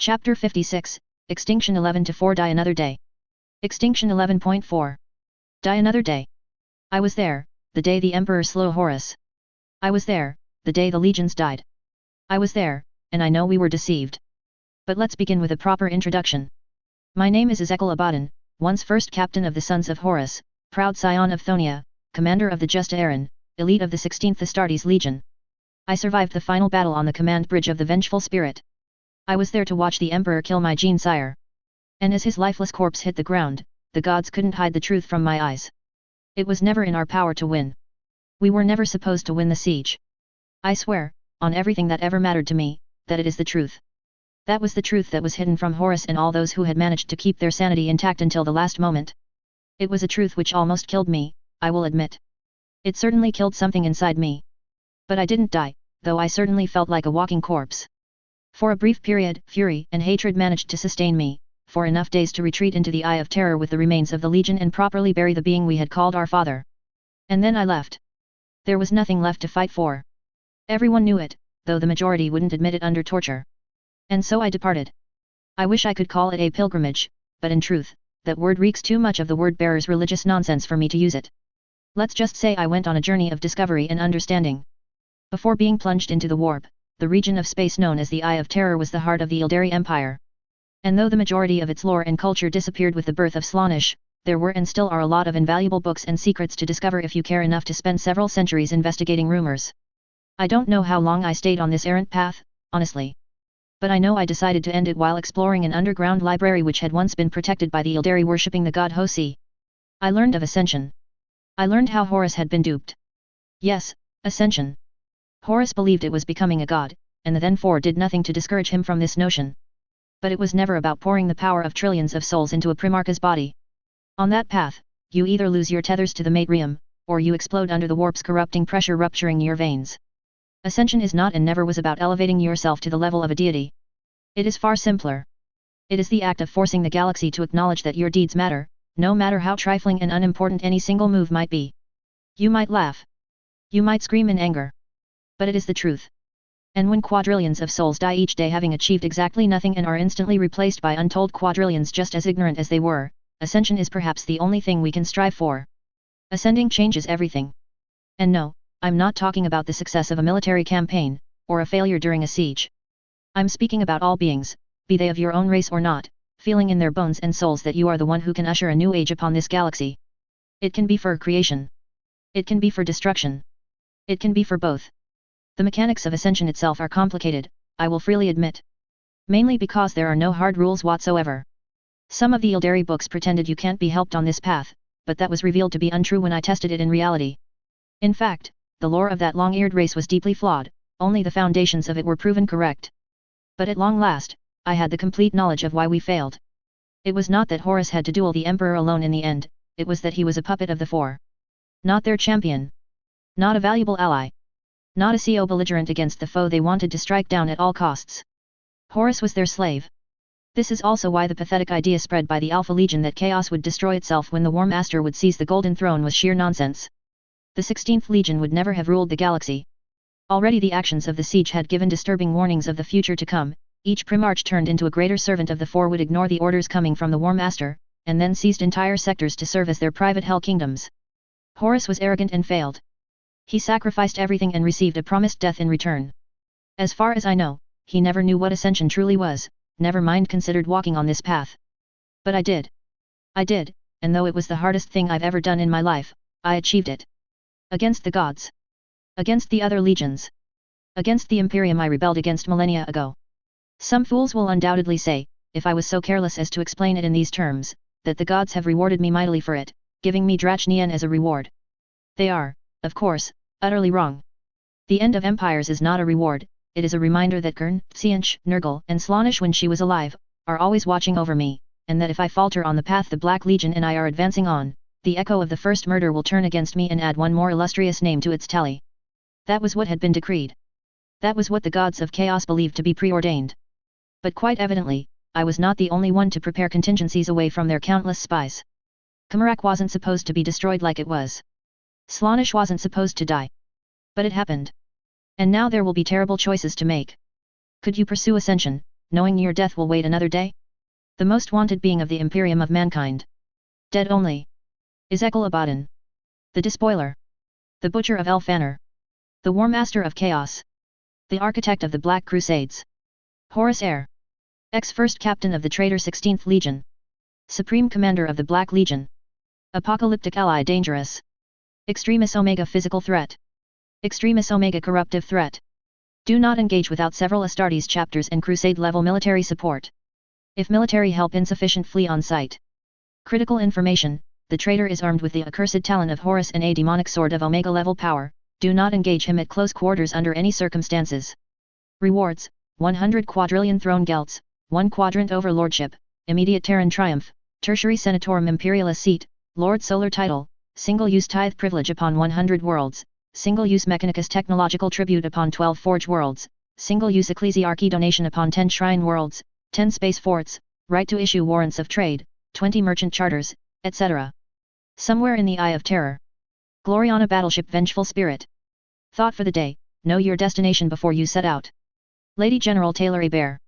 Chapter 56, Extinction 11-4 Die Another Day. Extinction 11.4. Die Another Day. I was there, the day the Emperor slew Horus. I was there, the day the legions died. I was there, and I know we were deceived. But let's begin with a proper introduction. My name is Ezekiel Abaddon, once first captain of the sons of Horus, proud scion of Thonia, commander of the just Aaron, elite of the 16th Astartes Legion. I survived the final battle on the command bridge of the Vengeful Spirit. I was there to watch the Emperor kill my gene sire. And as his lifeless corpse hit the ground, the gods couldn't hide the truth from my eyes. It was never in our power to win. We were never supposed to win the siege. I swear, on everything that ever mattered to me, that it is the truth. That was the truth that was hidden from Horus and all those who had managed to keep their sanity intact until the last moment. It was a truth which almost killed me, I will admit. It certainly killed something inside me. But I didn't die, though I certainly felt like a walking corpse. For a brief period, fury and hatred managed to sustain me, for enough days to retreat into the Eye of Terror with the remains of the Legion and properly bury the being we had called our father. And then I left. There was nothing left to fight for. Everyone knew it, though the majority wouldn't admit it under torture. And so I departed. I wish I could call it a pilgrimage, but in truth, that word reeks too much of the word-bearer's religious nonsense for me to use it. Let's just say I went on a journey of discovery and understanding. Before being plunged into the warp, the region of space known as the Eye of Terror was the heart of the Ildari Empire. And though the majority of its lore and culture disappeared with the birth of Slaanesh, there were and still are a lot of invaluable books and secrets to discover if you care enough to spend several centuries investigating rumors. I don't know how long I stayed on this errant path, honestly. But I know I decided to end it while exploring an underground library which had once been protected by the Ildari worshipping the god Hosi. I learned of Ascension. I learned how Horus had been duped. Yes, Ascension. Horus believed it was becoming a god, and the then four did nothing to discourage him from this notion. But it was never about pouring the power of trillions of souls into a Primarch's body. On that path, you either lose your tethers to the matrium, or you explode under the warp's corrupting pressure rupturing your veins. Ascension is not and never was about elevating yourself to the level of a deity. It is far simpler. It is the act of forcing the galaxy to acknowledge that your deeds matter, no matter how trifling and unimportant any single move might be. You might laugh. You might scream in anger. But it is the truth. And when quadrillions of souls die each day having achieved exactly nothing and are instantly replaced by untold quadrillions just as ignorant as they were, ascension is perhaps the only thing we can strive for. Ascending changes everything. And no, I'm not talking about the success of a military campaign, or a failure during a siege. I'm speaking about all beings, be they of your own race or not, feeling in their bones and souls that you are the one who can usher a new age upon this galaxy. It can be for creation. It can be for destruction. It can be for both. The mechanics of ascension itself are complicated, I will freely admit. Mainly because there are no hard rules whatsoever. Some of the Ildari books pretended you can't be helped on this path, but that was revealed to be untrue when I tested it in reality. In fact, the lore of that long-eared race was deeply flawed, only the foundations of it were proven correct. But at long last, I had the complete knowledge of why we failed. It was not that Horus had to duel the Emperor alone in the end, it was that he was a puppet of the four. Not their champion. Not a valuable ally. Not a CO belligerent against the foe they wanted to strike down at all costs. Horus was their slave. This is also why the pathetic idea spread by the Alpha Legion that chaos would destroy itself when the War Master would seize the Golden Throne was sheer nonsense. The 16th Legion would never have ruled the galaxy. Already the actions of the siege had given disturbing warnings of the future to come. Each Primarch turned into a greater servant of the four would ignore the orders coming from the War Master, and then seized entire sectors to serve as their private hell kingdoms. Horus was arrogant and failed. He sacrificed everything and received a promised death in return. As far as I know, he never knew what ascension truly was, never mind considered walking on this path. But I did. I did, and though it was the hardest thing I've ever done in my life, I achieved it. Against the gods. Against the other legions. Against the Imperium I rebelled against millennia ago. Some fools will undoubtedly say, if I was so careless as to explain it in these terms, that the gods have rewarded me mightily for it, giving me Drachnien as a reward. They are, of course, utterly wrong. The end of empires is not a reward, it is a reminder that Gurn, Sianch, Nurgle, and Slaanesh when she was alive, are always watching over me, and that if I falter on the path the Black Legion and I are advancing on, the echo of the first murder will turn against me and add one more illustrious name to its tally. That was what had been decreed. That was what the gods of chaos believed to be preordained. But quite evidently, I was not the only one to prepare contingencies away from their countless spies. Comorak wasn't supposed to be destroyed like it was. Slaanesh wasn't supposed to die. But it happened. And now there will be terrible choices to make. Could you pursue ascension, knowing your death will wait another day? The most wanted being of the Imperium of mankind. Dead only. Ezekiel Abaddon. The Despoiler. The Butcher of Elfanor. The War Master of Chaos. The Architect of the Black Crusades. Horus Heir. Ex-First Captain of the Traitor 16th Legion. Supreme Commander of the Black Legion. Apocalyptic Ally Dangerous. Extremis Omega Physical Threat. Extremis Omega Corruptive Threat. Do not engage without several Astartes chapters and Crusade-level military support. If military help insufficient, flee on sight. Critical information: the traitor is armed with the accursed talon of Horus and a demonic sword of Omega level power. Do not engage him at close quarters under any circumstances. Rewards: 100 quadrillion throne gelts, 1 quadrant overlordship, immediate Terran triumph, tertiary senatorum imperialis seat, Lord Solar title, single-use tithe privilege upon 100 worlds, single-use mechanicus technological tribute upon 12 forge worlds, single-use ecclesiarchy donation upon 10 shrine worlds, 10 space forts, right to issue warrants of trade, 20 merchant charters, etc. Somewhere in the Eye of Terror. Gloriana Battleship Vengeful Spirit. Thought for the day: know your destination before you set out. Lady General Taylor Hebert.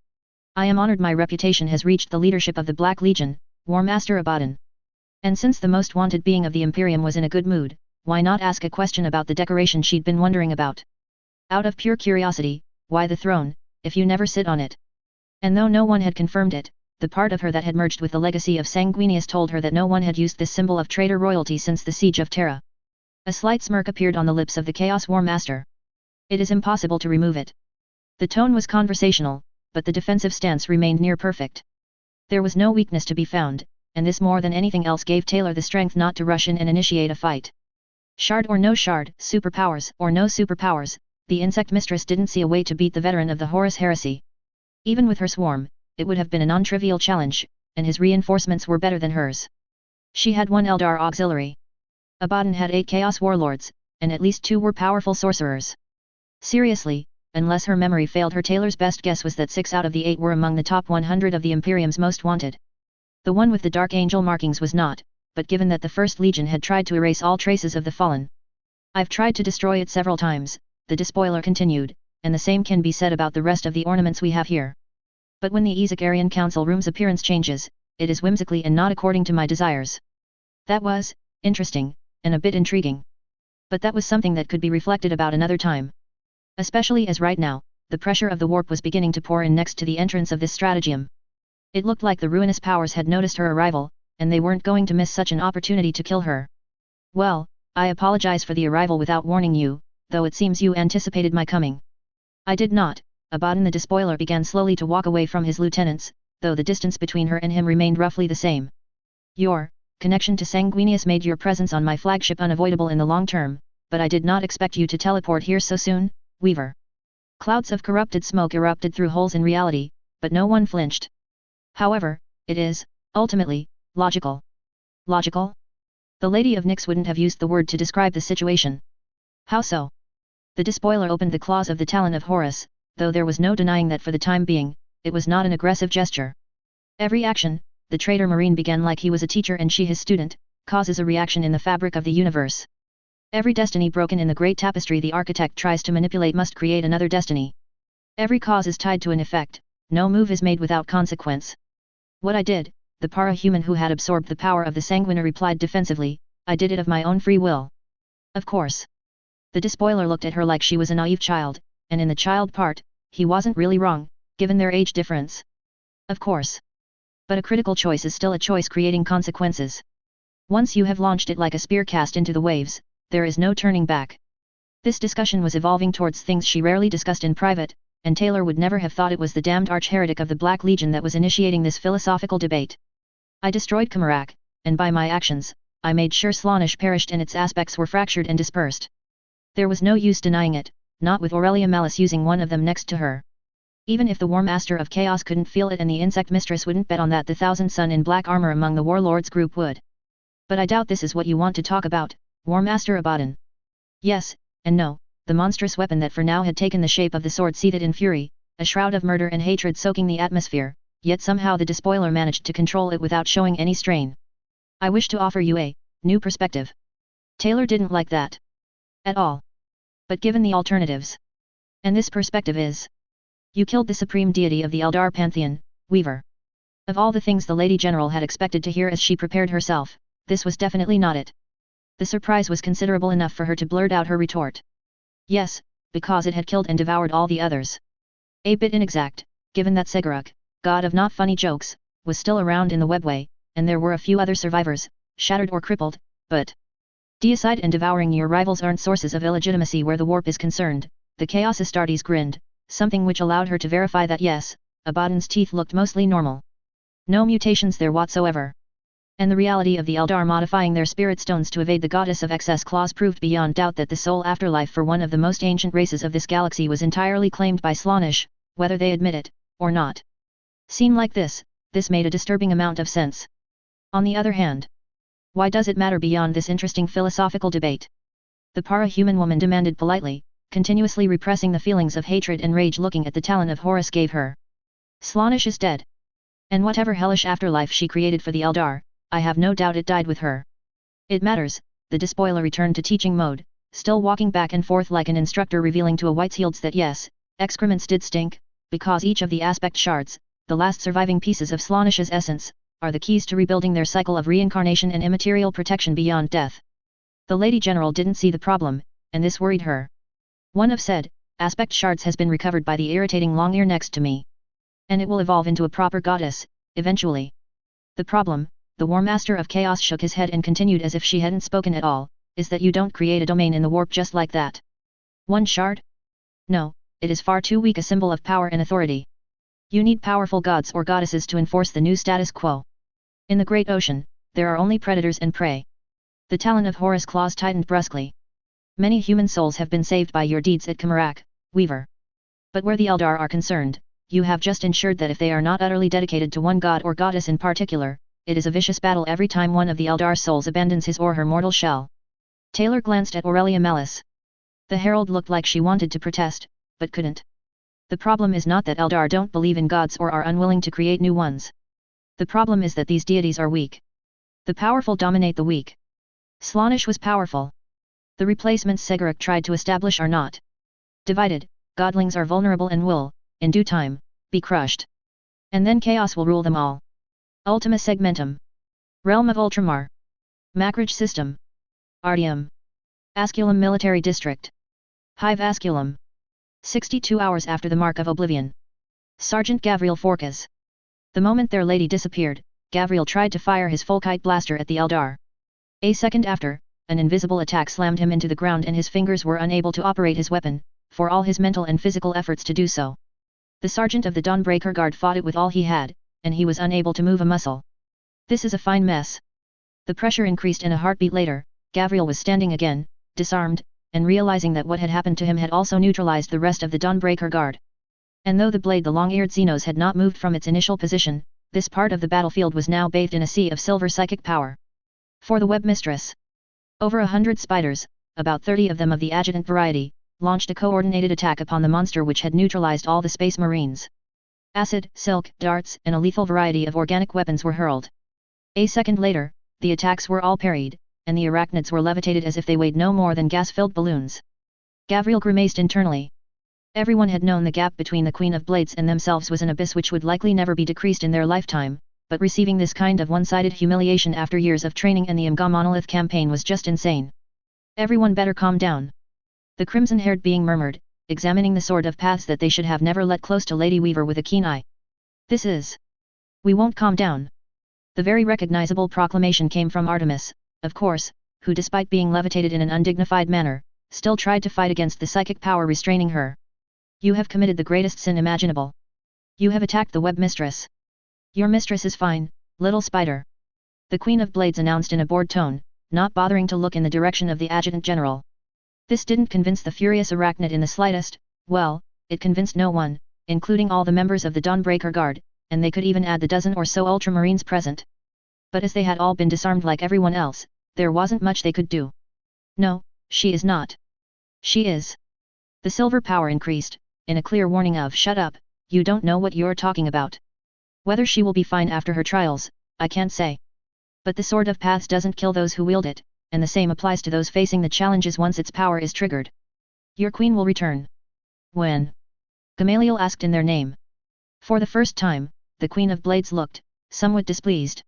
I am honored my reputation has reached the leadership of the Black Legion, War Master Abaddon. And since the most wanted being of the Imperium was in a good mood, why not ask a question about the decoration she'd been wondering about? Out of pure curiosity: why the throne, if you never sit on it? And though no one had confirmed it, the part of her that had merged with the legacy of Sanguinius told her that no one had used this symbol of traitor royalty since the Siege of Terra. A slight smirk appeared on the lips of the Chaos War Master. It is impossible to remove it. The tone was conversational, but the defensive stance remained near perfect. There was no weakness to be found, and this more than anything else gave Taylor the strength not to rush in and initiate a fight. Shard or no shard, superpowers or no superpowers, the insect mistress didn't see a way to beat the veteran of the Horus heresy. Even with her swarm, it would have been a non-trivial challenge, and his reinforcements were better than hers. She had 1 Eldar auxiliary. Abaddon had 8 Chaos Warlords, and at least 2 were powerful sorcerers. Seriously, unless her memory failed her, Taylor's best guess was that 6 out of the 8 were among the top 100 of the Imperium's most wanted. The one with the Dark Angel markings was not, but given that the First Legion had tried to erase all traces of the Fallen. I've tried to destroy it several times, the Despoiler continued, and the same can be said about the rest of the ornaments we have here. But when the Ezekarian Council room's appearance changes, it is whimsically and not according to my desires. That was interesting, and a bit intriguing. But that was something that could be reflected about another time. Especially as right now, the pressure of the warp was beginning to pour in next to the entrance of this stratagem. It looked like the ruinous powers had noticed her arrival, and they weren't going to miss such an opportunity to kill her. Well, I apologize for the arrival without warning you, though it seems you anticipated my coming. I did not. Abaddon the Despoiler began slowly to walk away from his lieutenants, though the distance between her and him remained roughly the same. Your connection to Sanguinius made your presence on my flagship unavoidable in the long term, but I did not expect you to teleport here so soon, Weaver. Clouds of corrupted smoke erupted through holes in reality, but no one flinched. However, it is, ultimately, logical. Logical? The Lady of Nyx wouldn't have used the word to describe the situation. How so? The Despoiler opened the claws of the talon of Horus, though there was no denying that for the time being, it was not an aggressive gesture. Every action, the traitor Marine began like he was a teacher and she his student, causes a reaction in the fabric of the universe. Every destiny broken in the great tapestry the architect tries to manipulate must create another destiny. Every cause is tied to an effect, no move is made without consequence. What I did, the para-human who had absorbed the power of the Sanguina replied defensively, I did it of my own free will. Of course. The Despoiler looked at her like she was a naive child, and in the child part, he wasn't really wrong, given their age difference. Of course. But a critical choice is still a choice creating consequences. Once you have launched it like a spear cast into the waves, there is no turning back. This discussion was evolving towards things she rarely discussed in private, and Taylor would never have thought it was the damned arch-heretic of the Black Legion that was initiating this philosophical debate. I destroyed Kamarak, and by my actions, I made sure Slaanesh perished and its aspects were fractured and dispersed. There was no use denying it, not with Aurelia Malice using one of them next to her. Even if the War Master of Chaos couldn't feel it and the Insect Mistress wouldn't bet on that, the Thousand Sun in black armor among the Warlords group would. But I doubt this is what you want to talk about, War Master Abaddon. Yes, and no, the monstrous weapon that for now had taken the shape of the sword seethed in fury, a shroud of murder and hatred soaking the atmosphere, yet somehow the Despoiler managed to control it without showing any strain. I wish to offer you a new perspective. Taylor didn't like that. At all. But given the alternatives. And this perspective is. You killed the supreme deity of the Eldar pantheon, Weaver. Of all the things the Lady General had expected to hear as she prepared herself, this was definitely not it. The surprise was considerable enough for her to blurt out her retort. Yes, because it had killed and devoured all the others. A bit inexact, given that Seguruk, god of not funny jokes, was still around in the webway, and there were a few other survivors, shattered or crippled, but deicide and devouring your rivals aren't sources of illegitimacy where the warp is concerned. The Chaos Astartes grinned, something which allowed her to verify that yes, Abaddon's teeth looked mostly normal. No mutations there whatsoever. And the reality of the Eldar modifying their spirit stones to evade the goddess of excess claws proved beyond doubt that the sole afterlife for one of the most ancient races of this galaxy was entirely claimed by Slaanesh, whether they admit it, or not. Seen like this made a disturbing amount of sense. On the other hand, why does it matter beyond this interesting philosophical debate? The para-human woman demanded politely, continuously repressing the feelings of hatred and rage looking at the talon of Horus gave her. Slaanesh is dead. And whatever hellish afterlife she created for the Eldar, I have no doubt it died with her. It matters, the despoiler returned to teaching mode, still walking back and forth like an instructor revealing to a Whiteshields that yes, excrements did stink, because each of the aspect shards, the last surviving pieces of Slaanesh's essence, are the keys to rebuilding their cycle of reincarnation and immaterial protection beyond death. The Lady General didn't see the problem, and this worried her. One of said aspect shards has been recovered by the irritating long ear next to me. And it will evolve into a proper goddess, eventually. The problem, the War Master of Chaos shook his head and continued as if she hadn't spoken at all, is that you don't create a domain in the warp just like that. One shard? No, it is far too weak a symbol of power and authority. You need powerful gods or goddesses to enforce the new status quo. In the great ocean, there are only predators and prey. The talon of Horus' claws tightened brusquely. Many human souls have been saved by your deeds at Kamarak, Weaver. But where the Eldar are concerned, you have just ensured that if they are not utterly dedicated to one god or goddess in particular, it is a vicious battle every time one of the Eldar souls abandons his or her mortal shell. Taylor glanced at Aurelia Mellis. The herald looked like she wanted to protest, but couldn't. The problem is not that Eldar don't believe in gods or are unwilling to create new ones. The problem is that these deities are weak. The powerful dominate the weak. Slaanesh was powerful. The replacements Seguruk tried to establish are not. Divided, godlings are vulnerable and will, in due time, be crushed. And then chaos will rule them all. Ultima Segmentum. Realm of Ultramar. Macrage System. Artium. Asculum Military District. Hive Asculum. 62 hours after the Mark of Oblivion. Sergeant Gavriel Forkas. The moment their lady disappeared, Gavriel tried to fire his Fulkite blaster at the Eldar. A second after, an invisible attack slammed him into the ground and his fingers were unable to operate his weapon, for all his mental and physical efforts to do so. The sergeant of the Dawnbreaker Guard fought it with all he had, and he was unable to move a muscle. This is a fine mess. The pressure increased and a heartbeat later, Gavriel was standing again, disarmed, and realizing that what had happened to him had also neutralized the rest of the Dawnbreaker Guard. And though the blade the long-eared Xenos had not moved from its initial position, this part of the battlefield was now bathed in a sea of silver psychic power. For the web mistress. Over 100 spiders, about 30 of them of the adjutant variety, launched a coordinated attack upon the monster which had neutralized all the space marines. Acid, silk, darts, and a lethal variety of organic weapons were hurled. A second later, the attacks were all parried, and the arachnids were levitated as if they weighed no more than gas-filled balloons. Gavriel grimaced internally. Everyone had known the gap between the Queen of Blades and themselves was an abyss which would likely never be decreased in their lifetime, but receiving this kind of one-sided humiliation after years of training and the Imga Monolith campaign was just insane. Everyone better calm down. The crimson-haired being murmured, examining the sort of paths that they should have never let close to Lady Weaver with a keen eye. This is. We won't calm down. The very recognizable proclamation came from Artemis, of course, who despite being levitated in an undignified manner, still tried to fight against the psychic power restraining her. You have committed the greatest sin imaginable. You have attacked the web mistress. Your mistress is fine, little spider. The Queen of Blades announced in a bored tone, not bothering to look in the direction of the adjutant general. This didn't convince the furious arachnid in the slightest. Well, it convinced no one, including all the members of the Dawnbreaker Guard, and they could even add the dozen or so ultramarines present. But as they had all been disarmed like everyone else, there wasn't much they could do. No, she is not. She is. The silver power increased, in a clear warning of shut up, you don't know what you're talking about. Whether she will be fine after her trials, I can't say. But the Sword of Paths doesn't kill those who wield it, and the same applies to those facing the challenges once its power is triggered. Your queen will return. When? Gamaliel asked in their name. For the first time, the Queen of Blades looked somewhat displeased.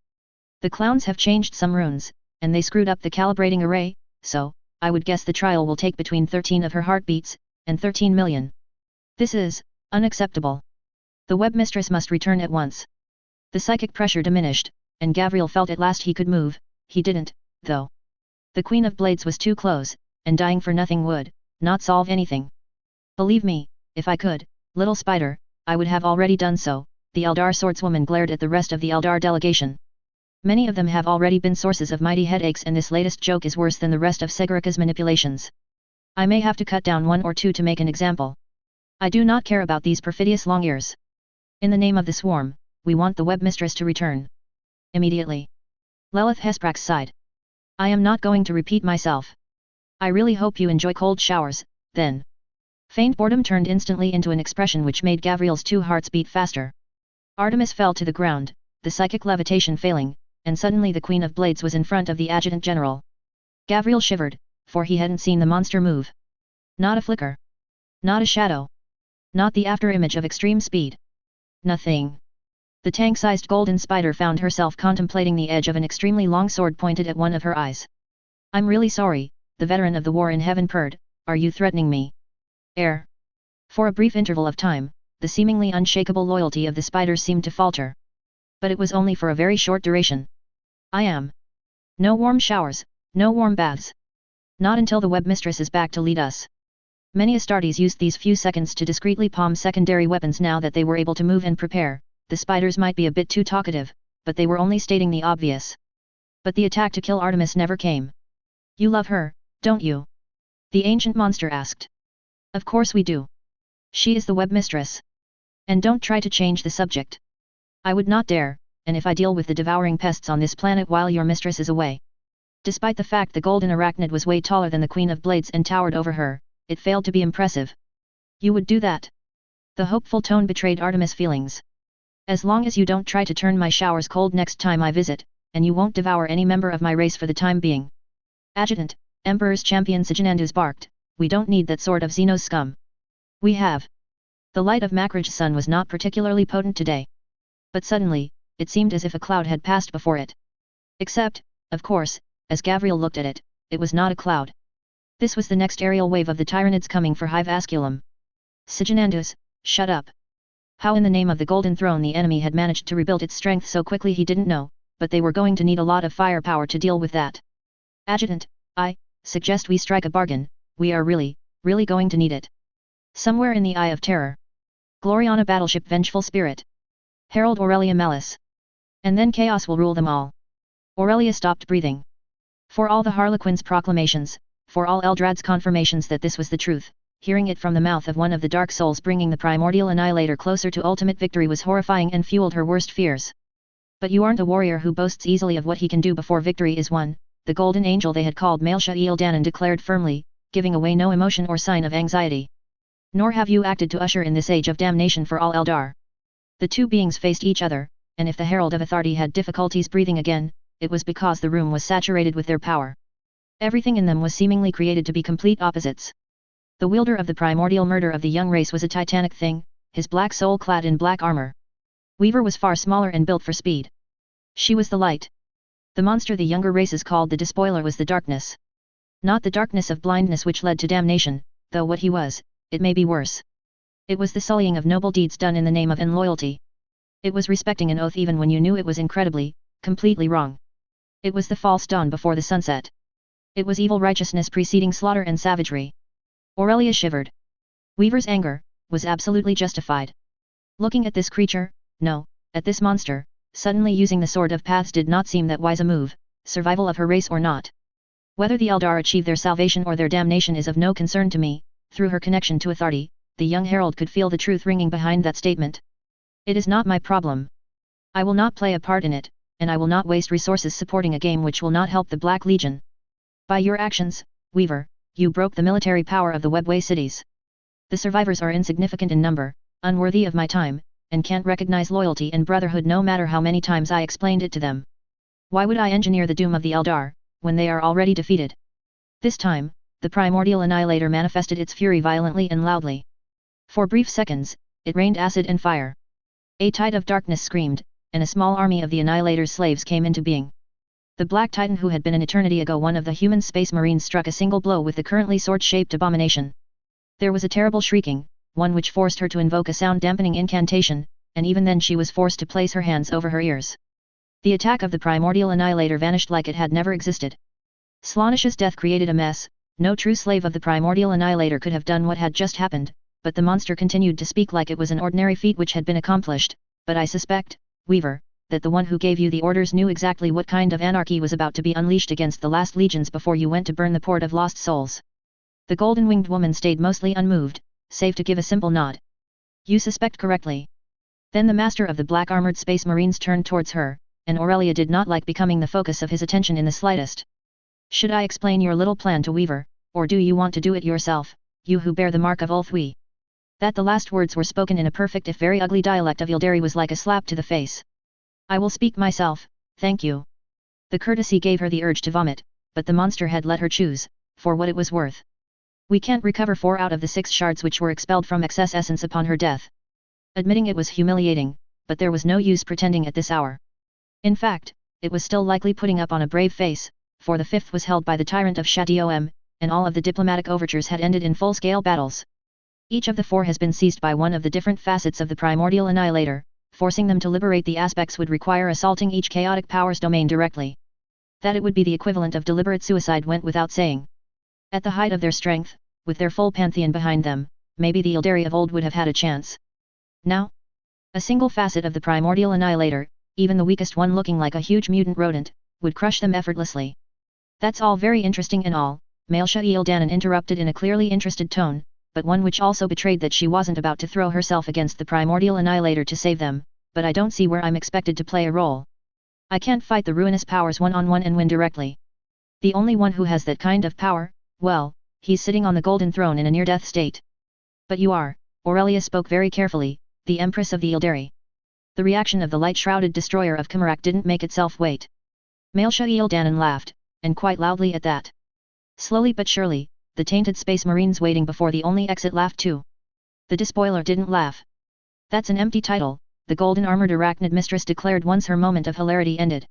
The clowns have changed some runes, and they screwed up the calibrating array, so I would guess the trial will take between 13 of her heartbeats and 13 million. This is unacceptable. The webmistress must return at once. The psychic pressure diminished, and Gavriel felt at last he could move. He didn't, though. The Queen of Blades was too close, and dying for nothing would not solve anything. Believe me, if I could, little spider, I would have already done so. The Eldar swordswoman glared at the rest of the Eldar delegation. Many of them have already been sources of mighty headaches, and this latest joke is worse than the rest of Segurika's manipulations. I may have to cut down one or two to make an example. I do not care about these perfidious long ears. In the name of the swarm, we want the webmistress to return. Immediately. Lelith Hesprax sighed. I am not going to repeat myself. I really hope you enjoy cold showers, then. Faint boredom turned instantly into an expression which made Gavriel's 2 hearts beat faster. Artemis fell to the ground, the psychic levitation failing, and suddenly the Queen of Blades was in front of the Adjutant General. Gavriel shivered, for he hadn't seen the monster move. Not a flicker. Not a shadow. Not the after-image of extreme speed. Nothing. The tank-sized golden spider found herself contemplating the edge of an extremely long sword pointed at one of her eyes. I'm really sorry, the veteran of the war in heaven purred, are you threatening me? For a brief interval of time, the seemingly unshakable loyalty of the spiders seemed to falter. But it was only for a very short duration. I am. No warm showers, no warm baths. Not until the webmistress is back to lead us. Many Astartes used these few seconds to discreetly palm secondary weapons now that they were able to move and prepare. The spiders might be a bit too talkative, but they were only stating the obvious. But the attack to kill Artemis never came. You love her, don't you? The ancient monster asked. Of course we do. She is the webmistress. And don't try to change the subject. I would not dare, and if I deal with the devouring pests on this planet while your mistress is away. Despite the fact the golden arachnid was way taller than the Queen of Blades and towered over her, it failed to be impressive. You would do that? The hopeful tone betrayed Artemis' feelings. As long as you don't try to turn my showers cold next time I visit, and you won't devour any member of my race for the time being. Adjutant, Emperor's champion Sijanandus barked, we don't need that sort of Xenos scum. We have. The light of Makraj's sun was not particularly potent today. But suddenly, it seemed as if a cloud had passed before it. Except, of course, as Gavriel looked at it, it was not a cloud. This was the next aerial wave of the Tyranids coming for Hive Asculum. Sijanandus, shut up. How in the name of the Golden Throne the enemy had managed to rebuild its strength so quickly he didn't know, but they were going to need a lot of firepower to deal with that. Adjutant, I suggest we strike a bargain, we are really going to need it. Somewhere in the Eye of Terror. Gloriana Battleship Vengeful Spirit. Herald Aurelia Malice. And then chaos will rule them all. Aurelia stopped breathing. For all the Harlequin's proclamations, for all Eldrad's confirmations that this was the truth, hearing it from the mouth of one of the Dark Souls bringing the primordial annihilator closer to ultimate victory was horrifying and fueled her worst fears. But you aren't a warrior who boasts easily of what he can do before victory is won, the golden angel they had called Maelsha Eildanan declared firmly, giving away no emotion or sign of anxiety. Nor have you acted to usher in this age of damnation for all Eldar. The two beings faced each other, and if the Herald of Authority had difficulties breathing again, it was because the room was saturated with their power. Everything in them was seemingly created to be complete opposites. The wielder of the primordial murder of the young race was a titanic thing, his black soul clad in black armor. Weaver was far smaller and built for speed. She was the light. The monster the younger races called the Despoiler was the darkness. Not the darkness of blindness which led to damnation, though what he was, it may be worse. It was the sullying of noble deeds done in the name of loyalty. It was respecting an oath even when you knew it was incredibly, completely wrong. It was the false dawn before the sunset. It was evil righteousness preceding slaughter and savagery. Aurelia shivered. Weaver's anger was absolutely justified. Looking at this creature, no, at this monster, suddenly using the Sword of Paths did not seem that wise a move, survival of her race or not. Whether the Eldar achieve their salvation or their damnation is of no concern to me. Through her connection to authority, the young herald could feel the truth ringing behind that statement. It is not my problem. I will not play a part in it, and I will not waste resources supporting a game which will not help the Black Legion. By your actions, Weaver, you broke the military power of the Webway cities. The survivors are insignificant in number, unworthy of my time, and can't recognize loyalty and brotherhood no matter how many times I explained it to them. Why would I engineer the doom of the Eldar, when they are already defeated? This time, the primordial annihilator manifested its fury violently and loudly. For brief seconds, it rained acid and fire. A tide of darkness screamed, and a small army of the Annihilator's slaves came into being. The Black Titan, who had been an eternity ago one of the human space marines, struck a single blow with the currently sword-shaped abomination. There was a terrible shrieking, one which forced her to invoke a sound-dampening incantation, and even then she was forced to place her hands over her ears. The attack of the primordial annihilator vanished like it had never existed. Slaanish's death created a mess. No true slave of the primordial annihilator could have done what had just happened, but the monster continued to speak like it was an ordinary feat which had been accomplished. But I suspect, Weaver, that the one who gave you the orders knew exactly what kind of anarchy was about to be unleashed against the last legions before you went to burn the port of lost souls. The golden-winged woman stayed mostly unmoved, save to give a simple nod. You suspect correctly. Then the master of the black-armored space marines turned towards her, and Aurelia did not like becoming the focus of his attention in the slightest. Should I explain your little plan to Weaver, or do you want to do it yourself, you who bear the mark of Ulthwi? That the last words were spoken in a perfect if very ugly dialect of Yildari was like a slap to the face. I will speak myself, thank you. The courtesy gave her the urge to vomit, but the monster had let her choose, for what it was worth. We can't recover 4 out of the 6 shards which were expelled from excess essence upon her death. Admitting it was humiliating, but there was no use pretending at this hour. In fact, it was still likely putting up on a brave face, for the 5th was held by the tyrant of Châteaume, and all of the diplomatic overtures had ended in full-scale battles. Each of the 4 has been seized by one of the different facets of the primordial annihilator. Forcing them to liberate the aspects would require assaulting each chaotic power's domain directly. That it would be the equivalent of deliberate suicide went without saying. At the height of their strength, with their full pantheon behind them, maybe the Yildari of old would have had a chance. Now? A single facet of the primordial annihilator, even the weakest one looking like a huge mutant rodent, would crush them effortlessly. That's all very interesting and all, Maelsha Eildanen interrupted in a clearly interested tone, but one which also betrayed that she wasn't about to throw herself against the primordial annihilator to save them, but I don't see where I'm expected to play a role. I can't fight the ruinous powers one-on-one and win directly. The only one who has that kind of power, well, he's sitting on the golden throne in a near-death state. But you are, Aurelia spoke very carefully, the Empress of the Yildari. The reaction of the light-shrouded destroyer of Kamarak didn't make itself wait. Maelsha Eildanen laughed, and quite loudly at that. Slowly but surely, the tainted space marines waiting before the only exit laughed too. The despoiler didn't laugh. That's an empty title, the golden-armored arachnid mistress declared once her moment of hilarity ended.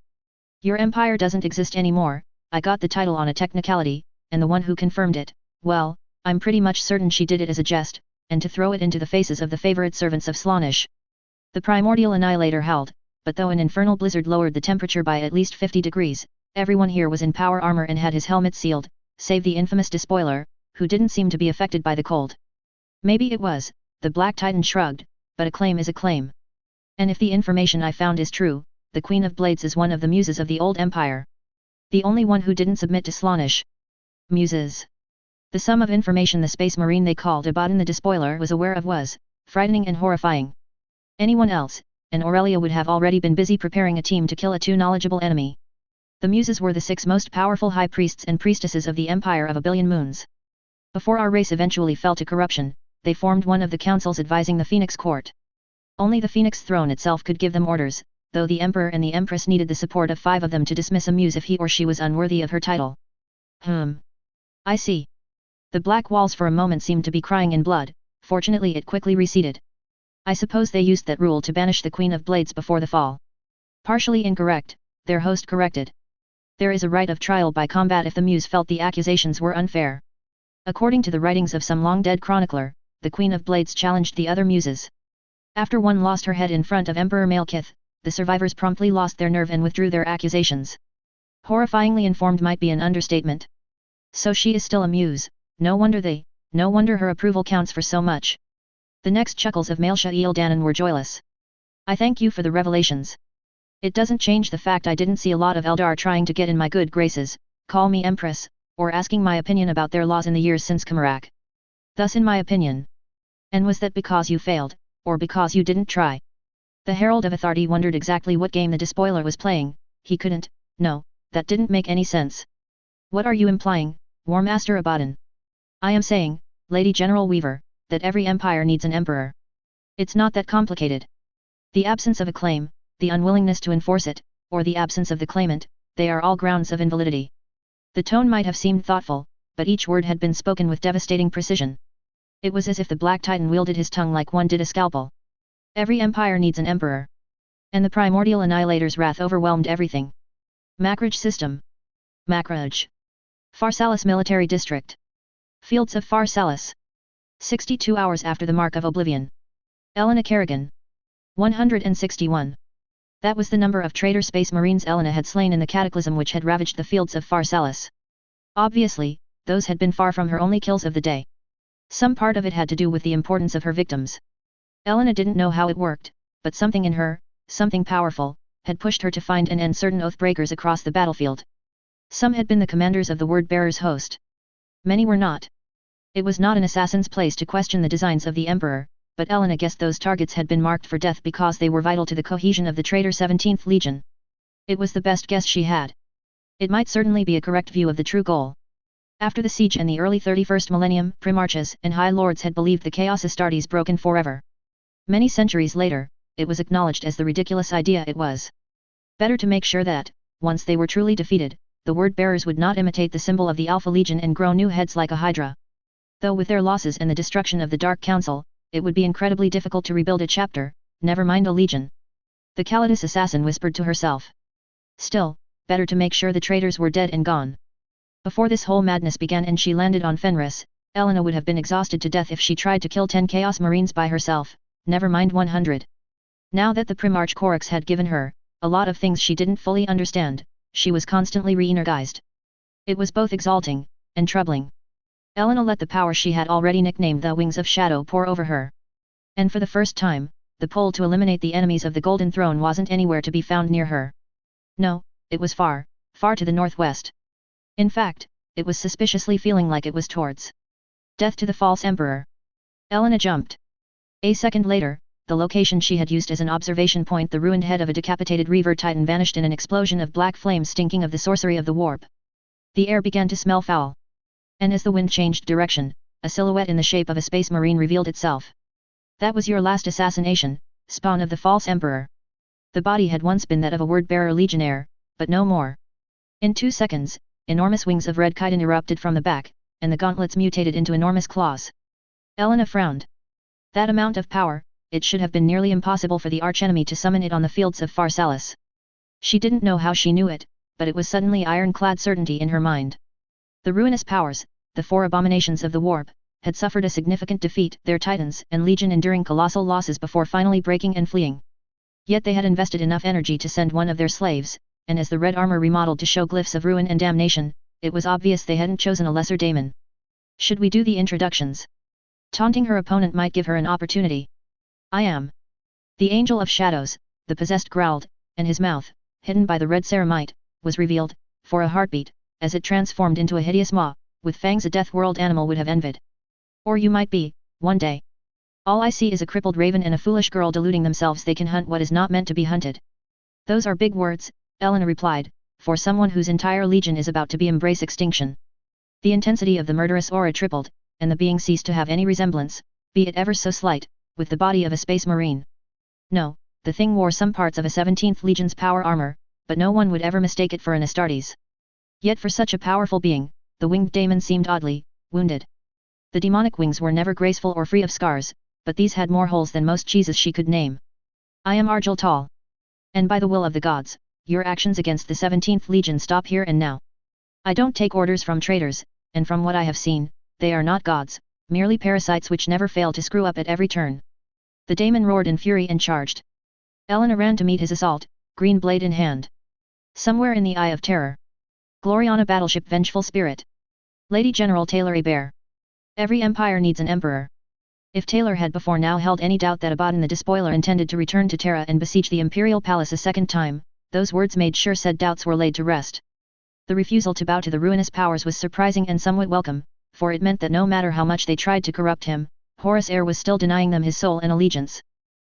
Your empire doesn't exist anymore. I got the title on a technicality, and the one who confirmed it, well, I'm pretty much certain she did it as a jest, and to throw it into the faces of the favorite servants of Slaanish. The primordial annihilator howled, but though an infernal blizzard lowered the temperature by at least 50 degrees, everyone here was in power armor and had his helmet sealed, save the infamous despoiler, who didn't seem to be affected by the cold. Maybe it was, the Black Titan shrugged, but a claim is a claim. And if the information I found is true, the Queen of Blades is one of the muses of the old empire. The only one who didn't submit to Slaanish. Muses. The sum of information the space marine they called Abaddon the despoiler was aware of was frightening and horrifying. Anyone else, and Aurelia would have already been busy preparing a team to kill a too knowledgeable enemy. The Muses were the 6 most powerful high priests and priestesses of the Empire of a Billion Moons. Before our race eventually fell to corruption, they formed one of the councils advising the Phoenix Court. Only the Phoenix throne itself could give them orders, though the Emperor and the Empress needed the support of 5 of them to dismiss a Muse if he or she was unworthy of her title. I see. The black walls for a moment seemed to be crying in blood, fortunately it quickly receded. I suppose they used that rule to banish the Queen of Blades before the fall. Partially incorrect, their host corrected. There is a right of trial by combat if the Muse felt the accusations were unfair. According to the writings of some long-dead chronicler, the Queen of Blades challenged the other Muses. After one lost her head in front of Emperor Malekith, the survivors promptly lost their nerve and withdrew their accusations. Horrifyingly informed might be an understatement. So she is still a Muse, no wonder her approval counts for so much. The next chuckles of Maelsha Eildanen were joyless. I thank you for the revelations. It doesn't change the fact I didn't see a lot of Eldar trying to get in my good graces, call me Empress, or asking my opinion about their laws in the years since Kamarak. Thus in my opinion. And was that because you failed, or because you didn't try? The Herald of Authority wondered exactly what game the despoiler was playing. He couldn't, no, that didn't make any sense. What are you implying, War Master Abaddon? I am saying, Lady General Weaver, that every empire needs an emperor. It's not that complicated. The absence of a claim, the unwillingness to enforce it, or the absence of the claimant, they are all grounds of invalidity. The tone might have seemed thoughtful, but each word had been spoken with devastating precision. It was as if the Black Titan wielded his tongue like one did a scalpel. Every empire needs an emperor. And the primordial annihilator's wrath overwhelmed everything. Macrage System. Macrage. Pharsalis Military District. Fields of Pharsalis. 62 hours after the Mark of Oblivion. Elena Kerrigan. 161. That was the number of traitor space marines Elena had slain in the cataclysm which had ravaged the fields of Pharsalis. Obviously, those had been far from her only kills of the day. Some part of it had to do with the importance of her victims. Elena didn't know how it worked, but something in her, something powerful, had pushed her to find and end certain oath-breakers across the battlefield. Some had been the commanders of the Word-Bearers' host. Many were not. It was not an assassin's place to question the designs of the Emperor, but Elena guessed those targets had been marked for death because they were vital to the cohesion of the traitor 17th Legion. It was the best guess she had. It might certainly be a correct view of the true goal. After the siege and the early 31st millennium, Primarchs and High Lords had believed the Chaos Astartes broken forever. Many centuries later, it was acknowledged as the ridiculous idea it was. Better to make sure that, once they were truly defeated, the Word-Bearers would not imitate the symbol of the Alpha Legion and grow new heads like a Hydra. Though with their losses and the destruction of the Dark Council, it would be incredibly difficult to rebuild a chapter, never mind a legion. The Calidus assassin whispered to herself. Still, better to make sure the traitors were dead and gone. Before this whole madness began and she landed on Fenris, Elena would have been exhausted to death if she tried to kill 10 Chaos Marines by herself, never mind 100. Now that the Primarch Corax had given her a lot of things she didn't fully understand, she was constantly re-energized. It was both exalting and troubling. Elena let the power she had already nicknamed the Wings of Shadow pour over her. And for the first time, the pull to eliminate the enemies of the Golden Throne wasn't anywhere to be found near her. No, it was far, far to the northwest. In fact, it was suspiciously feeling like it was towards death to the false emperor. Elena jumped. A second later, the location she had used as an observation point, the ruined head of a decapitated Reaver Titan, vanished in an explosion of black flames stinking of the sorcery of the warp. The air began to smell foul. And as the wind changed direction, a silhouette in the shape of a space marine revealed itself. That was your last assassination, spawn of the false emperor. The body had once been that of a word-bearer legionnaire, but no more. In 2 seconds, enormous wings of red chitin erupted from the back, and the gauntlets mutated into enormous claws. Elena frowned. That amount of power, it should have been nearly impossible for the archenemy to summon it on the fields of Pharsalis. She didn't know how she knew it, but it was suddenly ironclad certainty in her mind. The ruinous powers, the 4 abominations of the warp, had suffered a significant defeat, their titans and legion enduring colossal losses before finally breaking and fleeing. Yet they had invested enough energy to send one of their slaves, and as the red armor remodeled to show glyphs of ruin and damnation, it was obvious they hadn't chosen a lesser daemon. Should we do the introductions? Taunting her opponent might give her an opportunity. I am the Angel of Shadows, the possessed growled, and his mouth, hidden by the red ceramite, was revealed, for a heartbeat, as it transformed into a hideous maw, with fangs a death world animal would have envied. Or you might be, one day. All I see is a crippled raven and a foolish girl deluding themselves they can hunt what is not meant to be hunted. Those are big words, Elena replied, for someone whose entire legion is about to be embrace extinction. The intensity of the murderous aura tripled, and the being ceased to have any resemblance, be it ever so slight, with the body of a space marine. No, the thing wore some parts of a 17th Legion's power armor, but no one would ever mistake it for an Astartes. Yet for such a powerful being, the winged daemon seemed oddly wounded. The demonic wings were never graceful or free of scars, but these had more holes than most cheeses she could name. I am Argel Tal. And by the will of the gods, your actions against the 17th Legion stop here and now. I don't take orders from traitors, and from what I have seen, they are not gods, merely parasites which never fail to screw up at every turn. The daemon roared in fury and charged. Elena ran to meet his assault, green blade in hand. Somewhere in the eye of terror. Gloriana battleship vengeful spirit. Lady General Taylor Hebert. Every empire needs an emperor. If Taylor had before now held any doubt that Abaddon the Despoiler intended to return to Terra and besiege the Imperial Palace a second time, those words made sure said doubts were laid to rest. The refusal to bow to the ruinous powers was surprising and somewhat welcome, for it meant that no matter how much they tried to corrupt him, Horus Heir was still denying them his soul and allegiance.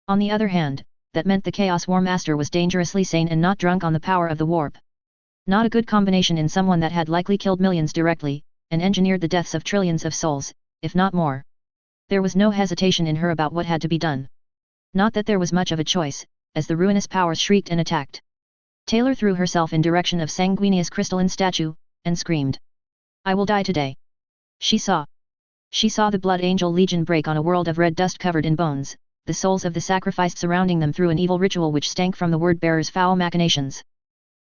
On the other hand, that meant the Chaos War Master was dangerously sane and not drunk on the power of the warp. Not a good combination in someone that had likely killed millions directly, and engineered the deaths of trillions of souls, if not more. There was no hesitation in her about what had to be done. Not that there was much of a choice, as the ruinous powers shrieked and attacked. Taylor threw herself in direction of Sanguinius' crystalline statue, and screamed. I will die today. She saw She saw the Blood Angel Legion break on a world of red dust covered in bones, the souls of the sacrificed surrounding them through an evil ritual which stank from the word-bearer's foul machinations.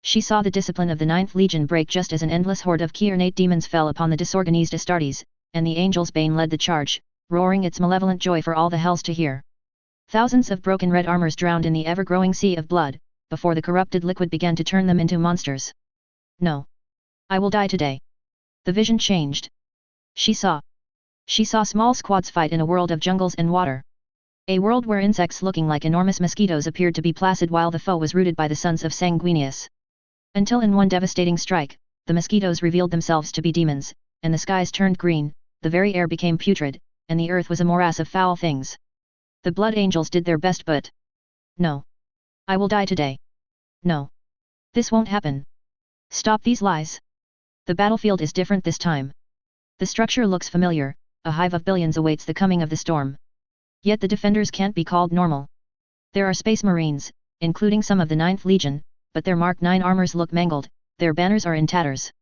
She saw the discipline of the Ninth Legion break just as an endless horde of key-ornate demons fell upon the disorganized Astartes, and the Angel's Bane led the charge, roaring its malevolent joy for all the hells to hear. Thousands of broken red armors drowned in the ever-growing sea of blood, before the corrupted liquid began to turn them into monsters. No. I will die today. The vision changed. She saw small squads fight in a world of jungles and water. A world where insects looking like enormous mosquitoes appeared to be placid while the foe was rooted by the sons of Sanguinius. Until in one devastating strike, the mosquitoes revealed themselves to be demons, and the skies turned green, the very air became putrid, and the earth was a morass of foul things. The Blood Angels did their best but... No. I will die today. No. This won't happen. Stop these lies. The battlefield is different this time. The structure looks familiar, a hive of billions awaits the coming of the storm. Yet the defenders can't be called normal. There are space marines, including some of the 9th Legion, but their Mark 9 armors look mangled, their banners are in tatters.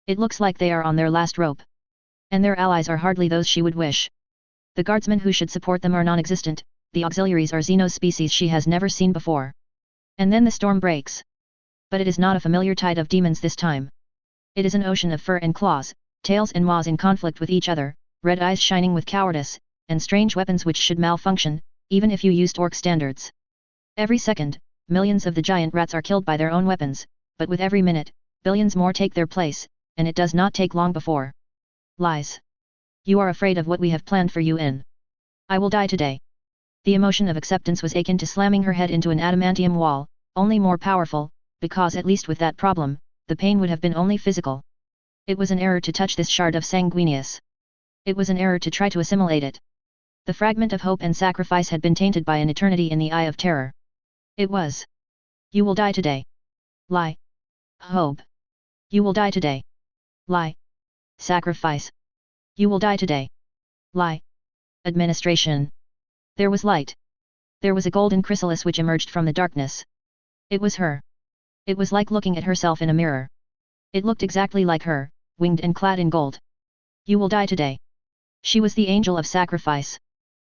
It looks like they are on their last rope. And their allies are hardly those she would wish. The guardsmen who should support them are non-existent, the auxiliaries are Xenos species she has never seen before. And then the storm breaks. But it is not a familiar tide of demons this time. It is an ocean of fur and claws, tails and maws in conflict with each other, red eyes shining with cowardice, and strange weapons which should malfunction, even if you used orc standards. Every second, millions of the giant rats are killed by their own weapons, but with every minute, billions more take their place, and it does not take long before. Lies. You are afraid of what we have planned for you in. I will die today. The emotion of acceptance was akin to slamming her head into an adamantium wall, only more powerful, because at least with that problem, the pain would have been only physical. It was an error to touch this shard of Sanguinius. It was an error to try to assimilate it. The fragment of hope and sacrifice had been tainted by an eternity in the eye of terror. It was. You will die today. Lie. Hope. You will die today. Lie. Sacrifice. You will die today. Lie. Administration. There was light. There was a golden chrysalis which emerged from the darkness. It was her. It was like looking at herself in a mirror. It looked exactly like her, winged and clad in gold. You will die today. She was the angel of sacrifice.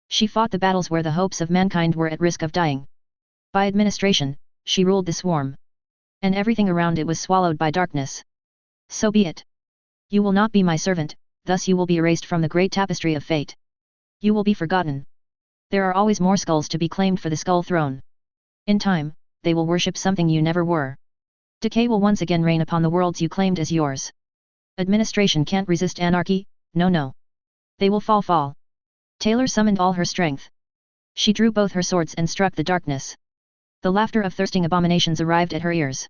She fought the battles where the hopes of mankind were at risk of dying. By administration, she ruled the swarm. And everything around it was swallowed by darkness. So be it. You will not be my servant, thus you will be erased from the great tapestry of fate. You will be forgotten. There are always more skulls to be claimed for the skull throne. In time, they will worship something you never were. Decay will once again reign upon the worlds you claimed as yours. Administration can't resist anarchy, no. They will fall. Taylor summoned all her strength. She drew both her swords and struck the darkness. The laughter of thirsting abominations arrived at her ears.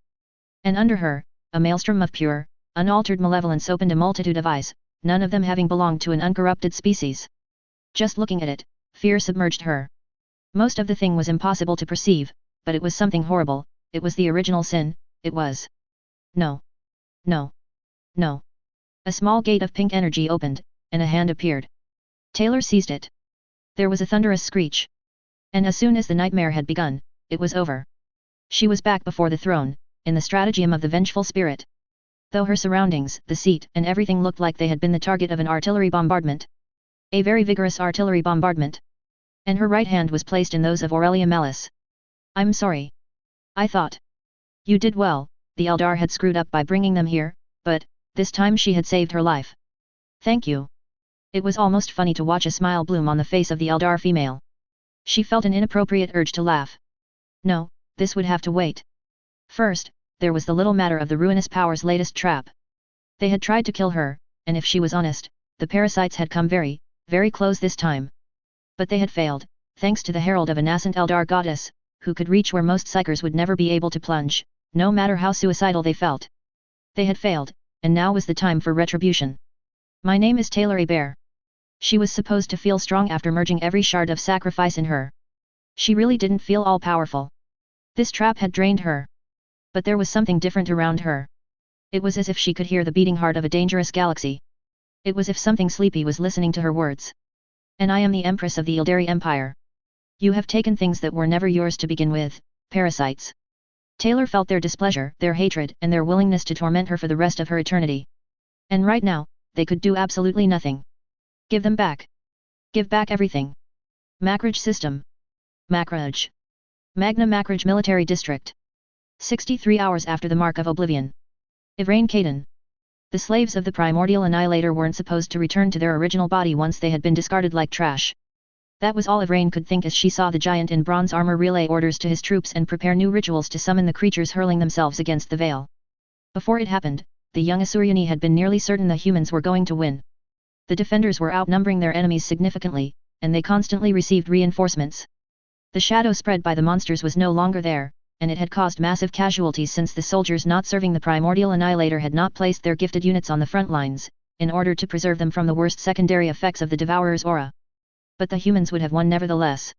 And under her, a maelstrom of pure, unaltered malevolence opened a multitude of eyes, none of them having belonged to an uncorrupted species. Just looking at it, fear submerged her. Most of the thing was impossible to perceive, but it was something horrible, it was the original sin, it was. No. A small gate of pink energy opened, and a hand appeared. Taylor seized it. There was a thunderous screech. And as soon as the nightmare had begun, it was over. She was back before the throne, in the stratagem of the vengeful spirit. Though her surroundings, the seat and everything looked like they had been the target of an artillery bombardment. A very vigorous artillery bombardment. And her right hand was placed in those of Aurelia Mellis. I'm sorry. I thought. You did well, the Eldar had screwed up by bringing them here, but, this time she had saved her life. Thank you. It was almost funny to watch a smile bloom on the face of the Eldar female. She felt an inappropriate urge to laugh. No, this would have to wait. First, there was the little matter of the ruinous power's latest trap. They had tried to kill her, and if she was honest, the parasites had come very, very close this time. But they had failed, thanks to the herald of a nascent Eldar goddess, who could reach where most psychers would never be able to plunge, no matter how suicidal they felt. They had failed, and now was the time for retribution. My name is Taylor Bear. She was supposed to feel strong after merging every shard of sacrifice in her. She really didn't feel all-powerful. This trap had drained her. But there was something different around her. It was as if she could hear the beating heart of a dangerous galaxy. It was as if something sleepy was listening to her words. And I am the Empress of the Ildari Empire. You have taken things that were never yours to begin with, parasites. Taylor felt their displeasure, their hatred, and their willingness to torment her for the rest of her eternity. And right now, they could do absolutely nothing. Give them back. Give back everything. Makraj System. Makraj. Magna Makraj Military District. 63 hours after the Mark of Oblivion. Ivrain Kaden. The slaves of the Primordial Annihilator weren't supposed to return to their original body once they had been discarded like trash. That was all Ivrain could think as she saw the giant in bronze armor relay orders to his troops and prepare new rituals to summon the creatures hurling themselves against the veil. Before it happened, the young Asuryani had been nearly certain the humans were going to win. The defenders were outnumbering their enemies significantly, and they constantly received reinforcements. The shadow spread by the monsters was no longer there, and it had caused massive casualties since the soldiers not serving the Primordial Annihilator had not placed their gifted units on the front lines, in order to preserve them from the worst secondary effects of the Devourer's aura. But the humans would have won nevertheless.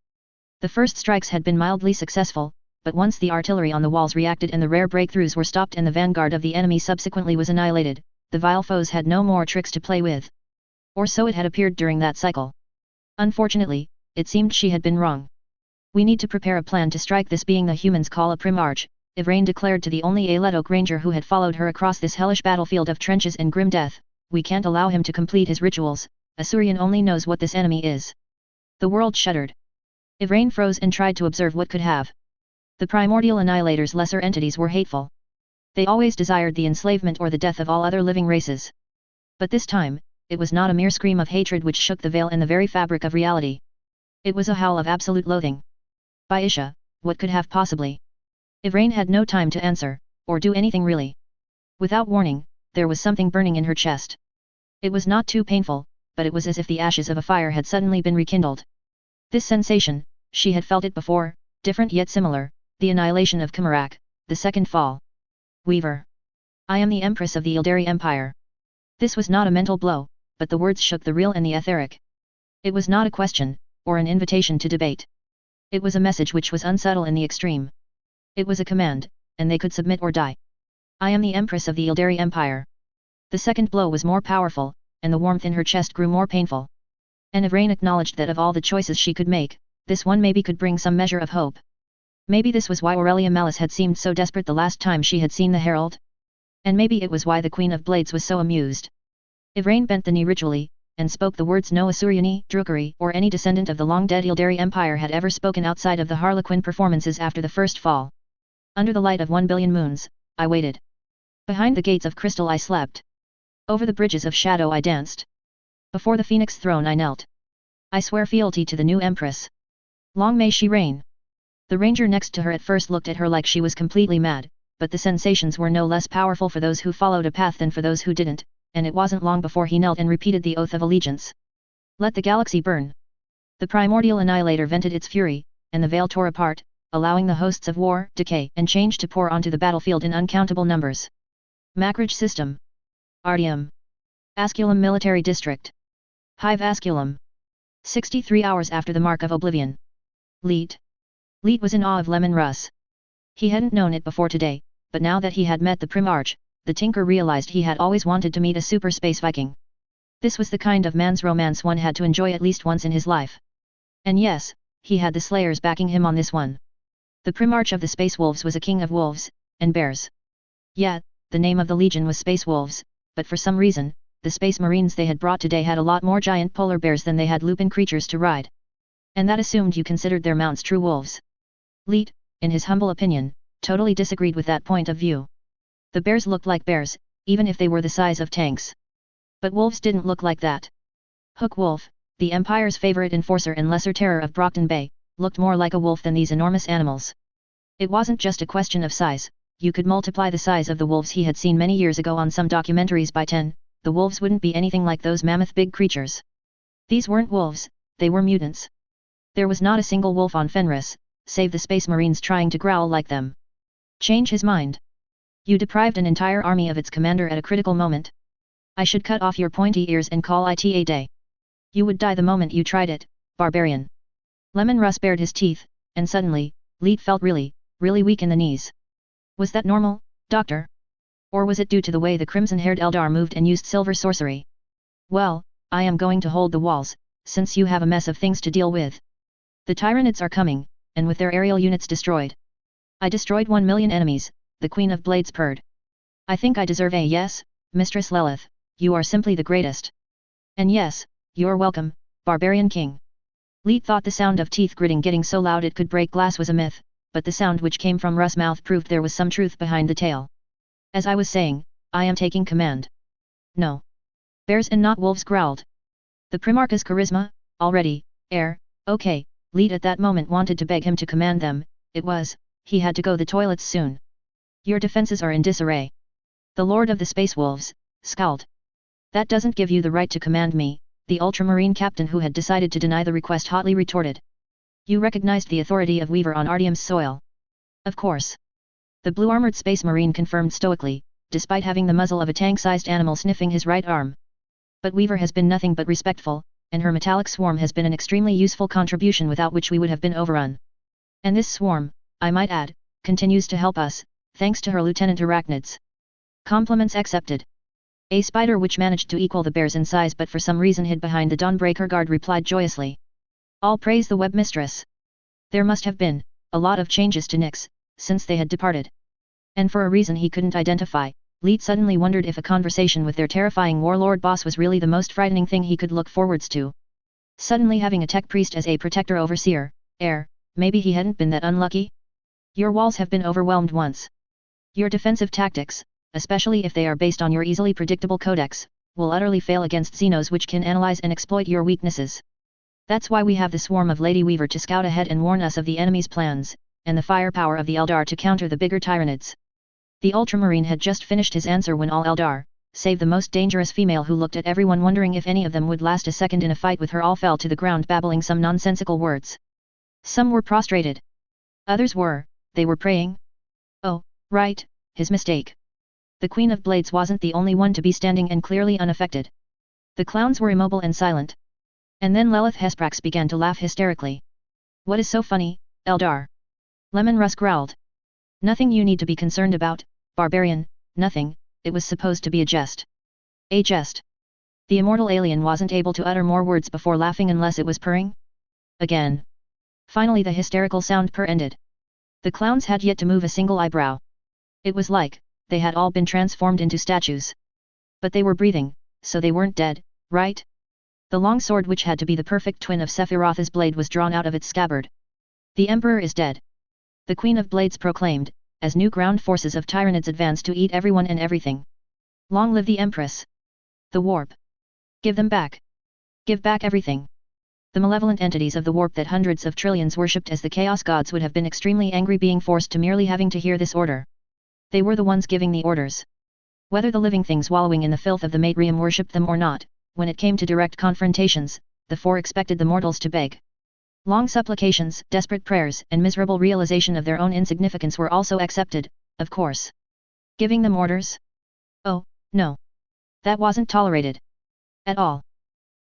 The first strikes had been mildly successful, but once the artillery on the walls reacted and the rare breakthroughs were stopped and the vanguard of the enemy subsequently was annihilated, the vile foes had no more tricks to play with. Or so it had appeared during that cycle. Unfortunately, it seemed she had been wrong. We need to prepare a plan to strike this being the humans' call a Primarch, Ivrain declared to the only Aeledok ranger who had followed her across this hellish battlefield of trenches and grim death. We can't allow him to complete his rituals. Asurian only knows what this enemy is. The world shuddered. Ivrain froze and tried to observe what could have. The Primordial Annihilator's lesser entities were hateful. They always desired the enslavement or the death of all other living races. But this time, it was not a mere scream of hatred which shook the veil and the very fabric of reality. It was a howl of absolute loathing. By Isha, what could have possibly? Ivrain had no time to answer, or do anything really. Without warning, there was something burning in her chest. It was not too painful, but it was as if the ashes of a fire had suddenly been rekindled. This sensation, she had felt it before, different yet similar, the annihilation of Kamarak, the second fall. Weaver. I am the Empress of the Ildari Empire. This was not a mental blow, but the words shook the real and the etheric. It was not a question, or an invitation to debate. It was a message which was unsubtle in the extreme. It was a command, and they could submit or die. I am the Empress of the Ildari Empire. The second blow was more powerful, and the warmth in her chest grew more painful. And Ivrain acknowledged that of all the choices she could make, this one maybe could bring some measure of hope. Maybe this was why Aurelia Malice had seemed so desperate the last time she had seen the herald. And maybe it was why the Queen of Blades was so amused. Ivrain bent the knee ritually, and spoke the words no Asuryani, Drukari, or any descendant of the long-dead Ildari Empire had ever spoken outside of the Harlequin performances after the first fall. Under the light of 1 billion moons, I waited. Behind the gates of crystal I slept. Over the bridges of shadow I danced. Before the Phoenix throne I knelt. I swear fealty to the new Empress. Long may she reign. The ranger next to her at first looked at her like she was completely mad, but the sensations were no less powerful for those who followed a path than for those who didn't, and it wasn't long before he knelt and repeated the oath of allegiance. Let the galaxy burn. The Primordial Annihilator vented its fury, and the veil tore apart, allowing the hosts of war, decay, and change to pour onto the battlefield in uncountable numbers. Makraj System. Artyom. Asculum Military District. Hive Asculum. 63 hours after the Mark of Oblivion. Leet. Leet was in awe of Lemon Russ. He hadn't known it before today, but now that he had met the Primarch, the Tinker realized he had always wanted to meet a super space Viking. This was the kind of man's romance one had to enjoy at least once in his life. And yes, he had the Slayers backing him on this one. The Primarch of the Space Wolves was a king of wolves, and bears. Yeah, the name of the legion was Space Wolves, but for some reason, the Space Marines they had brought today had a lot more giant polar bears than they had lupin creatures to ride. And that assumed you considered their mounts true wolves. Leet, in his humble opinion, totally disagreed with that point of view. The bears looked like bears, even if they were the size of tanks. But wolves didn't look like that. Hook Wolf, the Empire's favorite enforcer and lesser terror of Brockton Bay, looked more like a wolf than these enormous animals. It wasn't just a question of size, you could multiply the size of the wolves he had seen many years ago on some documentaries by 10, the wolves wouldn't be anything like those mammoth big creatures. These weren't wolves, they were mutants. There was not a single wolf on Fenris, save the Space Marines trying to growl like them. Change his mind. You deprived an entire army of its commander at a critical moment. I should cut off your pointy ears and call it a day. You would die the moment you tried it, barbarian. Lemon Russ bared his teeth, and suddenly, Leet felt really weak in the knees. Was that normal, Doctor? Or was it due to the way the crimson-haired Eldar moved and used silver sorcery? Well, I am going to hold the walls, since you have a mess of things to deal with. The Tyranids are coming, and with their aerial units destroyed. I destroyed 1 million enemies, the Queen of Blades purred. I think I deserve a yes, Mistress Lelith, you are simply the greatest. And yes, You're welcome, barbarian king. Leet thought the sound of teeth gritting getting so loud it could break glass was a myth, but the sound which came from Russ' mouth proved there was some truth behind the tale. As I was saying, I am taking command. No. Bears and not wolves growled. The Primarch's charisma, already, okay, Leet at that moment wanted to beg him to command them, he had to go the toilets soon. Your defenses are in disarray. The Lord of the Space Wolves, scowled. That doesn't give you the right to command me, the ultramarine captain who had decided to deny the request hotly retorted. You recognized the authority of Weaver on Artium's soil. Of course. The blue-armored space marine confirmed stoically, despite having the muzzle of a tank-sized animal sniffing his right arm. But Weaver has been nothing but respectful, and her metallic swarm has been an extremely useful contribution without which we would have been overrun. And this swarm, I might add, continues to help us, thanks to her Lieutenant Arachnids. Compliments accepted. A spider which managed to equal the bears in size but for some reason hid behind the Dawnbreaker guard replied joyously. All praise the web mistress. There must have been a lot of changes to Nyx since they had departed. And for a reason he couldn't identify, Leet suddenly wondered if a conversation with their terrifying warlord boss was really the most frightening thing he could look forwards to. Suddenly having a tech priest as a protector overseer, maybe he hadn't been that unlucky? Your walls have been overwhelmed once. Your defensive tactics, especially if they are based on your easily predictable codex, will utterly fail against Xenos which can analyze and exploit your weaknesses. That's why we have the swarm of Lady Weaver to scout ahead and warn us of the enemy's plans, and the firepower of the Eldar to counter the bigger Tyranids. The Ultramarine had just finished his answer when all Eldar, save the most dangerous female who looked at everyone wondering if any of them would last a second in a fight with her, all fell to the ground babbling some nonsensical words. Some were prostrated. Others they were praying. Oh, right, his mistake. The Queen of Blades wasn't the only one to be standing and clearly unaffected. The clowns were immobile and silent. And then Lelith Hesprax began to laugh hysterically. What is so funny, Eldar? Lemon Russ growled. Nothing you need to be concerned about, barbarian, nothing, it was supposed to be a jest. A jest. The immortal alien wasn't able to utter more words before laughing unless it was purring. Again. Finally the hysterical sound purr ended. The clowns had yet to move a single eyebrow. It was like they had all been transformed into statues. But they were breathing, so they weren't dead, right? The long sword which had to be the perfect twin of Sephiroth's blade was drawn out of its scabbard. The Emperor is dead. The Queen of Blades proclaimed, as new ground forces of Tyranids advanced to eat everyone and everything. Long live the Empress! The warp! Give them back! Give back everything! The malevolent entities of the warp that hundreds of trillions worshipped as the Chaos Gods would have been extremely angry being forced to merely having to hear this order. They were the ones giving the orders. Whether the living things wallowing in the filth of the Matrium worshipped them or not, when it came to direct confrontations, the four expected the mortals to beg. Long supplications, desperate prayers, and miserable realization of their own insignificance were also accepted, of course. Giving them orders? Oh, no. That wasn't tolerated. At all.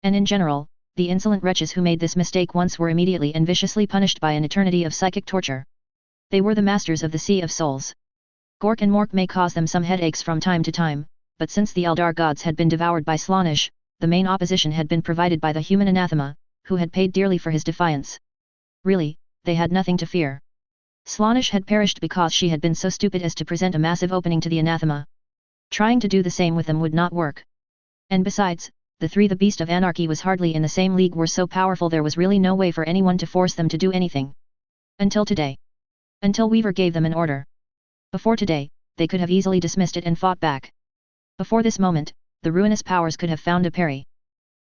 And in general, the insolent wretches who made this mistake once were immediately and viciously punished by an eternity of psychic torture. They were the masters of the Sea of Souls. Gork and Mork may cause them some headaches from time to time, but since the Eldar gods had been devoured by Slaanesh, the main opposition had been provided by the human anathema, who had paid dearly for his defiance. Really, they had nothing to fear. Slaanesh had perished because she had been so stupid as to present a massive opening to the anathema. Trying to do the same with them would not work. And besides, the Beast of Anarchy was hardly in the same league, were so powerful there was really no way for anyone to force them to do anything. Until today. Until Weaver gave them an order. Before today, they could have easily dismissed it and fought back. Before this moment, the ruinous powers could have found a parry.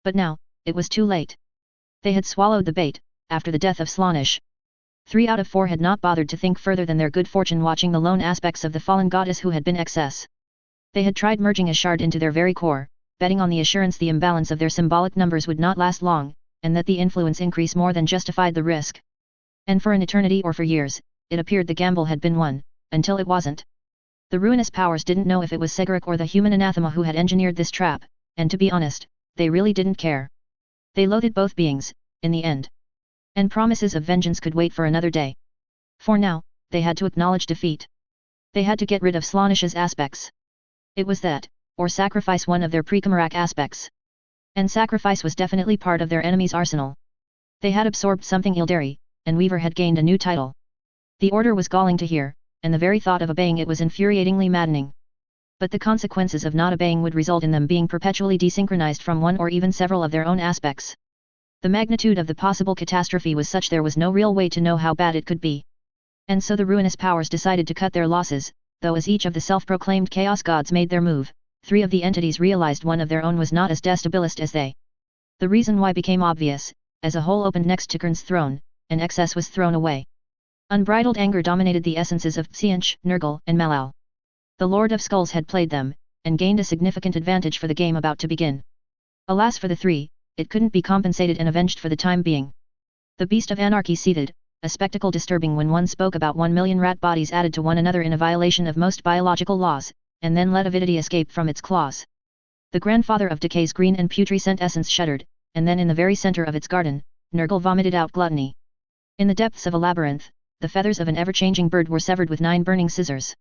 But now, it was too late. They had swallowed the bait, after the death of Slaanesh. 3 out of 4 had not bothered to think further than their good fortune watching the lone aspects of the fallen goddess who had been excess. They had tried merging a shard into their very core, betting on the assurance the imbalance of their symbolic numbers would not last long, and that the influence increase more than justified the risk. And for an eternity or for years, it appeared the gamble had been won, until it wasn't. The ruinous powers didn't know if it was Segeric or the human anathema who had engineered this trap, and to be honest, they really didn't care. They loathed both beings, in the end. And promises of vengeance could wait for another day. For now, they had to acknowledge defeat. They had to get rid of Slaanesh's aspects. It was that, or sacrifice one of their pre-Chimerac aspects. And sacrifice was definitely part of their enemy's arsenal. They had absorbed something Ildari, and Weaver had gained a new title. The order was galling to hear, and the very thought of obeying it was infuriatingly maddening. But the consequences of not obeying would result in them being perpetually desynchronized from one or even several of their own aspects. The magnitude of the possible catastrophe was such there was no real way to know how bad it could be. And so the ruinous powers decided to cut their losses, though as each of the self-proclaimed chaos gods made their move, 3 of the entities realized one of their own was not as destabilized as they. The reason why became obvious. As a hole opened next to Karn's throne, an excess was thrown away. Unbridled anger dominated the essences of Tsianch, Nergal, and Malal. The Lord of Skulls had played them, and gained a significant advantage for the game about to begin. Alas for the 3, it couldn't be compensated and avenged for the time being. The beast of anarchy seethed, a spectacle disturbing when one spoke about 1 million rat bodies added to one another in a violation of most biological laws, and then let avidity escape from its claws. The grandfather of decay's green and putrescent essence shuddered, and then in the very center of its garden, Nergal vomited out gluttony. In the depths of a labyrinth, the feathers of an ever-changing bird were severed with 9 burning scissors.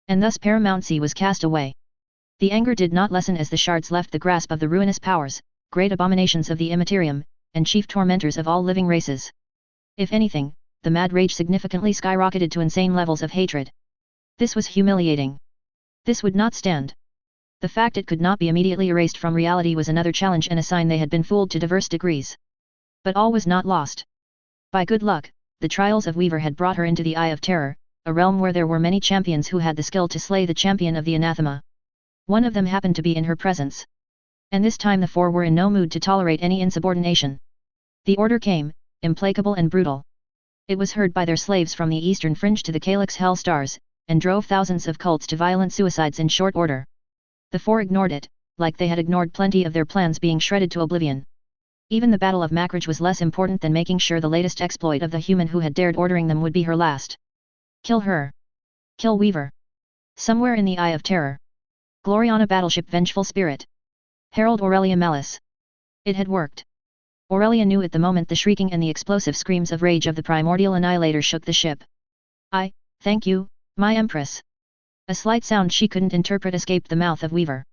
And thus paramountcy was cast away. The anger did not lessen as the shards left the grasp of the ruinous powers, great abominations of the immaterium, and chief tormentors of all living races. If anything, the mad rage significantly skyrocketed to insane levels of hatred. This was humiliating. This would not stand. The fact it could not be immediately erased from reality was another challenge and a sign they had been fooled to diverse degrees. But all was not lost. By good luck, the trials of Weaver had brought her into the Eye of Terror, a realm where there were many champions who had the skill to slay the champion of the anathema. One of them happened to be in her presence. And this time the 4 were in no mood to tolerate any insubordination. The order came, implacable and brutal. It was heard by their slaves from the eastern fringe to the Calyx Hell Stars, and drove thousands of cults to violent suicides in short order. The 4 ignored it, like they had ignored plenty of their plans being shredded to oblivion. Even the Battle of Makridge was less important than making sure the latest exploit of the human who had dared ordering them would be her last. Kill her. Kill Weaver. Somewhere in the Eye of Terror. Gloriana Battleship Vengeful Spirit. Herald Aurelia Malice. It had worked. Aurelia knew at the moment the shrieking and the explosive screams of rage of the primordial annihilator shook the ship. Thank you, my Empress. A slight sound she couldn't interpret escaped the mouth of Weaver.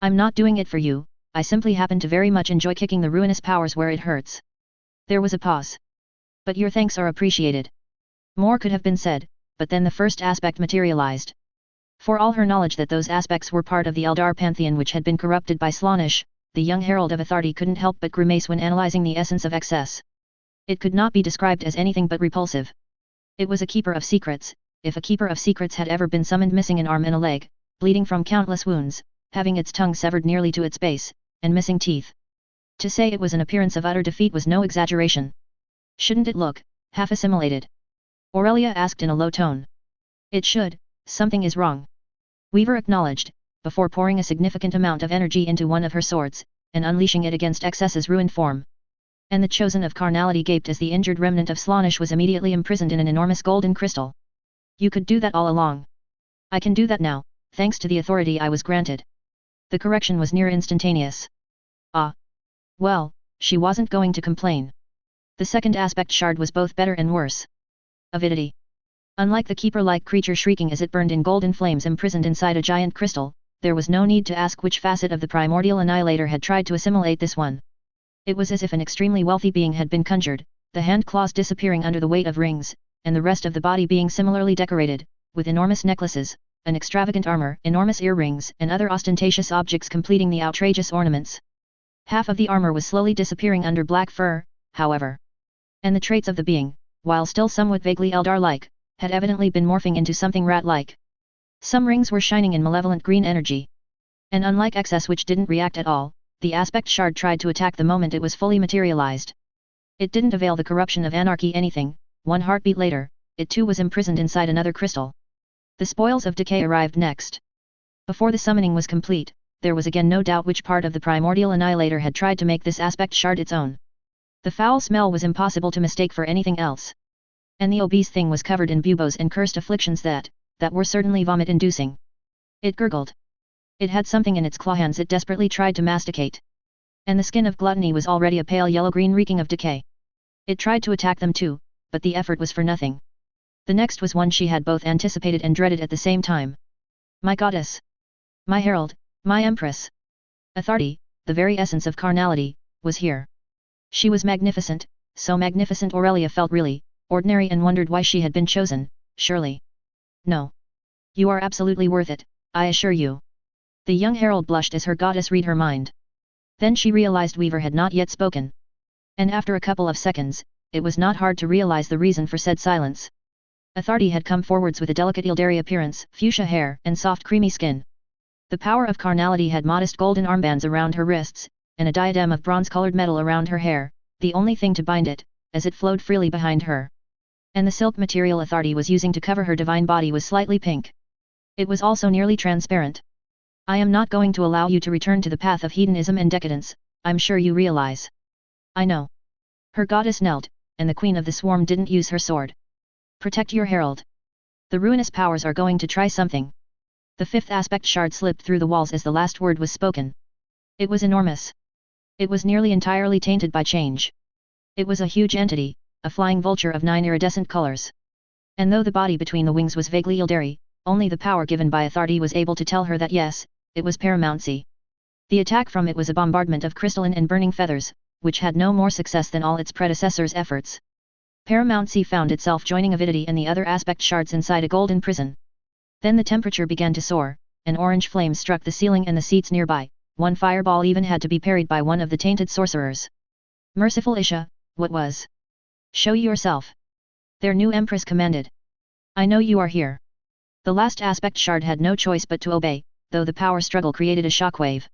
I'm not doing it for you, I simply happen to very much enjoy kicking the ruinous powers where it hurts. There was a pause. But your thanks are appreciated. More could have been said, but then the first aspect materialized. For all her knowledge that those aspects were part of the Eldar pantheon which had been corrupted by Slaanesh, the young herald of authority couldn't help but grimace when analyzing the essence of excess. It could not be described as anything but repulsive. It was a keeper of secrets, if a keeper of secrets had ever been summoned missing an arm and a leg, bleeding from countless wounds, having its tongue severed nearly to its base, and missing teeth. To say it was an appearance of utter defeat was no exaggeration. Shouldn't it look half-assimilated? Aurelia asked in a low tone. It should, something is wrong. Weaver acknowledged, before pouring a significant amount of energy into one of her swords, and unleashing it against Excess's ruined form. And the chosen of carnality gaped as the injured remnant of Slaanesh was immediately imprisoned in an enormous golden crystal. You could do that all along. I can do that now, thanks to the authority I was granted. The correction was near instantaneous. Well, she wasn't going to complain. The second aspect shard was both better and worse. Avidity. Unlike the keeper-like creature shrieking as it burned in golden flames imprisoned inside a giant crystal, there was no need to ask which facet of the primordial annihilator had tried to assimilate this one. It was as if an extremely wealthy being had been conjured, the hand claws disappearing under the weight of rings, and the rest of the body being similarly decorated, with enormous necklaces, an extravagant armor, enormous earrings, and other ostentatious objects completing the outrageous ornaments. Half of the armor was slowly disappearing under black fur, however. And the traits of the being, while still somewhat vaguely Eldar-like, had evidently been morphing into something rat-like. Some rings were shining in malevolent green energy. And unlike Excess which didn't react at all, the aspect shard tried to attack the moment it was fully materialized. It didn't avail the corruption of anarchy anything, one heartbeat later, it too was imprisoned inside another crystal. The spoils of decay arrived next. Before the summoning was complete, there was again no doubt which part of the primordial annihilator had tried to make this aspect shard its own. The foul smell was impossible to mistake for anything else. And the obese thing was covered in buboes and cursed afflictions that were certainly vomit-inducing. It gurgled. It had something in its claw hands it desperately tried to masticate. And the skin of gluttony was already a pale yellow-green reeking of decay. It tried to attack them too, but the effort was for nothing. The next was one she had both anticipated and dreaded at the same time. My goddess! My herald, my empress! Authority, the very essence of carnality, was here. She was magnificent, so magnificent Aurelia felt really ordinary and wondered why she had been chosen, surely. No. You are absolutely worth it, I assure you. The young herald blushed as her goddess read her mind. Then she realized Weaver had not yet spoken. And after a couple of seconds, it was not hard to realize the reason for said silence. Antony had come forwards with a delicate Ildari appearance, fuchsia hair, and soft creamy skin. The power of carnality had modest golden armbands around her wrists, and a diadem of bronze-colored metal around her hair, the only thing to bind it, as it flowed freely behind her. And the silk material Antony was using to cover her divine body was slightly pink. It was also nearly transparent. I am not going to allow you to return to the path of hedonism and decadence, I'm sure you realize. I know. Her goddess knelt, and the queen of the swarm didn't use her sword. Protect your herald. The ruinous powers are going to try something. The fifth aspect shard slipped through the walls as the last word was spoken. It was enormous. It was nearly entirely tainted by change. It was a huge entity, a flying vulture of 9 iridescent colors. And though the body between the wings was vaguely Ildari, only the power given by Antony was able to tell her that yes, it was paramountcy. The attack from it was a bombardment of crystalline and burning feathers, which had no more success than all its predecessors' efforts. Paramountcy found itself joining avidity and the other aspect shards inside a golden prison. Then the temperature began to soar, and orange flames struck the ceiling and the seats nearby. One fireball even had to be parried by one of the tainted sorcerers. Merciful Isha, what was? Show yourself. Their new empress commanded. I know you are here. The last aspect shard had no choice but to obey, though the power struggle created a shockwave.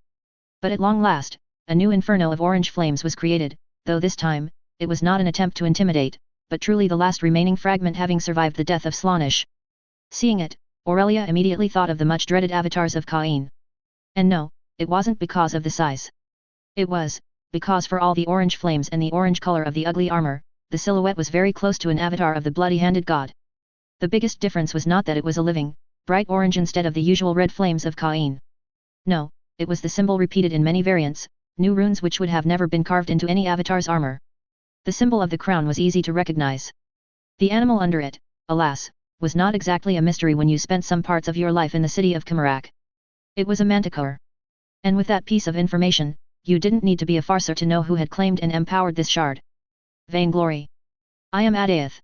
But at long last, a new inferno of orange flames was created, though this time, it was not an attempt to intimidate, but truly the last remaining fragment having survived the death of Slaanesh. Seeing it, Aurelia immediately thought of the much-dreaded avatars of Cain. And no, it wasn't because of the size. It was, because for all the orange flames and the orange color of the ugly armor, the silhouette was very close to an avatar of the bloody-handed god. The biggest difference was not that it was a living, bright orange instead of the usual red flames of Cain. No, it was the symbol repeated in many variants, new runes which would have never been carved into any avatar's armor. The symbol of the crown was easy to recognize. The animal under it, alas, was not exactly a mystery when you spent some parts of your life in the city of Kamarak. It was a manticore. And with that piece of information, you didn't need to be a farser to know who had claimed and empowered this shard. Vainglory. I am Adaeth.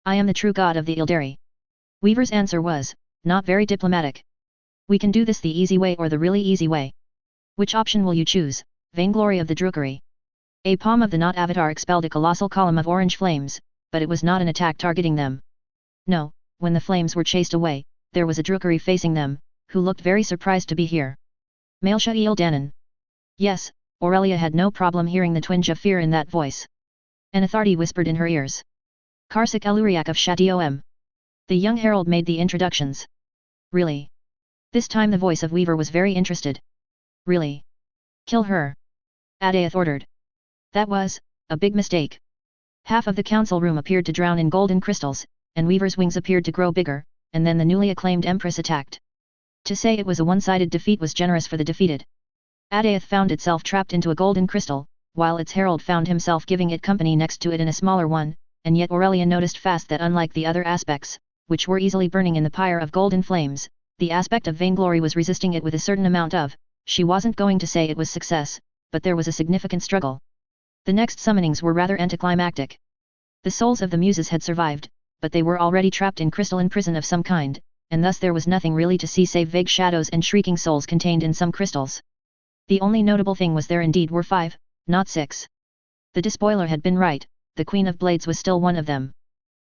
I am the true god of the Ildari. Weaver's answer was, not very diplomatic. We can do this the easy way or the really easy way. Which option will you choose, Vainglory of the Drukari? A palm of the Not Avatar expelled a colossal column of orange flames, but it was not an attack targeting them. No, when the flames were chased away, there was a Drukari facing them, who looked very surprised to be here. Malesha Danan. Yes, Aurelia had no problem hearing the twinge of fear in that voice. And Antony whispered in her ears. Karsak Eluriak of Shatiom. The young herald made the introductions. Really? This time the voice of Weaver was very interested. Really? Kill her. Adaeth ordered. That was, a big mistake. Half of the council room appeared to drown in golden crystals, and Weaver's wings appeared to grow bigger, and then the newly acclaimed empress attacked. To say it was a one-sided defeat was generous for the defeated. Adaeth found itself trapped into a golden crystal, while its herald found himself giving it company next to it in a smaller one, and yet Aurelia noticed fast that unlike the other aspects, which were easily burning in the pyre of golden flames, the aspect of Vainglory was resisting it with a certain amount of, she wasn't going to say it was success, but there was a significant struggle. The next summonings were rather anticlimactic. The souls of the muses had survived, but they were already trapped in crystalline prison of some kind, and thus there was nothing really to see save vague shadows and shrieking souls contained in some crystals. The only notable thing was there indeed were 5, not 6. The despoiler had been right, the Queen of Blades was still one of them.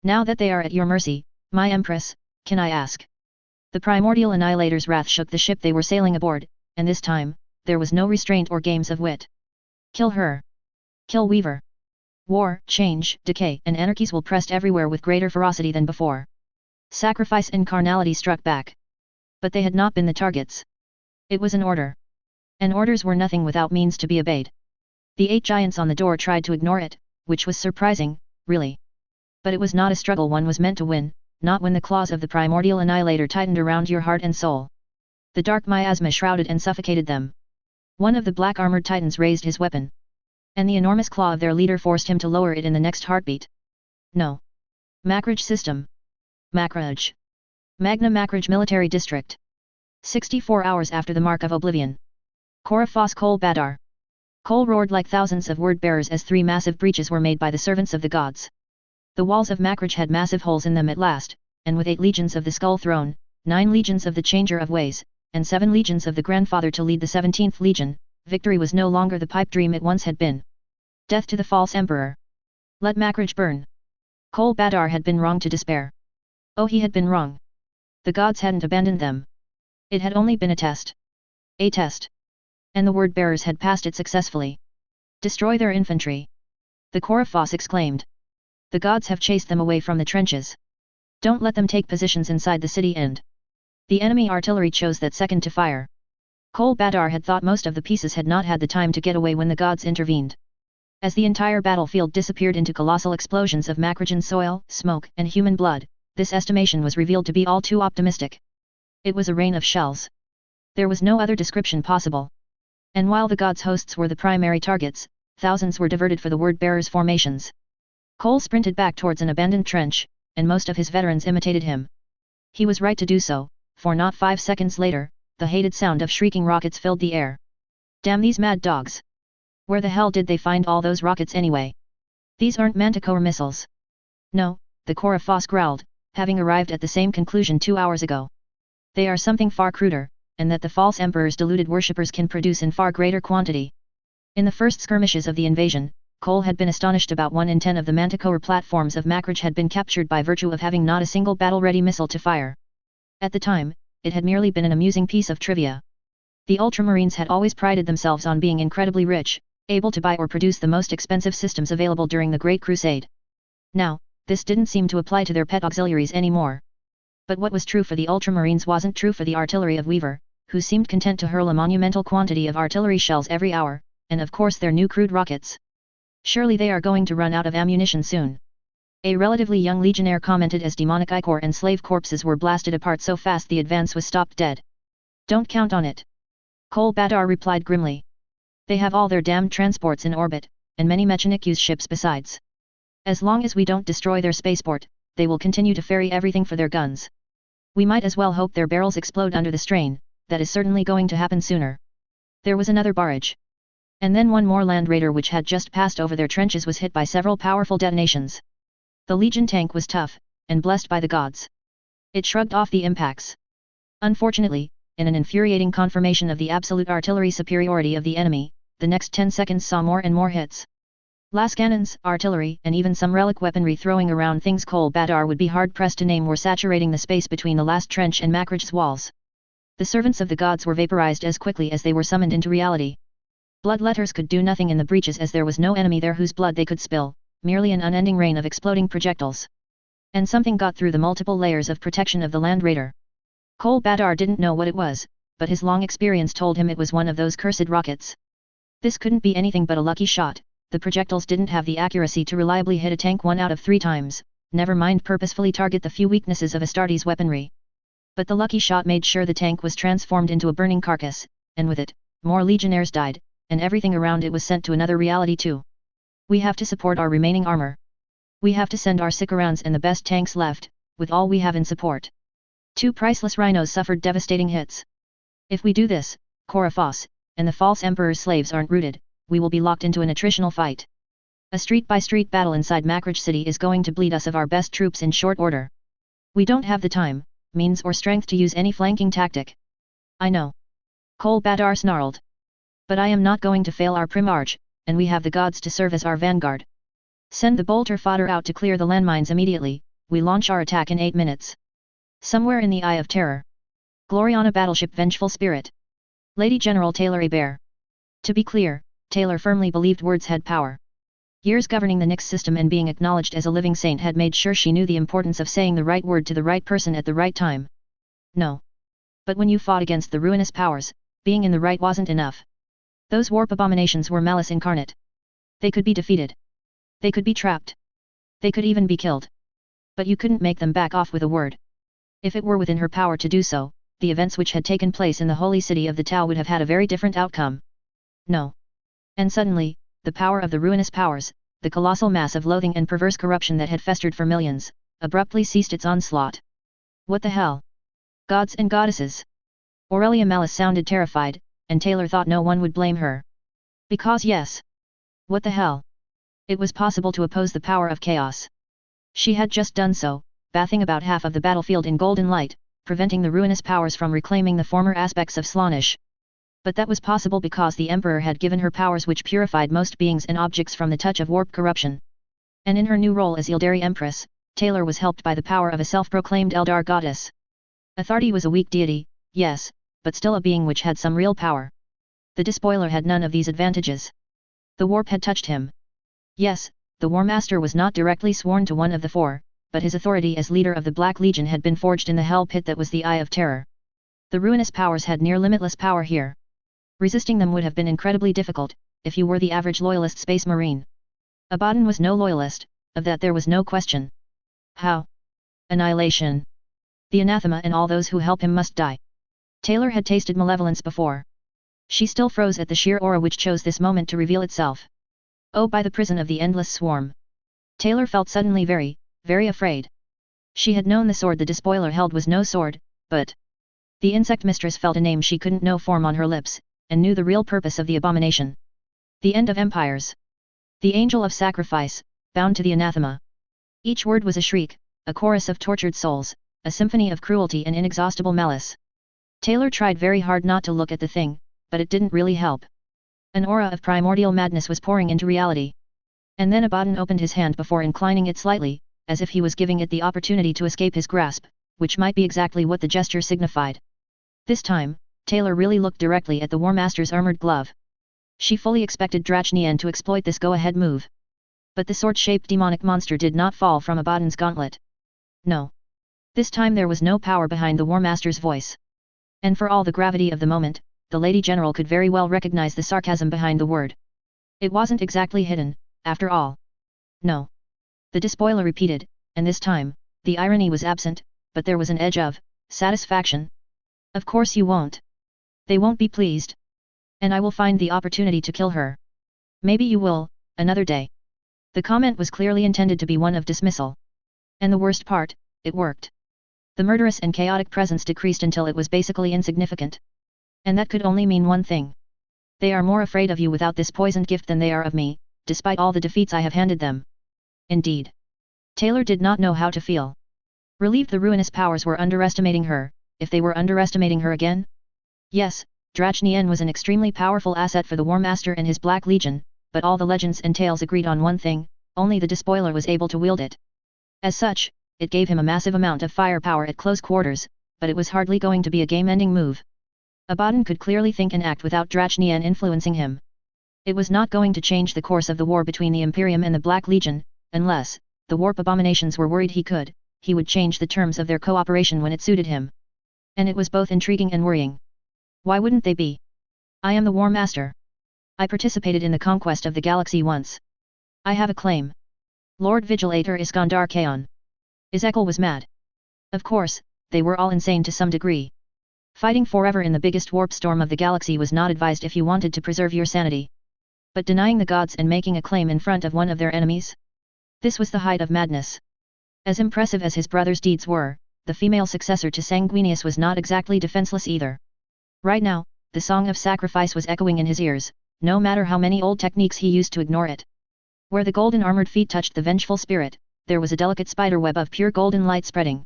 Now that they are at your mercy, my empress, can I ask? The primordial annihilator's wrath shook the ship they were sailing aboard, and this time, there was no restraint or games of wit. Kill her. Kill Weaver. War, change, decay, and anarchies will pressed everywhere with greater ferocity than before. Sacrifice and carnality struck back. But they had not been the targets. It was an order. And orders were nothing without means to be obeyed. The 8 giants on the door tried to ignore it, which was surprising, really. But it was not a struggle one was meant to win, not when the claws of the primordial annihilator tightened around your heart and soul. The dark miasma shrouded and suffocated them. One of the black-armored titans raised his weapon. And the enormous claw of their leader forced him to lower it in the next heartbeat. No. Macrage System. Macrage. Magna Macrage Military District. 64 hours after the Mark of Oblivion. Korafos Kol Badar. Kol roared like thousands of word-bearers as 3 massive breaches were made by the servants of the gods. The walls of Macrage had massive holes in them at last, and with 8 legions of the Skull Throne, 9 legions of the Changer of Ways, and 7 legions of the grandfather to lead the 17th legion, victory was no longer the pipe dream it once had been. Death to the false emperor. Let Makraj burn. Kol Badar had been wrong to despair. Oh, he had been wrong. The gods hadn't abandoned them. It had only been a test. A test. And the word bearers had passed it successfully. Destroy their infantry. The Koraphos exclaimed. The gods have chased them away from the trenches. Don't let them take positions inside the city and... The enemy artillery chose that second to fire. Kol Badar had thought most of the pieces had not had the time to get away when the gods intervened. As the entire battlefield disappeared into colossal explosions of Makrajan soil, smoke, and human blood, this estimation was revealed to be all too optimistic. It was a rain of shells. There was no other description possible. And while the gods' hosts were the primary targets, thousands were diverted for the word-bearers' formations. Kol sprinted back towards an abandoned trench, and most of his veterans imitated him. He was right to do so, for not 5 seconds later, the hated sound of shrieking rockets filled the air. Damn these mad dogs! Where the hell did they find all those rockets anyway? These aren't Manticore missiles. No, the Koraphos growled, having arrived at the same conclusion 2 hours ago. They are something far cruder, and that the false emperor's deluded worshippers can produce in far greater quantity. In the first skirmishes of the invasion, Kol had been astonished about 1 in 10 of the Manticore platforms of Makraj had been captured by virtue of having not a single battle-ready missile to fire. At the time, it had merely been an amusing piece of trivia. The Ultramarines had always prided themselves on being incredibly rich, able to buy or produce the most expensive systems available during the Great Crusade. Now, this didn't seem to apply to their pet auxiliaries anymore. But what was true for the Ultramarines wasn't true for the artillery of Weaver, who seemed content to hurl a monumental quantity of artillery shells every hour, and of course their new crude rockets. Surely they are going to run out of ammunition soon. A relatively young legionnaire commented as demonic ichor and slave corpses were blasted apart so fast the advance was stopped dead. Don't count on it. Kol Badar replied grimly. They have all their damned transports in orbit, and many Mechanicu's ships besides. As long as we don't destroy their spaceport, they will continue to ferry everything for their guns. We might as well hope their barrels explode under the strain, that is certainly going to happen sooner. There was another barrage. And then one more land raider which had just passed over their trenches was hit by several powerful detonations. The Legion tank was tough, and blessed by the gods. It shrugged off the impacts. Unfortunately, in an infuriating confirmation of the absolute artillery superiority of the enemy, the next 10 seconds saw more and more hits. Lascannons, artillery, and even some relic weaponry throwing around things Kol Badar would be hard-pressed to name were saturating the space between the last trench and Makraj's walls. The servants of the gods were vaporized as quickly as they were summoned into reality. Bloodletters could do nothing in the breaches as there was no enemy there whose blood they could spill, merely an unending rain of exploding projectiles. And something got through the multiple layers of protection of the Land Raider. Kol Badar didn't know what it was, but his long experience told him it was one of those cursed rockets. This couldn't be anything but a lucky shot. The projectiles didn't have the accuracy to reliably hit a tank 1 out of 3 times, never mind purposefully target the few weaknesses of Astartes' weaponry. But the lucky shot made sure the tank was transformed into a burning carcass, and with it, more legionnaires died, and everything around it was sent to another reality too. We have to support our remaining armor. We have to send our Sikarans and the best tanks left, with all we have in support. 2 priceless rhinos suffered devastating hits. If we do this, Koraphos, and the false emperor's slaves aren't rooted, we will be locked into an attritional fight. A street-by-street battle inside Makraj city is going to bleed us of our best troops in short order. We don't have the time, means or strength to use any flanking tactic. I know. Kol Badar snarled. But I am not going to fail our primarch, and we have the gods to serve as our vanguard. Send the bolter fodder out to clear the landmines immediately, we launch our attack in 8 minutes. Somewhere in the Eye of Terror. Gloriana battleship Vengeful Spirit. Lady General Taylor Hebert. To be clear, Taylor firmly believed words had power. Years governing the Nyx system and being acknowledged as a living saint had made sure she knew the importance of saying the right word to the right person at the right time. No. But when you fought against the ruinous powers, being in the right wasn't enough. Those warp abominations were malice incarnate. They could be defeated. They could be trapped. They could even be killed. But you couldn't make them back off with a word. If it were within her power to do so, the events which had taken place in the holy city of the Tau would have had a very different outcome. No. And suddenly, the power of the ruinous powers, the colossal mass of loathing and perverse corruption that had festered for millions, abruptly ceased its onslaught. What the hell? Gods and goddesses. Aurelia Malice sounded terrified, and Taylor thought no one would blame her. Because yes. What the hell? It was possible to oppose the power of chaos. She had just done so, bathing about half of the battlefield in golden light, preventing the ruinous powers from reclaiming the former aspects of Slaanesh. But that was possible because the Emperor had given her powers which purified most beings and objects from the touch of warp corruption. And in her new role as Yildari Empress, Taylor was helped by the power of a self-proclaimed Eldar goddess. Athardi was a weak deity, yes, but still a being which had some real power. The despoiler had none of these advantages. The warp had touched him. Yes, the War Master was not directly sworn to one of the four, but his authority as leader of the Black Legion had been forged in the hell pit that was the Eye of Terror. The ruinous powers had near limitless power here. Resisting them would have been incredibly difficult, if you were the average loyalist space marine. Abaddon was no loyalist, of that there was no question. How? Annihilation. The anathema and all those who help him must die. Taylor had tasted malevolence before. She still froze at the sheer aura which chose this moment to reveal itself. Oh, by the prison of the endless swarm. Taylor felt suddenly very, very afraid. She had known the sword the despoiler held was no sword, but... The insect mistress felt a name she couldn't know form on her lips, and knew the real purpose of the abomination. The end of empires. The angel of sacrifice, bound to the anathema. Each word was a shriek, a chorus of tortured souls, a symphony of cruelty and inexhaustible malice. Taylor tried very hard not to look at the thing, but it didn't really help. An aura of primordial madness was pouring into reality. And then Abaddon opened his hand before inclining it slightly, as if he was giving it the opportunity to escape his grasp, which might be exactly what the gesture signified. This time, Taylor really looked directly at the War Master's armored glove. She fully expected Drachnien to exploit this go-ahead move. But the sword-shaped demonic monster did not fall from Abaddon's gauntlet. No. This time there was no power behind the War Master's voice. And for all the gravity of the moment, the Lady General could very well recognize the sarcasm behind the word. It wasn't exactly hidden, after all. No. The despoiler repeated, and this time, the irony was absent, but there was an edge of satisfaction. Of course you won't. They won't be pleased. And I will find the opportunity to kill her. Maybe you will, another day. The comment was clearly intended to be one of dismissal. And the worst part, it worked. The murderous and chaotic presence decreased until it was basically insignificant. And that could only mean one thing. They are more afraid of you without this poisoned gift than they are of me, despite all the defeats I have handed them. Indeed. Taylor did not know how to feel. Relieved the ruinous powers were underestimating her, if they were underestimating her again? Yes, Drachnien was an extremely powerful asset for the War Master and his Black Legion, but all the legends and tales agreed on one thing, only the despoiler was able to wield it. As such, it gave him a massive amount of firepower at close quarters, but it was hardly going to be a game-ending move. Abaddon could clearly think and act without Drachnien influencing him. It was not going to change the course of the war between the Imperium and the Black Legion, unless, the warp abominations were worried he would change the terms of their cooperation when it suited him. And it was both intriguing and worrying. Why wouldn't they be? I am the War Master. I participated in the conquest of the galaxy once. I have a claim. Lord Vigilator Iskandar Khan. Ezekiel was mad. Of course, they were all insane to some degree. Fighting forever in the biggest warp storm of the galaxy was not advised if you wanted to preserve your sanity. But denying the gods and making a claim in front of one of their enemies? This was the height of madness. As impressive as his brother's deeds were, the female successor to Sanguinius was not exactly defenseless either. Right now, the song of sacrifice was echoing in his ears, no matter how many old techniques he used to ignore it. Where the golden armored feet touched the vengeful spirit, there was a delicate spiderweb of pure golden light spreading.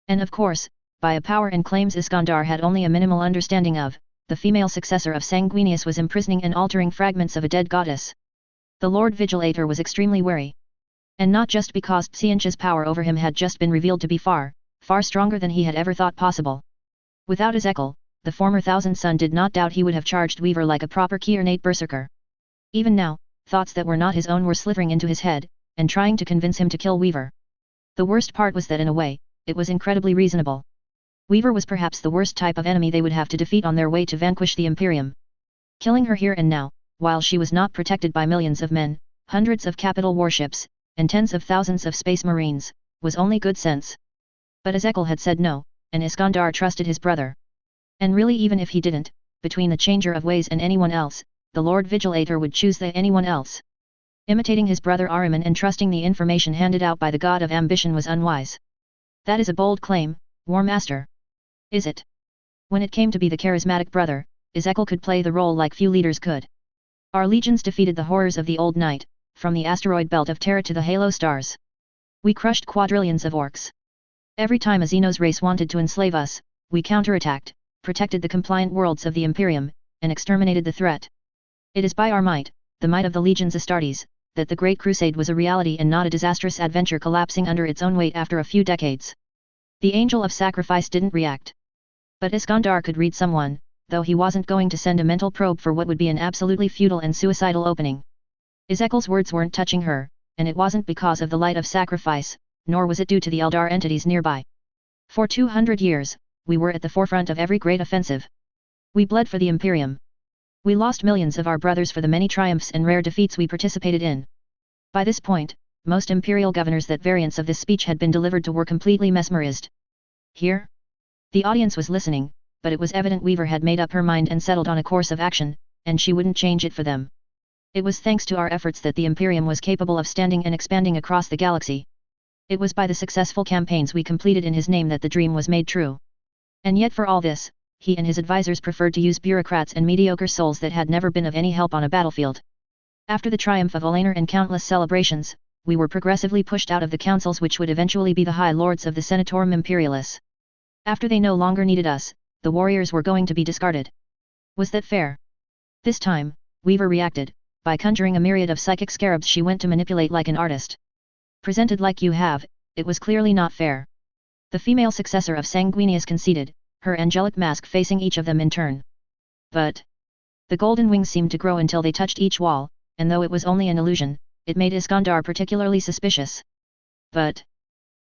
And of course, by a power and claims Iskandar had only a minimal understanding of, the female successor of Sanguinius was imprisoning and altering fragments of a dead goddess. The Lord Vigilator was extremely wary. And not just because Tsiancha's power over him had just been revealed to be far, far stronger than he had ever thought possible. Without Ezekiel, the former Thousand Son did not doubt he would have charged Weaver like a proper Kiernaite berserker. Even now, thoughts that were not his own were slithering into his head, and trying to convince him to kill Weaver. The worst part was that in a way, it was incredibly reasonable. Weaver was perhaps the worst type of enemy they would have to defeat on their way to vanquish the Imperium. Killing her here and now, while she was not protected by millions of men, hundreds of capital warships, and tens of thousands of space marines, was only good sense. But Ezekiel had said no, and Iskandar trusted his brother. And really even if he didn't, between the Changer of Ways and anyone else, the Lord Vigilator would choose the anyone else. Imitating his brother Ahriman and trusting the information handed out by the god of ambition was unwise. That is a bold claim, War Master. Is it? When it came to be the charismatic brother, Ezekiel could play the role like few leaders could. Our legions defeated the horrors of the old night, from the asteroid belt of Terra to the halo stars. We crushed quadrillions of orcs. Every time a Xenos race wanted to enslave us, we counterattacked, protected the compliant worlds of the Imperium, and exterminated the threat. It is by our might, the might of the Legions Astartes, that the Great Crusade was a reality and not a disastrous adventure collapsing under its own weight after a few decades. The Angel of Sacrifice didn't react. But Iskandar could read someone, though he wasn't going to send a mental probe for what would be an absolutely futile and suicidal opening. Ezekiel's words weren't touching her, and it wasn't because of the light of sacrifice, nor was it due to the Eldar entities nearby. For 200 years, we were at the forefront of every great offensive. We bled for the Imperium. We lost millions of our brothers for the many triumphs and rare defeats we participated in. By this point, most Imperial governors that variants of this speech had been delivered to were completely mesmerized. Here? The audience was listening, but it was evident Weaver had made up her mind and settled on a course of action, and she wouldn't change it for them. It was thanks to our efforts that the Imperium was capable of standing and expanding across the galaxy. It was by the successful campaigns we completed in his name that the dream was made true. And yet for all this, he and his advisors preferred to use bureaucrats and mediocre souls that had never been of any help on a battlefield. After the triumph of Olaner and countless celebrations, we were progressively pushed out of the councils which would eventually be the High Lords of the Senatorum Imperialis. After they no longer needed us, the warriors were going to be discarded. Was that fair? This time, Weaver reacted. By conjuring a myriad of psychic scarabs she went to manipulate like an artist. Presented like you have, it was clearly not fair. The female successor of Sanguinius conceded, her angelic mask facing each of them in turn. But the golden wings seemed to grow until they touched each wall, and though it was only an illusion, it made Iskandar particularly suspicious. But?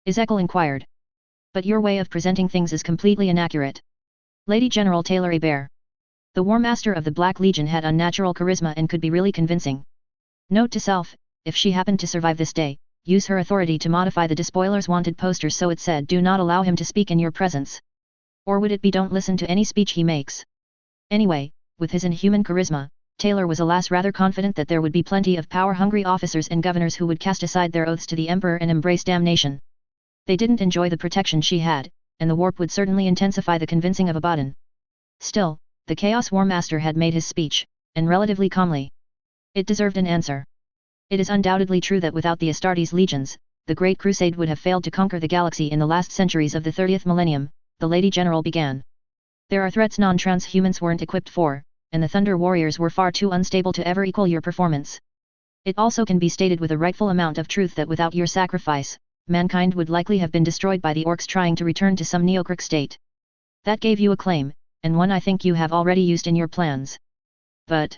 Ezekiel inquired. But your way of presenting things is completely inaccurate. Lady General Taylor Hebert. The War Master of the Black Legion had unnatural charisma and could be really convincing. Note to self, if she happened to survive this day, use her authority to modify the Despoilers wanted posters so it said do not allow him to speak in your presence. Or would it be don't listen to any speech he makes? Anyway, with his inhuman charisma, Taylor was alas rather confident that there would be plenty of power-hungry officers and governors who would cast aside their oaths to the Emperor and embrace damnation. They didn't enjoy the protection she had, and the warp would certainly intensify the convincing of Abaddon. Still, the Chaos War Master had made his speech, and relatively calmly. It deserved an answer. It is undoubtedly true that without the Astartes legions, the Great Crusade would have failed to conquer the galaxy in the last centuries of the 30th millennium, the Lady General began. There are threats non-transhumans weren't equipped for, and the Thunder Warriors were far too unstable to ever equal your performance. It also can be stated with a rightful amount of truth that without your sacrifice, mankind would likely have been destroyed by the orcs trying to return to some neocric state. That gave you a claim, and one I think you have already used in your plans. But...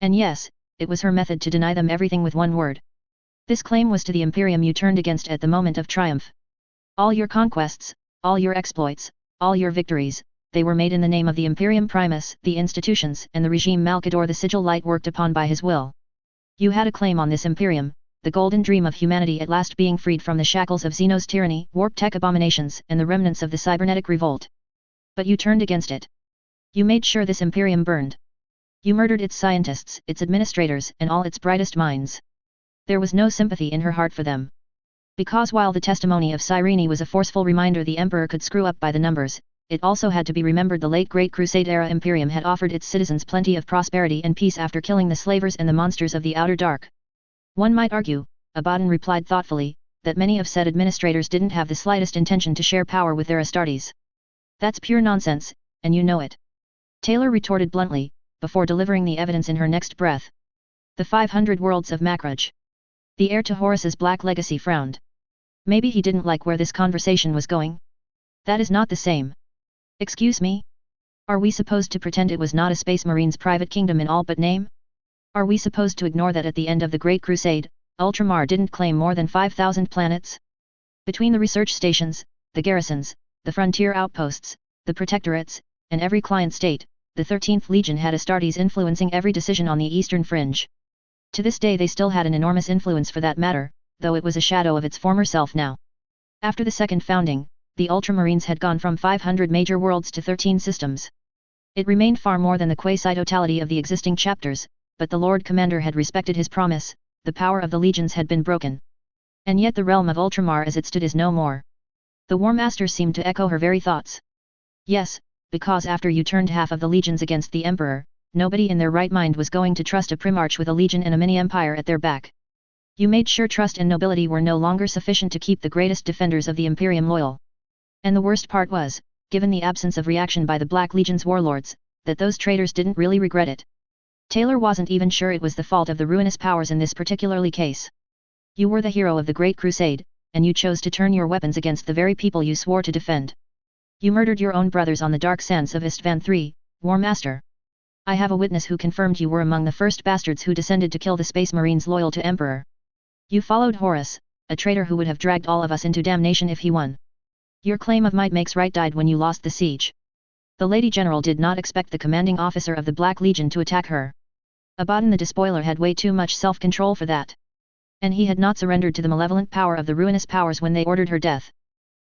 And yes, it was her method to deny them everything with one word. This claim was to the Imperium you turned against at the moment of triumph. All your conquests, all your exploits, all your victories, they were made in the name of the Imperium Primus, the institutions and the regime Malkador the sigil light worked upon by his will. You had a claim on this Imperium, the golden dream of humanity at last being freed from the shackles of Xenos tyranny, warp tech abominations and the remnants of the cybernetic revolt. But you turned against it. You made sure this Imperium burned. You murdered its scientists, its administrators, and all its brightest minds. There was no sympathy in her heart for them. Because while the testimony of Cyrene was a forceful reminder the Emperor could screw up by the numbers, it also had to be remembered the late Great Crusade-era Imperium had offered its citizens plenty of prosperity and peace after killing the slavers and the monsters of the Outer Dark. One might argue, Abaddon replied thoughtfully, that many of said administrators didn't have the slightest intention to share power with their Astartes. That's pure nonsense, and you know it. Taylor retorted bluntly, before delivering the evidence in her next breath. The 500 worlds of Macrage. The heir to Horus's black legacy frowned. Maybe he didn't like where this conversation was going? That is not the same. Excuse me? Are we supposed to pretend it was not a Space Marine's private kingdom in all but name? Are we supposed to ignore that at the end of the Great Crusade, Ultramar didn't claim more than 5,000 planets? Between the research stations, the garrisons, the frontier outposts, the protectorates, and every client state, the 13th Legion had Astartes influencing every decision on the eastern fringe. To this day they still had an enormous influence for that matter, though it was a shadow of its former self now. After the second founding, the Ultramarines had gone from 500 major worlds to 13 systems. It remained far more than the quasi-totality of the existing chapters, but the Lord Commander had respected his promise, the power of the legions had been broken. And yet the realm of Ultramar as it stood is no more. The War Master seemed to echo her very thoughts. Yes, because after you turned half of the legions against the Emperor, nobody in their right mind was going to trust a Primarch with a legion and a mini-empire at their back. You made sure trust and nobility were no longer sufficient to keep the greatest defenders of the Imperium loyal. And the worst part was, given the absence of reaction by the Black Legion's warlords, that those traitors didn't really regret it. Taylor wasn't even sure it was the fault of the ruinous powers in this particularly case. You were the hero of the Great Crusade, and you chose to turn your weapons against the very people you swore to defend. You murdered your own brothers on the dark sands of Istvan III, War Master. I have a witness who confirmed you were among the first bastards who descended to kill the Space Marines loyal to Emperor. You followed Horus, a traitor who would have dragged all of us into damnation if he won. Your claim of might makes right died when you lost the siege. The Lady General did not expect the commanding officer of the Black Legion to attack her. Abaddon the Despoiler had way too much self-control for that. And he had not surrendered to the malevolent power of the ruinous powers when they ordered her death.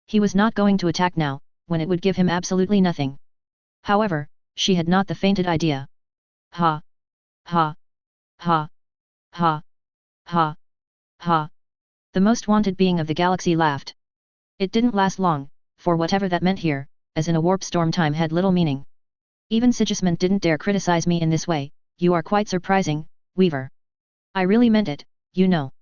He was not going to attack now, when it would give him absolutely nothing. However, she had not the faintest idea. Ha! Ha! Ha! Ha! Ha! Ha! The most wanted being of the galaxy laughed. It didn't last long, for whatever that meant here, as in a warp storm, time had little meaning. Even Sigismund didn't dare criticize me in this way. You are quite surprising, Weaver. I really meant it, you know.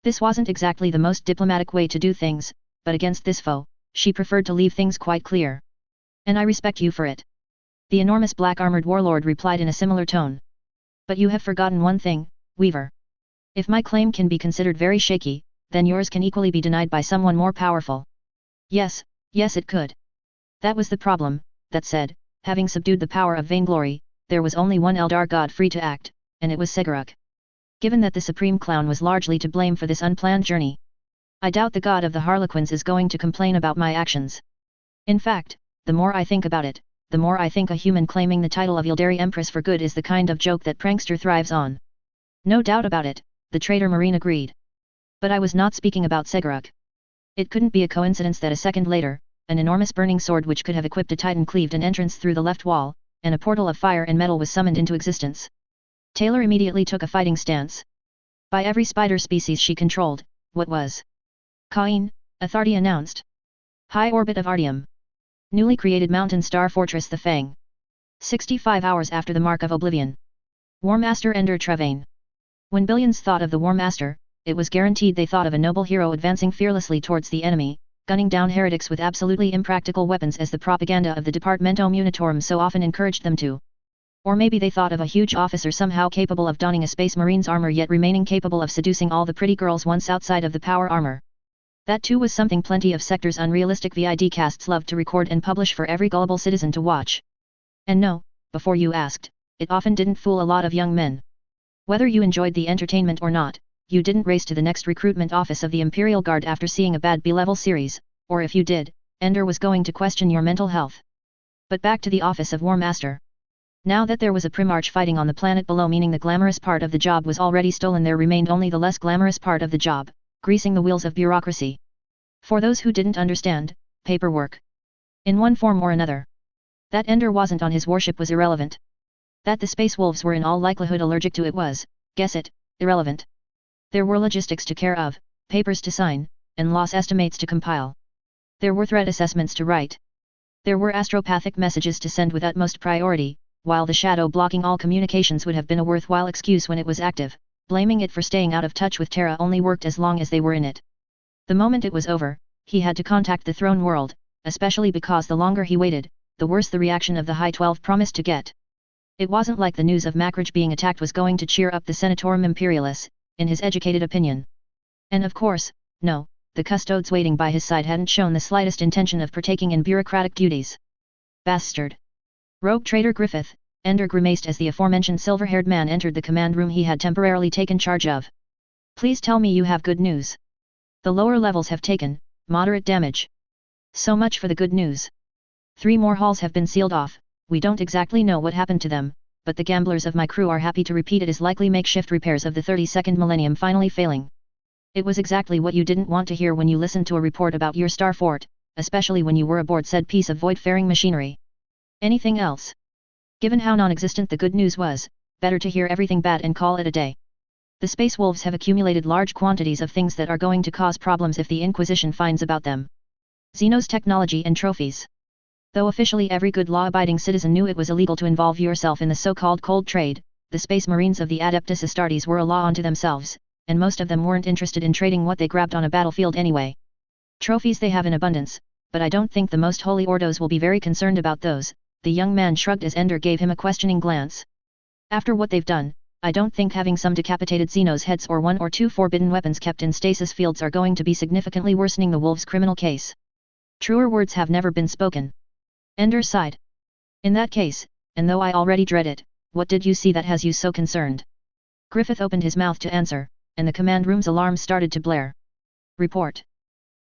This wasn't exactly the most diplomatic way to do things, but against this foe, she preferred to leave things quite clear. And I respect you for it. The enormous black-armored warlord replied in a similar tone. But you have forgotten one thing, Weaver. If my claim can be considered very shaky, then yours can equally be denied by someone more powerful. Yes, yes it could. That was the problem, that said, having subdued the power of vainglory, there was only one Eldar god free to act, and it was Seguruk. Given that the Supreme Clown was largely to blame for this unplanned journey, I doubt the god of the Harlequins is going to complain about my actions. In fact, the more I think about it, the more I think a human claiming the title of Yildari Empress for good is the kind of joke that prankster thrives on. No doubt about it, the traitor Marine agreed. But I was not speaking about Seguruk. It couldn't be a coincidence that a second later, an enormous burning sword which could have equipped a titan cleaved an entrance through the left wall, and a portal of fire and metal was summoned into existence. Taylor immediately took a fighting stance. By every spider species she controlled, what was? Cain, Authority announced. High orbit of Artium. Newly created mountain star fortress the Fang. 65 hours after the Mark of Oblivion. War Master Ender Trevain. When billions thought of the War Master, it was guaranteed they thought of a noble hero advancing fearlessly towards the enemy, gunning down heretics with absolutely impractical weapons as the propaganda of the Departamento Munitorum so often encouraged them to. Or maybe they thought of a huge officer somehow capable of donning a Space Marine's armor yet remaining capable of seducing all the pretty girls once outside of the power armor. That too was something plenty of sectors' unrealistic VID casts loved to record and publish for every gullible citizen to watch. And no, before you asked, it often didn't fool a lot of young men. Whether you enjoyed the entertainment or not, you didn't race to the next recruitment office of the Imperial Guard after seeing a bad B-level series, or if you did, Ender was going to question your mental health. But back to the office of War Master. Now that there was a Primarch fighting on the planet below, meaning the glamorous part of the job was already stolen, there remained only the less glamorous part of the job, greasing the wheels of bureaucracy. For those who didn't understand, paperwork. In one form or another. That Ender wasn't on his warship was irrelevant. That the Space Wolves were in all likelihood allergic to it was, guess it, irrelevant. There were logistics to care of, papers to sign, and loss estimates to compile. There were threat assessments to write. There were astropathic messages to send with utmost priority, while the shadow blocking all communications would have been a worthwhile excuse when it was active. Blaming it for staying out of touch with Terra only worked as long as they were in it. The moment it was over, he had to contact the Throne World, especially because the longer he waited, the worse the reaction of the High 12 promised to get. It wasn't like the news of Macridge being attacked was going to cheer up the Senatorum Imperialis, in his educated opinion. And of course, no, the custodes waiting by his side hadn't shown the slightest intention of partaking in bureaucratic duties. Bastard! Rogue traitor Griffith, Ender grimaced as the aforementioned silver-haired man entered the command room he had temporarily taken charge of. Please tell me you have good news. The lower levels have taken moderate damage. So much for the good news. 3 more halls have been sealed off. We don't exactly know what happened to them, but the gamblers of my crew are happy to repeat it is likely makeshift repairs of the 32nd millennium finally failing. It was exactly what you didn't want to hear when you listened to a report about your star fort, especially when you were aboard said piece of void-faring machinery. Anything else? Given how non-existent the good news was, better to hear everything bad and call it a day. The Space Wolves have accumulated large quantities of things that are going to cause problems if the Inquisition finds about them. Xenos technology and trophies. Though officially every good law-abiding citizen knew it was illegal to involve yourself in the so-called cold trade, the Space Marines of the Adeptus Astartes were a law unto themselves, and most of them weren't interested in trading what they grabbed on a battlefield anyway. Trophies they have in abundance, but I don't think the most holy Ordos will be very concerned about those." The young man shrugged as Ender gave him a questioning glance. "After what they've done, I don't think having some decapitated Xenos heads or 1 or 2 forbidden weapons kept in stasis fields are going to be significantly worsening the Wolves' criminal case. Truer words have never been spoken." Ender sighed. "In that case, and though I already dread it, what did you see that has you so concerned?" Griffith opened his mouth to answer, and the command room's alarm started to blare. "Report.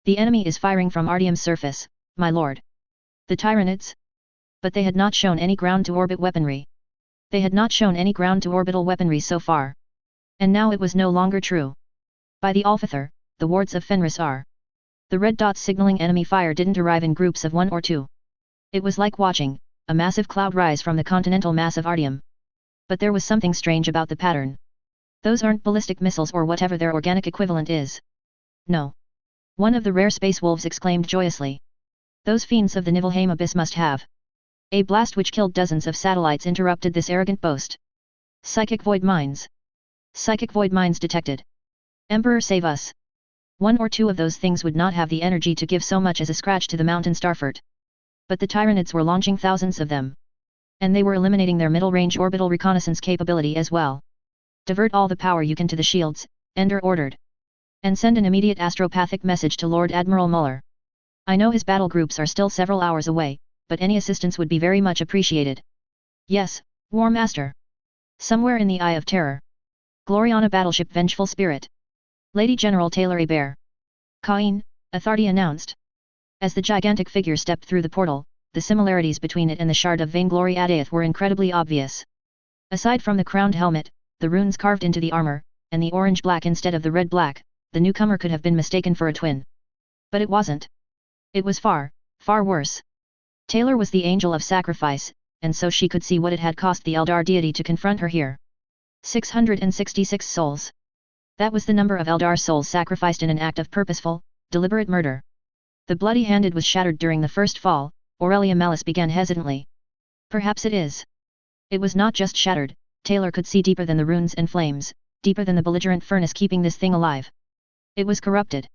The enemy is firing from Artium's surface, my lord." The Tyranids? But they had not shown any ground-to-orbit weaponry. They had not shown any ground-to-orbital weaponry so far. And now it was no longer true. By the Alphather, the wards of Fenris are. The red dots signaling enemy fire didn't arrive in groups of 1 or 2. It was like watching a massive cloud rise from the continental mass of Artium. But there was something strange about the pattern. Those aren't ballistic missiles or whatever their organic equivalent is. No. One of the rare space wolves exclaimed joyously. Those fiends of the Niflheim abyss must have. A blast which killed dozens of satellites interrupted this arrogant boast. Psychic void mines. Psychic void mines detected. Emperor save us. 1 or 2 of those things would not have the energy to give so much as a scratch to the mountain Starfort. But the Tyranids were launching thousands of them. And they were eliminating their middle-range orbital reconnaissance capability as well. "Divert all the power you can to the shields," Ender ordered. "And send an immediate astropathic message to Lord Admiral Muller. I know his battle groups are still several hours away, but any assistance would be very much appreciated." "Yes, War Master." Somewhere in the Eye of Terror. Gloriana battleship Vengeful Spirit. Lady General Taylor Hebert. "Cain," Authority announced. As the gigantic figure stepped through the portal, the similarities between it and the Shard of Vainglory Adaeth were incredibly obvious. Aside from the crowned helmet, the runes carved into the armor, and the orange-black instead of the red-black, the newcomer could have been mistaken for a twin. But it wasn't. It was far, far worse. Taylor was the angel of sacrifice, and so she could see what it had cost the Eldar deity to confront her here. 666 souls. That was the number of Eldar souls sacrificed in an act of purposeful, deliberate murder. The bloody handed was shattered during the first fall, Aurelia Malice began hesitantly. "Perhaps it is." It was not just shattered, Taylor could see deeper than the runes and flames, deeper than the belligerent furnace keeping this thing alive. It was corrupted.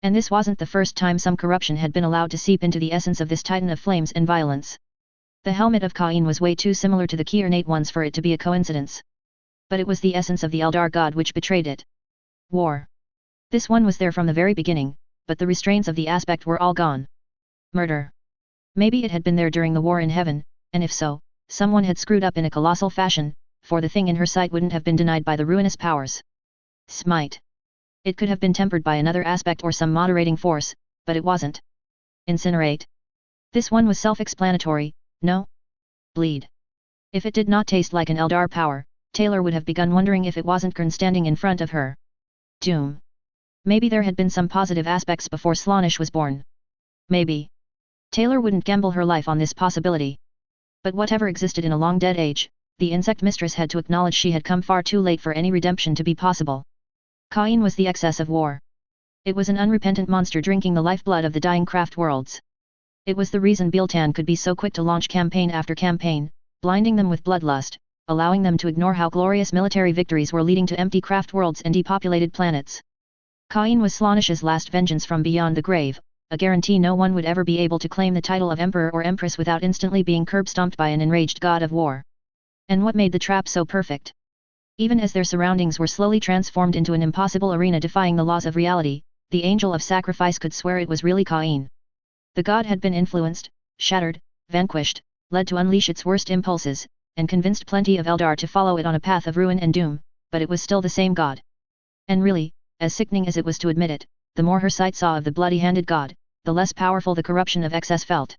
And this wasn't the first time some corruption had been allowed to seep into the essence of this titan of flames and violence. The helmet of Cain was way too similar to the key ornate ones for it to be a coincidence. But it was the essence of the Eldar god which betrayed it. War. This one was there from the very beginning, but the restraints of the aspect were all gone. Murder. Maybe it had been there during the war in heaven, and if so, someone had screwed up in a colossal fashion, for the thing in her sight wouldn't have been denied by the ruinous powers. Smite. It could have been tempered by another aspect or some moderating force, but it wasn't. Incinerate. This one was self-explanatory, no? Bleed. If it did not taste like an Eldar power, Taylor would have begun wondering if it wasn't Kern standing in front of her. Doom. Maybe there had been some positive aspects before Slaanesh was born. Maybe. Taylor wouldn't gamble her life on this possibility. But whatever existed in a long-dead age, the insect mistress had to acknowledge she had come far too late for any redemption to be possible. Cain was the excess of war. It was an unrepentant monster drinking the lifeblood of the dying craft worlds. It was the reason Biltan could be so quick to launch campaign after campaign, blinding them with bloodlust, allowing them to ignore how glorious military victories were leading to empty craft worlds and depopulated planets. Cain was Slaanesh's last vengeance from beyond the grave, a guarantee no one would ever be able to claim the title of Emperor or Empress without instantly being curb-stomped by an enraged god of war. And what made the trap so perfect? Even as their surroundings were slowly transformed into an impossible arena defying the laws of reality, the angel of sacrifice could swear it was really Cain. The god had been influenced, shattered, vanquished, led to unleash its worst impulses, and convinced plenty of Eldar to follow it on a path of ruin and doom, but it was still the same god. And really, as sickening as it was to admit it, the more her sight saw of the bloody-handed god, the less powerful the corruption of excess felt.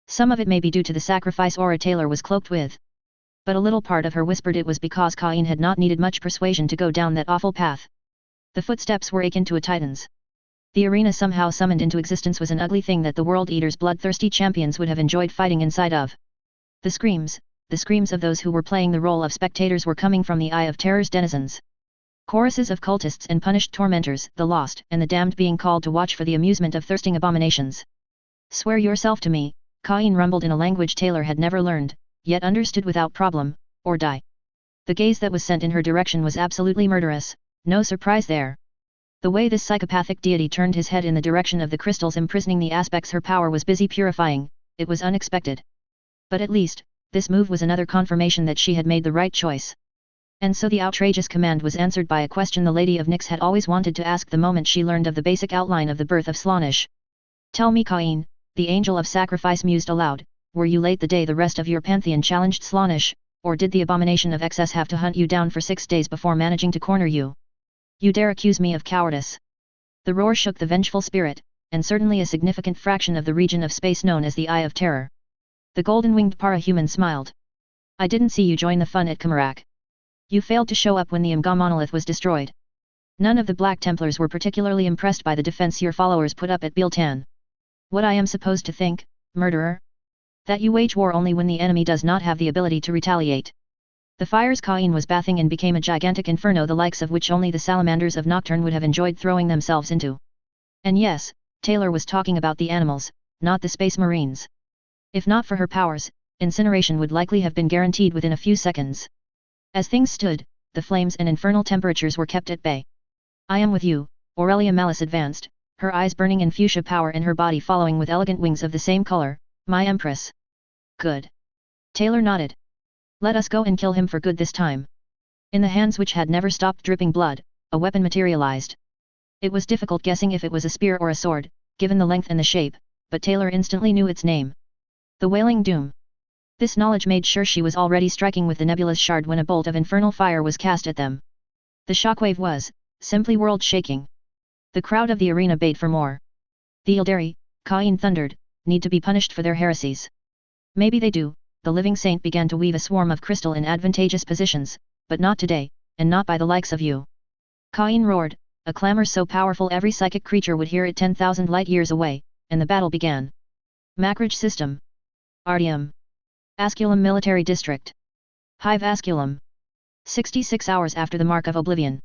Some of it may be due to the sacrifice aura Taylor was cloaked with. But a little part of her whispered it was because Cain had not needed much persuasion to go down that awful path. The footsteps were akin to a titan's. The arena somehow summoned into existence was an ugly thing that the World Eater's bloodthirsty champions would have enjoyed fighting inside of. The screams of those who were playing the role of spectators were coming from the Eye of Terror's denizens. Choruses of cultists and punished tormentors, the lost and the damned being called to watch for the amusement of thirsting abominations. "Swear yourself to me," Cain rumbled in a language Taylor had never learned, yet understood without problem, "or die." The gaze that was sent in her direction was absolutely murderous, no surprise there. The way this psychopathic deity turned his head in the direction of the crystals imprisoning the aspects her power was busy purifying, it was unexpected. But at least, this move was another confirmation that she had made the right choice. And so the outrageous command was answered by a question the Lady of Nyx had always wanted to ask the moment she learned of the basic outline of the birth of Slaanesh. Tell me, Cain, the angel of sacrifice mused aloud, were you late the day the rest of your pantheon challenged Slaanesh, or did the abomination of excess have to hunt you down for 6 days before managing to corner you? You dare accuse me of cowardice? The roar shook the vengeful spirit, and certainly a significant fraction of the region of space known as the Eye of Terror. The golden-winged para-human smiled. I didn't see you join the fun at Kamarak. You failed to show up when the Imga monolith was destroyed. None of the Black Templars were particularly impressed by the defense your followers put up at Biltan. What I am supposed to think, murderer? That you wage war only when the enemy does not have the ability to retaliate. The fires Cain was bathing in became a gigantic inferno the likes of which only the salamanders of Nocturne would have enjoyed throwing themselves into. And yes, Taylor was talking about the animals, not the space marines. If not for her powers, incineration would likely have been guaranteed within a few seconds. As things stood, the flames and infernal temperatures were kept at bay. I am with you, Aurelia Malice advanced, her eyes burning in fuchsia power and her body following with elegant wings of the same color, my empress. Good. Taylor nodded. Let us go and kill him for good this time. In the hands which had never stopped dripping blood, a weapon materialized. It was difficult guessing if it was a spear or a sword, given the length and the shape, but Taylor instantly knew its name. The Wailing Doom. This knowledge made sure she was already striking with the nebulous shard when a bolt of infernal fire was cast at them. The shockwave was, simply world-shaking. The crowd of the arena bayed for more. The Ildari, Cain thundered, need to be punished for their heresies. Maybe they do, the living saint began to weave a swarm of crystal in advantageous positions, but not today, and not by the likes of you. Cain roared, a clamor so powerful every psychic creature would hear it 10,000 light-years away, and the battle began. Macrage System. Artium. Asculum Military District. Hive Asculum. 66 hours after the Mark of Oblivion.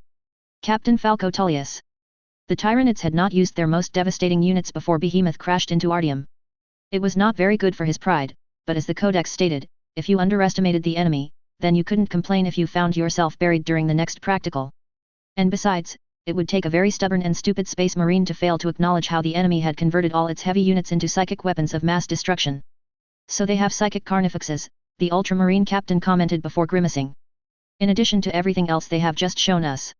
Captain Falco Tullius. The Tyranids had not used their most devastating units before Behemoth crashed into Artium. It was not very good for his pride, but as the Codex stated, if you underestimated the enemy, then you couldn't complain if you found yourself buried during the next practical. And besides, it would take a very stubborn and stupid space marine to fail to acknowledge how the enemy had converted all its heavy units into psychic weapons of mass destruction. So they have psychic carnifexes, the ultramarine captain commented before grimacing. In addition to everything else they have just shown us.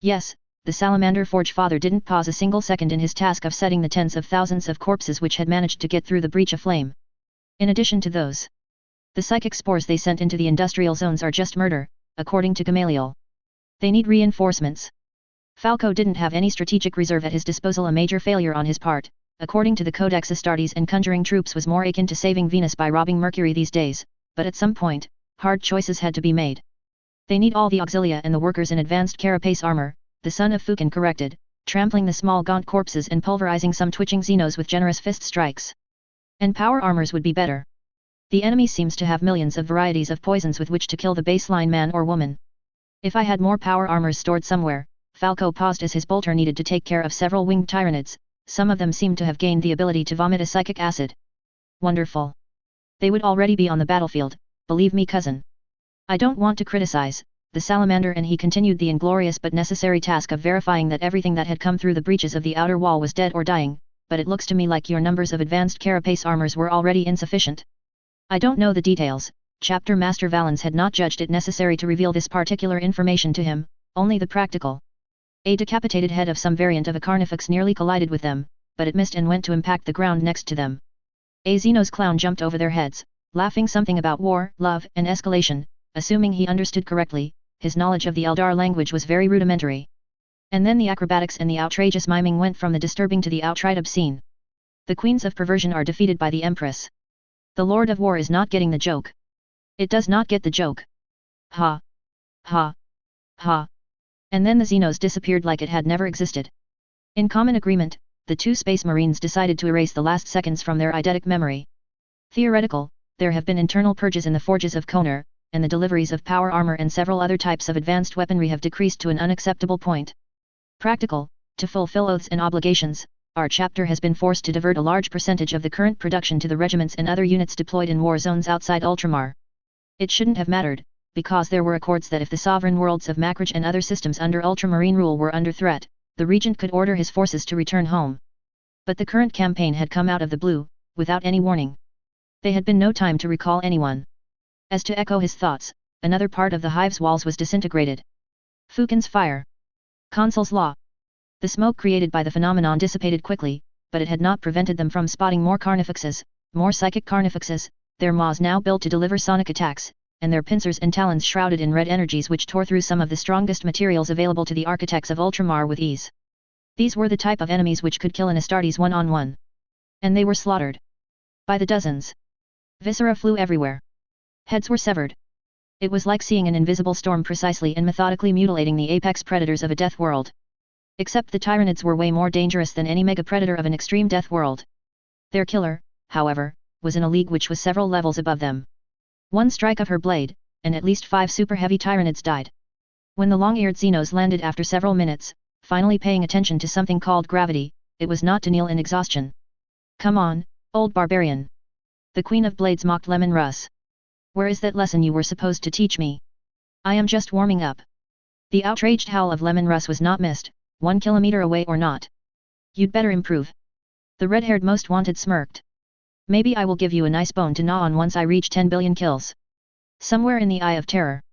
Yes, the Salamander Forge Father didn't pause a single second in his task of setting the tens of thousands of corpses which had managed to get through the breach aflame. In addition to those, the psychic spores they sent into the industrial zones are just murder, according to Gamaliel. They need reinforcements. Falco didn't have any strategic reserve at his disposal, a major failure on his part. According to the Codex, Astartes and conjuring troops was more akin to saving Venus by robbing Mercury these days, but at some point, hard choices had to be made. They need all the auxilia and the workers in advanced carapace armor, the son of Fukin corrected, trampling the small gaunt corpses and pulverizing some twitching Xenos with generous fist strikes. And power armors would be better. The enemy seems to have millions of varieties of poisons with which to kill the baseline man or woman. If I had more power armors stored somewhere, Falco paused as his bolter needed to take care of several winged Tyranids. Some of them seemed to have gained the ability to vomit a psychic acid. Wonderful. They would already be on the battlefield, believe me, cousin. I don't want to criticize the Salamander, and he continued the inglorious but necessary task of verifying that everything that had come through the breaches of the outer wall was dead or dying, but it looks to me like your numbers of advanced carapace armors were already insufficient. I don't know the details. Chapter Master Valens had not judged it necessary to reveal this particular information to him, only the practical. A decapitated head of some variant of a carnifex nearly collided with them, but it missed and went to impact the ground next to them. A Xenos clown jumped over their heads, laughing something about war, love, and escalation. Assuming he understood correctly, his knowledge of the Eldar language was very rudimentary. And then the acrobatics and the outrageous miming went from the disturbing to the outright obscene. The queens of perversion are defeated by the Empress. The Lord of War is not getting the joke. It does not get the joke. Ha! Ha! Ha! And then the Xenos disappeared like it had never existed. In common agreement, the two Space Marines decided to erase the last seconds from their eidetic memory. Theoretical, there have been internal purges in the forges of Konar, and the deliveries of power armor and several other types of advanced weaponry have decreased to an unacceptable point. Practical, to fulfill oaths and obligations, our chapter has been forced to divert a large percentage of the current production to the regiments and other units deployed in war zones outside Ultramar. It shouldn't have mattered, because there were accords that if the sovereign worlds of Macrage and other systems under ultramarine rule were under threat, the regent could order his forces to return home. But the current campaign had come out of the blue, without any warning. There had been no time to recall anyone. As to echo his thoughts, another part of the hive's walls was disintegrated. Fukin's fire. Consul's law. The smoke created by the phenomenon dissipated quickly, but it had not prevented them from spotting more carnifexes, more psychic carnifexes, their maws now built to deliver sonic attacks, and their pincers and talons shrouded in red energies which tore through some of the strongest materials available to the architects of Ultramar with ease. These were the type of enemies which could kill an Astartes one-on-one. And they were slaughtered. By the dozens. Viscera flew everywhere. Heads were severed. It was like seeing an invisible storm precisely and methodically mutilating the apex predators of a death world. Except the Tyranids were way more dangerous than any mega-predator of an extreme death world. Their killer, however, was in a league which was several levels above them. One strike of her blade, and at least 5 super-heavy Tyranids died. When the long-eared Xenos landed after several minutes, finally paying attention to something called gravity, it was not to kneel in exhaustion. "Come on, old barbarian." The Queen of Blades mocked Lemon Russ. "Where is that lesson you were supposed to teach me? I am just warming up." The outraged howl of Lemon Russ was not missed, 1 kilometer away or not. "You'd better improve." The red-haired most wanted smirked. "Maybe I will give you a nice bone to gnaw on once I reach 10 billion kills." Somewhere in the Eye of Terror.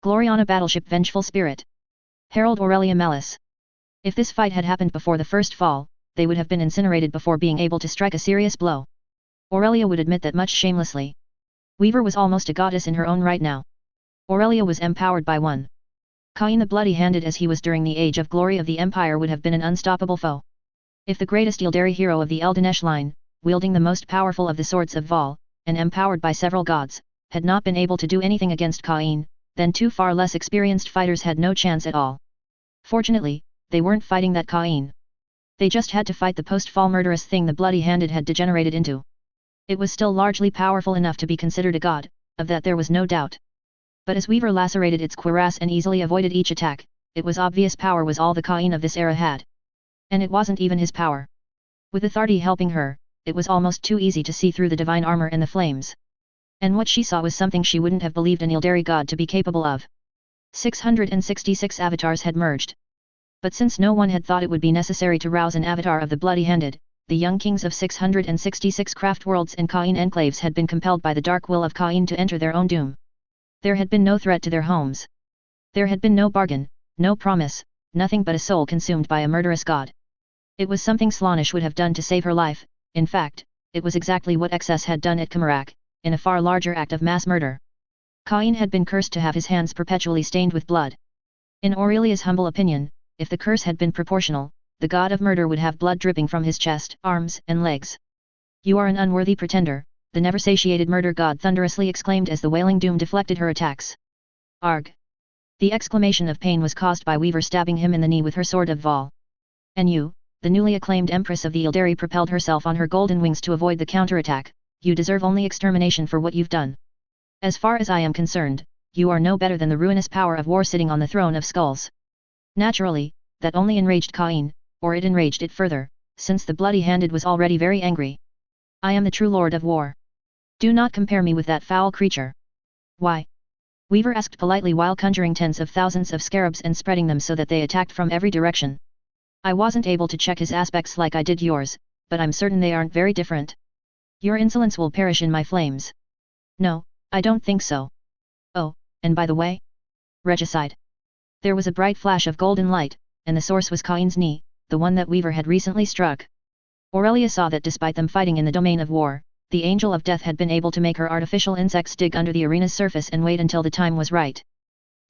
Gloriana Battleship Vengeful Spirit. Herald Aurelia Malice. If this fight had happened before the first fall, they would have been incinerated before being able to strike a serious blow. Aurelia would admit that much shamelessly. Weaver was almost a goddess in her own right now. Aurelia was empowered by one. Cain the Bloody-Handed as he was during the age of glory of the Empire would have been an unstoppable foe. If the greatest Yildari hero of the Eldinesh line, wielding the most powerful of the swords of Vol, and empowered by several gods, had not been able to do anything against Cain, then 2 far less experienced fighters had no chance at all. Fortunately, they weren't fighting that Cain. They just had to fight the post-fall murderous thing the Bloody-Handed had degenerated into. It was still largely powerful enough to be considered a god, of that there was no doubt. But as Weaver lacerated its cuirass and easily avoided each attack, it was obvious power was all the Cain of this era had. And it wasn't even his power. With Athardi helping her, it was almost too easy to see through the divine armor and the flames. And what she saw was something she wouldn't have believed an Yildari god to be capable of. 666 avatars had merged. But since no one had thought it would be necessary to rouse an avatar of the Bloody-Handed, the young kings of 666 craft worlds and Cain enclaves had been compelled by the dark will of Cain to enter their own doom. There had been no threat to their homes. There had been no bargain, no promise, nothing but a soul consumed by a murderous god. It was something Slaanesh would have done to save her life. In fact, it was exactly what Excess had done at Kamarak, in a far larger act of mass murder. Cain had been cursed to have his hands perpetually stained with blood. In Aurelia's humble opinion, if the curse had been proportional, the god of murder would have blood dripping from his chest, arms, and legs. "You are an unworthy pretender," the never-satiated murder god thunderously exclaimed as the wailing doom deflected her attacks. "Arg!" The exclamation of pain was caused by Weaver stabbing him in the knee with her sword of Vol. "And you," the newly acclaimed Empress of the Yildari propelled herself on her golden wings to avoid the counterattack, "you deserve only extermination for what you've done. As far as I am concerned, you are no better than the ruinous power of war sitting on the throne of skulls." Naturally, that only enraged Cain, or it enraged it further, since the Bloody-Handed was already very angry. "I am the true Lord of War. Do not compare me with that foul creature." "Why?" Weaver asked politely while conjuring tens of thousands of scarabs and spreading them so that they attacked from every direction. "I wasn't able to check his aspects like I did yours, but I'm certain they aren't very different. Your insolence will perish in my flames." "No, I don't think so." "Oh, and by the way?" Regicide. There was a bright flash of golden light, and the source was Cain's knee, the one that Weaver had recently struck. Aurelia saw that despite them fighting in the domain of war, the Angel of Death had been able to make her artificial insects dig under the arena's surface and wait until the time was right.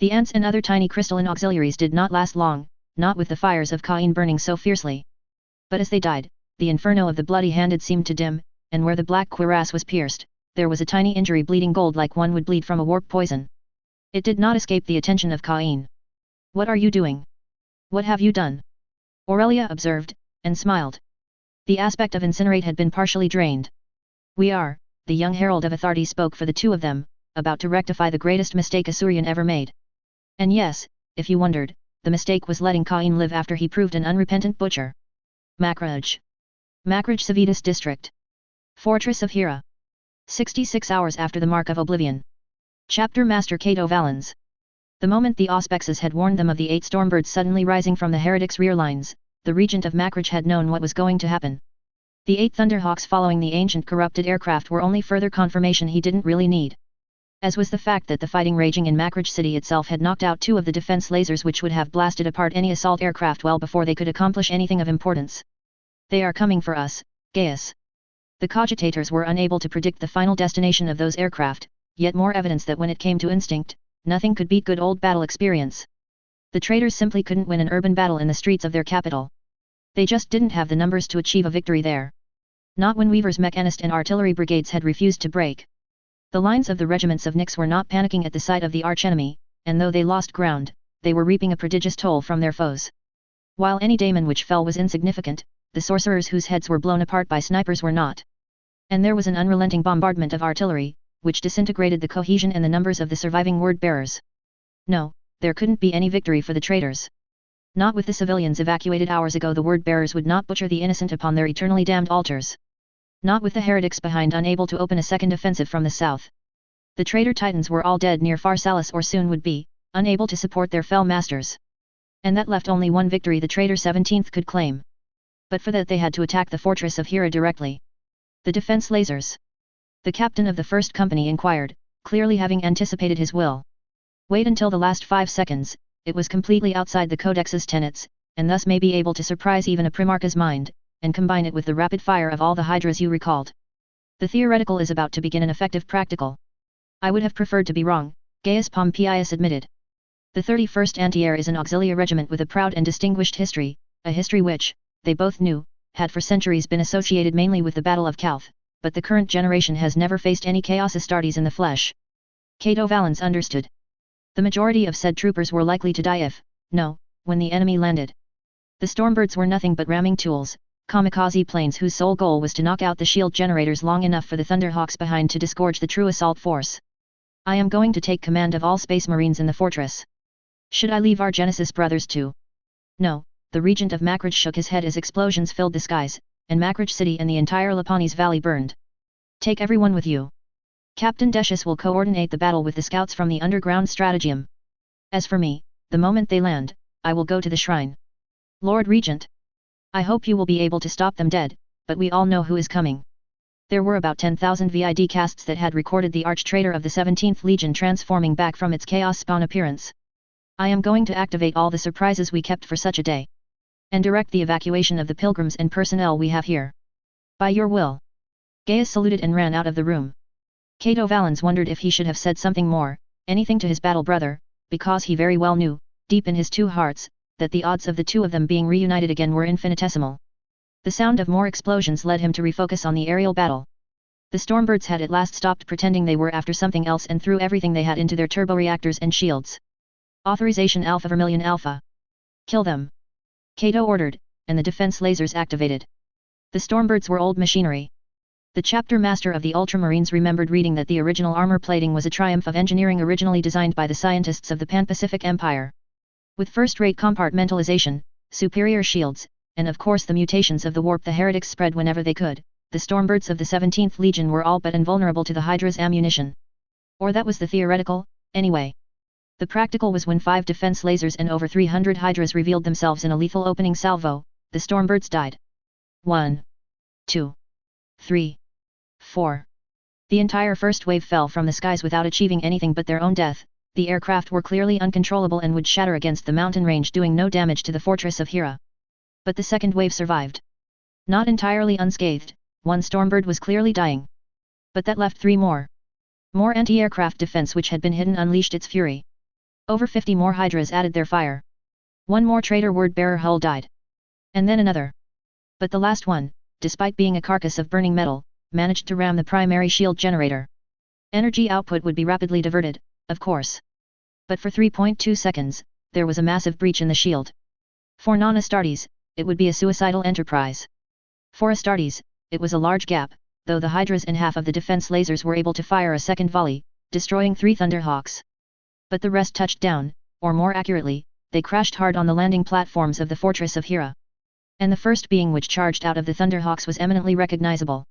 The ants and other tiny crystalline auxiliaries did not last long, not with the fires of Cain burning so fiercely. But as they died, the inferno of the Bloody-Handed seemed to dim, and where the black cuirass was pierced, there was a tiny injury bleeding gold like one would bleed from a warp poison. It did not escape the attention of Cain. "What are you doing? What have you done?" Aurelia observed, and smiled. The aspect of incinerate had been partially drained. "We are," the young herald of Athardi spoke for the two of them, "about to rectify the greatest mistake Asurian ever made. And yes, if you wondered, the mistake was letting Cain live after he proved an unrepentant butcher." Makraj. Makraj Civitas District. Fortress of Hera. 66 hours after the Mark of Oblivion. Chapter Master Cato Valens. The moment the auspexes had warned them of the 8 Stormbirds suddenly rising from the heretics' rear lines, the regent of Macridge had known what was going to happen. The 8 Thunderhawks following the ancient corrupted aircraft were only further confirmation he didn't really need. As was the fact that the fighting raging in Macridge City itself had knocked out 2 of the defense lasers which would have blasted apart any assault aircraft well before they could accomplish anything of importance. They are coming for us, Gaius. The cogitators were unable to predict the final destination of those aircraft, yet more evidence that when it came to instinct, nothing could beat good old battle experience. The traitors simply couldn't win an urban battle in the streets of their capital. They just didn't have the numbers to achieve a victory there. Not when Weaver's mechanist and artillery brigades had refused to break. The lines of the regiments of Nyx were not panicking at the sight of the archenemy, and though they lost ground, they were reaping a prodigious toll from their foes. While any daemon which fell was insignificant, the sorcerers whose heads were blown apart by snipers were not. And there was an unrelenting bombardment of artillery, which disintegrated the cohesion and the numbers of the surviving word-bearers. No, there couldn't be any victory for the traitors. Not with the civilians evacuated hours ago. The word-bearers would not butcher the innocent upon their eternally damned altars. Not with the heretics behind unable to open a second offensive from the south. The traitor titans were all dead near Pharsalus or soon would be, unable to support their fell masters. And that left only one victory the traitor 17th could claim. But for that they had to attack the fortress of Hera directly. The defense lasers. The captain of the first company inquired, clearly having anticipated his will. Wait until the last 5 seconds, it was completely outside the Codex's tenets, and thus may be able to surprise even a Primarch's mind, and combine it with the rapid fire of all the hydras you recalled. The theoretical is about to begin an effective practical. I would have preferred to be wrong, Gaius Pompeius admitted. The 31st Antiair is an auxilia regiment with a proud and distinguished history, a history which, they both knew, had for centuries been associated mainly with the Battle of Calth, but the current generation has never faced any Chaos Astartes in the flesh. Cato Valens understood. The majority of said troopers were likely to die when the enemy landed. The Stormbirds were nothing but ramming tools, kamikaze planes whose sole goal was to knock out the shield generators long enough for the Thunderhawks behind to disgorge the true assault force. I am going to take command of all Space Marines in the fortress. Should I leave our Genesis brothers too? No, the regent of Macridge shook his head as explosions filled the skies, and Macridge City and the entire Lapanes Valley burned. Take everyone with you. Captain Decius will coordinate the battle with the scouts from the underground stratagem. As for me, the moment they land, I will go to the shrine. Lord Regent. I hope you will be able to stop them dead, but we all know who is coming. There were about 10,000 VID casts that had recorded the arch-traitor of the 17th Legion transforming back from its Chaos Spawn appearance. I am going to activate all the surprises we kept for such a day. And direct the evacuation of the pilgrims and personnel we have here. By your will. Gaius saluted and ran out of the room. Cato Valens wondered if he should have said something more, anything to his battle brother, because he very well knew, deep in his 2 hearts, that the odds of the 2 of them being reunited again were infinitesimal. The sound of more explosions led him to refocus on the aerial battle. The Stormbirds had at last stopped pretending they were after something else and threw everything they had into their turboreactors and shields. Authorization Alpha Vermilion Alpha. Kill them. Cato ordered, and the defense lasers activated. The Stormbirds were old machinery. The chapter master of the Ultramarines remembered reading that the original armor plating was a triumph of engineering originally designed by the scientists of the Pan-Pacific Empire. With first-rate compartmentalization, superior shields, and of course the mutations of the warp the heretics spread whenever they could, the Stormbirds of the 17th Legion were all but invulnerable to the Hydra's ammunition. Or that was the theoretical, anyway. The practical was when 5 defense lasers and over 300 Hydras revealed themselves in a lethal opening salvo, the Stormbirds died. 1, 2, 3, 4. The entire first wave fell from the skies without achieving anything but their own death. The aircraft were clearly uncontrollable and would shatter against the mountain range, doing no damage to the fortress of Hera. But the second wave survived. Not entirely unscathed, 1 Stormbird was clearly dying. But that left 3 more. More anti-aircraft defense which had been hidden unleashed its fury. Over 50 more Hydras added their fire. 1 more traitor word-bearer hull died. And then another. But the last one, despite being a carcass of burning metal, managed to ram the primary shield generator. Energy output would be rapidly diverted, of course. But for 3.2 seconds, there was a massive breach in the shield. For non-Astartes, it would be a suicidal enterprise. For Astartes, it was a large gap, though the Hydras and half of the defense lasers were able to fire a second volley, destroying 3 Thunderhawks. But the rest touched down, or more accurately, they crashed hard on the landing platforms of the fortress of Hera. And the first being which charged out of the Thunderhawks was eminently recognizable.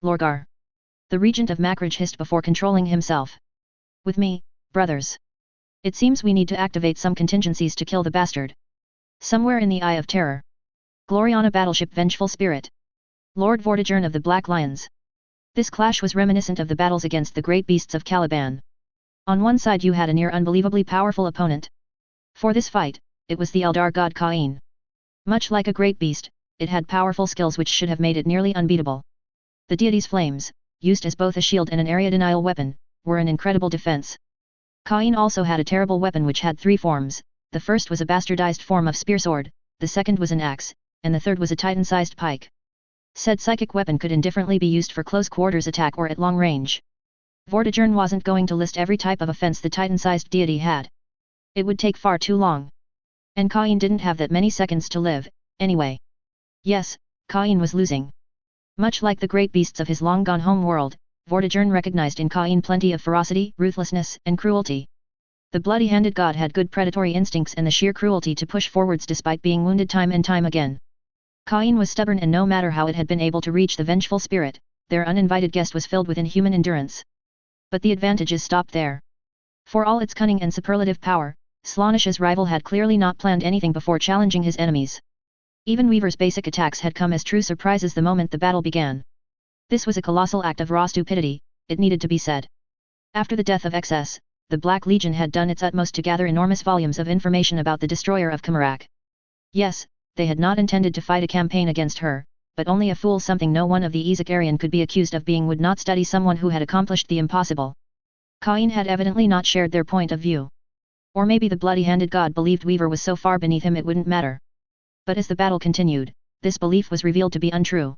Lorgar. The regent of Macridge hissed before controlling himself. With me, brothers. It seems we need to activate some contingencies to kill the bastard. Somewhere in the Eye of Terror. Gloriana battleship Vengeful Spirit. Lord Vortigern of the Black Lions. This clash was reminiscent of the battles against the great beasts of Caliban. On one side you had a near unbelievably powerful opponent. For this fight, it was the Eldar god Cain. Much like a great beast, it had powerful skills which should have made it nearly unbeatable. The deity's flames, used as both a shield and an area denial weapon, were an incredible defense. Cain also had a terrible weapon which had three forms. The first was a bastardized form of spearsword, the second was an axe, and the third was a titan-sized pike. Said psychic weapon could indifferently be used for close quarters attack or at long range. Vortigern wasn't going to list every type of offense the titan-sized deity had. It would take far too long. And Cain didn't have that many seconds to live, anyway. Yes, Cain was losing. Much like the great beasts of his long-gone home world, Vortigern recognized in Cain plenty of ferocity, ruthlessness, and cruelty. The bloody-handed god had good predatory instincts and the sheer cruelty to push forwards despite being wounded time and time again. Cain was stubborn, and no matter how it had been able to reach the vengeful spirit, their uninvited guest was filled with inhuman endurance. But the advantages stopped there. For all its cunning and superlative power, Slaanish's rival had clearly not planned anything before challenging his enemies. Even Weaver's basic attacks had come as true surprises the moment the battle began. This was a colossal act of raw stupidity, it needed to be said. After the death of XS, the Black Legion had done its utmost to gather enormous volumes of information about the destroyer of Kamarak. Yes, they had not intended to fight a campaign against her, but only a fool, something no one of the Ezekarian could be accused of being, would not study someone who had accomplished the impossible. Cain had evidently not shared their point of view. Or maybe the bloody-handed god believed Weaver was so far beneath him it wouldn't matter. But as the battle continued, this belief was revealed to be untrue.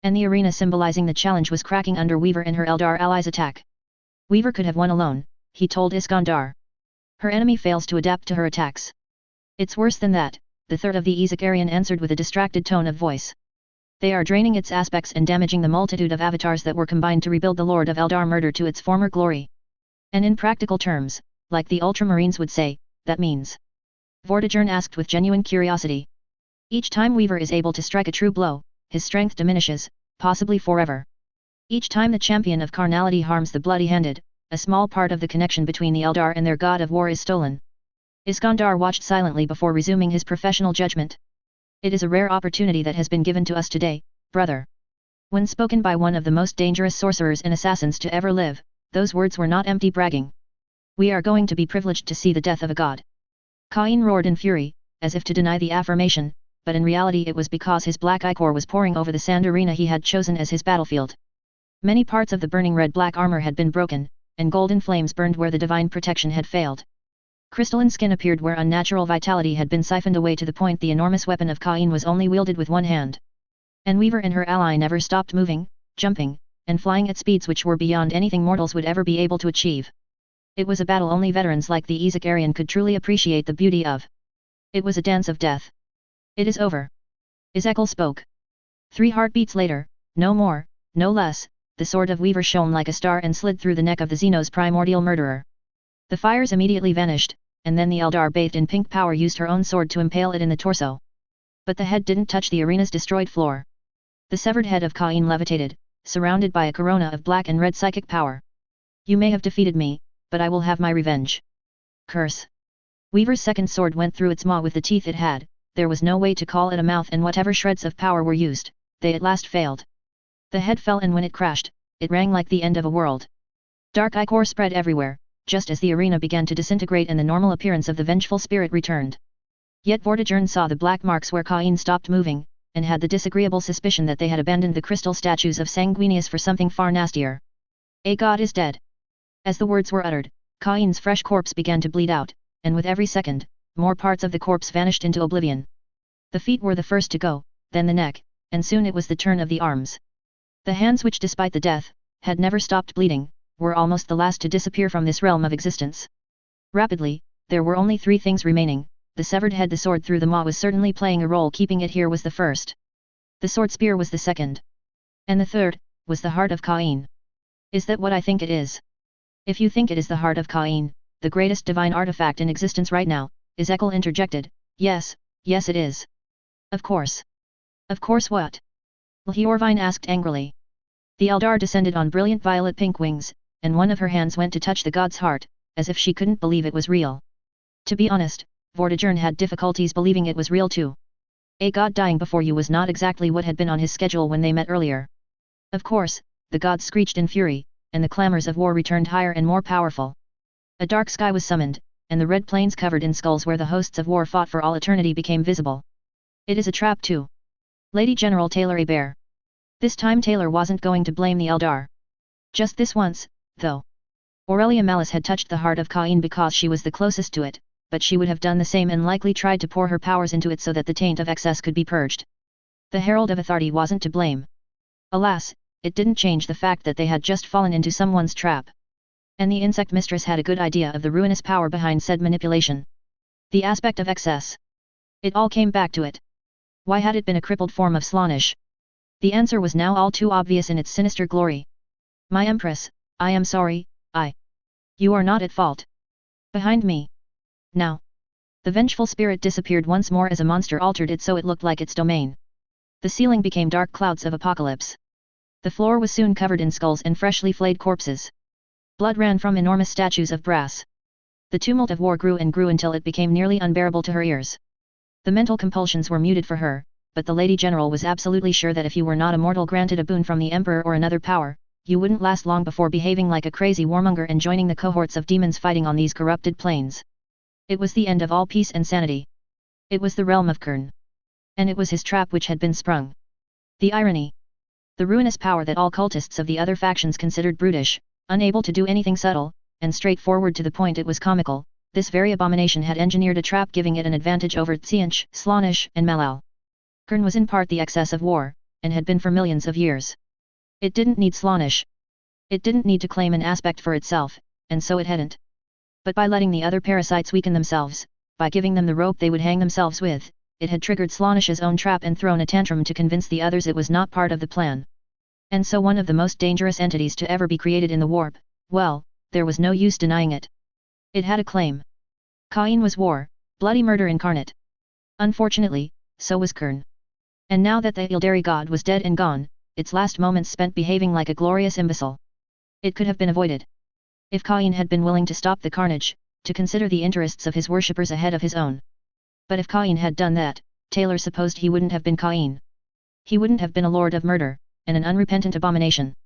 And the arena symbolizing the challenge was cracking under Weaver and her Eldar allies' attack. Weaver could have won alone, he told Iskandar. Her enemy fails to adapt to her attacks. It's worse than that, the third of the Ezekarian answered with a distracted tone of voice. They are draining its aspects and damaging the multitude of avatars that were combined to rebuild the Lord of Eldar murder to its former glory. And in practical terms, like the Ultramarines would say, that means. Vortigern asked with genuine curiosity. Each time Weaver is able to strike a true blow, his strength diminishes, possibly forever. Each time the champion of carnality harms the bloody-handed, a small part of the connection between the Eldar and their god of war is stolen. Iskandar watched silently before resuming his professional judgment. It is a rare opportunity that has been given to us today, brother. When spoken by one of the most dangerous sorcerers and assassins to ever live, those words were not empty bragging. We are going to be privileged to see the death of a god. Cain roared in fury, as if to deny the affirmation, but in reality it was because his black ichor was pouring over the sand arena he had chosen as his battlefield. Many parts of the burning red-black armor had been broken, and golden flames burned where the divine protection had failed. Crystalline skin appeared where unnatural vitality had been siphoned away to the point the enormous weapon of Cain was only wielded with one hand. And Weaver and her ally never stopped moving, jumping, and flying at speeds which were beyond anything mortals would ever be able to achieve. It was a battle only veterans like the Ezekarian could truly appreciate the beauty of. It was a dance of death. It is over. Ezekiel spoke. 3 heartbeats later, no more, no less, the sword of Weaver shone like a star and slid through the neck of the Xeno's primordial murderer. The fires immediately vanished, and then the Eldar bathed in pink power used her own sword to impale it in the torso. But the head didn't touch the arena's destroyed floor. The severed head of Cain levitated, surrounded by a corona of black and red psychic power. You may have defeated me, but I will have my revenge. Curse. Weaver's second sword went through its maw with the teeth it had, there was no way to call it a mouth, and whatever shreds of power were used, they at last failed. The head fell, and when it crashed, it rang like the end of a world. Dark ichor spread everywhere, just as the arena began to disintegrate and the normal appearance of the vengeful spirit returned. Yet Vortigern saw the black marks where Cain stopped moving, and had the disagreeable suspicion that they had abandoned the crystal statues of Sanguinius for something far nastier. A god is dead. As the words were uttered, Cain's fresh corpse began to bleed out, and with every second, more parts of the corpse vanished into oblivion. The feet were the first to go, then the neck, and soon it was the turn of the arms. The hands, which despite the death, had never stopped bleeding, were almost the last to disappear from this realm of existence. Rapidly, there were only 3 things remaining. The severed head, the sword through the maw was certainly playing a role, keeping it here was the first. The sword spear was the second. And the third, was the heart of Cain. Is that what I think it is? If you think it is the heart of Cain, the greatest divine artifact in existence right now, Ezekiel interjected, yes, yes it is. Of course. Of course what? Lhiorvine asked angrily. The Eldar descended on brilliant violet pink wings, and one of her hands went to touch the god's heart, as if she couldn't believe it was real. To be honest, Vortigern had difficulties believing it was real too. A god dying before you was not exactly what had been on his schedule when they met earlier. Of course, the gods screeched in fury, and the clamors of war returned higher and more powerful. A dark sky was summoned, and the red plains covered in skulls where the hosts of war fought for all eternity became visible. It is a trap too. Lady General Taylor Bear. This time Taylor wasn't going to blame the Eldar. Just this once, though. Aurelia Malice had touched the heart of Cain because she was the closest to it, but she would have done the same and likely tried to pour her powers into it so that the taint of excess could be purged. The Herald of Authority wasn't to blame. Alas, it didn't change the fact that they had just fallen into someone's trap. And the insect mistress had a good idea of the ruinous power behind said manipulation. The aspect of excess. It all came back to it. Why had it been a crippled form of Slaanesh? The answer was now all too obvious in its sinister glory. My Empress, I am sorry, You are not at fault. Behind me. Now. The vengeful spirit disappeared once more as a monster altered it so it looked like its domain. The ceiling became dark clouds of apocalypse. The floor was soon covered in skulls and freshly flayed corpses. Blood ran from enormous statues of brass. The tumult of war grew and grew until it became nearly unbearable to her ears. The mental compulsions were muted for her, but the Lady General was absolutely sure that if you were not a mortal granted a boon from the Emperor or another power, you wouldn't last long before behaving like a crazy warmonger and joining the cohorts of demons fighting on these corrupted plains. It was the end of all peace and sanity. It was the realm of Kern. And it was his trap which had been sprung. The irony. The ruinous power that all cultists of the other factions considered brutish, unable to do anything subtle, and straightforward to the point it was comical, this very abomination had engineered a trap giving it an advantage over Tseanch, Slaanesh, and Malal. Kern was in part the excess of war, and had been for millions of years. It didn't need Slaanesh. It didn't need to claim an aspect for itself, and so it hadn't. But by letting the other parasites weaken themselves, by giving them the rope they would hang themselves with, it had triggered Slaanesh's own trap and thrown a tantrum to convince the others it was not part of the plan. And so one of the most dangerous entities to ever be created in the warp, well, there was no use denying it. It had a claim. Cain was war, bloody murder incarnate. Unfortunately, so was Kern. And now that the Ildari god was dead and gone, its last moments spent behaving like a glorious imbecile. It could have been avoided. If Cain had been willing to stop the carnage, to consider the interests of his worshippers ahead of his own. But if Cain had done that, Taylor supposed he wouldn't have been Cain. He wouldn't have been a lord of murder, and an unrepentant abomination.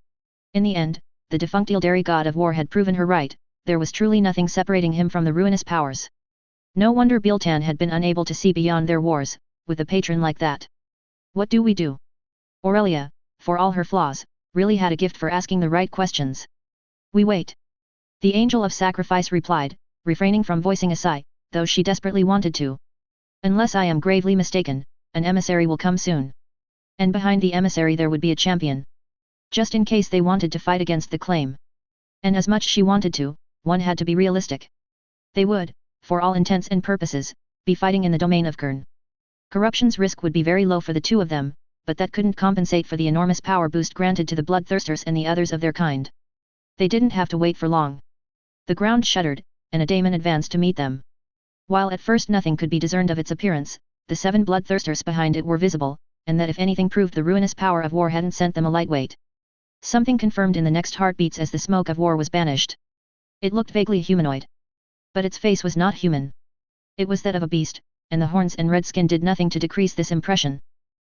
In the end, the defunct Ildari god of war had proven her right, there was truly nothing separating him from the ruinous powers. No wonder Biltan had been unable to see beyond their wars, with a patron like that. What do we do? Aurelia, for all her flaws, really had a gift for asking the right questions. We wait. The angel of sacrifice replied, refraining from voicing a sigh, though she desperately wanted to. Unless I am gravely mistaken, an emissary will come soon. And behind the emissary there would be a champion. Just in case they wanted to fight against the claim. And as much she wanted to, one had to be realistic. They would, for all intents and purposes, be fighting in the domain of Kern. Corruption's risk would be very low for the two of them, but that couldn't compensate for the enormous power boost granted to the bloodthirsters and the others of their kind. They didn't have to wait for long. The ground shuddered, and a daemon advanced to meet them. While at first nothing could be discerned of its appearance, the 7 bloodthirsters behind it were visible, and that if anything proved the ruinous power of war hadn't sent them a lightweight. Something confirmed in the next heartbeats as the smoke of war was banished. It looked vaguely humanoid. But its face was not human. It was that of a beast, and the horns and red skin did nothing to decrease this impression.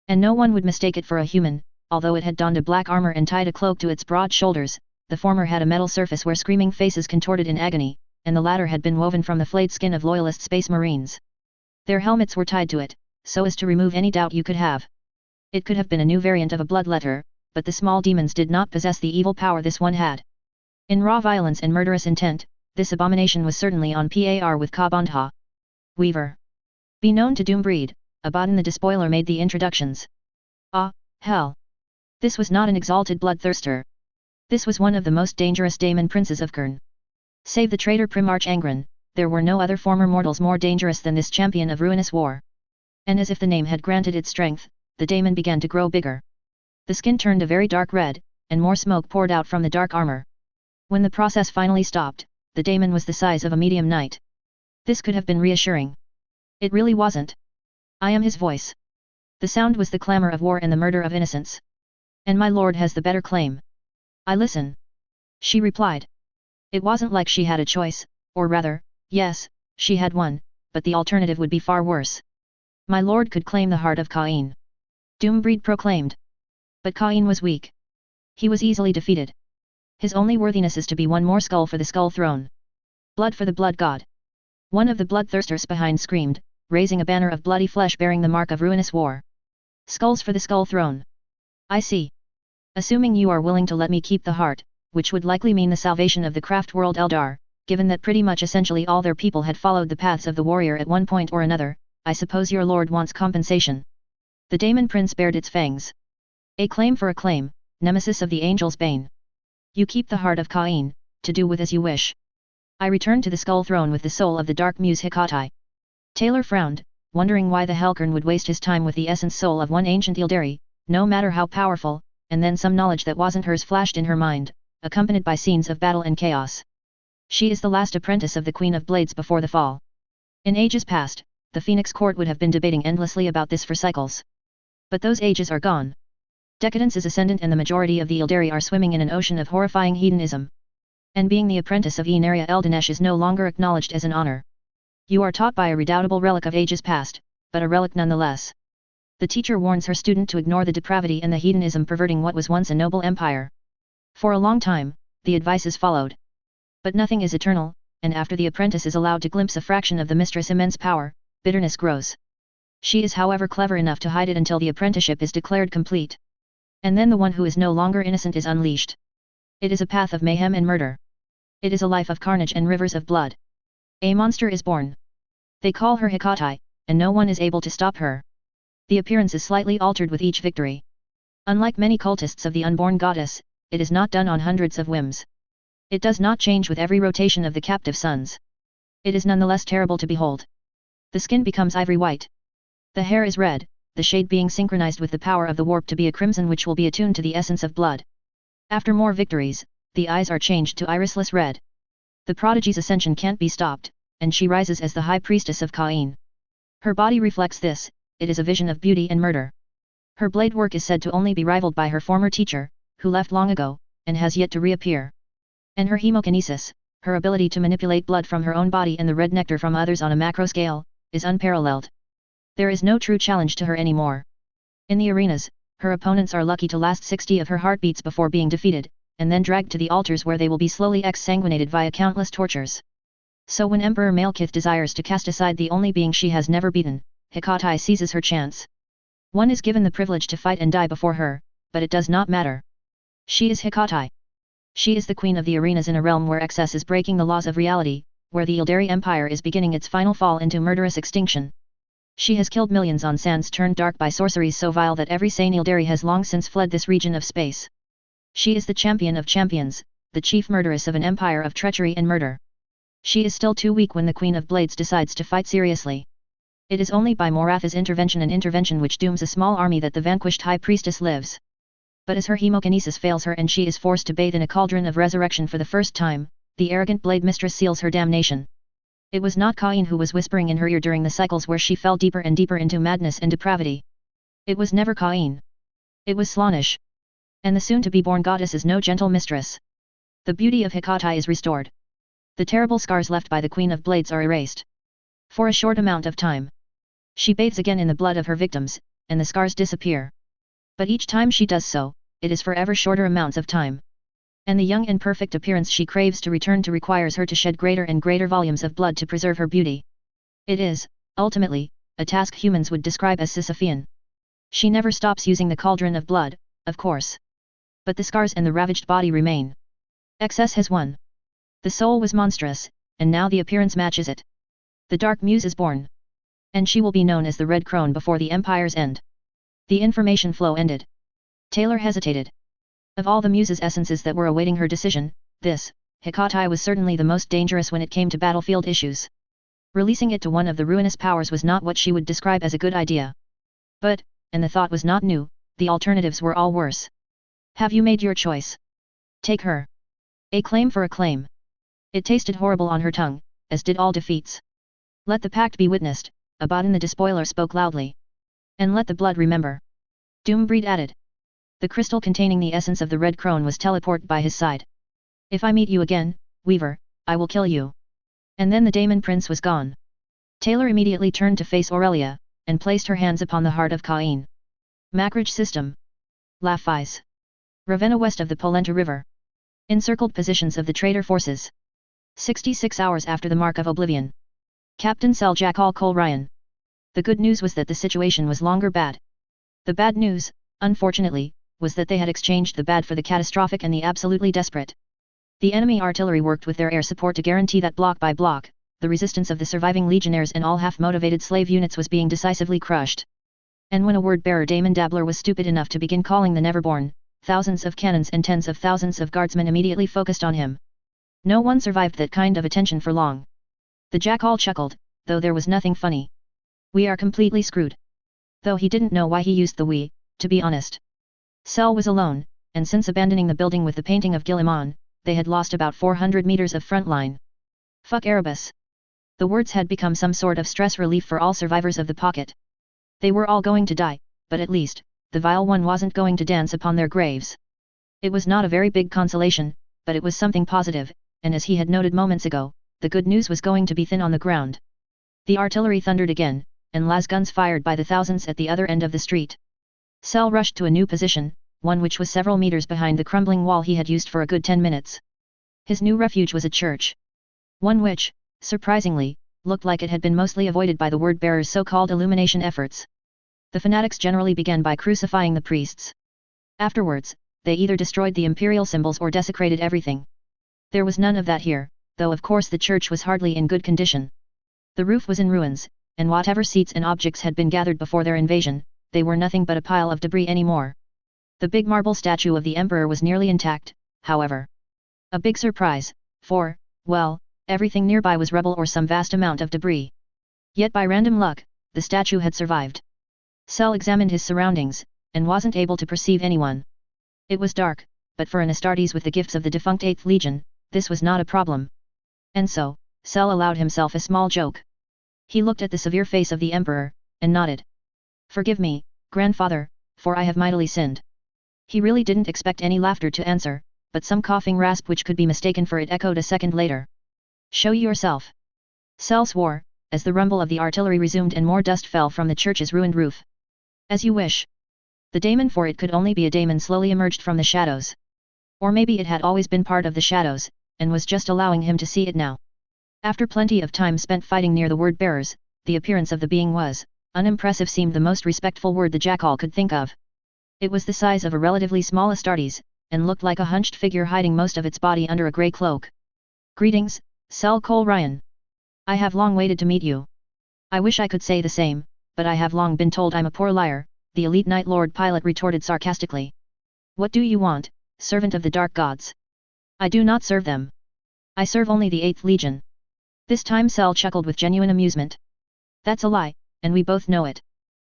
And no one would mistake it for a human, although it had donned a black armor and tied a cloak to its broad shoulders. The former had a metal surface where screaming faces contorted in agony, and the latter had been woven from the flayed skin of loyalist space marines. Their helmets were tied to it, so as to remove any doubt you could have. It could have been a new variant of a bloodletter, but the small demons did not possess the evil power this one had. In raw violence and murderous intent, this abomination was certainly on par with Kabandha. Weaver. Be known to Doombreed, Abaddon the Despoiler made the introductions. Ah, hell. This was not an exalted bloodthirster. This was one of the most dangerous daemon princes of Kern. Save the traitor Primarch Angren, there were no other former mortals more dangerous than this champion of ruinous war. And as if the name had granted it strength, the daemon began to grow bigger. The skin turned a very dark red, and more smoke poured out from the dark armor. When the process finally stopped, the daemon was the size of a medium knight. This could have been reassuring. It really wasn't. I am his voice. The sound was the clamor of war and the murder of innocents. And my lord has the better claim. I listen. She replied. It wasn't like she had a choice, Or rather, yes, she had won, but the alternative would be far worse. My lord could claim the heart of Cain. Doombreed proclaimed. But Cain was weak. He was easily defeated. His only worthiness is to be one more skull for the skull throne. Blood for the blood god. One of the bloodthirsters behind screamed, raising a banner of bloody flesh bearing the mark of ruinous war. Skulls for the skull throne. I see. Assuming you are willing to let me keep the heart, which would likely mean the salvation of the craft world Eldar, given that pretty much essentially all their people had followed the paths of the warrior at one point or another, I suppose your lord wants compensation. The Daemon Prince bared its fangs. A claim for a claim, nemesis of the angel's bane. You keep the heart of Cain, to do with as you wish. I return to the skull throne with the soul of the dark muse Hecate. Taylor frowned, wondering why the Helkern would waste his time with the essence soul of one ancient Ildari, no matter how powerful, and then some knowledge that wasn't hers flashed in her mind, accompanied by scenes of battle and chaos. She is the last apprentice of the Queen of Blades before the fall. In ages past, the Phoenix Court would have been debating endlessly about this for cycles. But those ages are gone. Decadence is ascendant and the majority of the Ildari are swimming in an ocean of horrifying hedonism. And being the apprentice of Enaria Eldinesh is no longer acknowledged as an honor. You are taught by a redoubtable relic of ages past, but a relic nonetheless. The teacher warns her student to ignore the depravity and the hedonism perverting what was once a noble empire. For a long time, the advice is followed. But nothing is eternal, and after the apprentice is allowed to glimpse a fraction of the mistress' immense power, bitterness grows. She is however clever enough to hide it until the apprenticeship is declared complete. And then the one who is no longer innocent is unleashed. It is a path of mayhem and murder. It is a life of carnage and rivers of blood. A monster is born. They call her Hecate, and no one is able to stop her. The appearance is slightly altered with each victory. Unlike many cultists of the unborn goddess, it is not done on hundreds of whims. It does not change with every rotation of the captive suns. It is nonetheless terrible to behold. The skin becomes ivory white. The hair is red, the shade being synchronized with the power of the warp to be a crimson which will be attuned to the essence of blood. After more victories, the eyes are changed to irisless red. The prodigy's ascension can't be stopped, and she rises as the high priestess of Cain. Her body reflects this, it is a vision of beauty and murder. Her blade work is said to only be rivaled by her former teacher, who left long ago, and has yet to reappear. And her hemokinesis, her ability to manipulate blood from her own body and the red nectar from others on a macro scale, is unparalleled. There is no true challenge to her anymore. In the arenas, her opponents are lucky to last 60 of her heartbeats before being defeated, and then dragged to the altars where they will be slowly exsanguinated via countless tortures. So when Emperor Malekith desires to cast aside the only being she has never beaten, Hecate seizes her chance. One is given the privilege to fight and die before her, but it does not matter. She is Hecate. She is the queen of the arenas in a realm where excess is breaking the laws of reality, where the Ildari Empire is beginning its final fall into murderous extinction. She has killed millions on sands turned dark by sorceries so vile that every sane Ildari has long since fled this region of space. She is the champion of champions, the chief murderess of an empire of treachery and murder. She is still too weak when the Queen of Blades decides to fight seriously. It is only by Moratha's intervention and intervention which dooms a small army that the vanquished High Priestess lives. But as her hemokinesis fails her and she is forced to bathe in a cauldron of resurrection for the first time, the arrogant Blade Mistress seals her damnation. It was not Cain who was whispering in her ear during the cycles where she fell deeper and deeper into madness and depravity. It was never Cain. It was Slaanesh. And the soon-to-be-born goddess is no gentle mistress. The beauty of Hecate is restored. The terrible scars left by the Queen of Blades are erased. For a short amount of time. She bathes again in the blood of her victims, and the scars disappear. But each time she does so, it is for ever shorter amounts of time. And the young and perfect appearance she craves to return to requires her to shed greater and greater volumes of blood to preserve her beauty. It is, ultimately, a task humans would describe as Sisyphean. She never stops using the cauldron of blood, of course. But the scars and the ravaged body remain. Excess has won. The soul was monstrous, and now the appearance matches it. The Dark Muse is born. And she will be known as the Red Crone before the Empire's end. The information flow ended. Taylor hesitated. Of all the Muse's essences that were awaiting her decision, this, Hecate was certainly the most dangerous when it came to battlefield issues. Releasing it to one of the ruinous powers was not what she would describe as a good idea. But, and the thought was not new, the alternatives were all worse. Have you made your choice? Take her. A claim for a claim. It tasted horrible on her tongue, as did all defeats. Let the pact be witnessed, Abaddon the Despoiler spoke loudly. And let the blood remember. Doombreed added. The crystal containing the essence of the Red Crone was teleported by his side. If I meet you again, Weaver, I will kill you. And then the Daemon prince was gone. Taylor immediately turned to face Aurelia, and placed her hands upon the heart of Cain. Macrage system. Laphis. Ravenna west of the Polenta River. Encircled positions of the traitor forces. 66 hours after the Mark of Oblivion. Captain Sel Jackal Cole Ryan. The good news was that the situation was longer bad. The bad news, unfortunately, was that they had exchanged the bad for the catastrophic and the absolutely desperate. The enemy artillery worked with their air support to guarantee that block by block, the resistance of the surviving legionnaires and all half-motivated slave units was being decisively crushed. And when a word-bearer Damon Dabbler was stupid enough to begin calling the Neverborn, thousands of cannons and tens of thousands of guardsmen immediately focused on him. No one survived that kind of attention for long. The jackal chuckled, though there was nothing funny. We are completely screwed. Though he didn't know why he used the we, to be honest. Sel was alone, and since abandoning the building with the painting of Gilliman, they had lost about 400 meters of front line. Fuck Erebus. The words had become some sort of stress relief for all survivors of the pocket. They were all going to die, but at least, the vile one wasn't going to dance upon their graves. It was not a very big consolation, but it was something positive, and as he had noted moments ago, the good news was going to be thin on the ground. The artillery thundered again, and las guns fired by the thousands at the other end of the street. Sel rushed to a new position, one which was several meters behind the crumbling wall he had used for a good 10 minutes. His new refuge was a church. One which, surprisingly, looked like it had been mostly avoided by the word-bearers' so-called illumination efforts. The fanatics generally began by crucifying the priests. Afterwards, they either destroyed the imperial symbols or desecrated everything. There was none of that here, though of course the church was hardly in good condition. The roof was in ruins, and whatever seats and objects had been gathered before their invasion, they were nothing but a pile of debris anymore. The big marble statue of the emperor was nearly intact, however. A big surprise, for, well, everything nearby was rubble or some vast amount of debris. Yet by random luck, the statue had survived. Sel examined his surroundings, and wasn't able to perceive anyone. It was dark, but for an Astartes with the gifts of the defunct 8th Legion, this was not a problem. And so, Sel allowed himself a small joke. He looked at the severe face of the Emperor, and nodded. Forgive me, grandfather, for I have mightily sinned. He really didn't expect any laughter to answer, but some coughing rasp which could be mistaken for it echoed a second later. Show yourself. Sel swore, as the rumble of the artillery resumed and more dust fell from the church's ruined roof. As you wish. The daemon, for it could only be a daemon, slowly emerged from the shadows. Or maybe it had always been part of the shadows, and was just allowing him to see it now. After plenty of time spent fighting near the word-bearers, the appearance of the being was, unimpressive seemed the most respectful word the jackal could think of. It was the size of a relatively small Astartes, and looked like a hunched figure hiding most of its body under a grey cloak. Greetings, Sel Cole Ryan. I have long waited to meet you. I wish I could say the same, but I have long been told I'm a poor liar, the elite Night Lord pilot retorted sarcastically. What do you want, servant of the dark gods? I do not serve them. I serve only the 8th Legion. This time Sel chuckled with genuine amusement. That's a lie, and we both know it.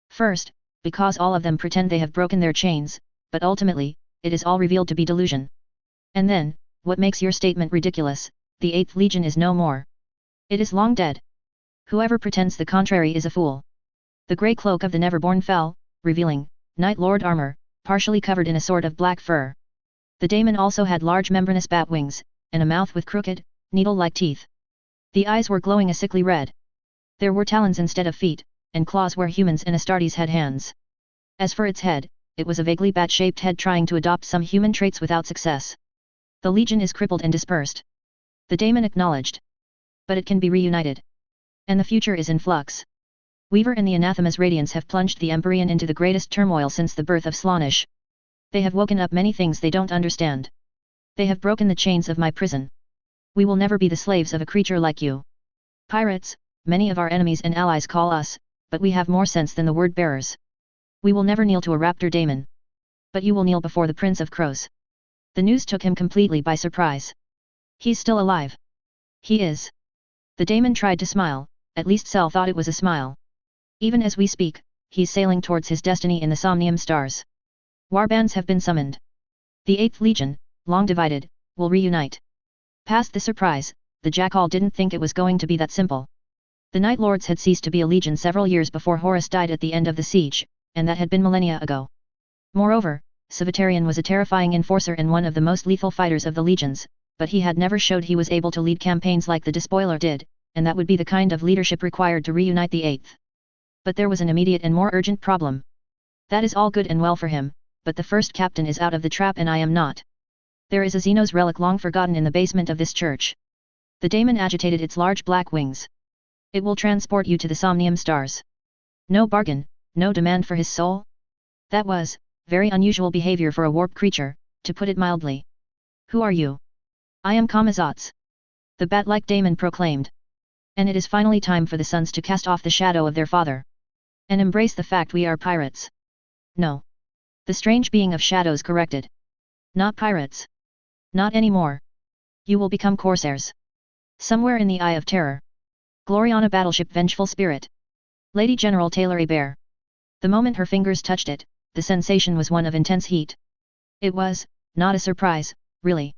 First, because all of them pretend they have broken their chains, but ultimately, it is all revealed to be delusion. And then, what makes your statement ridiculous, the 8th Legion is no more. It is long dead. Whoever pretends the contrary is a fool. The grey cloak of the Neverborn fell, revealing, Night Lord armor, partially covered in a sort of black fur. The daemon also had large membranous bat wings, and a mouth with crooked, needle-like teeth. The eyes were glowing a sickly red. There were talons instead of feet, and claws where humans and Astartes had hands. As for its head, it was a vaguely bat-shaped head trying to adopt some human traits without success. The Legion is crippled and dispersed. The daemon acknowledged. But it can be reunited. And the future is in flux. Weaver and the Anathema's radiance have plunged the Empyrean into the greatest turmoil since the birth of Slaanesh. They have woken up many things they don't understand. They have broken the chains of my prison. We will never be the slaves of a creature like you. Pirates, many of our enemies and allies call us, but we have more sense than the word-bearers. We will never kneel to a raptor daemon. But you will kneel before the Prince of Crows. The news took him completely by surprise. He's still alive. He is. The daemon tried to smile, at least Sel thought it was a smile. Even as we speak, he's sailing towards his destiny in the Somnium stars. Warbands have been summoned. The 8th Legion, long divided, will reunite. Past the surprise, the jackal didn't think it was going to be that simple. The Night Lords had ceased to be a legion several years before Horus died at the end of the siege, and that had been millennia ago. Moreover, Civitarian was a terrifying enforcer and one of the most lethal fighters of the legions, but he had never showed he was able to lead campaigns like the despoiler did, and that would be the kind of leadership required to reunite the 8th. But there was an immediate and more urgent problem. That is all good and well for him, but the first captain is out of the trap and I am not. There is a Xenos relic long forgotten in the basement of this church. The daemon agitated its large black wings. It will transport you to the Somnium stars. No bargain, no demand for his soul? That was very unusual behavior for a warp creature, to put it mildly. Who are you? I am Kamazotz. The bat-like daemon proclaimed. And it is finally time for the sons to cast off the shadow of their father. And embrace the fact we are pirates. No. The strange being of shadows corrected. Not pirates. Not anymore. You will become corsairs. Somewhere in the Eye of Terror. Gloriana battleship vengeful spirit. Lady General Taylor Hebert. The moment her fingers touched it, the sensation was one of intense heat. It was not a surprise, really.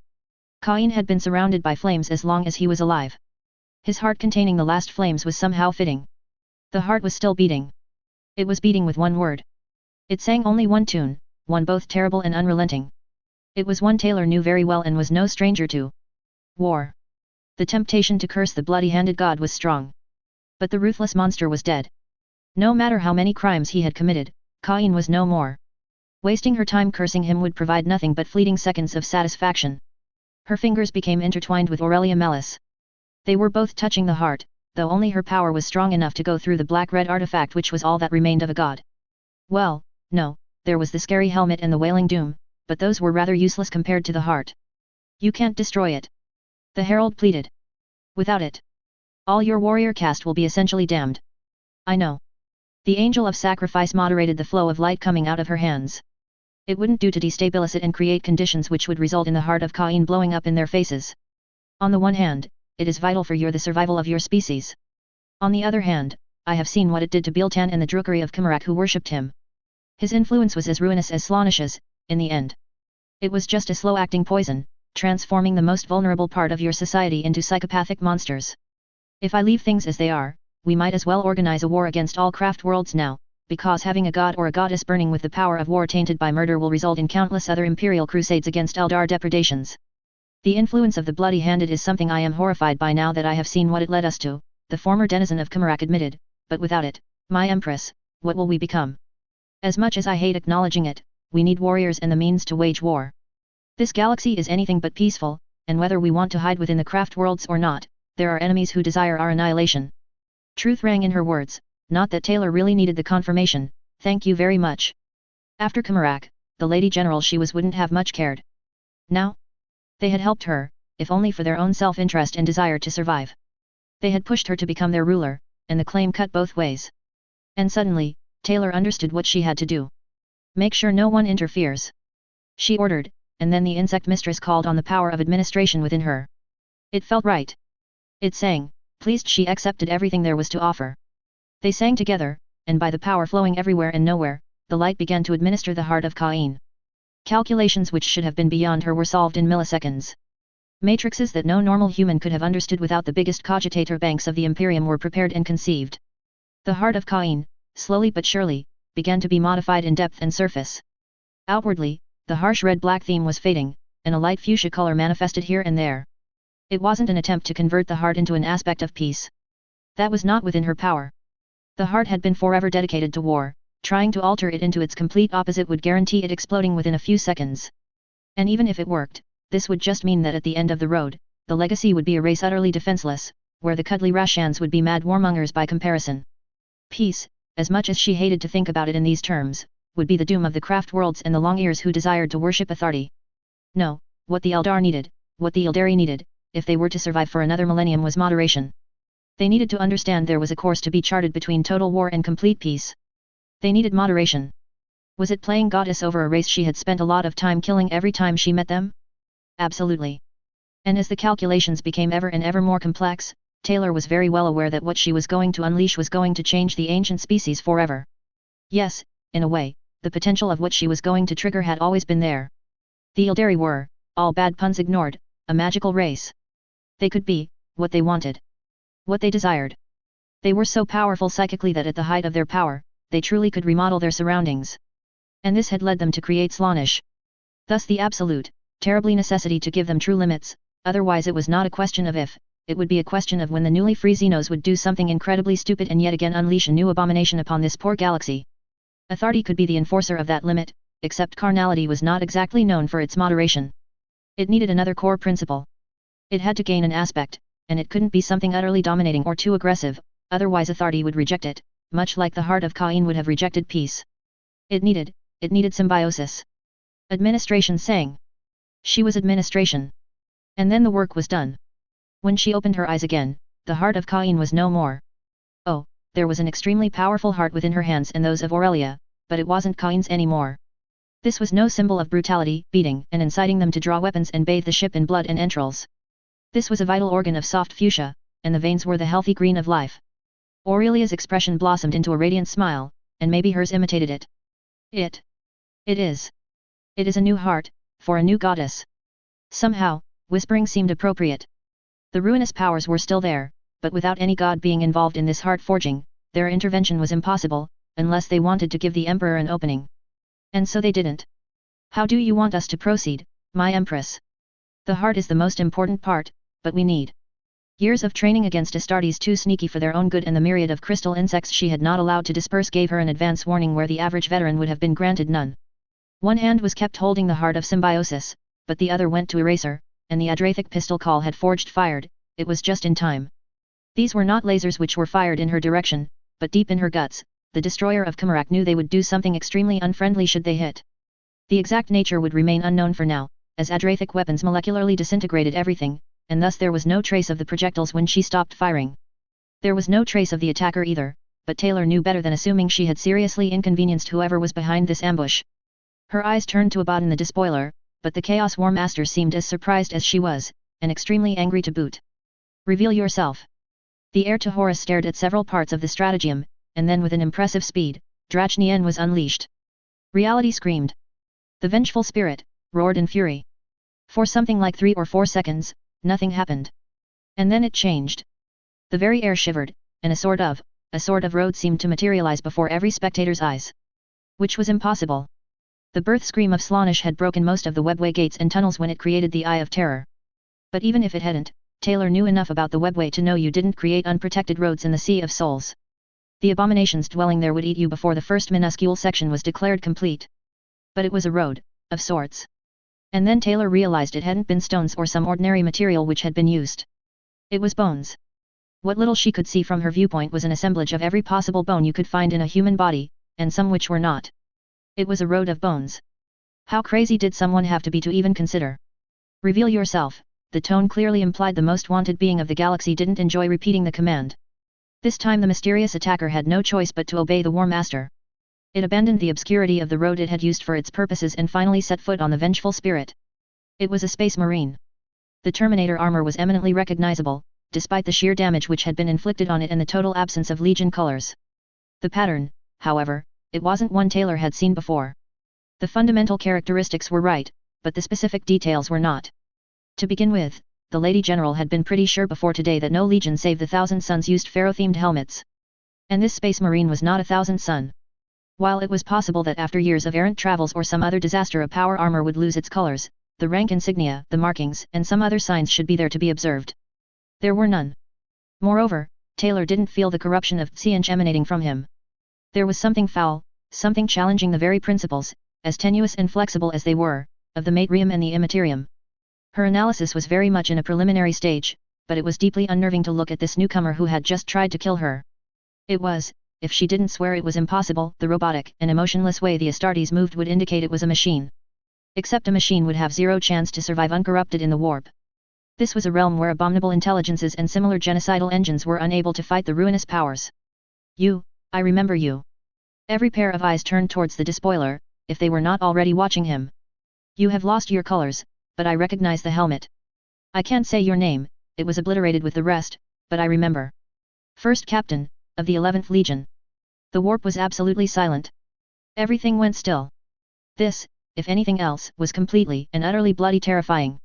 Cain had been surrounded by flames as long as he was alive. His heart containing the last flames was somehow fitting. The heart was still beating. It was beating with one word. It sang only one tune, one both terrible and unrelenting. It was one Taylor knew very well and was no stranger to. War. The temptation to curse the bloody-handed god was strong. But the ruthless monster was dead. No matter how many crimes he had committed, Cain was no more. Wasting her time cursing him would provide nothing but fleeting seconds of satisfaction. Her fingers became intertwined with Aurelia Melis. They were both touching the heart, though only her power was strong enough to go through the black-red artifact which was all that remained of a god. Well, no, there was the scary helmet and the wailing doom, but those were rather useless compared to the heart. You can't destroy it. The herald pleaded. Without it, all your warrior caste will be essentially damned. I know. The angel of sacrifice moderated the flow of light coming out of her hands. It wouldn't do to destabilize it and create conditions which would result in the heart of Cain blowing up in their faces. On the one hand, it is vital for the survival of your species. On the other hand, I have seen what it did to Biltan and the drukari of Kimarak who worshipped him. His influence was as ruinous as Slaanisha's, in the end. It was just a slow-acting poison, transforming the most vulnerable part of your society into psychopathic monsters. If I leave things as they are, we might as well organize a war against all craft worlds now, because having a god or a goddess burning with the power of war tainted by murder will result in countless other imperial crusades against Eldar depredations. The influence of the bloody-handed is something I am horrified by now that I have seen what it led us to, the former denizen of Kimarak admitted, but without it, my empress, what will we become? As much as I hate acknowledging it, we need warriors and the means to wage war. This galaxy is anything but peaceful, and whether we want to hide within the craft worlds or not, there are enemies who desire our annihilation. Truth rang in her words, not that Taylor really needed the confirmation, thank you very much. After Kimarak, the Lady General she was wouldn't have much cared. Now? They had helped her, if only for their own self-interest and desire to survive. They had pushed her to become their ruler, and the claim cut both ways. And suddenly, Taylor understood what she had to do. Make sure no one interferes. She ordered, and then the insect mistress called on the power of administration within her. It felt right. It sang, pleased she accepted everything there was to offer. They sang together, and by the power flowing everywhere and nowhere, the light began to administer the heart of Cain. Calculations which should have been beyond her were solved in milliseconds. Matrices that no normal human could have understood without the biggest cogitator banks of the Imperium were prepared and conceived. The heart of Cain, slowly but surely, began to be modified in depth and surface. Outwardly, the harsh red-black theme was fading, and a light fuchsia color manifested here and there. It wasn't an attempt to convert the heart into an aspect of peace. That was not within her power. The heart had been forever dedicated to war. Trying to alter it into its complete opposite would guarantee it exploding within a few seconds. And even if it worked, this would just mean that at the end of the road, the legacy would be a race utterly defenseless, where the cuddly Rashans would be mad warmongers by comparison. Peace, as much as she hated to think about it in these terms, would be the doom of the craft worlds and the long-ears who desired to worship authority. No, what the Eldar needed, what the Eldari needed, if they were to survive for another millennium was moderation. They needed to understand there was a course to be charted between total war and complete peace. They needed moderation. Was it playing goddess over a race she had spent a lot of time killing every time she met them? Absolutely. And as the calculations became ever and ever more complex, Taylor was very well aware that what she was going to unleash was going to change the ancient species forever. Yes, in a way, the potential of what she was going to trigger had always been there. The Eldari were, all bad puns ignored, a magical race. They could be what they wanted. What they desired. They were so powerful psychically that at the height of their power, they truly could remodel their surroundings. And this had led them to create Slaanish. Thus the absolute, terribly necessity to give them true limits, Otherwise it was not a question of if, it would be a question of when the newly free Xenos would do something incredibly stupid and yet again unleash a new abomination upon this poor galaxy. Authority could be the enforcer of that limit, except carnality was not exactly known for its moderation. It needed another core principle. It had to gain an aspect, and it couldn't be something utterly dominating or too aggressive, otherwise authority would reject it, much like the heart of Cain would have rejected peace. It needed symbiosis. Administration sang. She was administration. And then the work was done. When she opened her eyes again, the heart of Cain was no more. Oh, there was an extremely powerful heart within her hands and those of Aurelia, but it wasn't Cain's anymore. This was no symbol of brutality, beating and inciting them to draw weapons and bathe the ship in blood and entrails. This was a vital organ of soft fuchsia, and the veins were the healthy green of life. Aurelia's expression blossomed into a radiant smile, and maybe hers imitated it. It is a new heart, for a new goddess. Somehow, whispering seemed appropriate. The ruinous powers were still there, but without any god being involved in this heart forging, their intervention was impossible, unless they wanted to give the emperor an opening. And so they didn't. How do you want us to proceed, my empress? The heart is the most important part, but we need years of training against Astartes too sneaky for their own good, and the myriad of crystal insects she had not allowed to disperse gave her an advance warning where the average veteran would have been granted none. One hand was kept holding the heart of symbiosis, but the other went to erase her, and the Adrathic pistol call had fired, it was just in time. These were not lasers which were fired in her direction, but deep in her guts, the destroyer of Kamarak knew they would do something extremely unfriendly should they hit. The exact nature would remain unknown for now, as Adrathic weapons molecularly disintegrated everything, and thus there was no trace of the projectiles when she stopped firing. There was no trace of the attacker either, but Taylor knew better than assuming she had seriously inconvenienced whoever was behind this ambush. Her eyes turned to Abaddon the Despoiler, but the Chaos War Master seemed as surprised as she was, and extremely angry to boot. Reveal yourself. The heir to Horus stared at several parts of the stratagem, and then with an impressive speed, Drachnien was unleashed. Reality screamed. The vengeful spirit roared in fury. For something like 3 or 4 seconds, nothing happened. And then it changed. The very air shivered, and a sort of road seemed to materialize before every spectator's eyes. Which was impossible. The birth scream of Slaanesh had broken most of the webway gates and tunnels when it created the Eye of Terror. But even if it hadn't, Taylor knew enough about the webway to know you didn't create unprotected roads in the Sea of Souls. The abominations dwelling there would eat you before the first minuscule section was declared complete. But it was a road, of sorts. And then Taylor realized it hadn't been stones or some ordinary material which had been used. It was bones. What little she could see from her viewpoint was an assemblage of every possible bone you could find in a human body, and some which were not. It was a road of bones. How crazy did someone have to be to even consider? Reveal yourself, the tone clearly implied the most wanted being of the galaxy didn't enjoy repeating the command. This time the mysterious attacker had no choice but to obey the War Master. It abandoned the obscurity of the road it had used for its purposes and finally set foot on the vengeful spirit. It was a space marine. The Terminator armor was eminently recognizable, despite the sheer damage which had been inflicted on it and the total absence of Legion colors. The pattern, however, it wasn't one Taylor had seen before. The fundamental characteristics were right, but the specific details were not. To begin with, the Lady General had been pretty sure before today that no Legion save the Thousand Suns used Pharaoh-themed helmets. And this space marine was not a Thousand Sun. While it was possible that after years of errant travels or some other disaster a power armor would lose its colors, the rank insignia, the markings, and some other signs should be there to be observed. There were none. Moreover, Taylor didn't feel the corruption of Tsianch emanating from him. There was something foul, something challenging the very principles, as tenuous and flexible as they were, of the Matrium and the Immaterium. Her analysis was very much in a preliminary stage, but it was deeply unnerving to look at this newcomer who had just tried to kill her. It was, if she didn't swear it was impossible, the robotic and emotionless way the Astartes moved would indicate it was a machine. Except a machine would have zero chance to survive uncorrupted in the warp. This was a realm where abominable intelligences and similar genocidal engines were unable to fight the ruinous powers. I remember you. Every pair of eyes turned towards the Despoiler, if they were not already watching him. You have lost your colors, but I recognize the helmet. I can't say your name, it was obliterated with the rest, but I remember. First Captain, of the 11th Legion. The warp was absolutely silent. Everything went still. This, if anything else, was completely and utterly bloody terrifying.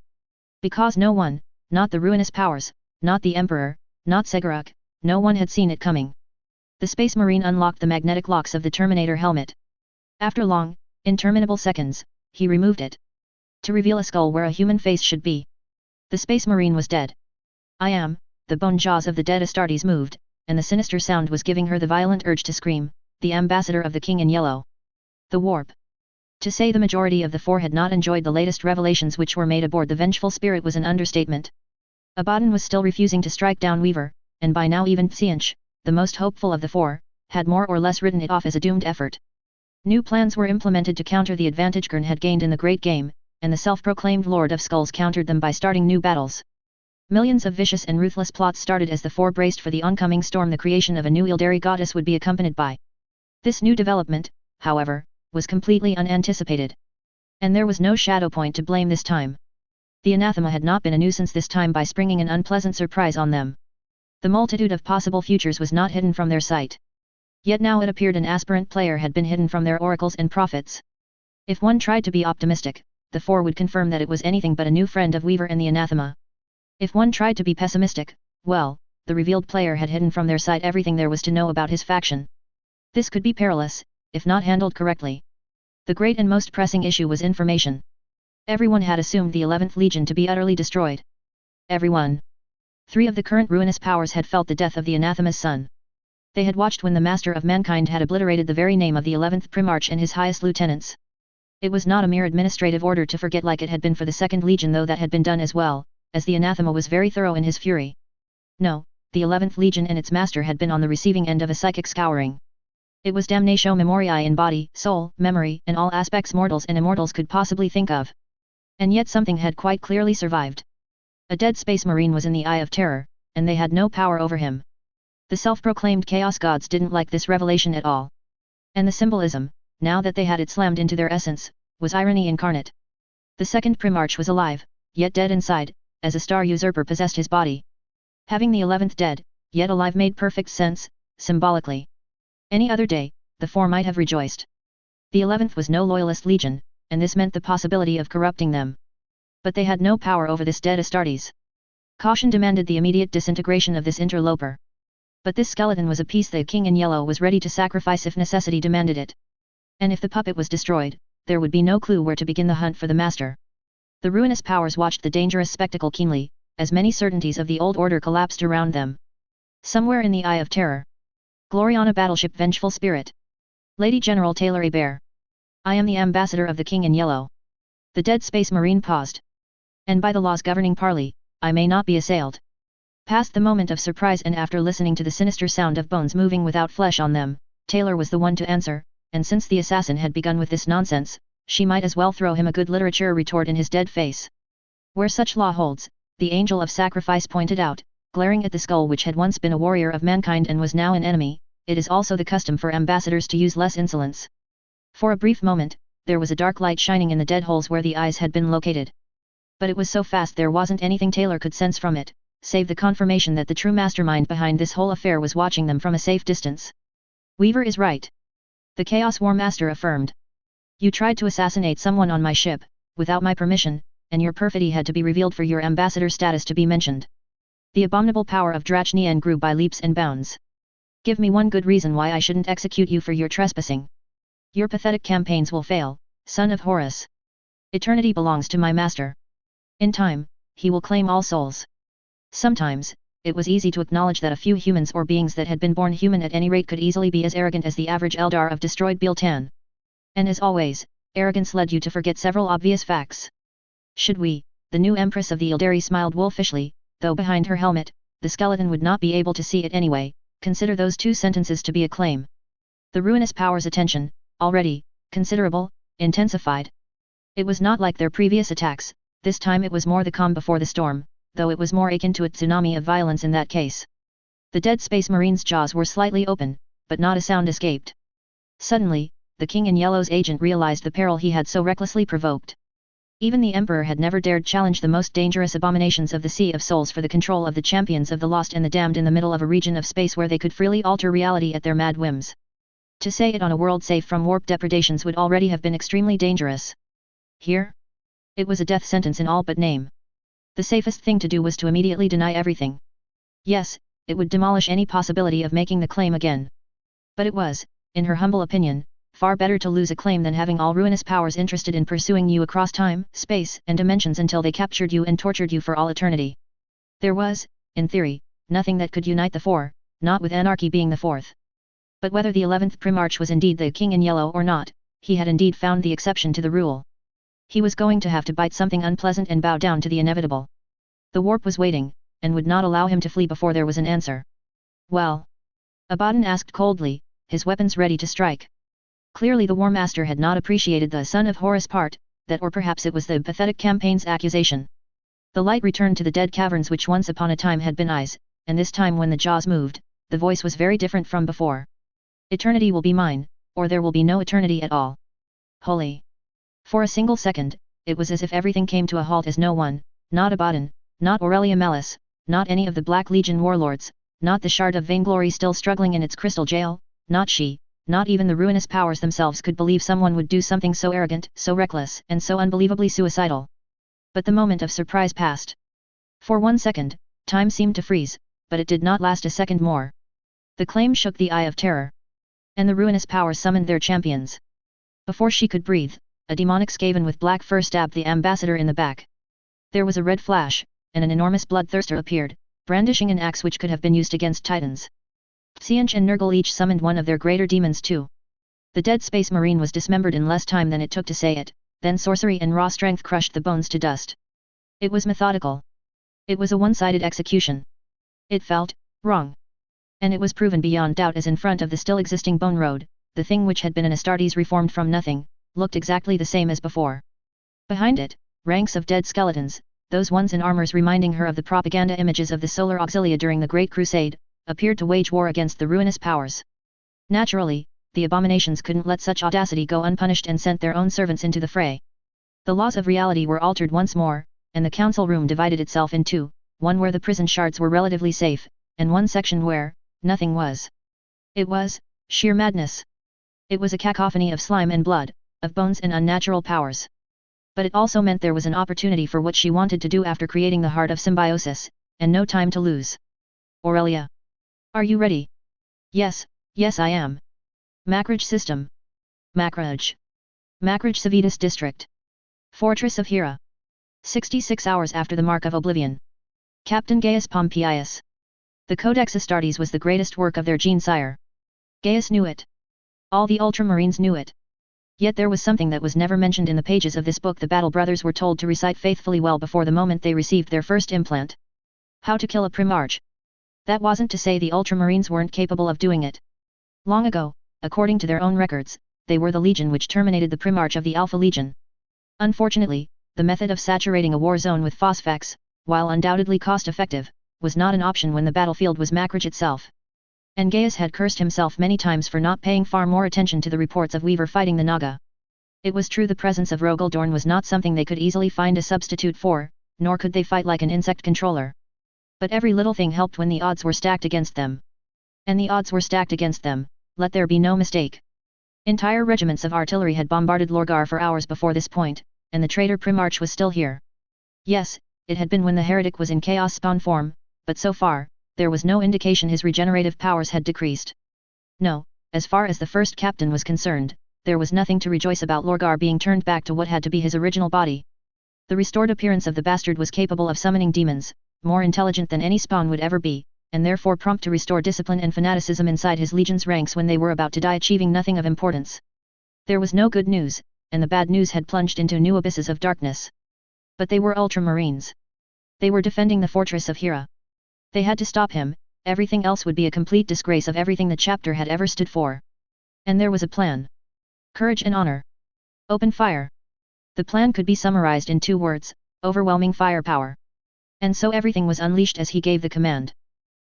Because no one, not the ruinous powers, not the Emperor, not Seguruk, no one had seen it coming. The Space Marine unlocked the magnetic locks of the Terminator helmet. After long, interminable seconds, he removed it. To reveal a skull where a human face should be. The The space marine was dead. I am, the bone jaws of the dead Astartes moved, and the sinister sound was giving her the violent urge to scream, the ambassador of the King in Yellow. The warp. To say the majority of the four had not enjoyed the latest revelations which were made aboard the Vengeful Spirit was an understatement. Abaddon was still refusing to strike down Weaver, and by now even Tsianch, the most hopeful of the four, had more or less written it off as a doomed effort. New plans were implemented to counter the advantage Gurn had gained in the Great Game, and the self-proclaimed Lord of Skulls countered them by starting new battles. Millions of vicious and ruthless plots started as the four braced for the oncoming storm. The creation of a new Ildari goddess would be accompanied by. This new development, however, was completely unanticipated. And there was no shadow point to blame this time. The anathema had not been a nuisance this time by springing an unpleasant surprise on them. The multitude of possible futures was not hidden from their sight. Yet now it appeared an aspirant player had been hidden from their oracles and prophets. If one tried to be optimistic, the four would confirm that it was anything but a new friend of Weaver and the anathema. If one tried to be pessimistic, well, the revealed player had hidden from their sight everything there was to know about his faction. This could be perilous, if not handled correctly. The great and most pressing issue was information. Everyone had assumed the 11th Legion to be utterly destroyed. Everyone. 3 of the current ruinous powers had felt the death of the anathema's son. They had watched when the Master of Mankind had obliterated the very name of the 11th Primarch and his highest lieutenants. It was not a mere administrative order to forget like it had been for the 2nd Legion, though that had been done as well, as the anathema was very thorough in his fury. No, the 11th Legion and its master had been on the receiving end of a psychic scouring. It was damnatio memoriae in body, soul, memory, and all aspects mortals and immortals could possibly think of. And yet something had quite clearly survived. A dead space marine was in the Eye of Terror, and they had no power over him. The self-proclaimed Chaos Gods didn't like this revelation at all. And the symbolism, now that they had it slammed into their essence, was irony incarnate. The 2nd Primarch was alive, yet dead inside, as a star usurper possessed his body. Having the 11th dead, yet alive made perfect sense, symbolically. Any other day, the four might have rejoiced. The 11th was no loyalist legion, and this meant the possibility of corrupting them. But they had no power over this dead Astartes. Caution demanded the immediate disintegration of this interloper. But this skeleton was a piece the King in Yellow was ready to sacrifice if necessity demanded it. And if the puppet was destroyed, there would be no clue where to begin the hunt for the master. The ruinous powers watched the dangerous spectacle keenly, as many certainties of the old order collapsed around them. Somewhere in the Eye of Terror. Gloriana Battleship Vengeful Spirit. Lady General Taylor Hebert. I am the ambassador of the King in Yellow. The dead space marine paused. And by the laws governing parley, I may not be assailed. Past the moment of surprise and after listening to the sinister sound of bones moving without flesh on them, Taylor was the one to answer, and since the assassin had begun with this nonsense, she might as well throw him a good literature retort in his dead face. Where such law holds, the Angel of Sacrifice pointed out, glaring at the skull which had once been a warrior of mankind and was now an enemy, it is also the custom for ambassadors to use less insolence. For a brief moment, there was a dark light shining in the dead holes where the eyes had been located. But it was so fast there wasn't anything Taylor could sense from it, save the confirmation that the true mastermind behind this whole affair was watching them from a safe distance. Weaver is right. The Chaos War Master affirmed. You tried to assassinate someone on my ship, without my permission, and your perfidy had to be revealed for your ambassador status to be mentioned. The abominable power of Drachnien grew by leaps and bounds. Give me one good reason why I shouldn't execute you for your trespassing. Your pathetic campaigns will fail, son of Horus. Eternity belongs to my master. In time, he will claim all souls. Sometimes, it was easy to acknowledge that a few humans or beings that had been born human at any rate could easily be as arrogant as the average Eldar of destroyed Biltan. And as always, arrogance led you to forget several obvious facts. Should we, the new Empress of the Ildari smiled wolfishly, though behind her helmet, the skeleton would not be able to see it anyway, consider those 2 sentences to be a claim. The ruinous power's attention, already, considerable, intensified. It was not like their previous attacks, this time it was more the calm before the storm, though it was more akin to a tsunami of violence in that case. The dead space marine's jaws were slightly open, but not a sound escaped. Suddenly, the King in Yellow's agent realized the peril he had so recklessly provoked. Even the Emperor had never dared challenge the most dangerous abominations of the Sea of Souls for the control of the champions of the lost and the damned in the middle of a region of space where they could freely alter reality at their mad whims. To say it on a world safe from warp depredations would already have been extremely dangerous. Here? It was a death sentence in all but name. The safest thing to do was to immediately deny everything. Yes, it would demolish any possibility of making the claim again. But it was, in her humble opinion, Far better to lose a claim than having all ruinous powers interested in pursuing you across time, space, and dimensions until they captured you and tortured you for all eternity. There was, in theory, nothing that could unite the four, not with anarchy being the fourth. But whether the 11th Primarch was indeed the King in Yellow or not, he had indeed found the exception to the rule. He was going to have to bite something unpleasant and bow down to the inevitable. The warp was waiting, and would not allow him to flee before there was an answer. Well? Abaddon asked coldly, his weapons ready to strike. Clearly the War Master had not appreciated the Son of Horus part, that or perhaps it was the pathetic campaign's accusation. The light returned to the dead caverns which once upon a time had been eyes, and this time when the jaws moved, the voice was very different from before. Eternity will be mine, or there will be no eternity at all. Holy! For a single second, it was as if everything came to a halt as no one, not Abaddon, not Aurelia Melis, not any of the Black Legion warlords, not the shard of vainglory still struggling in its crystal jail, not she, not even the ruinous powers themselves could believe someone would do something so arrogant, so reckless, and so unbelievably suicidal. But the moment of surprise passed. For 1 second, time seemed to freeze, but it did not last a second more. The claim shook the eye of terror. And the ruinous powers summoned their champions. Before she could breathe, a demonic Skaven with black fur stabbed the ambassador in the back. There was a red flash, and an enormous bloodthirster appeared, brandishing an axe which could have been used against titans. Tsianch and Nurgle each summoned one of their greater demons too. The dead space marine was dismembered in less time than it took to say it, then sorcery and raw strength crushed the bones to dust. It was methodical. It was a one-sided execution. It felt wrong. And it was proven beyond doubt as in front of the still existing bone road, the thing which had been an Astartes reformed from nothing, looked exactly the same as before. Behind it, ranks of dead skeletons, those ones in armors reminding her of the propaganda images of the Solar Auxilia during the Great Crusade, appeared to wage war against the ruinous powers. Naturally, the abominations couldn't let such audacity go unpunished and sent their own servants into the fray. The laws of reality were altered once more, and the council room divided itself in two, one where the prison shards were relatively safe, and one section where nothing was. It was sheer madness. It was a cacophony of slime and blood, of bones and unnatural powers. But it also meant there was an opportunity for what she wanted to do after creating the heart of symbiosis, and no time to lose. Aurelia. Are you ready? Yes, yes I am. Macrage System. Macrage. Macrage Civitas District. Fortress of Hera. 66 hours after the Mark of Oblivion. Captain Gaius Pompeius. The Codex Astartes was the greatest work of their gene-sire. Gaius knew it. All the Ultramarines knew it. Yet there was something that was never mentioned in the pages of this book the Battle Brothers were told to recite faithfully well before the moment they received their first implant. How to kill a Primarch. That wasn't to say the Ultramarines weren't capable of doing it. Long ago, according to their own records, they were the legion which terminated the Primarch of the Alpha Legion. Unfortunately, the method of saturating a war zone with phosphex, while undoubtedly cost-effective, was not an option when the battlefield was Macrage itself. And Gaius had cursed himself many times for not paying far more attention to the reports of Weaver fighting the Naga. It was true the presence of Rogaldorn was not something they could easily find a substitute for, nor could they fight like an insect controller. But every little thing helped when the odds were stacked against them. And the odds were stacked against them, let there be no mistake. Entire regiments of artillery had bombarded Lorgar for hours before this point, and the traitor Primarch was still here. Yes, it had been when the heretic was in chaos spawn form, but so far, there was no indication his regenerative powers had decreased. No, as far as the first captain was concerned, there was nothing to rejoice about Lorgar being turned back to what had to be his original body. The restored appearance of the bastard was capable of summoning demons, more intelligent than any spawn would ever be, and therefore prompt to restore discipline and fanaticism inside his legion's ranks when they were about to die achieving nothing of importance. There was no good news, and the bad news had plunged into new abysses of darkness. But they were Ultramarines. They were defending the fortress of Hera. They had to stop him, everything else would be a complete disgrace of everything the chapter had ever stood for. And there was a plan. Courage and honor. Open fire. The plan could be summarized in 2 words, overwhelming firepower. And so everything was unleashed as he gave the command.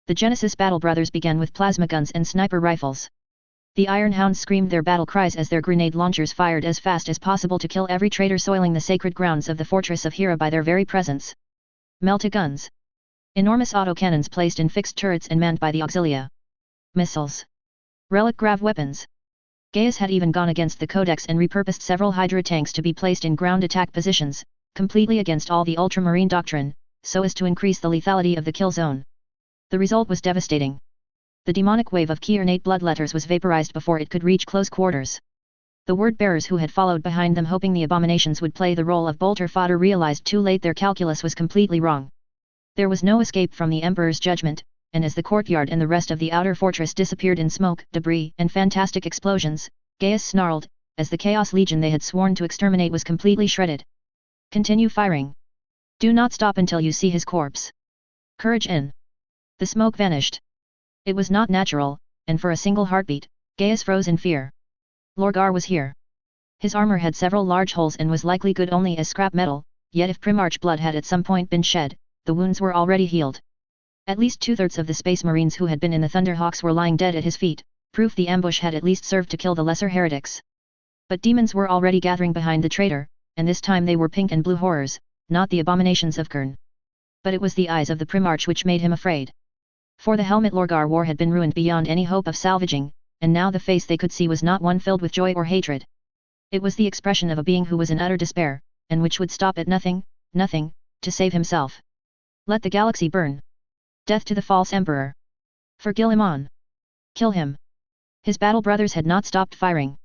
The Genesis Battle Brothers began with plasma guns and sniper rifles. The Iron Hounds screamed their battle cries as their grenade launchers fired as fast as possible to kill every traitor soiling the sacred grounds of the fortress of Hera by their very presence. Melta-guns. Enormous autocannons placed in fixed turrets and manned by the Auxilia. Missiles. Relic grav weapons. Gaius had even gone against the Codex and repurposed several Hydra tanks to be placed in ground attack positions, completely against all the Ultramarine doctrine, so as to increase the lethality of the kill zone. The result was devastating. The demonic wave of Kyrnate bloodletters was vaporized before it could reach close quarters. The word-bearers who had followed behind them hoping the abominations would play the role of bolter fodder realized too late their calculus was completely wrong. There was no escape from the Emperor's judgment, and as the courtyard and the rest of the outer fortress disappeared in smoke, debris, and fantastic explosions, Gaius snarled, as the Chaos Legion they had sworn to exterminate was completely shredded. Continue firing. Do not stop until you see his corpse. Courage in. The smoke vanished. It was not natural, and for a single heartbeat, Gaius froze in fear. Lorgar was here. His armor had several large holes and was likely good only as scrap metal, yet if Primarch blood had at some point been shed, the wounds were already healed. At least 2/3 of the Space Marines who had been in the Thunderhawks were lying dead at his feet, proof the ambush had at least served to kill the lesser heretics. But demons were already gathering behind the traitor, and this time they were pink and blue horrors, not the abominations of Kern. But it was the eyes of the Primarch which made him afraid. For the helmet Lorgar wore had been ruined beyond any hope of salvaging, and now the face they could see was not one filled with joy or hatred. It was the expression of a being who was in utter despair, and which would stop at nothing, to save himself. Let the galaxy burn. Death to the false emperor. For Guilliman. Kill him. His battle brothers had not stopped firing.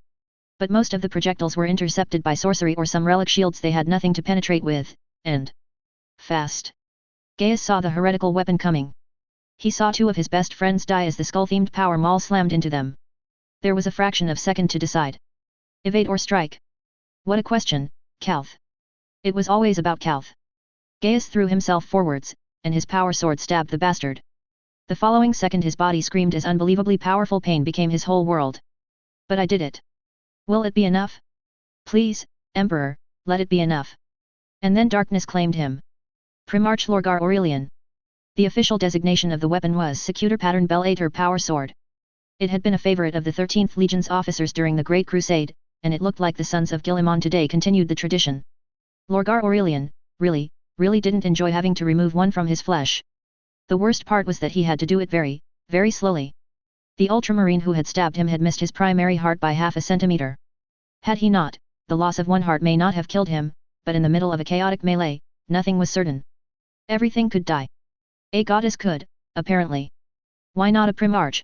But most of the projectiles were intercepted by sorcery or some relic shields they had nothing to penetrate with, and fast. Gaius saw the heretical weapon coming. He saw 2 of his best friends die as the skull-themed power maul slammed into them. There was a fraction of a second to decide. Evade or strike? What a question, Calth. It was always about Calth. Gaius threw himself forwards, and his power sword stabbed the bastard. The following second his body screamed as unbelievably powerful pain became his whole world. But I did it. Will it be enough? Please, Emperor, let it be enough. And then darkness claimed him. Primarch Lorgar Aurelian. The official designation of the weapon was Secutor Pattern Bellator Power Sword. It had been a favorite of the 13th Legion's officers during the Great Crusade, and it looked like the sons of Guilliman today continued the tradition. Lorgar Aurelian, really didn't enjoy having to remove one from his flesh. The worst part was that he had to do it very, very slowly. The ultramarine who had stabbed him had missed his primary heart by half a centimeter. Had he not, the loss of one heart may not have killed him, but in the middle of a chaotic melee, nothing was certain. Everything could die. A goddess could, apparently. Why not a Primarch?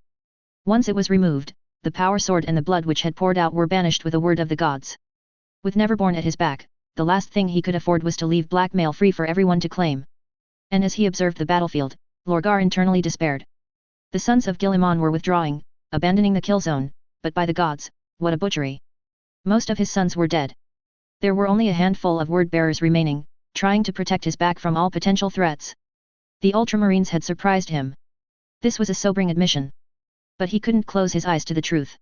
Once it was removed, the power sword and the blood which had poured out were banished with a word of the gods. With Neverborn at his back, the last thing he could afford was to leave blackmail free for everyone to claim. And as he observed the battlefield, Lorgar internally despaired. The sons of Guilliman were withdrawing, abandoning the kill zone, but by the gods, what a butchery. Most of his sons were dead. There were only a handful of word-bearers remaining, trying to protect his back from all potential threats. The Ultramarines had surprised him. This was a sobering admission. But he couldn't close his eyes to the truth.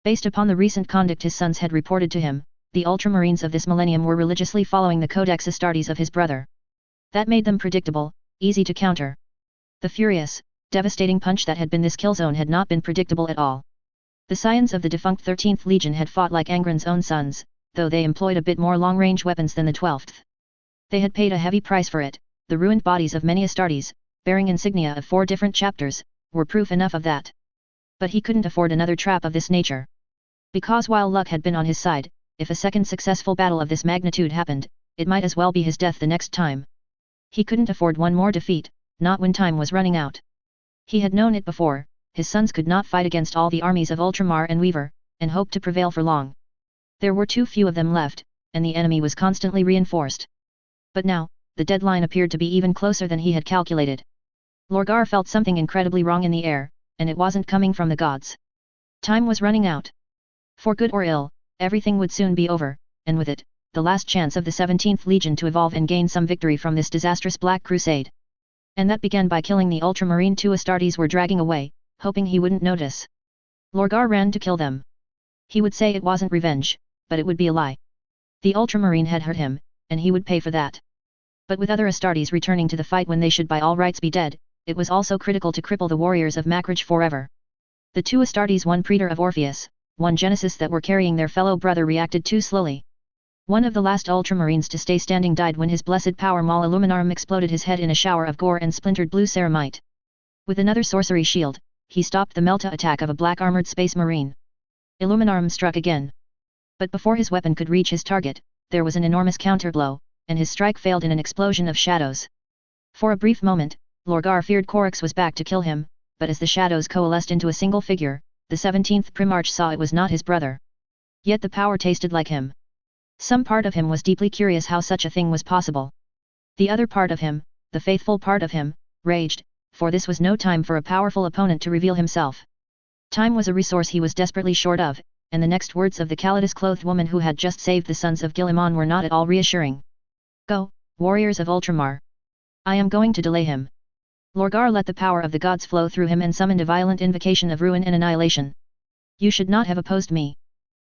Based upon the recent conduct his sons had reported to him, the Ultramarines of this millennium were religiously following the Codex Astartes of his brother. That made them predictable, easy to counter. The furious, devastating punch that had been this killzone had not been predictable at all. The scions of the defunct 13th Legion had fought like Angron's own sons, though they employed a bit more long-range weapons than the 12th. They had paid a heavy price for it. The ruined bodies of many Astartes, bearing insignia of 4 different chapters, were proof enough of that. But he couldn't afford another trap of this nature. Because while luck had been on his side, if a second successful battle of this magnitude happened, it might as well be his death the next time. He couldn't afford one more defeat, not when time was running out. He had known it before, his sons could not fight against all the armies of Ultramar and Weaver, and hope to prevail for long. There were too few of them left, and the enemy was constantly reinforced. But now, the deadline appeared to be even closer than he had calculated. Lorgar felt something incredibly wrong in the air, and it wasn't coming from the gods. Time was running out. For good or ill, everything would soon be over, and with it, the last chance of the 17th Legion to evolve and gain some victory from this disastrous Black Crusade. And that began by killing the Ultramarine 2 Astartes were dragging away, hoping he wouldn't notice. Lorgar ran to kill them. He would say it wasn't revenge, but it would be a lie. The Ultramarine had hurt him, and he would pay for that. But with other Astartes returning to the fight when they should by all rights be dead, it was also critical to cripple the warriors of Macrage forever. The 2 Astartes, one Praetor of Orpheus, one Genesis that were carrying their fellow brother reacted too slowly. One of the last Ultramarines to stay standing died when his blessed power maul Illuminarum exploded his head in a shower of gore and splintered blue ceramite. With another sorcery shield, he stopped the Melta attack of a black-armored space marine. Illuminarum struck again. But before his weapon could reach his target, there was an enormous counterblow, and his strike failed in an explosion of shadows. For a brief moment, Lorgar feared Corax was back to kill him, but as the shadows coalesced into a single figure, the 17th Primarch saw it was not his brother. Yet the power tasted like him. Some part of him was deeply curious how such a thing was possible. The other part of him, the faithful part of him, raged, for this was no time for a powerful opponent to reveal himself. Time was a resource he was desperately short of, and the next words of the Calidus-clothed woman who had just saved the sons of Gilliman were not at all reassuring. Go, warriors of Ultramar. I am going to delay him. Lorgar let the power of the gods flow through him and summoned a violent invocation of ruin and annihilation. You should not have opposed me.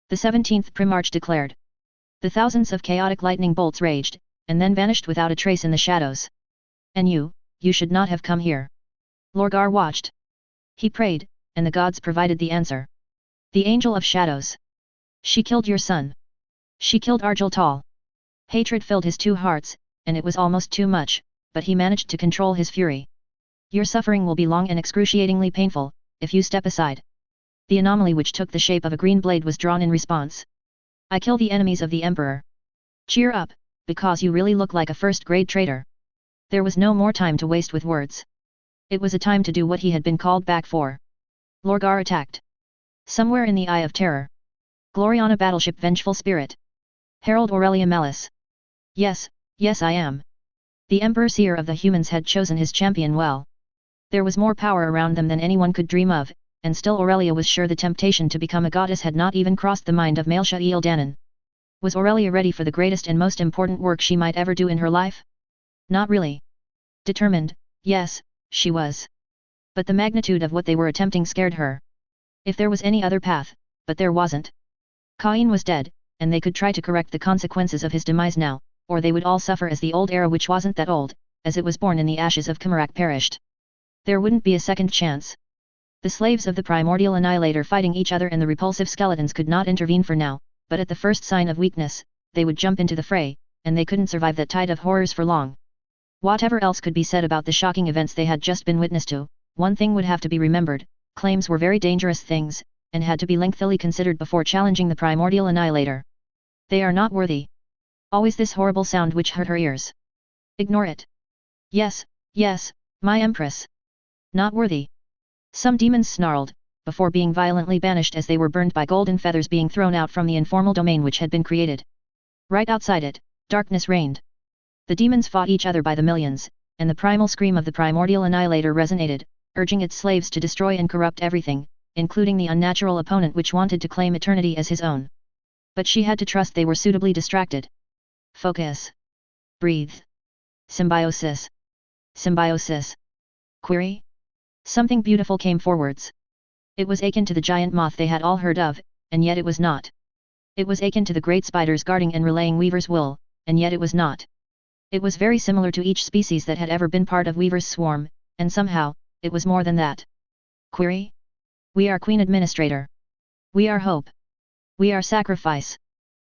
The 17th Primarch declared. The thousands of chaotic lightning bolts raged, and then vanished without a trace in the shadows. And you should not have come here. Lorgar watched. He prayed, and the gods provided the answer. The Angel of Shadows. She killed your son. She killed Argiltal. Hatred filled his two hearts, and it was almost too much, but he managed to control his fury. Your suffering will be long and excruciatingly painful, if you step aside. The anomaly which took the shape of a green blade was drawn in response. I kill the enemies of the Emperor. Cheer up, because you really look like a first-grade traitor. There was no more time to waste with words. It was a time to do what he had been called back for. Lorgar attacked. Somewhere in the Eye of Terror. Gloriana Battleship Vengeful Spirit. Herald Aurelia Melis. Yes, yes I am. The Emperor Seer of the humans had chosen his champion well. There was more power around them than anyone could dream of, and still Aurelia was sure the temptation to become a goddess had not even crossed the mind of Maelsha Eildanen. Was Aurelia ready for the greatest and most important work she might ever do in her life? Not really. Determined, yes, she was. But the magnitude of what they were attempting scared her. If there was any other path, but there wasn't. Cain was dead, and they could try to correct the consequences of his demise now, or they would all suffer as the old era which wasn't that old, as it was born in the ashes of Kamarak perished. There wouldn't be a second chance. The slaves of the primordial annihilator fighting each other and the repulsive skeletons could not intervene for now, but at the first sign of weakness, they would jump into the fray, and they couldn't survive that tide of horrors for long. Whatever else could be said about the shocking events they had just been witness to, one thing would have to be remembered: claims were very dangerous things, and had to be lengthily considered before challenging the primordial annihilator. They are not worthy. Always this horrible sound which hurt her ears. Ignore it. Yes, yes, my Empress. Not worthy. Some demons snarled, before being violently banished as they were burned by golden feathers being thrown out from the informal domain which had been created. Right outside it, darkness reigned. The demons fought each other by the millions, and the primal scream of the primordial annihilator resonated, urging its slaves to destroy and corrupt everything, including the unnatural opponent which wanted to claim eternity as his own. But she had to trust they were suitably distracted. Focus. Breathe. Symbiosis. Symbiosis. Query? Something beautiful came forwards. It was akin to the giant moth they had all heard of, and yet it was not. It was akin to the great spiders guarding and relaying weaver's wool, and yet it was not. It was very similar to each species that had ever been part of weaver's swarm, and somehow, it was more than that. Query? We are Queen Administrator. We are hope. We are sacrifice.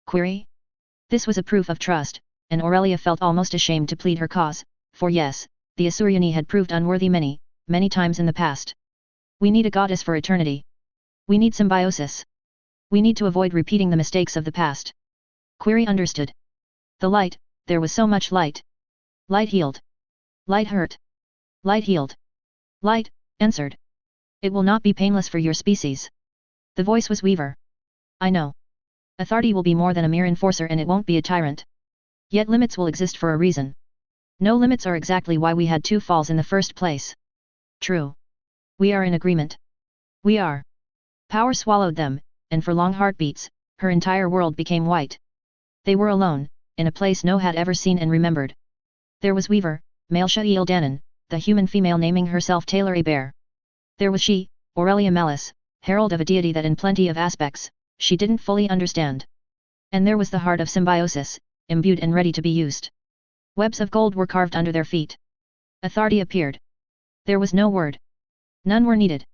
Query? This was a proof of trust, and Aurelia felt almost ashamed to plead her cause, for yes, the Asuryani had proved unworthy many times in the past. We need a goddess for eternity. We need symbiosis. We need to avoid repeating the mistakes of the past. Query understood. The light, there was so much light. Light healed. Light hurt. Light healed. Light, answered. It will not be painless for your species. The voice was Weaver. I know. Authority will be more than a mere enforcer and it won't be a tyrant. Yet limits will exist for a reason. No limits are exactly why we had two falls in the first place. True. We are in agreement. We are. Power swallowed them, and for long heartbeats, her entire world became white. They were alone, in a place no had ever seen and remembered. There was Weaver, Maelsha Eildanen, the human female naming herself Taylor Bear. There was she, Aurelia Melis, herald of a deity that in plenty of aspects, she didn't fully understand. And there was the heart of symbiosis, imbued and ready to be used. Webs of gold were carved under their feet. Authority appeared. There was no word. None were needed.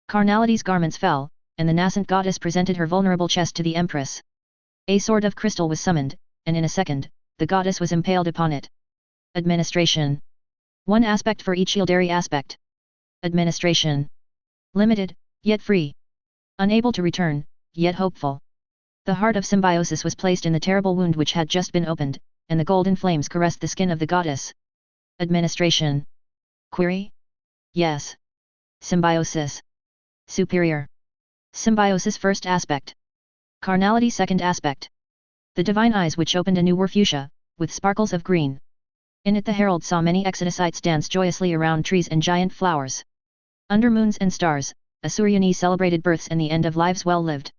Carnality's garments fell, and the nascent goddess presented her vulnerable chest to the Empress. A sword of crystal was summoned, and in a second, the goddess was impaled upon it. Administration. One aspect for each Yildari aspect. Administration. Limited, yet free. Unable to return, yet hopeful. The heart of symbiosis was placed in the terrible wound which had just been opened, and the golden flames caressed the skin of the goddess. Administration. Query? Yes. Symbiosis. Superior. Symbiosis first aspect. Carnality second aspect. The divine eyes which opened anew were fuchsia, with sparkles of green. In it the herald saw many exodicites dance joyously around trees and giant flowers. Under moons and stars, a Suryani celebrated births and the end of lives well lived.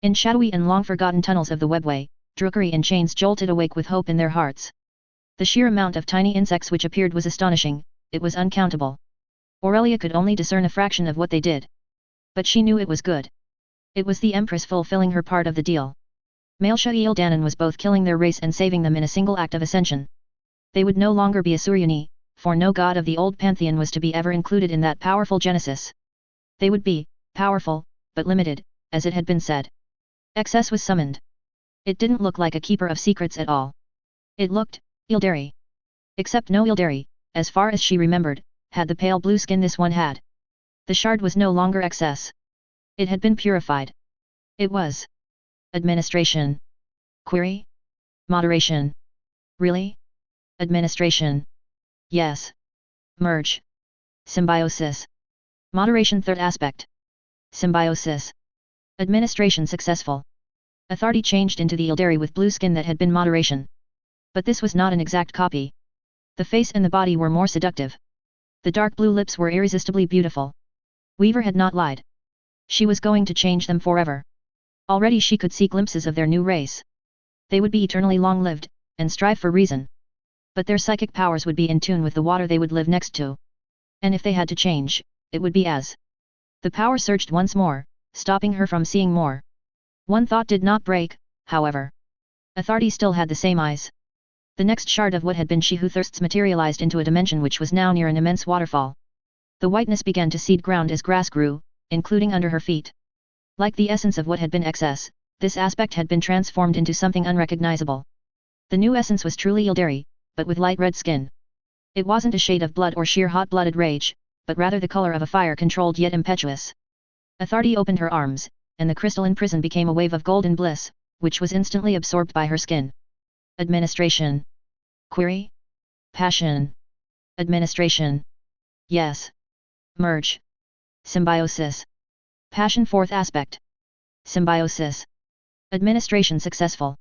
In shadowy and long-forgotten tunnels of the webway, drookery in chains jolted awake with hope in their hearts. The sheer amount of tiny insects which appeared was astonishing, it was uncountable. Aurelia could only discern a fraction of what they did. But she knew it was good. It was the Empress fulfilling her part of the deal. Malsha Eildanan was both killing their race and saving them in a single act of ascension. They would no longer be a Suryani, for no god of the old pantheon was to be ever included in that powerful genesis. They would be powerful, but limited, as it had been said. Excess was summoned. It didn't look like a keeper of secrets at all. It looked Ildari. Except no Ildari, as far as she remembered, had the pale blue skin this one had. The shard was no longer excess. It had been purified. It was administration. Query? Moderation. Really? Administration. Yes. Merge. Symbiosis. Moderation third aspect. Symbiosis. Administration successful. Authority changed into the Ildari with blue skin that had been moderation. But this was not an exact copy. The face and the body were more seductive. The dark blue lips were irresistibly beautiful. Weaver had not lied. She was going to change them forever. Already she could see glimpses of their new race. They would be eternally long-lived, and strive for reason. But their psychic powers would be in tune with the water they would live next to. And if they had to change, it would be as. The power surged once more, stopping her from seeing more. One thought did not break, however. Authority still had the same eyes. The next shard of what had been She Who Thirsts materialized into a dimension which was now near an immense waterfall. The whiteness began to seed ground as grass grew, including under her feet. Like the essence of what had been excess, this aspect had been transformed into something unrecognizable. The new essence was truly Ildari, but with light red skin. It wasn't a shade of blood or sheer hot-blooded rage, but rather the color of a fire-controlled yet impetuous. Authority opened her arms, and the crystalline prison became a wave of golden bliss, which was instantly absorbed by her skin. Administration. Query? Passion. Administration. Yes. Merge. Symbiosis. Passion fourth aspect. Symbiosis. Administration successful.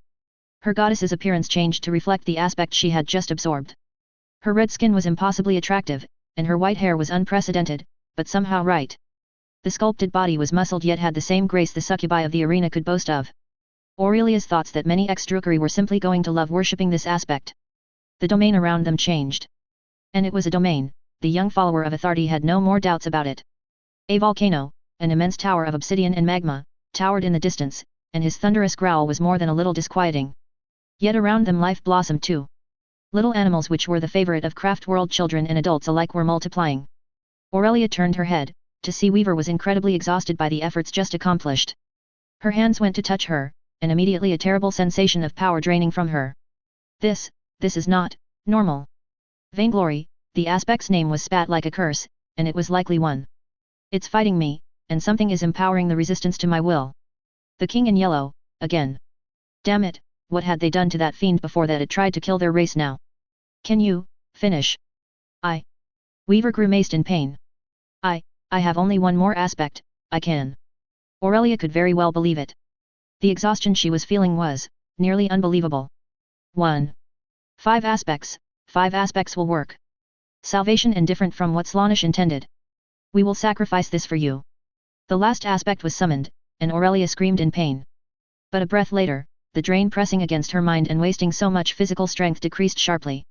Her goddess's appearance changed to reflect the aspect she had just absorbed. Her red skin was impossibly attractive, and her white hair was unprecedented, but somehow right. The sculpted body was muscled yet had the same grace the succubi of the arena could boast of. Aurelia's thoughts that many ex-drookery were simply going to love worshipping this aspect. The domain around them changed. And it was a domain, the young follower of Authority had no more doubts about it. A volcano, an immense tower of obsidian and magma, towered in the distance, and his thunderous growl was more than a little disquieting. Yet around them life blossomed too. Little animals which were the favorite of craft world children and adults alike were multiplying. Aurelia turned her head, to see Weaver was incredibly exhausted by the efforts just accomplished. Her hands went to touch her, and immediately a terrible sensation of power draining from her. This is not normal. Vainglory, the aspect's name was spat like a curse, and it was likely one. It's fighting me, and something is empowering the resistance to my will. The king in yellow, again. Damn it, what had they done to that fiend before that it tried to kill their race now? Can you finish? Weaver grimaced in pain. I have only one more aspect, I can. Aurelia could very well believe it. The exhaustion she was feeling was nearly unbelievable. 1. 5 aspects will work. Salvation and different from what Slaanesh intended. We will sacrifice this for you. The last aspect was summoned, and Aurelia screamed in pain. But a breath later, the drain pressing against her mind and wasting so much physical strength decreased sharply.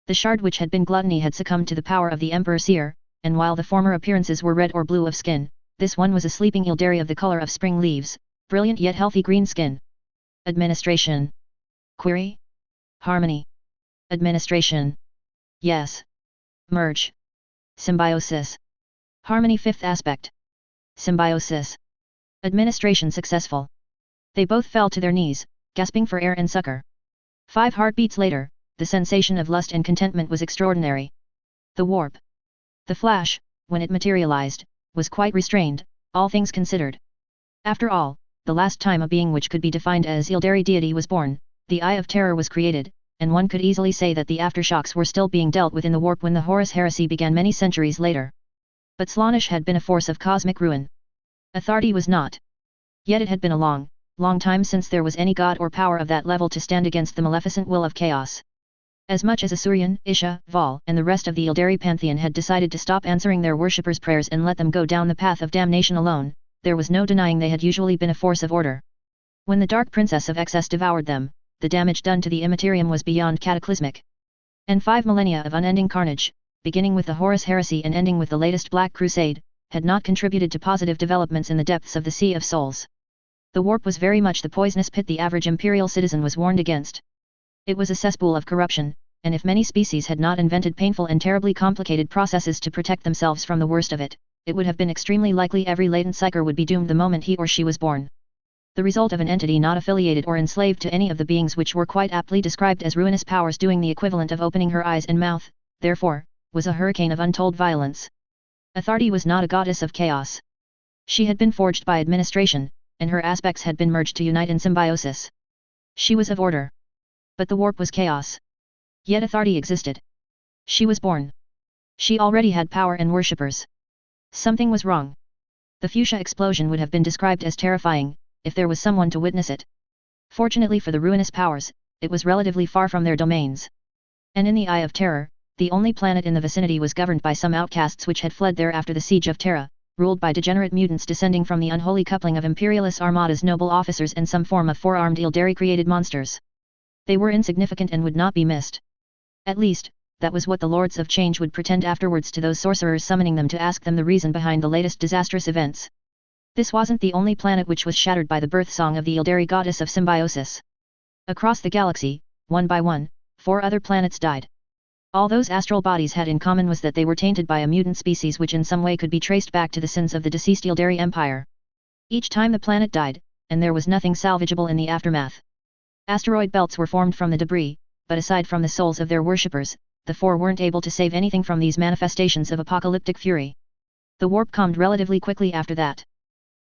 The shard which had been gluttony had succumbed to the power of the Emperor Seer, and while the former appearances were red or blue of skin, this one was a sleeping Ildari of the color of spring leaves, brilliant yet healthy green skin. Administration. Query? Harmony. Administration. Yes. Merge. Symbiosis. Harmony fifth aspect. Symbiosis. Administration successful. They both fell to their knees, gasping for air and succor. 5 heartbeats later, the sensation of lust and contentment was extraordinary. The warp. The flash, when it materialized, was quite restrained, all things considered. After all, the last time a being which could be defined as Ildari deity was born, the Eye of Terror was created, and one could easily say that the aftershocks were still being dealt with in the warp when the Horus heresy began many centuries later. But Slaanesh had been a force of cosmic ruin. Authority was not. Yet it had been a long, long time since there was any god or power of that level to stand against the maleficent will of chaos. As much as Asuryan, Isha, Val, and the rest of the Ildari pantheon had decided to stop answering their worshippers' prayers and let them go down the path of damnation alone, there was no denying they had usually been a force of order. When the Dark Princess of Excess devoured them, the damage done to the Immaterium was beyond cataclysmic. And 5 millennia of unending carnage, beginning with the Horus Heresy and ending with the latest Black Crusade, had not contributed to positive developments in the depths of the Sea of Souls. The warp was very much the poisonous pit the average imperial citizen was warned against. It was a cesspool of corruption, and if many species had not invented painful and terribly complicated processes to protect themselves from the worst of it, it would have been extremely likely every latent psyker would be doomed the moment he or she was born. The result of an entity not affiliated or enslaved to any of the beings which were quite aptly described as ruinous powers doing the equivalent of opening her eyes and mouth, therefore, was a hurricane of untold violence. Authority was not a goddess of chaos. She had been forged by administration, and her aspects had been merged to unite in symbiosis. She was of order. But the warp was chaos. Yet authority existed. She was born. She already had power and worshippers. Something was wrong. The fuchsia explosion would have been described as terrifying, if there was someone to witness it. Fortunately for the ruinous powers, it was relatively far from their domains. And in the eye of terror, the only planet in the vicinity was governed by some outcasts which had fled there after the siege of Terra, ruled by degenerate mutants descending from the unholy coupling of Imperialist Armada's noble officers and some form of four-armed Ildari-created monsters. They were insignificant and would not be missed. At least, that was what the Lords of Change would pretend afterwards to those sorcerers summoning them to ask them the reason behind the latest disastrous events. This wasn't the only planet which was shattered by the birth song of the Ildari goddess of symbiosis. Across the galaxy, one by one, 4 other planets died. All those astral bodies had in common was that they were tainted by a mutant species which in some way could be traced back to the sins of the deceased Ildari Empire. Each time the planet died, and there was nothing salvageable in the aftermath. Asteroid belts were formed from the debris, but aside from the souls of their worshippers, the 4 weren't able to save anything from these manifestations of apocalyptic fury. The warp calmed relatively quickly after that.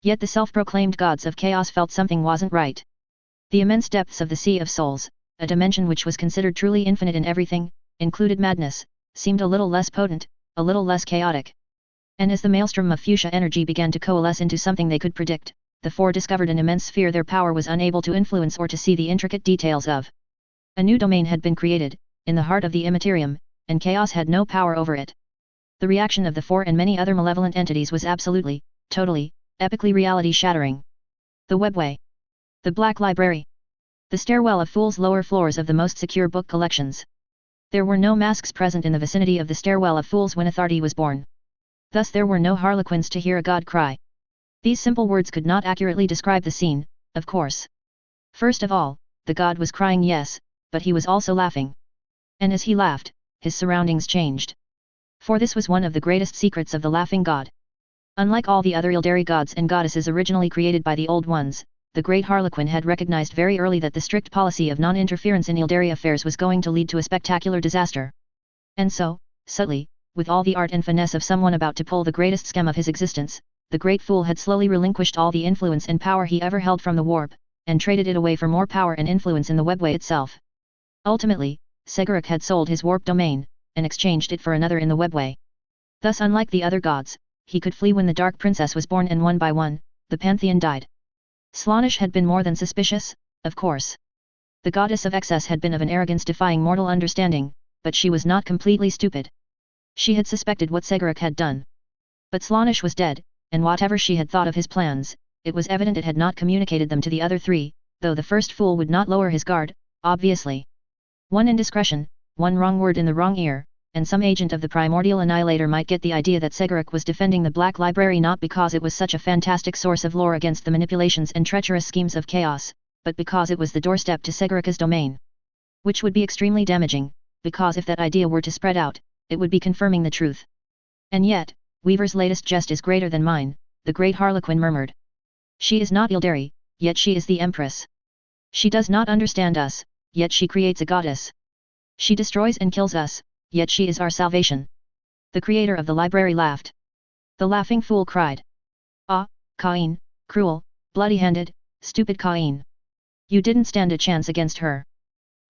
Yet the self-proclaimed gods of chaos felt something wasn't right. The immense depths of the Sea of Souls, a dimension which was considered truly infinite in everything, included madness, seemed a little less potent, a little less chaotic. And as the maelstrom of fuchsia energy began to coalesce into something they could predict, the 4 discovered an immense sphere their power was unable to influence or to see the intricate details of. A new domain had been created, in the heart of the Immaterium, and chaos had no power over it. The reaction of the 4 and many other malevolent entities was absolutely, totally, epically reality-shattering. The Webway. The Black Library. The stairwell of fools' lower floors of the most secure book collections. There were no masks present in the vicinity of the stairwell of fools when Authority was born. Thus there were no harlequins to hear a god cry. These simple words could not accurately describe the scene, of course. First of all, the god was crying, yes, but he was also laughing. And as he laughed, his surroundings changed. For this was one of the greatest secrets of the laughing god. Unlike all the other Ildari gods and goddesses originally created by the Old Ones, the Great Harlequin had recognized very early that the strict policy of non-interference in Ildari affairs was going to lead to a spectacular disaster. And so, subtly, with all the art and finesse of someone about to pull the greatest scam of his existence, the great fool had slowly relinquished all the influence and power he ever held from the warp, and traded it away for more power and influence in the webway itself. Ultimately, Seguruk had sold his warp domain, and exchanged it for another in the webway. Thus unlike the other gods, he could flee when the Dark Princess was born, and one by one, the pantheon died. Slaanesh had been more than suspicious, of course. The goddess of excess had been of an arrogance defying mortal understanding, but she was not completely stupid. She had suspected what Seguruk had done. But Slaanesh was dead, and whatever she had thought of his plans, it was evident it had not communicated them to the other 3, though the first fool would not lower his guard, obviously. One indiscretion, one wrong word in the wrong ear, and some agent of the primordial annihilator might get the idea that Seguruk was defending the Black Library not because it was such a fantastic source of lore against the manipulations and treacherous schemes of chaos, but because it was the doorstep to Seguruk's domain. Which would be extremely damaging, because if that idea were to spread out, it would be confirming the truth. And yet, Weaver's latest jest is greater than mine, the great Harlequin murmured. She is not Ildari, yet she is the Empress. She does not understand us, yet she creates a goddess. She destroys and kills us, yet she is our salvation. The creator of the library laughed. The laughing fool cried. Ah, Cain, cruel, bloody-handed, stupid Cain. You didn't stand a chance against her.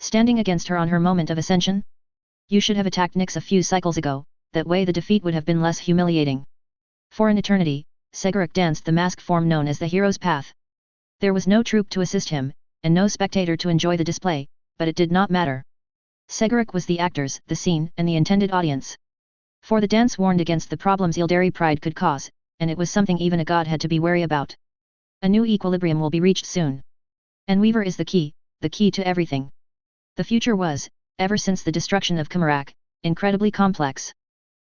Standing against her on her moment of ascension? You should have attacked Nyx a few cycles ago, that way the defeat would have been less humiliating. For an eternity, Seguruk danced the mask form known as the hero's path. There was no troop to assist him, and no spectator to enjoy the display, but it did not matter. Segeric was the actors, the scene, and the intended audience. For the dance warned against the problems Ildari pride could cause, and it was something even a god had to be wary about. A new equilibrium will be reached soon. And Weaver is the key to everything. The future was, ever since the destruction of Kamarak, incredibly complex.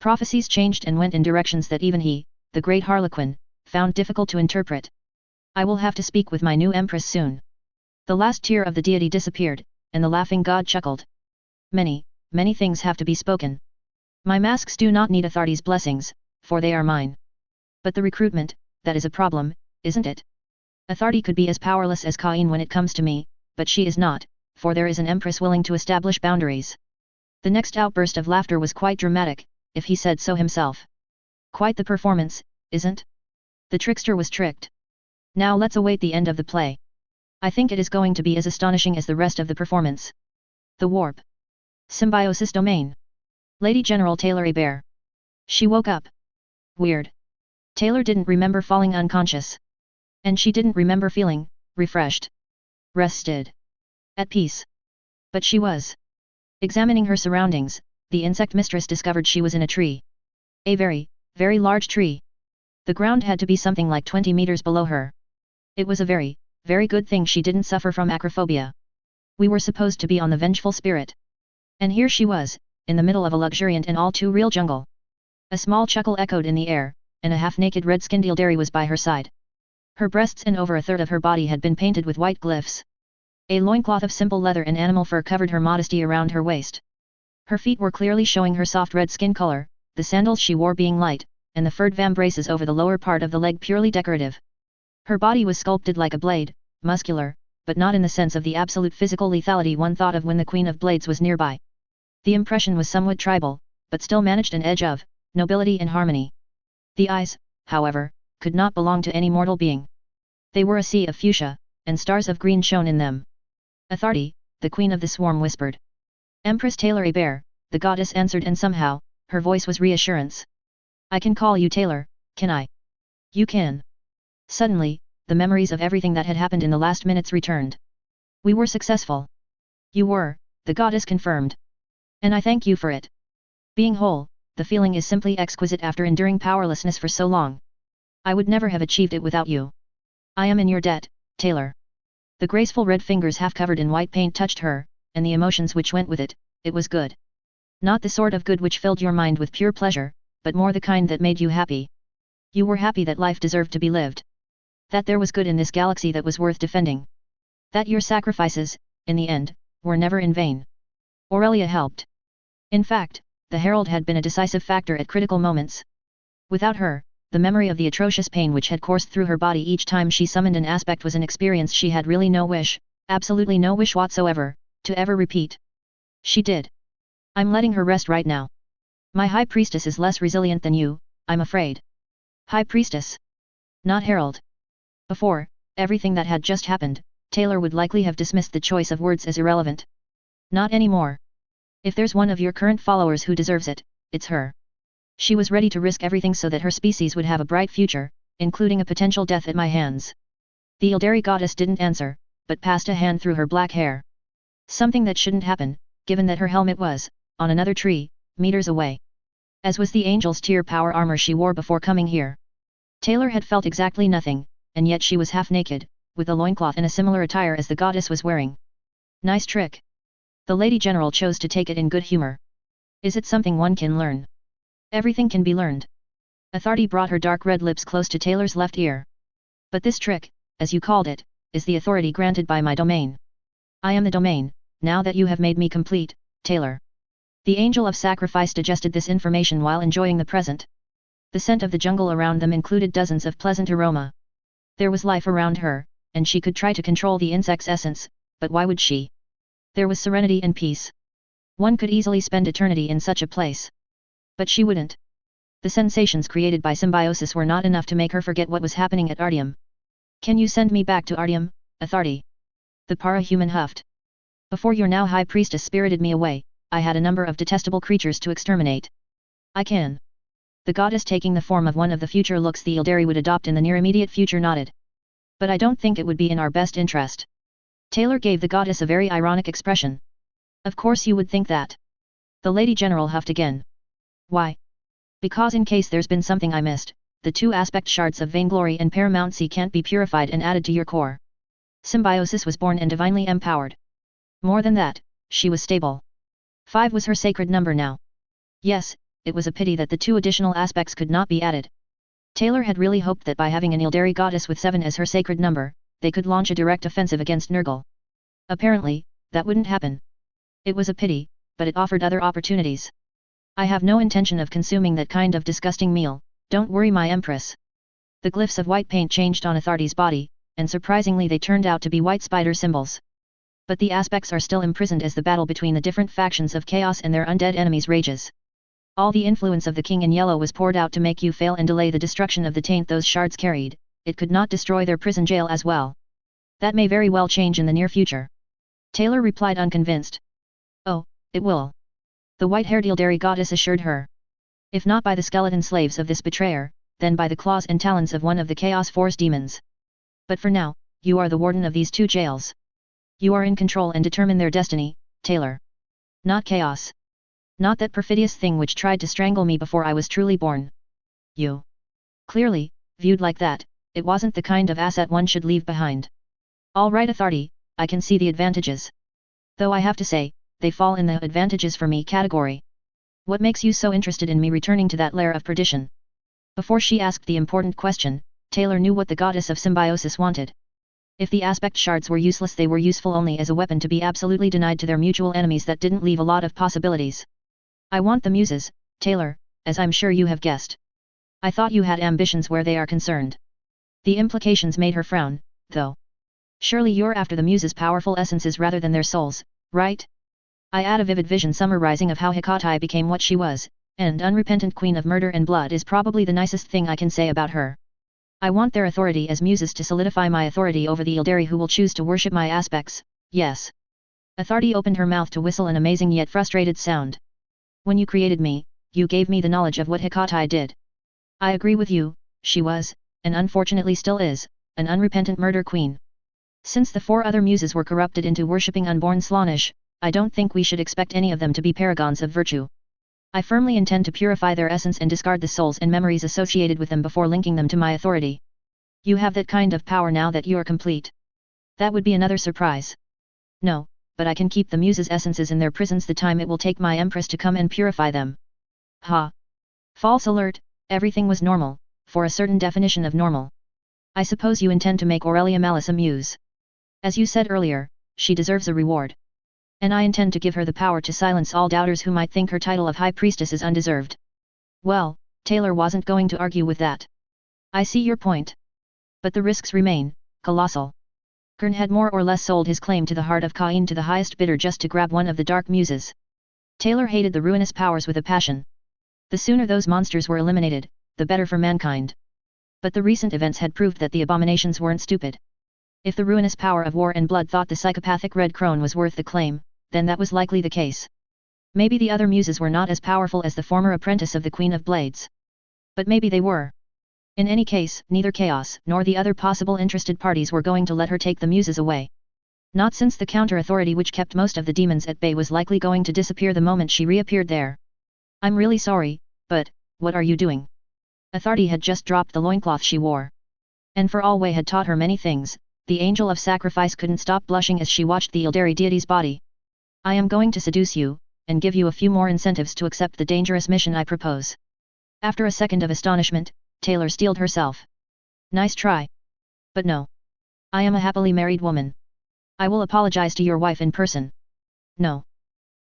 Prophecies changed and went in directions that even he, the great Harlequin, found difficult to interpret. I will have to speak with my new empress soon. The last tear of the deity disappeared, and the laughing god chuckled. Many things have to be spoken. My masks do not need authority's blessings, for they are mine. But the recruitment, that is a problem, isn't it? Authority could be as powerless as Cain when it comes to me, but she is not, for there is an empress willing to establish boundaries. The next outburst of laughter was quite dramatic, if he said so himself. Quite the performance, isn't? The trickster was tricked. Now let's await the end of the play. I think it is going to be as astonishing as the rest of the performance. The warp. Symbiosis domain. Lady General Taylor Hebert. She woke up. Weird. Taylor didn't remember falling unconscious. And she didn't remember feeling refreshed. Rested. At peace. But she was. Examining her surroundings, the insect mistress discovered she was in a tree. A very large tree. The ground had to be something like 20 meters below her. It was a very good thing she didn't suffer from acrophobia. We were supposed to be on the vengeful spirit. And here she was, in the middle of a luxuriant and all too real jungle. A small chuckle echoed in the air, and a half-naked red-skinned Ildari was by her side. Her breasts and over a third of her body had been painted with white glyphs. A loincloth of simple leather and animal fur covered her modesty around her waist. Her feet were clearly showing her soft red skin color, the sandals she wore being light, and the furred vambraces over the lower part of the leg purely decorative. Her body was sculpted like a blade, muscular, but not in the sense of the absolute physical lethality one thought of when the Queen of Blades was nearby. The impression was somewhat tribal, but still managed an edge of nobility and harmony. The eyes, however, could not belong to any mortal being. They were a sea of fuchsia, and stars of green shone in them. Authority, the queen of the swarm whispered. Empress Taylor Hebert, the goddess answered, and somehow, her voice was reassurance. I can call you Taylor, can I? You can. Suddenly, the memories of everything that had happened in the last minutes returned. We were successful. You were, the goddess confirmed. And I thank you for it. Being whole, the feeling is simply exquisite after enduring powerlessness for so long. I would never have achieved it without you. I am in your debt, Taylor. The graceful red fingers half covered in white paint touched her, and the emotions which went with it, it was good. Not the sort of good which filled your mind with pure pleasure, but more the kind that made you happy. You were happy that life deserved to be lived. That there was good in this galaxy that was worth defending. That your sacrifices, in the end, were never in vain. Aurelia helped. In fact, the Herald had been a decisive factor at critical moments. Without her, the memory of the atrocious pain which had coursed through her body each time she summoned an aspect was an experience she had really no wish, absolutely no wish whatsoever, to ever repeat. She did. I'm letting her rest right now. My High Priestess is less resilient than you, I'm afraid. High Priestess. Not Herald. Before everything that had just happened, Taylor would likely have dismissed the choice of words as irrelevant. Not anymore. If there's one of your current followers who deserves it, it's her. She was ready to risk everything so that her species would have a bright future, including a potential death at my hands. The Ildari goddess didn't answer, but passed a hand through her black hair. Something that shouldn't happen, given that her helmet was, on another tree, meters away. As was the angel's tier power armor she wore before coming here. Taylor had felt exactly nothing, and yet she was half naked, with a loincloth and a similar attire as the goddess was wearing. Nice trick. The Lady General chose to take it in good humor. Is it something one can learn? Everything can be learned. Authority brought her dark red lips close to Taylor's left ear. But this trick, as you called it, is the authority granted by my domain. I am the domain, now that you have made me complete, Taylor. The angel of sacrifice digested this information while enjoying the present. The scent of the jungle around them included dozens of pleasant aroma. There was life around her, and she could try to control the insect's essence, but why would she? There was serenity and peace. One could easily spend eternity in such a place. But she wouldn't. The sensations created by symbiosis were not enough to make her forget what was happening at Artyom. Can you send me back to Artyom, Authority? The para-human huffed. Before your now High Priestess spirited me away, I had a number of detestable creatures to exterminate. I can. The goddess taking the form of one of the future looks the Ildari would adopt in the near immediate future nodded. But I don't think it would be in our best interest. Taylor gave the goddess a very ironic expression. Of course you would think that. The Lady General huffed again. Why? Because in case there's been something I missed, the two aspect shards of vainglory and paramountcy can't be purified and added to your core. Symbiosis was born and divinely empowered. More than that, she was stable. 5 was her sacred number now. Yes, it was a pity that the 2 additional aspects could not be added. Taylor had really hoped that by having an Ildari goddess with 7 as her sacred number, they could launch a direct offensive against Nurgle. Apparently, that wouldn't happen. It was a pity, but it offered other opportunities. I have no intention of consuming that kind of disgusting meal, don't worry my empress. The glyphs of white paint changed on Athardi's body, and surprisingly they turned out to be white spider symbols. But the aspects are still imprisoned as the battle between the different factions of chaos and their undead enemies rages. All the influence of the King in Yellow was poured out to make you fail and delay the destruction of the taint those shards carried, it could not destroy their prison jail as well. That may very well change in the near future. Taylor replied unconvinced. Oh, it will. The white-haired Ildari goddess assured her. If not by the skeleton slaves of this betrayer, then by the claws and talons of one of the Chaos Force demons. But for now, you are the warden of these 2 jails. You are in control and determine their destiny, Taylor. Not chaos. Not that perfidious thing which tried to strangle me before I was truly born. You. Clearly, viewed like that, it wasn't the kind of asset one should leave behind. All right Athardi, I can see the advantages. Though I have to say, they fall in the advantages for me category. What makes you so interested in me returning to that lair of perdition? Before she asked the important question, Taylor knew what the goddess of symbiosis wanted. If the aspect shards were useless they were useful only as a weapon to be absolutely denied to their mutual enemies that didn't leave a lot of possibilities. I want the muses, Taylor, as I'm sure you have guessed. I thought you had ambitions where they are concerned. The implications made her frown, though. Surely you're after the muses' powerful essences rather than their souls, right? I had a vivid vision summarizing of how Hecate became what she was, and unrepentant queen of murder and blood is probably the nicest thing I can say about her. I want their authority as muses to solidify my authority over the Ildari who will choose to worship my aspects, yes. Athardi opened her mouth to whistle an amazing yet frustrated sound. When you created me, you gave me the knowledge of what Hecate did. I agree with you, she was, and unfortunately still is, an unrepentant murder queen. Since the 4 other muses were corrupted into worshipping unborn Slaanesh, I don't think we should expect any of them to be paragons of virtue. I firmly intend to purify their essence and discard the souls and memories associated with them before linking them to my authority. You have that kind of power now that you are complete. That would be another surprise. No, but I can keep the muses' essences in their prisons the time it will take my empress to come and purify them. Ha! False alert, everything was normal, for a certain definition of normal. I suppose you intend to make Aurelia Malice a muse. As you said earlier, she deserves a reward. And I intend to give her the power to silence all doubters who might think her title of High Priestess is undeserved. Well, Taylor wasn't going to argue with that. I see your point. But the risks remain, colossal. Kern had more or less sold his claim to the heart of Cain to the highest bidder just to grab one of the dark muses. Taylor hated the ruinous powers with a passion. The sooner those monsters were eliminated, the better for mankind. But the recent events had proved that the abominations weren't stupid. If the ruinous power of war and blood thought the psychopathic Red Crone was worth the claim, then that was likely the case. Maybe the other muses were not as powerful as the former apprentice of the Queen of Blades. But maybe they were. In any case, neither Chaos nor the other possible interested parties were going to let her take the muses away. Not since the counter-authority which kept most of the demons at bay was likely going to disappear the moment she reappeared there. I'm really sorry, but, what are you doing? Athardi had just dropped the loincloth she wore. And for Alway had taught her many things, the angel of sacrifice couldn't stop blushing as she watched the Ildari deity's body. I am going to seduce you, and give you a few more incentives to accept the dangerous mission I propose. After a second of astonishment, Taylor steeled herself. Nice try. But no. I am a happily married woman. I will apologize to your wife in person. No.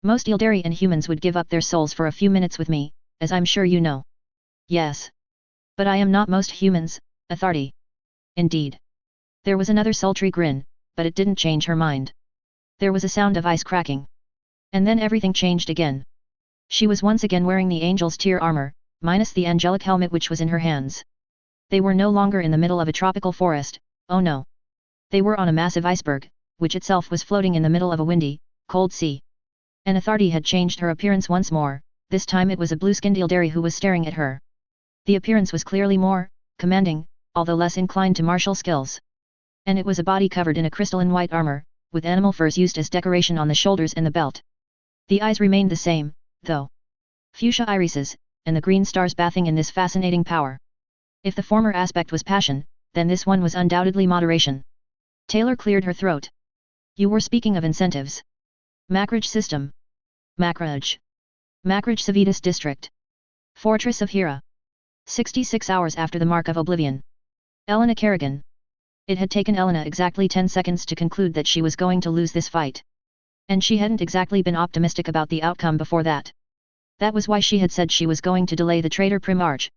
Most Ildari and humans would give up their souls for a few minutes with me, as I'm sure you know. Yes. But I am not most humans, Athardi. Indeed. There was another sultry grin, but it didn't change her mind. There was a sound of ice cracking. And then everything changed again. She was once again wearing the angel's tear armor, minus the angelic helmet which was in her hands. They were no longer in the middle of a tropical forest, oh no. They were on a massive iceberg, which itself was floating in the middle of a windy, cold sea. And Athardi had changed her appearance once more, this time it was a blue-skinned Ildari who was staring at her. The appearance was clearly more commanding, although less inclined to martial skills. And it was a body covered in a crystalline white armor, with animal furs used as decoration on the shoulders and the belt. The eyes remained the same, though. Fuchsia irises, and the green stars bathing in this fascinating power. If the former aspect was passion, then this one was undoubtedly moderation. Taylor cleared her throat. You were speaking of incentives. Macrage system. Macrage. Macrage Civitas District. Fortress of Hera. 66 hours after the Mark of Oblivion. Elena Kerrigan. It had taken Elena exactly 10 seconds to conclude that she was going to lose this fight. And she hadn't exactly been optimistic about the outcome before that. That was why she had said she was going to delay the traitor Primarch.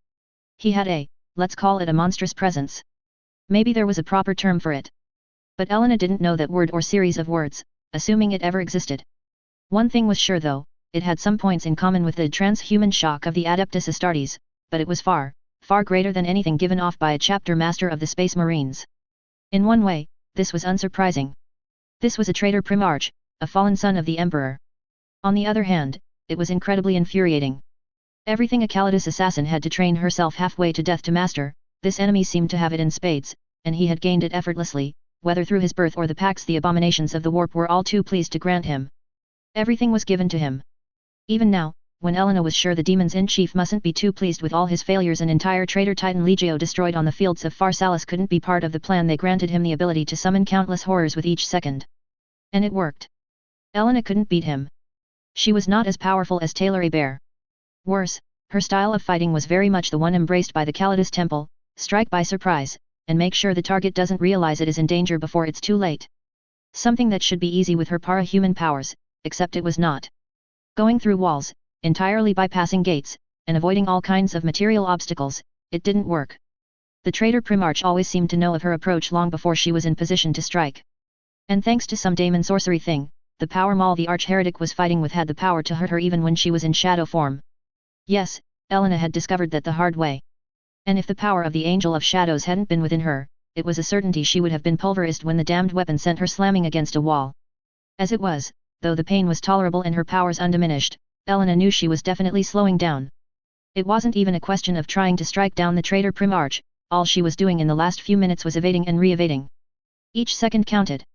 He had a, let's call it a monstrous presence. Maybe there was a proper term for it. But Elena didn't know that word or series of words, assuming it ever existed. One thing was sure though, it had some points in common with the transhuman shock of the Adeptus Astartes, but it was far, far greater than anything given off by a chapter master of the Space Marines. In one way, this was unsurprising. This was a traitor Primarch, a fallen son of the Emperor. On the other hand, it was incredibly infuriating. Everything a Calidus assassin had to train herself halfway to death to master, this enemy seemed to have it in spades, and he had gained it effortlessly, whether through his birth or the pacts the abominations of the warp were all too pleased to grant him. Everything was given to him. Even now, when Elena was sure the demons-in-chief mustn't be too pleased with all his failures, an entire traitor Titan Legio destroyed on the fields of Pharsalis couldn't be part of the plan. They granted him the ability to summon countless horrors with each second. And it worked. Elena couldn't beat him. She was not as powerful as Taylor Hebert. Worse, her style of fighting was very much the one embraced by the Calidus Temple: strike by surprise, and make sure the target doesn't realize it is in danger before it's too late. Something that should be easy with her para-human powers, except it was not. Going through walls, entirely bypassing gates, and avoiding all kinds of material obstacles, it didn't work. The traitor Primarch always seemed to know of her approach long before she was in position to strike. And thanks to some daemon sorcery thing, the power Maul the arch-heretic was fighting with had the power to hurt her even when she was in shadow form. Yes, Elena had discovered that the hard way. And if the power of the Angel of Shadows hadn't been within her, it was a certainty she would have been pulverized when the damned weapon sent her slamming against a wall. As it was, though the pain was tolerable and her powers undiminished, Elena knew she was definitely slowing down. It wasn't even a question of trying to strike down the traitor Primarch, all she was doing in the last few minutes was evading and re-evading. Each second counted.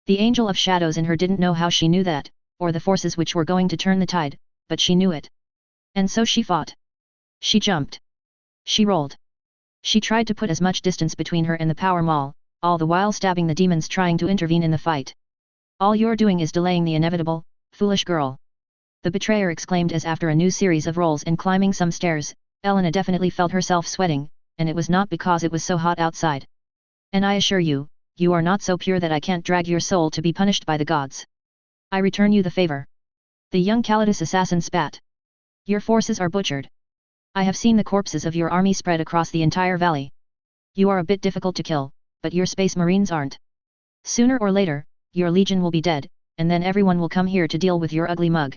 The Angel of Shadows in her didn't know how she knew that, or the forces which were going to turn the tide, but she knew it. And so she fought. She jumped. She rolled. She tried to put as much distance between her and the power Maul, all the while stabbing the demons trying to intervene in the fight. All you're doing is delaying the inevitable, foolish girl. The betrayer exclaimed as after a new series of rolls and climbing some stairs, Elena definitely felt herself sweating, and it was not because it was so hot outside. And I assure you, you are not so pure that I can't drag your soul to be punished by the gods. I return you the favor. The young Calidus assassin spat. Your forces are butchered. I have seen the corpses of your army spread across the entire valley. You are a bit difficult to kill, but your space marines aren't. Sooner or later, your legion will be dead, and then everyone will come here to deal with your ugly mug.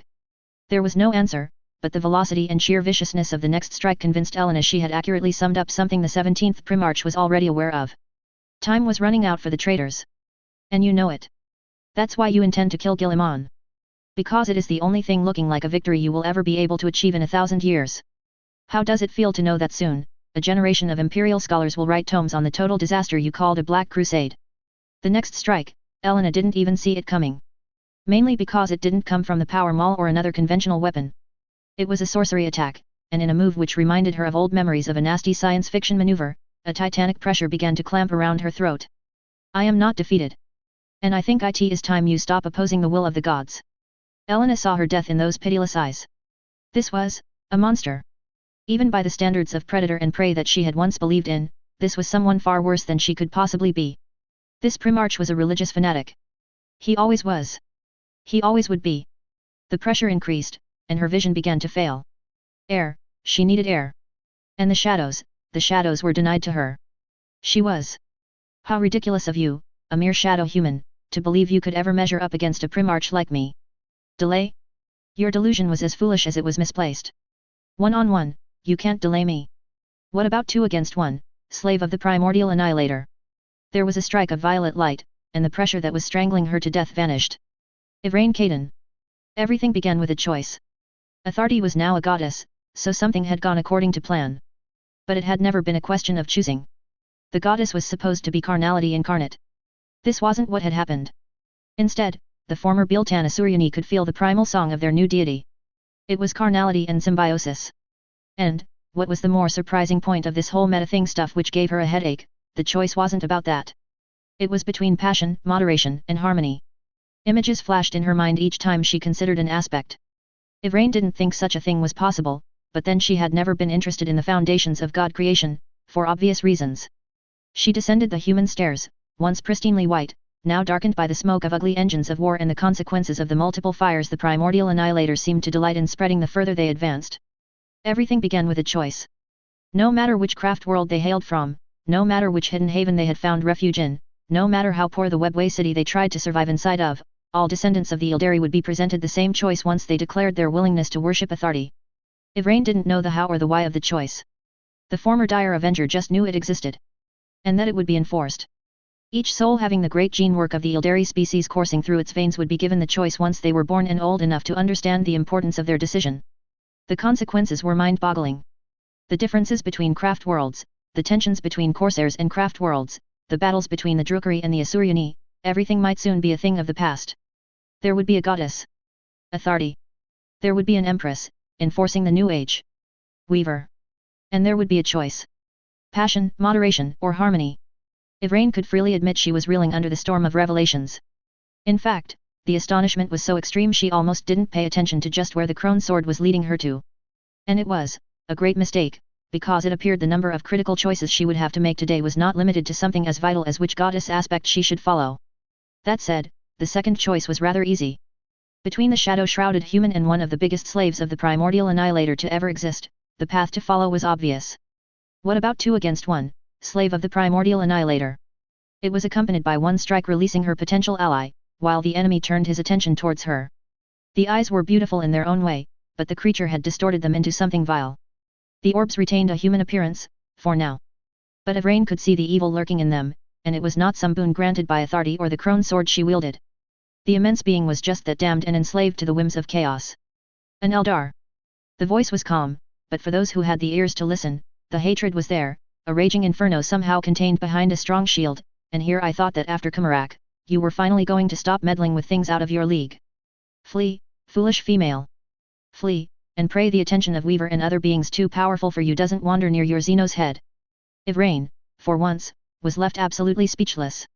There was no answer, but the velocity and sheer viciousness of the next strike convinced Elena she had accurately summed up something the 17th Primarch was already aware of. Time was running out for the traitors. And you know it. That's why you intend to kill Guilliman. Because it is the only thing looking like a victory you will ever be able to achieve in 1,000 years. How does it feel to know that soon, a generation of Imperial scholars will write tomes on the total disaster you called a Black Crusade? The next strike, Elena didn't even see it coming. Mainly because it didn't come from the power Maul or another conventional weapon. It was a sorcery attack, and in a move which reminded her of old memories of a nasty science fiction maneuver, a titanic pressure began to clamp around her throat. I am not defeated. And I think it is time you stop opposing the will of the gods. Elena saw her death in those pitiless eyes. This was a monster. Even by the standards of predator and prey that she had once believed in, this was someone far worse than she could possibly be. This Primarch was a religious fanatic. He always was. He always would be. The pressure increased, and her vision began to fail. Air, she needed air. And the shadows were denied to her. She was. How ridiculous of you, a mere shadow human, to believe you could ever measure up against a Primarch like me. Delay? Your delusion was as foolish as it was misplaced. 1-on-1, you can't delay me. What about 2 against 1, slave of the primordial annihilator? There was a strike of violet light, and the pressure that was strangling her to death vanished. Ivrain Kaden. Everything began with a choice. Atharti was now a goddess, so something had gone according to plan. But it had never been a question of choosing. The goddess was supposed to be carnality incarnate. This wasn't what had happened. Instead, the former Biltan Asuryani could feel the primal song of their new deity. It was carnality and symbiosis. And, what was the more surprising point of this whole meta-thing stuff which gave her a headache, the choice wasn't about that. It was between passion, moderation, and harmony. Images flashed in her mind each time she considered an aspect. Ivrain didn't think such a thing was possible, but then she had never been interested in the foundations of God creation, for obvious reasons. She descended the human stairs, once pristinely white, now darkened by the smoke of ugly engines of war and the consequences of the multiple fires the primordial annihilators seemed to delight in spreading the further they advanced. Everything began with a choice. No matter which craft world they hailed from, no matter which hidden haven they had found refuge in, no matter how poor the webway city they tried to survive inside of, all descendants of the Ildari would be presented the same choice once they declared their willingness to worship Authority. Ivrain didn't know the how or the why of the choice. The former dire Avenger just knew it existed. And that it would be enforced. Each soul having the great gene work of the Ildari species coursing through its veins would be given the choice once they were born and old enough to understand the importance of their decision. The consequences were mind-boggling. The differences between craft worlds, the tensions between Corsairs and craft worlds, the battles between the Drukhari and the Asuryani, everything might soon be a thing of the past. There would be a goddess. Authority. There would be an empress, enforcing the new age. Weaver. And there would be a choice. Passion, moderation, or harmony. Ivrain could freely admit she was reeling under the storm of revelations. In fact, the astonishment was so extreme she almost didn't pay attention to just where the crone sword was leading her to. And it was a great mistake, because it appeared the number of critical choices she would have to make today was not limited to something as vital as which goddess aspect she should follow. That said, the second choice was rather easy. Between the shadow-shrouded human and one of the biggest slaves of the primordial annihilator to ever exist, the path to follow was obvious. What about 2 against 1, slave of the primordial annihilator? It was accompanied by one strike releasing her potential ally, while the enemy turned his attention towards her. The eyes were beautiful in their own way, but the creature had distorted them into something vile. The orbs retained a human appearance, for now. But Ivrain could see the evil lurking in them, and it was not some boon granted by authority or the crone sword she wielded. The immense being was just that, damned and enslaved to the whims of chaos. An Eldar. The voice was calm, but for those who had the ears to listen, the hatred was there, a raging inferno somehow contained behind a strong shield, and here I thought that after Kumarak, you were finally going to stop meddling with things out of your league. Flee, foolish female. Flee, and pray the attention of Weaver and other beings too powerful for you doesn't wander near your Xeno's head. Ivrain, for once, was left absolutely speechless.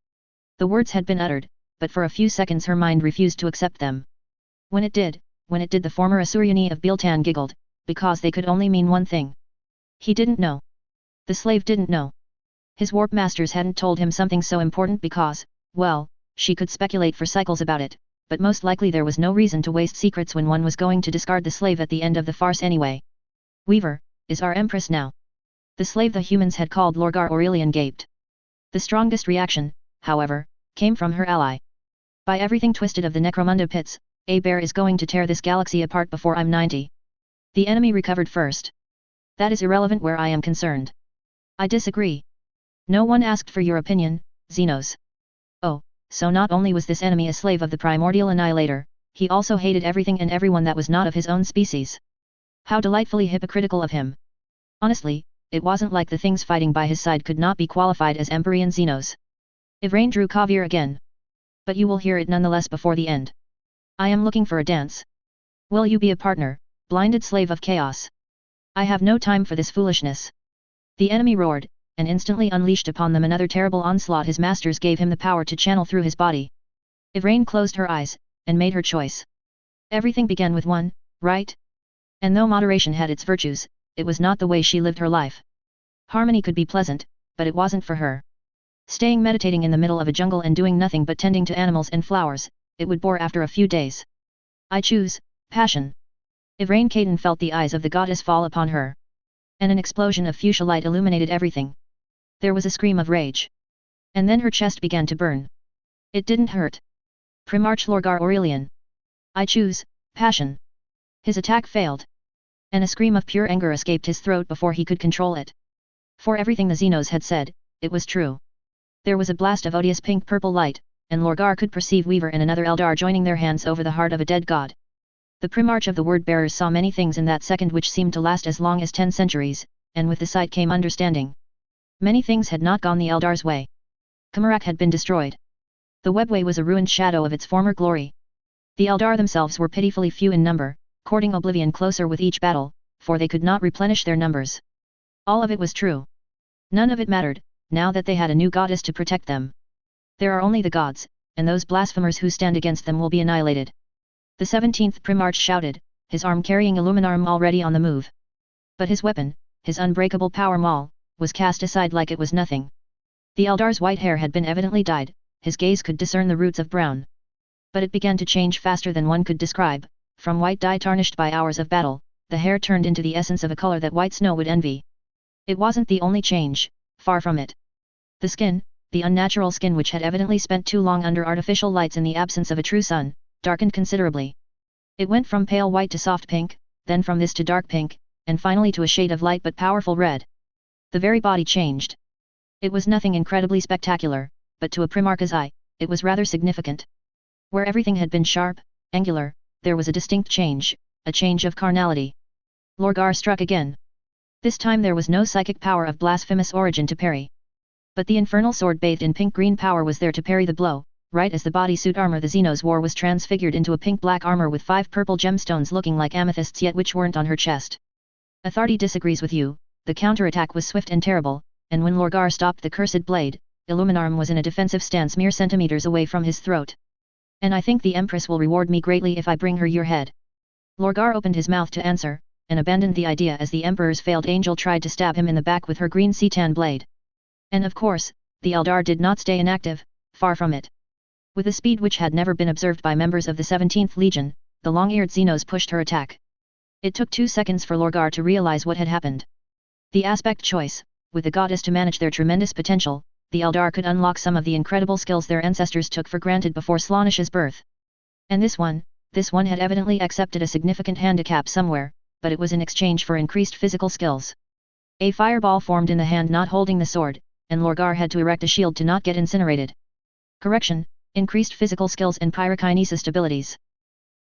The words had been uttered, but for a few seconds her mind refused to accept them. When it did, the former Asuryani of Biltan giggled, because they could only mean one thing. He didn't know. The slave didn't know. His warp masters hadn't told him something so important because, well, she could speculate for cycles about it, but most likely there was no reason to waste secrets when one was going to discard the slave at the end of the farce anyway. Weaver, is our empress now? The slave the humans had called Lorgar Aurelian gaped. The strongest reaction, however, came from her ally. By everything twisted of the Necromunda pits, a bear is going to tear this galaxy apart before I'm 90. The enemy recovered first. That is irrelevant where I am concerned. I disagree. No one asked for your opinion, Xenos. Oh, so not only was this enemy a slave of the primordial annihilator, he also hated everything and everyone that was not of his own species. How delightfully hypocritical of him. Honestly, it wasn't like the things fighting by his side could not be qualified as Empyrean Xenos. Ivrain drew Kavir again. But you will hear it nonetheless before the end. I am looking for a dance. Will you be a partner, blinded slave of chaos? I have no time for this foolishness. The enemy roared, and instantly unleashed upon them another terrible onslaught. His masters gave him the power to channel through his body. Ivrain closed her eyes, and made her choice. Everything began with one, right? And though moderation had its virtues, it was not the way she lived her life. Harmony could be pleasant, but it wasn't for her. Staying meditating in the middle of a jungle and doing nothing but tending to animals and flowers, it would bore after a few days. I choose passion. Ivrain Kaden felt the eyes of the goddess fall upon her. And an explosion of fuchsia light illuminated everything. There was a scream of rage. And then her chest began to burn. It didn't hurt. Primarch Lorgar Aurelian. I choose passion. His attack failed. And a scream of pure anger escaped his throat before he could control it. For everything the Xenos had said, it was true. There was a blast of odious pink-purple light, and Lorgar could perceive Weaver and another Eldar joining their hands over the heart of a dead god. The Primarch of the Word-Bearers saw many things in that second which seemed to last as long as 10 centuries, and with the sight came understanding. Many things had not gone the Eldar's way. Kumarak had been destroyed. The webway was a ruined shadow of its former glory. The Eldar themselves were pitifully few in number, courting oblivion closer with each battle, for they could not replenish their numbers. All of it was true. None of it mattered, now that they had a new goddess to protect them. There are only the gods, and those blasphemers who stand against them will be annihilated. The 17th Primarch shouted, his arm carrying Illuminarm already on the move. But his weapon, his unbreakable power maul, was cast aside like it was nothing. The Eldar's white hair had been evidently dyed, his gaze could discern the roots of brown. But it began to change faster than one could describe, from white dye tarnished by hours of battle, the hair turned into the essence of a color that white snow would envy. It wasn't the only change, far from it. The skin, the unnatural skin which had evidently spent too long under artificial lights in the absence of a true sun, darkened considerably. It went from pale white to soft pink, then from this to dark pink, and finally to a shade of light but powerful red. The very body changed. It was nothing incredibly spectacular, but to a Primarch's eye, it was rather significant. Where everything had been sharp, angular, there was a distinct change, a change of carnality. Lorgar struck again. This time there was no psychic power of blasphemous origin to parry. But the infernal sword bathed in pink-green power was there to parry the blow, right as the bodysuit armor the Xenos wore was transfigured into a pink-black armor with 5 purple gemstones looking like amethysts yet which weren't on her chest. Authority disagrees with you, the counterattack was swift and terrible, and when Lorgar stopped the cursed blade, Illuminarm was in a defensive stance mere centimeters away from his throat. And I think the Empress will reward me greatly if I bring her your head. Lorgar opened his mouth to answer, and abandoned the idea as the Emperor's failed angel tried to stab him in the back with her green Citan blade. And of course, the Eldar did not stay inactive, far from it. With a speed which had never been observed by members of the 17th Legion, the long-eared Xenos pushed her attack. It took 2 seconds for Lorgar to realize what had happened. The aspect choice, with the goddess to manage their tremendous potential, the Eldar could unlock some of the incredible skills their ancestors took for granted before Slaanesh's birth. And this one had evidently accepted a significant handicap somewhere, but it was in exchange for increased physical skills. A fireball formed in the hand not holding the sword, and Lorgar had to erect a shield to not get incinerated. Correction, increased physical skills and pyrokinesis abilities.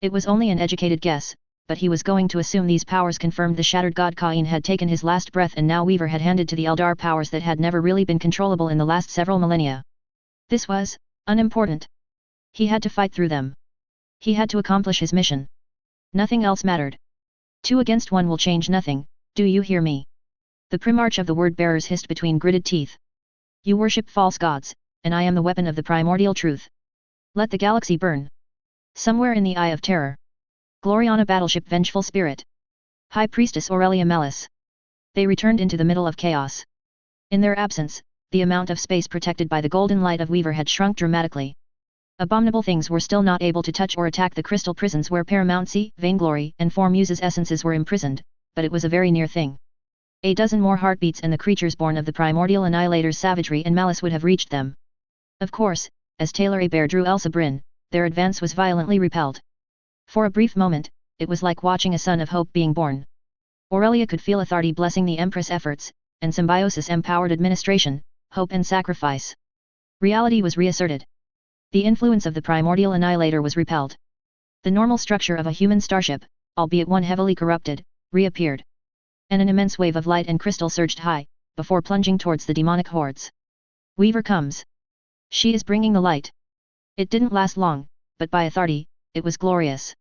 It was only an educated guess, but he was going to assume these powers confirmed the shattered god Cain had taken his last breath and now Weaver had handed to the Eldar powers that had never really been controllable in the last several millennia. This was unimportant. He had to fight through them. He had to accomplish his mission. Nothing else mattered. 2 against 1 will change nothing, do you hear me? The Primarch of the Word-Bearers hissed between gritted teeth. You worship false gods, and I am the weapon of the primordial truth. Let the galaxy burn. Somewhere in the Eye of Terror. Gloriana Battleship Vengeful Spirit. High Priestess Aurelia Melis. They returned into the middle of chaos. In their absence, the amount of space protected by the golden light of Weaver had shrunk dramatically. Abominable things were still not able to touch or attack the crystal prisons where Paramountcy, Vainglory, and Formuse's essences were imprisoned, but it was a very near thing. A dozen more heartbeats and the creatures born of the primordial annihilator's savagery and malice would have reached them. Of course, as Taylor Hebert drew Elsa Bryn, their advance was violently repelled. For a brief moment, it was like watching a son of hope being born. Aurelia could feel authority blessing the Empress' efforts, and symbiosis empowered administration, hope and sacrifice. Reality was reasserted. The influence of the primordial annihilator was repelled. The normal structure of a human starship, albeit one heavily corrupted, reappeared. And an immense wave of light and crystal surged high, before plunging towards the demonic hordes. Weaver comes. She is bringing the light. It didn't last long, but by authority, it was glorious.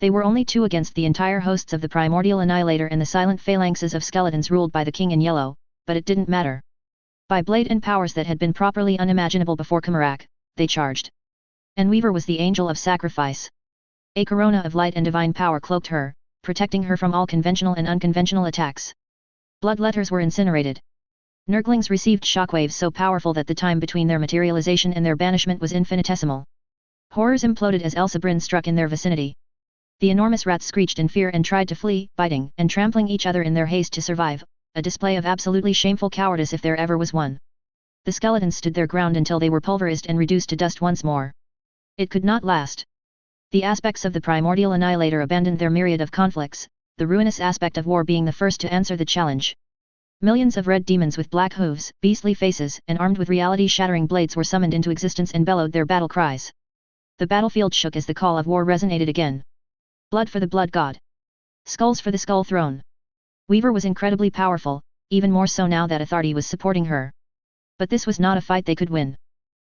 They were only 2 against the entire hosts of the primordial annihilator and the silent phalanxes of skeletons ruled by the King in Yellow, but it didn't matter. By blade and powers that had been properly unimaginable before Kamarak, they charged. And Weaver was the angel of sacrifice. A corona of light and divine power cloaked her, protecting her from all conventional and unconventional attacks. Bloodletters were incinerated. Nurglings received shockwaves so powerful that the time between their materialization and their banishment was infinitesimal. Horrors imploded as Elsa Bryn struck in their vicinity. The enormous rats screeched in fear and tried to flee, biting and trampling each other in their haste to survive, a display of absolutely shameful cowardice if there ever was one. The skeletons stood their ground until they were pulverized and reduced to dust once more. It could not last. The aspects of the primordial annihilator abandoned their myriad of conflicts, the ruinous aspect of war being the first to answer the challenge. Millions of red demons with black hooves, beastly faces, and armed with reality-shattering blades were summoned into existence and bellowed their battle cries. The battlefield shook as the call of war resonated again. Blood for the blood god. Skulls for the skull throne. Weaver was incredibly powerful, even more so now that authority was supporting her. But this was not a fight they could win.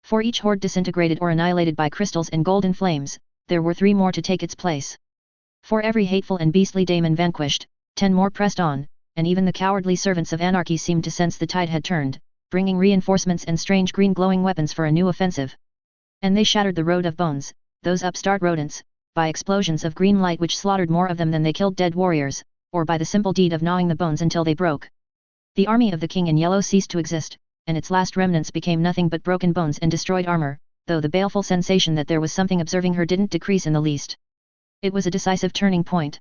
For each horde disintegrated or annihilated by crystals and golden flames, there were 3 more to take its place. For every hateful and beastly daemon vanquished, 10 more pressed on, and even the cowardly servants of anarchy seemed to sense the tide had turned, bringing reinforcements and strange green glowing weapons for a new offensive. And they shattered the road of bones, those upstart rodents, by explosions of green light which slaughtered more of them than they killed dead warriors, or by the simple deed of gnawing the bones until they broke. The army of the King in Yellow ceased to exist, and its last remnants became nothing but broken bones and destroyed armor, though the baleful sensation that there was something observing her didn't decrease in the least. It was a decisive turning point.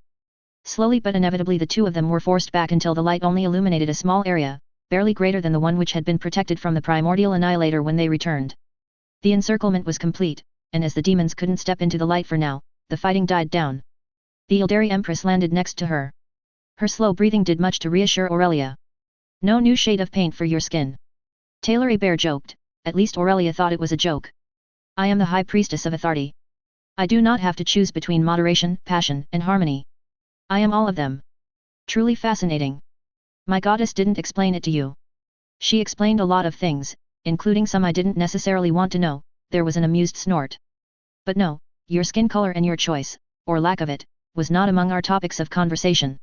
Slowly but inevitably the 2 of them were forced back until the light only illuminated a small area, barely greater than the one which had been protected from the primordial annihilator when they returned. The encirclement was complete, and as the demons couldn't step into the light for now, the fighting died down. The Ildari Empress landed next to her. Her slow breathing did much to reassure Aurelia. No new shade of paint for your skin. Taylor A. Bear joked, at least Aurelia thought it was a joke. I am the High Priestess of Authority. I do not have to choose between moderation, passion, and harmony. I am all of them. Truly fascinating. My goddess didn't explain it to you. She explained a lot of things, including some I didn't necessarily want to know. There was an amused snort. But no, your skin color and your choice, or lack of it, was not among our topics of conversation.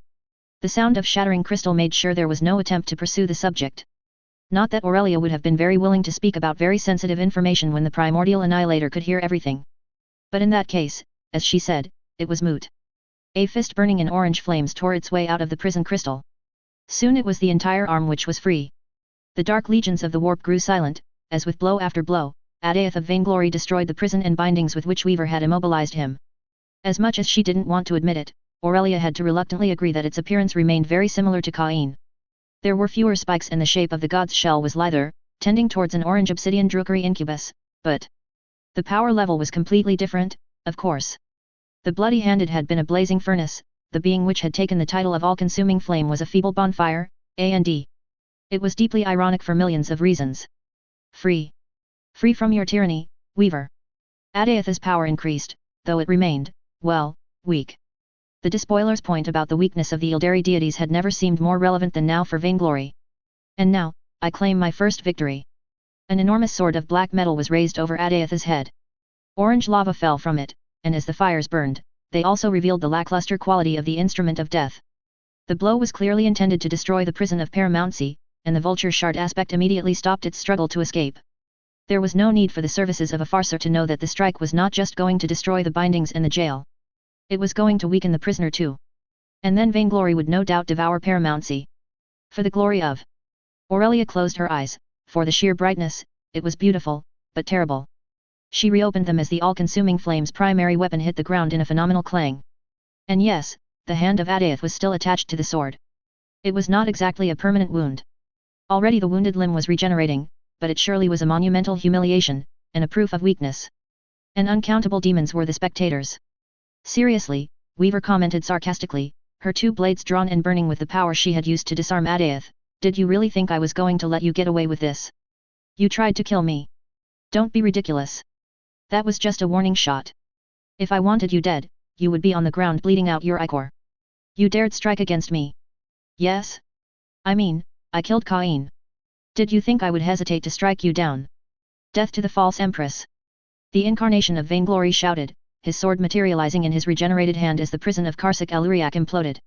The sound of shattering crystal made sure there was no attempt to pursue the subject. Not that Aurelia would have been very willing to speak about very sensitive information when the primordial annihilator could hear everything. But in that case, as she said, it was moot. A fist burning in orange flames tore its way out of the prison crystal. Soon it was the entire arm which was free. The dark legions of the warp grew silent, as with blow after blow, Adaeth of Vainglory destroyed the prison and bindings with which Weaver had immobilized him. As much as she didn't want to admit it, Aurelia had to reluctantly agree that its appearance remained very similar to Cain. There were fewer spikes and the shape of the god's shell was lither, tending towards an orange obsidian Drukari incubus, but the power level was completely different, of course. The bloody-handed had been a blazing furnace, the being which had taken the title of all-consuming flame was a feeble bonfire, and it was deeply ironic for millions of reasons. Free. Free from your tyranny, Weaver. Adaeth's power increased, though it remained, well, weak. The despoiler's point about the weakness of the Ildari deities had never seemed more relevant than now for Vainglory. And now, I claim my first victory. An enormous sword of black metal was raised over Adaeth's head. Orange lava fell from it, and as the fires burned, they also revealed the lackluster quality of the instrument of death. The blow was clearly intended to destroy the prison of Paramountcy, and the vulture shard aspect immediately stopped its struggle to escape. There was no need for the services of a farser to know that the strike was not just going to destroy the bindings and the jail. It was going to weaken the prisoner too. And then Vainglory would no doubt devour Paramountcy. For the glory of... Aurelia closed her eyes. For the sheer brightness, it was beautiful, but terrible. She reopened them as the all-consuming flame's primary weapon hit the ground in a phenomenal clang. And yes, the hand of Adaeth was still attached to the sword. It was not exactly a permanent wound. Already the wounded limb was regenerating, but it surely was a monumental humiliation, and a proof of weakness. And uncountable demons were the spectators. Seriously, Weaver commented sarcastically, her 2 blades drawn and burning with the power she had used to disarm Adaeth. Did you really think I was going to let you get away with this? You tried to kill me. Don't be ridiculous. That was just a warning shot. If I wanted you dead, you would be on the ground bleeding out your ichor. You dared strike against me. Yes? I mean, I killed Cain. Did you think I would hesitate to strike you down? Death to the false empress. The incarnation of Vainglory shouted, his sword materializing in his regenerated hand as the prison of Karsak Eluriak imploded.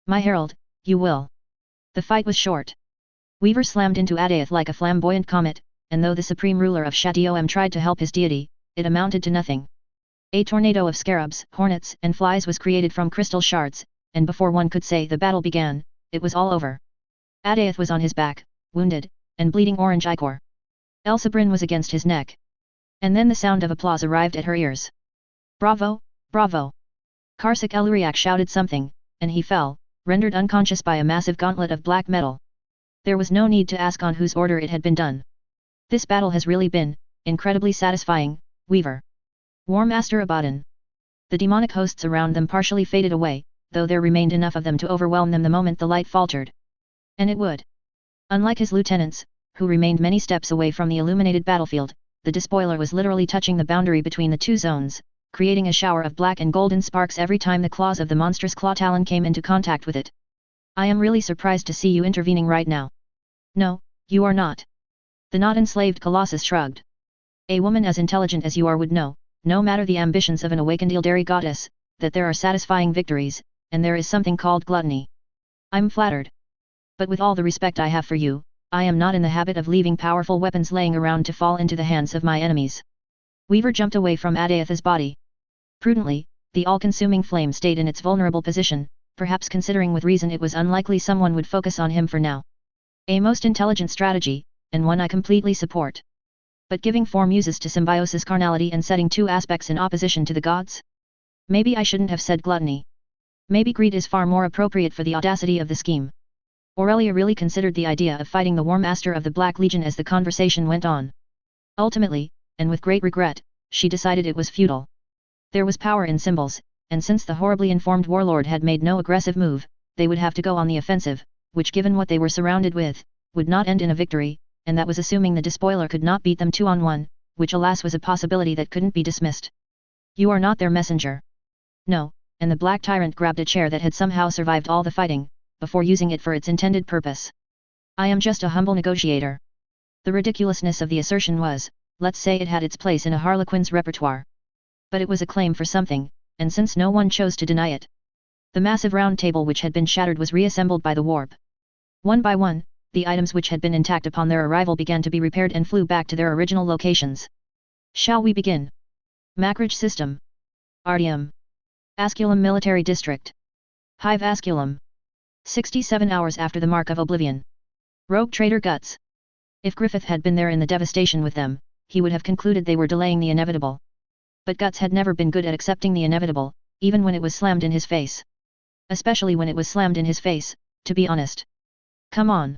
My herald, you will. The fight was short. Weaver slammed into Adaeth like a flamboyant comet, and though the supreme ruler of Shatiom tried to help his deity, it amounted to nothing. A tornado of scarabs, hornets, and flies was created from crystal shards, and before one could say the battle began, it was all over. Adaeth was on his back, wounded, and bleeding orange ichor. Elsabrin was against his neck. And then the sound of applause arrived at her ears. Bravo, bravo! Karsak Eluriak shouted something, and he fell, rendered unconscious by a massive gauntlet of black metal. There was no need to ask on whose order it had been done. This battle has really been incredibly satisfying, Weaver. War Master Abaddon. The demonic hosts around them partially faded away, though there remained enough of them to overwhelm them the moment the light faltered. And it would. Unlike his lieutenants, who remained many steps away from the illuminated battlefield, the despoiler was literally touching the boundary between the 2 zones, creating a shower of black and golden sparks every time the claws of the monstrous claw talon came into contact with it. I am really surprised to see you intervening right now. No, you are not. The not enslaved Colossus shrugged. A woman as intelligent as you are would know, no matter the ambitions of an awakened Ildari goddess, that there are satisfying victories, and there is something called gluttony. I'm flattered. But with all the respect I have for you, I am not in the habit of leaving powerful weapons laying around to fall into the hands of my enemies. Weaver jumped away from Adaetha's body. Prudently, the all-consuming flame stayed in its vulnerable position, perhaps considering with reason it was unlikely someone would focus on him for now. A most intelligent strategy, and one I completely support. But giving 4 muses to symbiosis carnality and setting 2 aspects in opposition to the gods? Maybe I shouldn't have said gluttony. Maybe greed is far more appropriate for the audacity of the scheme. Aurelia really considered the idea of fighting the War Master of the Black Legion as the conversation went on. Ultimately, and with great regret, she decided it was futile. There was power in symbols, and since the horribly informed warlord had made no aggressive move, they would have to go on the offensive, which given what they were surrounded with, would not end in a victory, and that was assuming the despoiler could not beat them 2-on-1, which alas was a possibility that couldn't be dismissed. You are not their messenger. No, and the Black Tyrant grabbed a chair that had somehow survived all the fighting, before using it for its intended purpose. I am just a humble negotiator. The ridiculousness of the assertion was, let's say it had its place in a harlequin's repertoire. But it was a claim for something, and since no one chose to deny it. The massive round table which had been shattered was reassembled by the warp. One by one, the items which had been intact upon their arrival began to be repaired and flew back to their original locations. Shall we begin? Macrage System. Artyom. Asculum Military District. Hive Asculum. 67 hours after the Mark of Oblivion. Rogue Trader Guts. If Griffith had been there in the devastation with them, he would have concluded they were delaying the inevitable. But Guts had never been good at accepting the inevitable, even when it was slammed in his face. Especially when it was slammed in his face, to be honest. Come on!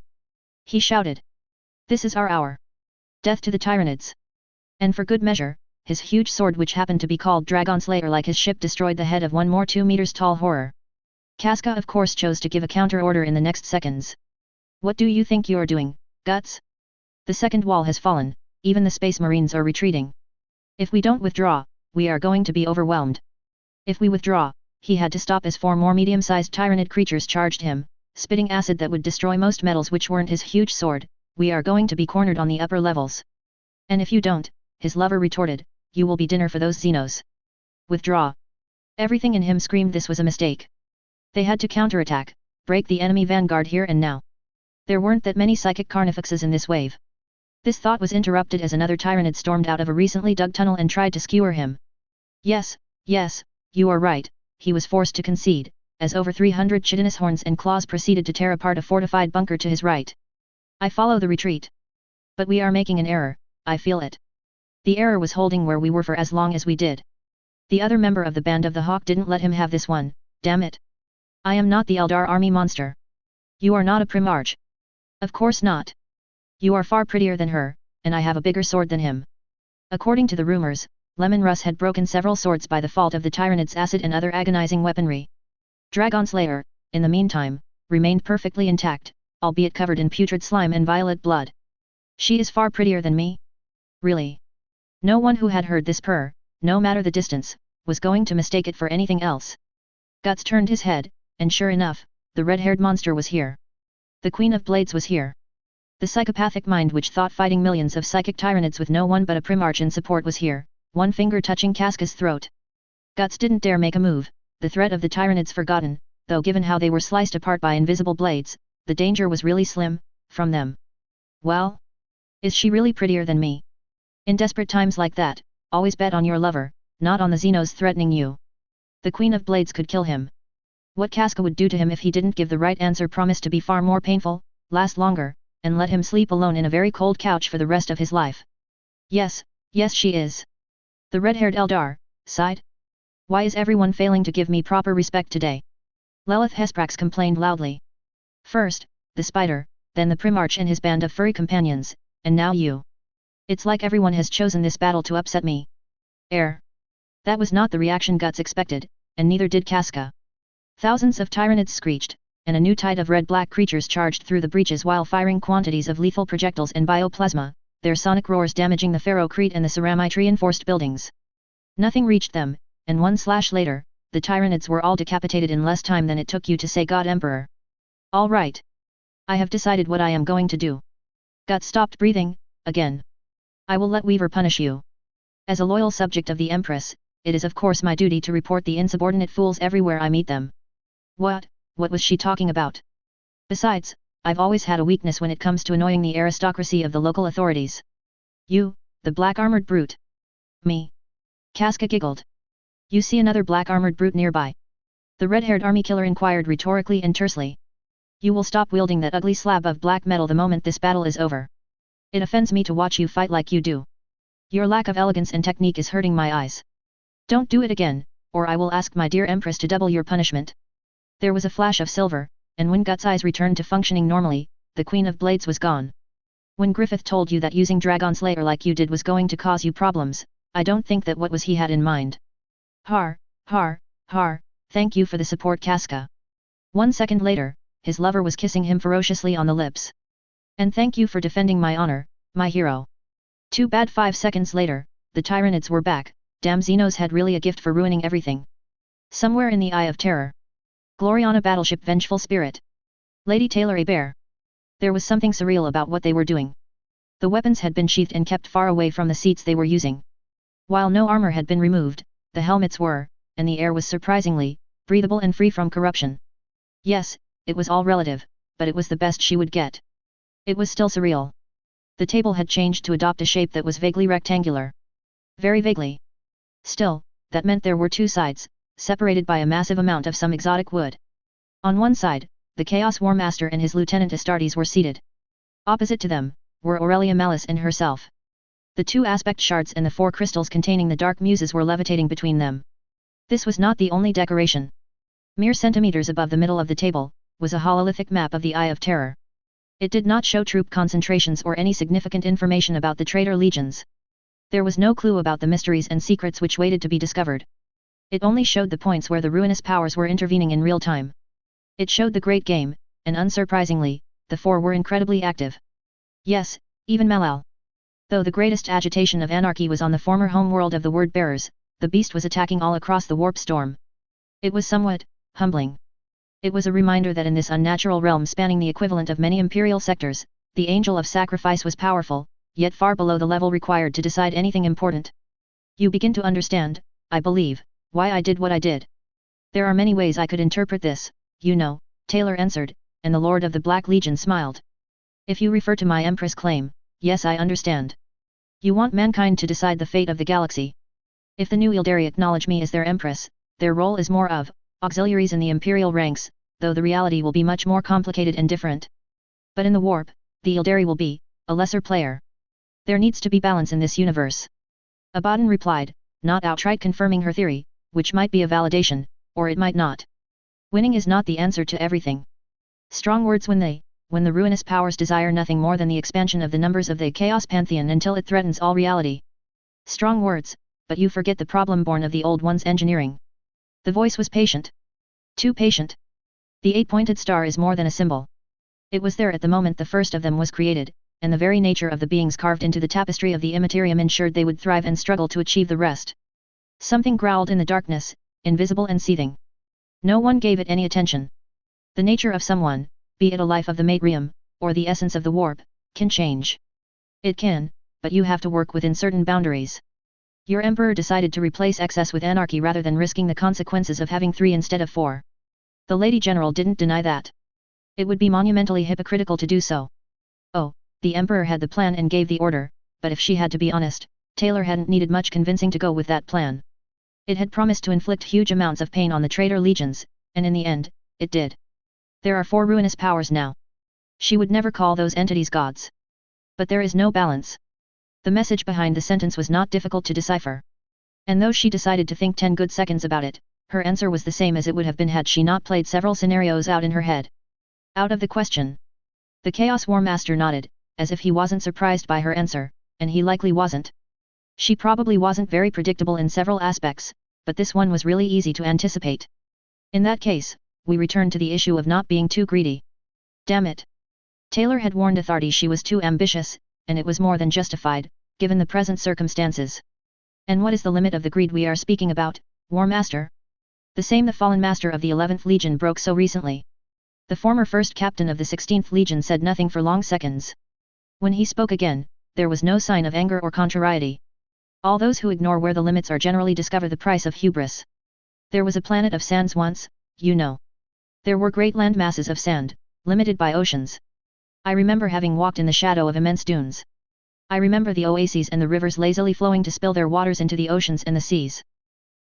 He shouted. This is our hour. Death to the Tyranids. And for good measure, his huge sword which happened to be called Dragon Slayer like his ship destroyed the head of one more 2 meters tall horror. Casca of course chose to give a counter-order in the next seconds. What do you think you're doing, Guts? The second wall has fallen, even the Space Marines are retreating. If we don't withdraw, we are going to be overwhelmed. If we withdraw, he had to stop as 4 more medium-sized Tyranid creatures charged him, spitting acid that would destroy most metals which weren't his huge sword. We are going to be cornered on the upper levels. And if you don't, his lover retorted, you will be dinner for those Xenos. Withdraw. Everything in him screamed this was a mistake. They had to counterattack, break the enemy vanguard here and now. There weren't that many psychic carnifexes in this wave. This thought was interrupted as another Tyranid stormed out of a recently dug tunnel and tried to skewer him. Yes, you are right, he was forced to concede, as over 300 chitinous horns and claws proceeded to tear apart a fortified bunker to his right. I follow the retreat. But we are making an error, I feel it. The error was holding where we were for as long as we did. The other member of the Band of the Hawk didn't let him have this one, damn it. I am not the Eldar army monster. You are not a Primarch. Of course not. You are far prettier than her, and I have a bigger sword than him. According to the rumors, Lemon Russ had broken several swords by the fault of the Tyranids' acid and other agonizing weaponry. Dragon Slayer, in the meantime, remained perfectly intact, albeit covered in putrid slime and violet blood. She is far prettier than me? Really? No one who had heard this purr, no matter the distance, was going to mistake it for anything else. Guts turned his head, and sure enough, the red-haired monster was here. The Queen of Blades was here. The psychopathic mind which thought fighting millions of psychic Tyranids with no one but a Primarch in support was here, one finger touching Casca's throat. Guts didn't dare make a move, the threat of the Tyranids forgotten, though given how they were sliced apart by invisible blades, the danger was really slim, from them. Well? Is she really prettier than me? In desperate times like that, always bet on your lover, not on the Xenos threatening you. The Queen of Blades could kill him. What Casca would do to him if he didn't give the right answer promised to be far more painful, last longer, and let him sleep alone in a very cold couch for the rest of his life. Yes she is. The red-haired Eldar sighed. Why is everyone failing to give me proper respect today? Lelith Hesprax complained loudly. First, the spider, then the Primarch and his band of furry companions, and now you. It's like everyone has chosen this battle to upset me. That was not the reaction Guts expected, and neither did Casca. Thousands of Tyranids screeched, and a new tide of red-black creatures charged through the breaches while firing quantities of lethal projectiles and bioplasma, their sonic roars damaging the Ferrocrete and the ceramite-reinforced buildings. Nothing reached them, and 1 slash later, the Tyranids were all decapitated in less time than it took you to say God Emperor. All right. I have decided what I am going to do. Guts stopped breathing, again. I will let Weaver punish you. As a loyal subject of the Empress, it is of course my duty to report the insubordinate fools everywhere I meet them. What was she talking about? Besides, I've always had a weakness when it comes to annoying the aristocracy of the local authorities. You, the black-armored brute. Me. Casca giggled. You see another black-armored brute nearby? The red-haired army killer inquired rhetorically and tersely. You will stop wielding that ugly slab of black metal the moment this battle is over. It offends me to watch you fight like you do. Your lack of elegance and technique is hurting my eyes. Don't do it again, or I will ask my dear Empress to double your punishment. There was a flash of silver, and when Guts' eyes returned to functioning normally, the Queen of Blades was gone. When Griffith told you that using Dragon Slayer like you did was going to cause you problems, I don't think that what was he had in mind. Har, thank you for the support, Casca. 1 second later, his lover was kissing him ferociously on the lips. And thank you for defending my honor, my hero. Too bad 5 seconds later, the Tyranids were back. Damn, Xenos had really a gift for ruining everything. Somewhere in the Eye of Terror. Gloriana Battleship Vengeful Spirit. Lady Taylor a Bear. There was something surreal about what they were doing. The weapons had been sheathed and kept far away from the seats they were using. While no armor had been removed, the helmets were, and the air was surprisingly, breathable and free from corruption. Yes, it was all relative, but it was the best she would get. It was still surreal. The table had changed to adopt a shape that was vaguely rectangular. Very vaguely. Still, that meant there were two sides, separated by a massive amount of some exotic wood. On one side, the Chaos War Master and his Lieutenant Astartes were seated. Opposite to them, were Aurelia Malice and herself. The 2 aspect shards and the 4 crystals containing the Dark Muses were levitating between them. This was not the only decoration. Mere centimeters above the middle of the table, was a hololithic map of the Eye of Terror. It did not show troop concentrations or any significant information about the traitor legions. There was no clue about the mysteries and secrets which waited to be discovered. It only showed the points where the ruinous powers were intervening in real time. It showed the great game, and unsurprisingly, the 4 were incredibly active. Yes, even Malal. Though the greatest agitation of anarchy was on the former homeworld of the Word-Bearers, the beast was attacking all across the warp storm. It was somewhat humbling. It was a reminder that in this unnatural realm spanning the equivalent of many imperial sectors, the Angel of Sacrifice was powerful, yet far below the level required to decide anything important. You begin to understand, I believe, why I did what I did. There are many ways I could interpret this, you know, Taylor answered, and the Lord of the Black Legion smiled. If you refer to my Empress claim, yes, I understand. You want mankind to decide the fate of the galaxy. If the new Ildari acknowledge me as their Empress, their role is more of auxiliaries in the imperial ranks, though the reality will be much more complicated and different. But in the warp, the Ildari will be a lesser player. There needs to be balance in this universe. Abaddon replied, not outright confirming her theory, which might be a validation, or it might not. Winning is not the answer to everything. Strong words when the ruinous powers desire nothing more than the expansion of the numbers of the Chaos Pantheon until it threatens all reality. Strong words, but you forget the problem born of the old one's engineering. The voice was patient. Too patient. The 8-pointed star is more than a symbol. It was there at the moment the first of them was created, and the very nature of the beings carved into the tapestry of the Immaterium ensured they would thrive and struggle to achieve the rest. Something growled in the darkness, invisible and seething. No one gave it any attention. The nature of someone, be it a life of the Matrium, or the essence of the warp, can change. It can, but you have to work within certain boundaries. Your Emperor decided to replace excess with anarchy rather than risking the consequences of having 3 instead of 4. The Lady General didn't deny that. It would be monumentally hypocritical to do so. Oh, the Emperor had the plan and gave the order, but if she had to be honest, Taylor hadn't needed much convincing to go with that plan. It had promised to inflict huge amounts of pain on the traitor legions, and in the end, it did. There are 4 ruinous powers now. She would never call those entities gods. But there is no balance. The message behind the sentence was not difficult to decipher. And though she decided to think 10 good seconds about it, her answer was the same as it would have been had she not played several scenarios out in her head. Out of the question. The Chaos War Master nodded, as if he wasn't surprised by her answer, and he likely wasn't. She probably wasn't very predictable in several aspects, but this one was really easy to anticipate. In that case, we return to the issue of not being too greedy. Damn it. Taylor had warned Astartes she was too ambitious, and it was more than justified, given the present circumstances. And what is the limit of the greed we are speaking about, War Master? The same the fallen master of the 11th Legion broke so recently. The former first captain of the 16th Legion said nothing for long seconds. When he spoke again, there was no sign of anger or contrariety. All those who ignore where the limits are generally discover the price of hubris. There was a planet of sands once, you know. There were great land masses of sand, limited by oceans. I remember having walked in the shadow of immense dunes. I remember the oases and the rivers lazily flowing to spill their waters into the oceans and the seas.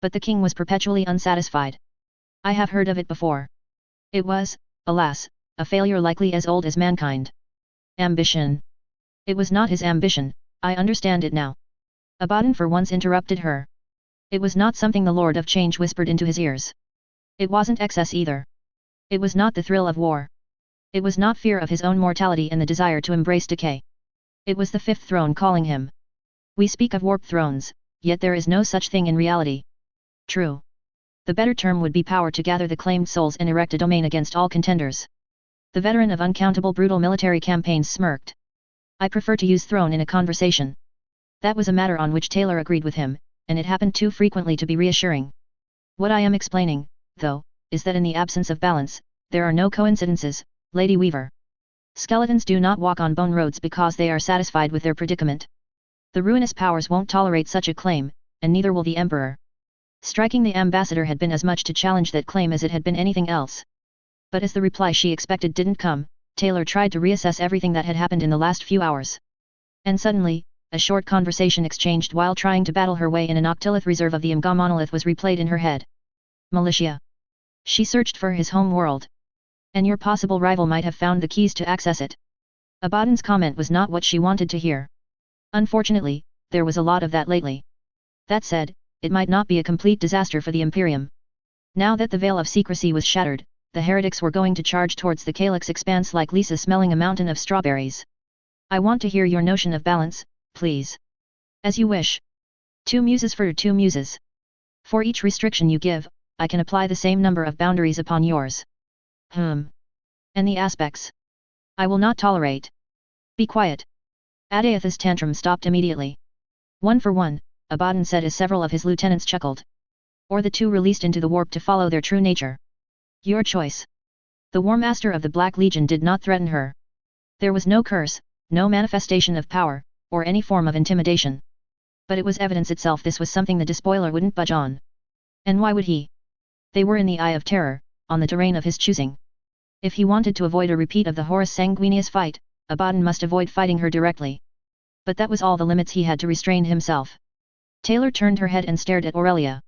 But the king was perpetually unsatisfied. I have heard of it before. It was, alas, a failure likely as old as mankind. Ambition. It was not his ambition, I understand it now. Abaddon for once interrupted her. It was not something the Lord of Change whispered into his ears. It wasn't excess either. It was not the thrill of war. It was not fear of his own mortality and the desire to embrace decay. It was the fifth throne calling him. We speak of warped thrones, yet there is no such thing in reality. True. The better term would be power to gather the claimed souls and erect a domain against all contenders. The veteran of uncountable brutal military campaigns smirked. I prefer to use throne in a conversation. That was a matter on which Taylor agreed with him, and it happened too frequently to be reassuring. What I am explaining, though, is that in the absence of balance, there are no coincidences, Lady Weaver. Skeletons do not walk on bone roads because they are satisfied with their predicament. The ruinous powers won't tolerate such a claim, and neither will the Emperor. Striking the ambassador had been as much to challenge that claim as it had been anything else. But as the reply she expected didn't come, Taylor tried to reassess everything that had happened in the last few hours. And suddenly, a short conversation exchanged while trying to battle her way in an octillith reserve of the Imga monolith was replayed in her head. Militia. She searched for his home world. And your possible rival might have found the keys to access it. Abaddon's comment was not what she wanted to hear. Unfortunately, there was a lot of that lately. That said, it might not be a complete disaster for the Imperium. Now that the veil of secrecy was shattered, the heretics were going to charge towards the Calyx expanse like Lisa smelling a mountain of strawberries. I want to hear your notion of balance, please. As you wish. 2 muses for 2 muses. For each restriction you give, I can apply the same number of boundaries upon yours. And the aspects? I will not tolerate. Be quiet. Adaeath's tantrum stopped immediately. 1 for 1, Abaddon said as several of his lieutenants chuckled. Or the 2 released into the warp to follow their true nature. Your choice. The War Master of the Black Legion did not threaten her. There was no curse, no manifestation of power, or any form of intimidation. But it was evidence itself this was something the despoiler wouldn't budge on. And why would he? They were in the eye of terror, on the terrain of his choosing. If he wanted to avoid a repeat of the Horus Sanguinius fight, Abaddon must avoid fighting her directly. But that was all the limits he had to restrain himself. Taylor turned her head and stared at Aurelia.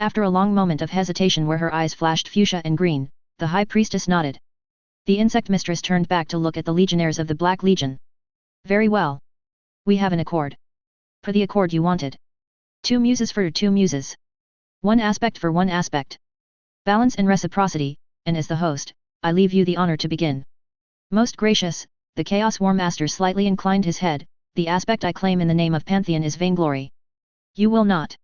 After a long moment of hesitation where her eyes flashed fuchsia and green, the High Priestess nodded. The insect mistress turned back to look at the legionnaires of the Black Legion. Very well. We have an accord. For the accord you wanted. 2 muses for 2 muses. 1 aspect for 1 aspect. Balance and reciprocity, and as the host, I leave you the honor to begin. Most gracious, the Chaos War Master slightly inclined his head, the aspect I claim in the name of Pantheon is vainglory. You will not.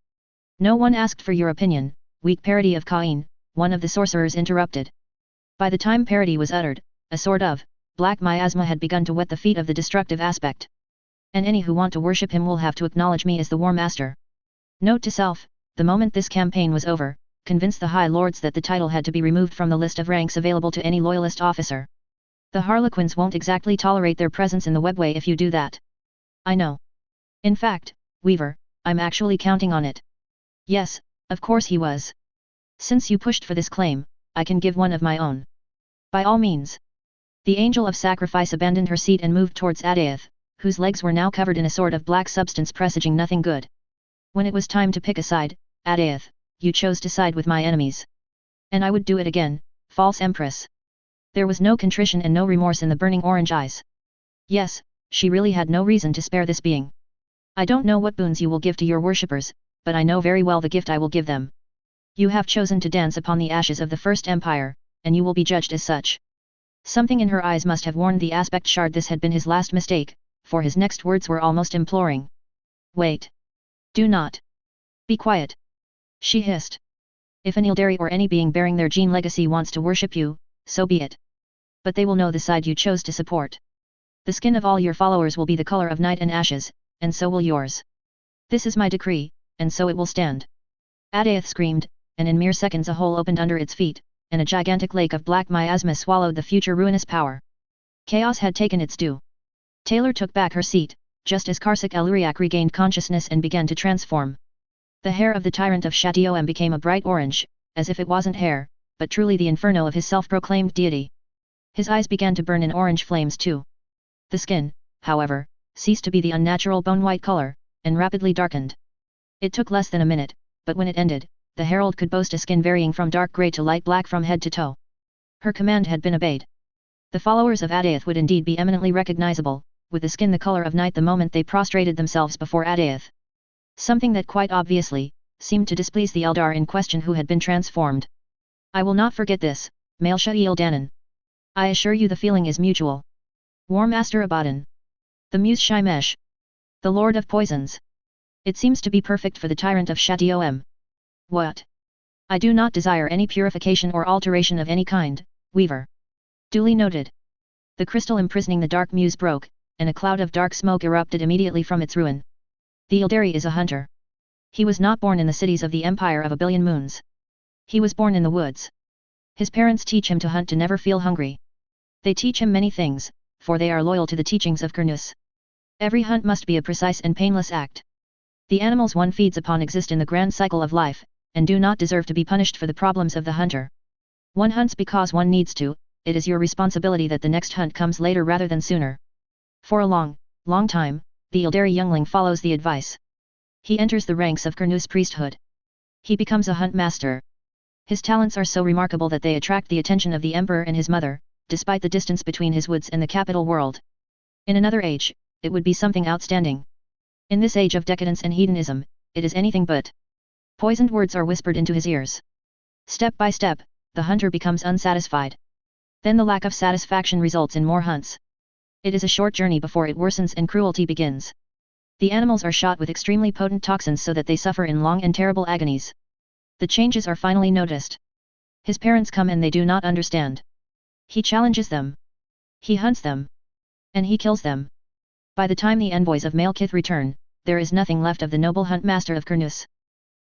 No one asked for your opinion, weak parody of Cain, one of the sorcerers interrupted. By the time parody was uttered, a sort of black miasma had begun to wet the feet of the destructive aspect. And any who want to worship him will have to acknowledge me as the War Master. Note to self, the moment this campaign was over, convince the High Lords that the title had to be removed from the list of ranks available to any loyalist officer. The Harlequins won't exactly tolerate their presence in the webway if you do that. I know. In fact, Weaver, I'm actually counting on it. Yes, of course he was. Since you pushed for this claim, I can give one of my own. By all means. The Angel of Sacrifice abandoned her seat and moved towards Adaeth, whose legs were now covered in a sort of black substance presaging nothing good. When it was time to pick a side, Adaeth, you chose to side with my enemies. And I would do it again, false empress. There was no contrition and no remorse in the burning orange eyes. Yes, she really had no reason to spare this being. I don't know what boons you will give to your worshippers, but I know very well the gift I will give them. You have chosen to dance upon the ashes of the First Empire, and you will be judged as such. Something in her eyes must have warned the aspect shard this had been his last mistake, for his next words were almost imploring. Wait. Do not. Be quiet. She hissed. If an Ildari or any being bearing their gene legacy wants to worship you, so be it. But they will know the side you chose to support. The skin of all your followers will be the color of night and ashes, and so will yours. This is my decree, and so it will stand. Adaeth screamed, and in mere seconds a hole opened under its feet, and a gigantic lake of black miasma swallowed the future ruinous power. Chaos had taken its due. Taylor took back her seat, just as Karsak Eluriak regained consciousness and began to transform. The hair of the tyrant of Châtillon became a bright orange, as if it wasn't hair, but truly the inferno of his self-proclaimed deity. His eyes began to burn in orange flames too. The skin, however, ceased to be the unnatural bone-white color, and rapidly darkened. It took less than a minute, but when it ended, the herald could boast a skin varying from dark grey to light black from head to toe. Her command had been obeyed. The followers of Adaeth would indeed be eminently recognizable, with the skin the color of night the moment they prostrated themselves before Adaeth. Something that quite obviously seemed to displease the Eldar in question who had been transformed. I will not forget this, Malesha Eildanan. I assure you the feeling is mutual. War Master Abaddon. The Muse Shimesh. The Lord of Poisons. It seems to be perfect for the tyrant of Châtillon. What? I do not desire any purification or alteration of any kind, Weaver. Duly noted. The crystal imprisoning the dark muse broke, and a cloud of dark smoke erupted immediately from its ruin. The Ildari is a hunter. He was not born in the cities of the Empire of a Billion Moons. He was born in the woods. His parents teach him to hunt to never feel hungry. They teach him many things, for they are loyal to the teachings of Kurnus. Every hunt must be a precise and painless act. The animals one feeds upon exist in the grand cycle of life, and do not deserve to be punished for the problems of the hunter. One hunts because one needs to, it is your responsibility that the next hunt comes later rather than sooner. For a long, long time, the Ildari youngling follows the advice. He enters the ranks of Kurnus priesthood. He becomes a hunt master. His talents are so remarkable that they attract the attention of the emperor and his mother, despite the distance between his woods and the capital world. In another age, it would be something outstanding. In this age of decadence and hedonism, it is anything but. Poisoned words are whispered into his ears. Step by step, the hunter becomes unsatisfied. Then the lack of satisfaction results in more hunts. It is a short journey before it worsens and cruelty begins. The animals are shot with extremely potent toxins so that they suffer in long and terrible agonies. The changes are finally noticed. His parents come and they do not understand. He challenges them. He hunts them. And he kills them. By the time the envoys of Malekith return, there is nothing left of the noble hunt master of Kurnus.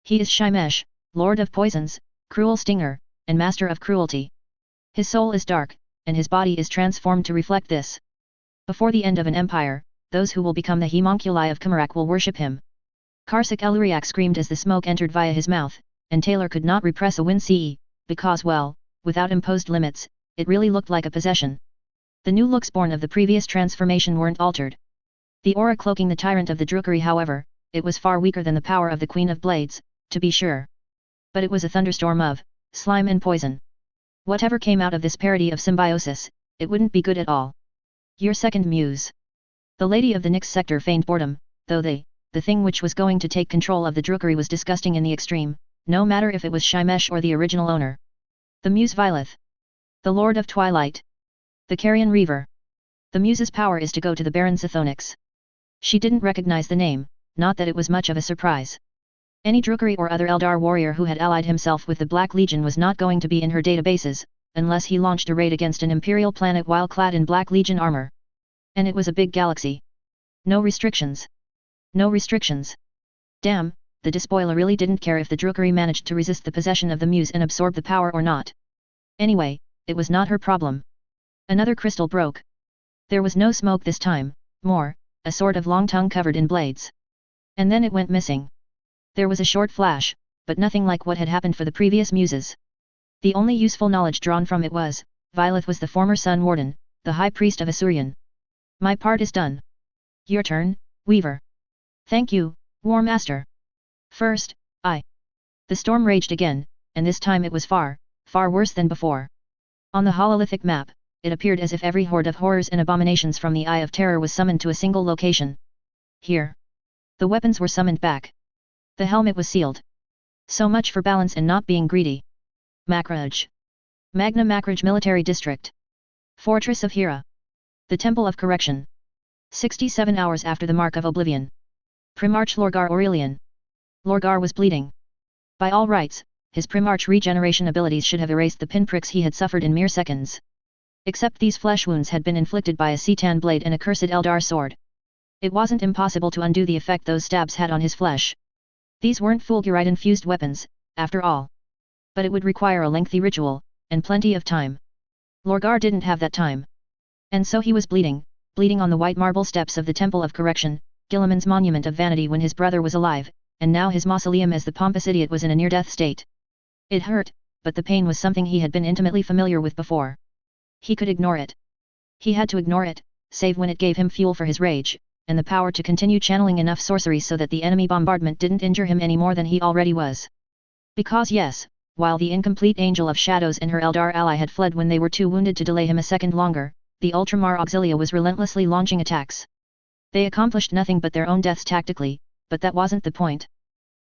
He is Shimesh, Lord of Poisons, Cruel Stinger, and Master of Cruelty. His soul is dark, and his body is transformed to reflect this. Before the end of an empire, those who will become the homunculi of Kumarak will worship him. Karsak Eluriak screamed as the smoke entered via his mouth, and Taylor could not repress a wince, because well, without imposed limits, it really looked like a possession. The new looks born of the previous transformation weren't altered. The aura cloaking the tyrant of the Drukari, however, it was far weaker than the power of the Queen of Blades, to be sure. But it was a thunderstorm of slime and poison. Whatever came out of this parody of symbiosis, it wouldn't be good at all. Your second muse. The lady of the Nyx sector feigned boredom, though the thing which was going to take control of the Drukari was disgusting in the extreme, no matter if it was Shimesh or the original owner. The muse Vileth. The Lord of Twilight. The Carrion Reaver. The muse's power is to go to the Baron Zithonix. She didn't recognize the name, not that it was much of a surprise. Any Drukari or other Eldar warrior who had allied himself with the Black Legion was not going to be in her databases, unless he launched a raid against an Imperial planet while clad in Black Legion armor. And it was a big galaxy. No restrictions. No restrictions. Damn, the despoiler really didn't care if the Drukari managed to resist the possession of the muse and absorb the power or not. Anyway, it was not her problem. Another crystal broke. There was no smoke this time, more, a sort of long tongue covered in blades. And then it went missing. There was a short flash, but nothing like what had happened for the previous muses. The only useful knowledge drawn from it was, Vileth was the former Sun Warden, the High Priest of Asurion. My part is done. Your turn, Weaver. Thank you, War Master. First, I. The storm raged again, and this time it was far, far worse than before. On the hololithic map, it appeared as if every horde of horrors and abominations from the Eye of Terror was summoned to a single location. Here. The weapons were summoned back. The helmet was sealed. So much for balance and not being greedy. Makraj. Magna Makraj Military District. Fortress of Hera. The Temple of Correction. 67 hours after the Mark of Oblivion. Primarch Lorgar Aurelian. Lorgar was bleeding. By all rights, his Primarch regeneration abilities should have erased the pinpricks he had suffered in mere seconds. Except these flesh wounds had been inflicted by a Citan blade and a cursed Eldar sword. It wasn't impossible to undo the effect those stabs had on his flesh. These weren't fulgurite-infused weapons, after all. But it would require a lengthy ritual, and plenty of time. Lorgar didn't have that time. And so he was bleeding, bleeding on the white marble steps of the Temple of Correction, Guilliman's monument of vanity when his brother was alive, and now his mausoleum as the pompous idiot was in a near-death state. It hurt, but the pain was something he had been intimately familiar with before. He could ignore it. He had to ignore it, save when it gave him fuel for his rage, and the power to continue channeling enough sorcery so that the enemy bombardment didn't injure him any more than he already was. Because yes, while the incomplete Angel of Shadows and her Eldar ally had fled when they were too wounded to delay him a second longer, the Ultramar Auxilia was relentlessly launching attacks. They accomplished nothing but their own deaths tactically, but that wasn't the point.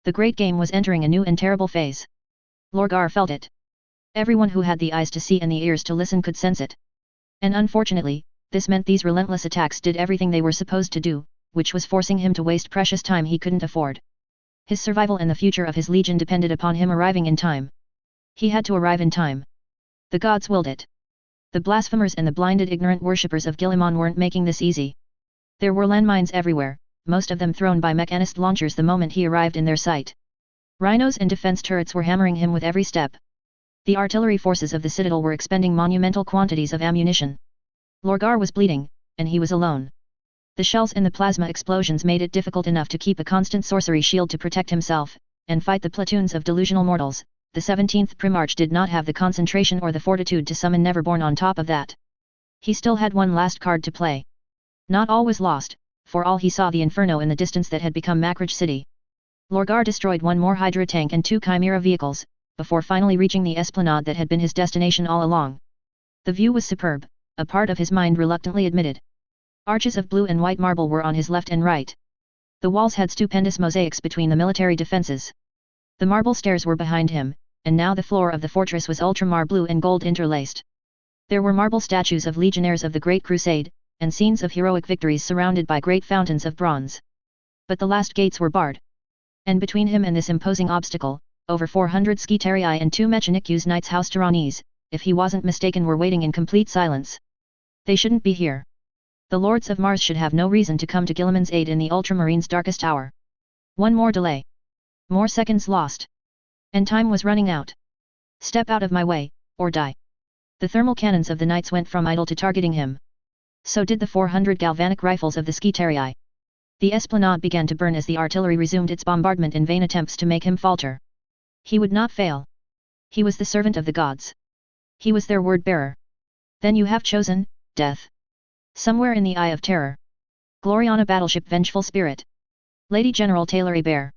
The Great Game was entering a new and terrible phase. Lorgar felt it. Everyone who had the eyes to see and the ears to listen could sense it. And unfortunately, this meant these relentless attacks did everything they were supposed to do, which was forcing him to waste precious time he couldn't afford. His survival and the future of his legion depended upon him arriving in time. He had to arrive in time. The gods willed it. The blasphemers and the blinded ignorant worshippers of Guilliman weren't making this easy. There were landmines everywhere, most of them thrown by mechanist launchers the moment he arrived in their sight. Rhinos and defense turrets were hammering him with every step. The artillery forces of the citadel were expending monumental quantities of ammunition. Lorgar was bleeding, and he was alone. The shells and the plasma explosions made it difficult enough to keep a constant sorcery shield to protect himself, and fight the platoons of delusional mortals. The 17th Primarch did not have the concentration or the fortitude to summon Neverborn on top of that. He still had one last card to play. Not all was lost, for all he saw the inferno in the distance that had become Makraj City. Lorgar destroyed one more Hydra tank and 2 Chimera vehicles, before finally reaching the esplanade that had been his destination all along. The view was superb, a part of his mind reluctantly admitted. Arches of blue and white marble were on his left and right. The walls had stupendous mosaics between the military defenses. The marble stairs were behind him, and now the floor of the fortress was ultramar blue and gold interlaced. There were marble statues of legionnaires of the Great Crusade, and scenes of heroic victories surrounded by great fountains of bronze. But the last gates were barred. And between him and this imposing obstacle, over 400 Skitarii and 2 Mechanikus Knights House Tyrannies, if he wasn't mistaken, were waiting in complete silence. They shouldn't be here. The Lords of Mars should have no reason to come to Guilliman's aid in the Ultramarine's darkest hour. One more delay. More seconds lost. And time was running out. Step out of my way, or die. The thermal cannons of the knights went from idle to targeting him. So did the 400 galvanic rifles of the Skitarii. The esplanade began to burn as the artillery resumed its bombardment in vain attempts to make him falter. He would not fail. He was the servant of the gods. He was their word-bearer. Then you have chosen, death. Somewhere in the Eye of Terror. Gloriana Battleship Vengeful Spirit. Lady General Taylor Hebert.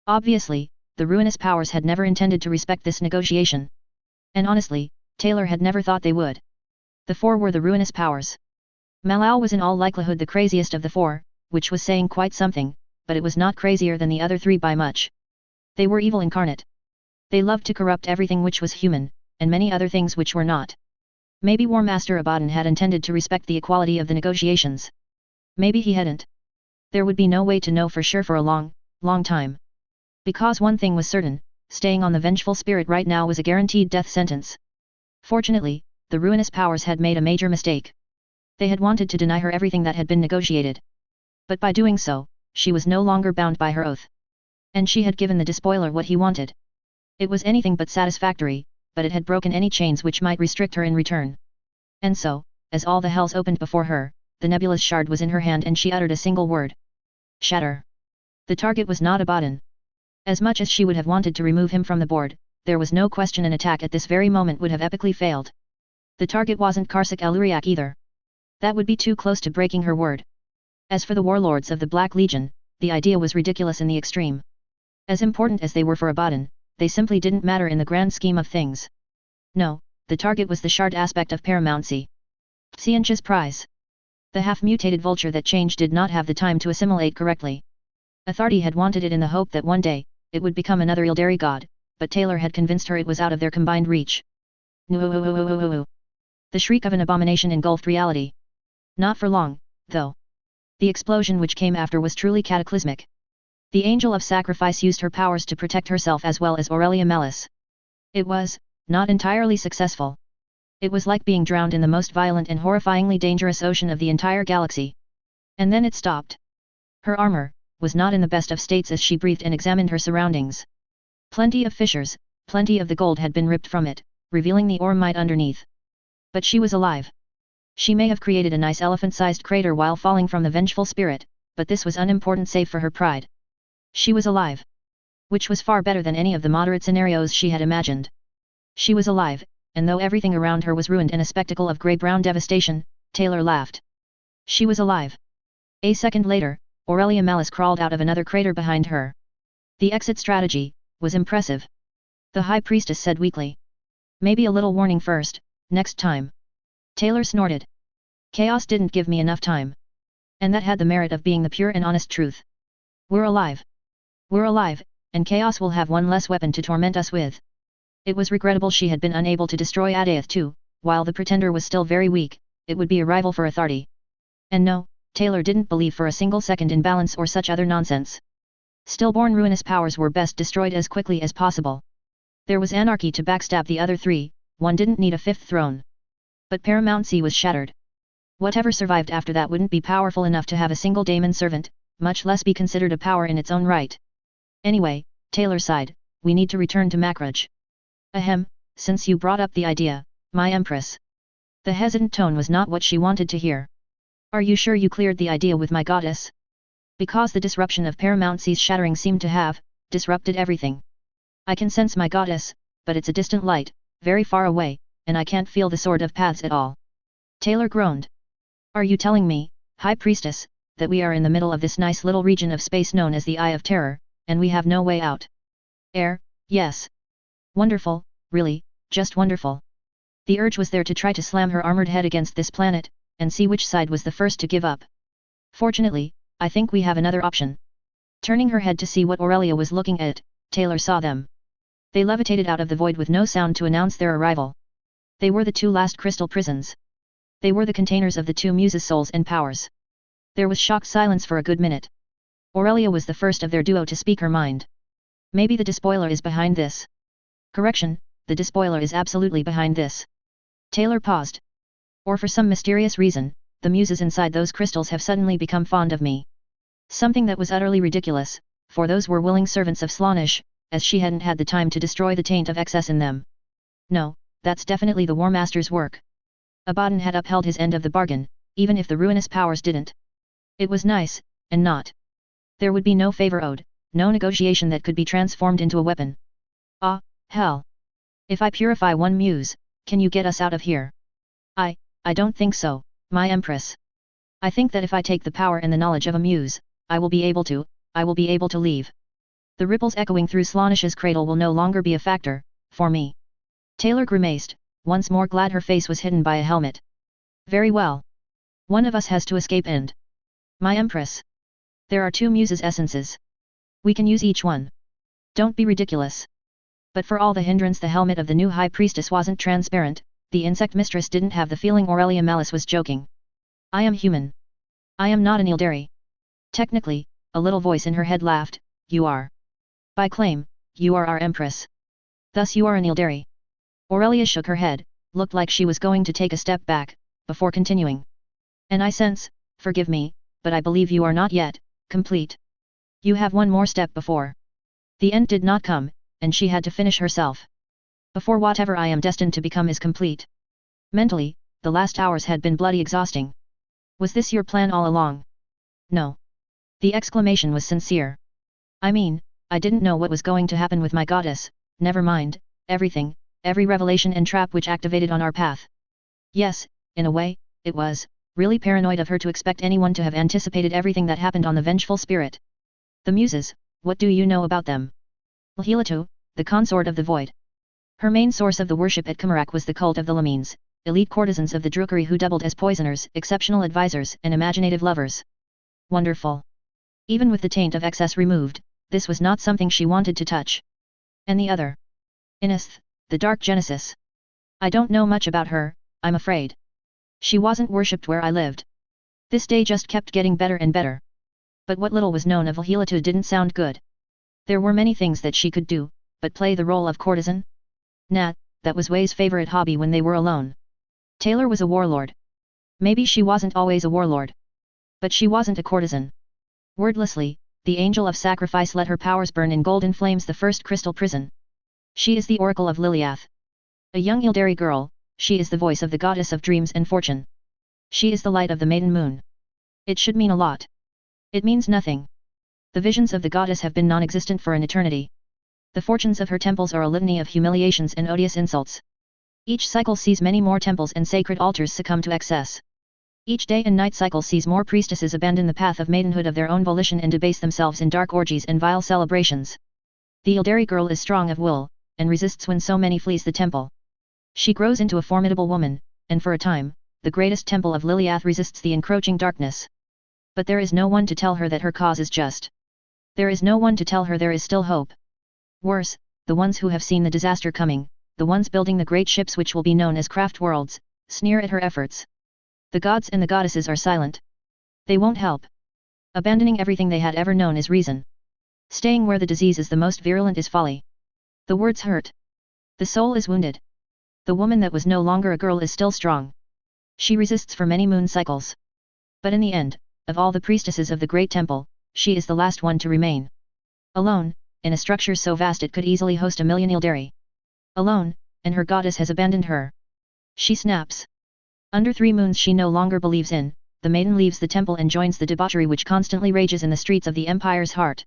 Obviously, the ruinous powers had never intended to respect this negotiation. And honestly, Taylor had never thought they would. The 4 were the ruinous powers. Malal was in all likelihood the craziest of the 4, which was saying quite something, but it was not crazier than the other 3 by much. They were evil incarnate. They loved to corrupt everything which was human, and many other things which were not. Maybe War Master Abaddon had intended to respect the equality of the negotiations. Maybe he hadn't. There would be no way to know for sure for a long, long time. Because one thing was certain, staying on the Vengeful Spirit right now was a guaranteed death sentence. Fortunately, the ruinous powers had made a major mistake. They had wanted to deny her everything that had been negotiated. But by doing so, she was no longer bound by her oath. And she had given the despoiler what he wanted. It was anything but satisfactory, but it had broken any chains which might restrict her in return. And so, as all the hells opened before her, the nebulous shard was in her hand and she uttered a single word. Shatter. The target was not Abaddon. As much as she would have wanted to remove him from the board, there was no question an attack at this very moment would have epically failed. The target wasn't Karsak Eluriak either. That would be too close to breaking her word. As for the warlords of the Black Legion, the idea was ridiculous in the extreme. As important as they were for Abaddon, they simply didn't matter in the grand scheme of things. No, the target was the shard aspect of paramountcy. Xiancha's prize. The half-mutated vulture that changed did not have the time to assimilate correctly. Authority had wanted it in the hope that one day, it would become another Ildari god, but Taylor had convinced her it was out of their combined reach. The shriek of an abomination engulfed reality. Not for long, though. The explosion which came after was truly cataclysmic. The Angel of Sacrifice used her powers to protect herself as well as Aurelia Melis. It was, not entirely successful. It was like being drowned in the most violent and horrifyingly dangerous ocean of the entire galaxy. And then it stopped. Her armor was not in the best of states as she breathed and examined her surroundings. Plenty of fissures, plenty of the gold had been ripped from it, revealing the ore mite underneath. But she was alive. She may have created a nice elephant-sized crater while falling from the vengeful spirit, but this was unimportant save for her pride. She was alive. Which was far better than any of the moderate scenarios she had imagined. She was alive, and though everything around her was ruined in a spectacle of grey-brown devastation, Taylor laughed. She was alive. A second later, Aurelia Malice crawled out of another crater behind her. The exit strategy was impressive. The High Priestess said weakly. Maybe a little warning first, next time. Taylor snorted. Chaos didn't give me enough time. And that had the merit of being the pure and honest truth. We're alive. We're alive, and Chaos will have one less weapon to torment us with. It was regrettable she had been unable to destroy Adaeth too, while the Pretender was still very weak, it would be a rival for authority. And no, Taylor didn't believe for a single second in balance or such other nonsense. Stillborn ruinous powers were best destroyed as quickly as possible. There was anarchy to backstab the other three, one didn't need a fifth throne. But Paramountcy was shattered. Whatever survived after that wouldn't be powerful enough to have a single daemon servant, much less be considered a power in its own right. Anyway, Taylor sighed, we need to return to Macrage. Ahem, since you brought up the idea, my Empress. The hesitant tone was not what she wanted to hear. Are you sure you cleared the idea with my goddess? Because the disruption of Paramountcy's shattering seemed to have disrupted everything. I can sense my goddess, but it's a distant light, very far away, and I can't feel the Sword of Paths at all. Taylor groaned. Are you telling me, High Priestess, that we are in the middle of this nice little region of space known as the Eye of Terror, and we have no way out? Yes. Wonderful, really, just wonderful. The urge was there to try to slam her armored head against this planet, and see which side was the first to give up. Fortunately, I think we have another option. Turning her head to see what Aurelia was looking at, Taylor saw them. They levitated out of the void with no sound to announce their arrival. They were the two last crystal prisons. They were the containers of the two muses' souls and powers. There was shocked silence for a good minute. Aurelia was the first of their duo to speak her mind. Maybe the despoiler is behind this. Correction, the despoiler is absolutely behind this. Taylor paused. Or for some mysterious reason, the muses inside those crystals have suddenly become fond of me. Something that was utterly ridiculous, for those were willing servants of Slaanesh, as she hadn't had the time to destroy the taint of excess in them. No, that's definitely the War Master's work. Abaddon had upheld his end of the bargain, even if the ruinous powers didn't. It was nice, and not. There would be no favor owed, no negotiation that could be transformed into a weapon. Ah, hell. If I purify one muse, can you get us out of here? I don't think so, my Empress. I think that if I take the power and the knowledge of a muse, I will be able to leave. The ripples echoing through Slaanesh's cradle will no longer be a factor, for me. Taylor grimaced, once more glad her face was hidden by a helmet. Very well. One of us has to escape and... My Empress. There are two muses' essences. We can use each one. Don't be ridiculous. But for all the hindrance the helmet of the new High Priestess wasn't transparent, the insect mistress didn't have the feeling Aurelia Malice was joking. I am human. I am not an Ildari. Technically, a little voice in her head laughed, you are. By claim, you are our Empress. Thus you are an Ildari. Aurelia shook her head, looked like she was going to take a step back, before continuing. And I sense, forgive me, but I believe you are not yet complete. You have one more step before. The end did not come, and she had to finish herself. Before whatever I am destined to become is complete. Mentally, the last hours had been bloody exhausting. Was this your plan all along? No. The exclamation was sincere. I mean, I didn't know what was going to happen with my goddess, never mind, everything, every revelation and trap which activated on our path. Yes, in a way, it was really paranoid of her to expect anyone to have anticipated everything that happened on the vengeful spirit. The Muses, what do you know about them? Lhilatu, the consort of the void. Her main source of the worship at Kumarak was the cult of the Lamines, elite courtesans of the Drukari who doubled as poisoners, exceptional advisors, and imaginative lovers. Wonderful. Even with the taint of excess removed, this was not something she wanted to touch. And the other? Inith, the Dark Genesis. I don't know much about her, I'm afraid. She wasn't worshipped where I lived. This day just kept getting better and better. But what little was known of Lhilatu didn't sound good. There were many things that she could do, but play the role of courtesan? Nah, that was Wei's favorite hobby when they were alone. Taylor was a warlord. Maybe she wasn't always a warlord. But she wasn't a courtesan. Wordlessly, the angel of sacrifice let her powers burn in golden flames the first crystal prison. She is the oracle of Liliath. A young Ildari girl, she is the voice of the goddess of dreams and fortune. She is the light of the maiden moon. It should mean a lot. It means nothing. The visions of the goddess have been non-existent for an eternity. The fortunes of her temples are a litany of humiliations and odious insults. Each cycle sees many more temples and sacred altars succumb to excess. Each day and night cycle sees more priestesses abandon the path of maidenhood of their own volition and debase themselves in dark orgies and vile celebrations. The Ildari girl is strong of will, and resists when so many flees the temple. She grows into a formidable woman, and for a time, the greatest temple of Liliath resists the encroaching darkness. But there is no one to tell her that her cause is just. There is no one to tell her there is still hope. Worse, the ones who have seen the disaster coming, the ones building the great ships which will be known as craft worlds, sneer at her efforts. The gods and the goddesses are silent. They won't help. Abandoning everything they had ever known is reason. Staying where the disease is the most virulent is folly. The words hurt. The soul is wounded. The woman that was no longer a girl is still strong. She resists for many moon cycles. But in the end, of all the priestesses of the great temple, she is the last one to remain. Alone, in a structure so vast it could easily host 1,000,000 Ildari. Alone, and her goddess has abandoned her. She snaps. Under 3 moons she no longer believes in, the maiden leaves the temple and joins the debauchery which constantly rages in the streets of the empire's heart.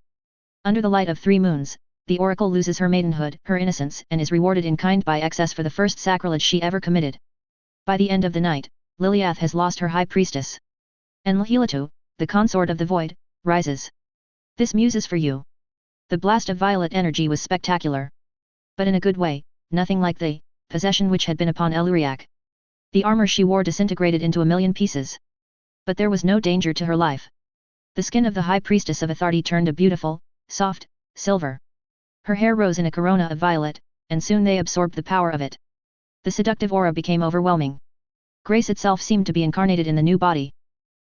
Under the light of 3 moons, the oracle loses her maidenhood, her innocence, and is rewarded in kind by excess for the first sacrilege she ever committed. By the end of the night, Liliath has lost her high priestess. And Lhilatu, the consort of the void, rises. This muse is for you. The blast of violet energy was spectacular. But in a good way, nothing like the possession which had been upon Eluriak. The armor she wore disintegrated into 1,000,000 pieces. But there was no danger to her life. The skin of the high priestess of Athardi turned a beautiful, soft, silver. Her hair rose in a corona of violet, and soon they absorbed the power of it. The seductive aura became overwhelming. Grace itself seemed to be incarnated in the new body.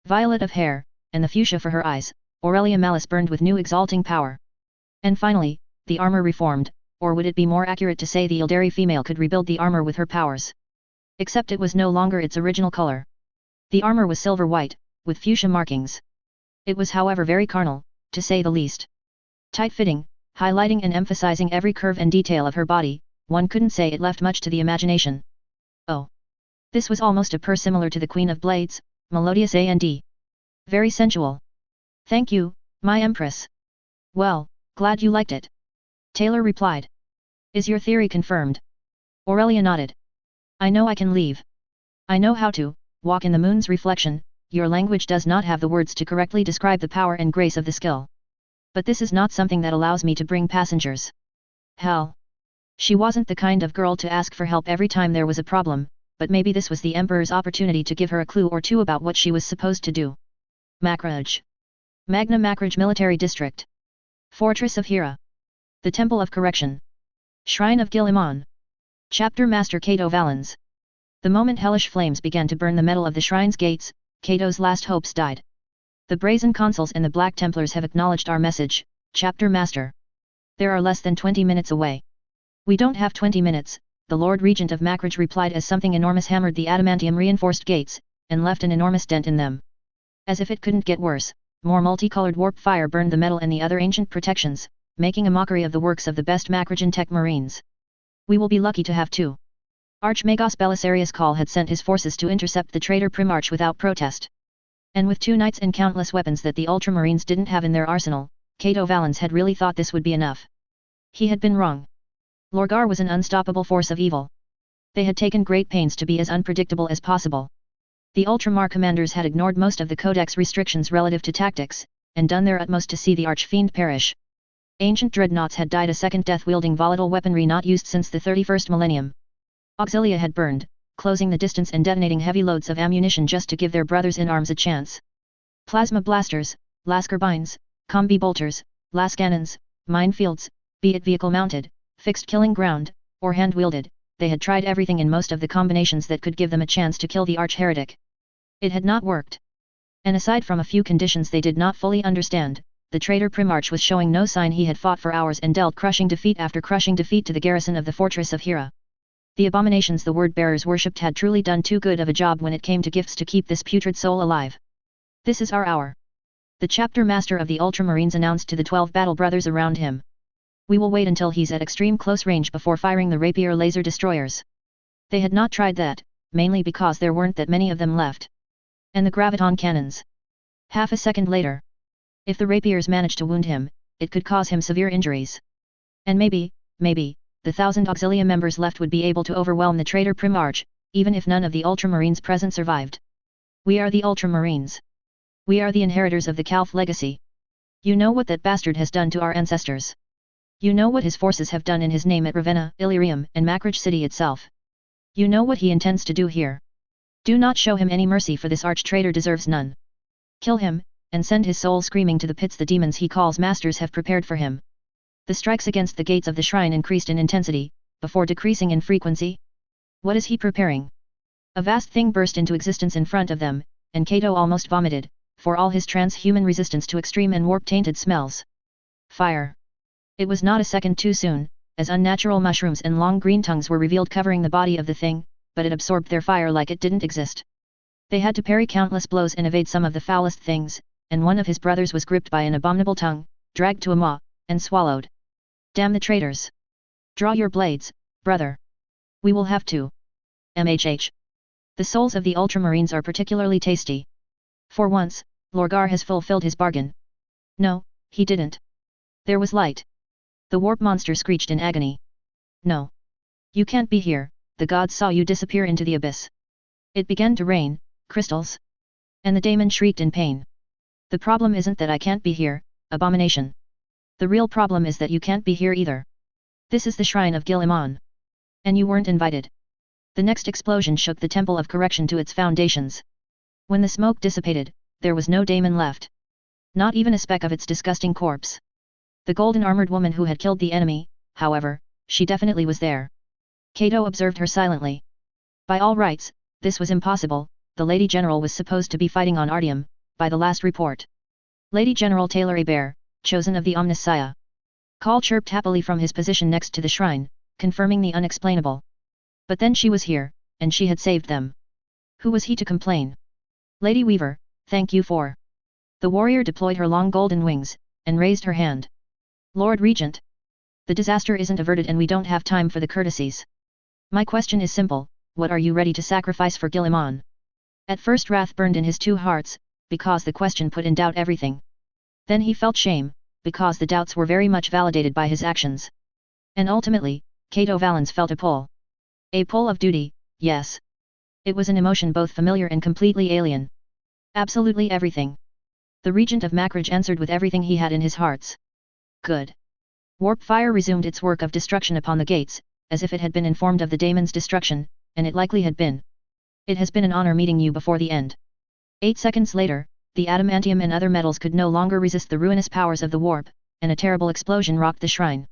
Violet of hair, and the fuchsia for her eyes, Aurelia Malice burned with new exalting power. And finally, the armor reformed, or would it be more accurate to say the Ildari female could rebuild the armor with her powers? Except it was no longer its original color. The armor was silver white, with fuchsia markings. It was however very carnal, to say the least. Tight-fitting, highlighting and emphasizing every curve and detail of her body, one couldn't say it left much to the imagination. Oh! This was almost a purr similar to the Queen of Blades, melodious and very sensual. Thank you, my Empress. Well, glad you liked it. Taylor replied. Is your theory confirmed? Aurelia nodded. I know I can leave. I know how to walk in the moon's reflection. Your language does not have the words to correctly describe the power and grace of the skill. But this is not something that allows me to bring passengers. Hell. She wasn't the kind of girl to ask for help every time there was a problem, but maybe this was the Emperor's opportunity to give her a clue or two about what she was supposed to do. Makraj. Magna Makraj Military District. Fortress of Hira. The Temple of Correction. Shrine of Gil-Iman. Chapter Master Cato Valens. The moment hellish flames began to burn the metal of the shrine's gates, Cato's last hopes died. The brazen consuls and the Black Templars have acknowledged our message, Chapter Master. There are less than 20 minutes away. We don't have 20 minutes, the Lord Regent of Makraj replied as something enormous hammered the adamantium-reinforced gates, and left an enormous dent in them. As if it couldn't get worse, more multicolored warp fire burned the metal and the other ancient protections, making a mockery of the works of the best Makrajan tech marines. We will be lucky to have 2. Archmagos Belisarius Call had sent his forces to intercept the traitor Primarch without protest. And with 2 knights and countless weapons that the Ultramarines didn't have in their arsenal, Cato Valens had really thought this would be enough. He had been wrong. Lorgar was an unstoppable force of evil. They had taken great pains to be as unpredictable as possible. The Ultramar commanders had ignored most of the Codex restrictions relative to tactics, and done their utmost to see the Archfiend perish. Ancient dreadnoughts had died a second death wielding volatile weaponry not used since the 31st millennium. Auxilia had burned, closing the distance and detonating heavy loads of ammunition just to give their brothers in arms a chance. Plasma blasters, lascarbines, combi bolters, lascannons, minefields, be it vehicle-mounted, fixed killing ground, or hand-wielded, they had tried everything in most of the combinations that could give them a chance to kill the arch-heretic. It had not worked. And aside from a few conditions they did not fully understand, the traitor Primarch was showing no sign. He had fought for hours and dealt crushing defeat after crushing defeat to the garrison of the fortress of Hira. The abominations the word-bearers worshipped had truly done too good of a job when it came to gifts to keep this putrid soul alive. This is our hour. The chapter master of the Ultramarines announced to the 12 battle brothers around him. We will wait until he's at extreme close range before firing the rapier laser destroyers. They had not tried that, mainly because there weren't that many of them left. And the graviton cannons. Half a second later. If the rapiers managed to wound him, it could cause him severe injuries. And maybe, the 1,000 auxilia members left would be able to overwhelm the traitor Primarch, even if none of the Ultramarines present survived. We are the Ultramarines. We are the inheritors of the Calf legacy. You know what that bastard has done to our ancestors. You know what his forces have done in his name at Ravenna, Illyrium, and Macrage City itself. You know what he intends to do here. Do not show him any mercy, for this arch-traitor deserves none. Kill him, and send his soul screaming to the pits the demons he calls masters have prepared for him. The strikes against the gates of the shrine increased in intensity, before decreasing in frequency. What is he preparing? A vast thing burst into existence in front of them, and Kato almost vomited, for all his transhuman resistance to extreme and warp-tainted smells. Fire. It was not a second too soon, as unnatural mushrooms and long green tongues were revealed covering the body of the thing, but it absorbed their fire like it didn't exist. They had to parry countless blows and evade some of the foulest things, and one of his brothers was gripped by an abominable tongue, dragged to a maw, and swallowed. Damn the traitors! Draw your blades, brother. We will have to. MHH. The souls of the Ultramarines are particularly tasty. For once, Lorgar has fulfilled his bargain. No, he didn't. There was light. The warp monster screeched in agony. No. You can't be here, the gods saw you disappear into the abyss. It began to rain, crystals. And the daemon shrieked in pain. The problem isn't that I can't be here, abomination. The real problem is that you can't be here either. This is the shrine of Gil-Iman. And you weren't invited. The next explosion shook the temple of correction to its foundations. When the smoke dissipated, there was no daemon left. Not even a speck of its disgusting corpse. The golden-armored woman who had killed the enemy, however, she definitely was there. Kato observed her silently. By all rights, this was impossible. The Lady General was supposed to be fighting on Artium, by the last report. Lady General Taylor Hebert, chosen of the Omnissiah. Call chirped happily from his position next to the shrine, confirming the unexplainable. But then she was here, and she had saved them. Who was he to complain? Lady Weaver, thank you for. The warrior deployed her long golden wings, and raised her hand. Lord Regent. The disaster isn't averted and we don't have time for the courtesies. My question is simple, what are you ready to sacrifice for Gil-Iman? At first wrath burned in his two hearts, because the question put in doubt everything. Then he felt shame, because the doubts were very much validated by his actions. And ultimately, Kato Valens felt a pull. A pull of duty, yes. It was an emotion both familiar and completely alien. Absolutely everything. The Regent of Macrage answered with everything he had in his hearts. Good. Warp fire resumed its work of destruction upon the gates, as if it had been informed of the daemon's destruction, and it likely had been. It has been an honor meeting you before the end. 8 seconds later, the adamantium and other metals could no longer resist the ruinous powers of the warp, and a terrible explosion rocked the shrine.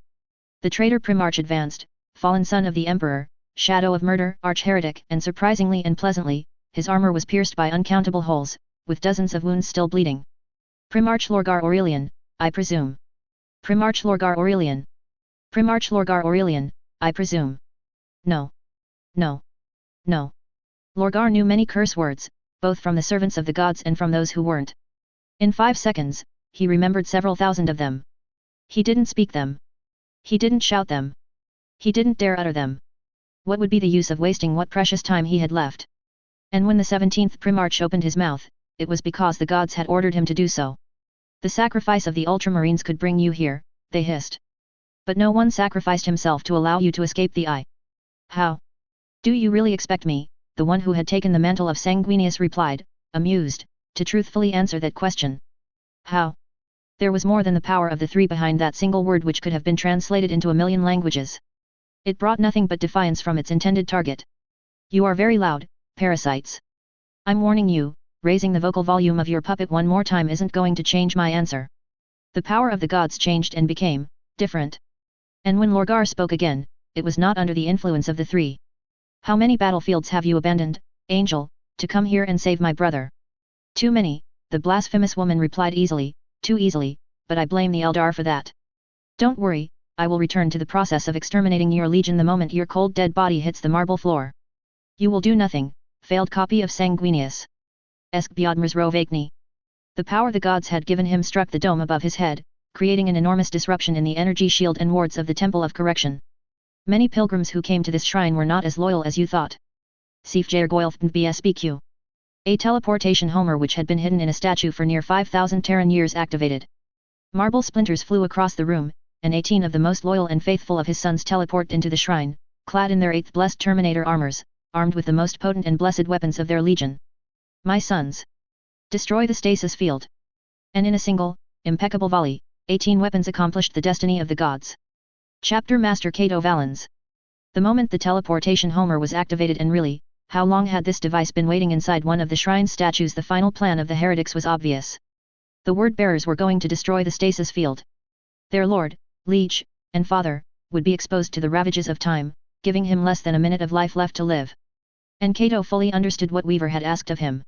The traitor Primarch advanced, fallen son of the Emperor, shadow of murder, arch-heretic, and surprisingly and pleasantly, his armor was pierced by uncountable holes, with dozens of wounds still bleeding. Primarch Lorgar Aurelian, I presume. Primarch Lorgar Aurelian. Primarch Lorgar Aurelian, I presume. No. No. No. Lorgar knew many curse words, both from the servants of the gods and from those who weren't. In 5 seconds, he remembered several thousand of them. He didn't speak them. He didn't shout them. He didn't dare utter them. What would be the use of wasting what precious time he had left? And when the 17th Primarch opened his mouth, it was because the gods had ordered him to do so. The sacrifice of the Ultramarines could bring you here, they hissed. But no one sacrificed himself to allow you to escape the eye. How? Do you really expect me, the one who had taken the mantle of Sanguinius replied, amused, to truthfully answer that question? How? There was more than the power of the three behind that single word which could have been translated into a million languages. It brought nothing but defiance from its intended target. You are very loud, parasites. I'm warning you, raising the vocal volume of your puppet one more time isn't going to change my answer. The power of the gods changed and became different. And when Lorgar spoke again, it was not under the influence of the three. How many battlefields have you abandoned, angel, to come here and save my brother? Too many, the blasphemous woman replied easily, too easily, but I blame the Eldar for that. Don't worry, I will return to the process of exterminating your legion the moment your cold dead body hits the marble floor. You will do nothing, failed copy of Sanguinius. Eskbjodmers Rovakni. The power the gods had given him struck the dome above his head, creating an enormous disruption in the energy shield and wards of the Temple of Correction. Many pilgrims who came to this shrine were not as loyal as you thought. Sif Jair Goilf BSBQ. A teleportation homer which had been hidden in a statue for near 5,000 Terran years activated. Marble splinters flew across the room, and 18 of the most loyal and faithful of his sons teleported into the shrine, clad in their 8th blessed Terminator armors, armed with the most potent and blessed weapons of their legion. My sons! Destroy the stasis field! And in a single, impeccable volley, 18 weapons accomplished the destiny of the gods. Chapter Master Cato Valens. The moment the teleportation homer was activated, and really, how long had this device been waiting inside one of the shrine statues, the final plan of the heretics was obvious. The word-bearers were going to destroy the stasis field. Their lord, liege, and father, would be exposed to the ravages of time, giving him less than a minute of life left to live. And Cato fully understood what Weaver had asked of him.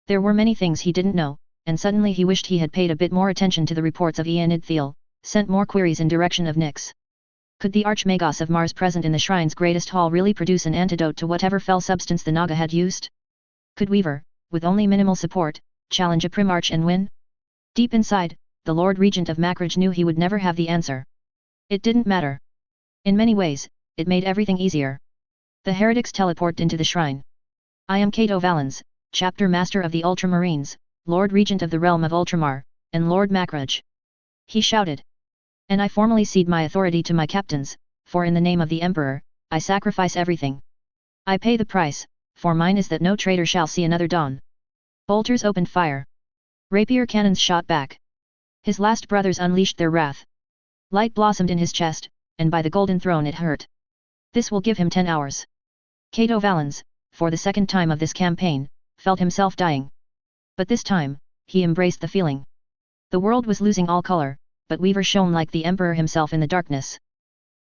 There were many things he didn't know, and suddenly he wished he had paid a bit more attention to the reports of Aeonid Thiel, sent more queries in direction of Nyx. Could the Archmagos of Mars present in the shrine's greatest hall really produce an antidote to whatever fell substance the Naga had used? Could Weaver, with only minimal support, challenge a Primarch and win? Deep inside, the Lord Regent of Macrage knew he would never have the answer. It didn't matter. In many ways, it made everything easier. The heretics teleport into the shrine. I am Cato Valens, Chapter Master of the Ultramarines, Lord Regent of the realm of Ultramar, and Lord Macrage. He shouted. And I formally cede my authority to my captains, for in the name of the Emperor, I sacrifice everything. I pay the price, for mine is that no traitor shall see another dawn. Bolters opened fire. Rapier cannons shot back. His last brothers unleashed their wrath. Light blossomed in his chest, and by the golden throne it hurt. This will give him 10 hours. Cato Valens, for the second time of this campaign, felt himself dying. But this time, he embraced the feeling. The world was losing all color, but Weaver shone like the Emperor himself in the darkness.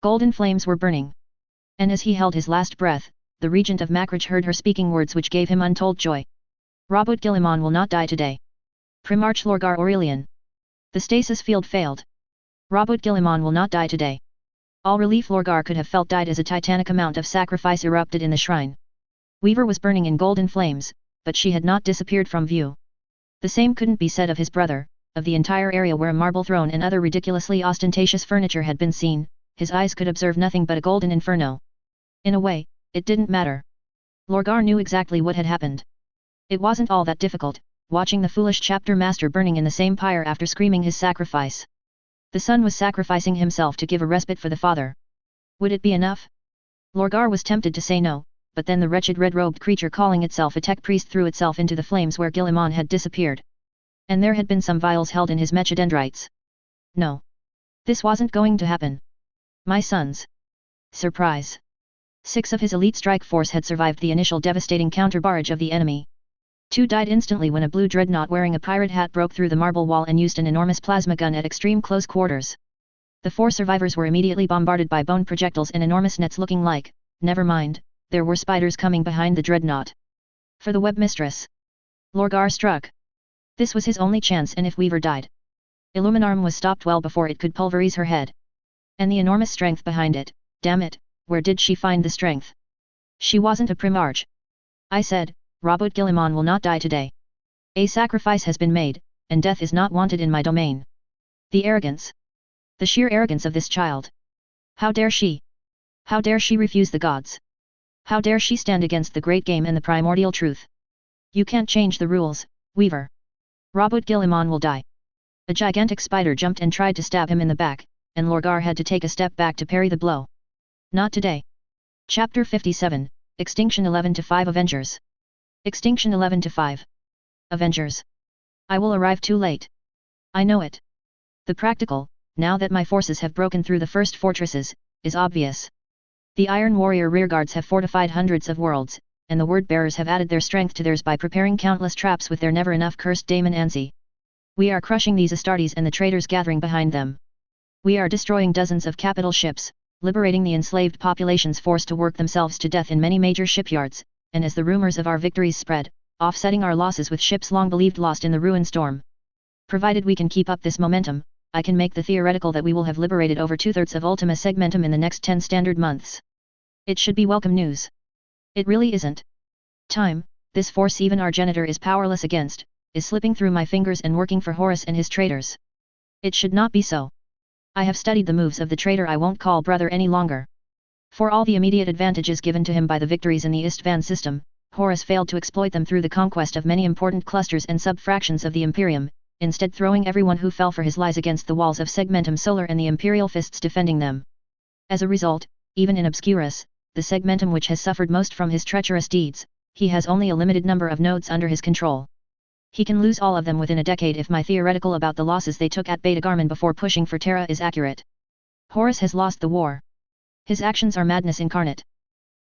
Golden flames were burning. And as he held his last breath, the Regent of Macrage heard her speaking words which gave him untold joy. Robert Guillimon will not die today. Primarch Lorgar Aurelian. The stasis field failed. Robert Guillimon will not die today. All relief Lorgar could have felt died as a titanic amount of sacrifice erupted in the shrine. Weaver was burning in golden flames, but she had not disappeared from view. The same couldn't be said of his brother, of the entire area where a marble throne and other ridiculously ostentatious furniture had been seen. His eyes could observe nothing but a golden inferno. In a way, it didn't matter. Lorgar knew exactly what had happened. It wasn't all that difficult, watching the foolish chapter master burning in the same pyre after screaming his sacrifice. The son was sacrificing himself to give a respite for the father. Would it be enough? Lorgar was tempted to say no, but then the wretched red-robed creature calling itself a tech priest threw itself into the flames where Guillimon had disappeared. And there had been some vials held in his mechadendrites. No. This wasn't going to happen. My sons. Surprise. 6 of his elite strike force had survived the initial devastating counter-barrage of the enemy. 2 died instantly when a blue dreadnought wearing a pirate hat broke through the marble wall and used an enormous plasma gun at extreme close quarters. The 4 survivors were immediately bombarded by bone projectiles and enormous nets looking like, never mind, there were spiders coming behind the dreadnought. For the web mistress. Lorgar struck. This was his only chance, and if Weaver died, Illuminarm was stopped well before it could pulverize her head. And the enormous strength behind it, damn it, where did she find the strength? She wasn't a Primarch. I said, Robert Guillimon will not die today. A sacrifice has been made, and death is not wanted in my domain. The arrogance. The sheer arrogance of this child. How dare she? How dare she refuse the gods? How dare she stand against the great game and the primordial truth? You can't change the rules, Weaver. Robert Guillimon will die. A gigantic spider jumped and tried to stab him in the back, and Lorgar had to take a step back to parry the blow. Not today. Chapter 57, Extinction 11-5 Avengers. Extinction 11-5. Avengers. I will arrive too late. I know it. The practical, now that my forces have broken through the first fortresses, is obvious. The Iron Warrior rearguards have fortified hundreds of worlds, and the Word-bearers have added their strength to theirs by preparing countless traps with their never-enough cursed Daemon Ansi. We are crushing these Astartes and the traitors gathering behind them. We are destroying dozens of capital ships, liberating the enslaved populations forced to work themselves to death in many major shipyards, and as the rumors of our victories spread, offsetting our losses with ships long believed lost in the ruin storm. Provided we can keep up this momentum, I can make the theoretical that we will have liberated over 2/3 of Ultima Segmentum in the next 10 standard months. It should be welcome news. It really isn't. Time, this force even our genitor is powerless against, is slipping through my fingers and working for Horus and his traitors. It should not be so. I have studied the moves of the traitor I won't call brother any longer. For all the immediate advantages given to him by the victories in the Istvan system, Horus failed to exploit them through the conquest of many important clusters and sub-fractions of the Imperium, instead throwing everyone who fell for his lies against the walls of Segmentum Solar and the Imperial fists defending them. As a result, even in Obscurus, the Segmentum which has suffered most from his treacherous deeds, he has only a limited number of nodes under his control. He can lose all of them within a decade if my theoretical about the losses they took at Beta Garmin before pushing for Terra is accurate. Horus has lost the war. His actions are madness incarnate.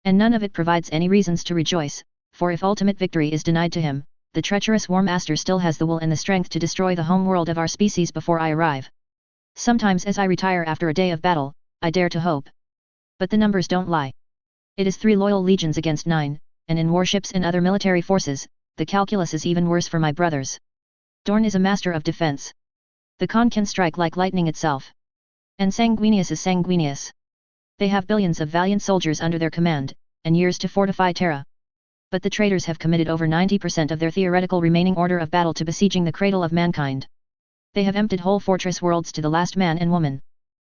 And none of it provides any reasons to rejoice, for if ultimate victory is denied to him, the treacherous War Master still has the will and the strength to destroy the home world of our species before I arrive. Sometimes as I retire after a day of battle, I dare to hope. But the numbers don't lie. It is 3 loyal legions against 9, and in warships and other military forces, the calculus is even worse for my brothers. Dorn is a master of defense. The Khan can strike like lightning itself. And Sanguinius is sanguineous. They have billions of valiant soldiers under their command, and years to fortify Terra. But the traitors have committed over 90% of their theoretical remaining order of battle to besieging the cradle of mankind. They have emptied whole fortress worlds to the last man and woman.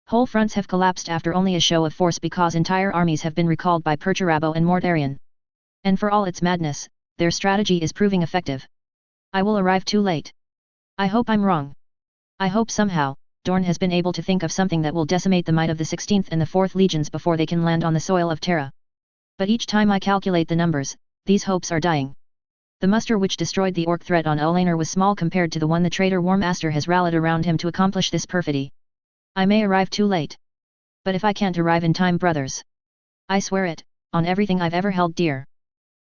Whole fronts have collapsed after only a show of force because entire armies have been recalled by Perturabo and Mortarion. And for all its madness, their strategy is proving effective. I will arrive too late. I hope I'm wrong. I hope somehow, Dorn has been able to think of something that will decimate the might of the 16th and the 4th legions before they can land on the soil of Terra. But each time I calculate the numbers, these hopes are dying. The muster which destroyed the Orc threat on Olaner was small compared to the one the traitor War Master has rallied around him to accomplish this perfidy. I may arrive too late. But if I can't arrive in time, brothers, I swear it, on everything I've ever held dear.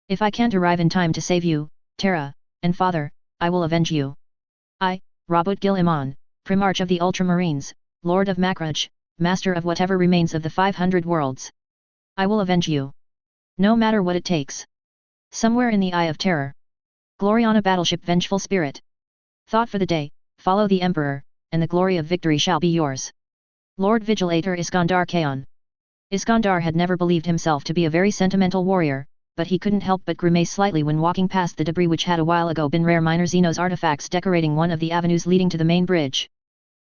If I can't arrive in time to save you, Terra, and Father, I will avenge you. I, Rabut Gil Iman, Primarch of the Ultramarines, Lord of Makraj, Master of whatever remains of the 500 worlds. I will avenge you. No matter what it takes. Somewhere in the Eye of Terror. Gloriana Battleship Vengeful Spirit. Thought for the day, follow the Emperor, and the glory of victory shall be yours. Lord Vigilator Iskandar Khan. Iskandar had never believed himself to be a very sentimental warrior, but he couldn't help but grimace slightly when walking past the debris which had a while ago been rare minor Xenos artifacts decorating one of the avenues leading to the main bridge.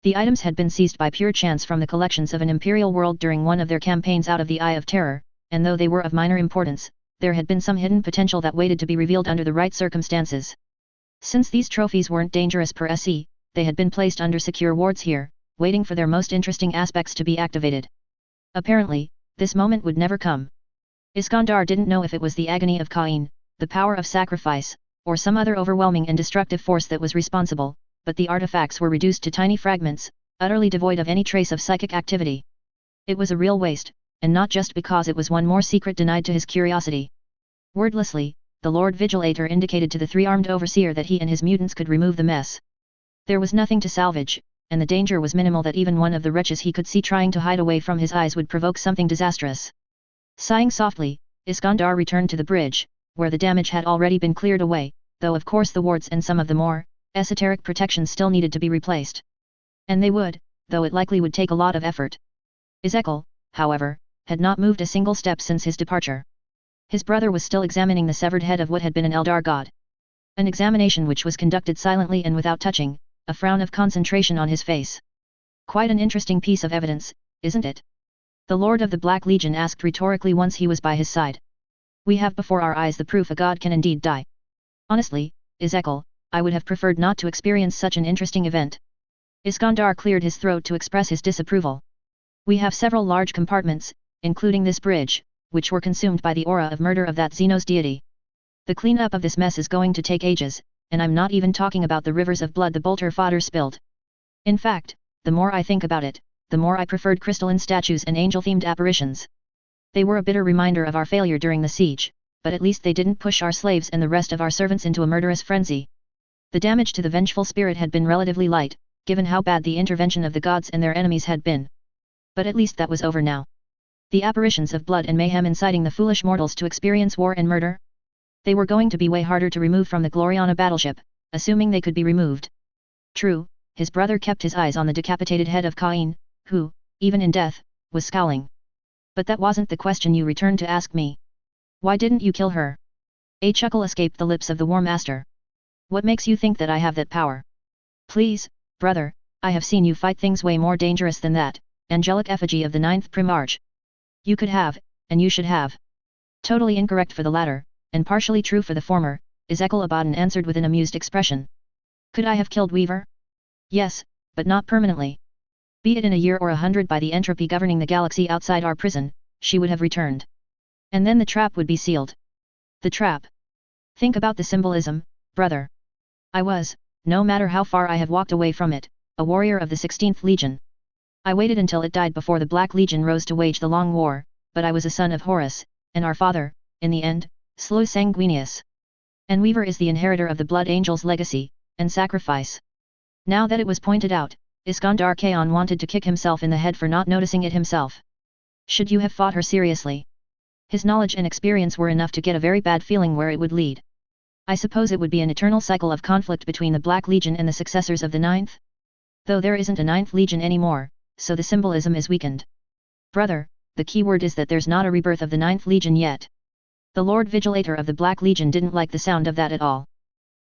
The items had been seized by pure chance from the collections of an Imperial world during one of their campaigns out of the Eye of Terror, and though they were of minor importance, there had been some hidden potential that waited to be revealed under the right circumstances. Since these trophies weren't dangerous per se, they had been placed under secure wards here, waiting for their most interesting aspects to be activated. Apparently, this moment would never come. Iskandar didn't know if it was the agony of Cain, the power of sacrifice, or some other overwhelming and destructive force that was responsible, but the artifacts were reduced to tiny fragments, utterly devoid of any trace of psychic activity. It was a real waste, and not just because it was one more secret denied to his curiosity. Wordlessly, the Lord Vigilator indicated to the 3-armed overseer that he and his mutants could remove the mess. There was nothing to salvage, and the danger was minimal that even one of the wretches he could see trying to hide away from his eyes would provoke something disastrous. Sighing softly, Iskandar returned to the bridge, where the damage had already been cleared away, though of course the wards and some of the more esoteric protections still needed to be replaced. And they would, though it likely would take a lot of effort. Ezekiel, however, had not moved a single step since his departure. His brother was still examining the severed head of what had been an Eldar god. An examination which was conducted silently and without touching, a frown of concentration on his face. Quite an interesting piece of evidence, isn't it? The Lord of the Black Legion asked rhetorically once he was by his side. We have before our eyes the proof a god can indeed die. Honestly, Ezekiel, I would have preferred not to experience such an interesting event. Iskandar cleared his throat to express his disapproval. We have several large compartments, including this bridge, which were consumed by the aura of murder of that Xenos deity. The cleanup of this mess is going to take ages, and I'm not even talking about the rivers of blood the bolter fodder spilled. In fact, the more I think about it, the more I preferred crystalline statues and angel-themed apparitions. They were a bitter reminder of our failure during the siege, but at least they didn't push our slaves and the rest of our servants into a murderous frenzy. The damage to the vengeful spirit had been relatively light, given how bad the intervention of the gods and their enemies had been. But at least that was over now. The apparitions of blood and mayhem inciting the foolish mortals to experience war and murder? They were going to be way harder to remove from the Gloriana battleship, assuming they could be removed. True, his brother kept his eyes on the decapitated head of Cain, who, even in death, was scowling. But that wasn't the question you returned to ask me. Why didn't you kill her? A chuckle escaped the lips of the War Master. What makes you think that I have that power? Please, brother, I have seen you fight things way more dangerous than that, angelic effigy of the 9th Primarch. You could have, and you should have. Totally incorrect for the latter, and partially true for the former, Ezekiel Abaddon answered with an amused expression. Could I have killed Weaver? Yes, but not permanently. Be it in a year or 100 by the entropy governing the galaxy outside our prison, she would have returned. And then the trap would be sealed. The trap. Think about the symbolism, brother. I was, no matter how far I have walked away from it, a warrior of the 16th Legion. I waited until it died before the Black Legion rose to wage the long war, but I was a son of Horus, and our father, in the end, slew Sanguinius. And Weaver is the inheritor of the Blood Angel's legacy, and sacrifice. Now that it was pointed out, Iskandar Khan wanted to kick himself in the head for not noticing it himself. Should you have fought her seriously? His knowledge and experience were enough to get a very bad feeling where it would lead. I suppose it would be an eternal cycle of conflict between the Black Legion and the successors of the 9th? Though there isn't a 9th Legion anymore, so the symbolism is weakened. Brother, the key word is that there's not a rebirth of the 9th Legion yet. The Lord Vigilator of the Black Legion didn't like the sound of that at all.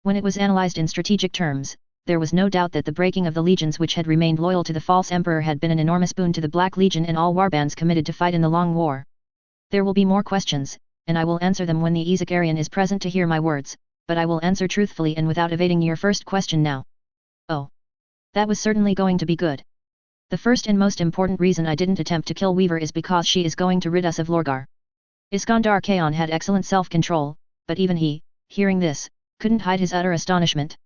When it was analyzed in strategic terms, there was no doubt that the breaking of the legions which had remained loyal to the false emperor had been an enormous boon to the Black Legion and all warbands committed to fight in the long war. There will be more questions, and I will answer them when the Ezekarian is present to hear my words, but I will answer truthfully and without evading your first question now. Oh. That was certainly going to be good. The first and most important reason I didn't attempt to kill Weaver is because she is going to rid us of Lorgar. Iskandar Khan had excellent self-control, but even he, hearing this, couldn't hide his utter astonishment.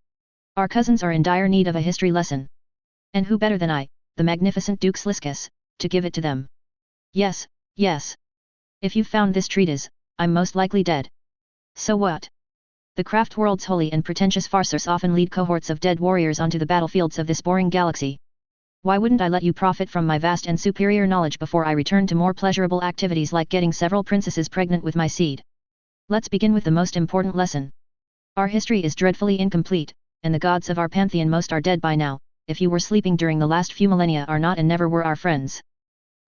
Our cousins are in dire need of a history lesson. And who better than I, the magnificent Duke Sliskus, to give it to them? Yes, yes. If you've found this treatise, I'm most likely dead. So what? The craft world's holy and pretentious farcers often lead cohorts of dead warriors onto the battlefields of this boring galaxy. Why wouldn't I let you profit from my vast and superior knowledge before I return to more pleasurable activities like getting several princesses pregnant with my seed? Let's begin with the most important lesson. Our history is dreadfully incomplete, and the gods of our pantheon most are dead by now, if you were sleeping during the last few millennia are not and never were our friends.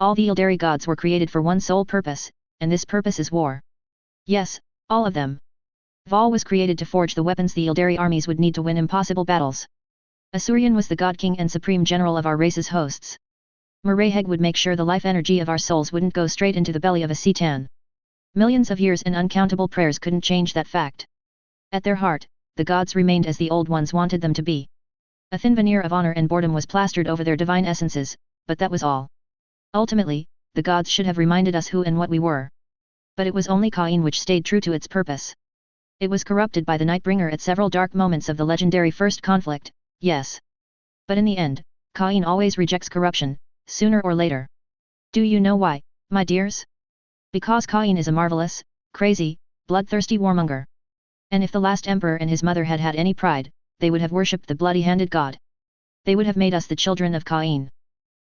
All the Ildari gods were created for one sole purpose, and this purpose is war. Yes, all of them. Val was created to forge the weapons the Ildari armies would need to win impossible battles. Asurian was the god king and supreme general of our race's hosts. Maraheg would make sure the life energy of our souls wouldn't go straight into the belly of a Cetan. Millions of years and uncountable prayers couldn't change that fact. At their heart, the gods remained as the old ones wanted them to be. A thin veneer of honor and boredom was plastered over their divine essences, but that was all. Ultimately, the gods should have reminded us who and what we were. But it was only Cain which stayed true to its purpose. It was corrupted by the Nightbringer at several dark moments of the legendary first conflict, yes. But in the end, Cain always rejects corruption, sooner or later. Do you know why, my dears? Because Cain is a marvelous, crazy, bloodthirsty warmonger. And if the last emperor and his mother had had any pride, they would have worshipped the bloody-handed god. They would have made us the children of Cain.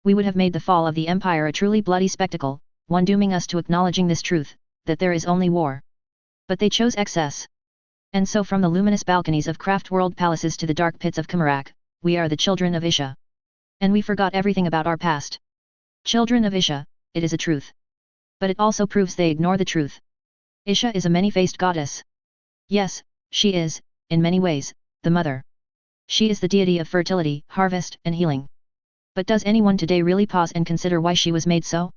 We would have made the fall of the empire a truly bloody spectacle, one dooming us to acknowledging this truth, that there is only war. But they chose excess. And so from the luminous balconies of craft world palaces to the dark pits of Kamarak, we are the children of Isha. And we forgot everything about our past. Children of Isha, it is a truth. But it also proves they ignore the truth. Isha is a many-faced goddess. Yes, she is, in many ways, the mother. She is the deity of fertility, harvest, and healing. But does anyone today really pause and consider why she was made so?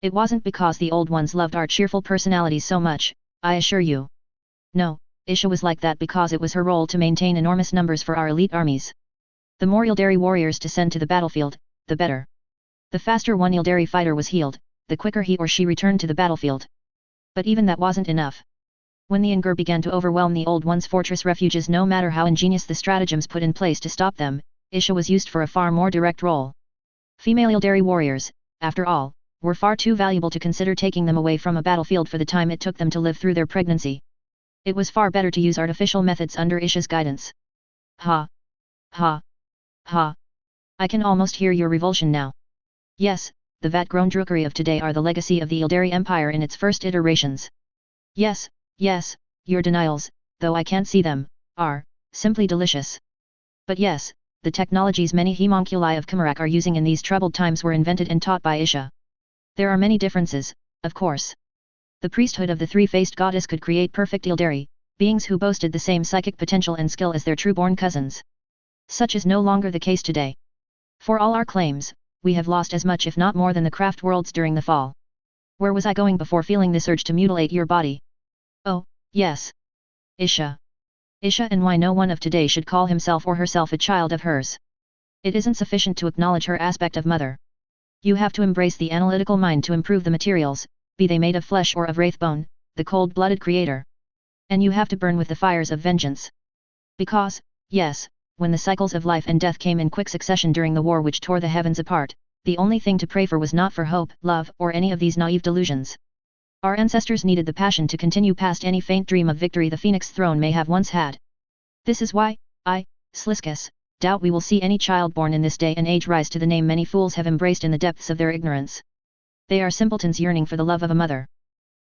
It wasn't because the old ones loved our cheerful personalities so much, I assure you. No. Isha was like that because it was her role to maintain enormous numbers for our elite armies. The more Ildari warriors to send to the battlefield, the better. The faster one Ildari fighter was healed, the quicker he or she returned to the battlefield. But even that wasn't enough. When the Ungur began to overwhelm the Old One's fortress refuges, no matter how ingenious the stratagems put in place to stop them, Isha was used for a far more direct role. Female Ildari warriors, after all, were far too valuable to consider taking them away from a battlefield for the time it took them to live through their pregnancy. It was far better to use artificial methods under Isha's guidance. Ha! Ha! Ha! I can almost hear your revulsion now. Yes, the vat-grown drookery of today are the legacy of the Ildari Empire in its first iterations. Yes, yes, your denials, though I can't see them, are simply delicious. But yes, the technologies many homunculi of Kamarak are using in these troubled times were invented and taught by Isha. There are many differences, of course. The priesthood of the three-faced goddess could create perfect Ildari, beings who boasted the same psychic potential and skill as their true-born cousins. Such is no longer the case today. For all our claims, we have lost as much if not more than the craft worlds during the fall. Where was I going before feeling this urge to mutilate your body? Oh, Yes. Isha. Isha, and why no one of today should call himself or herself a child of hers. It isn't sufficient to acknowledge her aspect of mother. You have to embrace the analytical mind to improve the materials, be they made of flesh or of wraith bone, the cold-blooded creator. And you have to burn with the fires of vengeance. Because, yes, when the cycles of life and death came in quick succession during the war which tore the heavens apart, the only thing to pray for was not for hope, love, or any of these naive delusions. Our ancestors needed the passion to continue past any faint dream of victory the phoenix throne may have once had. This is why, I, Sliscus, doubt we will see any child born in this day and age rise to the name many fools have embraced in the depths of their ignorance. They are simpletons yearning for the love of a mother.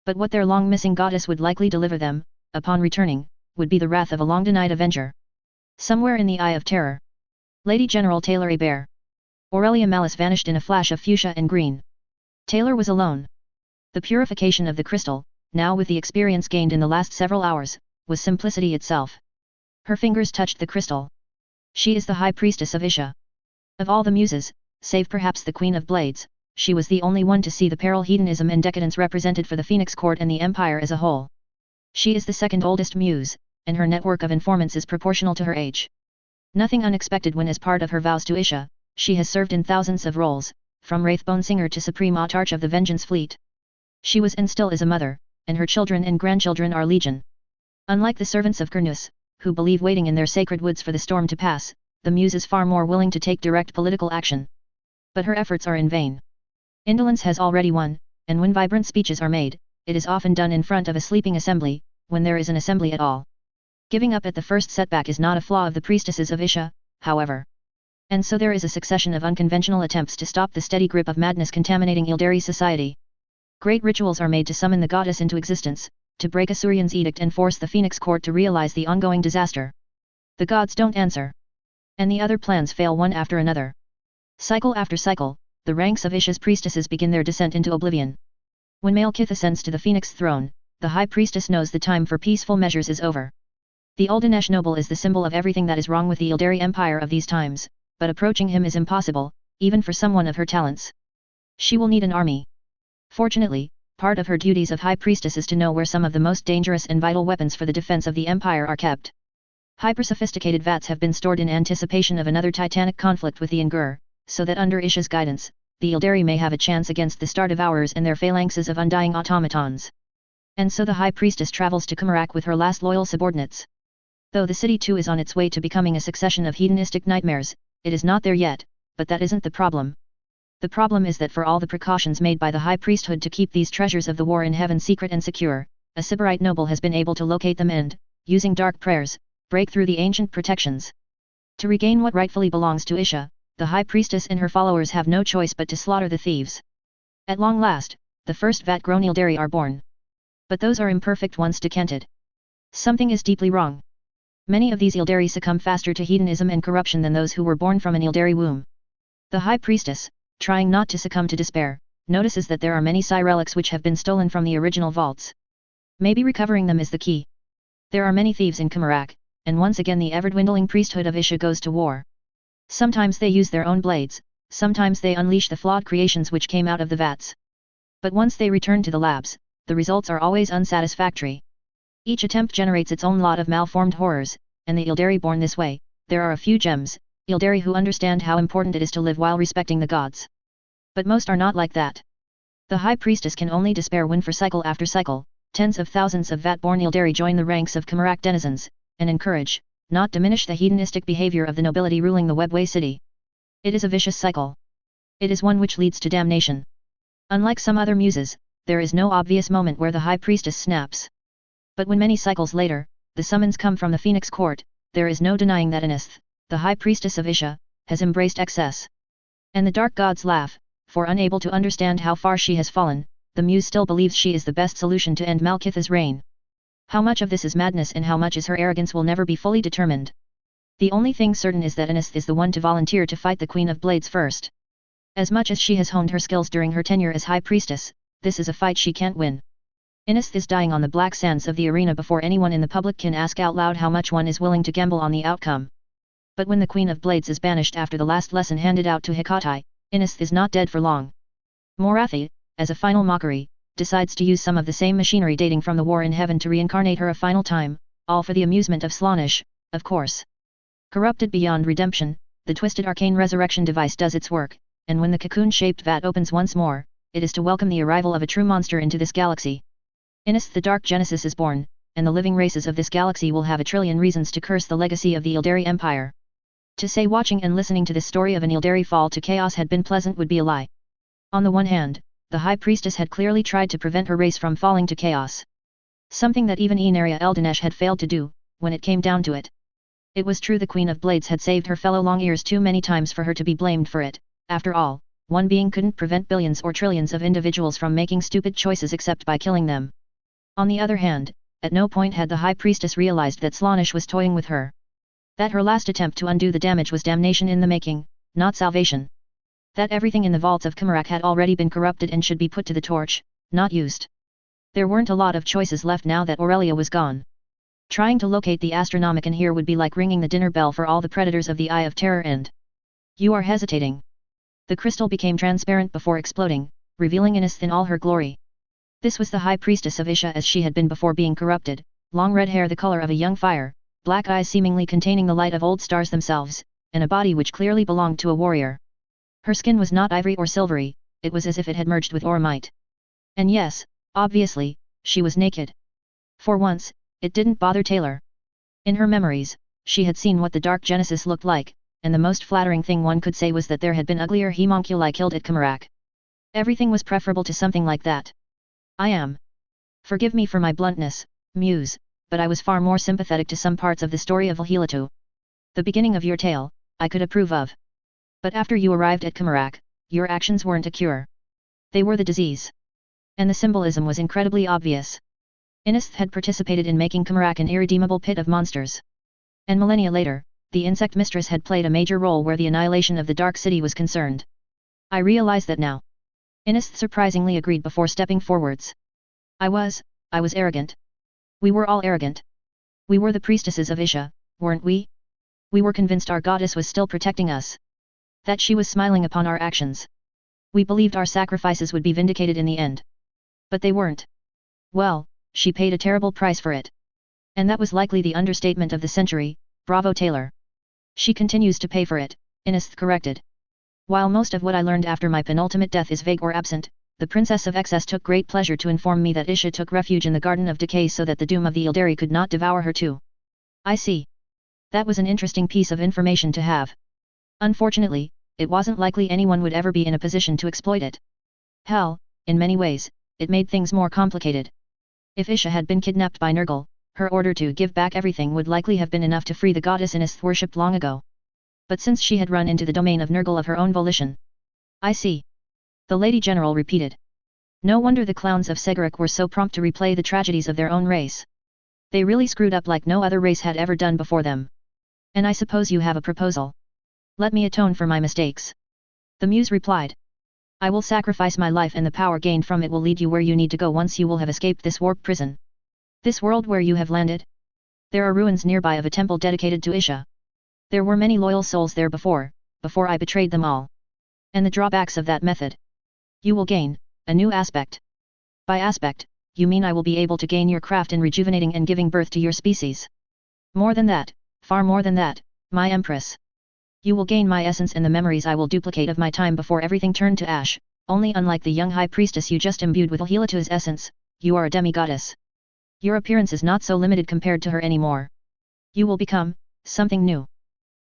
But what their long-missing goddess would likely deliver them, upon returning, would be the wrath of a long-denied avenger. Somewhere in the eye of terror. Lady General Taylor Hebert. Aurelia Malice vanished in a flash of fuchsia and green. Taylor was alone. The purification of the crystal, now with the experience gained in the last several hours, was simplicity itself. Her fingers touched the crystal. She is the high priestess of Isha. Of all the muses, save perhaps the Queen of Blades, she was the only one to see the peril hedonism and decadence represented for the Phoenix Court and the Empire as a whole. She is the second oldest muse, and her network of informants is proportional to her age. Nothing unexpected when as part of her vows to Isha, she has served in thousands of roles, from Wraithbone Singer to Supreme Autarch of the Vengeance Fleet. She was and still is a mother, and her children and grandchildren are legion. Unlike the servants of Kernus, who believe waiting in their sacred woods for the storm to pass, the muse is far more willing to take direct political action. But her efforts are in vain. Indolence has already won, and when vibrant speeches are made, it is often done in front of a sleeping assembly, when there is an assembly at all. Giving up at the first setback is not a flaw of the priestesses of Isha, however. And so there is a succession of unconventional attempts to stop the steady grip of madness contaminating Ildari society. Great rituals are made to summon the goddess into existence, to break Asuryan's edict and force the Phoenix Court to realize the ongoing disaster. The gods don't answer. And the other plans fail one after another. Cycle after cycle, the ranks of Isha's priestesses begin their descent into oblivion. When Malekith ascends to the Phoenix throne, the high priestess knows the time for peaceful measures is over. The Uldanesh noble is the symbol of everything that is wrong with the Ildari Empire of these times, but approaching him is impossible, even for someone of her talents. She will need an army. Fortunately, part of her duties of high priestess is to know where some of the most dangerous and vital weapons for the defense of the empire are kept. Hyper-sophisticated vats have been stored in anticipation of another titanic conflict with the Ungur, so that under Isha's guidance, the Ildari may have a chance against the Star Devourers and their phalanxes of undying automatons. And so the high priestess travels to Kumarak with her last loyal subordinates. Though the city too is on its way to becoming a succession of hedonistic nightmares, it is not there yet, but that isn't the problem. The problem is that for all the precautions made by the high priesthood to keep these treasures of the war in heaven secret and secure, a Sybarite noble has been able to locate them and, using dark prayers, break through the ancient protections. To regain what rightfully belongs to Isha, the high priestess and her followers have no choice but to slaughter the thieves. At long last, the first vat-grown Ildari are born. But those are imperfect ones decanted. Something is deeply wrong. Many of these Ildari succumb faster to hedonism and corruption than those who were born from an Ildari womb. The high priestess, trying not to succumb to despair, notices that there are many Psi relics which have been stolen from the original vaults. Maybe recovering them is the key. There are many thieves in Kumarak, and once again the ever-dwindling priesthood of Isha goes to war. Sometimes they use their own blades, sometimes they unleash the flawed creations which came out of the vats. But once they return to the labs, the results are always unsatisfactory. Each attempt generates its own lot of malformed horrors, and the Ildari born this way, there are a few gems, Ildari who understand how important it is to live while respecting the gods. But most are not like that. The high priestess can only despair when for cycle after cycle, tens of thousands of vat-born Ildari join the ranks of Kumarak denizens, and encourage, not diminish the hedonistic behavior of the nobility ruling the Webway city. It is a vicious cycle. It is one which leads to damnation. Unlike some other muses, there is no obvious moment where the high priestess snaps. But when many cycles later, the summons come from the Phoenix Court, there is no denying that Inith, the high priestess of Isha, has embraced excess. And the dark gods laugh, for unable to understand how far she has fallen, the muse still believes she is the best solution to end Malekith's reign. How much of this is madness and how much is her arrogance will never be fully determined. The only thing certain is that Inith is the one to volunteer to fight the Queen of Blades first. As much as she has honed her skills during her tenure as high priestess, this is a fight she can't win. Inith is dying on the black sands of the arena before anyone in the public can ask out loud how much one is willing to gamble on the outcome. But when the Queen of Blades is banished after the last lesson handed out to Hekatai, Inith is not dead for long. Morathi, as a final mockery, decides to use some of the same machinery dating from the war in heaven to reincarnate her a final time, all for the amusement of Slaanesh, of course. Corrupted beyond redemption, the twisted arcane resurrection device does its work, and when the cocoon-shaped vat opens once more, it is to welcome the arrival of a true monster into this galaxy. Innis the Dark Genesis is born, and the living races of this galaxy will have a trillion reasons to curse the legacy of the Ildari Empire. To say watching and listening to this story of an Ildari fall to chaos had been pleasant would be a lie. On the one hand, the High Priestess had clearly tried to prevent her race from falling to chaos. Something that even Enaria Eldinesh had failed to do, when it came down to it. It was true the Queen of Blades had saved her fellow Long-Ears too many times for her to be blamed for it. After all, one being couldn't prevent billions or trillions of individuals from making stupid choices except by killing them. On the other hand, at no point had the High Priestess realized that Slaanesh was toying with her. That her last attempt to undo the damage was damnation in the making, not salvation. That everything in the vaults of Kamarak had already been corrupted and should be put to the torch, not used. There weren't a lot of choices left now that Aurelia was gone. Trying to locate the Astronomican here would be like ringing the dinner bell for all the predators of the Eye of Terror and... You are hesitating. The crystal became transparent before exploding, revealing Innis in all her glory. This was the High Priestess of Isha as she had been before being corrupted, long red hair the color of a young fire, black eyes seemingly containing the light of old stars themselves, and a body which clearly belonged to a warrior. Her skin was not ivory or silvery, it was as if it had merged with ormite. And yes, obviously, she was naked. For once, it didn't bother Taylor. In her memories, she had seen what the Dark Genesis looked like, and the most flattering thing one could say was that there had been uglier homunculi killed at Kamarak. Everything was preferable to something like that. I am. Forgive me for my bluntness, Muse, but I was far more sympathetic to some parts of the story of Valhilatu. The beginning of your tale, I could approve of. But after you arrived at Kamarak, your actions weren't a cure. They were the disease. And the symbolism was incredibly obvious. Innis had participated in making Kamarak an irredeemable pit of monsters. And millennia later, the insect mistress had played a major role where the annihilation of the Dark City was concerned. I realize that now. Innis surprisingly agreed before stepping forwards. I was arrogant. We were all arrogant. We were the priestesses of Isha, weren't we? We were convinced our goddess was still protecting us. That she was smiling upon our actions. We believed our sacrifices would be vindicated in the end. But they weren't. Well, she paid a terrible price for it. And that was likely the understatement of the century, bravo Taylor. She continues to pay for it, Innis corrected. While most of what I learned after my penultimate death is vague or absent, the Princess of Excess took great pleasure to inform me that Isha took refuge in the Garden of Decay so that the doom of the Ildari could not devour her too. I see. That was an interesting piece of information to have. Unfortunately, it wasn't likely anyone would ever be in a position to exploit it. Hell, in many ways, it made things more complicated. If Isha had been kidnapped by Nurgle, her order to give back everything would likely have been enough to free the goddess Innis worshipped long ago. But since she had run into the domain of Nurgle of her own volition. I see. The Lady General repeated. No wonder the clowns of Segarak were so prompt to replay the tragedies of their own race. They really screwed up like no other race had ever done before them. And I suppose you have a proposal. Let me atone for my mistakes. The Muse replied. I will sacrifice my life and the power gained from it will lead you where you need to go once you will have escaped this warp prison. This world where you have landed? There are ruins nearby of a temple dedicated to Isha. There were many loyal souls there before I betrayed them all. And the drawbacks of that method. You will gain a new aspect. By aspect, you mean I will be able to gain your craft in rejuvenating and giving birth to your species. More than that, far more than that, my Empress. You will gain my essence and the memories I will duplicate of my time before everything turned to ash, only unlike the young High Priestess you just imbued with Hilatu's essence, you are a demigoddess. Your appearance is not so limited compared to her anymore. You will become something new.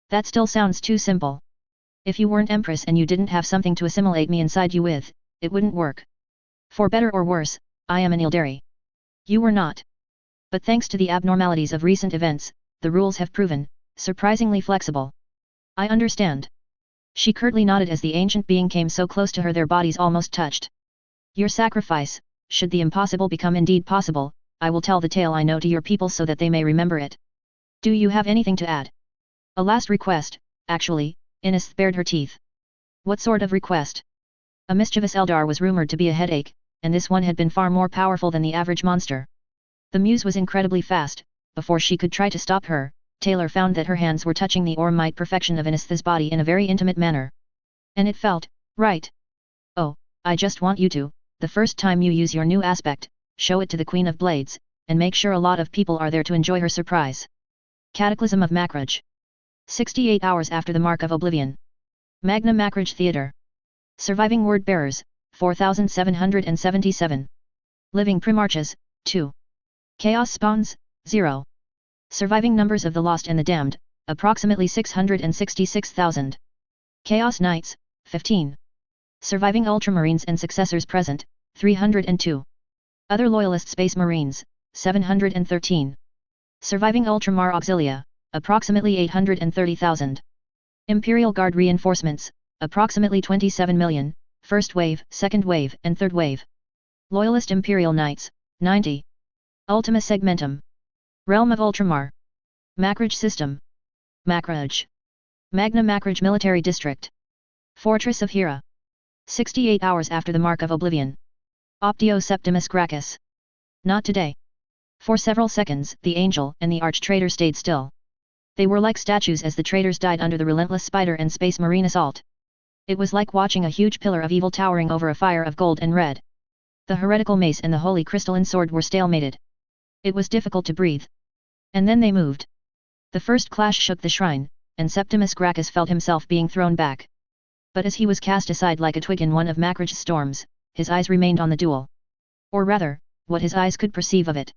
That still sounds too simple. If you weren't Empress and you didn't have something to assimilate me inside you with, it wouldn't work. For better or worse, I am an Ildari. You were not. But thanks to the abnormalities of recent events, the rules have proven surprisingly flexible. I understand. She curtly nodded as the ancient being came so close to her their bodies almost touched. Your sacrifice, should the impossible become indeed possible, I will tell the tale I know to your people so that they may remember it. Do you have anything to add? A last request, actually, Innis bared her teeth. What sort of request? A mischievous Eldar was rumored to be a headache, and this one had been far more powerful than the average monster. The Muse was incredibly fast. Before she could try to stop her, Taylor found that her hands were touching the ormite perfection of Innis's body in a very intimate manner. And it felt right. Oh, I just want you to, the first time you use your new aspect, show it to the Queen of Blades, and make sure a lot of people are there to enjoy her surprise. Cataclysm of Macrage. 68 hours after the Mark of Oblivion. Magna Macrage Theatre. Surviving word bearers, 4,777. Living Primarches, 2. Chaos spawns, 0. Surviving numbers of the lost and the damned, approximately 666,000. Chaos Knights, 15. Surviving Ultramarines and successors present, 302. Other Loyalist Space Marines, 713. Surviving Ultramar Auxilia, approximately 830,000. Imperial Guard reinforcements, approximately 27 million, first wave, second wave and third wave. Loyalist Imperial Knights, 90. Ultima Segmentum. Realm of Ultramar. Macrage System. Macrage. Magna Macrage Military District. Fortress of Hera. 68 hours after the Mark of Oblivion. Optio Septimus Gracchus. Not today. For several seconds, the angel and the arch-traitor stayed still. They were like statues as the traitors died under the relentless spider and space marine assault. It was like watching a huge pillar of evil towering over a fire of gold and red. The heretical mace and the holy crystalline sword were stalemated. It was difficult to breathe. And then they moved. The first clash shook the shrine, and Septimus Gracchus felt himself being thrown back. But as he was cast aside like a twig in one of Macrage's storms, his eyes remained on the duel. Or rather, what his eyes could perceive of it.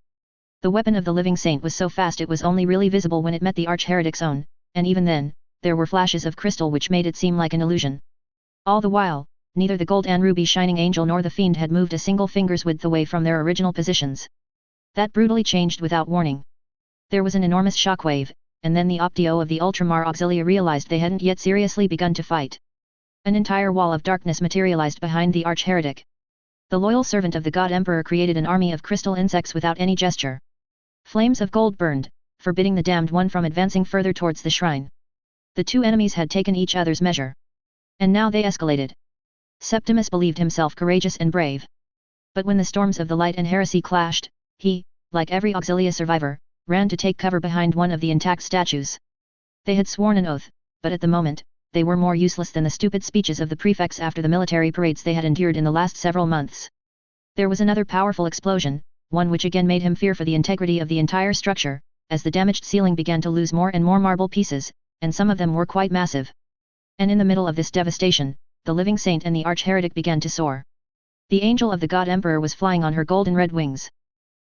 The weapon of the living saint was so fast it was only really visible when it met the arch-heretic's own, and even then, there were flashes of crystal which made it seem like an illusion. All the while, neither the gold and ruby shining angel nor the fiend had moved a single finger's width away from their original positions. That brutally changed without warning. There was an enormous shockwave, and then the Optio of the Ultramar Auxilia realized they hadn't yet seriously begun to fight. An entire wall of darkness materialized behind the arch-heretic. The loyal servant of the God Emperor created an army of crystal insects without any gesture. Flames of gold burned, forbidding the damned one from advancing further towards the shrine. The two enemies had taken each other's measure. And now they escalated. Septimus believed himself courageous and brave. But when the storms of the light and heresy clashed, he, like every Auxilia survivor, ran to take cover behind one of the intact statues. They had sworn an oath, but at the moment, they were more useless than the stupid speeches of the prefects after the military parades they had endured in the last several months. There was another powerful explosion, one which again made him fear for the integrity of the entire structure, as the damaged ceiling began to lose more and more marble pieces, and some of them were quite massive. And in the middle of this devastation, the living saint and the arch-heretic began to soar. The angel of the God Emperor was flying on her golden red wings.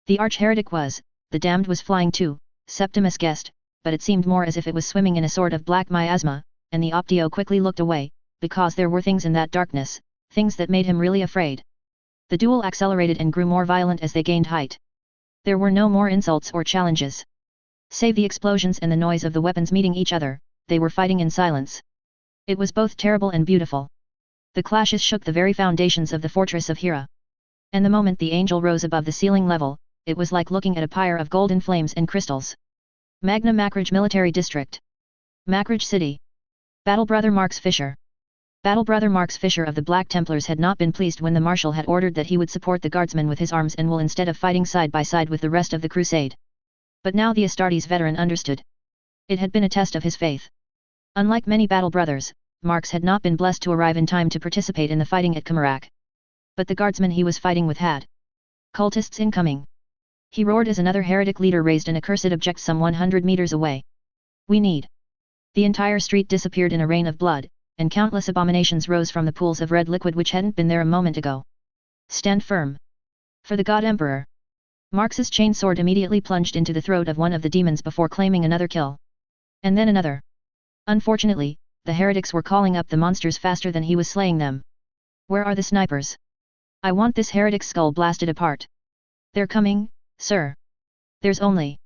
The arch-heretic was, the damned was flying too, Septimus guessed, but it seemed more as if it was swimming in a sort of black miasma, and the Optio quickly looked away, because there were things in that darkness, things that made him really afraid. The duel accelerated and grew more violent as they gained height. There were no more insults or challenges. Save the explosions and the noise of the weapons meeting each other, they were fighting in silence. It was both terrible and beautiful. The clashes shook the very foundations of the fortress of Hera. And the moment the angel rose above the ceiling level, it was like looking at a pyre of golden flames and crystals. Magna Macrage Military District. Macrage City. Battlebrother Marx Fisher. Battlebrother Marx Fisher of the Black Templars had not been pleased when the Marshal had ordered that he would support the Guardsmen with his arms and wool instead of fighting side by side with the rest of the crusade. But now the Astartes veteran understood. It had been a test of his faith. Unlike many battle brothers, Marx had not been blessed to arrive in time to participate in the fighting at Kamarak. But the Guardsmen he was fighting with had. Cultists incoming. He roared as another heretic leader raised an accursed object some 100 meters away. We need. The entire street disappeared in a rain of blood, and countless abominations rose from the pools of red liquid which hadn't been there a moment ago. Stand firm. For the God Emperor. Marx's chainsword immediately plunged into the throat of one of the demons before claiming another kill. And then another. Unfortunately, the heretics were calling up the monsters faster than he was slaying them. Where are the snipers? I want this heretic's skull blasted apart. They're coming, sir. There's only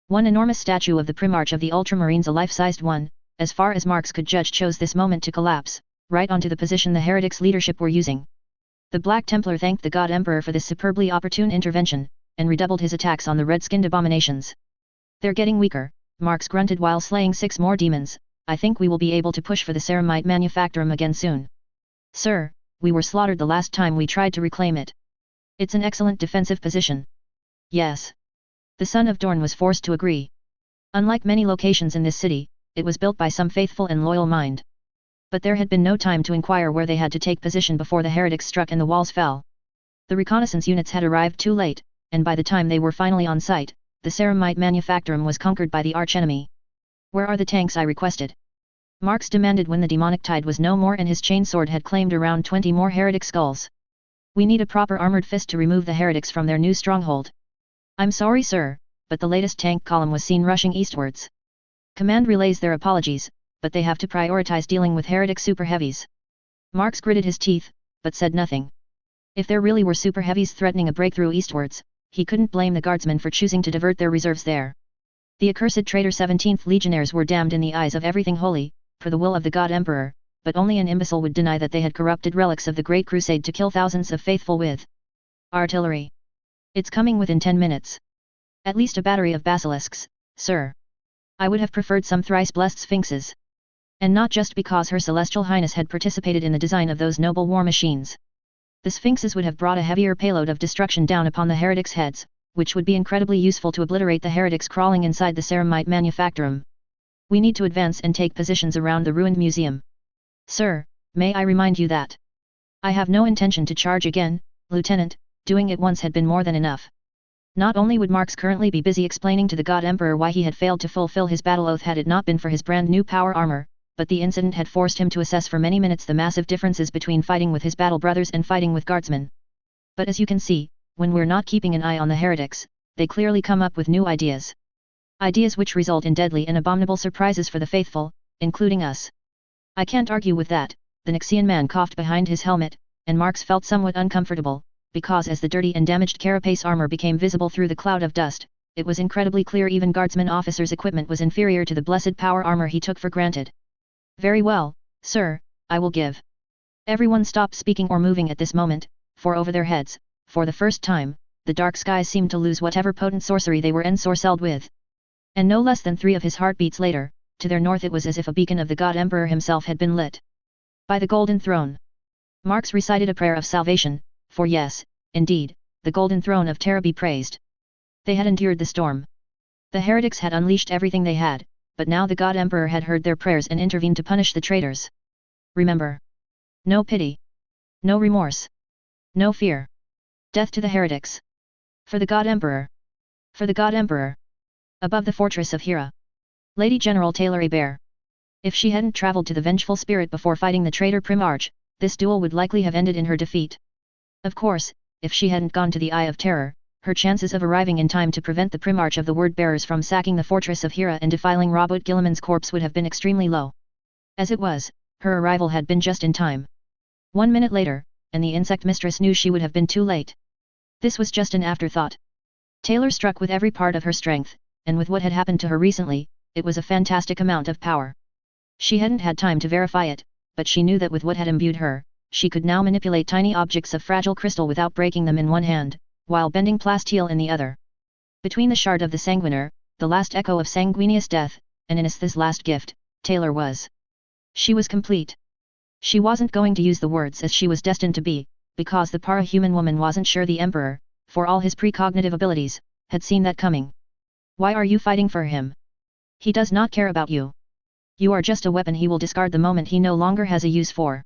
one enormous statue of the Primarch of the Ultramarines, a life-sized one, as far as Marx could judge, chose this moment to collapse, right onto the position the heretics' leadership were using. The Black Templar thanked the God Emperor for this superbly opportune intervention, and redoubled his attacks on the red-skinned abominations. They're getting weaker, Marx grunted while slaying 6 more demons. I think we will be able to push for the ceramite manufactorum again soon. Sir, we were slaughtered the last time we tried to reclaim it. It's an excellent defensive position. Yes. The Son of Dorn was forced to agree. Unlike many locations in this city, it was built by some faithful and loyal mind. But there had been no time to inquire where they had to take position before the heretics struck and the walls fell. The reconnaissance units had arrived too late, and by the time they were finally on site, the ceramite manufactorum was conquered by the archenemy. "Where are the tanks?" I requested. Marx demanded when the demonic tide was no more and his chainsword had claimed around 20 more heretic skulls. "We need a proper armored fist to remove the heretics from their new stronghold." "I'm sorry, sir, but the latest tank column was seen rushing eastwards." Command relays their apologies, but they have to prioritize dealing with heretic super heavies. Marx gritted his teeth, but said nothing. If there really were super heavies threatening a breakthrough eastwards, he couldn't blame the guardsmen for choosing to divert their reserves there. The accursed traitor 17th Legionnaires were damned in the eyes of everything holy, for the will of the God Emperor, but only an imbecile would deny that they had corrupted relics of the Great Crusade to kill thousands of faithful with artillery. "It's coming within 10 minutes. At least a battery of basilisks, sir. I would have preferred some thrice-blessed sphinxes. And not just because Her Celestial Highness had participated in the design of those noble war machines. The sphinxes would have brought a heavier payload of destruction down upon the heretics' heads, which would be incredibly useful to obliterate the heretics crawling inside the ceramite manufactorum. We need to advance and take positions around the ruined museum. Sir, may I remind you that I have no intention to charge again, Lieutenant. Doing it once had been more than enough." Not only would Marx currently be busy explaining to the God Emperor why he had failed to fulfill his battle oath had it not been for his brand new power armor, but the incident had forced him to assess for many minutes the massive differences between fighting with his battle brothers and fighting with guardsmen. But as you can see, when we're not keeping an eye on the heretics, they clearly come up with new ideas. Ideas which result in deadly and abominable surprises for the faithful, including us. "I can't argue with that," the Nixian man coughed behind his helmet, and Marx felt somewhat uncomfortable, because as the dirty and damaged carapace armor became visible through the cloud of dust, it was incredibly clear even guardsman officers' equipment was inferior to the blessed power armor he took for granted. "Very well, sir, I will give." Everyone stopped speaking or moving at this moment, for over their heads, for the first time, the dark skies seemed to lose whatever potent sorcery they were ensorcelled with. And no less than 3 of his heartbeats later, to their north it was as if a beacon of the God Emperor himself had been lit. By the Golden Throne. Marx recited a prayer of salvation, for yes, indeed, the Golden Throne of Terra be praised. They had endured the storm. The heretics had unleashed everything they had, but now the God Emperor had heard their prayers and intervened to punish the traitors. Remember. No pity. No remorse. No fear. Death to the heretics. For the God Emperor. For the God Emperor. Above the fortress of Hera. Lady General Taylor Hebert. If she hadn't traveled to the Vengeful Spirit before fighting the traitor Primarch, this duel would likely have ended in her defeat. Of course, if she hadn't gone to the Eye of Terror, her chances of arriving in time to prevent the Primarch of the Word-Bearers from sacking the fortress of Hera and defiling Robert Gilliman's corpse would have been extremely low. As it was, her arrival had been just in time. 1 minute later, and the insect mistress knew she would have been too late. This was just an afterthought. Taylor struck with every part of her strength, and with what had happened to her recently, it was a fantastic amount of power. She hadn't had time to verify it, but she knew that with what had imbued her, she could now manipulate tiny objects of fragile crystal without breaking them in one hand, while bending plasteel in the other. Between the shard of the Sanguiner, the last echo of sanguineous death, and Innis's last gift, Taylor was. She was complete. She wasn't going to use the words as she was destined to be, because the para-human woman wasn't sure the Emperor, for all his precognitive abilities, had seen that coming. "Why are you fighting for him? He does not care about you. You are just a weapon he will discard the moment he no longer has a use for."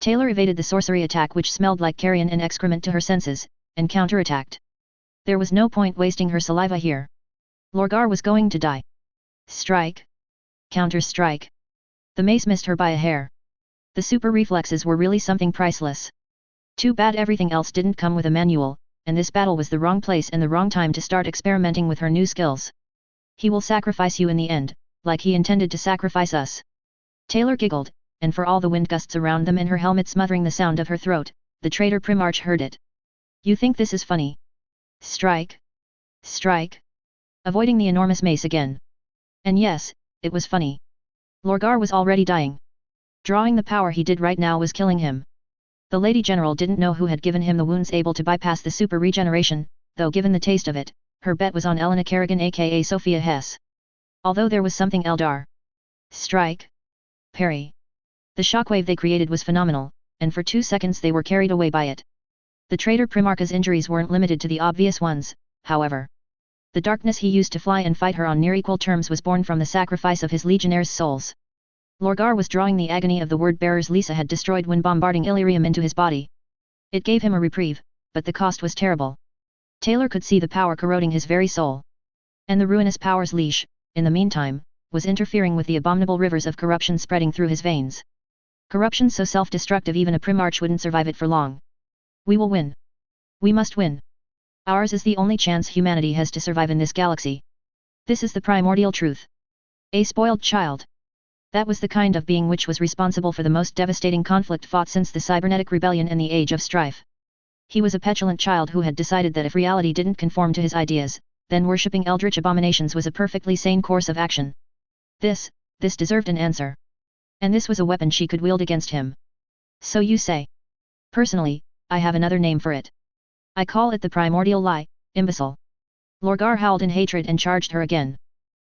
Taylor evaded the sorcery attack which smelled like carrion and excrement to her senses, and counterattacked. There was no point wasting her saliva here. Lorgar was going to die. Strike. Counter-strike. The mace missed her by a hair. The super reflexes were really something priceless. Too bad everything else didn't come with a manual, and this battle was the wrong place and the wrong time to start experimenting with her new skills. "He will sacrifice you in the end, like he intended to sacrifice us." Taylor giggled, and for all the wind gusts around them and her helmet smothering the sound of her throat, the traitor Primarch heard it. "You think this is funny? Strike. Strike." Avoiding the enormous mace again. And yes, it was funny. Lorgar was already dying. Drawing the power he did right now was killing him. The Lady General didn't know who had given him the wounds able to bypass the super regeneration, though given the taste of it, her bet was on Elena Kerrigan aka Sophia Hess. Although there was something Eldar. Strike. Parry. The shockwave they created was phenomenal, and for 2 seconds they were carried away by it. The traitor Primarch's injuries weren't limited to the obvious ones, however. The darkness he used to fly and fight her on near equal terms was born from the sacrifice of his legionnaires' souls. Lorgar was drawing the agony of the word-bearers Lisa had destroyed when bombarding Illyrium into his body. It gave him a reprieve, but the cost was terrible. Taylor could see the power corroding his very soul. And the ruinous power's leash, in the meantime, was interfering with the abominable rivers of corruption spreading through his veins. Corruption so self-destructive even a primarch wouldn't survive it for long. We will win. We must win. Ours is the only chance humanity has to survive in this galaxy. This is the primordial truth. A spoiled child. That was the kind of being which was responsible for the most devastating conflict fought since the cybernetic rebellion and the Age of Strife. He was a petulant child who had decided that if reality didn't conform to his ideas, then worshipping eldritch abominations was a perfectly sane course of action. This deserved an answer. And this was a weapon she could wield against him. So you say. Personally, I have another name for it. I call it the primordial lie, imbecile. Lorgar howled in hatred and charged her again.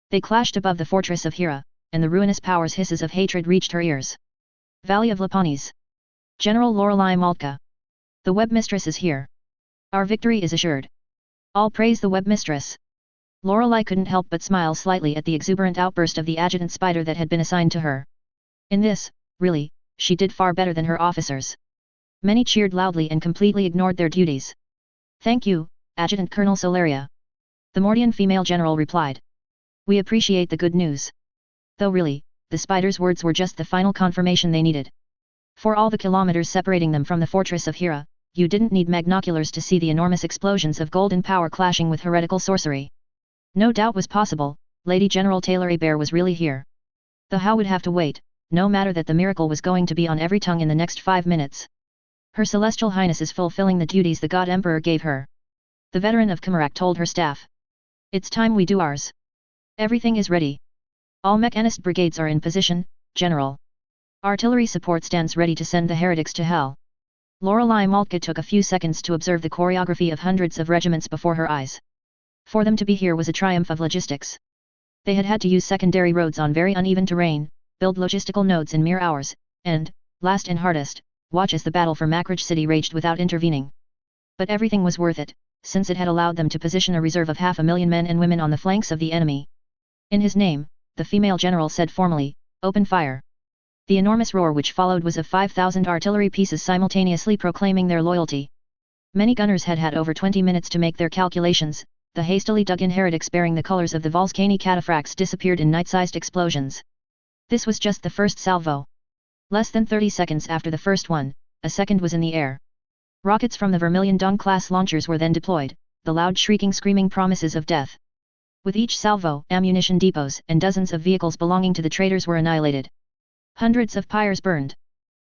They clashed above the fortress of Hera, and the ruinous power's hisses of hatred reached her ears. Valley of Lapanis. General Lorelei Maltka. The web mistress is here. Our victory is assured. All praise the web mistress. Lorelei couldn't help but smile slightly at the exuberant outburst of the adjutant spider that had been assigned to her. In this, really, she did far better than her officers. Many cheered loudly and completely ignored their duties. Thank you, Adjutant Colonel Solaria. The Mordian female general replied. We appreciate the good news. Though really, the spider's words were just the final confirmation they needed. For all the kilometers separating them from the fortress of Hera, you didn't need magnoculars to see the enormous explosions of golden power clashing with heretical sorcery. No doubt was possible, Lady General Taylor Hebert was really here. The how would have to wait, no matter that the miracle was going to be on every tongue in the next 5 minutes. Her Celestial Highness is fulfilling the duties the God Emperor gave her. The veteran of Kamarak told her staff. It's time we do ours. Everything is ready. All mechanist brigades are in position, General. Artillery support stands ready to send the heretics to hell. Lorelei Maltka took a few seconds to observe the choreography of hundreds of regiments before her eyes. For them to be here was a triumph of logistics. They had had to use secondary roads on very uneven terrain, build logistical nodes in mere hours, and, last and hardest, watch as the battle for Makridge City raged without intervening. But everything was worth it, since it had allowed them to position a reserve of 500,000 men and women on the flanks of the enemy. In his name, the female general said formally, "Open fire." The enormous roar which followed was of 5,000 artillery pieces simultaneously proclaiming their loyalty. Many gunners had had over 20 minutes to make their calculations. The hastily dug-in heretics bearing the colors of the Volskani cataphracts disappeared in night-sized explosions. This was just the first salvo. Less than 30 seconds after the first one, a second was in the air. Rockets from the Vermilion Dawn-class launchers were then deployed, the loud shrieking screaming promises of death. With each salvo, ammunition depots and dozens of vehicles belonging to the traitors were annihilated. Hundreds of pyres burned.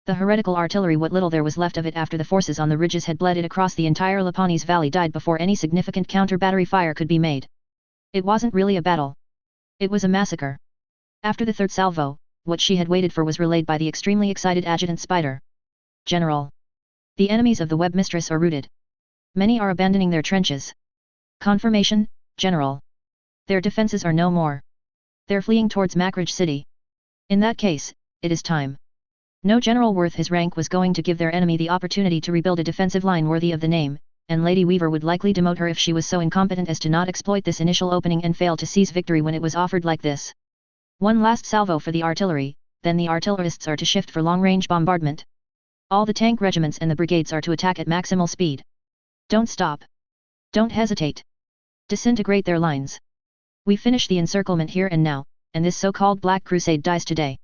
The heretical artillery, what little there was left of it after the forces on the ridges had bled it across the entire Lapanis Valley, died before any significant counter-battery fire could be made. It wasn't really a battle. It was a massacre. After the third salvo, what she had waited for was relayed by the extremely excited Adjutant Spider. General. The enemies of the web mistress are routed. Many are abandoning their trenches. Confirmation, General. Their defenses are no more. They're fleeing towards Makridge City. In that case, it is time. No general worth his rank was going to give their enemy the opportunity to rebuild a defensive line worthy of the name, and Lady Weaver would likely demote her if she was so incompetent as to not exploit this initial opening and fail to seize victory when it was offered like this. One last salvo for the artillery, then the artillerists are to shift for long-range bombardment. All the tank regiments and the brigades are to attack at maximal speed. Don't stop. Don't hesitate. Disintegrate their lines. We finish the encirclement here and now, and this so-called Black Crusade dies today.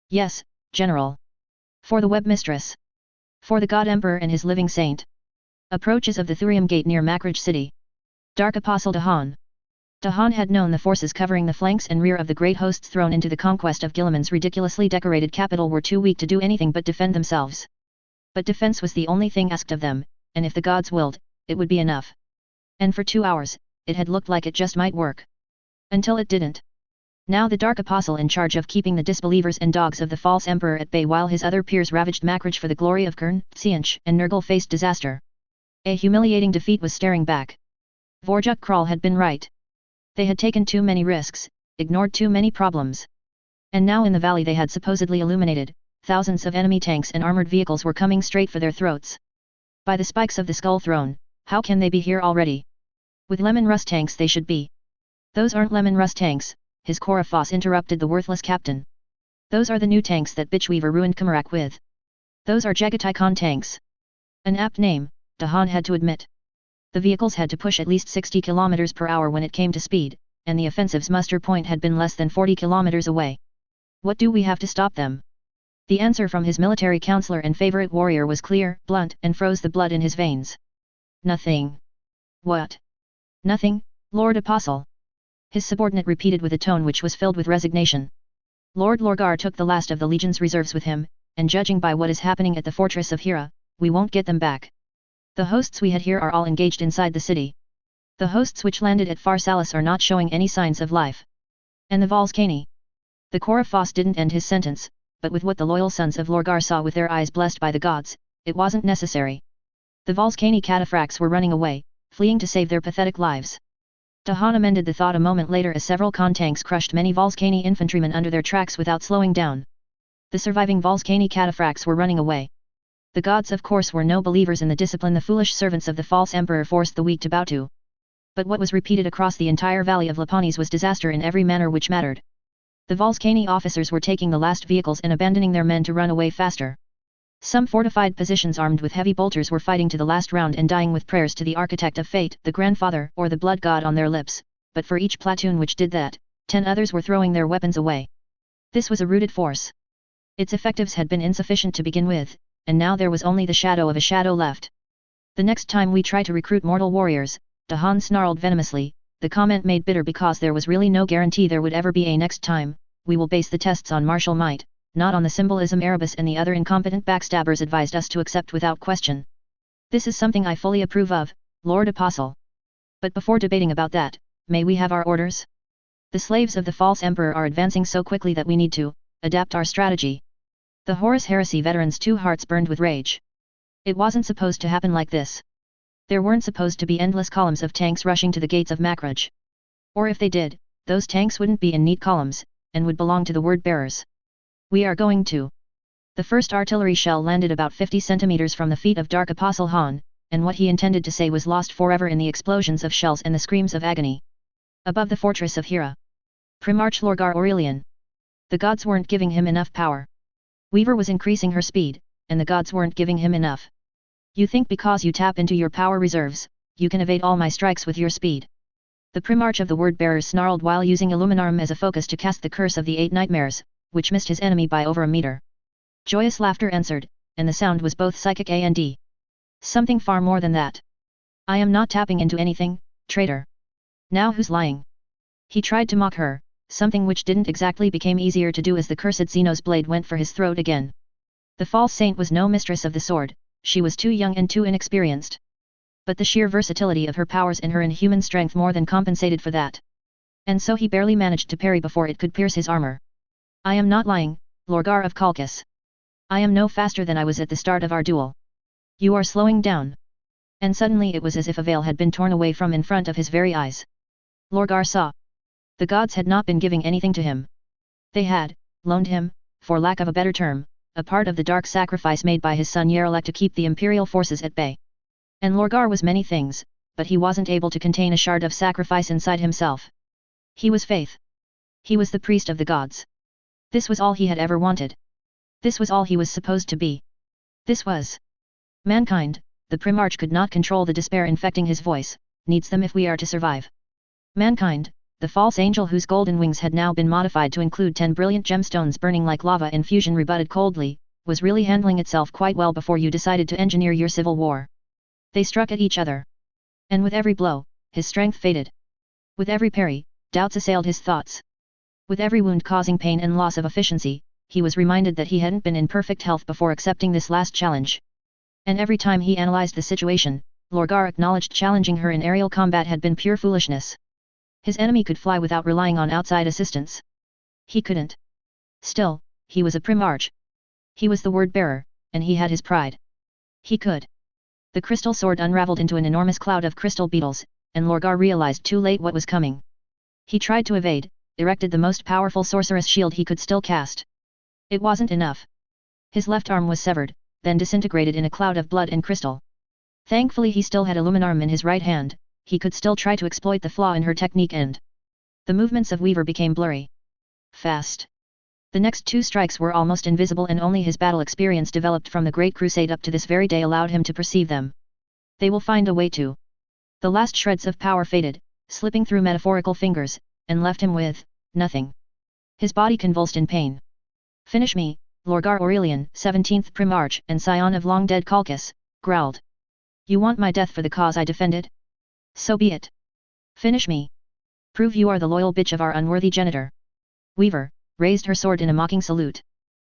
Yes, General. For the web mistress. For the God Emperor and his living saint. Approaches of the Thurium Gate near Makridge City. Dark Apostle Dahan. Dahan had known the forces covering the flanks and rear of the great hosts thrown into the conquest of Gilliman's ridiculously decorated capital were too weak to do anything but defend themselves. But defense was the only thing asked of them, and if the gods willed, it would be enough. And for 2 hours, it had looked like it just might work. Until it didn't. Now the Dark Apostle in charge of keeping the disbelievers and dogs of the false emperor at bay while his other peers ravaged Makridge for the glory of Kern, Tsianch and Nurgle faced disaster. A humiliating defeat was staring back. Vorjuk Kral had been right. They had taken too many risks, ignored too many problems. And now in the valley they had supposedly illuminated, thousands of enemy tanks and armored vehicles were coming straight for their throats. By the spikes of the Skull Throne, how can they be here already? With Lemon Rust tanks they should be. Those aren't Lemon Rust tanks, his Korafos interrupted the worthless captain. Those are the new tanks that Bitchweaver ruined Kamarak with. Those are Jagatai Khan tanks. An apt name, Dahan had to admit. The vehicles had to push at least 60 km per hour when it came to speed, and the offensive's muster point had been less than 40 km away. What do we have to stop them? The answer from his military counselor and favorite warrior was clear, blunt, and froze the blood in his veins. Nothing. What? Nothing, Lord Apostle. His subordinate repeated with a tone which was filled with resignation. Lord Lorgar took the last of the legion's reserves with him, and judging by what is happening at the fortress of Hira, we won't get them back. The hosts we had here are all engaged inside the city. The hosts which landed at Pharsalis are not showing any signs of life. And the Volscani. The Korifos didn't end his sentence, but with what the loyal sons of Lorgar saw with their eyes blessed by the gods, it wasn't necessary. The Volscani cataphracts were running away, fleeing to save their pathetic lives. Dahan amended the thought a moment later as several Khan tanks crushed many Volscani infantrymen under their tracks without slowing down. The surviving Volscani cataphracts were running away. The gods of course were no believers in the discipline the foolish servants of the false emperor forced the weak to bow to. But what was repeated across the entire valley of Lapanis was disaster in every manner which mattered. The Volscani officers were taking the last vehicles and abandoning their men to run away faster. Some fortified positions armed with heavy bolters were fighting to the last round and dying with prayers to the architect of fate, the grandfather or the blood god on their lips, but for each platoon which did that, 10 others were throwing their weapons away. This was a rooted force. Its effectives had been insufficient to begin with, and now there was only the shadow of a shadow left. The next time we try to recruit mortal warriors, Dahan snarled venomously, the comment made bitter because there was really no guarantee there would ever be a next time. We will base the tests on martial might, not on the symbolism Erebus and the other incompetent backstabbers advised us to accept without question. This is something I fully approve of, Lord Apostle. But before debating about that, may we have our orders? The slaves of the false emperor are advancing so quickly that we need to adapt our strategy. The Horus Heresy veterans' 2 hearts burned with rage. It wasn't supposed to happen like this. There weren't supposed to be endless columns of tanks rushing to the gates of Makraj. Or if they did, those tanks wouldn't be in neat columns, and would belong to the word-bearers. We are going to. The first artillery shell landed about 50 centimeters from the feet of Dark Apostle Han, and what he intended to say was lost forever in the explosions of shells and the screams of agony. Above the fortress of Hira. Primarch Lorgar Aurelian. The gods weren't giving him enough power. Weaver was increasing her speed, and the gods weren't giving him enough. You think because you tap into your power reserves, you can evade all my strikes with your speed. The Primarch of the Word-Bearers snarled while using Illuminarm as a focus to cast the curse of the 8 nightmares, which missed his enemy by over a meter. Joyous laughter answered, and the sound was both psychic and something far more than that. I am not tapping into anything, traitor. Now who's lying? He tried to mock her, something which didn't exactly become easier to do as the cursed Xeno's blade went for his throat again. The false saint was no mistress of the sword, she was too young and too inexperienced. But the sheer versatility of her powers and her inhuman strength more than compensated for that. And so he barely managed to parry before it could pierce his armor. I am not lying, Lorgar of Kalkas. I am no faster than I was at the start of our duel. You are slowing down. And suddenly it was as if a veil had been torn away from in front of his very eyes. Lorgar saw. The gods had not been giving anything to him. They had loaned him, for lack of a better term, a part of the dark sacrifice made by his son Yarlek to keep the imperial forces at bay. And Lorgar was many things, but he wasn't able to contain a shard of sacrifice inside himself. He was faith. He was the priest of the gods. This was all he had ever wanted. This was all he was supposed to be. This was mankind. The Primarch could not control the despair infecting his voice, needs them if we are to survive. Mankind, the false angel whose golden wings had now been modified to include 10 brilliant gemstones burning like lava in fusion rebutted coldly, was really handling itself quite well before you decided to engineer your civil war. They struck at each other. And with every blow, his strength faded. With every parry, doubts assailed his thoughts. With every wound causing pain and loss of efficiency, he was reminded that he hadn't been in perfect health before accepting this last challenge. And every time he analyzed the situation, Lorgar acknowledged challenging her in aerial combat had been pure foolishness. His enemy could fly without relying on outside assistance. He couldn't. Still, he was a Primarch. He was the word-bearer, and he had his pride. He could. The crystal sword unraveled into an enormous cloud of crystal beetles, and Lorgar realized too late what was coming. He tried to evade, erected the most powerful sorceress shield he could still cast. It wasn't enough. His left arm was severed, then disintegrated in a cloud of blood and crystal. Thankfully he still had Illuminarm in his right hand, he could still try to exploit the flaw in her technique and the movements of Weaver became blurry. Fast. The next 2 strikes were almost invisible and only his battle experience developed from the Great Crusade up to this very day allowed him to perceive them. They will find a way to. The last shreds of power faded, slipping through metaphorical fingers, and left him with nothing. His body convulsed in pain. Finish me, Lorgar Aurelian, 17th Primarch and scion of long-dead Calchas, growled. You want my death for the cause I defended? So be it. Finish me. Prove you are the loyal bitch of our unworthy genitor. Weaver raised her sword in a mocking salute.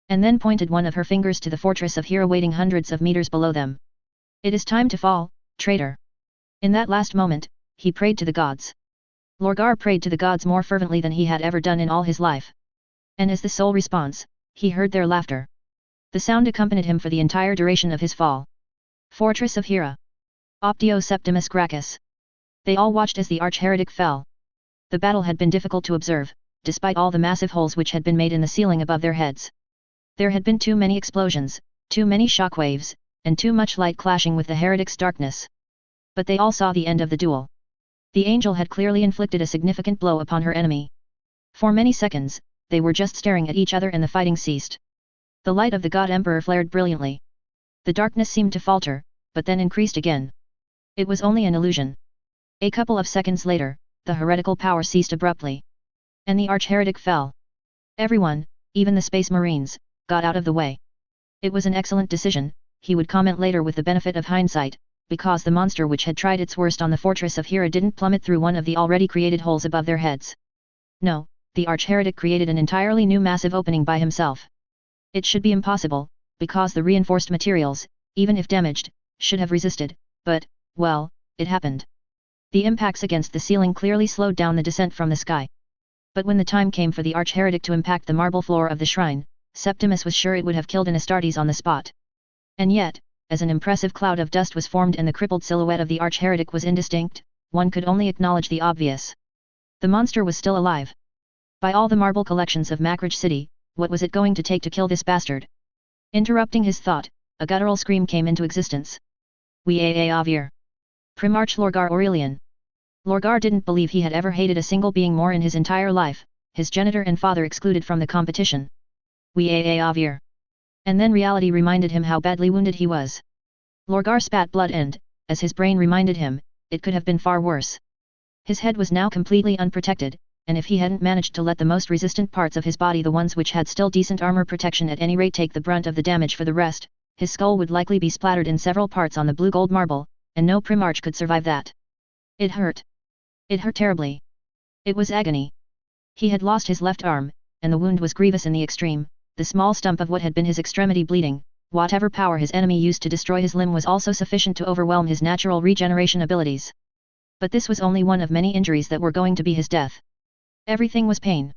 And then pointed one of her fingers to the fortress of Hera waiting hundreds of meters below them. It is time to fall, traitor. In that last moment, he prayed to the gods. Lorgar prayed to the gods more fervently than he had ever done in all his life. And as the sole response, he heard their laughter. The sound accompanied him for the entire duration of his fall. Fortress of Hera. Optio Septimus Gracchus. They all watched as the arch-heretic fell. The battle had been difficult to observe, despite all the massive holes which had been made in the ceiling above their heads. There had been too many explosions, too many shockwaves, and too much light clashing with the heretic's darkness. But they all saw the end of the duel. The angel had clearly inflicted a significant blow upon her enemy. For many seconds, they were just staring at each other and the fighting ceased. The light of the God Emperor flared brilliantly. The darkness seemed to falter, but then increased again. It was only an illusion. A couple of seconds later, the heretical power ceased abruptly. And the arch-heretic fell. Everyone, even the Space Marines, got out of the way. It was an excellent decision, he would comment later with the benefit of hindsight, because the monster which had tried its worst on the fortress of Hera didn't plummet through one of the already created holes above their heads. No, the arch-heretic created an entirely new massive opening by himself. It should be impossible, because the reinforced materials, even if damaged, should have resisted, but, well, it happened. The impacts against the ceiling clearly slowed down the descent from the sky. But when the time came for the arch-heretic to impact the marble floor of the shrine, Septimus was sure it would have killed an Astartes on the spot. And yet, as an impressive cloud of dust was formed and the crippled silhouette of the arch-heretic was indistinct, one could only acknowledge the obvious. The monster was still alive. By all the marble collections of Macridge City, what was it going to take to kill this bastard? Interrupting his thought, a guttural scream came into existence. We Avir. Primarch Lorgar Aurelian. Lorgar didn't believe he had ever hated a single being more in his entire life, his genitor and father excluded from the competition. We Avir. And then reality reminded him how badly wounded he was. Lorgar spat blood and, as his brain reminded him, it could have been far worse. His head was now completely unprotected, and if he hadn't managed to let the most resistant parts of his body, the ones which had still decent armor protection, at any rate take the brunt of the damage for the rest, his skull would likely be splattered in several parts on the blue-gold marble, and no Primarch could survive that. It hurt. It hurt terribly. It was agony. He had lost his left arm, and the wound was grievous in the extreme. The small stump of what had been his extremity bleeding, whatever power his enemy used to destroy his limb was also sufficient to overwhelm his natural regeneration abilities. But this was only one of many injuries that were going to be his death. Everything was pain.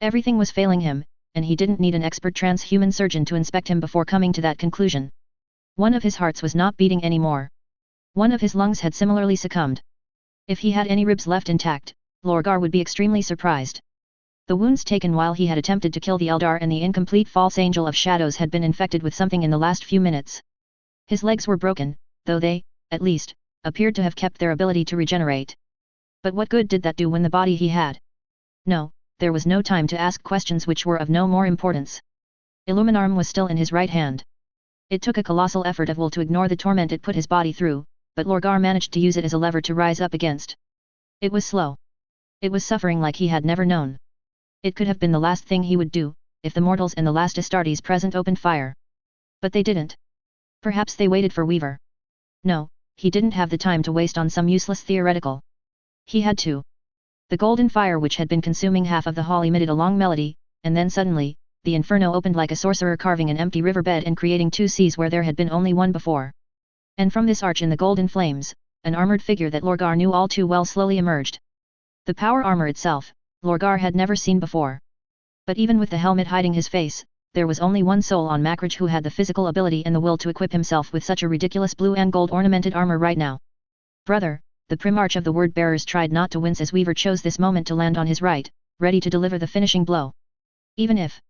Everything was failing him, and he didn't need an expert transhuman surgeon to inspect him before coming to that conclusion. One of his hearts was not beating anymore. One of his lungs had similarly succumbed. If he had any ribs left intact, Lorgar would be extremely surprised. The wounds taken while he had attempted to kill the Eldar and the incomplete false angel of shadows had been infected with something in the last few minutes. His legs were broken, though they, at least, appeared to have kept their ability to regenerate. But what good did that do when the body he had? No, there was no time to ask questions which were of no more importance. Illuminarm was still in his right hand. It took a colossal effort of will to ignore the torment it put his body through, but Lorgar managed to use it as a lever to rise up against. It was slow. It was suffering like he had never known. It could have been the last thing he would do, if the mortals and the last Astartes present opened fire. But they didn't. Perhaps they waited for Weaver. No, he didn't have the time to waste on some useless theoretical. He had to. The golden fire which had been consuming half of the hall emitted a long melody, and then suddenly, the inferno opened like a sorcerer carving an empty riverbed and creating two seas where there had been only one before. And from this arch in the golden flames, an armored figure that Lorgar knew all too well slowly emerged. The power armor itself, Lorgar had never seen before. But even with the helmet hiding his face, there was only one soul on Macridge who had the physical ability and the will to equip himself with such a ridiculous blue and gold ornamented armor right now. Brother, the Primarch of the Word-Bearers tried not to wince as Weaver chose this moment to land on his right, ready to deliver the finishing blow. Even if.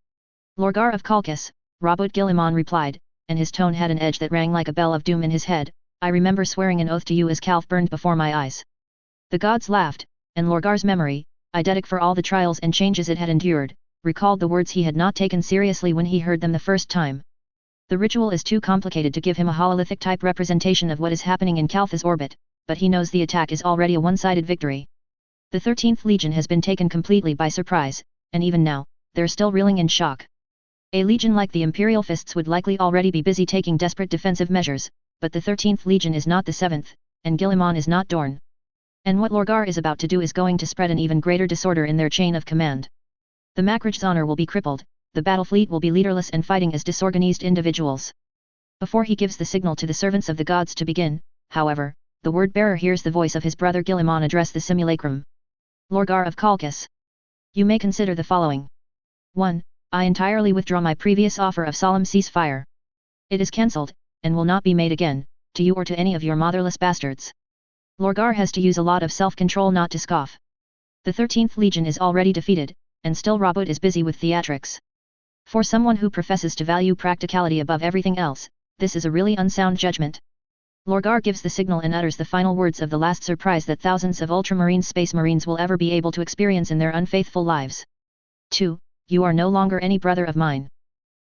Lorgar of Calchas, Rabot Guilliman replied, and his tone had an edge that rang like a bell of doom in his head, I remember swearing an oath to you as Calf burned before my eyes. The gods laughed, and Lorgar's memory, eidetic for all the trials and changes it had endured, recalled the words he had not taken seriously when he heard them the first time. The ritual is too complicated to give him a hololithic-type representation of what is happening in Kaltha's orbit, but he knows the attack is already a one-sided victory. The 13th Legion has been taken completely by surprise, and even now, they're still reeling in shock. A legion like the Imperial Fists would likely already be busy taking desperate defensive measures, but the 13th Legion is not the 7th, and Guilliman is not Dorn. And what Lorgar is about to do is going to spread an even greater disorder in their chain of command. The Macrag's honor will be crippled, the battle fleet will be leaderless and fighting as disorganized individuals. Before he gives the signal to the servants of the gods to begin, however, the word-bearer hears the voice of his brother Guilliman address the simulacrum. Lorgar of Kalkas. You may consider the following. 1. I entirely withdraw my previous offer of solemn ceasefire. It is cancelled, and will not be made again, to you or to any of your motherless bastards. Lorgar has to use a lot of self-control not to scoff. The 13th Legion is already defeated, and still Robert is busy with theatrics. For someone who professes to value practicality above everything else, this is a really unsound judgment. Lorgar gives the signal and utters the final words of the last surprise that thousands of ultramarine space marines will ever be able to experience in their unfaithful lives. 2. You are no longer any brother of mine.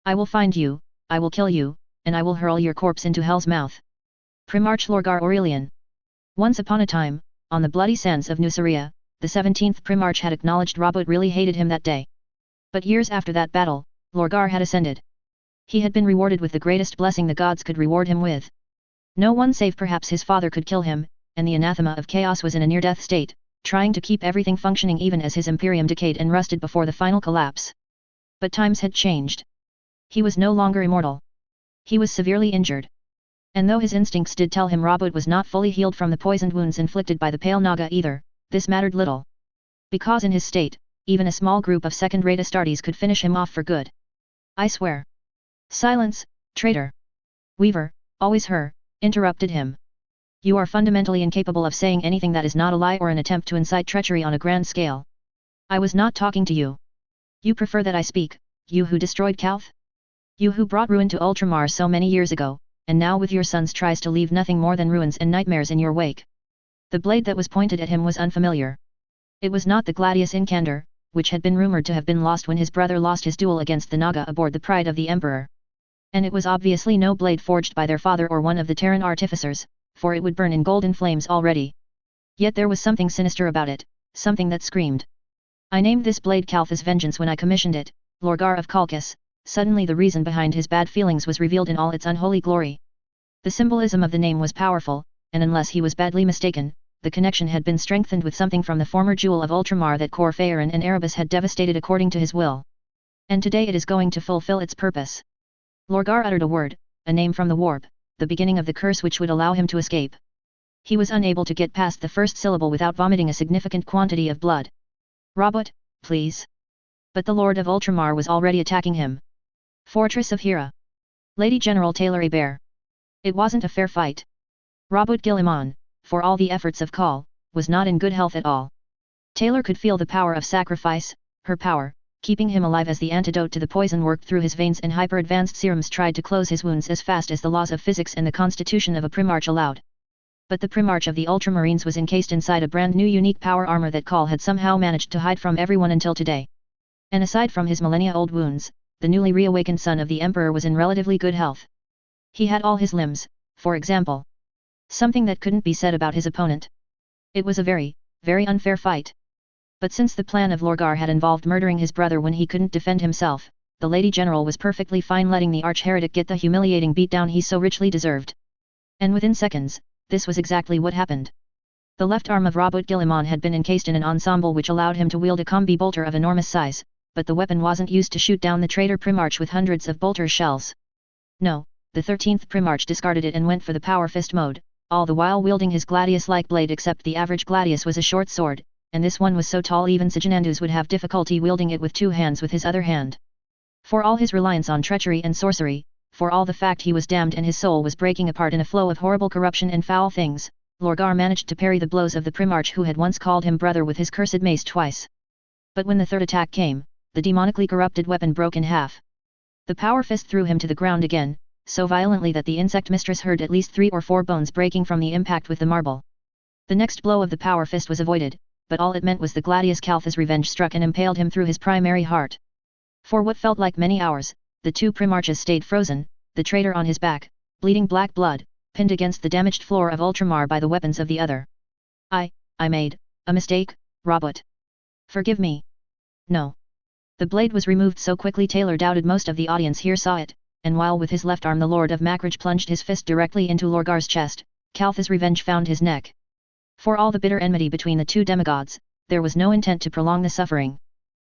I will find you, I will kill you, and I will hurl your corpse into hell's mouth. Primarch Lorgar Aurelian. Once upon a time, on the bloody sands of Nuceria, the 17th Primarch had acknowledged Robert really hated him that day. But years after that battle, Lorgar had ascended. He had been rewarded with the greatest blessing the gods could reward him with. No one save perhaps his father could kill him, and the anathema of chaos was in a near-death state, trying to keep everything functioning even as his imperium decayed and rusted before the final collapse. But times had changed. He was no longer immortal. He was severely injured. And though his instincts did tell him Robert was not fully healed from the poisoned wounds inflicted by the Pale Naga either, this mattered little. Because in his state, even a small group of second-rate Astartes could finish him off for good. I swear. Silence, traitor. Weaver, always her, interrupted him. You are fundamentally incapable of saying anything that is not a lie or an attempt to incite treachery on a grand scale. I was not talking to you. You prefer that I speak, you who destroyed Kalth? You who brought ruin to Ultramar so many years ago, and now with your sons tries to leave nothing more than ruins and nightmares in your wake. The blade that was pointed at him was unfamiliar. It was not the Gladius Incander, which had been rumored to have been lost when his brother lost his duel against the Naga aboard the Pride of the Emperor. And it was obviously no blade forged by their father or one of the Terran artificers, for it would burn in golden flames already. Yet there was something sinister about it, something that screamed. I named this blade Kaltha's vengeance when I commissioned it, Lorgar of Kalkas. Suddenly the reason behind his bad feelings was revealed in all its unholy glory. The symbolism of the name was powerful, and unless he was badly mistaken, the connection had been strengthened with something from the former jewel of Ultramar that Corphaeron and Erebus had devastated according to his will. And today it is going to fulfill its purpose. Lorgar uttered a word, a name from the warp, the beginning of the curse which would allow him to escape. He was unable to get past the first syllable without vomiting a significant quantity of blood. Robot, please. But the Lord of Ultramar was already attacking him. Fortress of Hera. Lady General Taylor Hebert. It wasn't a fair fight. Robert Guilliman, for all the efforts of Call, was not in good health at all. Taylor could feel the power of sacrifice, her power, keeping him alive as the antidote to the poison worked through his veins and hyper-advanced serums tried to close his wounds as fast as the laws of physics and the constitution of a Primarch allowed. But the Primarch of the Ultramarines was encased inside a brand new unique power armor that Call had somehow managed to hide from everyone until today. And aside from his millennia-old wounds, the newly reawakened son of the Emperor was in relatively good health. He had all his limbs, for example. Something that couldn't be said about his opponent. It was a very, very unfair fight. But since the plan of Lorgar had involved murdering his brother when he couldn't defend himself, the Lady General was perfectly fine letting the arch-heretic get the humiliating beatdown he so richly deserved. And within seconds, this was exactly what happened. The left arm of Robert Guilliman had been encased in an ensemble which allowed him to wield a combi bolter of enormous size, but the weapon wasn't used to shoot down the traitor Primarch with hundreds of bolter shells. No, the 13th Primarch discarded it and went for the power fist mode, all the while wielding his gladius-like blade except the average gladius was a short sword, and this one was so tall even Siginandus would have difficulty wielding it with two hands with his other hand. For all his reliance on treachery and sorcery, for all the fact he was damned and his soul was breaking apart in a flow of horrible corruption and foul things, Lorgar managed to parry the blows of the Primarch who had once called him brother with his cursed mace twice. But when the third attack came, the demonically corrupted weapon broke in half. The power fist threw him to the ground again, so violently that the insect mistress heard at least 3 or 4 bones breaking from the impact with the marble. The next blow of the power fist was avoided, but all it meant was the Gladius Kaltha's revenge struck and impaled him through his primary heart. For what felt like many hours, the two Primarches stayed frozen, the traitor on his back, bleeding black blood, pinned against the damaged floor of Ultramar by the weapons of the other. I made a mistake, Robot. Forgive me. No. The blade was removed so quickly Taylor doubted most of the audience here saw it, and while with his left arm the Lord of Macrage plunged his fist directly into Lorgar's chest, Calth's revenge found his neck. For all the bitter enmity between the two demigods, there was no intent to prolong the suffering.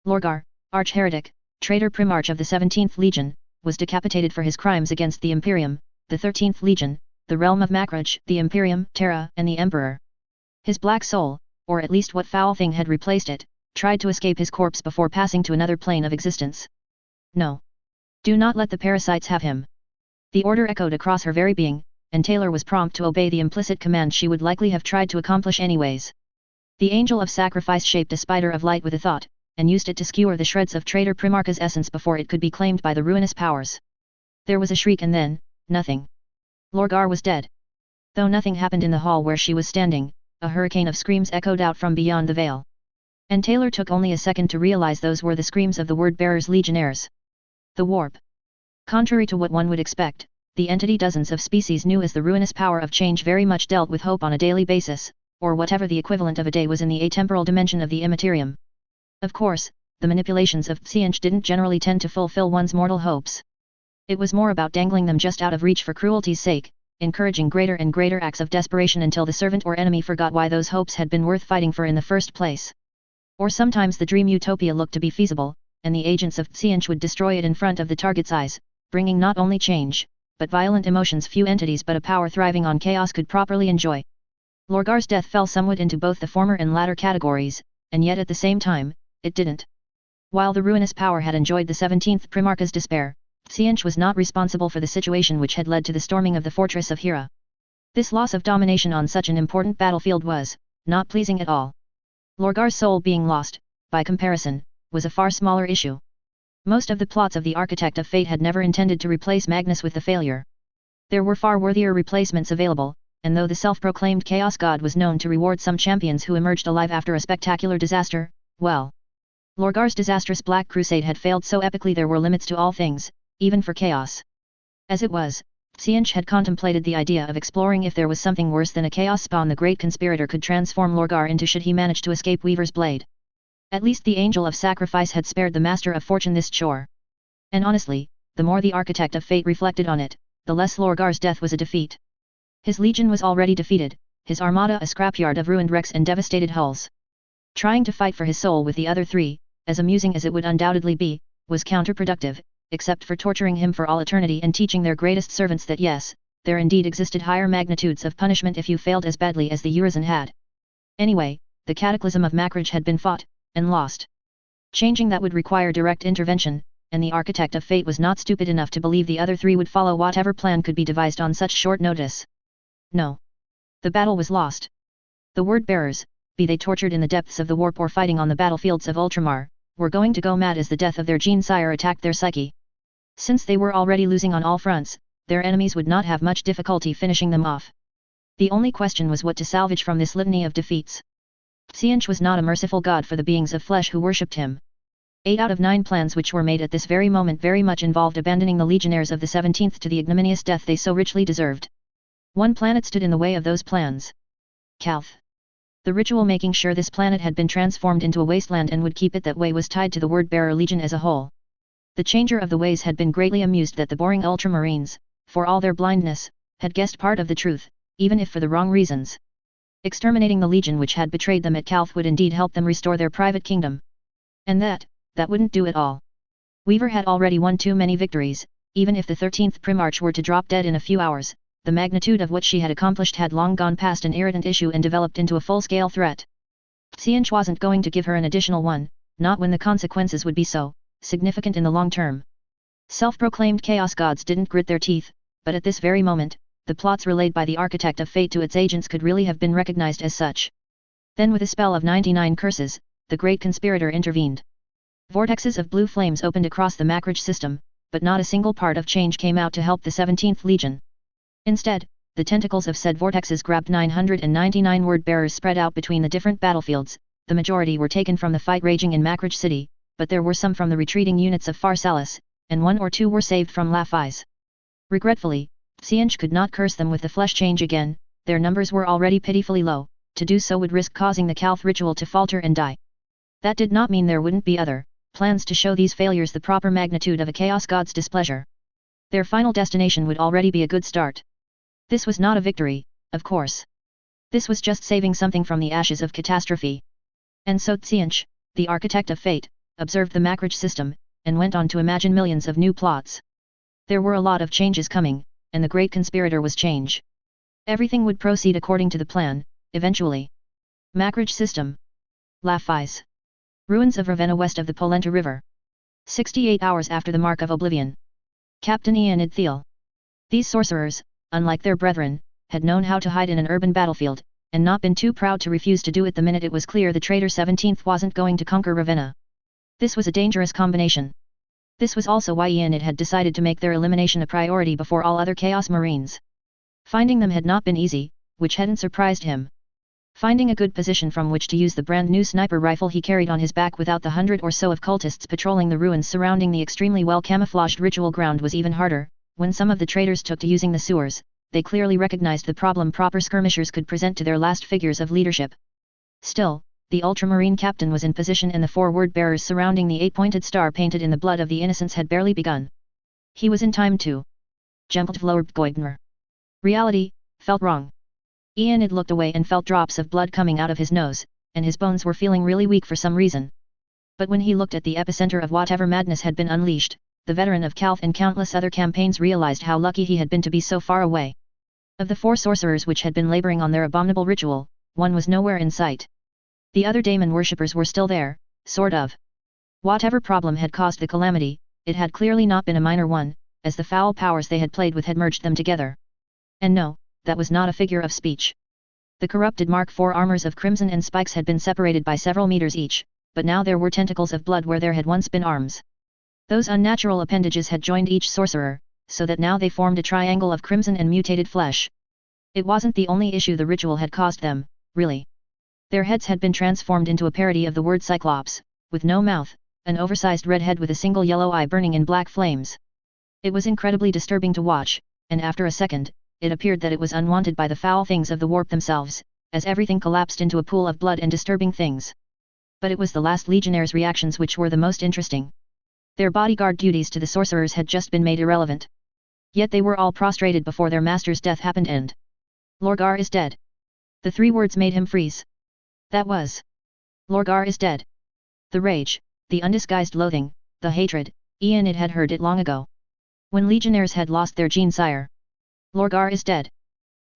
Lorgar, arch-heretic, traitor primarch of the 17th Legion, was decapitated for his crimes against the Imperium, the 13th Legion, the realm of Macrage, the Imperium, Terra, and the Emperor. His black soul, or at least what foul thing had replaced it, tried to escape his corpse before passing to another plane of existence. No. Do not let the parasites have him. The order echoed across her very being, and Taylor was prompt to obey the implicit command she would likely have tried to accomplish anyways. The angel of sacrifice shaped a spider of light with a thought, and used it to skewer the shreds of traitor Primarch's essence before it could be claimed by the ruinous powers. There was a shriek and then, nothing. Lorgar was dead. Though nothing happened in the hall where she was standing, a hurricane of screams echoed out from beyond the veil. And Taylor took only a second to realize those were the screams of the word-bearer's legionnaires. The warp. Contrary to what one would expect, the entity dozens of species knew as the ruinous power of change very much dealt with hope on a daily basis, or whatever the equivalent of a day was in the atemporal dimension of the immaterium. Of course, the manipulations of Psianch didn't generally tend to fulfill one's mortal hopes. It was more about dangling them just out of reach for cruelty's sake, encouraging greater and greater acts of desperation until the servant or enemy forgot why those hopes had been worth fighting for in the first place. Or sometimes the dream utopia looked to be feasible, and the agents of Psianch would destroy it in front of the target's eyes, bringing not only change, but violent emotions few entities but a power thriving on chaos could properly enjoy. Lorgar's death fell somewhat into both the former and latter categories, and yet at the same time, it didn't. While the ruinous power had enjoyed the 17th Primarch's despair, Psianch was not responsible for the situation which had led to the storming of the fortress of Hera. This loss of domination on such an important battlefield was, not pleasing at all. Lorgar's soul being lost, by comparison, was a far smaller issue. Most of the plots of the Architect of Fate had never intended to replace Magnus with the failure. There were far worthier replacements available, and though the self-proclaimed Chaos God was known to reward some champions who emerged alive after a spectacular disaster, well, Lorgar's disastrous Black Crusade had failed so epically there were limits to all things, even for chaos. As it was, Psianch had contemplated the idea of exploring if there was something worse than a chaos spawn the great conspirator could transform Lorgar into should he manage to escape Weaver's blade. At least the Angel of Sacrifice had spared the Master of Fortune this chore. And honestly, the more the Architect of Fate reflected on it, the less Lorgar's death was a defeat. His legion was already defeated, his armada a scrapyard of ruined wrecks and devastated hulls. Trying to fight for his soul with the other three, as amusing as it would undoubtedly be, was counterproductive, except for torturing him for all eternity and teaching their greatest servants that yes, there indeed existed higher magnitudes of punishment if you failed as badly as the Urizen had. Anyway, the cataclysm of Macrage had been fought, and lost. Changing that would require direct intervention, and the Architect of Fate was not stupid enough to believe the other three would follow whatever plan could be devised on such short notice. No. The battle was lost. The word-bearers, be they tortured in the depths of the warp or fighting on the battlefields of Ultramar, were going to go mad as the death of their gene-sire attacked their psyche. Since they were already losing on all fronts, their enemies would not have much difficulty finishing them off. The only question was what to salvage from this litany of defeats. Psianch was not a merciful god for the beings of flesh who worshipped him. 8 out of 9 plans which were made at this very moment very much involved abandoning the legionnaires of the 17th to the ignominious death they so richly deserved. One planet stood in the way of those plans. Calth. The ritual making sure this planet had been transformed into a wasteland and would keep it that way was tied to the Word-Bearer Legion as a whole. The Changer of the Ways had been greatly amused that the boring Ultramarines, for all their blindness, had guessed part of the truth, even if for the wrong reasons. Exterminating the Legion which had betrayed them at Calth would indeed help them restore their private kingdom. And that wouldn't do at all. Weaver had already won too many victories, even if the 13th Primarch were to drop dead in a few hours. The magnitude of what she had accomplished had long gone past an irritant issue and developed into a full-scale threat. Psianch wasn't going to give her an additional one, not when the consequences would be so significant in the long term. Self-proclaimed chaos gods didn't grit their teeth, but at this very moment, the plots relayed by the Architect of Fate to its agents could really have been recognized as such. Then with a spell of 99 curses, the great conspirator intervened. Vortexes of blue flames opened across the Macrage system, but not a single part of change came out to help the 17th Legion. Instead, the tentacles of said vortexes grabbed 999 word-bearers spread out between the different battlefields. The majority were taken from the fight raging in Macrage City, but there were some from the retreating units of Pharsalis, and 1 or 2 were saved from Laphise. Regretfully, Xianch could not curse them with the flesh change again, their numbers were already pitifully low, to do so would risk causing the Calf ritual to falter and die. That did not mean there wouldn't be other plans to show these failures the proper magnitude of a Chaos God's displeasure. Their final destination would already be a good start. This was not a victory, of course. This was just saving something from the ashes of catastrophe. And so Xianch, the architect of fate, observed the macrage system, and went on to imagine millions of new plots. There were a lot of changes coming, and the great conspirator was change. Everything would proceed according to the plan, eventually. Macrage system. Laphis. Ruins of Ravenna west of the Polenta River. 68 hours after the Mark of Oblivion. Captain Ianid Thiel. These sorcerers, unlike their brethren, had known how to hide in an urban battlefield, and not been too proud to refuse to do it the minute it was clear the traitor 17th wasn't going to conquer Ravenna. This was a dangerous combination. This was also why Ianid had decided to make their elimination a priority before all other Chaos Marines. Finding them had not been easy, which hadn't surprised him. Finding a good position from which to use the brand new sniper rifle he carried on his back without the 100 or so of cultists patrolling the ruins surrounding the extremely well camouflaged ritual ground was even harder. When some of the traitors took to using the sewers, they clearly recognized the problem proper skirmishers could present to their last figures of leadership. Still, the ultramarine captain was in position and the 4 word-bearers surrounding the 8-pointed star painted in the blood of the innocents had barely begun. He was in time to reality, felt wrong. Ianid looked away and felt drops of blood coming out of his nose, and his bones were feeling really weak for some reason. But when he looked at the epicenter of whatever madness had been unleashed, the veteran of Calth and countless other campaigns realized how lucky he had been to be so far away. Of the 4 sorcerers which had been laboring on their abominable ritual, one was nowhere in sight. The other daemon worshippers were still there, sort of. Whatever problem had caused the calamity, it had clearly not been a minor one, as the foul powers they had played with had merged them together. And no, that was not a figure of speech. The corrupted Mark IV armors of crimson and spikes had been separated by several meters each, but now there were tentacles of blood where there had once been arms. Those unnatural appendages had joined each sorcerer, so that now they formed a triangle of crimson and mutated flesh. It wasn't the only issue the ritual had caused them, really. Their heads had been transformed into a parody of the word Cyclops, with no mouth, an oversized red head with a single yellow eye burning in black flames. It was incredibly disturbing to watch, and after a second, it appeared that it was unwanted by the foul things of the warp themselves, as everything collapsed into a pool of blood and disturbing things. But it was the last legionnaires' reactions which were the most interesting. Their bodyguard duties to the sorcerers had just been made irrelevant. Yet they were all prostrated before their master's death happened and Lorgar is dead. The 3 words made him freeze. That was. Lorgar is dead. The rage, the undisguised loathing, the hatred, Ianid had heard it long ago. When legionnaires had lost their gene sire. Lorgar is dead.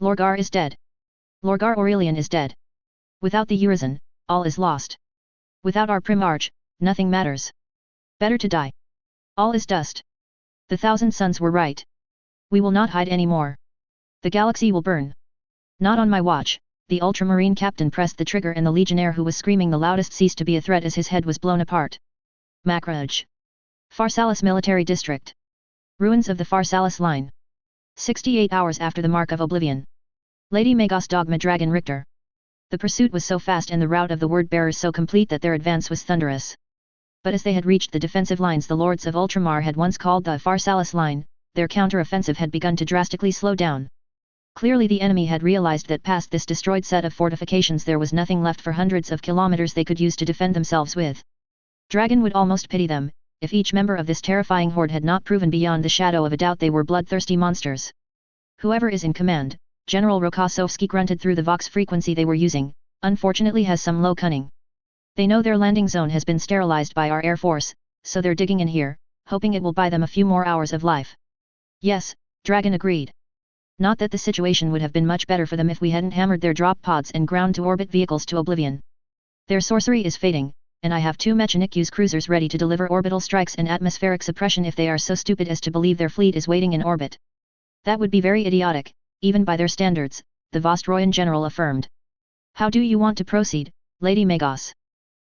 Lorgar is dead. Lorgar Aurelian is dead. Without the Urizen, all is lost. Without our Primarch, nothing matters. Better to die. All is dust. The 1,000 suns were right. We will not hide any more. The galaxy will burn. Not on my watch. The ultramarine captain pressed the trigger and the legionnaire who was screaming the loudest ceased to be a threat as his head was blown apart. Macrage. Pharsalis Military District. Ruins of the Pharsalis Line. 68 hours after the Mark of Oblivion. Lady Magos Dogma Dragon Richter. The pursuit was so fast and the rout of the word-bearers so complete that their advance was thunderous. But as they had reached the defensive lines the lords of Ultramar had once called the Pharsalis Line, their counter-offensive had begun to drastically slow down. Clearly the enemy had realized that past this destroyed set of fortifications there was nothing left for hundreds of kilometers they could use to defend themselves with. Dragon would almost pity them, if each member of this terrifying horde had not proven beyond the shadow of a doubt they were bloodthirsty monsters. Whoever is in command, General Rokossovsky grunted through the Vox frequency they were using, unfortunately has some low cunning. They know their landing zone has been sterilized by our Air Force, so they're digging in here, hoping it will buy them a few more hours of life. Yes, Dragon agreed. Not that the situation would have been much better for them if we hadn't hammered their drop pods and ground-to-orbit vehicles to oblivion. Their sorcery is fading, and I have 2 Mechanic-Use cruisers ready to deliver orbital strikes and atmospheric suppression if they are so stupid as to believe their fleet is waiting in orbit. That would be very idiotic, even by their standards, the Vostroyan general affirmed. How do you want to proceed, Lady Magos?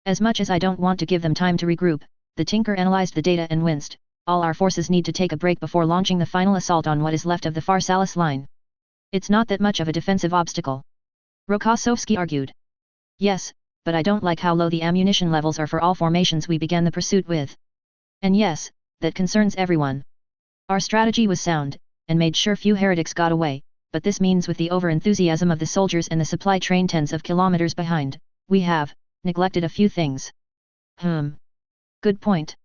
As much as I don't want to give them time to regroup, the Tinker analyzed the data and winced. All our forces need to take a break before launching the final assault on what is left of the Pharsalis line. It's not that much of a defensive obstacle. Rokossovsky argued. Yes, but I don't like how low the ammunition levels are for all formations we began the pursuit with. And yes, that concerns everyone. Our strategy was sound, and made sure few heretics got away, but this means with the over-enthusiasm of the soldiers and the supply train tens of kilometers behind, we have neglected a few things. Good point.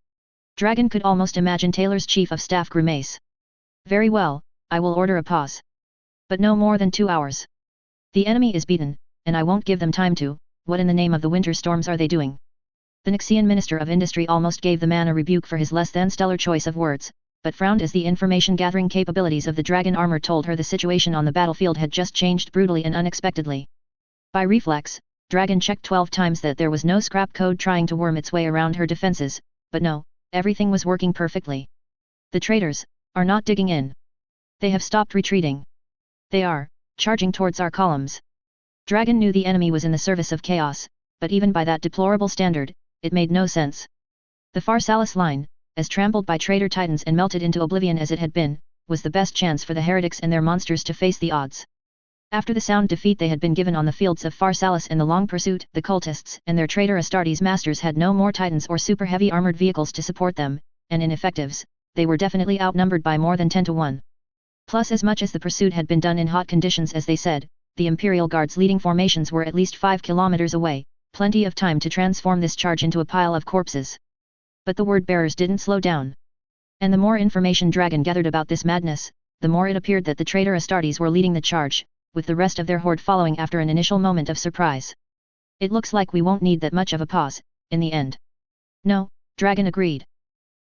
Dragon could almost imagine Taylor's chief of staff grimace. Very well, I will order a pause. But no more than 2 hours. The enemy is beaten, and I won't give them time to. What in the name of the winter storms are they doing? The Nixian Minister of Industry almost gave the man a rebuke for his less than stellar choice of words, but frowned as the information-gathering capabilities of the dragon armor told her the situation on the battlefield had just changed brutally and unexpectedly. By reflex, Dragon checked 12 times that there was no scrap code trying to worm its way around her defenses, but no, everything was working perfectly. The traitors are not digging in. They have stopped retreating. They are charging towards our columns. Dragon knew the enemy was in the service of chaos, but even by that deplorable standard, it made no sense. The Pharsalis line, as trampled by traitor titans and melted into oblivion as it had been, was the best chance for the heretics and their monsters to face the odds. After the sound defeat they had been given on the fields of Pharsalis and the long pursuit, the cultists and their traitor Astartes masters had no more titans or super heavy armored vehicles to support them, and in effectives, they were definitely outnumbered by more than 10 to 1. Plus, as much as the pursuit had been done in hot conditions as they said, the Imperial Guard's leading formations were at least 5 kilometers away, plenty of time to transform this charge into a pile of corpses. But the word-bearers didn't slow down. And the more information Dragon gathered about this madness, the more it appeared that the traitor Astartes were leading the charge, with the rest of their horde following after an initial moment of surprise. It looks like we won't need that much of a pause, in the end. No, Dragon agreed.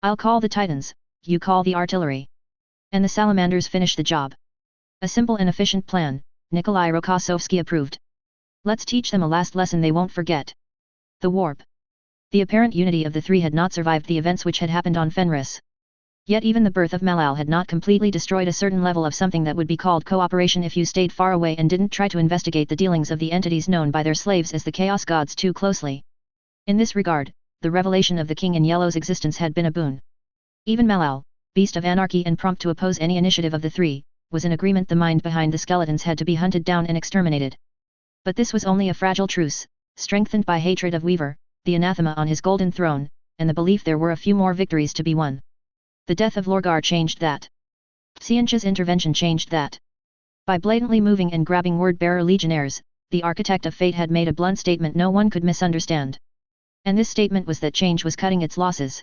I'll call the Titans, you call the artillery. And the Salamanders finish the job. A simple and efficient plan, Nikolai Rokossovsky approved. Let's teach them a last lesson they won't forget. The warp. The apparent unity of the three had not survived the events which had happened on Fenris. Yet even the birth of Malal had not completely destroyed a certain level of something that would be called cooperation if you stayed far away and didn't try to investigate the dealings of the entities known by their slaves as the Chaos Gods too closely. In this regard, the revelation of the King in Yellow's existence had been a boon. Even Malal, beast of anarchy and prompt to oppose any initiative of the three, was in agreement the mind behind the skeletons had to be hunted down and exterminated. But this was only a fragile truce, strengthened by hatred of Weaver, the anathema on his golden throne, and the belief there were a few more victories to be won. The death of Lorgar changed that. Tsianch's intervention changed that. By blatantly moving and grabbing word-bearer legionnaires, the architect of fate had made a blunt statement no one could misunderstand. And this statement was that change was cutting its losses.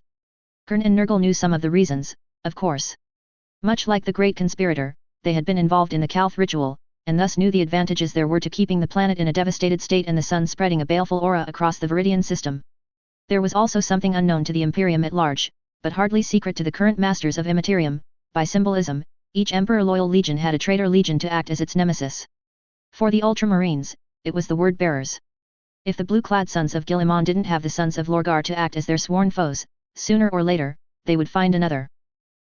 Kern and Nurgle knew some of the reasons, of course. Much like the Great Conspirator, they had been involved in the Kalth ritual, and thus knew the advantages there were to keeping the planet in a devastated state and the sun spreading a baleful aura across the Viridian system. There was also something unknown to the Imperium at large, but hardly secret to the current masters of Immaterium. By symbolism, each Emperor-loyal legion had a traitor legion to act as its nemesis. For the Ultramarines, it was the word-bearers. If the blue-clad sons of Guilliman didn't have the sons of Lorgar to act as their sworn foes, sooner or later, they would find another.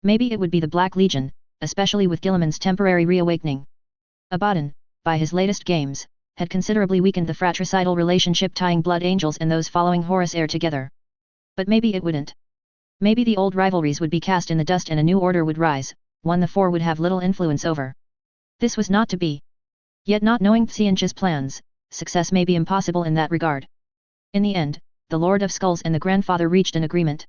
Maybe it would be the Black Legion, especially with Guilliman's temporary reawakening. Abaddon, by his latest games, had considerably weakened the fratricidal relationship tying Blood Angels and those following Horus Heir together. But maybe it wouldn't. Maybe the old rivalries would be cast in the dust and a new order would rise, one the four would have little influence over. This was not to be. Yet not knowing Tsianch's plans, success may be impossible in that regard. In the end, the Lord of Skulls and the Grandfather reached an agreement.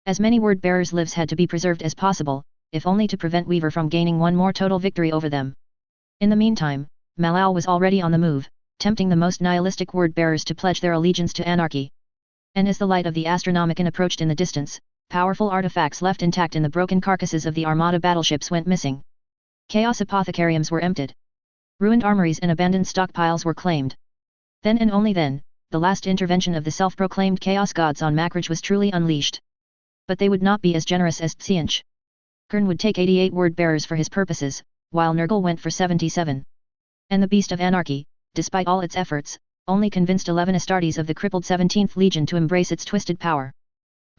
As many word-bearers' lives had to be preserved as possible, if only to prevent Weaver from gaining one more total victory over them. In the meantime, Malal was already on the move, tempting the most nihilistic word-bearers to pledge their allegiance to anarchy. And as the light of the Astronomicon approached in the distance, powerful artifacts left intact in the broken carcasses of the Armada battleships went missing. Chaos apothecariums were emptied. Ruined armories and abandoned stockpiles were claimed. Then and only then, the last intervention of the self-proclaimed Chaos Gods on Makridge was truly unleashed. But they would not be as generous as Tsianch. Kern would take 88 word-bearers for his purposes, while Nurgle went for 77. And the Beast of Anarchy, despite all its efforts, only convinced 11 Astartes of the crippled 17th Legion to embrace its twisted power.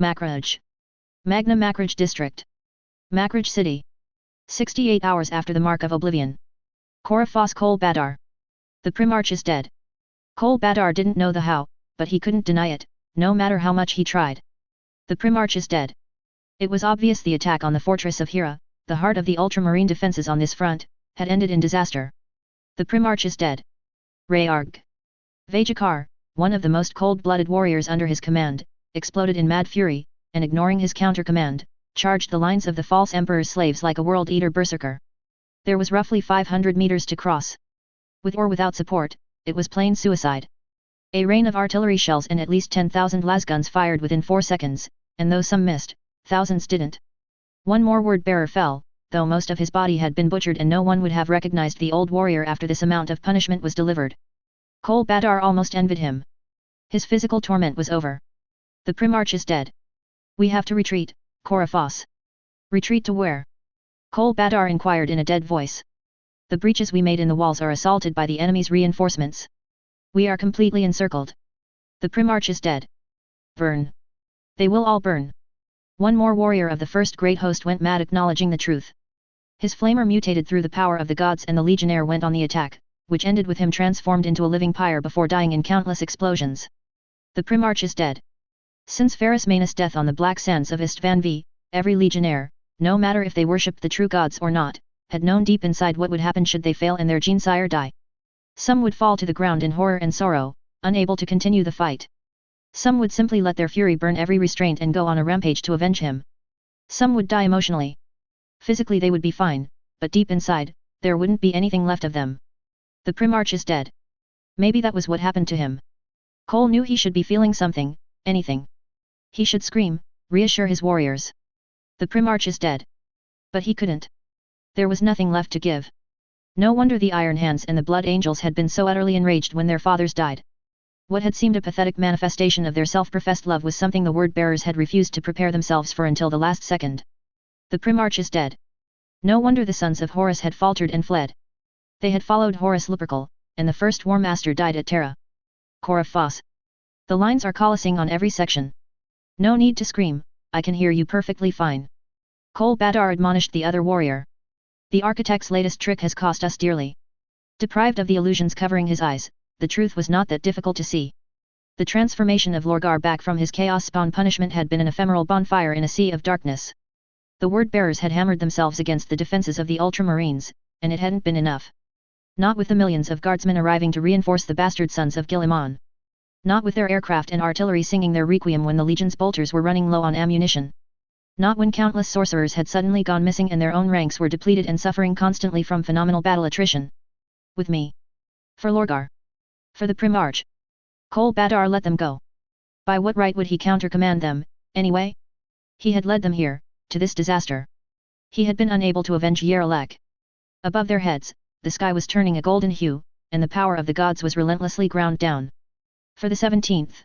Makridge. Magna Makridge District. Makridge City. 68 hours after the Mark of Oblivion. Korafos Kol Badar. The Primarch is dead. Kol Badar didn't know the how, but he couldn't deny it, no matter how much he tried. The Primarch is dead. It was obvious the attack on the fortress of Hira, the heart of the ultramarine defenses on this front, had ended in disaster. The Primarch is dead. Rayarg. Vajakar, one of the most cold-blooded warriors under his command, exploded in mad fury, and ignoring his counter-command, charged the lines of the false emperor's slaves like a world-eater berserker. There was roughly 500 meters to cross. With or without support, it was plain suicide. A rain of artillery shells and at least 10,000 lasguns fired within 4 seconds, and though some missed, thousands didn't. One more word-bearer fell, though most of his body had been butchered and no one would have recognized the old warrior after this amount of punishment was delivered. Kol Badar almost envied him. His physical torment was over. The Primarch is dead. We have to retreat, Korafos. Retreat to where? Kol Badar inquired in a dead voice. The breaches we made in the walls are assaulted by the enemy's reinforcements. We are completely encircled. The Primarch is dead. Burn. They will all burn. One more warrior of the first great host went mad, acknowledging the truth. His flamer mutated through the power of the gods and the legionnaire went on the attack, which ended with him transformed into a living pyre before dying in countless explosions. The Primarch is dead. Since Ferrus Manus' death on the black sands of Istvan V, every legionnaire, no matter if they worshipped the true gods or not, had known deep inside what would happen should they fail and their gene-sire die. Some would fall to the ground in horror and sorrow, unable to continue the fight. Some would simply let their fury burn every restraint and go on a rampage to avenge him. Some would die emotionally. Physically they would be fine, but deep inside, there wouldn't be anything left of them. The Primarch is dead. Maybe that was what happened to him. Cole knew he should be feeling something, anything. He should scream, reassure his warriors. The Primarch is dead. But he couldn't. There was nothing left to give. No wonder the Iron Hands and the Blood Angels had been so utterly enraged when their fathers died. What had seemed a pathetic manifestation of their self-professed love was something the word-bearers had refused to prepare themselves for until the last second. The Primarch is dead. No wonder the sons of Horus had faltered and fled. They had followed Horus Lupercal, and the first War Master died at Terra. Korafos. The lines are collapsing on every section. No need to scream, I can hear you perfectly fine. Kol Badar admonished the other warrior. The architect's latest trick has cost us dearly. Deprived of the illusions covering his eyes, the truth was not that difficult to see. The transformation of Lorgar back from his chaos spawn punishment had been an ephemeral bonfire in a sea of darkness. The word-bearers had hammered themselves against the defenses of the Ultramarines, and it hadn't been enough. Not with the millions of guardsmen arriving to reinforce the bastard sons of Guilliman. Not with their aircraft and artillery singing their requiem when the legion's bolters were running low on ammunition. Not when countless sorcerers had suddenly gone missing and their own ranks were depleted and suffering constantly from phenomenal battle attrition. With me. For Lorgar. For the Primarch. Kol Badar let them go. By what right would he counter-command them, anyway? He had led them here, to this disaster. He had been unable to avenge Yarlek. Above their heads, the sky was turning a golden hue, and the power of the gods was relentlessly ground down. For the 17th.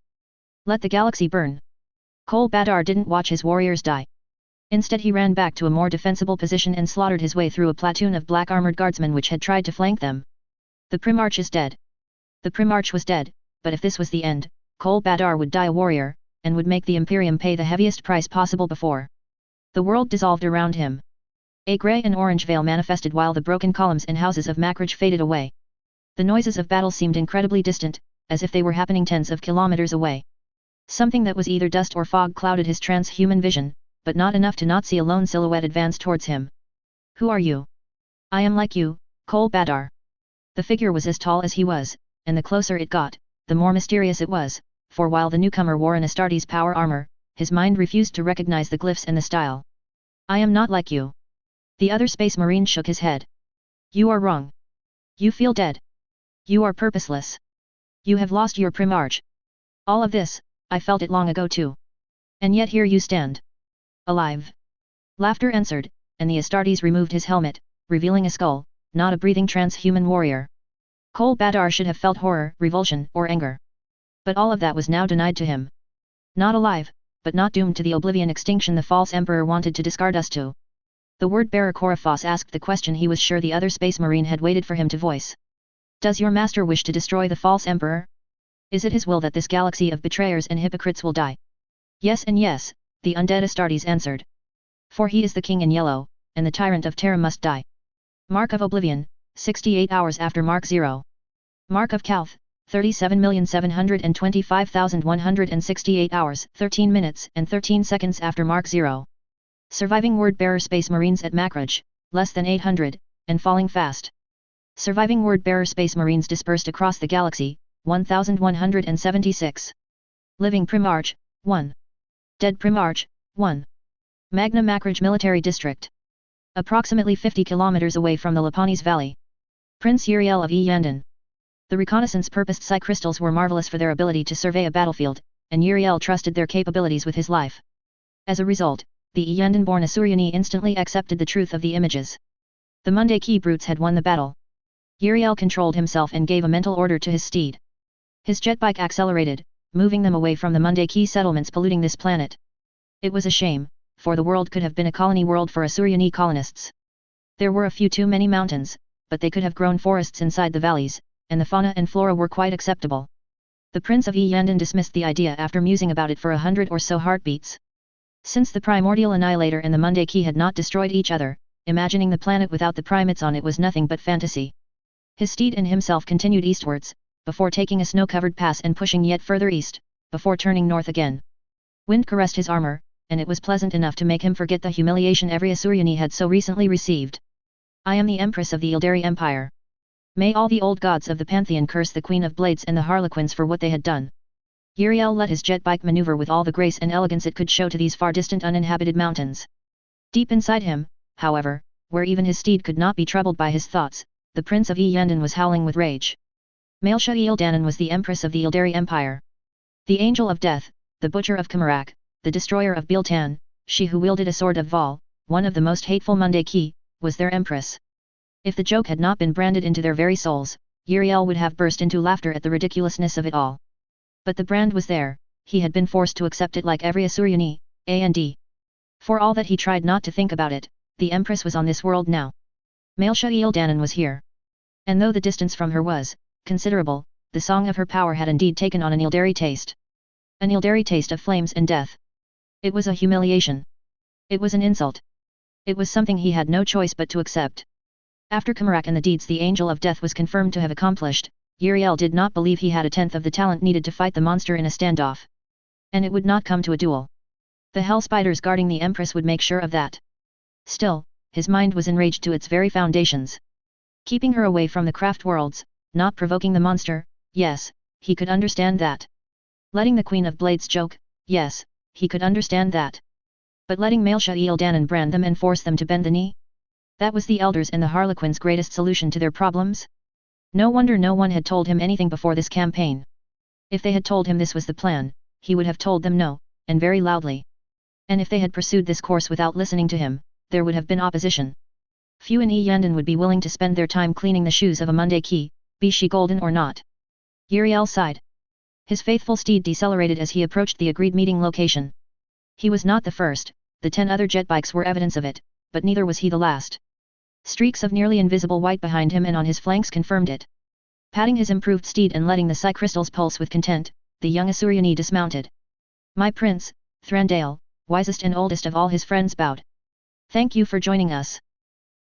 Let the galaxy burn. Kol Badar didn't watch his warriors die. Instead he ran back to a more defensible position and slaughtered his way through a platoon of black-armored guardsmen which had tried to flank them. The Primarch is dead. The Primarch was dead, but if this was the end, Kol Badar would die a warrior, and would make the Imperium pay the heaviest price possible before. The world dissolved around him. A grey and orange veil manifested while the broken columns and houses of Makraj faded away. The noises of battle seemed incredibly distant, as if they were happening tens of kilometers away. Something that was either dust or fog clouded his transhuman vision, but not enough to not see a lone silhouette advance towards him. Who are you? I am like you, Kol Badar. The figure was as tall as he was, and the closer it got, the more mysterious it was, for while the newcomer wore an Astartes power armor, his mind refused to recognize the glyphs and the style. I am not like you. The other space marine shook his head. You are wrong. You feel dead. You are purposeless. You have lost your Primarch. All of this, I felt it long ago too. And yet here you stand. Alive. Laughter answered, and the Astartes removed his helmet, revealing a skull, not a breathing transhuman warrior. Kol Badar should have felt horror, revulsion, or anger. But all of that was now denied to him. Not alive, but not doomed to the oblivion extinction the false emperor wanted to discard us to. The word-bearer Korafos asked the question he was sure the other space marine had waited for him to voice. Does your master wish to destroy the false emperor? Is it his will that this galaxy of betrayers and hypocrites will die? Yes and yes, the undead Astartes answered. For he is the king in yellow, and the tyrant of Terra must die. Mark of Oblivion, 68 hours after Mark 0. Mark of Calth, 37,725,168 hours, 13 minutes and 13 seconds after Mark 0. Surviving word-bearer space marines at Makraj, less than 800, and falling fast. Surviving word-bearer space marines dispersed across the galaxy, 1,176. Living Primarch, 1. Dead Primarch, 1. Magna Makraj Military District. approximately 50 kilometers away from the Laponies Valley. Prince Uriel of Yandan. The reconnaissance-purposed psi crystals were marvelous for their ability to survey a battlefield, and Uriel trusted their capabilities with his life. As a result, the Yandan-born Asuryani instantly accepted the truth of the images. The Mundaki brutes had won the battle. Uriel controlled himself and gave a mental order to his steed. His jet bike accelerated, moving them away from the Mundaki settlements polluting this planet. It was a shame, for the world could have been a colony world for Asuryani colonists. There were a few too many mountains, but they could have grown forests inside the valleys, and the fauna and flora were quite acceptable. The Prince of Yandan dismissed the idea after musing about it for 100 or so heartbeats. Since the primordial annihilator and the Mundaki had not destroyed each other, imagining the planet without the primates on it was nothing but fantasy. His steed and himself continued eastwards, before taking a snow-covered pass and pushing yet further east, before turning north again. Wind caressed his armor, and it was pleasant enough to make him forget the humiliation every Asuryani had so recently received. I am the Empress of the Ildari Empire. May all the old gods of the Pantheon curse the Queen of Blades and the Harlequins for what they had done. Uriel let his jet bike maneuver with all the grace and elegance it could show to these far-distant uninhabited mountains. Deep inside him, however, where even his steed could not be troubled by his thoughts, the Prince of Yandan was howling with rage. Mailsha Ildanan was the Empress of the Ildari Empire. The Angel of Death, the Butcher of Kamarak, the Destroyer of Biltan, she who wielded a sword of Val, one of the most hateful Mundaki, was their Empress. If the joke had not been branded into their very souls, Uriel would have burst into laughter at the ridiculousness of it all. But the brand was there, he had been forced to accept it like every Asuryani, and. For all that he tried not to think about it, the Empress was on this world now. Mailsha Ildanan was here. And though the distance from her was considerable, the song of her power had indeed taken on an Ildari taste. An Ildari taste of flames and death. It was a humiliation. It was an insult. It was something he had no choice but to accept. After Kamarak and the deeds the Angel of Death was confirmed to have accomplished, Uriel did not believe he had a tenth of the talent needed to fight the monster in a standoff. And it would not come to a duel. The hell spiders guarding the Empress would make sure of that. Still, his mind was enraged to its very foundations. Keeping her away from the craft worlds, not provoking the monster, yes, he could understand that. Letting the Queen of Blades joke, yes, he could understand that. But letting Mailsha Ildanan brand them and force them to bend the knee? That was the Elders and the Harlequins' greatest solution to their problems? No wonder no one had told him anything before this campaign. If they had told him this was the plan, he would have told them no, and very loudly. And if they had pursued this course without listening to him, there would have been opposition. Few in Yandan would be willing to spend their time cleaning the shoes of a Mundaki, be she golden or not. Uriel sighed. His faithful steed decelerated as he approached the agreed meeting location. He was not the first, the 10 other jet bikes were evidence of it, but neither was he the last. Streaks of nearly invisible white behind him and on his flanks confirmed it. Patting his improved steed and letting the psi crystals pulse with content, the young Asuryani dismounted. My prince, Thrandale, wisest and oldest of all his friends bowed. Thank you for joining us.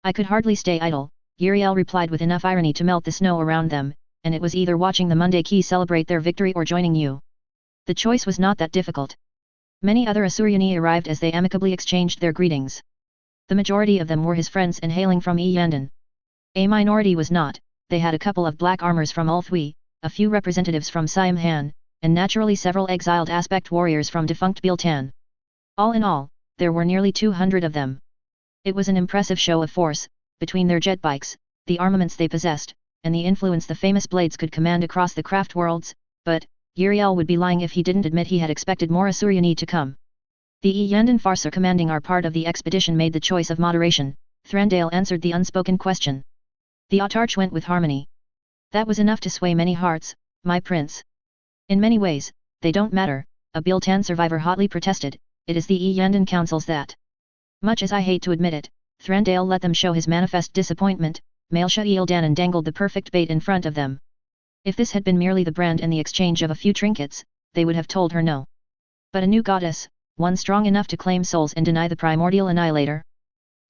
I could hardly stay idle, Uriel replied with enough irony to melt the snow around them, and it was either watching the Mundaki celebrate their victory or joining you. The choice was not that difficult. Many other Asuryani arrived as they amicably exchanged their greetings. The majority of them were his friends and hailing from Yandan. A minority was not, they had a couple of black armors from Ulthui, a few representatives from Siam Han, and naturally several exiled aspect warriors from defunct Biltan. All in all, there were nearly 200 of them. It was an impressive show of force, between their jet bikes, the armaments they possessed, and the influence the famous blades could command across the craft worlds, but, Uriel would be lying if he didn't admit he had expected more Asuryani to come. The Yandan Farsa commanding our part of the expedition made the choice of moderation, Thrandale answered the unspoken question. The Autarch went with harmony. That was enough to sway many hearts, my prince. In many ways, they don't matter, a Biltan survivor hotly protested, it is the Yandan councils that. Much as I hate to admit it, Thrandale let them show his manifest disappointment, Mailsha Ildanan dangled the perfect bait in front of them. If this had been merely the brand and the exchange of a few trinkets, they would have told her no. But a new goddess, one strong enough to claim souls and deny the primordial annihilator?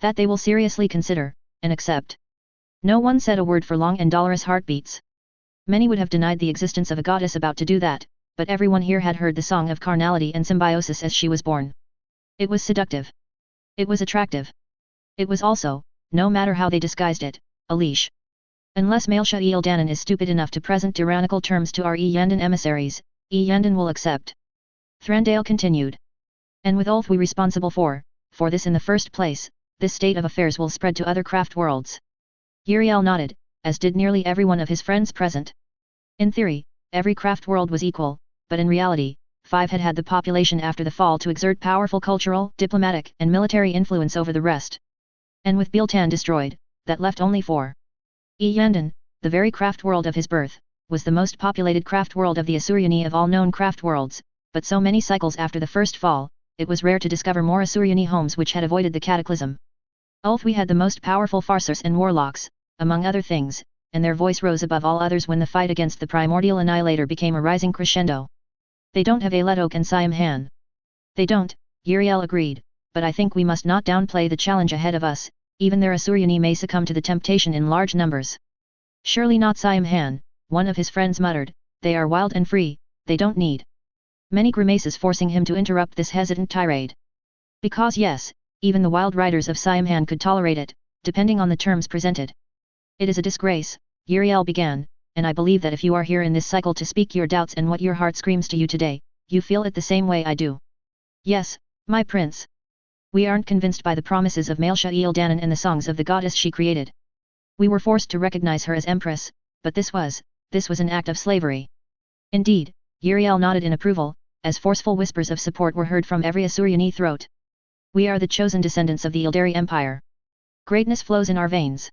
That they will seriously consider, and accept. No one said a word for long and dolorous heartbeats. Many would have denied the existence of a goddess about to do that, but everyone here had heard the song of carnality and symbiosis as she was born. It was seductive. It was attractive. It was also, no matter how they disguised it, a leash. Unless Mailsha Ildanan is stupid enough to present tyrannical terms to our Yandan emissaries, Yandan will accept. Thrandale continued. And with Ulthui responsible for this in the first place, this state of affairs will spread to other craft worlds. Uriel nodded, as did nearly every one of his friends present. In theory, every craft world was equal, but in reality, 5 had had the population after the fall to exert powerful cultural, diplomatic, and military influence over the rest. And with Biltan destroyed, that left only 4. Yandan, the very craft world of his birth, was the most populated craft world of the Asuryani of all known craft worlds, but so many cycles after the first fall, it was rare to discover more Asuryani homes which had avoided the cataclysm. Ulthwi had the most powerful farcers and warlocks, among other things, and their voice rose above all others when the fight against the primordial annihilator became a rising crescendo. They don't have Aletok and Siam Han. They don't, Uriel agreed, but I think we must not downplay the challenge ahead of us, even their Asuryani may succumb to the temptation in large numbers. Surely not Siam Han, one of his friends muttered, they are wild and free, they don't need many grimaces forcing him to interrupt this hesitant tirade. Because yes, even the wild riders of Siam Han could tolerate it, depending on the terms presented. It is a disgrace, Uriel began, and I believe that if you are here in this cycle to speak your doubts and what your heart screams to you today, you feel it the same way I do. Yes, my prince. We aren't convinced by the promises of Mailsha Danan and the songs of the goddess she created. We were forced to recognize her as empress, but this was an act of slavery. Indeed, Uriel nodded in approval, as forceful whispers of support were heard from every Asuryani throat. We are the chosen descendants of the Ildari Empire. Greatness flows in our veins.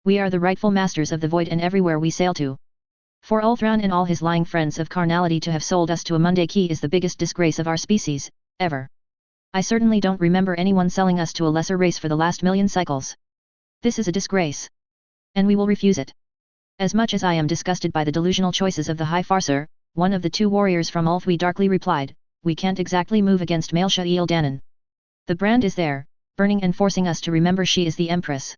We are the rightful masters of the void and everywhere we sail to. For Ulthran and all his lying friends of carnality to have sold us to a Mundaki is the biggest disgrace of our species, ever. I certainly don't remember anyone selling us to a lesser race for the last million cycles. This is a disgrace. And we will refuse it. As much as I am disgusted by the delusional choices of the High Farser, one of the 2 warriors from Ulthwi darkly replied, we can't exactly move against Mailsha Danan. The brand is there, burning and forcing us to remember she is the empress.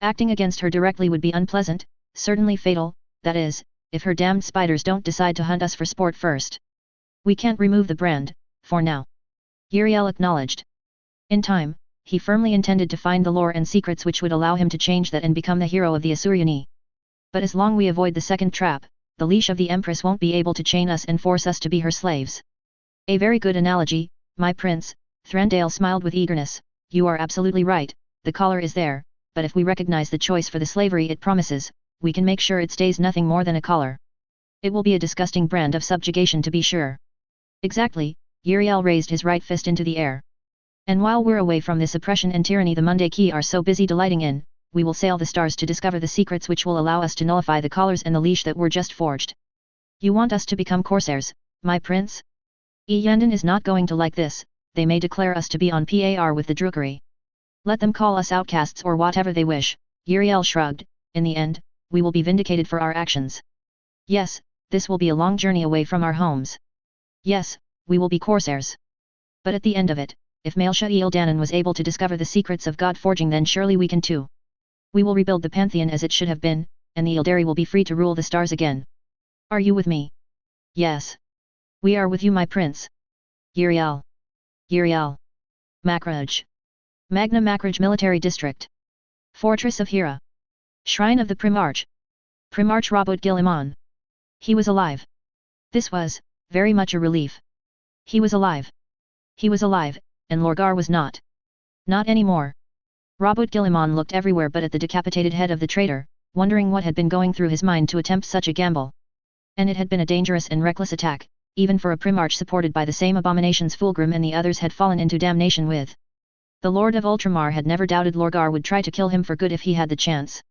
Acting against her directly would be unpleasant, certainly fatal, that is, if her damned spiders don't decide to hunt us for sport first. We can't remove the brand, for now. Uriel acknowledged. In time, he firmly intended to find the lore and secrets which would allow him to change that and become the hero of the Asuryani. But as long we avoid the second trap, the leash of the empress won't be able to chain us and force us to be her slaves. A very good analogy, my prince, Thrandale smiled with eagerness, you are absolutely right, the collar is there, but if we recognize the choice for the slavery it promises, we can make sure it stays nothing more than a collar. It will be a disgusting brand of subjugation to be sure. Exactly, Uriel raised his right fist into the air. And while we're away from this oppression and tyranny the Mundaki are so busy delighting in, we will sail the stars to discover the secrets which will allow us to nullify the collars and the leash that were just forged. You want us to become corsairs, my prince? Yandan is not going to like this, they may declare us to be on par with the Drukari. Let them call us outcasts or whatever they wish, Uriel shrugged, in the end, we will be vindicated for our actions. Yes, this will be a long journey away from our homes. Yes, we will be corsairs. But at the end of it, if Mailsha Danan was able to discover the secrets of god forging then surely we can too. We will rebuild the Pantheon as it should have been, and the Ildari will be free to rule the stars again. Are you with me? Yes. We are with you my prince. Uriel. Uriel. Makraj. Magna Makraj Military District. Fortress of Hira. Shrine of the Primarch. Primarch Robot Giliman. He was alive. This was, very much a relief. He was alive. He was alive, and Lorgar was not. Not anymore. Robot Giliman looked everywhere but at the decapitated head of the traitor, wondering what had been going through his mind to attempt such a gamble. And it had been a dangerous and reckless attack, even for a Primarch supported by the same abominations Fulgrim and the others had fallen into damnation with. The Lord of Ultramar had never doubted Lorgar would try to kill him for good if he had the chance.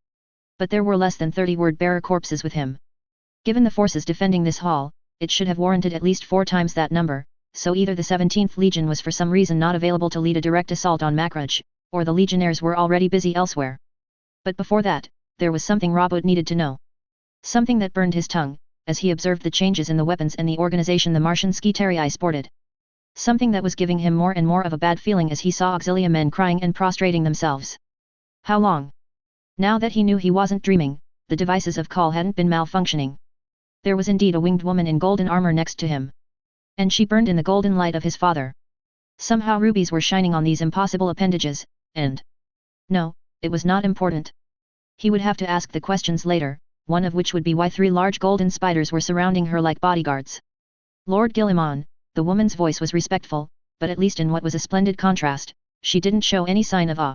But there were less than 30 word-bearer corpses with him. Given the forces defending this hall, it should have warranted at least 4 times that number, so either the 17th Legion was for some reason not available to lead a direct assault on Makraj, or the legionnaires were already busy elsewhere. But before that, there was something Robot needed to know. Something that burned his tongue, as he observed the changes in the weapons and the organization the Martian Skitarii sported. Something that was giving him more and more of a bad feeling as he saw auxilia men crying and prostrating themselves. How long? Now that he knew he wasn't dreaming, the devices of call hadn't been malfunctioning. There was indeed a winged woman in golden armor next to him. And she burned in the golden light of his father. Somehow rubies were shining on these impossible appendages, and... No, it was not important. He would have to ask the questions later, one of which would be why 3 large golden spiders were surrounding her like bodyguards. Lord Gilliman, the woman's voice was respectful, but at least in what was a splendid contrast, she didn't show any sign of awe.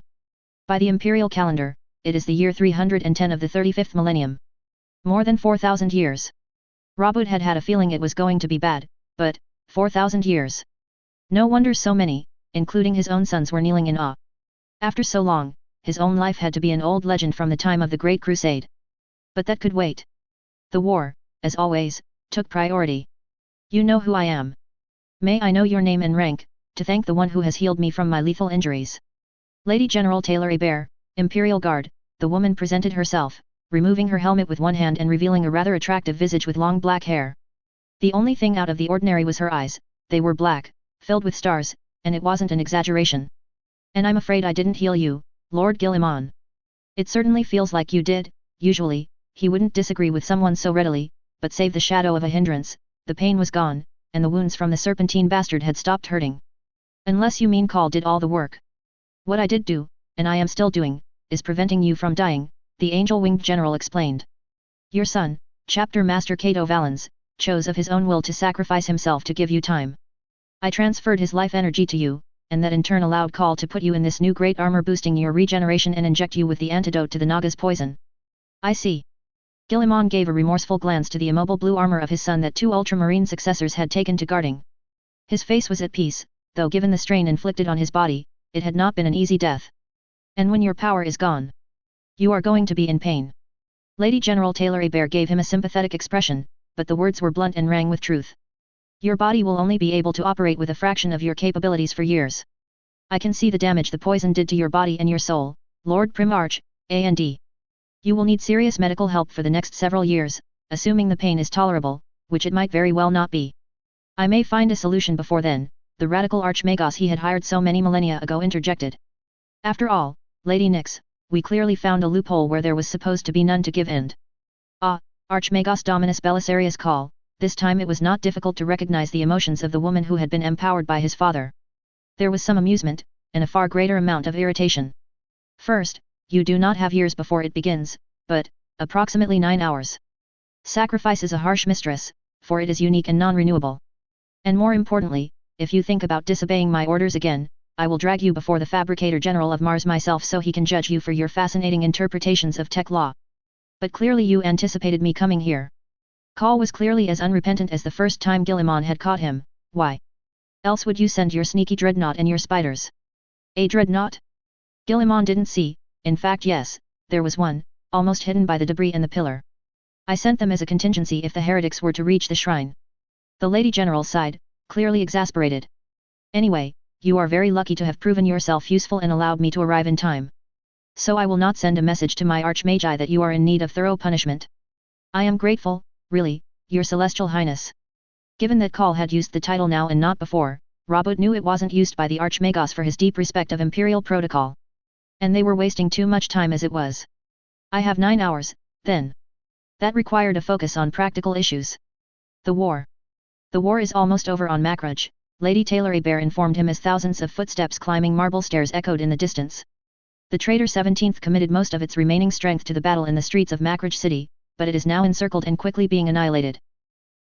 By the imperial calendar, it is the year 310 of the 35th millennium. More than 4,000 years. Robert had had a feeling it was going to be bad, but 4,000 years. No wonder so many, including his own sons, were kneeling in awe. After so long, his own life had to be an old legend from the time of the Great Crusade. But that could wait. The war, as always, took priority. You know who I am. May I know your name and rank, to thank the one who has healed me from my lethal injuries? Lady General Taylor Hebert, Imperial Guard, the woman presented herself, removing her helmet with one hand and revealing a rather attractive visage with long black hair. The only thing out of the ordinary was her eyes. They were black, filled with stars, and it wasn't an exaggeration. And I'm afraid I didn't heal you, Lord Guillemon. It certainly feels like you did. Usually, he wouldn't disagree with someone so readily, but save the shadow of a hindrance, the pain was gone, and the wounds from the serpentine bastard had stopped hurting. Unless you mean Call did all the work. What I did do, and I am still doing, is preventing you from dying, the angel-winged general explained. Your son, Chapter Master Cato Valens, chose of his own will to sacrifice himself to give you time. I transferred his life energy to you, and that in turn allowed Call to put you in this new great armor boosting your regeneration and inject you with the antidote to the Naga's poison. I see. Guillemon gave a remorseful glance to the immobile blue armor of his son that two ultramarine successors had taken to guarding. His face was at peace, though given the strain inflicted on his body, it had not been an easy death. And when your power is gone, you are going to be in pain. Lady General Taylor Hebert gave him a sympathetic expression, but the words were blunt and rang with truth. Your body will only be able to operate with a fraction of your capabilities for years. I can see the damage the poison did to your body and your soul, Lord Primarch, A&D. You will need serious medical help for the next several years, assuming the pain is tolerable, which it might very well not be. I may find a solution before then, the radical archmagos he had hired so many millennia ago interjected. After all, Lady Nyx, we clearly found a loophole where there was supposed to be none to give end. Ah, Archmagos Dominus Belisarius Call, this time it was not difficult to recognize the emotions of the woman who had been empowered by his father. There was some amusement, and a far greater amount of irritation. First, you do not have years before it begins, but, approximately 9 hours. Sacrifice is a harsh mistress, for it is unique and non-renewable. And more importantly, if you think about disobeying my orders again, I will drag you before the Fabricator General of Mars myself so he can judge you for your fascinating interpretations of tech law. But clearly you anticipated me coming here. Call was clearly as unrepentant as the first time Guillemon had caught him. Why else would you send your sneaky dreadnought and your spiders? A dreadnought? Guillemon didn't see. In fact yes, there was one, almost hidden by the debris and the pillar. I sent them as a contingency if the heretics were to reach the shrine. The Lady General sighed, clearly exasperated. Anyway, you are very lucky to have proven yourself useful and allowed me to arrive in time. So I will not send a message to my Archmagi that you are in need of thorough punishment. I am grateful, really, Your Celestial Highness. Given that Call had used the title now and not before, Robert knew it wasn't used by the Archmagos for his deep respect of imperial protocol. And they were wasting too much time as it was. I have 9 hours, then. That required a focus on practical issues. The war. The war is almost over on Macrage, Lady Taylor Hebert informed him as thousands of footsteps climbing marble stairs echoed in the distance. The traitor 17th committed most of its remaining strength to the battle in the streets of Macrage City, but it is now encircled and quickly being annihilated.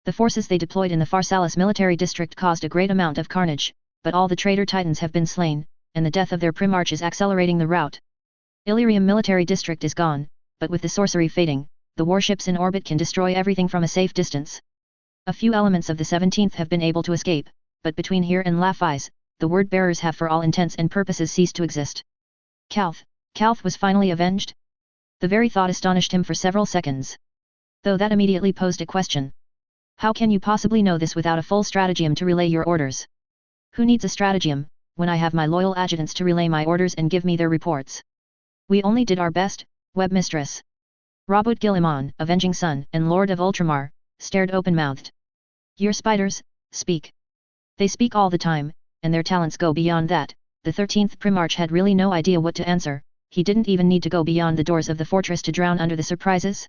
The forces they deployed in the Pharsalis military district caused a great amount of carnage, but all the traitor titans have been slain, and the death of their Primarch is accelerating the rout. Illyrium military district is gone, but with the sorcery fading, the warships in orbit can destroy everything from a safe distance. A few elements of the 17th have been able to escape, but between here and Laphise, the word-bearers have for all intents and purposes ceased to exist. Calth was finally avenged? The very thought astonished him for several seconds. Though that immediately posed a question. How can you possibly know this without a full stratagem to relay your orders? Who needs a stratagem, when I have my loyal adjutants to relay my orders and give me their reports? We only did our best, web mistress. Robert Guillemon, avenging son and lord of Ultramar, stared open-mouthed. Your spiders, speak. They speak all the time, and their talents go beyond that. The 13th Primarch had really no idea what to answer. He didn't even need to go beyond the doors of the fortress to drown under the surprises.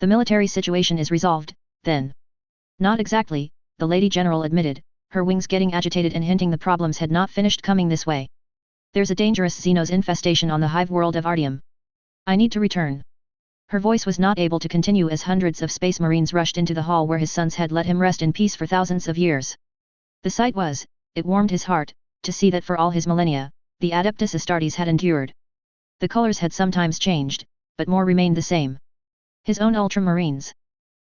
The military situation is resolved, then. Not exactly, the Lady General admitted, her wings getting agitated and hinting the problems had not finished coming this way. There's a dangerous Xenos infestation on the hive world of Artium. I need to return. Her voice was not able to continue as hundreds of space marines rushed into the hall where his sons had let him rest in peace for thousands of years. The sight it warmed his heart, to see that for all his millennia, the Adeptus Astartes had endured. The colors had sometimes changed, but more remained the same. His own ultramarines.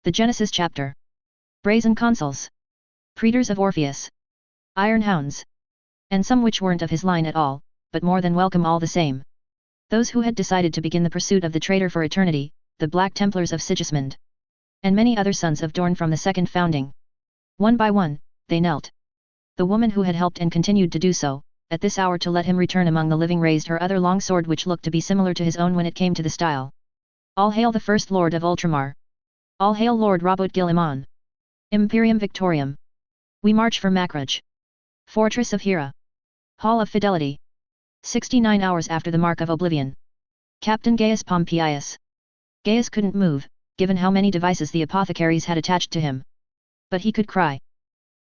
The Genesis chapter. Brazen consuls. Praetors of Orpheus. Iron hounds. And some which weren't of his line at all, but more than welcome all the same. Those who had decided to begin the pursuit of the traitor for eternity, the Black Templars of Sigismund. And many other sons of Dorn from the second founding. One by one, they knelt. The woman who had helped and continued to do so, at this hour to let him return among the living raised her other long sword which looked to be similar to his own when it came to the style. All hail the first Lord of Ultramar! All hail Lord Robert Guillemon! Imperium Victorium! We march for Macrage! Fortress of Hera! Hall of Fidelity! 69 hours after the Mark of Oblivion. Captain Gaius Pompeius. Gaius couldn't move, given how many devices the apothecaries had attached to him. But he could cry.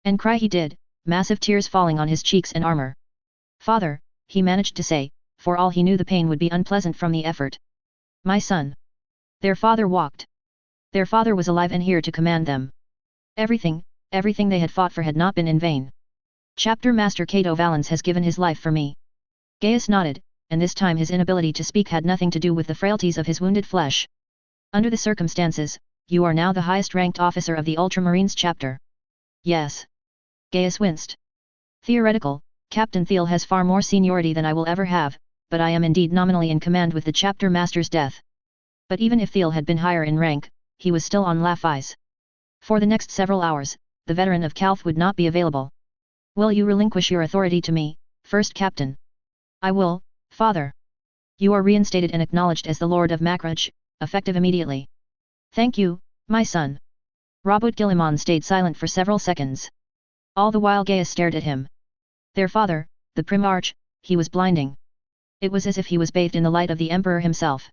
And cry he did, massive tears falling on his cheeks and armor. Father, he managed to say, for all he knew the pain would be unpleasant from the effort. My son. Their father walked. Their father was alive and here to command them. Everything they had fought for had not been in vain. Chapter Master Cato Valens has given his life for me. Gaius nodded, and this time his inability to speak had nothing to do with the frailties of his wounded flesh. Under the circumstances, you are now the highest ranked officer of the Ultramarines chapter. Yes. Gaius winced. Theoretical, Captain Thiel has far more seniority than I will ever have, but I am indeed nominally in command with the chapter master's death. But even if Thiel had been higher in rank, he was still on Laphise. For the next several hours, the veteran of Calth would not be available. Will you relinquish your authority to me, first captain? I will, father. You are reinstated and acknowledged as the Lord of Macrage, effective immediately. Thank you, my son. Robert Guillemon stayed silent for several seconds. All the while Gaius stared at him. Their father, the Primarch, he was blinding. It was as if he was bathed in the light of the Emperor himself.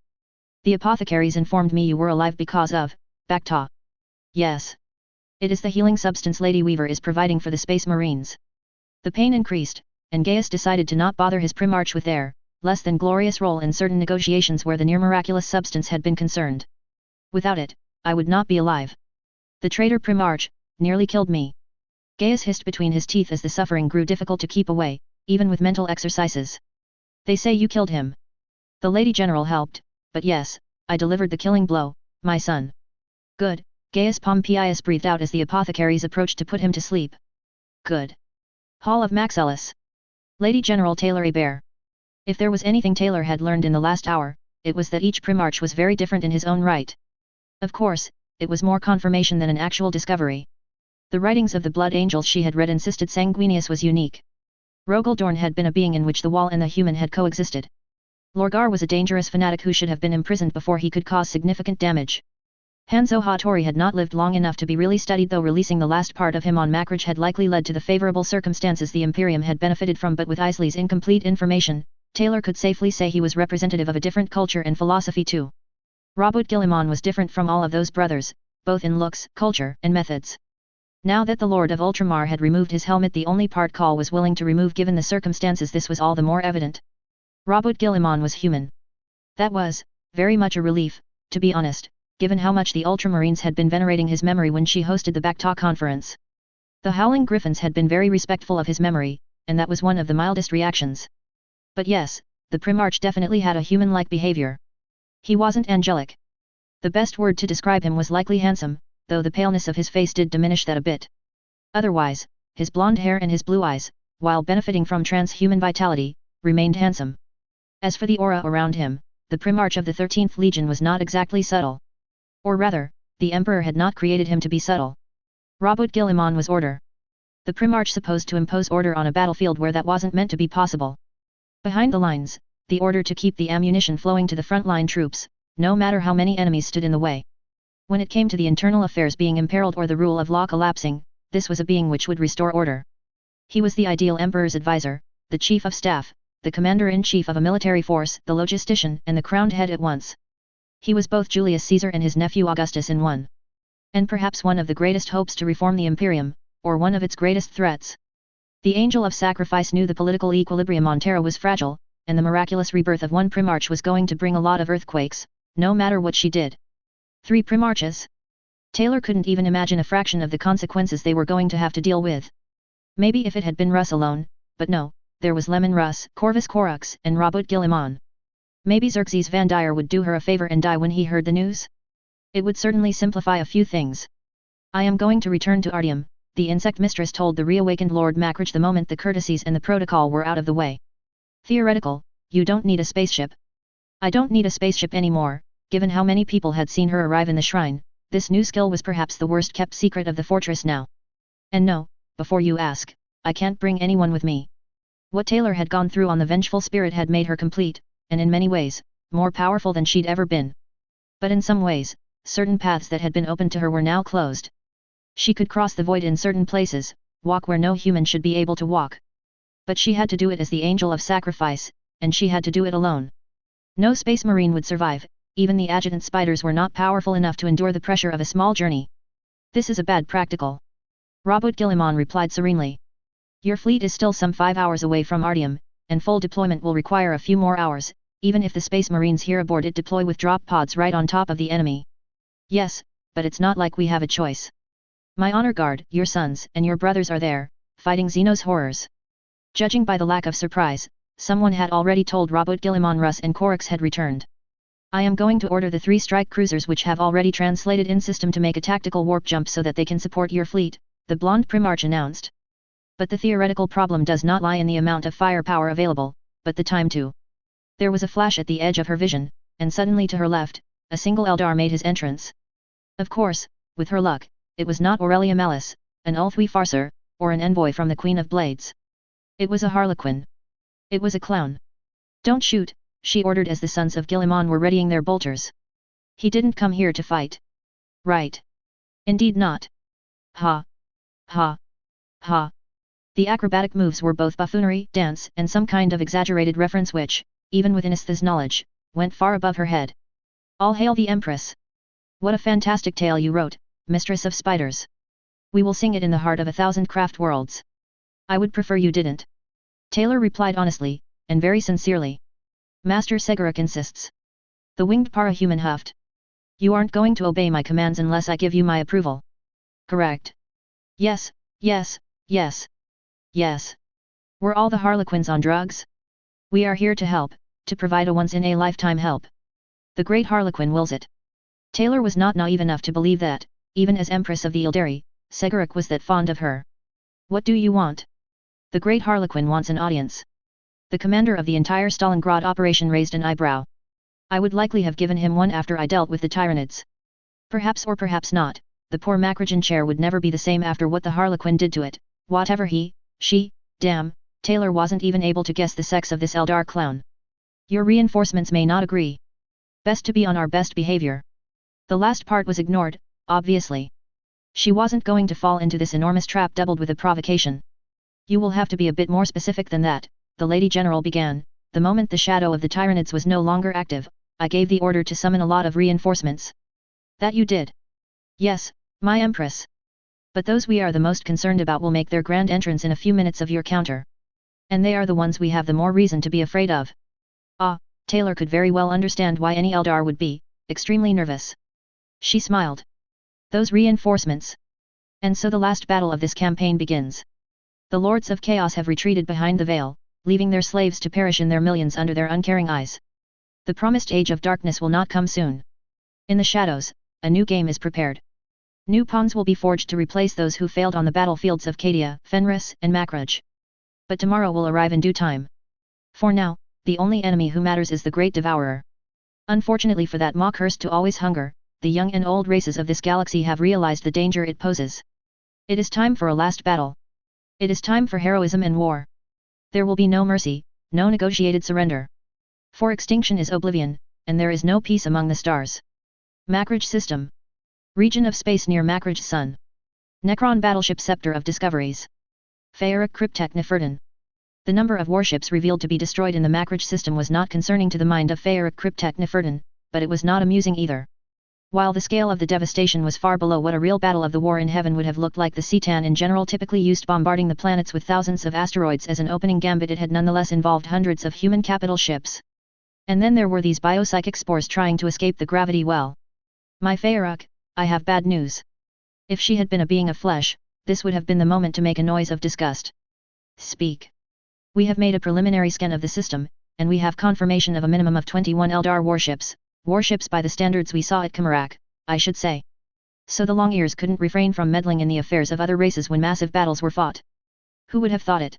The apothecaries informed me you were alive because of, Bacta. Yes. It is the healing substance Lady Weaver is providing for the Space Marines. The pain increased, and Gaius decided to not bother his Primarch with their, less than glorious role in certain negotiations where the near miraculous substance had been concerned. Without it, I would not be alive. The traitor Primarch, nearly killed me. Gaius hissed between his teeth as the suffering grew difficult to keep away, even with mental exercises. They say you killed him. The Lady General helped, but yes, I delivered the killing blow, my son. Good, Gaius Pompeius breathed out as the apothecaries approached to put him to sleep. Good. Hall of Maxellus. Lady General Taylor Hebert. If there was anything Taylor had learned in the last hour, it was that each Primarch was very different in his own right. Of course, it was more confirmation than an actual discovery. The writings of the Blood Angels she had read insisted Sanguinius was unique. Rogaldorn had been a being in which the wall and the human had coexisted. Lorgar was a dangerous fanatic who should have been imprisoned before he could cause significant damage. Hanzo Hattori had not lived long enough to be really studied, though releasing the last part of him on Macrage had likely led to the favorable circumstances the Imperium had benefited from, but with Isley's incomplete information, Taylor could safely say he was representative of a different culture and philosophy too. Robert Guillemon was different from all of those brothers, both in looks, culture, and methods. Now that the Lord of Ultramar had removed his helmet, the only part Call was willing to remove given the circumstances, this was all the more evident. Robert Guillemon was human. That was, very much a relief, to be honest, given how much the Ultramarines had been venerating his memory when she hosted the Bacta conference. The Howling Griffins had been very respectful of his memory, and that was one of the mildest reactions. But yes, the Primarch definitely had a human-like behavior. He wasn't angelic. The best word to describe him was likely handsome, though the paleness of his face did diminish that a bit. Otherwise, his blonde hair and his blue eyes, while benefiting from transhuman vitality, remained handsome. As for the aura around him, the Primarch of the 13th Legion was not exactly subtle. Or rather, the Emperor had not created him to be subtle. Robert Guillemon was order. The Primarch supposed to impose order on a battlefield where that wasn't meant to be possible. Behind the lines, the order to keep the ammunition flowing to the frontline troops, no matter how many enemies stood in the way. When it came to the internal affairs being imperiled or the rule of law collapsing, this was a being which would restore order. He was the ideal Emperor's advisor, the chief of staff, the commander-in-chief of a military force, the logistician, and the crowned head at once. He was both Julius Caesar and his nephew Augustus in one. And perhaps one of the greatest hopes to reform the Imperium, or one of its greatest threats. The Angel of Sacrifice knew the political equilibrium on Terra was fragile, and the miraculous rebirth of one Primarch was going to bring a lot of earthquakes, no matter what she did. 3 Primarches? Taylor couldn't even imagine a fraction of the consequences they were going to have to deal with. Maybe if it had been Russ alone, but no, there was Lemon Russ, Corvus Corax, and Robert Guillemon. Maybe Xerxes Van Dyer would do her a favor and die when he heard the news? It would certainly simplify a few things. I am going to return to Artyom, the insect mistress told the reawakened Lord Macrage the moment the courtesies and the protocol were out of the way. Theoretical, you don't need a spaceship. I don't need a spaceship anymore. Given how many people had seen her arrive in the shrine, this new skill was perhaps the worst kept secret of the fortress now. And no, before you ask, I can't bring anyone with me. What Taylor had gone through on the vengeful spirit had made her complete, and in many ways, more powerful than she'd ever been. But in some ways, certain paths that had been opened to her were now closed. She could cross the void in certain places, walk where no human should be able to walk. But she had to do it as the angel of sacrifice, and she had to do it alone. No space marine would survive, even the adjutant spiders were not powerful enough to endure the pressure of a small journey. This is a bad practical. Robert Guillemon replied serenely. Your fleet is still some 5 hours away from Artyom, and full deployment will require a few more hours, even if the space marines here aboard it deploy with drop pods right on top of the enemy. Yes, but it's not like we have a choice. My honor guard, your sons and your brothers are there, fighting Xeno's horrors. Judging by the lack of surprise, someone had already told Robert Guillemon Russ and Korix had returned. I am going to order the 3 strike cruisers which have already translated in system to make a tactical warp jump so that they can support your fleet, the blonde Primarch announced. But the theoretical problem does not lie in the amount of firepower available, but the time too. There was a flash at the edge of her vision, and suddenly to her left, a single Eldar made his entrance. Of course, with her luck, it was not Aurelia Malice, an Ulthwi farcer, or an envoy from the Queen of Blades. It was a harlequin. It was a clown. Don't shoot, she ordered as the sons of Guillemon were readying their bolters. He didn't come here to fight. Right. Indeed not. Ha. Ha. Ha. The acrobatic moves were both buffoonery, dance, and some kind of exaggerated reference which, even with Inistha's knowledge, went far above her head. All hail the Empress! What a fantastic tale you wrote, Mistress of Spiders! We will sing it in the heart of 1,000 craft worlds. I would prefer you didn't. Taylor replied honestly, and very sincerely. Master Seguruk insists. The winged parahuman huffed. You aren't going to obey my commands unless I give you my approval. Correct. Yes, yes, yes. Yes. Were all the harlequins on drugs? We are here to help, to provide a once-in-a-lifetime help. The great harlequin wills it. Taylor was not naive enough to believe that, even as Empress of the Ildari, Seguruk was that fond of her. What do you want? The great harlequin wants an audience. The commander of the entire Stalingrad operation raised an eyebrow. I would likely have given him one after I dealt with the Tyranids. Perhaps or perhaps not, the poor Macragen chair would never be the same after what the harlequin did to it, whatever she, damn, Taylor wasn't even able to guess the sex of this Eldar clown. Your reinforcements may not agree. Best to be on our best behavior. The last part was ignored, obviously. She wasn't going to fall into this enormous trap doubled with a provocation. You will have to be a bit more specific than that, the Lady General began. The moment the shadow of the Tyranids was no longer active, I gave the order to summon a lot of reinforcements. That you did? Yes, my Empress. But those we are the most concerned about will make their grand entrance in a few minutes of your counter. And they are the ones we have the more reason to be afraid of. Ah, Taylor could very well understand why any Eldar would be extremely nervous. She smiled. Those reinforcements. And so the last battle of this campaign begins. The Lords of Chaos have retreated behind the veil, leaving their slaves to perish in their millions under their uncaring eyes. The promised age of darkness will not come soon. In the shadows, a new game is prepared. New pawns will be forged to replace those who failed on the battlefields of Cadia, Fenris, and Macrage. But tomorrow will arrive in due time. For now, the only enemy who matters is the Great Devourer. Unfortunately for that maw cursed to always hunger, the young and old races of this galaxy have realized the danger it poses. It is time for a last battle. It is time for heroism and war. There will be no mercy, no negotiated surrender. For extinction is oblivion, and there is no peace among the stars. Macrage System. Region of space near Macrage Sun. Necron Battleship Scepter of Discoveries. Feeric Cryptek Nefertin. The number of warships revealed to be destroyed in the Macrage system was not concerning to the mind of Feeric Cryptek Nefertin, but it was not amusing either. While the scale of the devastation was far below what a real battle of the war in heaven would have looked like, the Cetan in general typically used bombarding the planets with thousands of asteroids as an opening gambit, it had nonetheless involved hundreds of human capital ships. And then there were these biopsychic spores trying to escape the gravity well. My Feeric, I have bad news. If she had been a being of flesh, this would have been the moment to make a noise of disgust. Speak. We have made a preliminary scan of the system, and we have confirmation of a minimum of 21 Eldar warships, warships by the standards we saw at Kamarak, I should say. So the Long-Ears couldn't refrain from meddling in the affairs of other races when massive battles were fought. Who would have thought it?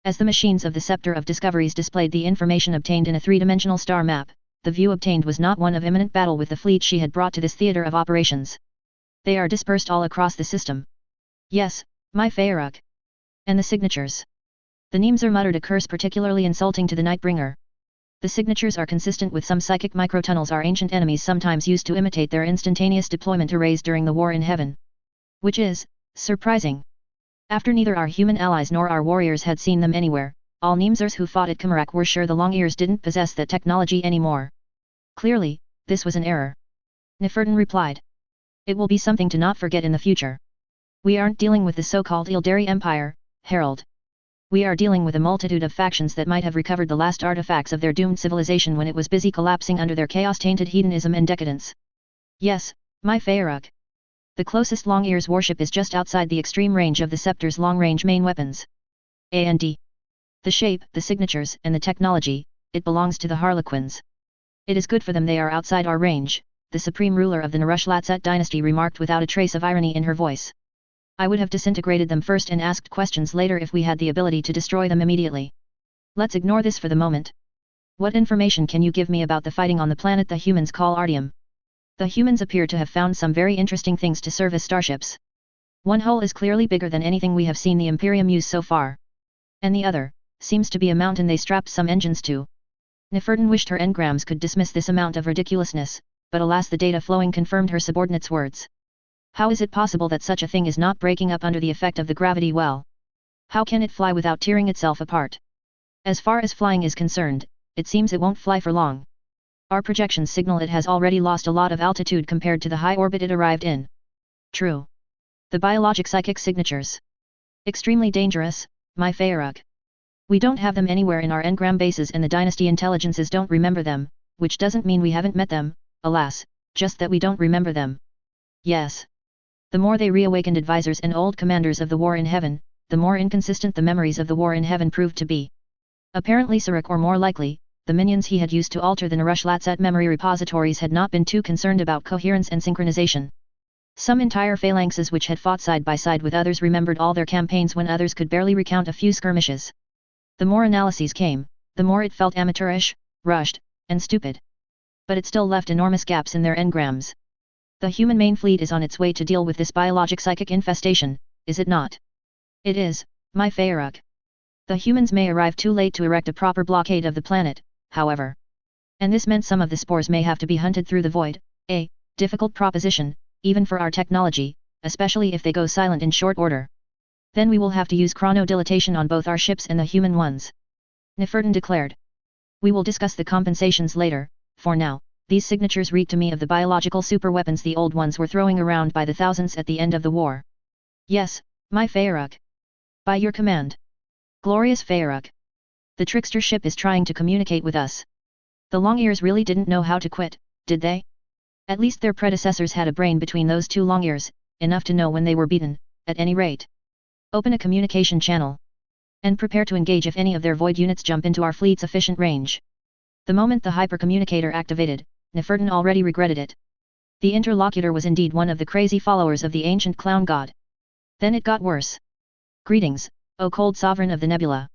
As the machines of the Scepter of Discoveries displayed the information obtained in a three-dimensional star map, the view obtained was not one of imminent battle with the fleet she had brought to this theater of operations. They are dispersed all across the system. Yes, my Feyruk. And the signatures. The Nemzar muttered a curse particularly insulting to the Nightbringer. The signatures are consistent with some psychic microtunnels our ancient enemies sometimes used to imitate their instantaneous deployment arrays during the war in heaven. Which is surprising. After neither our human allies nor our warriors had seen them anywhere, all Nemzars who fought at Kamarak were sure the Long-Ears didn't possess that technology anymore. Clearly, this was an error. Nefertun replied. It will be something to not forget in the future. We aren't dealing with the so-called Ildari Empire, Herald. We are dealing with a multitude of factions that might have recovered the last artifacts of their doomed civilization when it was busy collapsing under their chaos-tainted hedonism and decadence. Yes, my Feyruk. The closest Long-Ears warship is just outside the extreme range of the Scepter's long-range main weapons. A&D. The shape, the signatures, and the technology, it belongs to the Harlequins. It is good for them they are outside our range, the supreme ruler of the Narush-Latsat dynasty remarked without a trace of irony in her voice. I would have disintegrated them first and asked questions later if we had the ability to destroy them immediately. Let's ignore this for the moment. What information can you give me about the fighting on the planet the humans call Artium? The humans appear to have found some very interesting things to serve as starships. One hull is clearly bigger than anything we have seen the Imperium use so far. And the other, seems to be a mountain they strapped some engines to. Nefertun wished her engrams could dismiss this amount of ridiculousness, but alas the data flowing confirmed her subordinate's words. How is it possible that such a thing is not breaking up under the effect of the gravity well? How can it fly without tearing itself apart? As far as flying is concerned, it seems it won't fly for long. Our projections signal it has already lost a lot of altitude compared to the high orbit it arrived in. True. The biologic psychic signatures. Extremely dangerous, my Feyruk. We don't have them anywhere in our engram bases and the dynasty intelligences don't remember them, which doesn't mean we haven't met them, alas, just that we don't remember them. Yes. The more they reawakened advisors and old commanders of the war in heaven, the more inconsistent the memories of the war in heaven proved to be. Apparently Saruk or more likely, the minions he had used to alter the Narush-Latsat memory repositories had not been too concerned about coherence and synchronization. Some entire phalanxes which had fought side by side with others remembered all their campaigns when others could barely recount a few skirmishes. The more analyses came, the more it felt amateurish, rushed, and stupid. But it still left enormous gaps in their engrams. The human main fleet is on its way to deal with this biologic psychic infestation, is it not? It is, my Feyruk. The humans may arrive too late to erect a proper blockade of the planet, however. And this meant some of the spores may have to be hunted through the void, a difficult proposition, even for our technology, especially if they go silent in short order. Then we will have to use chronodilatation on both our ships and the human ones. Nefertun declared. We will discuss the compensations later, for now, these signatures reek to me of the biological superweapons the old ones were throwing around by the thousands at the end of the war. Yes, my Feyruk. By your command. Glorious Feyruk. The trickster ship is trying to communicate with us. The Long-Ears really didn't know how to quit, did they? At least their predecessors had a brain between those two Long-Ears, enough to know when they were beaten, at any rate. Open a communication channel. And prepare to engage if any of their void units jump into our fleet's efficient range. The moment the hypercommunicator activated, Nefertun already regretted it. The interlocutor was indeed one of the crazy followers of the ancient clown god. Then it got worse. Greetings, O cold sovereign of the nebula.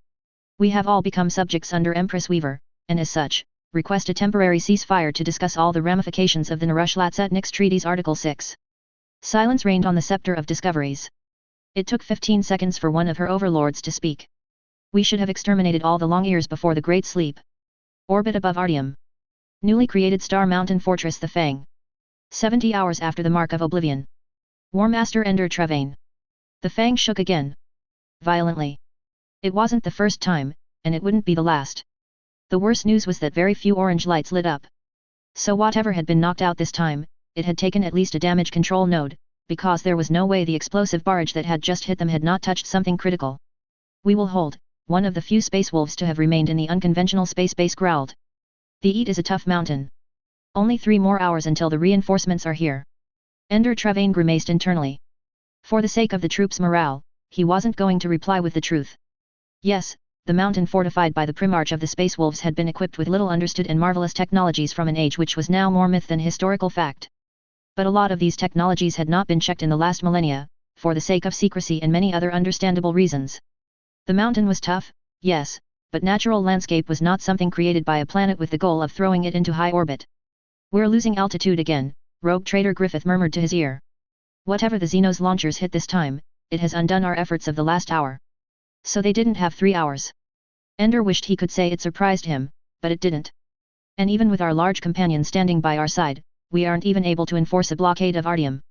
We have all become subjects under Empress Weaver, and as such, request a temporary ceasefire to discuss all the ramifications of the Narush-Latsat Nix Treaty's Article 6. Silence reigned on the Scepter of Discoveries. It took 15 seconds for one of her overlords to speak. We should have exterminated all the Long-Ears before the Great Sleep. Orbit above Artium. Newly created Star Mountain Fortress the Fang. 70 hours after the Mark of Oblivion. War Master Ender Travane. The Fang shook again. Violently. It wasn't the first time, and it wouldn't be the last. The worst news was that very few orange lights lit up. So whatever had been knocked out this time, it had taken at least a damage control node, because there was no way the explosive barrage that had just hit them had not touched something critical. We will hold, one of the few space wolves to have remained in the unconventional space base growled. The Eat is a tough mountain. Only 3 more hours until the reinforcements are here. Ender Travane grimaced internally. For the sake of the troops' morale, he wasn't going to reply with the truth. Yes, the mountain fortified by the Primarch of the Space Wolves had been equipped with little understood and marvelous technologies from an age which was now more myth than historical fact. But a lot of these technologies had not been checked in the last millennia, for the sake of secrecy and many other understandable reasons. The mountain was tough, yes, but natural landscape was not something created by a planet with the goal of throwing it into high orbit. "We're losing altitude again," Rogue Trader Griffith murmured to his ear. "Whatever the Xenos launchers hit this time, it has undone our efforts of the last hour." So they didn't have 3 hours. Ender wished he could say it surprised him, but it didn't. "And even with our large companion standing by our side, we aren't even able to enforce a blockade of Artium."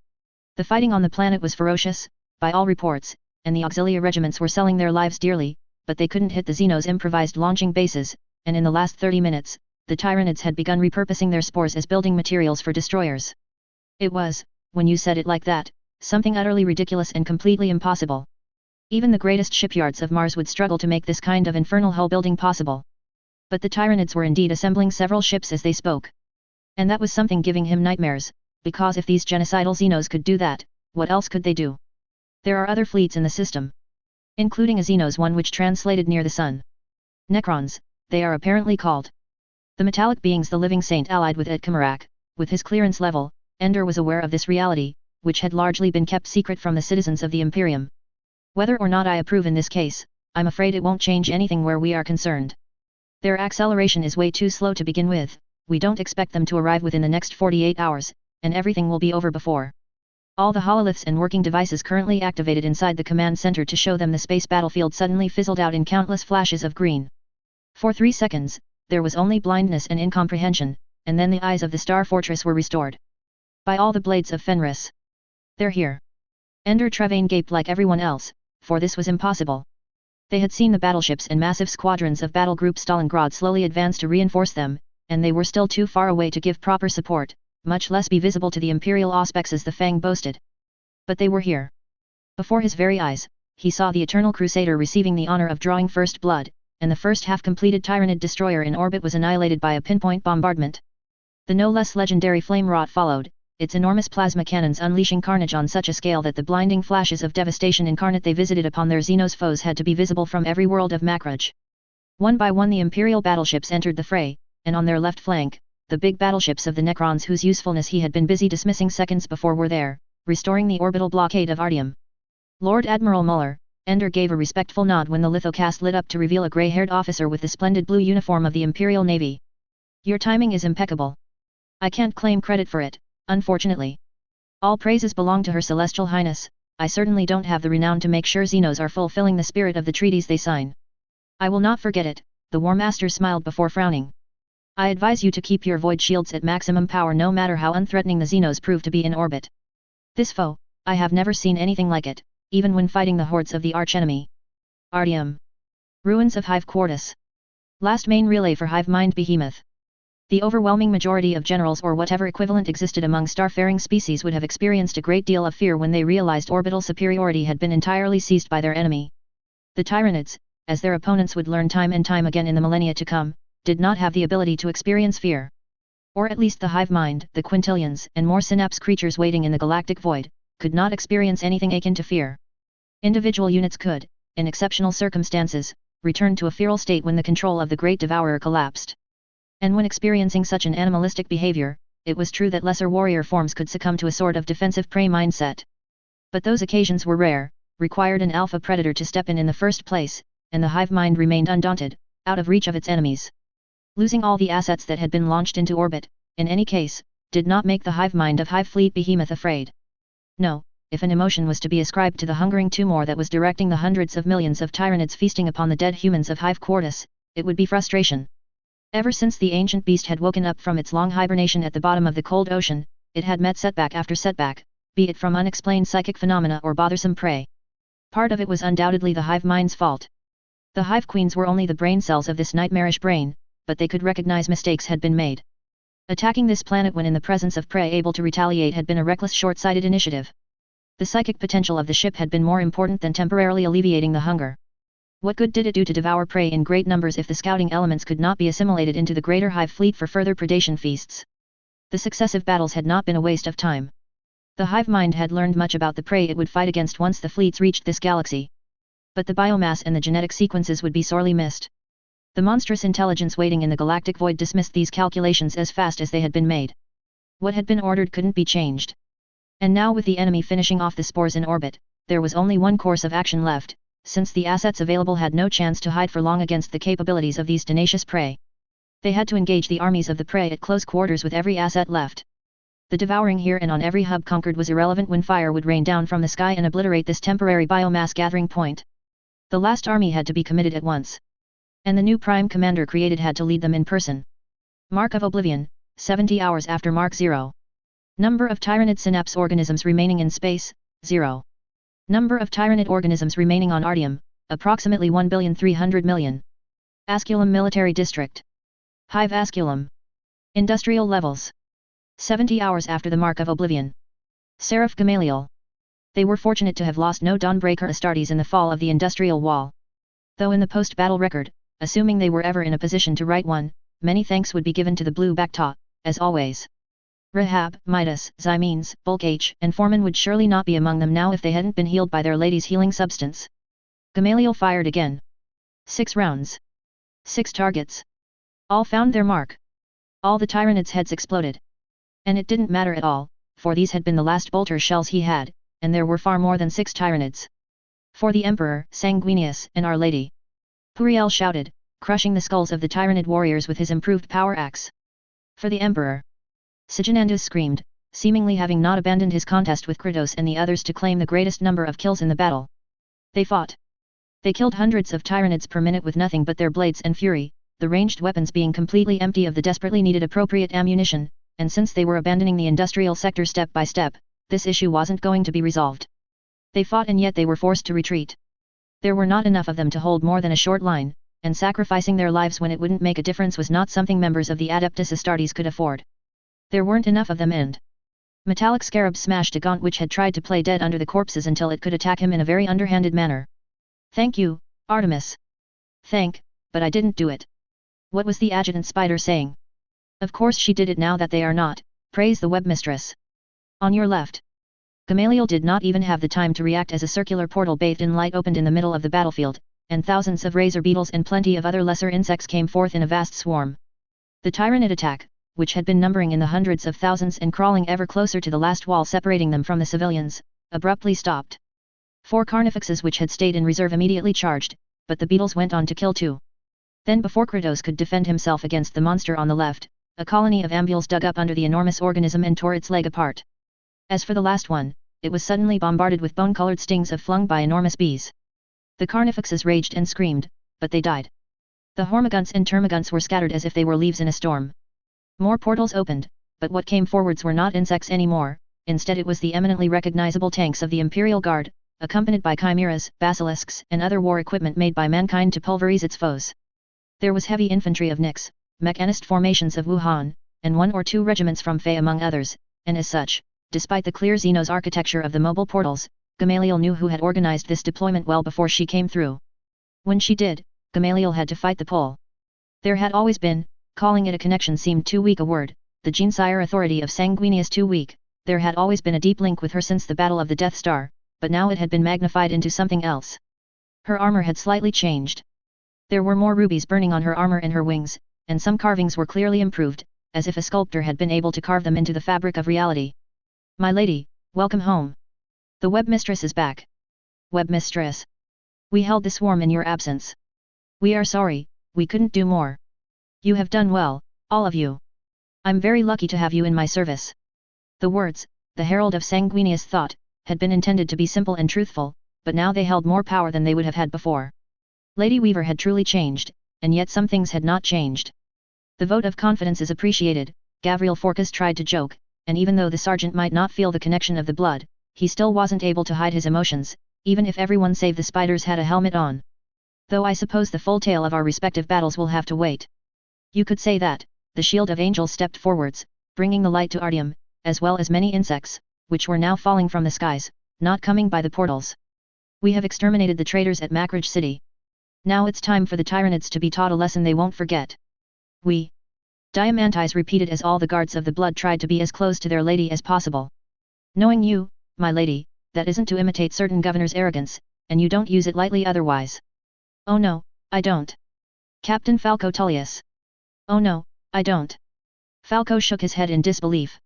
The fighting on the planet was ferocious, by all reports, and the auxilia regiments were selling their lives dearly, but they couldn't hit the Xenos' improvised launching bases, and in the last 30 minutes, the Tyranids had begun repurposing their spores as building materials for destroyers. It was, when you said it like that, something utterly ridiculous and completely impossible. Even the greatest shipyards of Mars would struggle to make this kind of infernal hull building possible. But the Tyranids were indeed assembling several ships as they spoke. And that was something giving him nightmares, because if these genocidal Xenos could do that, what else could they do? There are other fleets in the system, including a Xenos one which translated near the sun. Necrons, they are apparently called. The metallic beings the living saint allied with Ed Kamarak, with his clearance level, Ender was aware of this reality, which had largely been kept secret from the citizens of the Imperium. "Whether or not I approve in this case, I'm afraid it won't change anything where we are concerned. Their acceleration is way too slow to begin with, we don't expect them to arrive within the next 48 hours, and everything will be over before." All the hololiths and working devices currently activated inside the command center to show them the space battlefield suddenly fizzled out in countless flashes of green. For 3 seconds, there was only blindness and incomprehension, and then the eyes of the Star Fortress were restored. "By all the blades of Fenris! They're here!" Ender Trevain gaped like everyone else, for this was impossible. They had seen the battleships and massive squadrons of Battle Group Stalingrad slowly advance to reinforce them, and they were still too far away to give proper support, much less be visible to the Imperial Auspex as the Fang boasted. But they were here. Before his very eyes, he saw the Eternal Crusader receiving the honor of drawing first blood, and the first half-completed Tyranid destroyer in orbit was annihilated by a pinpoint bombardment. The no less legendary Flame Rot followed, its enormous plasma cannons unleashing carnage on such a scale that the blinding flashes of devastation incarnate they visited upon their Xenos foes had to be visible from every world of Macrage. One by one the Imperial battleships entered the fray, and on their left flank, the big battleships of the Necrons whose usefulness he had been busy dismissing seconds before were there, restoring the orbital blockade of Artium. Lord Admiral Muller, Ender gave a respectful nod when the lithocast lit up to reveal a grey-haired officer with the splendid blue uniform of the Imperial Navy. "Your timing is impeccable. I can't claim credit for it, unfortunately. All praises belong to Her Celestial Highness. I certainly don't have the renown to make sure Xenos are fulfilling the spirit of the treaties they sign. I will not forget it," the War Master smiled before frowning. "I advise you to keep your void shields at maximum power no matter how unthreatening the Xenos prove to be in orbit. This foe, I have never seen anything like it, even when fighting the hordes of the archenemy. Artium. Ruins of Hive Quartus. Last main relay for Hive Mind Behemoth." The overwhelming majority of generals or whatever equivalent existed among starfaring species would have experienced a great deal of fear when they realized orbital superiority had been entirely seized by their enemy. The Tyranids, as their opponents would learn time and time again in the millennia to come, did not have the ability to experience fear. Or at least the hive mind, the quintillions and more synapse creatures waiting in the galactic void, could not experience anything akin to fear. Individual units could, in exceptional circumstances, return to a feral state when the control of the Great Devourer collapsed. And when experiencing such an animalistic behavior, it was true that lesser warrior forms could succumb to a sort of defensive prey mindset. But those occasions were rare, required an alpha predator to step in the first place, and the hive mind remained undaunted, out of reach of its enemies. Losing all the assets that had been launched into orbit, in any case, did not make the hive mind of Hive Fleet Behemoth afraid. No, if an emotion was to be ascribed to the hungering tumor that was directing the hundreds of millions of Tyranids feasting upon the dead humans of Hive Quartus, it would be frustration. Ever since the ancient beast had woken up from its long hibernation at the bottom of the cold ocean, it had met setback after setback, be it from unexplained psychic phenomena or bothersome prey. Part of it was undoubtedly the hive mind's fault. The hive queens were only the brain cells of this nightmarish brain, but they could recognize mistakes had been made. Attacking this planet when in the presence of prey able to retaliate had been a reckless short-sighted initiative. The psychic potential of the ship had been more important than temporarily alleviating the hunger. What good did it do to devour prey in great numbers if the scouting elements could not be assimilated into the greater hive fleet for further predation feasts? The successive battles had not been a waste of time. The hive mind had learned much about the prey it would fight against once the fleets reached this galaxy. But the biomass and the genetic sequences would be sorely missed. The monstrous intelligence waiting in the galactic void dismissed these calculations as fast as they had been made. What had been ordered couldn't be changed. And now with the enemy finishing off the spores in orbit, there was only one course of action left, since the assets available had no chance to hide for long against the capabilities of these tenacious prey. They had to engage the armies of the prey at close quarters with every asset left. The devouring here and on every hub conquered was irrelevant when fire would rain down from the sky and obliterate this temporary biomass gathering point. The last army had to be committed at once. And the new prime commander created had to lead them in person. Mark of Oblivion, 70 hours after Mark 0. Number of Tyranid synapse organisms remaining in space, 0. Number of Tyranid organisms remaining on Artium, approximately 1,300,000,000. Asculum Military District. Hive Asculum. Industrial levels. 70 hours after the Mark of Oblivion. Seraph Gamaliel. They were fortunate to have lost no Dawnbreaker Astartes in the fall of the industrial wall. Though in the post-battle record, assuming they were ever in a position to write one, many thanks would be given to the Blue Bacta, as always. Rahab, Midas, Zymenes, Bulk H, and Foreman would surely not be among them now if they hadn't been healed by their lady's healing substance. Gamaliel fired again. 6 rounds. 6 targets. All found their mark. All the Tyranids' heads exploded. And it didn't matter at all, for these had been the last bolter shells he had, and there were far more than 6 Tyranids. For the Emperor, Sanguinius, and Our Lady. Puriel shouted, crushing the skulls of the Tyranid warriors with his improved power axe. For the Emperor. Sigenandus screamed, seemingly having not abandoned his contest with Kratos and the others to claim the greatest number of kills in the battle. They fought. They killed hundreds of Tyranids per minute with nothing but their blades and fury, the ranged weapons being completely empty of the desperately needed appropriate ammunition, and since they were abandoning the industrial sector step by step, this issue wasn't going to be resolved. They fought and yet they were forced to retreat. There were not enough of them to hold more than a short line, and sacrificing their lives when it wouldn't make a difference was not something members of the Adeptus Astartes could afford. There weren't enough of them and Metallic Scarab smashed a gaunt which had tried to play dead under the corpses until it could attack him in a very underhanded manner. Thank you, Artemis. But I didn't do it. What was the adjutant spider saying? Of course she did it now that they are not, praise the webmistress. On your left. Gamaliel did not even have the time to react as a circular portal bathed in light opened in the middle of the battlefield, and thousands of razor beetles and plenty of other lesser insects came forth in a vast swarm. The Tyranid attack, which had been numbering in the hundreds of thousands and crawling ever closer to the last wall separating them from the civilians, abruptly stopped. 4 carnifexes which had stayed in reserve immediately charged, but the beetles went on to kill 2. Then before Kratos could defend himself against the monster on the left, a colony of ambules dug up under the enormous organism and tore its leg apart. As for the last one, it was suddenly bombarded with bone-colored stings flung by enormous bees. The carnifexes raged and screamed, but they died. The hormiguns and termagants were scattered as if they were leaves in a storm. More portals opened, but what came forwards were not insects anymore, instead it was the eminently recognizable tanks of the Imperial Guard, accompanied by chimeras, basilisks, and other war equipment made by mankind to pulverize its foes. There was heavy infantry of Nyx, mechanist formations of Wuhan, and 1 or 2 regiments from Fey among others, and as such, despite the clear Xenos architecture of the mobile portals, Gamaliel knew who had organized this deployment well before she came through. When she did, Gamaliel had to fight the pull. There had always been, calling it a connection seemed too weak a word, the Gene-Sire authority of Sanguinius too weak, there had always been a deep link with her since the Battle of the Death Star, but now it had been magnified into something else. Her armor had slightly changed. There were more rubies burning on her armor and her wings, and some carvings were clearly improved, as if a sculptor had been able to carve them into the fabric of reality. My lady, welcome home. The webmistress is back. Webmistress. We held the swarm in your absence. We are sorry, we couldn't do more. You have done well, all of you. I'm very lucky to have you in my service. The words, the herald of Sanguinius thought, had been intended to be simple and truthful, but now they held more power than they would have had before. Lady Weaver had truly changed, and yet some things had not changed. The vote of confidence is appreciated, Gavriel Forcas tried to joke, and even though the sergeant might not feel the connection of the blood, he still wasn't able to hide his emotions, even if everyone save the spiders had a helmet on. Though I suppose the full tale of our respective battles will have to wait. You could say that. The shield of angels stepped forwards, bringing the light to Artium, as well as many insects, which were now falling from the skies, not coming by the portals. We have exterminated the traitors at Macridge City. Now it's time for the Tyranids to be taught a lesson they won't forget. We. Diamantes repeated as all the guards of the blood tried to be as close to their lady as possible. Knowing you, my lady, that isn't to imitate certain governors' arrogance, and you don't use it lightly otherwise. Oh no, I don't. Captain Falco Tullius. Oh no, I don't. Falco shook his head in disbelief.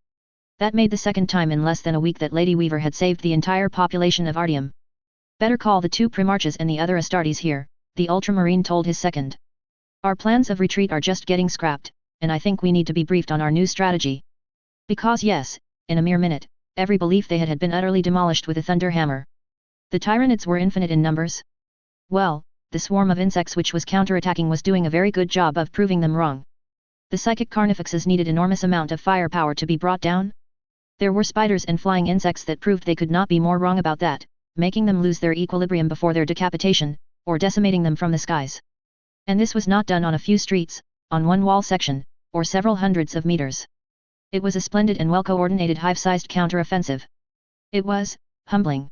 That made the second time in less than a week that Lady Weaver had saved the entire population of Artium. Better call the two Primarches and the other Astartes here, the Ultramarine told his second. Our plans of retreat are just getting scrapped, and I think we need to be briefed on our new strategy. Because yes, in a mere minute, every belief they had been utterly demolished with a thunder hammer. The Tyranids were infinite in numbers. Well, the swarm of insects which was counterattacking was doing a very good job of proving them wrong. The psychic carnifexes needed enormous amount of firepower to be brought down. There were spiders and flying insects that proved they could not be more wrong about that, making them lose their equilibrium before their decapitation, or decimating them from the skies. And this was not done on a few streets, on one wall section, or several hundreds of meters. It was a splendid and well-coordinated hive-sized counter-offensive. It was humbling.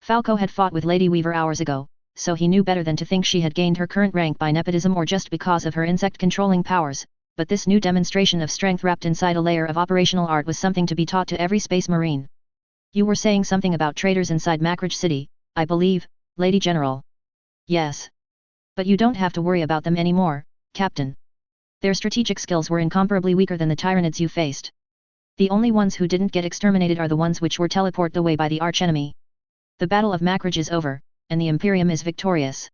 Falco had fought with Lady Weaver hours ago, so he knew better than to think she had gained her current rank by nepotism or just because of her insect-controlling powers, but this new demonstration of strength wrapped inside a layer of operational art was something to be taught to every space marine. You were saying something about traitors inside Macridge City, I believe, Lady General. Yes. But you don't have to worry about them anymore, Captain. Their strategic skills were incomparably weaker than the Tyranids you faced. The only ones who didn't get exterminated are the ones which were teleported away by the archenemy. The Battle of Macridge is over, and the Imperium is victorious.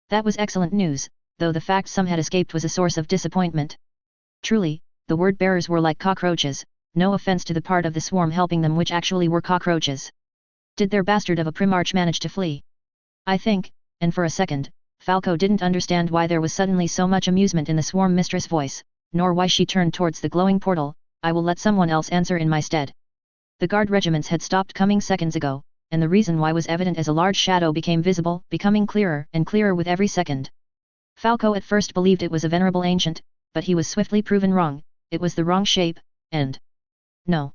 That was excellent news, though the fact some had escaped was a source of disappointment. Truly, the word-bearers were like cockroaches, no offense to the part of the swarm helping them which actually were cockroaches. Did their bastard of a Primarch manage to flee? I think, and for a second, Falco didn't understand why there was suddenly so much amusement in the swarm mistress' voice, nor why she turned towards the glowing portal. I will let someone else answer in my stead. The guard regiments had stopped coming seconds ago, and the reason why was evident as a large shadow became visible, becoming clearer and clearer with every second. Falco at first believed it was a venerable ancient, but he was swiftly proven wrong. It was the wrong shape, and... No,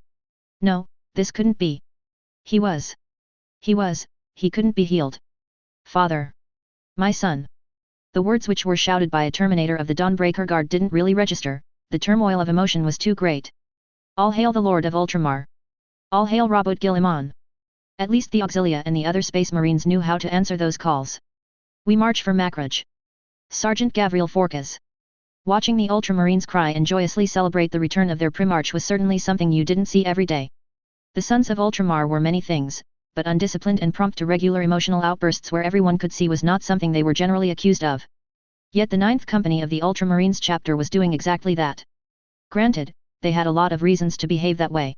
this couldn't be. He couldn't be healed. Father. My son. The words which were shouted by a Terminator of the Dawnbreaker Guard didn't really register, the turmoil of emotion was too great. All hail the Lord of Ultramar. All hail Robot Guilliman. At least the Auxilia and the other space marines knew how to answer those calls. We march for Macridge. Sergeant Gavriel Forcas. Watching the Ultramarines cry and joyously celebrate the return of their Primarch was certainly something you didn't see every day. The sons of Ultramar were many things, but undisciplined and prompt to regular emotional outbursts where everyone could see was not something they were generally accused of. Yet the 9th Company of the Ultramarines chapter was doing exactly that. Granted, they had a lot of reasons to behave that way.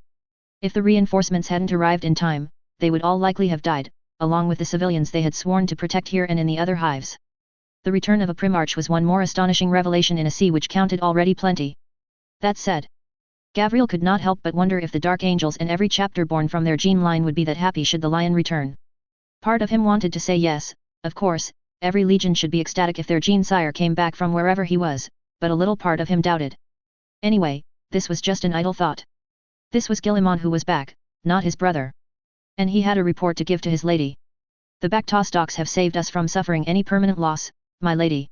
If the reinforcements hadn't arrived in time, they would all likely have died, along with the civilians they had sworn to protect here and in the other hives. The return of a Primarch was one more astonishing revelation in a sea which counted already plenty. That said, Gavriel could not help but wonder if the Dark Angels and every chapter born from their gene line would be that happy should the Lion return. Part of him wanted to say yes, of course, every legion should be ecstatic if their gene sire came back from wherever he was, but a little part of him doubted. Anyway, this was just an idle thought. This was Guilliman who was back, not his brother. And he had a report to give to his lady. The Bacta stocks have saved us from suffering any permanent loss, my lady.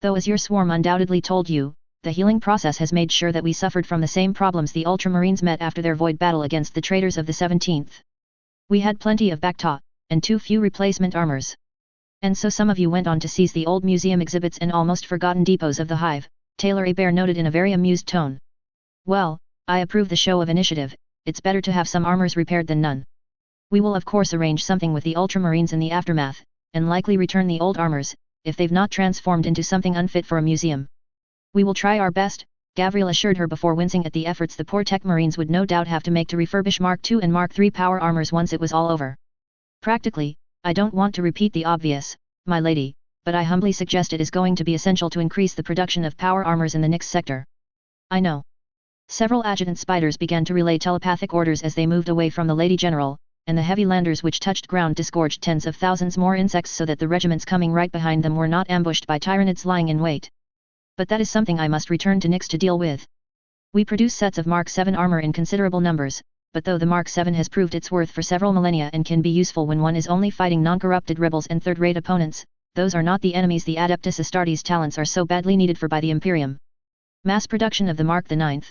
Though as your swarm undoubtedly told you, the healing process has made sure that we suffered from the same problems the Ultramarines met after their void battle against the traitors of the 17th. We had plenty of Bacta, and too few replacement armors. And so some of you went on to seize the old museum exhibits and almost forgotten depots of the hive, Taylor Hebert noted in a very amused tone. Well, I approve the show of initiative, it's better to have some armors repaired than none. We will of course arrange something with the Ultramarines in the aftermath, and likely return the old armors, if they've not transformed into something unfit for a museum. We will try our best, Gavriel assured her before wincing at the efforts the poor tech marines would no doubt have to make to refurbish Mark II and Mark III power armors once it was all over. Practically, I don't want to repeat the obvious, my lady, but I humbly suggest it is going to be essential to increase the production of power armors in the Nyx sector. I know. Several adjutant spiders began to relay telepathic orders as they moved away from the Lady General, and the heavy landers which touched ground disgorged tens of thousands more insects so that the regiments coming right behind them were not ambushed by Tyranids lying in wait. But that is something I must return to Nyx to deal with. We produce sets of Mark VII armor in considerable numbers, but though the Mark VII has proved its worth for several millennia and can be useful when one is only fighting non-corrupted rebels and third-rate opponents, those are not the enemies the Adeptus Astartes talents are so badly needed for by the Imperium. Mass production of the Mark IX.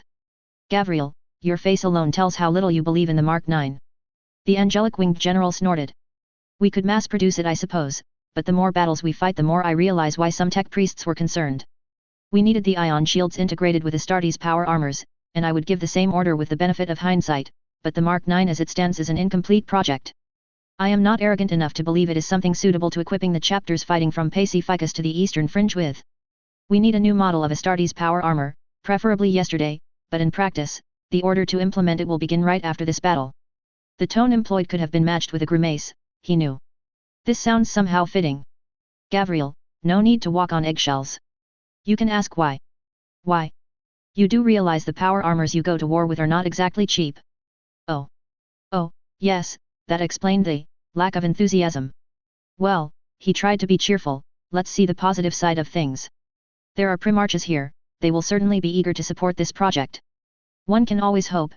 Gavriel, your face alone tells how little you believe in the Mark IX. The angelic winged general snorted. We could mass produce it, I suppose, but the more battles we fight the more I realize why some tech priests were concerned. We needed the ion shields integrated with Astartes power armors, and I would give the same order with the benefit of hindsight, but the Mark 9 as it stands is an incomplete project. I am not arrogant enough to believe it is something suitable to equipping the chapters fighting from Pacificus to the eastern fringe with. We need a new model of Astartes power armor, preferably yesterday, but in practice, the order to implement it will begin right after this battle. The tone employed could have been matched with a grimace, he knew. This sounds somehow fitting. Gavriel, no need to walk on eggshells. You can ask why. Why? You do realize the power armors you go to war with are not exactly cheap. Oh. Oh, yes, that explained the lack of enthusiasm. Well, he tried to be cheerful, let's see the positive side of things. There are primarches here, they will certainly be eager to support this project. One can always hope,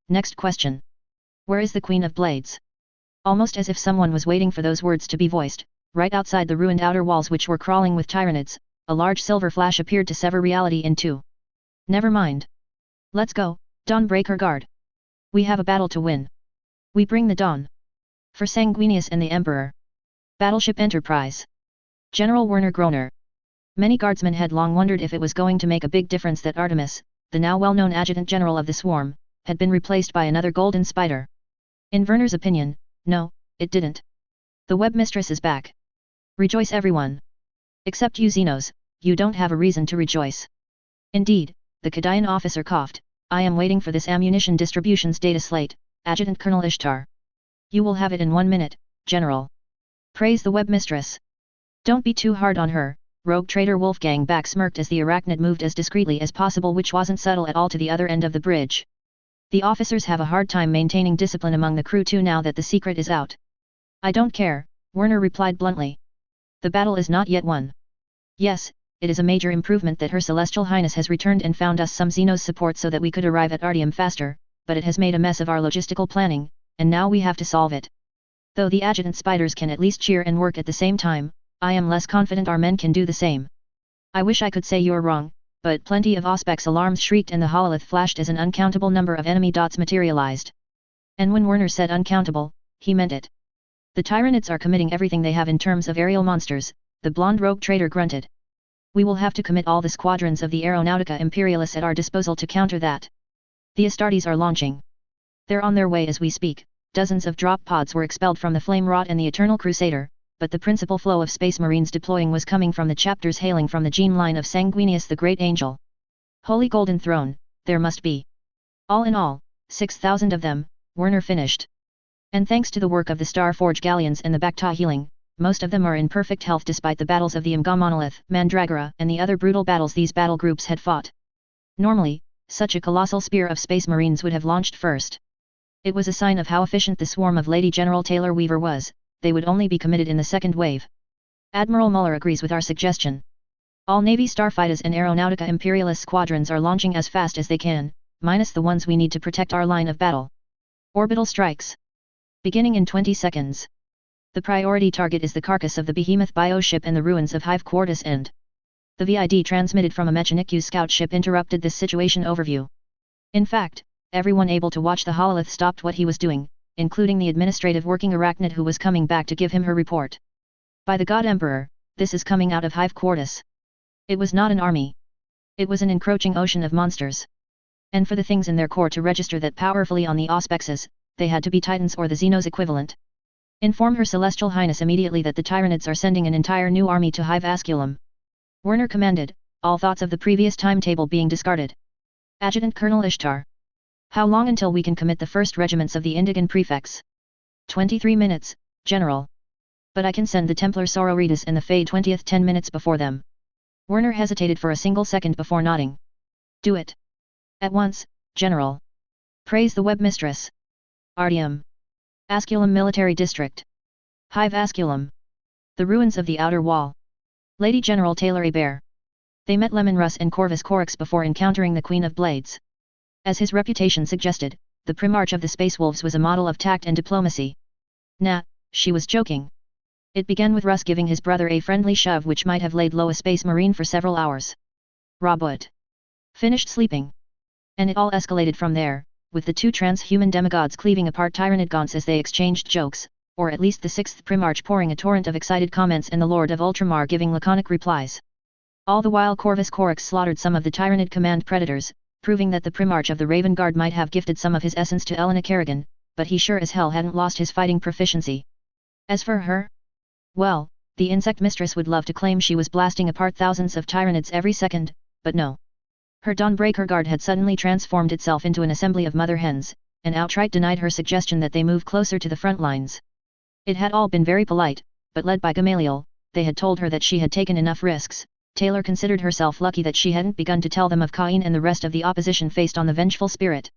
next question. Where is the Queen of Blades? Almost as if someone was waiting for those words to be voiced, right outside the ruined outer walls which were crawling with tyranids, a large silver flash appeared to sever reality in two. Never mind. Let's go, Dawn, break her guard. We have a battle to win. We bring the dawn. For Sanguinius and the Emperor. Battleship Enterprise. General Werner Groner. Many guardsmen had long wondered if it was going to make a big difference that Artemis, the now well-known adjutant general of the swarm, had been replaced by another golden spider. In Werner's opinion, no, it didn't. The web mistress is back. Rejoice everyone. Except you Xenos, you don't have a reason to rejoice. Indeed, the Kadian officer coughed, I am waiting for this ammunition distributions data slate, Adjutant Colonel Ishtar. You will have it in 1 minute, General. Praise the web mistress. Don't be too hard on her, rogue trader Wolfgang back smirked as the arachnid moved as discreetly as possible, which wasn't subtle at all, to the other end of the bridge. The officers have a hard time maintaining discipline among the crew too now that the secret is out. I don't care, Werner replied bluntly. The battle is not yet won. Yes, it is a major improvement that Her Celestial Highness has returned and found us some Xenos support so that we could arrive at Artium faster, but it has made a mess of our logistical planning, and now we have to solve it. Though the adjutant spiders can at least cheer and work at the same time, I am less confident our men can do the same. I wish I could say you're wrong, but plenty of Auspex alarms shrieked and the hololith flashed as an uncountable number of enemy dots materialized. And when Werner said uncountable, he meant it. The Tyranids are committing everything they have in terms of aerial monsters, the blonde rogue trader grunted. We will have to commit all the squadrons of the Aeronautica Imperialis at our disposal to counter that. The Astartes are launching. They're on their way as we speak. Dozens of drop pods were expelled from the Flame Rot and the Eternal Crusader, but the principal flow of Space Marines deploying was coming from the chapters hailing from the gene line of Sanguinius the Great Angel. Holy Golden Throne, there must be. All in all, 6,000 of them, Werner finished. And thanks to the work of the Starforge galleons and the Bacta healing, most of them are in perfect health despite the battles of the Imga Monolith, Mandragora, and the other brutal battles these battle groups had fought. Normally, such a colossal spear of Space Marines would have launched first. It was a sign of how efficient the swarm of Lady General Taylor Weaver was. They would only be committed in the second wave. Admiral Muller agrees with our suggestion. All Navy Starfighters and Aeronautica Imperialis squadrons are launching as fast as they can, minus the ones we need to protect our line of battle. Orbital strikes. Beginning in 20 seconds. The priority target is the carcass of the behemoth bioship and the ruins of Hive Quartus End. The VID transmitted from a Mechanicu scout ship interrupted this situation overview. In fact, everyone able to watch the hololith stopped what he was doing, including the administrative working arachnid who was coming back to give him her report. By the God Emperor, this is coming out of Hive Quartus. It was not an army. It was an encroaching ocean of monsters. And for the things in their core to register that powerfully on the auspexes, they had to be Titans or the Xenos equivalent. Inform Her Celestial Highness immediately that the Tyranids are sending an entire new army to Hive Asculum. Werner commanded, all thoughts of the previous timetable being discarded. Adjutant Colonel Ishtar. How long until we can commit the first regiments of the Indigan prefects? 23 minutes, General. But I can send the Templar Sororidus and the Fey 20th 10 minutes before them. Werner hesitated for a single second before nodding. Do it. At once, General. Praise the web mistress. Artium. Asculum Military District. Hive Asculum. The ruins of the outer wall. Lady General Taylor Hebert. They met Lemon Russ and Corvus Corax before encountering the Queen of Blades. As his reputation suggested, the Primarch of the Space Wolves was a model of tact and diplomacy. Nah, she was joking. It began with Russ giving his brother a friendly shove which might have laid low a Space Marine for several hours. Robot. Finished sleeping. And it all escalated from there, with the two transhuman demigods cleaving apart Tyranid gaunts as they exchanged jokes, or at least the 6th Primarch pouring a torrent of excited comments and the Lord of Ultramar giving laconic replies. All the while Corvus Corax slaughtered some of the Tyranid command predators, proving that the Primarch of the Raven Guard might have gifted some of his essence to Elena Kerrigan, but he sure as hell hadn't lost his fighting proficiency. As for her? Well, the insect mistress would love to claim she was blasting apart thousands of Tyranids every second, but no. Her Dawnbreaker Guard had suddenly transformed itself into an assembly of mother hens, and outright denied her suggestion that they move closer to the front lines. It had all been very polite, but led by Gamaliel, they had told her that she had taken enough risks. Taylor considered herself lucky that she hadn't begun to tell them of Cain and the rest of the opposition faced on the vengeful spirit.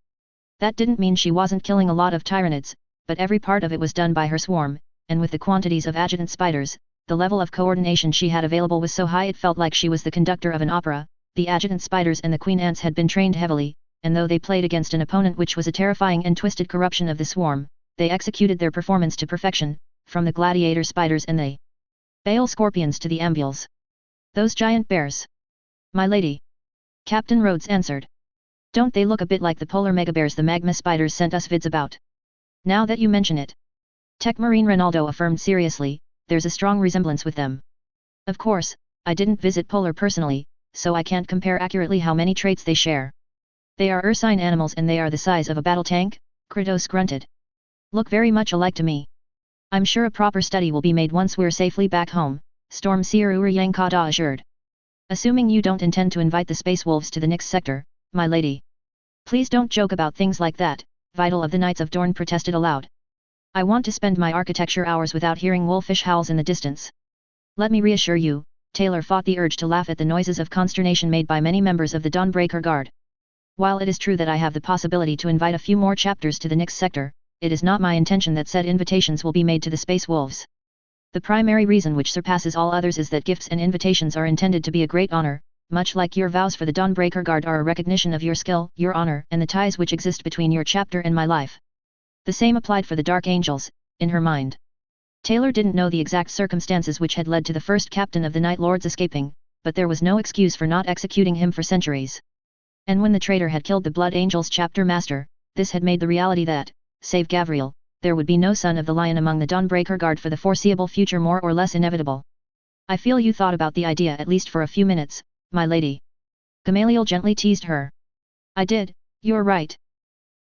That didn't mean she wasn't killing a lot of Tyranids, but every part of it was done by her swarm, and with the quantities of adjutant spiders, the level of coordination she had available was so high it felt like she was the conductor of an opera. The adjutant spiders and the queen ants had been trained heavily, and though they played against an opponent which was a terrifying and twisted corruption of the swarm, they executed their performance to perfection, from the gladiator spiders and the Baal scorpions to the ambules. Those giant bears. My lady. Captain Rhodes answered. Don't they look a bit like the polar megabears the magma spiders sent us vids about? Now that you mention it. Tech Marine Ronaldo affirmed seriously, there's a strong resemblance with them. Of course, I didn't visit polar personally, so I can't compare accurately how many traits they share. They are ursine animals and they are the size of a battle tank, Kratos grunted. Look very much alike to me. I'm sure a proper study will be made once we're safely back home, Storm Seer Uriyankada assured. Assuming you don't intend to invite the Space Wolves to the next sector, my lady. Please don't joke about things like that, Vital of the Knights of Dorne protested aloud. I want to spend my architecture hours without hearing wolfish howls in the distance. Let me reassure you, Taylor fought the urge to laugh at the noises of consternation made by many members of the Dawnbreaker Guard. While it is true that I have the possibility to invite a few more chapters to the next sector, it is not my intention that said invitations will be made to the Space Wolves. The primary reason which surpasses all others is that gifts and invitations are intended to be a great honor, much like your vows for the Dawnbreaker Guard are a recognition of your skill, your honor, and the ties which exist between your chapter and my life. The same applied for the Dark Angels, in her mind. Taylor didn't know the exact circumstances which had led to the first captain of the Night Lords escaping, but there was no excuse for not executing him for centuries. And when the traitor had killed the Blood Angels chapter master, this had made the reality that, save Gavriel, there would be no son of the Lion among the Dawnbreaker Guard for the foreseeable future more or less inevitable. I feel you thought about the idea at least for a few minutes, my lady. Gamaliel gently teased her. I did, you're right.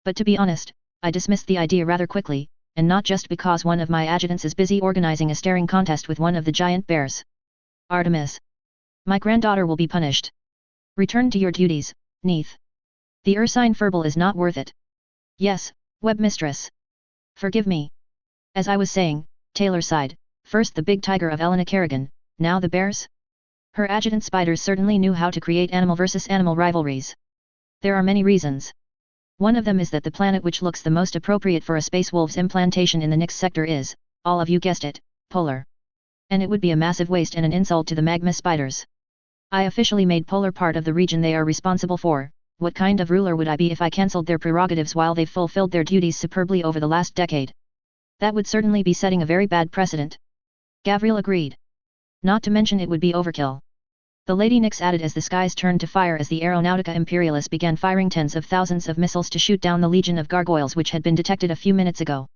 But to be honest, I dismissed the idea rather quickly, and not just because one of my adjutants is busy organizing a staring contest with one of the giant bears. Artemis. My granddaughter will be punished. Return to your duties, Neith. The Ursine Furball is not worth it. Yes, Web Mistress. Forgive me. As I was saying, Taylor sighed, first the big tiger of Elena Kerrigan, now the bears? Her adjutant spiders certainly knew how to create animal versus animal rivalries. There are many reasons. One of them is that the planet which looks the most appropriate for a Space Wolves implantation in the next sector is, all of you guessed it, polar. And it would be a massive waste and an insult to the magma spiders. I officially made polar part of the region they are responsible for. What kind of ruler would I be if I cancelled their prerogatives while they've fulfilled their duties superbly over the last decade? That would certainly be setting a very bad precedent. Gavriel agreed. Not to mention it would be overkill. The Lady Nyx added as the skies turned to fire as the Aeronautica Imperialis began firing tens of thousands of missiles to shoot down the legion of gargoyles which had been detected a few minutes ago.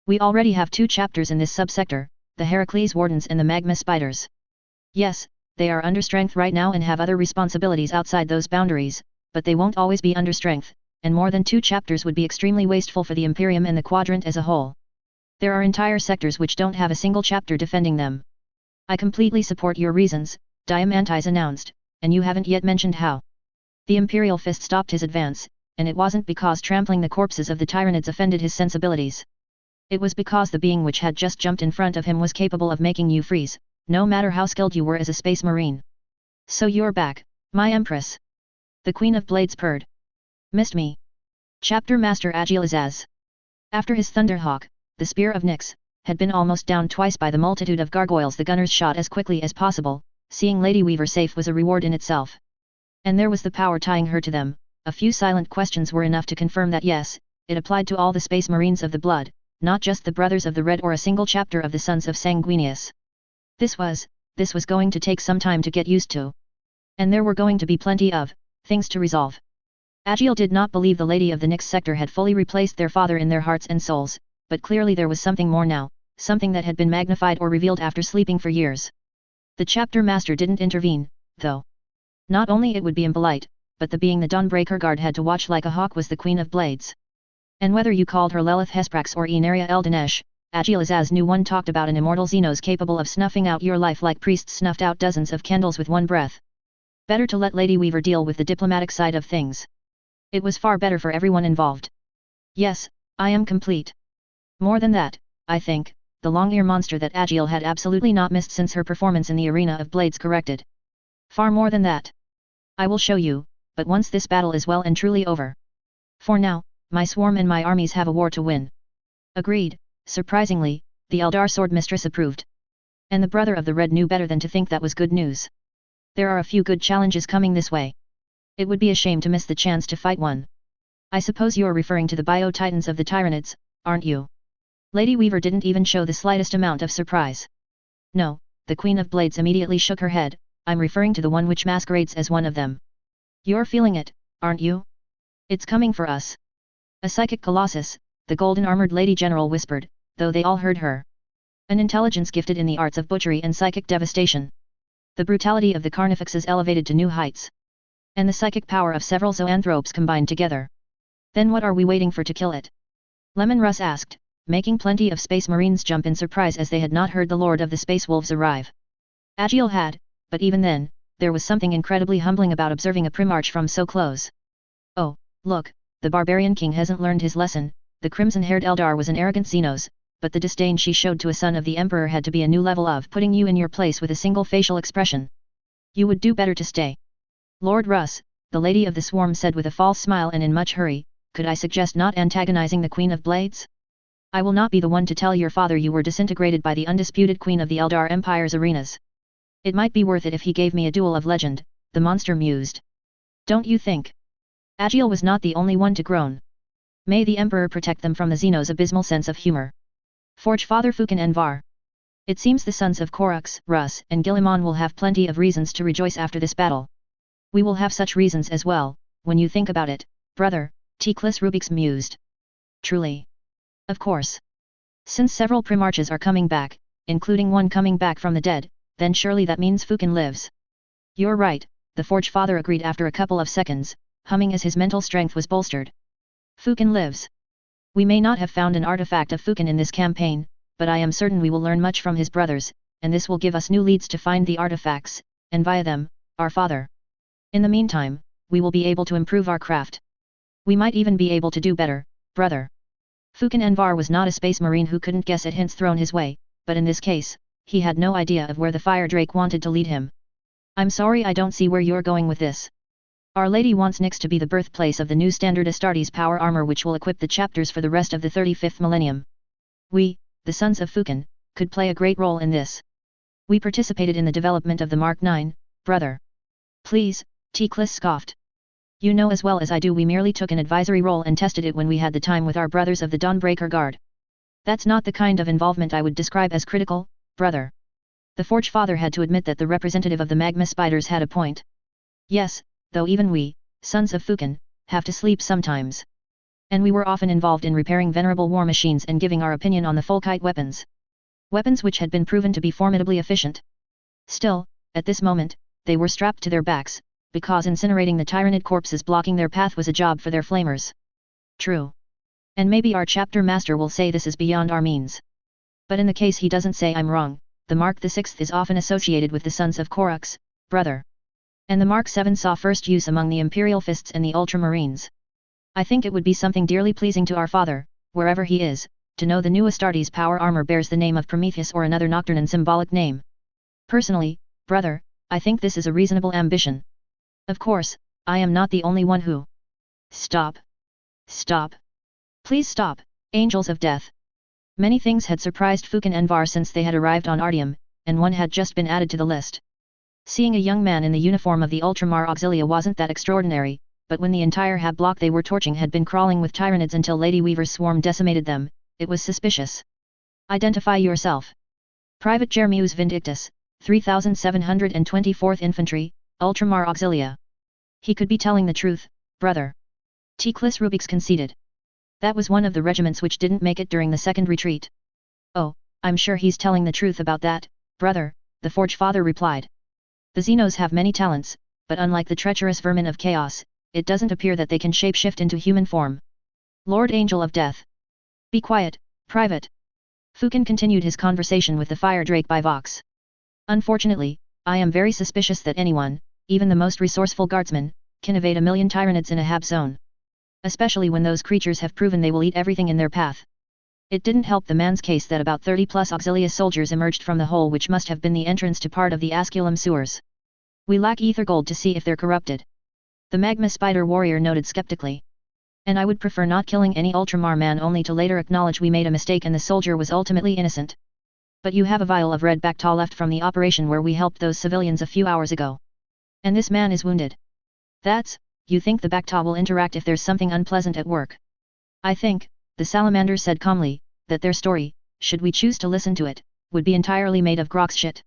We already have 2 chapters in this subsector, the Heracles Wardens and the Magma Spiders. Yes, they are under strength right now and have other responsibilities outside those boundaries, but they won't always be under strength, and more than 2 chapters would be extremely wasteful for the Imperium and the Quadrant as a whole. There are entire sectors which don't have a single chapter defending them. I completely support your reasons, Diamantis announced, and you haven't yet mentioned how. The Imperial Fist stopped his advance, and it wasn't because trampling the corpses of the Tyranids offended his sensibilities. It was because the being which had just jumped in front of him was capable of making you freeze, no matter how skilled you were as a space marine. So you're back, my Empress. The Queen of Blades purred. Missed me. Chapter Master Agilizaz. After his Thunderhawk, the Spear of Nyx, had been almost down twice by the multitude of gargoyles the gunners shot as quickly as possible. Seeing Lady Weaver safe was a reward in itself. And there was the power tying her to them. A few silent questions were enough to confirm that yes, it applied to all the Space Marines of the Blood, not just the Brothers of the Red or a single chapter of the Sons of Sanguinius. This was going to take some time to get used to. And there were going to be plenty of things to resolve. Agile did not believe the Lady of the Nyx sector had fully replaced their father in their hearts and souls, but clearly there was something more now, something that had been magnified or revealed after sleeping for years. The chapter master didn't intervene, though. Not only it would be impolite, but the being the Dawnbreaker guard had to watch like a hawk was the Queen of Blades. And whether you called her Lelith Hesprax or Inaria Eldanesh, Agilazaz knew one talked about an immortal Xenos capable of snuffing out your life like priests snuffed out dozens of candles with one breath. Better to let Lady Weaver deal with the diplomatic side of things. It was far better for everyone involved. Yes, I am complete. More than that, I think, the long-ear monster that Agil had absolutely not missed since her performance in the arena of blades corrected. Far more than that. I will show you, but once this battle is well and truly over. For now, my swarm and my armies have a war to win. Agreed. Surprisingly, the Eldar Sword Mistress approved. And the brother of the Red knew better than to think that was good news. There are a few good challenges coming this way. It would be a shame to miss the chance to fight one. I suppose you're referring to the Bio-Titans of the Tyranids, aren't you? Lady Weaver didn't even show the slightest amount of surprise. No, the Queen of Blades immediately shook her head. I'm referring to the one which masquerades as one of them. You're feeling it, aren't you? It's coming for us. A psychic colossus, the golden-armored Lady General whispered, though they all heard her. An intelligence gifted in the arts of butchery and psychic devastation. The brutality of the carnifexes elevated to new heights. And the psychic power of several zoanthropes combined together. Then what are we waiting for to kill it? Lemon Russ asked, making plenty of space marines jump in surprise as they had not heard the Lord of the Space Wolves arrive. Agil had, but even then, there was something incredibly humbling about observing a Primarch from so close. Oh, look, the barbarian king hasn't learned his lesson. The crimson-haired Eldar was an arrogant Xenos, but the disdain she showed to a son of the Emperor had to be a new level of putting you in your place with a single facial expression. You would do better to stay. Lord Russ, the Lady of the Swarm said with a false smile and in much hurry, could I suggest not antagonizing the Queen of Blades? I will not be the one to tell your father you were disintegrated by the undisputed Queen of the Eldar Empire's arenas. It might be worth it if he gave me a duel of legend, the monster mused. Don't you think? Agil was not the only one to groan. May the Emperor protect them from the Xenos' abysmal sense of humor. Forge Father Fukin Envar. It seems the sons of Korux, Russ, and Gilliman will have plenty of reasons to rejoice after this battle. We will have such reasons as well, when you think about it, brother, Teclis Rubix mused. Truly. Of course. Since several Primarches are coming back, including one coming back from the dead, then surely that means Fukin lives. You're right, the Forge Father agreed after a couple of seconds, humming as his mental strength was bolstered. Fukin lives. We may not have found an artifact of Fukin in this campaign, but I am certain we will learn much from his brothers, and this will give us new leads to find the artifacts, and via them, our father. In the meantime, we will be able to improve our craft. We might even be able to do better, brother. Fukin Envar was not a space marine who couldn't guess at hints thrown his way, but in this case, he had no idea of where the Fire Drake wanted to lead him. I'm sorry I don't see where you're going with this. Our Lady wants Nyx to be the birthplace of the new standard Astartes power armor which will equip the chapters for the rest of the 35th millennium. We, the sons of Fukin, could play a great role in this. We participated in the development of the Mark IX, brother. Please, Teclis scoffed. You know as well as I do we merely took an advisory role and tested it when we had the time with our brothers of the Dawnbreaker Guard. That's not the kind of involvement I would describe as critical, brother. The Forge Father had to admit that the representative of the Magma Spiders had a point. Yes, though even we, sons of Fukin, have to sleep sometimes. And we were often involved in repairing venerable war machines and giving our opinion on the Folkite weapons. Weapons which had been proven to be formidably efficient. Still, at this moment, they were strapped to their backs, because incinerating the Tyranid corpses blocking their path was a job for their flamers. True. And maybe our chapter master will say this is beyond our means. But in the case he doesn't say I'm wrong, the Mark VI is often associated with the sons of Korux, brother. And the Mark VII saw first use among the Imperial Fists and the Ultramarines. I think it would be something dearly pleasing to our father, wherever he is, to know the new Astartes power armor bears the name of Prometheus or another Nocturnan symbolic name. Personally, brother, I think this is a reasonable ambition. Of course, I am not the only one who... Stop. Stop. Please stop, Angels of Death. Many things had surprised Fukin Envar since they had arrived on Artium, and one had just been added to the list. Seeing a young man in the uniform of the Ultramar Auxilia wasn't that extraordinary, but when the entire Hab block they were torching had been crawling with Tyranids until Lady Weaver's swarm decimated them, it was suspicious. Identify yourself. Private Jeremius Vindictus, 3724th Infantry, Ultramar Auxilia. He could be telling the truth, brother. Teclis Rubix conceded. That was one of the regiments which didn't make it during the second retreat. Oh, I'm sure he's telling the truth about that, brother, the Forge Father replied. The Xenos have many talents, but unlike the treacherous vermin of chaos, it doesn't appear that they can shapeshift into human form. Lord Angel of Death. Be quiet, Private. Fukin continued his conversation with the Fire Drake by Vox. Unfortunately, I am very suspicious that anyone, even the most resourceful guardsman, can evade a million Tyranids in a HAB zone. Especially when those creatures have proven they will eat everything in their path. It didn't help the man's case that about 30+ Auxilia soldiers emerged from the hole which must have been the entrance to part of the Asculum sewers. We lack ether gold to see if they're corrupted. The Magma Spider warrior noted skeptically. And I would prefer not killing any Ultramar man only to later acknowledge we made a mistake and the soldier was ultimately innocent. But you have a vial of red Bacta left from the operation where we helped those civilians a few hours ago. And this man is wounded. You think the Bacta will interact if there's something unpleasant at work? I think, the Salamander said calmly, that their story, should we choose to listen to it, would be entirely made of Grok's shit.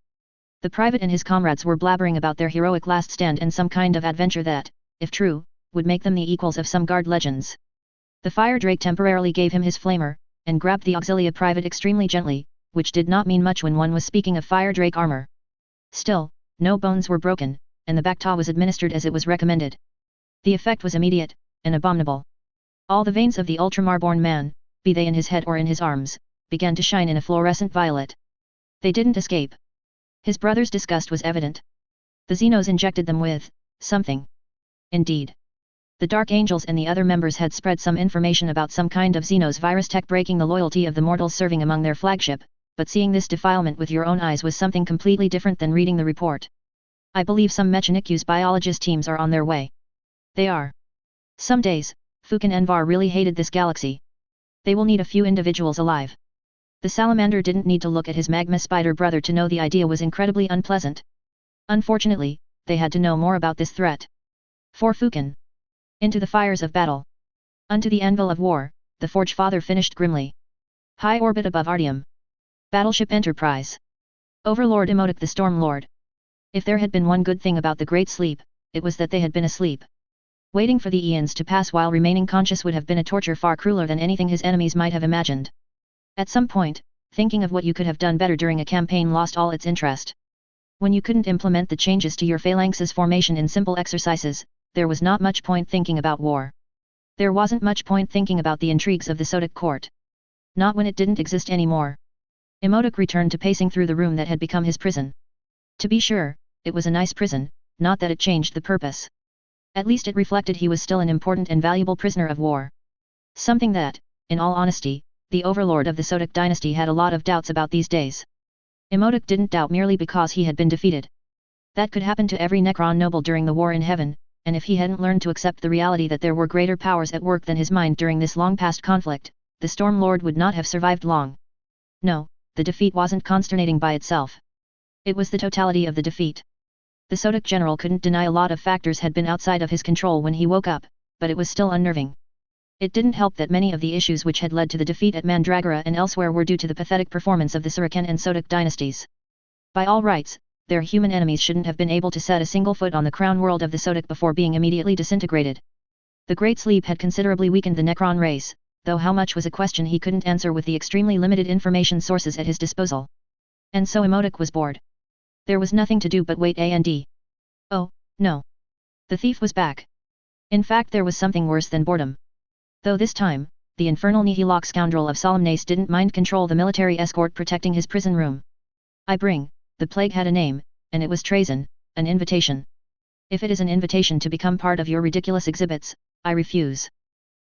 The Private and his comrades were blabbering about their heroic last stand and some kind of adventure that, if true, would make them the equals of some guard legends. The Fire Drake temporarily gave him his flamer, and grabbed the Auxilia Private extremely gently, which did not mean much when one was speaking of Fire Drake armor. Still, no bones were broken, and the Bacta was administered as it was recommended. The effect was immediate, and abominable. All the veins of the Ultramar-born man, be they in his head or in his arms, began to shine in a fluorescent violet. They didn't escape. His brother's disgust was evident. The Xenos injected them with something. Indeed. The Dark Angels and the other members had spread some information about some kind of Xenos virus tech breaking the loyalty of the mortals serving among their flagship, but seeing this defilement with your own eyes was something completely different than reading the report. I believe some Mechanic-U's biologist teams are on their way. They are. Some days, Fukin Envar really hated this galaxy. They will need a few individuals alive. The Salamander didn't need to look at his Magma Spider brother to know the idea was incredibly unpleasant. Unfortunately, they had to know more about this threat. For Fukin. Into the fires of battle. Unto the anvil of war, the Forge Father finished grimly. High orbit above Artium. Battleship Enterprise. Overlord Emotic the Storm Lord. If there had been one good thing about the Great Sleep, it was that they had been asleep. Waiting for the eons to pass while remaining conscious would have been a torture far crueler than anything his enemies might have imagined. At some point, thinking of what you could have done better during a campaign lost all its interest. When you couldn't implement the changes to your phalanx's formation in simple exercises, there was not much point thinking about war. There wasn't much point thinking about the intrigues of the Sodic court. Not when it didn't exist anymore. Emotic returned to pacing through the room that had become his prison. To be sure, it was a nice prison, not that it changed the purpose. At least it reflected he was still an important and valuable prisoner of war. Something that, in all honesty, the overlord of the Sodic dynasty had a lot of doubts about these days. Emotic didn't doubt merely because he had been defeated. That could happen to every Necron noble during the war in heaven, and if he hadn't learned to accept the reality that there were greater powers at work than his mind during this long-past conflict, the Storm Lord would not have survived long. No, the defeat wasn't consternating by itself. It was the totality of the defeat. The Sodic general couldn't deny a lot of factors had been outside of his control when he woke up, but it was still unnerving. It didn't help that many of the issues which had led to the defeat at Mandragora and elsewhere were due to the pathetic performance of the Surican and Sodic dynasties. By all rights, their human enemies shouldn't have been able to set a single foot on the crown world of the Sodic before being immediately disintegrated. The Great Sleep had considerably weakened the Necron race, though how much was a question he couldn't answer with the extremely limited information sources at his disposal. And so Emotic was bored. There was nothing to do but wait and. Oh, no. The thief was back. In fact there was something worse than boredom. Though this time, the infernal Nihilok scoundrel of Solemnace didn't mind control the military escort protecting his prison room. The plague had a name, and it was treason, an invitation. If it is an invitation to become part of your ridiculous exhibits, I refuse.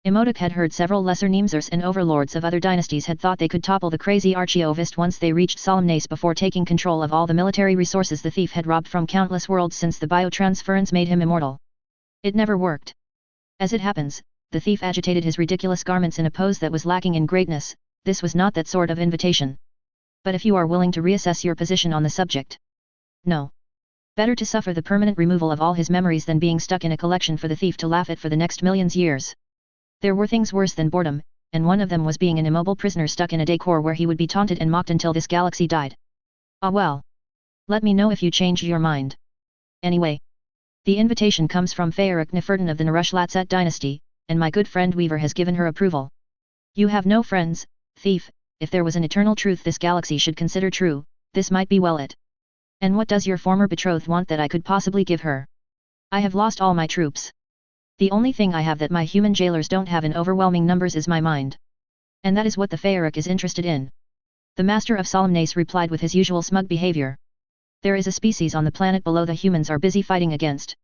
Emotic had heard several lesser Nemzers and overlords of other dynasties had thought they could topple the crazy Archeovist once they reached Solemnace before taking control of all the military resources the thief had robbed from countless worlds since the biotransference made him immortal. It never worked. As it happens, the thief agitated his ridiculous garments in a pose that was lacking in greatness. This was not that sort of invitation. But if you are willing to reassess your position on the subject. No. Better to suffer the permanent removal of all his memories than being stuck in a collection for the thief to laugh at for the next millions years. There were things worse than boredom, and one of them was being an immobile prisoner stuck in a decor where he would be taunted and mocked until this galaxy died. Ah well. Let me know if you change your mind. Anyway. The invitation comes from Feeric Nefertin of the Narushlatset dynasty, and my good friend Weaver has given her approval. You have no friends, thief, if there was an eternal truth this galaxy should consider true, this might be well it. And what does your former betrothed want that I could possibly give her? I have lost all my troops. The only thing I have that my human jailers don't have in overwhelming numbers is my mind. And that is what the Feeric is interested in. The Master of Solemnace replied with his usual smug behavior. There is a species on the planet below the humans are busy fighting against.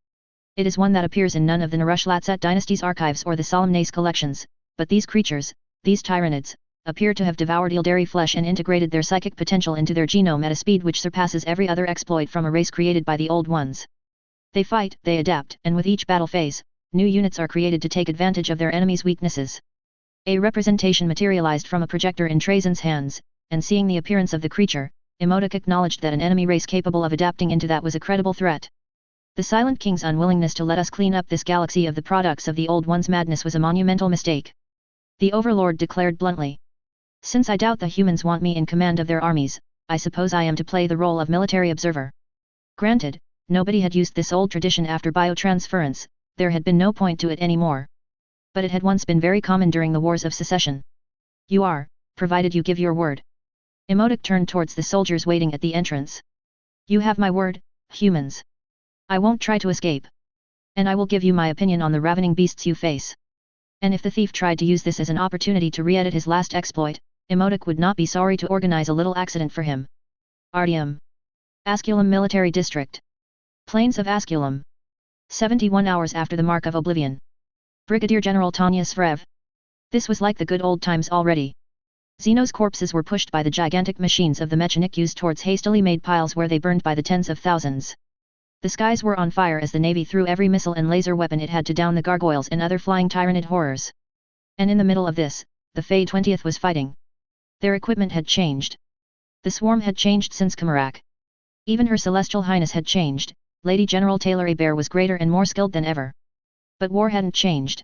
It is one that appears in none of the Narushlatset dynasty's archives or the Solemnace collections, but these creatures, these Tyranids, appear to have devoured Ildari flesh and integrated their psychic potential into their genome at a speed which surpasses every other exploit from a race created by the Old Ones. They fight, they adapt, and with each battle phase, new units are created to take advantage of their enemies' weaknesses. A representation materialized from a projector in Trazen's hands, and seeing the appearance of the creature, Emotic acknowledged that an enemy race capable of adapting into that was a credible threat. The Silent King's unwillingness to let us clean up this galaxy of the products of the Old One's madness was a monumental mistake. The Overlord declared bluntly. Since I doubt the humans want me in command of their armies, I suppose I am to play the role of military observer. Granted, nobody had used this old tradition after biotransference, there had been no point to it anymore. But it had once been very common during the Wars of Secession. You are, provided you give your word. Emotic turned towards the soldiers waiting at the entrance. You have my word, humans. I won't try to escape. And I will give you my opinion on the ravening beasts you face. And if the thief tried to use this as an opportunity to re-edit his last exploit, Emotic would not be sorry to organize a little accident for him. Artyom. Asculum Military District. Plains of Asculum. 71 hours after the Mark of Oblivion. Brigadier General Tanya Svrev. This was like the good old times already. Xeno's corpses were pushed by the gigantic machines of the Mechanics towards hastily made piles where they burned by the tens of thousands. The skies were on fire as the Navy threw every missile and laser weapon it had to down the gargoyles and other flying Tyranid horrors. And in the middle of this, the Fae 20th was fighting. Their equipment had changed. The swarm had changed since Kamarak. Even Her Celestial Highness had changed, Lady General Taylor Hebert was greater and more skilled than ever. But war hadn't changed.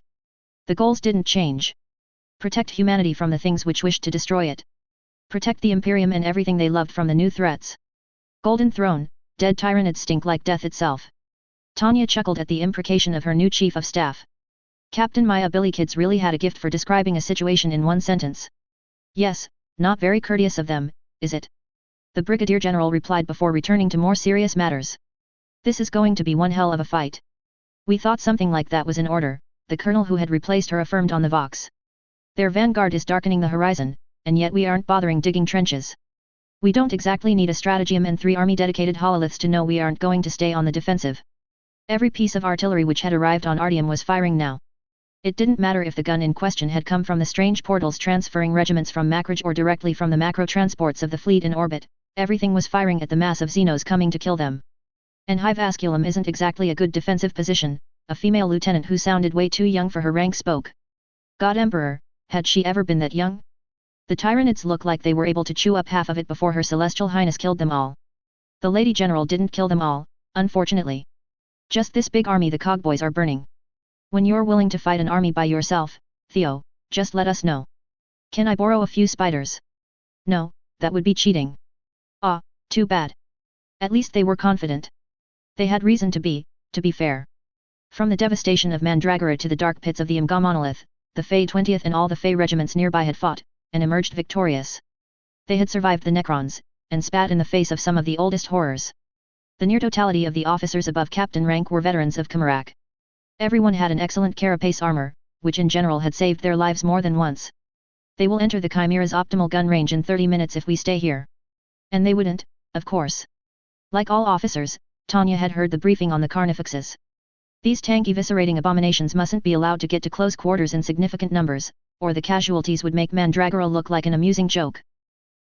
The goals didn't change. Protect humanity from the things which wished to destroy it. Protect the Imperium and everything they loved from the new threats. Golden Throne, dead Tyranids stink like death itself. Tanya chuckled at the imprecation of her new chief of staff. Captain Maya Billy Kids really had a gift for describing a situation in one sentence. Yes, not very courteous of them, is it? The Brigadier General replied before returning to more serious matters. This is going to be one hell of a fight. We thought something like that was in order, the colonel who had replaced her affirmed on the Vox. Their vanguard is darkening the horizon, and yet we aren't bothering digging trenches. We don't exactly need a stratagem and 3 army-dedicated hololiths to know we aren't going to stay on the defensive. Every piece of artillery which had arrived on Artyom was firing now. It didn't matter if the gun in question had come from the strange portals transferring regiments from Macrage or directly from the macro transports of the fleet in orbit, everything was firing at the mass of Xenos coming to kill them. And Hive Asculum isn't exactly a good defensive position, a female lieutenant who sounded way too young for her rank spoke. God Emperor, had she ever been that young? The Tyranids look like they were able to chew up half of it before Her Celestial Highness killed them all. The Lady General didn't kill them all, unfortunately. Just this big army the cogboys are burning. When you're willing to fight an army by yourself, Theo, just let us know. Can I borrow a few spiders? No, that would be cheating. Ah, too bad. At least they were confident. They had reason to be fair. From the devastation of Mandragora to the dark pits of the Imga monolith, the Fae 20th and all the Fae regiments nearby had fought, and emerged victorious. They had survived the Necrons, and spat in the face of some of the oldest horrors. The near totality of the officers above captain rank were veterans of Kamarak. Everyone had an excellent carapace armor, which in general had saved their lives more than once. They will enter the Chimera's optimal gun range in 30 minutes if we stay here. And they wouldn't, of course. Like all officers, Tanya had heard the briefing on the Carnifexes. These tank eviscerating abominations mustn't be allowed to get to close quarters in significant numbers, or the casualties would make Mandragora look like an amusing joke.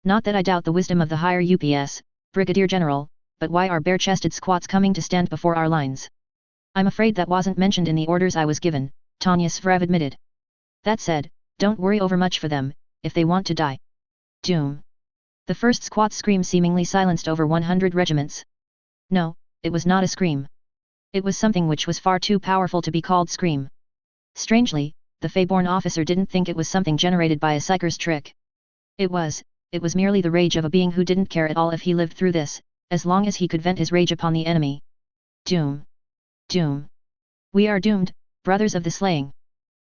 Not that I doubt the wisdom of the higher UPS, Brigadier General, but why are bare-chested squats coming to stand before our lines? I'm afraid that wasn't mentioned in the orders I was given, Tanya Svrev admitted. That said, don't worry over much for them, if they want to die. Doom. The first squat's scream seemingly silenced over 100 regiments. No, it was not a scream. It was something which was far too powerful to be called scream. Strangely, the Fae-born officer didn't think it was something generated by a psyker's trick. It was merely the rage of a being who didn't care at all if he lived through this, as long as he could vent his rage upon the enemy. Doom. Doom. We are doomed, brothers of the slaying.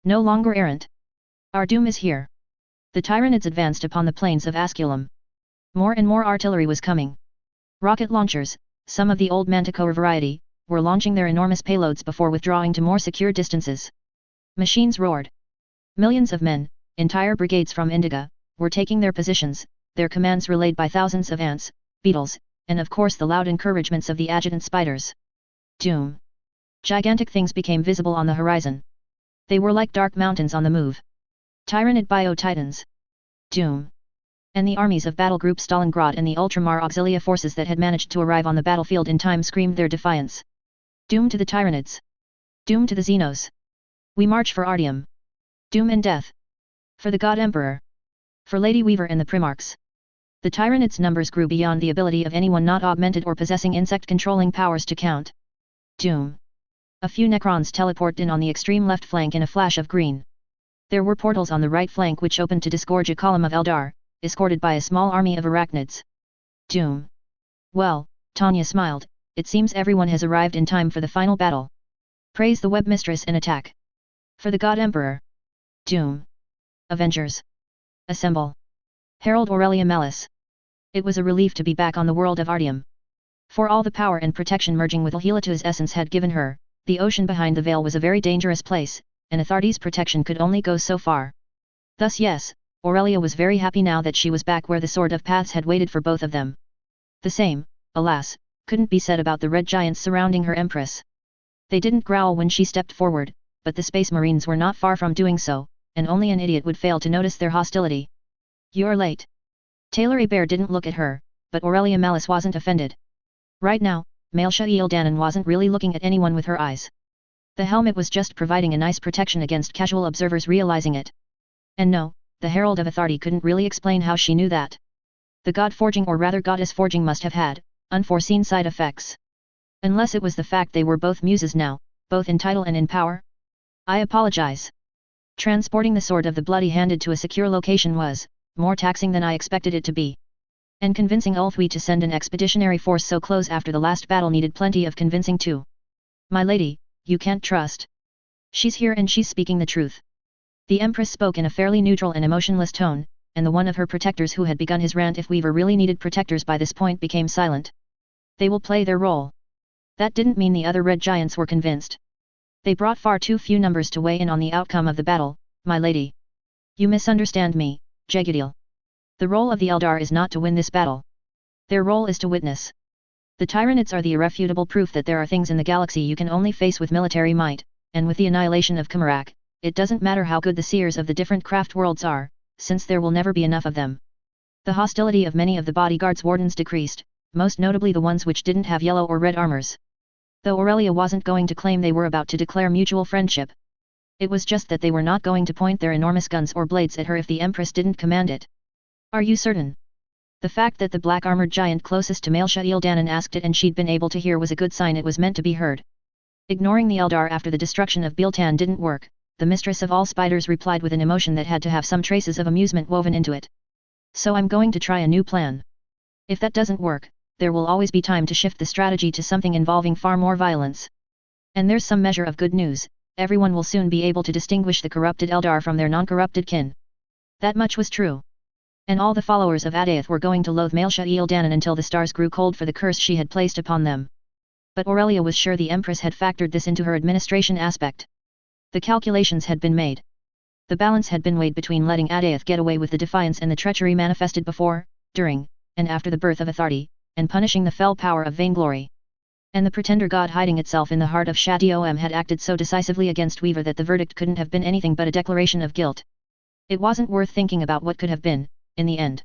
No longer errant. Our doom is here. The Tyranids advanced upon the plains of Asculum. More and more artillery was coming. Rocket launchers, some of the old Manticore variety, were launching their enormous payloads before withdrawing to more secure distances. Machines roared. Millions of men, entire brigades from Indigo, were taking their positions, their commands relayed by thousands of ants, beetles, and of course the loud encouragements of the adjutant spiders. Doom! Gigantic things became visible on the horizon. They were like dark mountains on the move. Tyranid Bio-Titans. Doom! And the armies of battle group Stalingrad and the Ultramar Auxilia forces that had managed to arrive on the battlefield in time screamed their defiance. Doom to the Tyranids! Doom to the Xenos! We march for Artyom! Doom and death! For the God Emperor! For Lady Weaver and the Primarchs! The Tyranids' numbers grew beyond the ability of anyone not augmented or possessing insect-controlling powers to count. Doom! A few Necrons teleported in on the extreme left flank in a flash of green. There were portals on the right flank which opened to disgorge a column of Eldar, escorted by a small army of arachnids. Doom! Well, Tanya smiled, it seems everyone has arrived in time for the final battle. Praise the web mistress and attack! For the God Emperor! Doom! Avengers! Assemble! Herald Aurelia Malice! It was a relief to be back on the world of Artyom. For all the power and protection merging with Helita's essence had given her, the ocean behind the veil was a very dangerous place, and Athardi's protection could only go so far. Thus yes, Aurelia was very happy now that she was back where the Sword of Paths had waited for both of them. The same, alas, couldn't be said about the red giants surrounding her Empress. They didn't growl when she stepped forward, but the Space Marines were not far from doing so, and only an idiot would fail to notice their hostility. You're late. Taylor Bear didn't look at her, but Aurelia Malice wasn't offended. Right now, Maelsha Eildanen wasn't really looking at anyone with her eyes. The helmet was just providing a nice protection against casual observers realizing it. And no, the Herald of Athardi couldn't really explain how she knew that. The god forging or rather goddess forging must have had unforeseen side effects. Unless it was the fact they were both muses now, both in title and in power. I apologize. Transporting the Sword of the Bloody-Handed to a secure location was more taxing than I expected it to be. And convincing Ulthwi to send an expeditionary force so close after the last battle needed plenty of convincing too. My lady, you can't trust. She's here and she's speaking the truth. The Empress spoke in a fairly neutral and emotionless tone, and the one of her protectors who had begun his rant if Weaver really needed protectors by this point became silent. They will play their role. That didn't mean the other red giants were convinced. They brought far too few numbers to weigh in on the outcome of the battle, my lady. You misunderstand me, Jegudil. The role of the Eldar is not to win this battle. Their role is to witness. The Tyranids are the irrefutable proof that there are things in the galaxy you can only face with military might, and with the annihilation of Kumarak, it doesn't matter how good the seers of the different craft worlds are, since there will never be enough of them. The hostility of many of the bodyguards' wardens decreased, most notably the ones which didn't have yellow or red armors. Though Aurelia wasn't going to claim they were about to declare mutual friendship. It was just that they were not going to point their enormous guns or blades at her if the Empress didn't command it. Are you certain? The fact that the black-armored giant closest to Maelsha Eildanen asked it and she'd been able to hear was a good sign it was meant to be heard. Ignoring the Eldar after the destruction of Biltan didn't work, the mistress of all spiders replied with an emotion that had to have some traces of amusement woven into it. So I'm going to try a new plan. If that doesn't work, there will always be time to shift the strategy to something involving far more violence. And there's some measure of good news, everyone will soon be able to distinguish the corrupted Eldar from their non-corrupted kin. That much was true. And all the followers of Adaeth were going to loathe Maelsha Eildanen until the stars grew cold for the curse she had placed upon them. But Aurelia was sure the Empress had factored this into her administration aspect. The calculations had been made. The balance had been weighed between letting Adaeth get away with the defiance and the treachery manifested before, during, and after the birth of Athardi, and punishing the fell power of vainglory. And the pretender god hiding itself in the heart of Shatiom had acted so decisively against Weaver that the verdict couldn't have been anything but a declaration of guilt. It wasn't worth thinking about what could have been, in the end.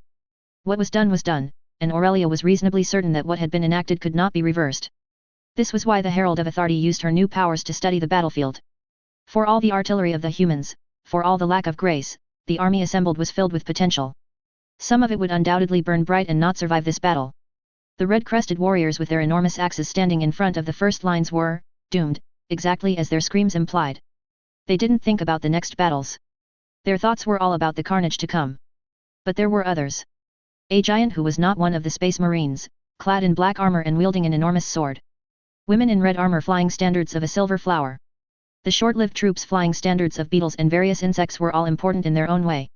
What was done, and Aurelia was reasonably certain that what had been enacted could not be reversed. This was why the Herald of Athardi used her new powers to study the battlefield. For all the artillery of the humans, for all the lack of grace, the army assembled was filled with potential. Some of it would undoubtedly burn bright and not survive this battle. The red-crested warriors with their enormous axes standing in front of the first lines were doomed, exactly as their screams implied. They didn't think about the next battles. Their thoughts were all about the carnage to come. But there were others. A giant who was not one of the Space Marines, clad in black armor and wielding an enormous sword. Women in red armor flying standards of a silver flower. The short-lived troops flying standards of beetles and various insects were all important in their own way.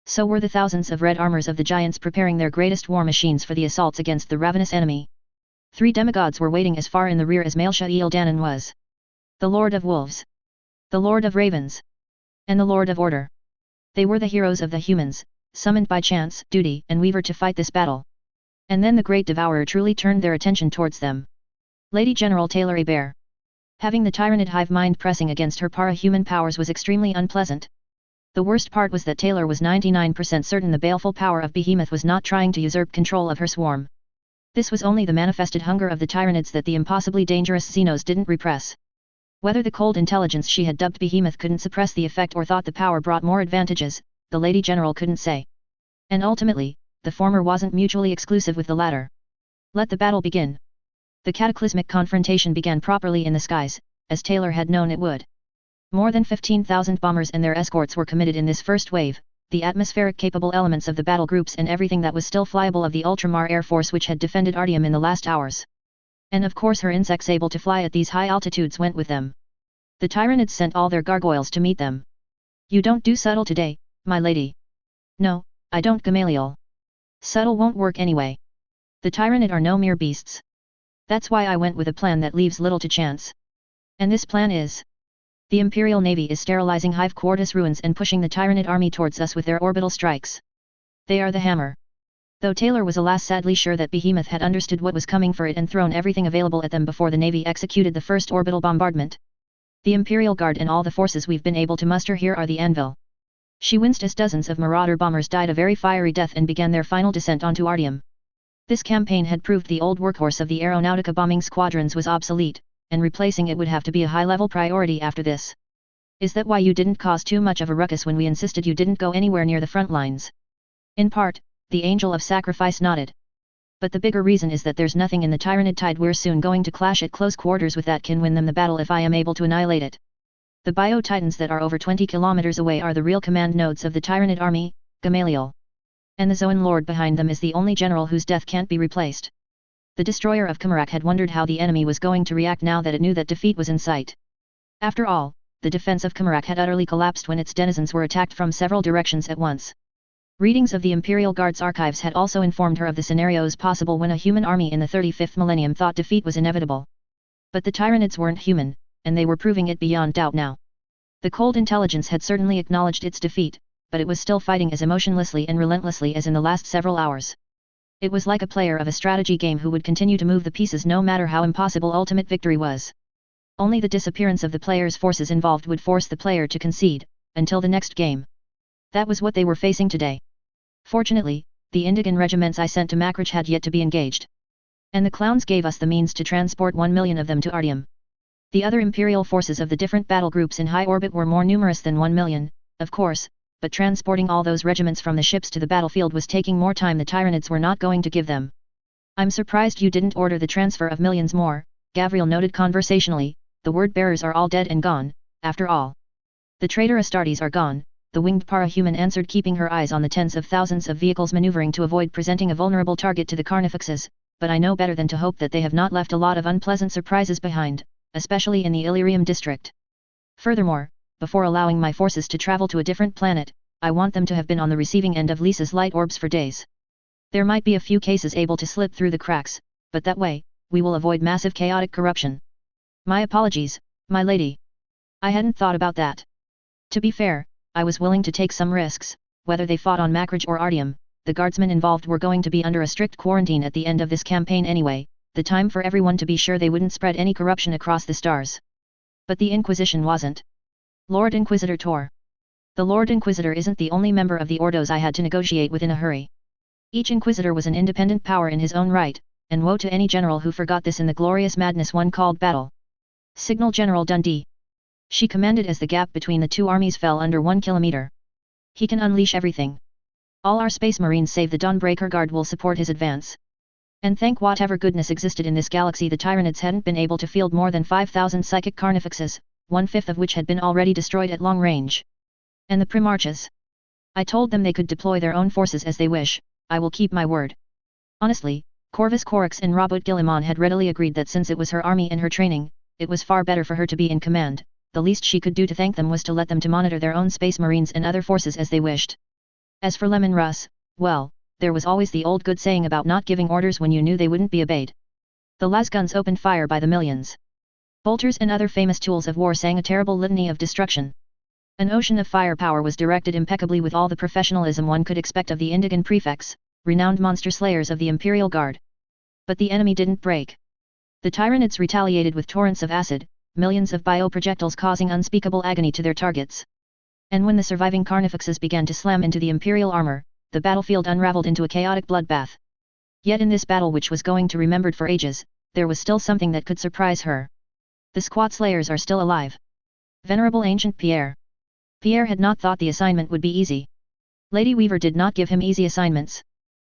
So were the thousands of red armors of the giants preparing their greatest war machines for the assaults against the ravenous enemy. 3 demigods were waiting as far in the rear as Maelsha Danan was. The Lord of Wolves, the Lord of Ravens, and the Lord of Order. They were the heroes of the humans, summoned by chance, duty, and Weaver to fight this battle. And then the Great Devourer truly turned their attention towards them. Lady General Taylor Hebert. Having the Tyranid hive mind pressing against her para-human powers was extremely unpleasant. The worst part was that Taylor was 99% certain the baleful power of Behemoth was not trying to usurp control of her swarm. This was only the manifested hunger of the Tyranids that the impossibly dangerous Xenos didn't repress. Whether the cold intelligence she had dubbed Behemoth couldn't suppress the effect or thought the power brought more advantages, the Lady General couldn't say. And ultimately, the former wasn't mutually exclusive with the latter. Let the battle begin. The cataclysmic confrontation began properly in the skies, as Taylor had known it would. More than 15,000 bombers and their escorts were committed in this first wave, the atmospheric-capable elements of the battle groups and everything that was still flyable of the Ultramar Air Force which had defended Artyom in the last hours. And of course her insects able to fly at these high altitudes went with them. The Tyranids sent all their gargoyles to meet them. You don't do subtle today, my lady. No, I don't, Gamaliel. Subtle won't work anyway. The Tyranid are no mere beasts. That's why I went with a plan that leaves little to chance. And this plan is: the Imperial Navy is sterilizing Hive Quartus ruins and pushing the Tyranid army towards us with their orbital strikes. They are the hammer. Though Taylor was alas sadly sure that Behemoth had understood what was coming for it and thrown everything available at them before the Navy executed the first orbital bombardment. The Imperial Guard and all the forces we've been able to muster here are the anvil. She winced as dozens of Marauder bombers died a very fiery death and began their final descent onto Artyom. This campaign had proved the old workhorse of the Aeronautica bombing squadrons was obsolete, and replacing it would have to be a high-level priority after this. Is that why you didn't cause too much of a ruckus when we insisted you didn't go anywhere near the front lines? In part, the Angel of Sacrifice nodded. But the bigger reason is that there's nothing in the Tyranid tide we're soon going to clash at close quarters with that can win them the battle if I am able to annihilate it. The Bio-Titans that are over 20 kilometers away are the real command nodes of the Tyranid army, Gamaliel. And the Zoan Lord behind them is the only general whose death can't be replaced. The destroyer of Kamarak had wondered how the enemy was going to react now that it knew that defeat was in sight. After all, the defense of Kamarak had utterly collapsed when its denizens were attacked from several directions at once. Readings of the Imperial Guard's archives had also informed her of the scenarios possible when a human army in the 35th millennium thought defeat was inevitable. But the Tyranids weren't human, and they were proving it beyond doubt now. The cold intelligence had certainly acknowledged its defeat, but it was still fighting as emotionlessly and relentlessly as in the last several hours. It was like a player of a strategy game who would continue to move the pieces no matter how impossible ultimate victory was. Only the disappearance of the player's forces involved would force the player to concede, until the next game. That was what they were facing today. Fortunately, the Indigan regiments I sent to Makrach had yet to be engaged. And the clowns gave us the means to transport 1 million of them to Artyom. The other Imperial forces of the different battle groups in high orbit were more numerous than 1 million, of course, but transporting all those regiments from the ships to the battlefield was taking more time the Tyranids were not going to give them. I'm surprised you didn't order the transfer of millions more, Gavriel noted conversationally. The word-bearers are all dead and gone, after all. The traitor Astartes are gone, the winged para-human answered, keeping her eyes on the tens of thousands of vehicles maneuvering to avoid presenting a vulnerable target to the Carnifexes, but I know better than to hope that they have not left a lot of unpleasant surprises behind, especially in the Illyrium district. Furthermore, before allowing my forces to travel to a different planet, I want them to have been on the receiving end of Lisa's light orbs for days. There might be a few cases able to slip through the cracks, but that way, we will avoid massive chaotic corruption. My apologies, my lady. I hadn't thought about that. To be fair, I was willing to take some risks. Whether they fought on Makrach or Artyom, the guardsmen involved were going to be under a strict quarantine at the end of this campaign anyway, the time for everyone to be sure they wouldn't spread any corruption across the stars. But the Inquisition wasn't. Lord Inquisitor Tor. The Lord Inquisitor isn't the only member of the Ordos I had to negotiate with in a hurry. Each Inquisitor was an independent power in his own right, and woe to any general who forgot this in the glorious madness one called battle. Signal General Dundee. She commanded as the gap between the two armies fell under 1 kilometer. He can unleash everything. All our space marines save the Dawnbreaker Guard will support his advance. And thank whatever goodness existed in this galaxy the Tyranids hadn't been able to field more than 5,000 psychic carnifexes, 1/5 of which had been already destroyed at long range. And the Primarches. I told them they could deploy their own forces as they wish. I will keep my word. Honestly, Corvus Corax and Robert Gillimon had readily agreed that since it was her army and her training, it was far better for her to be in command. The least she could do to thank them was to let them to monitor their own space marines and other forces as they wished. As for Lemon Russ, well, there was always the old good saying about not giving orders when you knew they wouldn't be obeyed. The lasguns opened fire by the millions. Bolters and other famous tools of war sang a terrible litany of destruction. An ocean of firepower was directed impeccably with all the professionalism one could expect of the Indigan prefects, renowned monster slayers of the Imperial Guard. But the enemy didn't break. The Tyranids retaliated with torrents of acid, millions of bioprojectiles causing unspeakable agony to their targets. And when the surviving carnifexes began to slam into the Imperial armor, the battlefield unraveled into a chaotic bloodbath. Yet in this battle, which was going to be remembered for ages, there was still something that could surprise her. The squat slayers are still alive. Venerable Ancient Pierre. Pierre had not thought the assignment would be easy. Lady Weaver did not give him easy assignments.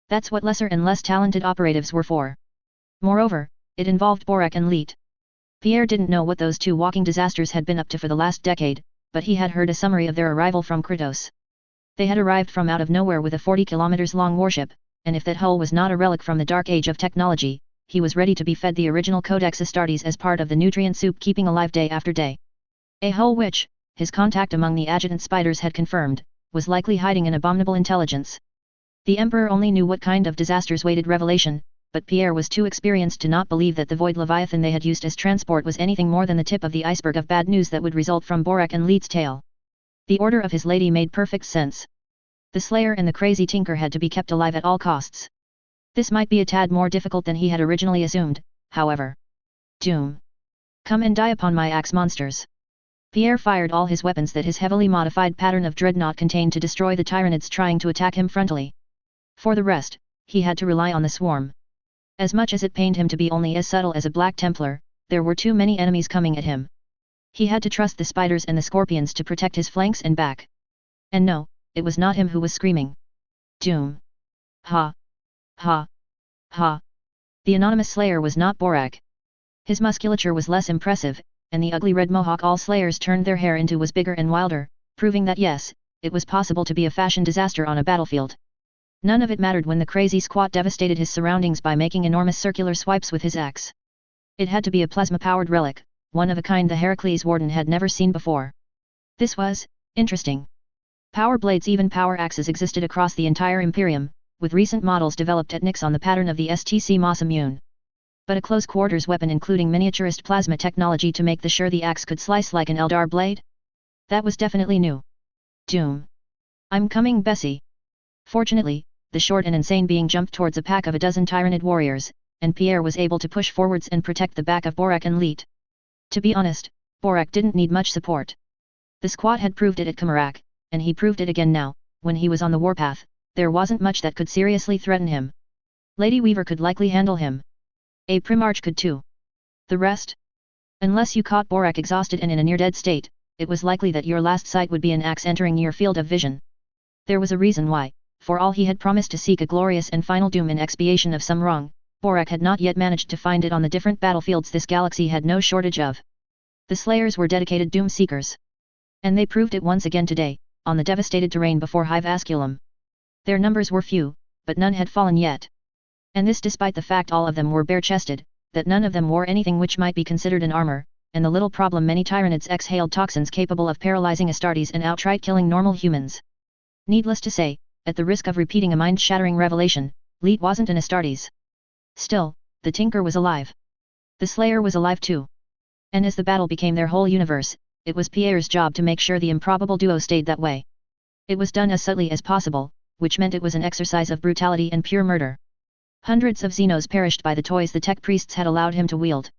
That's what lesser and less talented operatives were for. Moreover, it involved Borak and Leet. Pierre didn't know what those two walking disasters had been up to for the last decade, but he had heard a summary of their arrival from Kratos. They had arrived from out of nowhere with a 40 kilometers long warship, and if that hull was not a relic from the dark age of technology, he was ready to be fed the original Codex Astartes as part of the nutrient soup keeping alive day after day. A hull which, his contact among the adjutant spiders had confirmed, was likely hiding an abominable intelligence. The Emperor only knew what kind of disasters waited revelation, but Pierre was too experienced to not believe that the void leviathan they had used as transport was anything more than the tip of the iceberg of bad news that would result from Borak and Leet's tale. The order of his lady made perfect sense. The Slayer and the crazy Tinker had to be kept alive at all costs. This might be a tad more difficult than he had originally assumed, however. Doom. Come and die upon my axe, monsters. Pierre fired all his weapons that his heavily modified pattern of dreadnought contained to destroy the Tyranids trying to attack him frontally. For the rest, he had to rely on the swarm. As much as it pained him to be only as subtle as a Black Templar, there were too many enemies coming at him. He had to trust the spiders and the scorpions to protect his flanks and back. And no, it was not him who was screaming. Doom. Ha. Ha. Ha. The anonymous slayer was not Borak. His musculature was less impressive, and the ugly red mohawk all slayers turned their hair into was bigger and wilder, proving that yes, it was possible to be a fashion disaster on a battlefield. None of it mattered when the crazy squat devastated his surroundings by making enormous circular swipes with his axe. It had to be a plasma-powered relic, one of a kind the Heracles Warden had never seen before. This was interesting. Power blades, even power axes, existed across the entire Imperium, with recent models developed at Nyx on the pattern of the STC Moss Immune. But a close-quarters weapon including miniaturist plasma technology to make sure the axe could slice like an Eldar blade? That was definitely new. Doom. I'm coming, Bessie. Fortunately, the short and insane being jumped towards a pack of a dozen Tyranid warriors, and Pierre was able to push forwards and protect the back of Borak and Leet. To be honest, Borak didn't need much support. The squat had proved it at Kamarak, and he proved it again now, when he was on the warpath. There wasn't much that could seriously threaten him. Lady Weaver could likely handle him. A Primarch could too. The rest? Unless you caught Borak exhausted and in a near-dead state, it was likely that your last sight would be an axe entering your field of vision. There was a reason why, for all he had promised to seek a glorious and final doom in expiation of some wrong, Borak had not yet managed to find it on the different battlefields this galaxy had no shortage of. The Slayers were dedicated doom seekers. And they proved it once again today, on the devastated terrain before Hive Asculum. Their numbers were few, but none had fallen yet. And this despite the fact all of them were bare-chested, that none of them wore anything which might be considered an armor, and the little problem many Tyranids exhaled toxins capable of paralyzing Astartes and outright killing normal humans. Needless to say, at the risk of repeating a mind-shattering revelation, Leet wasn't an Astartes. Still, the Tinker was alive. The Slayer was alive too. And as the battle became their whole universe, it was Pierre's job to make sure the improbable duo stayed that way. It was done as subtly as possible, which meant it was an exercise of brutality and pure murder. Hundreds of Xenos perished by the toys the tech priests had allowed him to wield.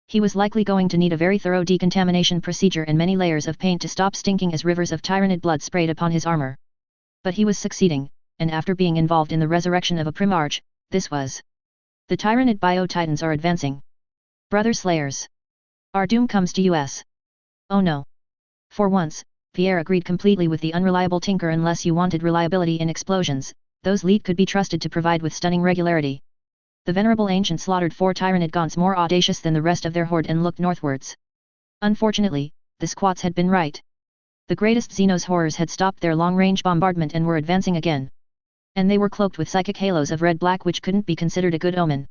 He was likely going to need a very thorough decontamination procedure and many layers of paint to stop stinking as rivers of Tyranid blood sprayed upon his armor. But he was succeeding, and after being involved in the resurrection of a Primarch, this was. The Tyranid Bio-Titans are advancing. Brother Slayers. Our doom comes to us. Oh no. For once, Pierre agreed completely with the unreliable Tinker. Unless you wanted reliability in explosions, those Leet could be trusted to provide with stunning regularity. The venerable ancient slaughtered 4 Tyranid gaunts more audacious than the rest of their horde and looked northwards. Unfortunately, the squats had been right. The greatest Xenos horrors had stopped their long-range bombardment and were advancing again. And they were cloaked with psychic halos of red-black which couldn't be considered a good omen.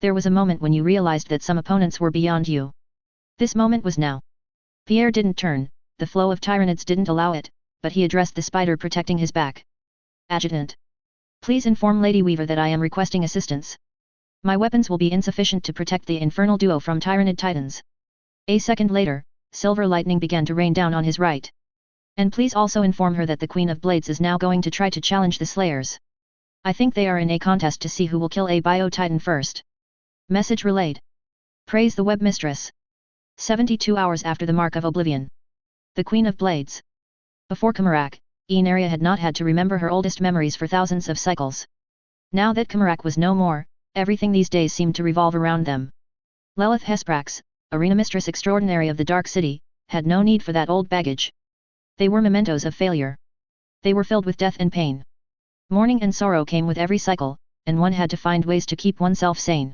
There was a moment when you realized that some opponents were beyond you. This moment was now. Pierre didn't turn, the flow of Tyranids didn't allow it, but he addressed the spider protecting his back. Adjutant. Please inform Lady Weaver that I am requesting assistance. My weapons will be insufficient to protect the infernal duo from Tyrannid Titans. A second later, silver lightning began to rain down on his right. And please also inform her that the Queen of Blades is now going to try to challenge the Slayers. I think they are in a contest to see who will kill a Bio-Titan first. Message relayed. Praise the web mistress. 72 hours after the Mark of Oblivion. The Queen of Blades. Before Kamarak, Enaria had not had to remember her oldest memories for thousands of cycles. Now that Kamarak was no more, everything these days seemed to revolve around them. Lelith Hesprax, arena mistress extraordinary of the Dark City, had no need for that old baggage. They were mementos of failure. They were filled with death and pain. Mourning and sorrow came with every cycle, and one had to find ways to keep oneself sane.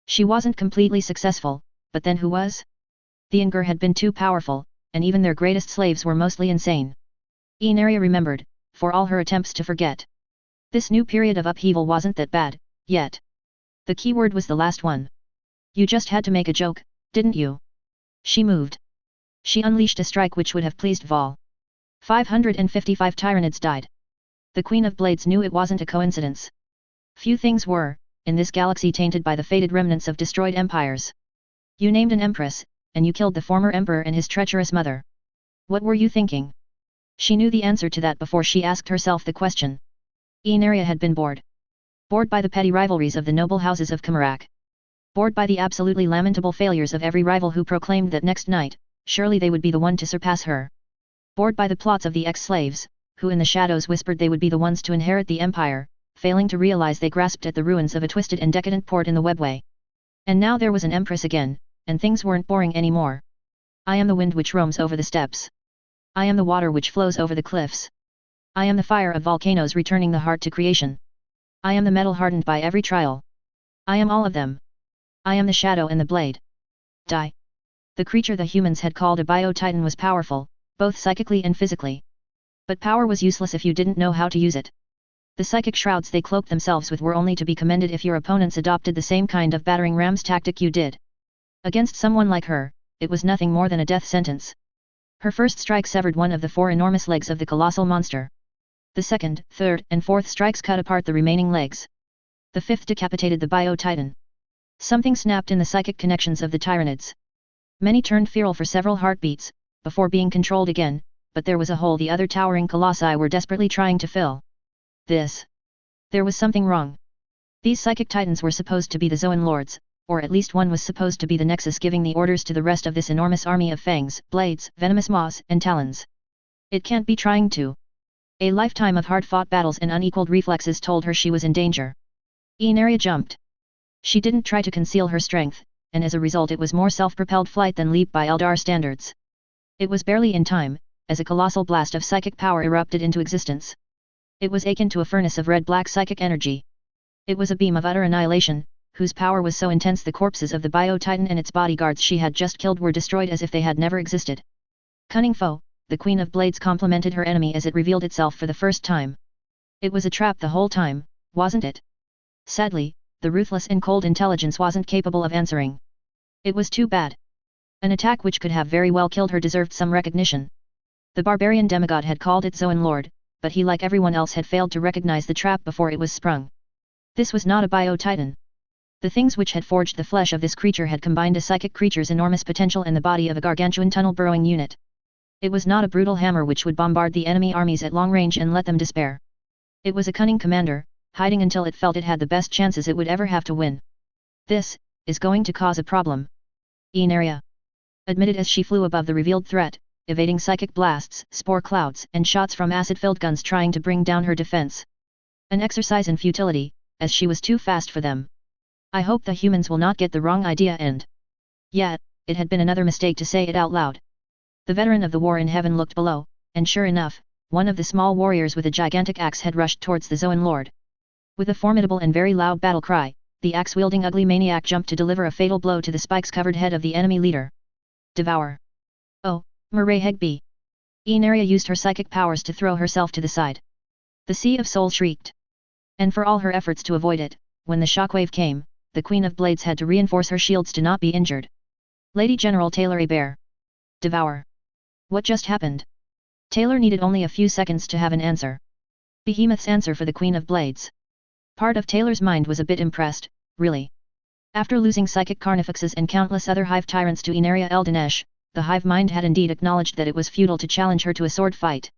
She wasn't completely successful, but then who was? The Inger had been too powerful, and even their greatest slaves were mostly insane. Enaria remembered, for all her attempts to forget. This new period of upheaval wasn't that bad, yet. The key word was the last one. You just had to make a joke, didn't you? She moved. She unleashed a strike which would have pleased Vol. 555 Tyrannids died. The Queen of Blades knew it wasn't a coincidence. Few things were, in this galaxy tainted by the faded remnants of destroyed empires. You named an empress, and you killed the former emperor and his treacherous mother. What were you thinking? She knew the answer to that before she asked herself the question. Enaria had been bored. Bored by the petty rivalries of the noble houses of Kamarak. Bored by the absolutely lamentable failures of every rival who proclaimed that next night, surely they would be the one to surpass her. Bored by the plots of the ex-slaves, who in the shadows whispered they would be the ones to inherit the empire, failing to realize they grasped at the ruins of a twisted and decadent port in the webway. And now there was an empress again, and things weren't boring anymore. I am the wind which roams over the steppes. I am the water which flows over the cliffs. I am the fire of volcanoes returning the heart to creation. I am the metal hardened by every trial. I am all of them. I am the shadow and the blade. Die. The creature the humans had called a Bio-Titan was powerful, both psychically and physically. But power was useless if you didn't know how to use it. The psychic shrouds they cloaked themselves with were only to be commended if your opponents adopted the same kind of battering rams tactic you did. Against someone like her, it was nothing more than a death sentence. Her first strike severed one of the 4 enormous legs of the colossal monster. The second, third, and fourth strikes cut apart the remaining legs. The fifth decapitated the Bio-Titan. Something snapped in the psychic connections of the Tyrannids. Many turned feral for several heartbeats, before being controlled again, but there was a hole the other towering colossi were desperately trying to fill. There was something wrong. These psychic titans were supposed to be the Zoan lords, or at least one was supposed to be the nexus giving the orders to the rest of this enormous army of fangs, blades, venomous maws, and talons. It can't be trying to. A lifetime of hard-fought battles and unequaled reflexes told her she was in danger. Enaria jumped. She didn't try to conceal her strength, and as a result it was more self-propelled flight than leap by Eldar standards. It was barely in time, as a colossal blast of psychic power erupted into existence. It was akin to a furnace of red-black psychic energy. It was a beam of utter annihilation, whose power was so intense the corpses of the Bio-Titan and its bodyguards she had just killed were destroyed as if they had never existed. Cunning foe, the Queen of Blades complimented her enemy as it revealed itself for the first time. It was a trap the whole time, wasn't it? Sadly, the ruthless and cold intelligence wasn't capable of answering. It was too bad. An attack which could have very well killed her deserved some recognition. The barbarian demigod had called it Zoan Lord, but he like everyone else had failed to recognize the trap before it was sprung. This was not a Bio-Titan. The things which had forged the flesh of this creature had combined a psychic creature's enormous potential and the body of a gargantuan tunnel-burrowing unit. It was not a brutal hammer which would bombard the enemy armies at long range and let them despair. It was a cunning commander, hiding until it felt it had the best chances it would ever have to win. This is going to cause a problem. Enaria admitted as she flew above the revealed threat, evading psychic blasts, spore clouds, and shots from acid-filled guns trying to bring down her defense. An exercise in futility, as she was too fast for them. I hope the humans will not get the wrong idea and... Yet, it had been another mistake to say it out loud. The veteran of the war in heaven looked below, and sure enough, one of the small warriors with a gigantic axe had rushed towards the Zoan Lord. With a formidable and very loud battle cry, the axe-wielding ugly maniac jumped to deliver a fatal blow to the spikes-covered head of the enemy leader. Devour. Oh, Murray Hegby. Enaria used her psychic powers to throw herself to the side. The Sea of Soul shrieked. And for all her efforts to avoid it, when the shockwave came, the Queen of Blades had to reinforce her shields to not be injured. Lady General Taylor Hebert. Devour. What just happened? Taylor needed only a few seconds to have an answer. Behemoth's answer for the Queen of Blades. Part of Taylor's mind was a bit impressed, really. After losing psychic carnifexes and countless other hive tyrants to Inaria Eldinesh, the hive mind had indeed acknowledged that it was futile to challenge her to a sword fight.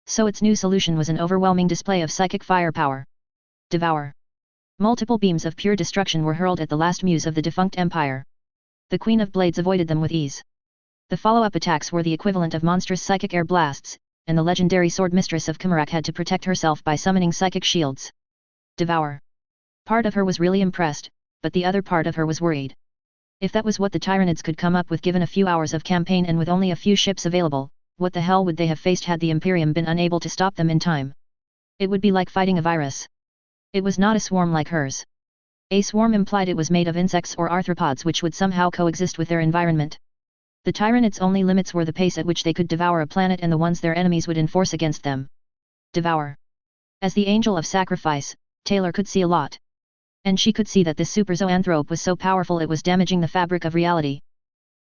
So its new solution was an overwhelming display of psychic firepower. Devour. Multiple beams of pure destruction were hurled at the last muse of the defunct empire. The Queen of Blades avoided them with ease. The follow-up attacks were the equivalent of monstrous psychic air blasts, and the legendary sword mistress of Kamarak had to protect herself by summoning psychic shields. Devour. Part of her was really impressed, but the other part of her was worried. If that was what the Tyranids could come up with given a few hours of campaign and with only a few ships available, what the hell would they have faced had the Imperium been unable to stop them in time? It would be like fighting a virus. It was not a swarm like hers. A swarm implied it was made of insects or arthropods which would somehow coexist with their environment. The Tyranids' only limits were the pace at which they could devour a planet and the ones their enemies would enforce against them. Devour. As the Angel of Sacrifice, Taylor could see a lot. And she could see that this super zoanthrope was so powerful it was damaging the fabric of reality.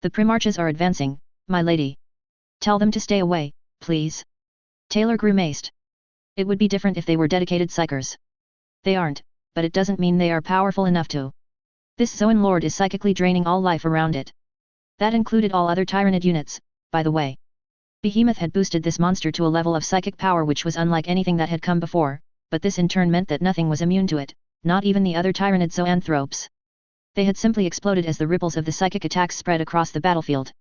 The Primarches are advancing, my lady. Tell them to stay away, please. Taylor grimaced. It would be different if they were dedicated psychers. They aren't, but it doesn't mean they are powerful enough to. This Zoan Lord is psychically draining all life around it. That included all other Tyranid units, by the way. Behemoth had boosted this monster to a level of psychic power which was unlike anything that had come before, but this in turn meant that nothing was immune to it, not even the other Tyranid zoanthropes. They had simply exploded as the ripples of the psychic attacks spread across the battlefield.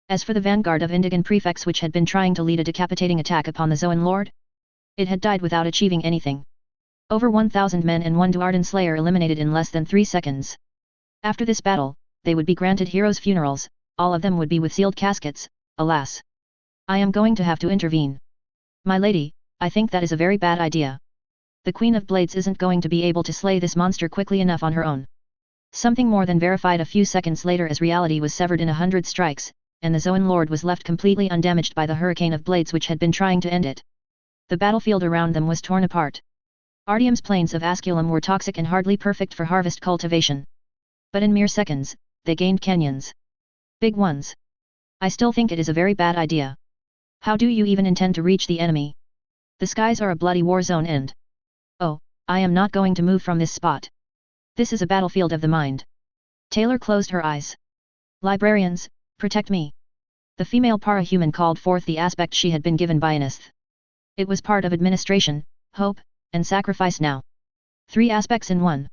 As for the vanguard of Indigan prefects which had been trying to lead a decapitating attack upon the Zoan Lord, it had died without achieving anything. Over 1,000 men and one Duardan Slayer eliminated in less than 3 seconds. After this battle, they would be granted heroes' funerals, all of them would be with sealed caskets, alas. I am going to have to intervene. My lady, I think that is a very bad idea. The Queen of Blades isn't going to be able to slay this monster quickly enough on her own. Something more than verified a few seconds later as reality was severed in 100 strikes, and the Zoan Lord was left completely undamaged by the hurricane of blades which had been trying to end it. The battlefield around them was torn apart. Artyom's plains of Asculum were toxic and hardly perfect for harvest cultivation. But in mere seconds, they gained canyons. Big ones. I still think it is a very bad idea. How do you even intend to reach the enemy? The skies are a bloody war zone and... Oh, I am not going to move from this spot. This is a battlefield of the mind. Taylor closed her eyes. Librarians, protect me. The female para-human called forth the aspect she had been given by Aneth. It was part of administration, hope, and sacrifice now. 3 aspects in one.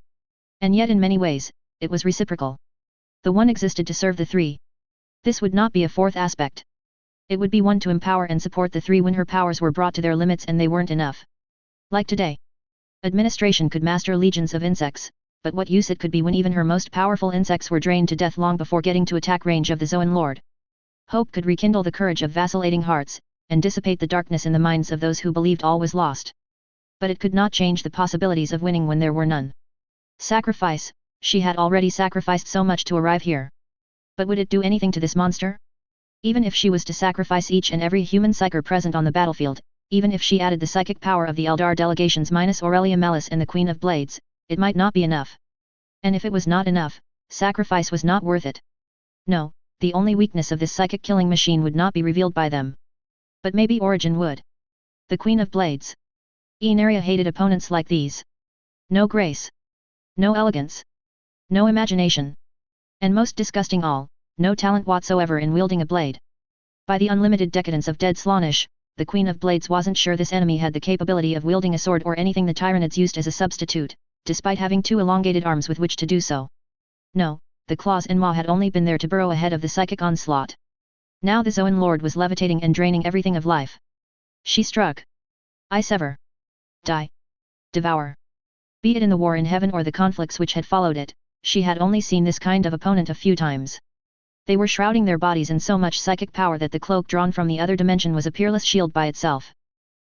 And yet in many ways, it was reciprocal. The one existed to serve the 3. This would not be a 4th aspect. It would be one to empower and support the 3 when her powers were brought to their limits and they weren't enough. Like today. Administration could master legions of insects, but what use it could be when even her most powerful insects were drained to death long before getting to attack range of the Zoan Lord. Hope could rekindle the courage of vacillating hearts, and dissipate the darkness in the minds of those who believed all was lost. But it could not change the possibilities of winning when there were none. Sacrifice, she had already sacrificed so much to arrive here. But would it do anything to this monster? Even if she was to sacrifice each and every human psyker present on the battlefield, even if she added the psychic power of the Eldar delegations minus Aurelia Melis and the Queen of Blades, it might not be enough. And if it was not enough, sacrifice was not worth it. No, the only weakness of this psychic killing machine would not be revealed by them. But maybe Origin would. The Queen of Blades. Inaria hated opponents like these. No grace. No elegance. No imagination. And most disgusting all, no talent whatsoever in wielding a blade. By the unlimited decadence of dead Slaanesh, the Queen of Blades wasn't sure this enemy had the capability of wielding a sword or anything the Tyranids used as a substitute, despite having 2 elongated arms with which to do so. No, the claws and maw had only been there to burrow ahead of the psychic onslaught. Now the Zoan Lord was levitating and draining everything of life. She struck. I sever. Die. Devour. Be it in the war in heaven or the conflicts which had followed it, she had only seen this kind of opponent a few times. They were shrouding their bodies in so much psychic power that the cloak drawn from the other dimension was a peerless shield by itself.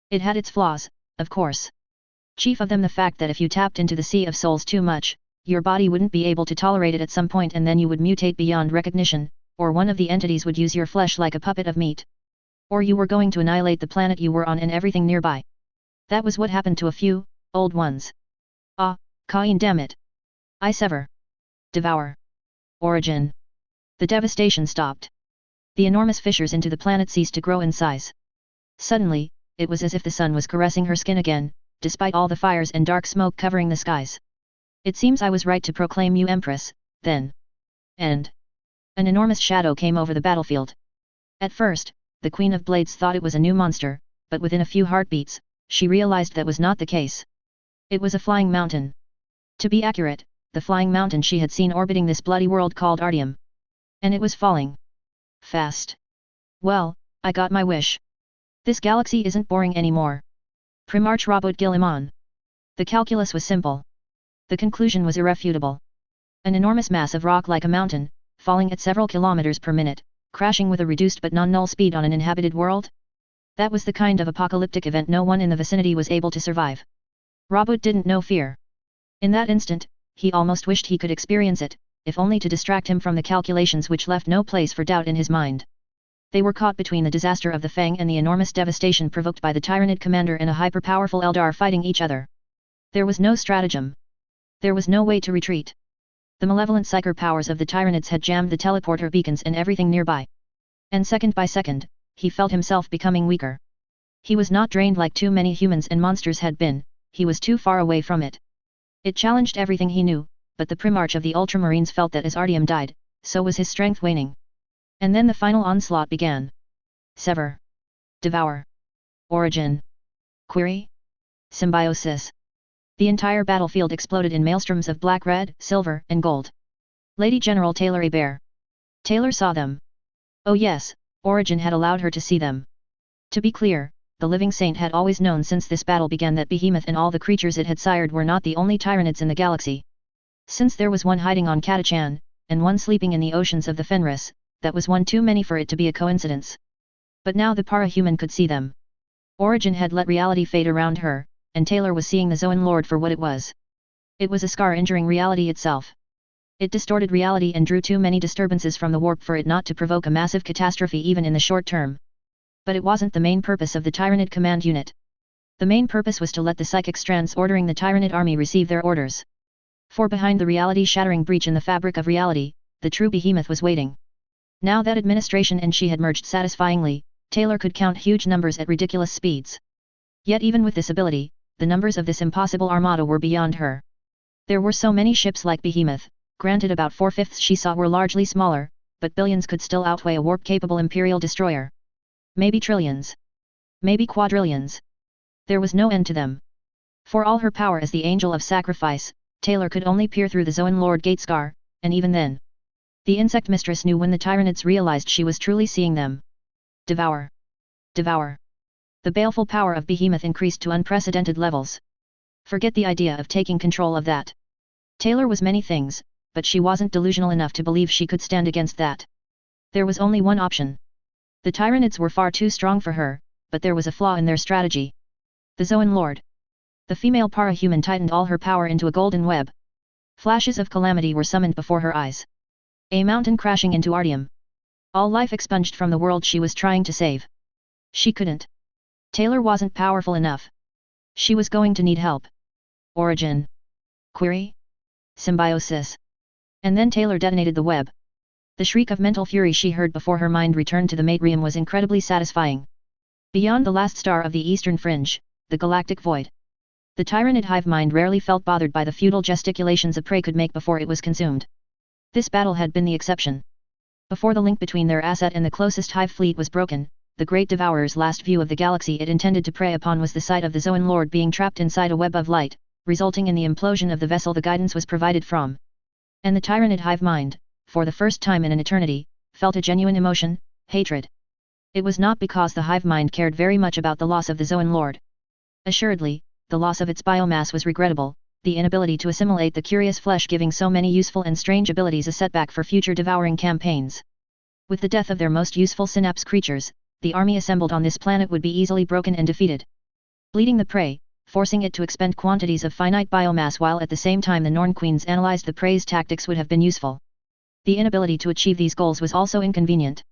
It had its flaws, of course. Chief of them the fact that if you tapped into the Sea of Souls too much, your body wouldn't be able to tolerate it at some point and then you would mutate beyond recognition, or one of the entities would use your flesh like a puppet of meat. Or you were going to annihilate the planet you were on and everything nearby. That was what happened to a few, old ones. Ah, Cain damn it. I sever. Devour. Origin. The devastation stopped. The enormous fissures into the planet ceased to grow in size. Suddenly, it was as if the sun was caressing her skin again, despite all the fires and dark smoke covering the skies. It seems I was right to proclaim you Empress, then. And an enormous shadow came over the battlefield. At first, the Queen of Blades thought it was a new monster, but within a few heartbeats, she realized that was not the case. It was a flying mountain. To be accurate, the flying mountain she had seen orbiting this bloody world called Artium. And it was falling. Fast. Well, I got my wish. This galaxy isn't boring anymore. Primarch Robot Guillemon. The calculus was simple. The conclusion was irrefutable. An enormous mass of rock like a mountain, falling at several kilometers per minute, crashing with a reduced but non-null speed on an inhabited world? That was the kind of apocalyptic event no one in the vicinity was able to survive. Robot didn't know fear. In that instant, he almost wished he could experience it, if only to distract him from the calculations which left no place for doubt in his mind. They were caught between the disaster of the Fang and the enormous devastation provoked by the Tyranid commander and a hyper-powerful Eldar fighting each other. There was no stratagem. There was no way to retreat. The malevolent psyker powers of the Tyranids had jammed the teleporter beacons and everything nearby. And second by second, he felt himself becoming weaker. He was not drained like too many humans and monsters had been, he was too far away from it. It challenged everything he knew, but the Primarch of the Ultramarines felt that as Artium died, so was his strength waning. And then the final onslaught began. Sever. Devour. Origin. Query. Symbiosis. The entire battlefield exploded in maelstroms of black, red, silver, and gold. Lady General Taylor Hebert. Taylor saw them. Oh yes, Origin had allowed her to see them. To be clear, the Living Saint had always known since this battle began that Behemoth and all the creatures it had sired were not the only Tyranids in the galaxy. Since there was one hiding on Catachan, and one sleeping in the oceans of the Fenris, that was one too many for it to be a coincidence. But now the para-human could see them. Origin had let reality fade around her, and Taylor was seeing the Zoan Lord for what it was. It was a scar injuring reality itself. It distorted reality and drew too many disturbances from the warp for it not to provoke a massive catastrophe even in the short term. But it wasn't the main purpose of the Tyranid command unit. The main purpose was to let the psychic strands ordering the Tyranid army receive their orders. For behind the reality-shattering breach in the fabric of reality, the true Behemoth was waiting. Now that administration and she had merged satisfyingly, Taylor could count huge numbers at ridiculous speeds. Yet even with this ability, the numbers of this impossible armada were beyond her. There were so many ships like Behemoth, granted about 4/5 she saw were largely smaller, but billions could still outweigh a warp-capable Imperial destroyer. Maybe trillions. Maybe quadrillions. There was no end to them. For all her power as the Angel of Sacrifice, Taylor could only peer through the Zoan Lord Gatescar, and even then. The Insect Mistress knew when the Tyranids realized she was truly seeing them. Devour. Devour. The baleful power of Behemoth increased to unprecedented levels. Forget the idea of taking control of that. Taylor was many things, but she wasn't delusional enough to believe she could stand against that. There was only one option. The Tyranids were far too strong for her, but there was a flaw in their strategy. The Zoan Lord. The female para-human tightened all her power into a golden web. Flashes of calamity were summoned before her eyes. A mountain crashing into Artium. All life expunged from the world she was trying to save. She couldn't. Taylor wasn't powerful enough. She was going to need help. Origin. Query. Symbiosis. And then Taylor detonated the web. The shriek of mental fury she heard before her mind returned to the matrium was incredibly satisfying. Beyond the last star of the eastern fringe, the galactic void. The Tyranid hive mind rarely felt bothered by the futile gesticulations a prey could make before it was consumed. This battle had been the exception. Before the link between their asset and the closest hive fleet was broken, the Great Devourer's last view of the galaxy it intended to prey upon was the sight of the Zoan Lord being trapped inside a web of light, resulting in the implosion of the vessel the guidance was provided from. And the Tyranid hive mind, for the first time in an eternity, felt a genuine emotion, hatred. It was not because the hive mind cared very much about the loss of the Zoan Lord. Assuredly, the loss of its biomass was regrettable, the inability to assimilate the curious flesh giving so many useful and strange abilities a setback for future devouring campaigns. With the death of their most useful synapse creatures, the army assembled on this planet would be easily broken and defeated. Bleeding the prey, forcing it to expend quantities of finite biomass while at the same time the Norn Queens analyzed the prey's tactics would have been useful. The inability to achieve these goals was also inconvenient.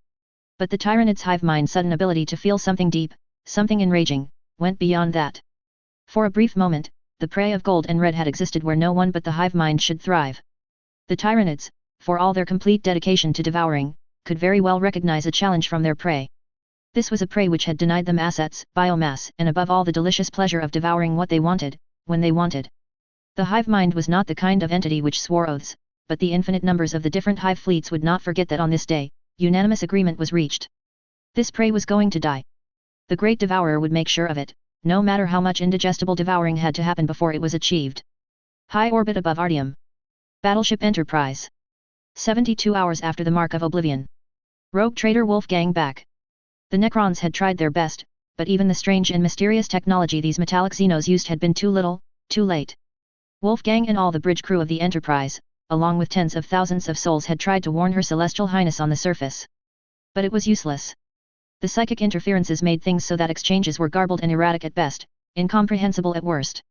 But the Tyranid's hive mind's sudden ability to feel something deep, something enraging, went beyond that. For a brief moment, the prey of gold and red had existed where no one but the hive mind should thrive. The Tyranids, for all their complete dedication to devouring, could very well recognize a challenge from their prey. This was a prey which had denied them assets, biomass, and above all the delicious pleasure of devouring what they wanted, when they wanted. The hive mind was not the kind of entity which swore oaths, but the infinite numbers of the different hive fleets would not forget that on this day, unanimous agreement was reached. This prey was going to die. The great devourer would make sure of it, no matter how much indigestible devouring had to happen before it was achieved. High orbit above Artyom. Battleship Enterprise. 72 hours after the Mark of Oblivion. Rogue trader Wolfgang back. The Necrons had tried their best, but even the strange and mysterious technology these metallic Xenos used had been too little, too late. Wolfgang and all the bridge crew of the Enterprise, along with tens of thousands of souls, had tried to warn Her Celestial Highness on the surface. But it was useless. The psychic interferences made things so that exchanges were garbled and erratic at best, incomprehensible at worst.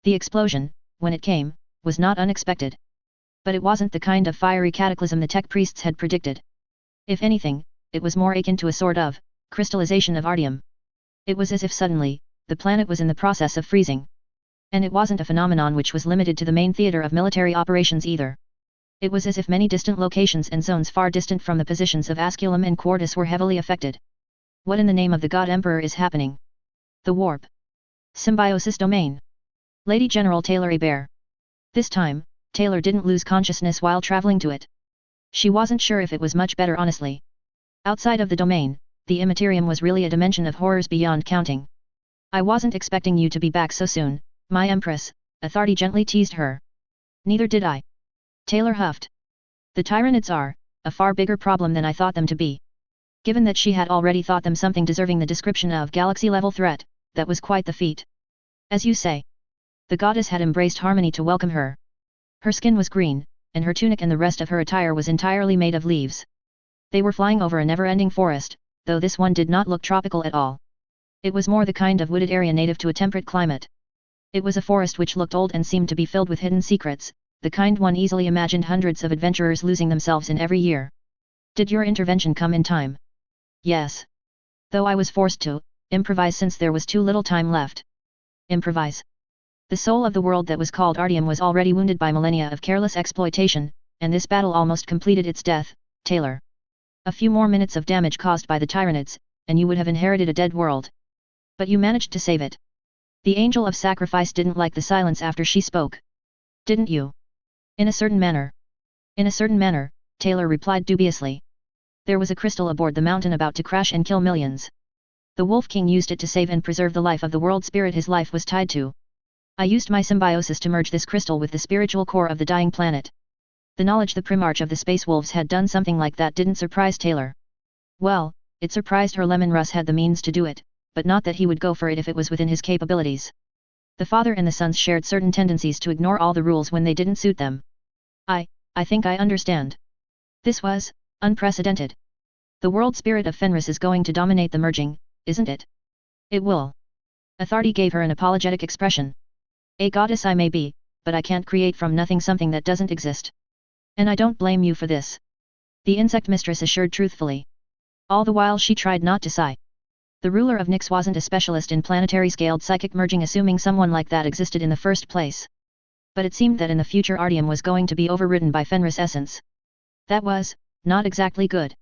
The explosion, when it came, was not unexpected. But it wasn't the kind of fiery cataclysm the tech priests had predicted. If anything, it was more akin to a sort of crystallization of Artyom. It was as if suddenly, the planet was in the process of freezing. And it wasn't a phenomenon which was limited to the main theater of military operations either. It was as if many distant locations and zones far distant from the positions of Asculum and Quartus were heavily affected. What in the name of the God Emperor is happening? The warp. Symbiosis domain. Lady General Taylor Hebert. This time, Taylor didn't lose consciousness while traveling to it. She wasn't sure if it was much better honestly. Outside of the domain, the Immaterium was really a dimension of horrors beyond counting. I wasn't expecting you to be back so soon, my Empress, Authority gently teased her. Neither did I. Taylor huffed. The Tyranids are a far bigger problem than I thought them to be. Given that she had already thought them something deserving the description of galaxy-level threat, that was quite the feat. As you say. The goddess had embraced harmony to welcome her. Her skin was green, and her tunic and the rest of her attire was entirely made of leaves. They were flying over a never-ending forest, though this one did not look tropical at all. It was more the kind of wooded area native to a temperate climate. It was a forest which looked old and seemed to be filled with hidden secrets, the kind one easily imagined hundreds of adventurers losing themselves in every year. Did your intervention come in time? Yes. Though I was forced to improvise since there was too little time left. Improvise. The soul of the world that was called Artyom was already wounded by millennia of careless exploitation, and this battle almost completed its death, Taylor. A few more minutes of damage caused by the Tyranids, and you would have inherited a dead world. But you managed to save it. The Angel of Sacrifice didn't like the silence after she spoke. Didn't you? In a certain manner. In a certain manner, Taylor replied dubiously. There was a crystal aboard the mountain about to crash and kill millions. The Wolf King used it to save and preserve the life of the world spirit his life was tied to. I used my symbiosis to merge this crystal with the spiritual core of the dying planet. The knowledge the Primarch of the Space Wolves had done something like that didn't surprise Taylor. Well, it surprised her Lemon Russ had the means to do it, but not that he would go for it if it was within his capabilities. The father and the sons shared certain tendencies to ignore all the rules when they didn't suit them. I think I understand. This was unprecedented. The world spirit of Fenris is going to dominate the merging, isn't it? It will. Authority gave her an apologetic expression. A goddess I may be, but I can't create from nothing something that doesn't exist. And I don't blame you for this. The insect mistress assured truthfully. All the while she tried not to sigh. The ruler of Nyx wasn't a specialist in planetary-scaled psychic merging, assuming someone like that existed in the first place. But it seemed that in the future Artyom was going to be overridden by Fenris essence. That was not exactly good.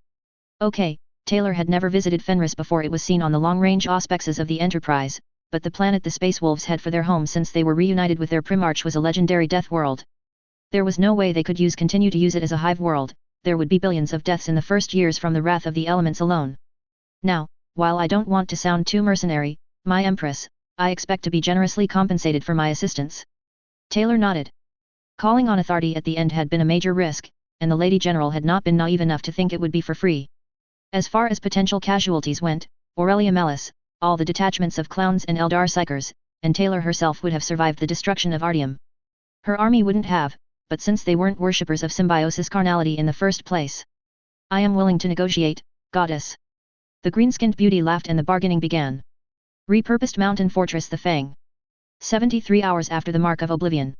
Okay, Taylor had never visited Fenris before it was seen on the long-range auspexes of the Enterprise, but the planet the Space Wolves had for their home since they were reunited with their Primarch was a legendary death world. There was no way they could continue to use it as a hive world, there would be billions of deaths in the first years from the wrath of the elements alone. Now, while I don't want to sound too mercenary, my Empress, I expect to be generously compensated for my assistance. Taylor nodded. Calling on authority at the end had been a major risk, and the Lady General had not been naive enough to think it would be for free. As far as potential casualties went, Aurelia Melis, all the detachments of clowns and Eldar Psychers, and Taylor herself would have survived the destruction of Artyom. Her army wouldn't have, but since they weren't worshippers of symbiosis carnality in the first place. I am willing to negotiate, goddess. The green-skinned beauty laughed and the bargaining began. Repurposed mountain fortress the Fang. 73 hours after the Mark of Oblivion.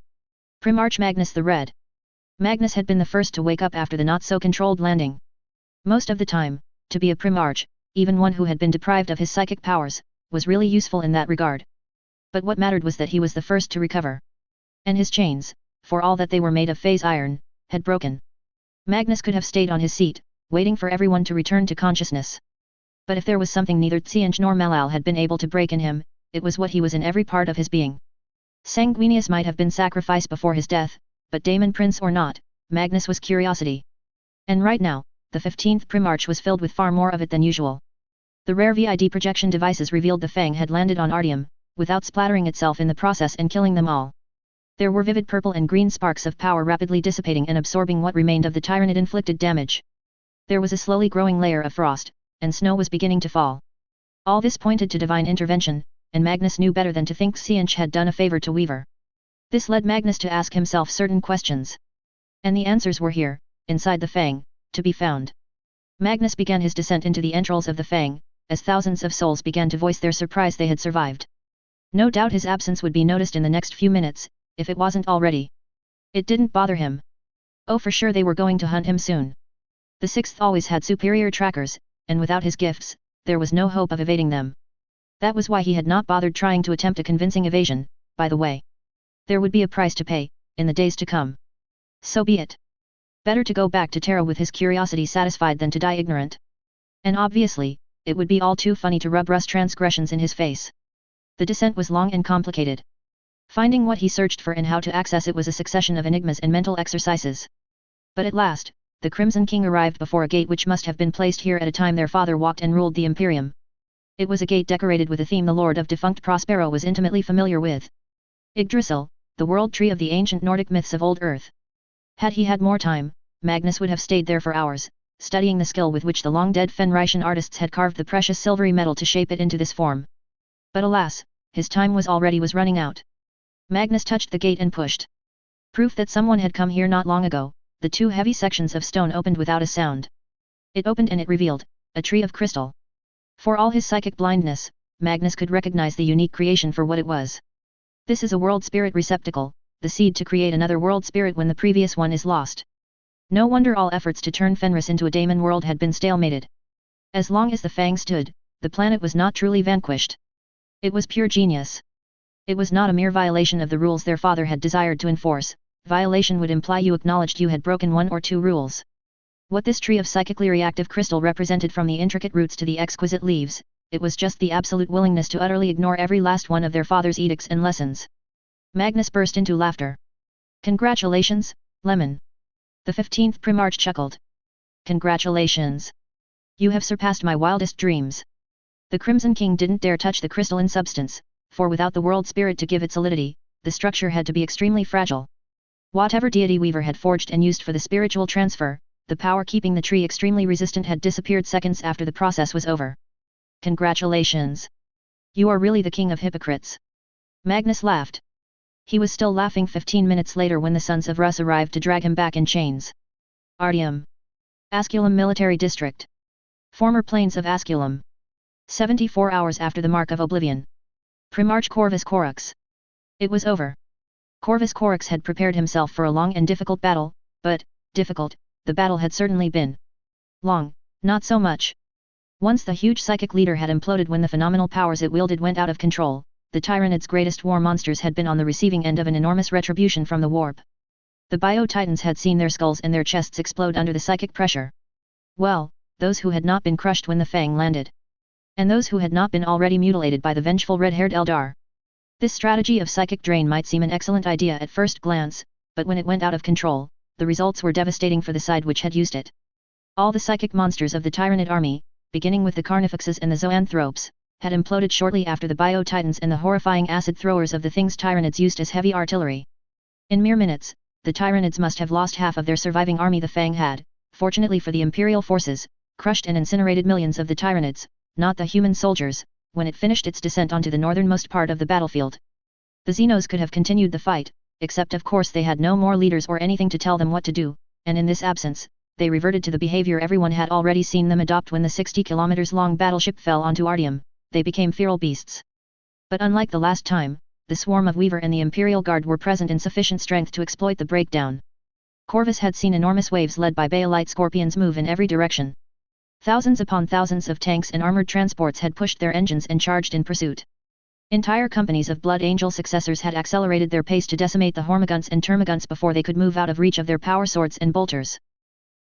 Primarch Magnus the Red. Magnus had been the first to wake up after the not-so-controlled landing. Most of the time, to be a Primarch, even one who had been deprived of his psychic powers, was really useful in that regard. But what mattered was that he was the first to recover. And his chains, for all that they were made of phase iron, had broken. Magnus could have stayed on his seat, waiting for everyone to return to consciousness. But if there was something neither Tsianch nor Malal had been able to break in him, it was what he was in every part of his being. Sanguinius might have been sacrificed before his death, but Daemon Prince or not, Magnus was curiosity. And right now, the 15th Primarch was filled with far more of it than usual. The rare VID projection devices revealed the Fang had landed on Artyom, without splattering itself in the process and killing them all. There were vivid purple and green sparks of power rapidly dissipating and absorbing what remained of the Tyranid-inflicted damage. There was a slowly growing layer of frost, and snow was beginning to fall. All this pointed to divine intervention, and Magnus knew better than to think Tsianch had done a favor to Weaver. This led Magnus to ask himself certain questions. And the answers were here, inside the Fang, to be found. Magnus began his descent into the entrails of the Fang, as thousands of souls began to voice their surprise they had survived. No doubt his absence would be noticed in the next few minutes, if it wasn't already. It didn't bother him. Oh, for sure they were going to hunt him soon. The Sixth always had superior trackers, and without his gifts, there was no hope of evading them. That was why he had not bothered trying to attempt a convincing evasion, by the way. There would be a price to pay, in the days to come. So be it. Better to go back to Terra with his curiosity satisfied than to die ignorant. And obviously, it would be all too funny to rub Rust's transgressions in his face. The descent was long and complicated. Finding what he searched for and how to access it was a succession of enigmas and mental exercises. But at last, the Crimson King arrived before a gate which must have been placed here at a time their father walked and ruled the Imperium. It was a gate decorated with a theme the lord of defunct Prospero was intimately familiar with. Yggdrasil, the world tree of the ancient Nordic myths of old Earth. Had he had more time, Magnus would have stayed there for hours, studying the skill with which the long-dead Fenrician artists had carved the precious silvery metal to shape it into this form. But alas, his time was running out. Magnus touched the gate and pushed. Proof that someone had come here not long ago, the two heavy sections of stone opened without a sound. It opened and it revealed a tree of crystal. For all his psychic blindness, Magnus could recognize the unique creation for what it was. This is a world spirit receptacle, the seed to create another world spirit when the previous one is lost. No wonder all efforts to turn Fenris into a daemon world had been stalemated. As long as the Fang stood, the planet was not truly vanquished. It was pure genius. It was not a mere violation of the rules their father had desired to enforce. Violation would imply you acknowledged you had broken one or two rules. What this tree of psychically reactive crystal represented, from the intricate roots to the exquisite leaves, it was just the absolute willingness to utterly ignore every last one of their father's edicts and lessons. Magnus burst into laughter. Congratulations, Lemon. The 15th Primarch chuckled. Congratulations. You have surpassed my wildest dreams. The Crimson King didn't dare touch the crystalline substance, for without the world spirit to give it solidity, the structure had to be extremely fragile. Whatever deity Weaver had forged and used for the spiritual transfer, the power keeping the tree extremely resistant had disappeared seconds after the process was over. Congratulations. You are really the king of hypocrites. Magnus laughed. He was still laughing 15 minutes later when the sons of Rus arrived to drag him back in chains. Artyom. Asculum Military District. Former plains of Asculum. 74 hours after the Mark of Oblivion. Primarch Corvus Corax. It was over. Corvus Corax had prepared himself for a long and difficult battle, but, difficult, the battle had certainly been. Long, not so much. Once the huge psychic leader had imploded when the phenomenal powers it wielded went out of control, the Tyranids' greatest war monsters had been on the receiving end of an enormous retribution from the warp. The Bio-Titans had seen their skulls and their chests explode under the psychic pressure. Well, those who had not been crushed when the Fang landed. And those who had not been already mutilated by the vengeful red-haired Eldar. This strategy of psychic drain might seem an excellent idea at first glance, but when it went out of control, the results were devastating for the side which had used it. All the psychic monsters of the Tyranid army, beginning with the Carnifexes and the Zoanthropes, had imploded shortly after the Bio-Titans and the horrifying acid throwers of the things Tyranids used as heavy artillery. In mere minutes, the Tyranids must have lost half of their surviving army. The Fang had, fortunately for the Imperial forces, crushed and incinerated millions of the Tyranids, not the human soldiers, when it finished its descent onto the northernmost part of the battlefield. The Xenos could have continued the fight, except of course they had no more leaders or anything to tell them what to do, and in this absence, they reverted to the behavior everyone had already seen them adopt when the 60 kilometers long battleship fell onto Artyom. They became feral beasts. But unlike the last time, the swarm of Weaver and the Imperial Guard were present in sufficient strength to exploit the breakdown. Corvus had seen enormous waves led by Baelite scorpions move in every direction. Thousands upon thousands of tanks and armored transports had pushed their engines and charged in pursuit. Entire companies of Blood Angel successors had accelerated their pace to decimate the Hormogunts and Termogunts before they could move out of reach of their power swords and bolters.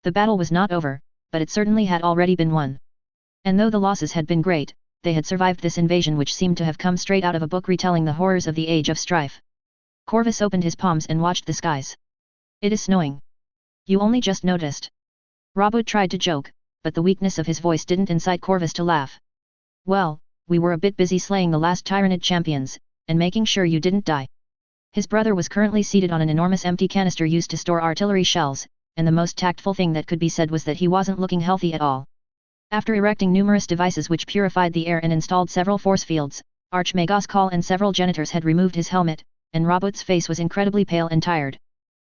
The battle was not over, but it certainly had already been won. And though the losses had been great, they had survived this invasion which seemed to have come straight out of a book retelling the horrors of the Age of Strife. Corvus opened his palms and watched the skies. It is snowing. You only just noticed. Robert tried to joke, but the weakness of his voice didn't incite Corvus to laugh. Well, we were a bit busy slaying the last Tyranid champions, and making sure you didn't die. His brother was currently seated on an enormous empty canister used to store artillery shells, and the most tactful thing that could be said was that he wasn't looking healthy at all. After erecting numerous devices which purified the air and installed several force fields, Archmagos Call and several janitors had removed his helmet, and Robert's face was incredibly pale and tired.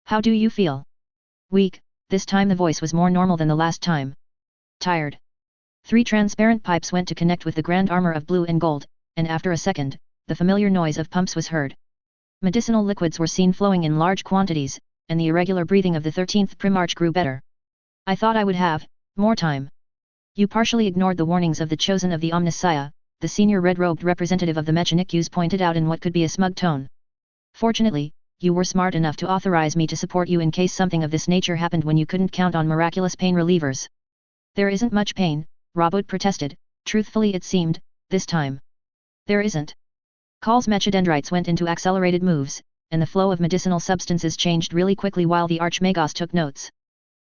How do you feel? Weak. This time the voice was more normal than the last time. Tired. 3 transparent pipes went to connect with the grand armor of blue and gold, and after a second, the familiar noise of pumps was heard. Medicinal liquids were seen flowing in large quantities, and the irregular breathing of the 13th Primarch grew better. I thought I would have more time. You partially ignored the warnings of the Chosen of the Omnissiah, the senior red-robed representative of the Mechanikus pointed out in what could be a smug tone. Fortunately, you were smart enough to authorize me to support you in case something of this nature happened when you couldn't count on miraculous pain relievers. There isn't much pain, Robert protested, truthfully it seemed, this time. There isn't. Call's mechadendrites went into accelerated moves, and the flow of medicinal substances changed really quickly while the Archmagos took notes.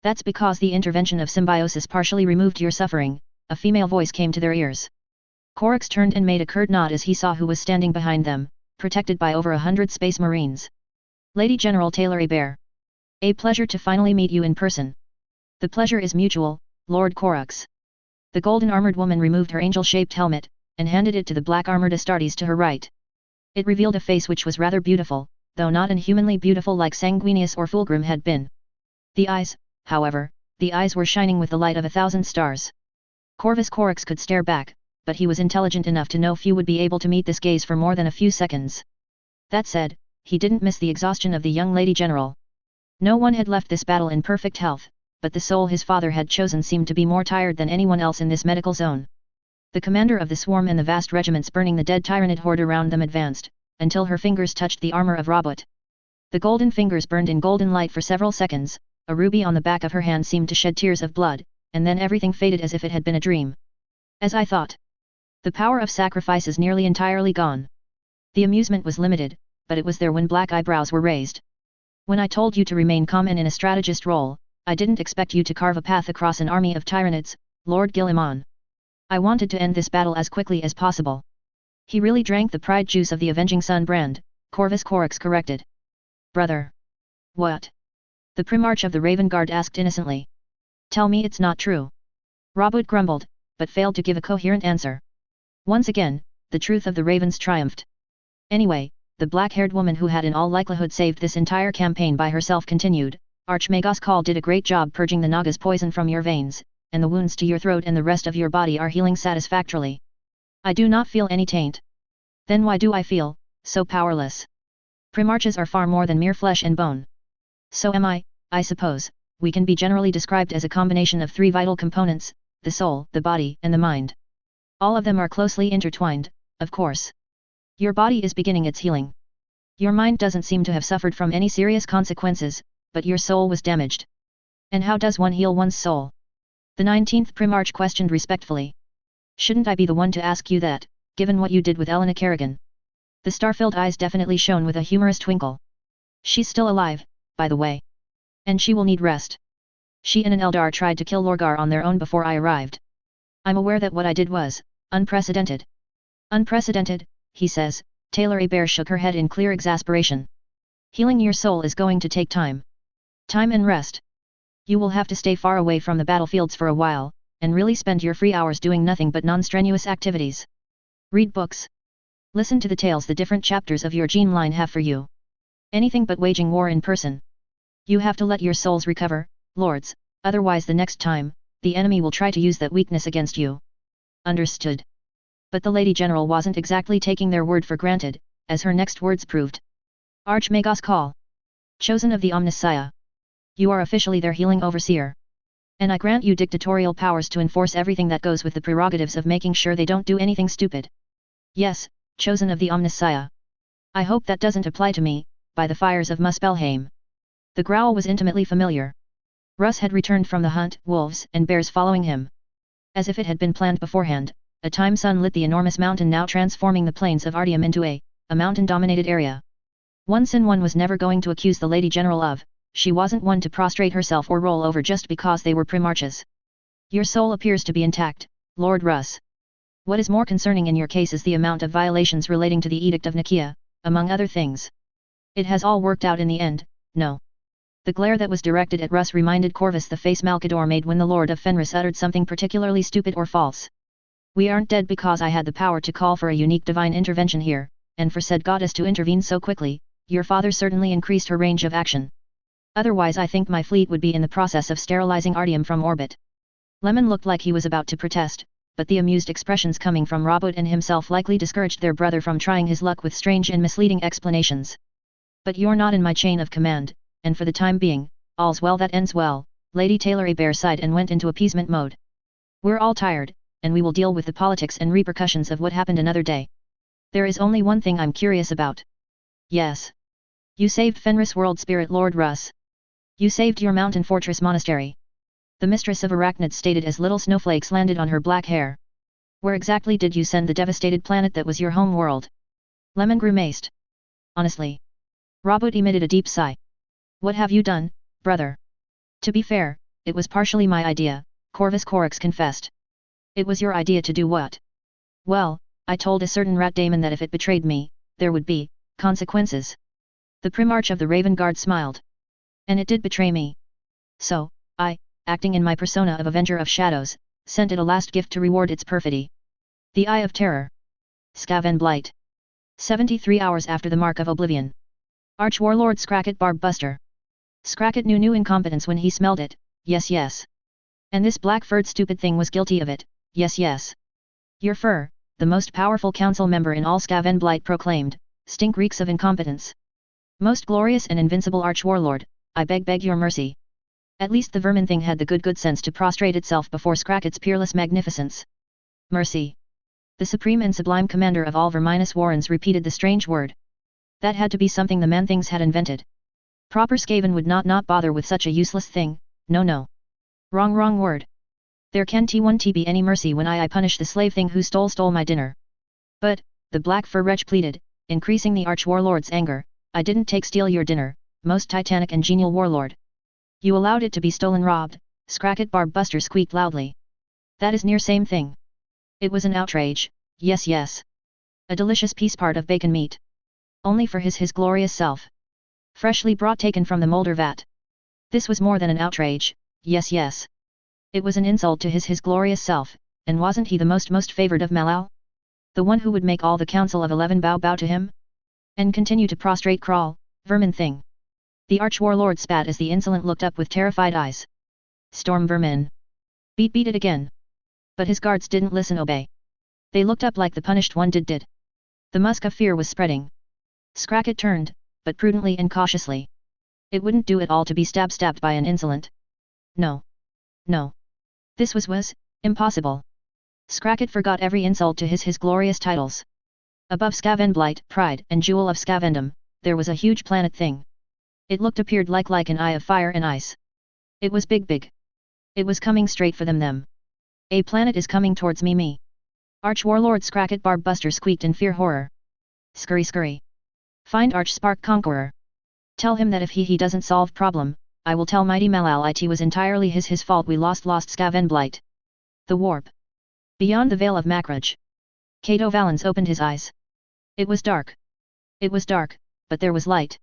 That's because the intervention of symbiosis partially removed your suffering, a female voice came to their ears. Corax turned and made a curt nod as he saw who was standing behind them, protected by over 100 space marines. Lady General Taylor Hebert. A pleasure to finally meet you in person. The pleasure is mutual, Lord Corax. The golden-armored woman removed her angel-shaped helmet, and handed it to the black-armored Astartes to her right. It revealed a face which was rather beautiful, though not inhumanly beautiful like Sanguinius or Fulgrim had been. The eyes, however, the eyes were shining with the light of 1,000 stars. Corvus Corax could stare back, but he was intelligent enough to know few would be able to meet this gaze for more than a few seconds. That said, he didn't miss the exhaustion of the young lady general. No one had left this battle in perfect health, but the soul his father had chosen seemed to be more tired than anyone else in this medical zone. The commander of the swarm and the vast regiments burning the dead Tyranid horde around them advanced, until her fingers touched the armor of Robot. The golden fingers burned in golden light for several seconds, a ruby on the back of her hand seemed to shed tears of blood, and then everything faded as if it had been a dream. As I thought. The power of sacrifice is nearly entirely gone. The amusement was limited, but it was there when black eyebrows were raised. When I told you to remain calm and in a strategist role, I didn't expect you to carve a path across an army of Tyranids, Lord Guilliman. I wanted to end this battle as quickly as possible. He really drank the pride juice of the Avenging Sun brand, Corvus Corax corrected. Brother. What? The Primarch of the Raven Guard asked innocently. Tell me it's not true. Robert grumbled, but failed to give a coherent answer. Once again, the truth of the Ravens triumphed. Anyway, the black-haired woman who had in all likelihood saved this entire campaign by herself continued, Archmagos Call did a great job purging the Naga's poison from your veins, and the wounds to your throat and the rest of your body are healing satisfactorily. I do not feel any taint. Then why do I feel so powerless? Primarches are far more than mere flesh and bone. So am I suppose. We can be generally described as a combination of 3 vital components, the soul, the body, and the mind. All of them are closely intertwined, of course. Your body is beginning its healing. Your mind doesn't seem to have suffered from any serious consequences, but your soul was damaged. And how does one heal one's soul? The 19th Primarch questioned respectfully. Shouldn't I be the one to ask you that, given what you did with Elena Kerrigan? The star-filled eyes definitely shone with a humorous twinkle. She's still alive, by the way. And she will need rest. She and an Eldar tried to kill Lorgar on their own before I arrived. I'm aware that what I did was unprecedented. Unprecedented, he says. Taylor Hebert shook her head in clear exasperation. Healing your soul is going to take time. Time and rest. You will have to stay far away from the battlefields for a while, and really spend your free hours doing nothing but non-strenuous activities. Read books. Listen to the tales the different chapters of your gene line have for you. Anything but waging war in person. You have to let your souls recover, lords, otherwise the next time, the enemy will try to use that weakness against you. Understood. But the Lady General wasn't exactly taking their word for granted, as her next words proved. Archmagos Call. Chosen of the Omnissiah. You are officially their healing overseer. And I grant you dictatorial powers to enforce everything that goes with the prerogatives of making sure they don't do anything stupid. Yes, Chosen of the Omnissiah. I hope that doesn't apply to me, by the fires of Muspelheim. The growl was intimately familiar. Russ had returned from the hunt, wolves and bears following him. As if it had been planned beforehand, a time sun lit the enormous mountain, now transforming the plains of Artium into a mountain-dominated area. One sin one was never going to accuse the Lady General of. She wasn't one to prostrate herself or roll over just because they were primarches. Your soul appears to be intact, Lord Russ. What is more concerning in your case is the amount of violations relating to the Edict of Nicaea, among other things. It has all worked out in the end, no. The glare that was directed at Russ reminded Corvus the face Malcador made when the Lord of Fenris uttered something particularly stupid or false. We aren't dead because I had the power to call for a unique divine intervention here, and for said goddess to intervene so quickly. Your father certainly increased her range of action. Otherwise I think my fleet would be in the process of sterilizing Artium from orbit. Lemon looked like he was about to protest, but the amused expressions coming from Robert and himself likely discouraged their brother from trying his luck with strange and misleading explanations. But you're not in my chain of command, and for the time being, all's well that ends well. Lady Taylor Abear sighed and went into appeasement mode. We're all tired, and we will deal with the politics and repercussions of what happened another day. There is only one thing I'm curious about. Yes. You saved Fenris World Spirit Lord Russ. You saved your mountain fortress monastery. The mistress of arachnids stated as little snowflakes landed on her black hair. Where exactly did you send the devastated planet that was your home world? Lemon grimaced. Honestly. Robert emitted a deep sigh. What have you done, brother? To be fair, it was partially my idea, Corvus Corax confessed. It was your idea to do what? Well, I told a certain rat daemon that if it betrayed me, there would be consequences. The Primarch of the Raven Guard smiled. And it did betray me. So, I, acting in my persona of Avenger of Shadows, sent it a last gift to reward its perfidy. The Eye of Terror. Skaven Blight. 73 hours after the Mark of Oblivion. Arch-Warlord Scracket Barb Buster. Scracket knew incompetence when he smelled it, yes. And this black-furred stupid thing was guilty of it, yes. Your fur, the most powerful council member in all Skaven Blight proclaimed, stink reeks of incompetence. Most glorious and invincible Arch-Warlord, I beg your mercy. At least the vermin thing had the good sense to prostrate itself before Scracket's peerless magnificence. Mercy. The supreme and sublime commander of all Verminous Warrens repeated the strange word. That had to be something the man-things had invented. Proper Skaven would not bother with such a useless thing, no. Wrong word. There can't be any mercy when I punish the slave thing who stole my dinner. But, the black fur wretch pleaded, increasing the Arch-Warlord's anger, I didn't steal your dinner, most titanic and genial warlord. You allowed it to be stolen, robbed, Scracket Barb Buster squeaked loudly. That is near same thing. It was an outrage, yes. A delicious piece part of bacon meat. Only for his glorious self. Freshly brought taken from the molder vat. This was more than an outrage, yes. It was an insult to his glorious self, and wasn't he the most favored of Malal? The one who would make all the Council of 11 bow to him? And continue to prostrate crawl, vermin thing. The Arch-Warlord spat as the insolent looked up with terrified eyes. Storm vermin. Beat it again. But his guards didn't obey. They looked up like the punished one did. The musk of fear was spreading. Scracket turned, but prudently and cautiously. It wouldn't do at all to be stabbed by an insolent. No. This was impossible. Scracket forgot every insult to his glorious titles. Above Skaven Blight, pride and jewel of Skavendom, there was a huge planet thing. It appeared like an eye of fire and ice. It was big. It was coming straight for them. A planet is coming towards me. Arch-Warlord Scracket Barb Buster squeaked in fear horror. Scurry. Find Arch-Spark Conqueror. Tell him that if he doesn't solve problem, I will tell mighty Malal it was entirely his fault we lost Skaven Blight. The warp. Beyond the Vale of Macrage. Cato Valens opened his eyes. It was dark, but there was light.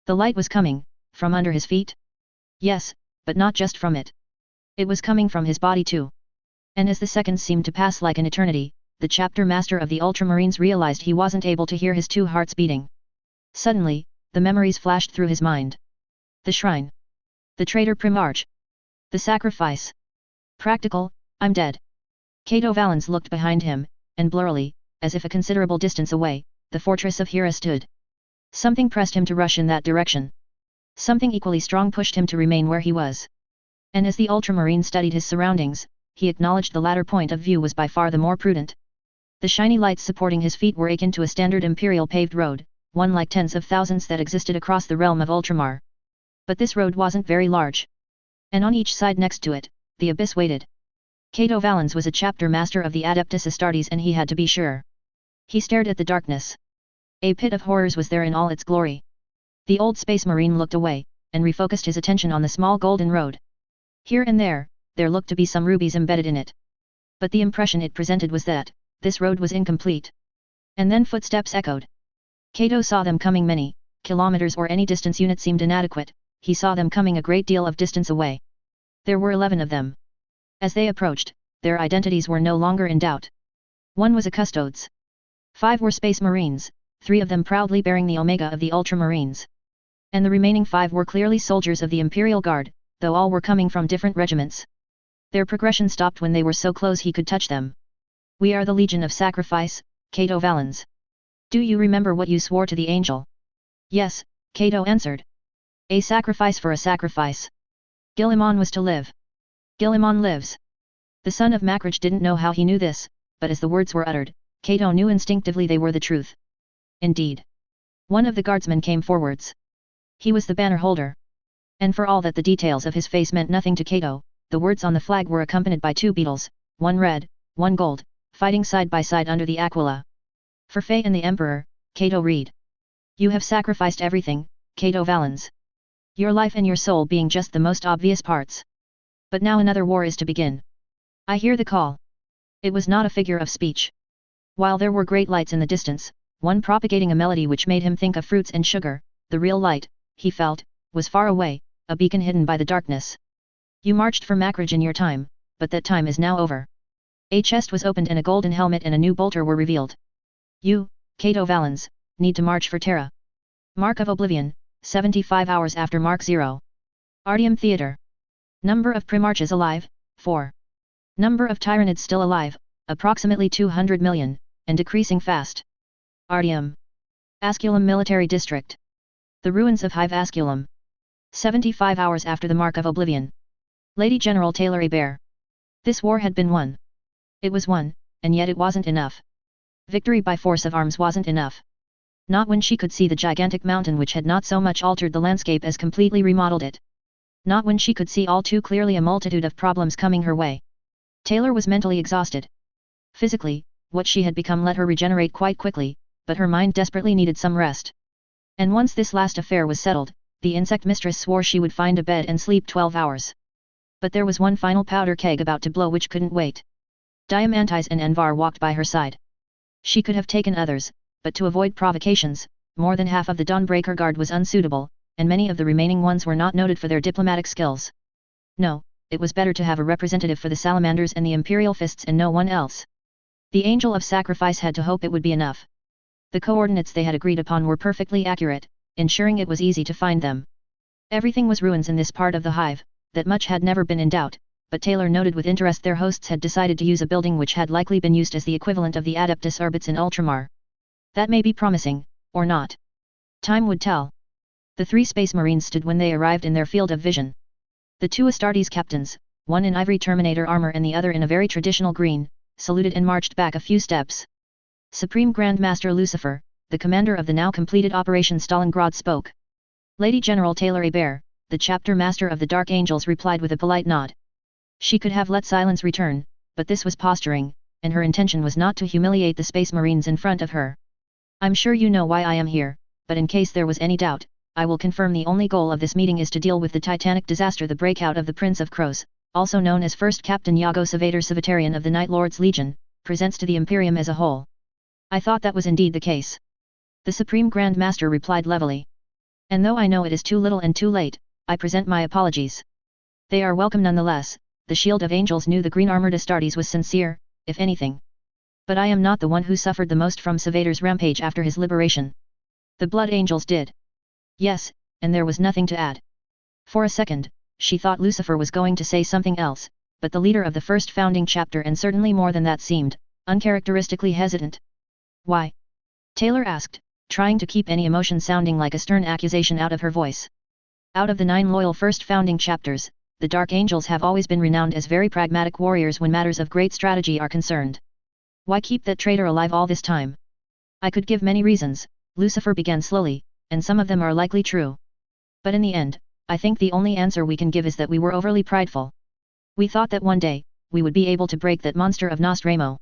The light was coming, from under his feet? Yes, but not just from it. It was coming from his body too. And as the seconds seemed to pass like an eternity, the chapter master of the Ultramarines realized he wasn't able to hear his two hearts beating. Suddenly, the memories flashed through his mind. The shrine. The traitor Primarch. The sacrifice. Practical, I'm dead. Cato Valens looked behind him, and blurrily, as if a considerable distance away, the fortress of Hera stood. Something pressed him to rush in that direction. Something equally strong pushed him to remain where he was. And as the Ultramarine studied his surroundings, he acknowledged the latter point of view was by far the more prudent. The shiny lights supporting his feet were akin to a standard imperial paved road, one like tens of thousands that existed across the realm of Ultramar. But this road wasn't very large. And on each side next to it, the abyss waited. Cato Valens was a chapter master of the Adeptus Astartes and he had to be sure. He stared at the darkness. A pit of horrors was there in all its glory. The old space marine looked away, and refocused his attention on the small golden road. Here and there looked to be some rubies embedded in it. But the impression it presented was that this road was incomplete. And then footsteps echoed. Cato saw them coming. Many kilometers or any distance unit seemed inadequate, he saw them coming a great deal of distance away. There were 11 of them. As they approached, their identities were no longer in doubt. One was a custodes. 5 were space marines, 3 of them proudly bearing the Omega of the Ultramarines. And the remaining 5 were clearly soldiers of the Imperial Guard, though all were coming from different regiments. Their progression stopped when they were so close he could touch them. "We are the Legion of Sacrifice, Cato Valens. Do you remember what you swore to the angel?" "Yes," Cato answered. "A sacrifice for a sacrifice. Guilliman was to live. Guilliman lives." The son of Macrage didn't know how he knew this, but as the words were uttered, Cato knew instinctively they were the truth. Indeed. One of the guardsmen came forwards. He was the banner holder. And for all that the details of his face meant nothing to Cato, the words on the flag were accompanied by 2 beetles, one red, one gold, fighting side by side under the aquila. "For Faye and the Emperor, Cato read. You have sacrificed everything, Cato Valens. Your life and your soul being just the most obvious parts. But now another war is to begin. I hear the call." It was not a figure of speech. While there were great lights in the distance, one propagating a melody which made him think of fruits and sugar, the real light, he felt, was far away, a beacon hidden by the darkness. "You marched for Macrage in your time, but that time is now over." A chest was opened and a golden helmet and a new bolter were revealed. "You, Cato Valens, need to march for Terra. Mark of Oblivion, 75 hours after Mark 0. Artium Theatre. Number of Primarchs alive, 4. Number of Tyranids still alive, approximately 200 million, and decreasing fast. Artium. Asculum Military District. The ruins of Hive Asculum. 75 hours after the Mark of Oblivion. Lady General Taylor Hebert. This war had been won. It was won, and yet it wasn't enough. Victory by force of arms wasn't enough. Not when she could see the gigantic mountain which had not so much altered the landscape as completely remodeled it. Not when she could see all too clearly a multitude of problems coming her way. Taylor was mentally exhausted. Physically, what she had become let her regenerate quite quickly, but her mind desperately needed some rest. And once this last affair was settled, the insect mistress swore she would find a bed and sleep 12 hours. But there was one final powder keg about to blow which couldn't wait. Diamantis and Envar walked by her side. She could have taken others, but to avoid provocations, more than half of the Dawnbreaker Guard was unsuitable, and many of the remaining ones were not noted for their diplomatic skills. No, it was better to have a representative for the Salamanders and the Imperial Fists and no one else. The Angel of Sacrifice had to hope it would be enough. The coordinates they had agreed upon were perfectly accurate, ensuring it was easy to find them. Everything was ruins in this part of the hive, that much had never been in doubt, but Taylor noted with interest their hosts had decided to use a building which had likely been used as the equivalent of the Adeptus Orbits in Ultramar. That may be promising, or not. Time would tell. The 3 space marines stood when they arrived in their field of vision. The 2 Astartes captains, one in ivory Terminator armor and the other in a very traditional green, saluted and marched back a few steps. Supreme Grand Master Lucifer, the commander of the now completed Operation Stalingrad spoke. Lady General Taylor Hebert, the chapter master of the Dark Angels replied with a polite nod. She could have let silence return, but this was posturing, and her intention was not to humiliate the space marines in front of her. "I'm sure you know why I am here, but in case there was any doubt, I will confirm the only goal of this meeting is to deal with the titanic disaster, the breakout of the Prince of Crows, also known as First Captain Iago Savater Savitarian of the Night Lord's Legion, presents to the Imperium as a whole." "I thought that was indeed the case," the Supreme Grand Master replied levelly. "And though I know it is too little and too late, I present my apologies. They are welcome nonetheless." The Shield of Angels knew the green-armored Astartes was sincere, if anything. "But I am not the one who suffered the most from Savater's rampage after his liberation. The Blood Angels did." Yes, and there was nothing to add. For a second, she thought Lucifer was going to say something else, but the leader of the first founding chapter and certainly more than that seemed, uncharacteristically hesitant. "Why?" Taylor asked, trying to keep any emotion sounding like a stern accusation out of her voice. Out of the 9 loyal first founding chapters, the Dark Angels have always been renowned as very pragmatic warriors when matters of great strategy are concerned. "Why keep that traitor alive all this time?" "I could give many reasons," Lucifer began slowly, "and some of them are likely true. But in the end, I think the only answer we can give is that we were overly prideful. We thought that one day, we would be able to break that monster of Nostramo.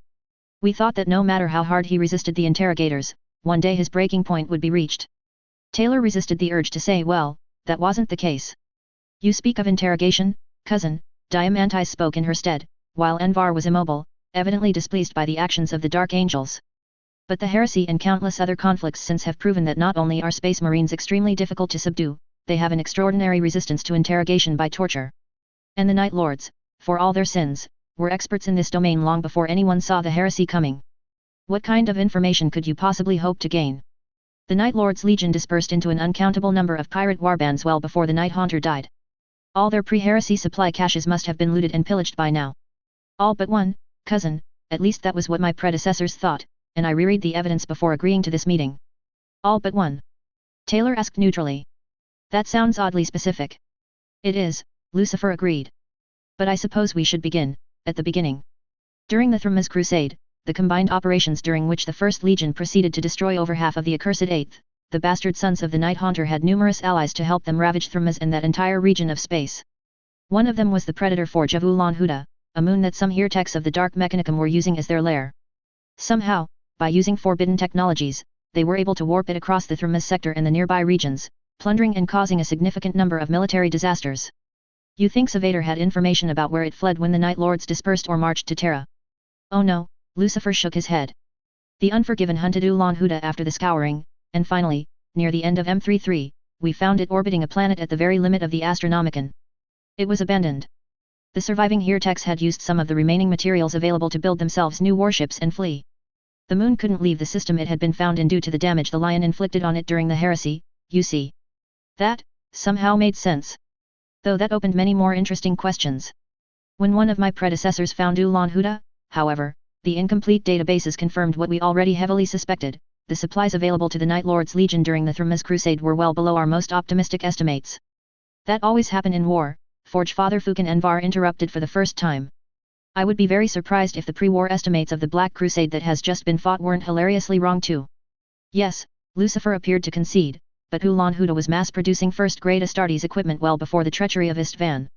We thought that no matter how hard he resisted the interrogators, one day his breaking point would be reached. Taylor resisted the urge to say, well, that wasn't the case. You speak of interrogation, cousin, Diamantis spoke in her stead, while Envar was immobile, evidently displeased by the actions of the Dark Angels. But the heresy and countless other conflicts since have proven that not only are Space Marines extremely difficult to subdue, they have an extraordinary resistance to interrogation by torture. And the Night Lords, for all their sins, were experts in this domain long before anyone saw the heresy coming. What kind of information could you possibly hope to gain? The Night Lords' legion dispersed into an uncountable number of pirate warbands well before the Night Haunter died. All their pre-heresy supply caches must have been looted and pillaged by now. All but one, cousin, at least that was what my predecessors thought, and I reread the evidence before agreeing to this meeting. All but one? Taylor asked neutrally. That sounds oddly specific. It is, Lucifer agreed. But I suppose we should begin, at the beginning. During the Thrummas Crusade, the combined operations during which the First Legion proceeded to destroy over half of the accursed Eighth, the bastard sons of the Night Haunter had numerous allies to help them ravage Thrummas and that entire region of space. One of them was the Predator Forge of Ulan Huda, a moon that some Heretecs of the Dark Mechanicum were using as their lair. Somehow, by using forbidden technologies, they were able to warp it across the Thrummas sector and the nearby regions, plundering and causing a significant number of military disasters. You think Savator had information about where it fled when the Night Lords dispersed or marched to Terra? Oh no, Lucifer shook his head. The Unforgiven hunted Ulan Huda after the scouring, and finally, near the end of M33, we found it orbiting a planet at the very limit of the Astronomicon. It was abandoned. The surviving Heretecs had used some of the remaining materials available to build themselves new warships and flee. The moon couldn't leave the system it had been found in due to the damage the Lion inflicted on it during the heresy, you see. That, somehow made sense. Though that opened many more interesting questions. When one of my predecessors found Ulan Huda, however, the incomplete databases confirmed what we already heavily suspected: the supplies available to the Night Lords' Legion during the Thrummas Crusade were well below our most optimistic estimates. That always happened in war, Forge Father Fukin Envar interrupted for the first time. I would be very surprised if the pre-war estimates of the Black Crusade that has just been fought weren't hilariously wrong too. Yes, Lucifer appeared to concede, but Ulan Huda was mass-producing first-grade Astartes equipment well before the treachery of Istvan.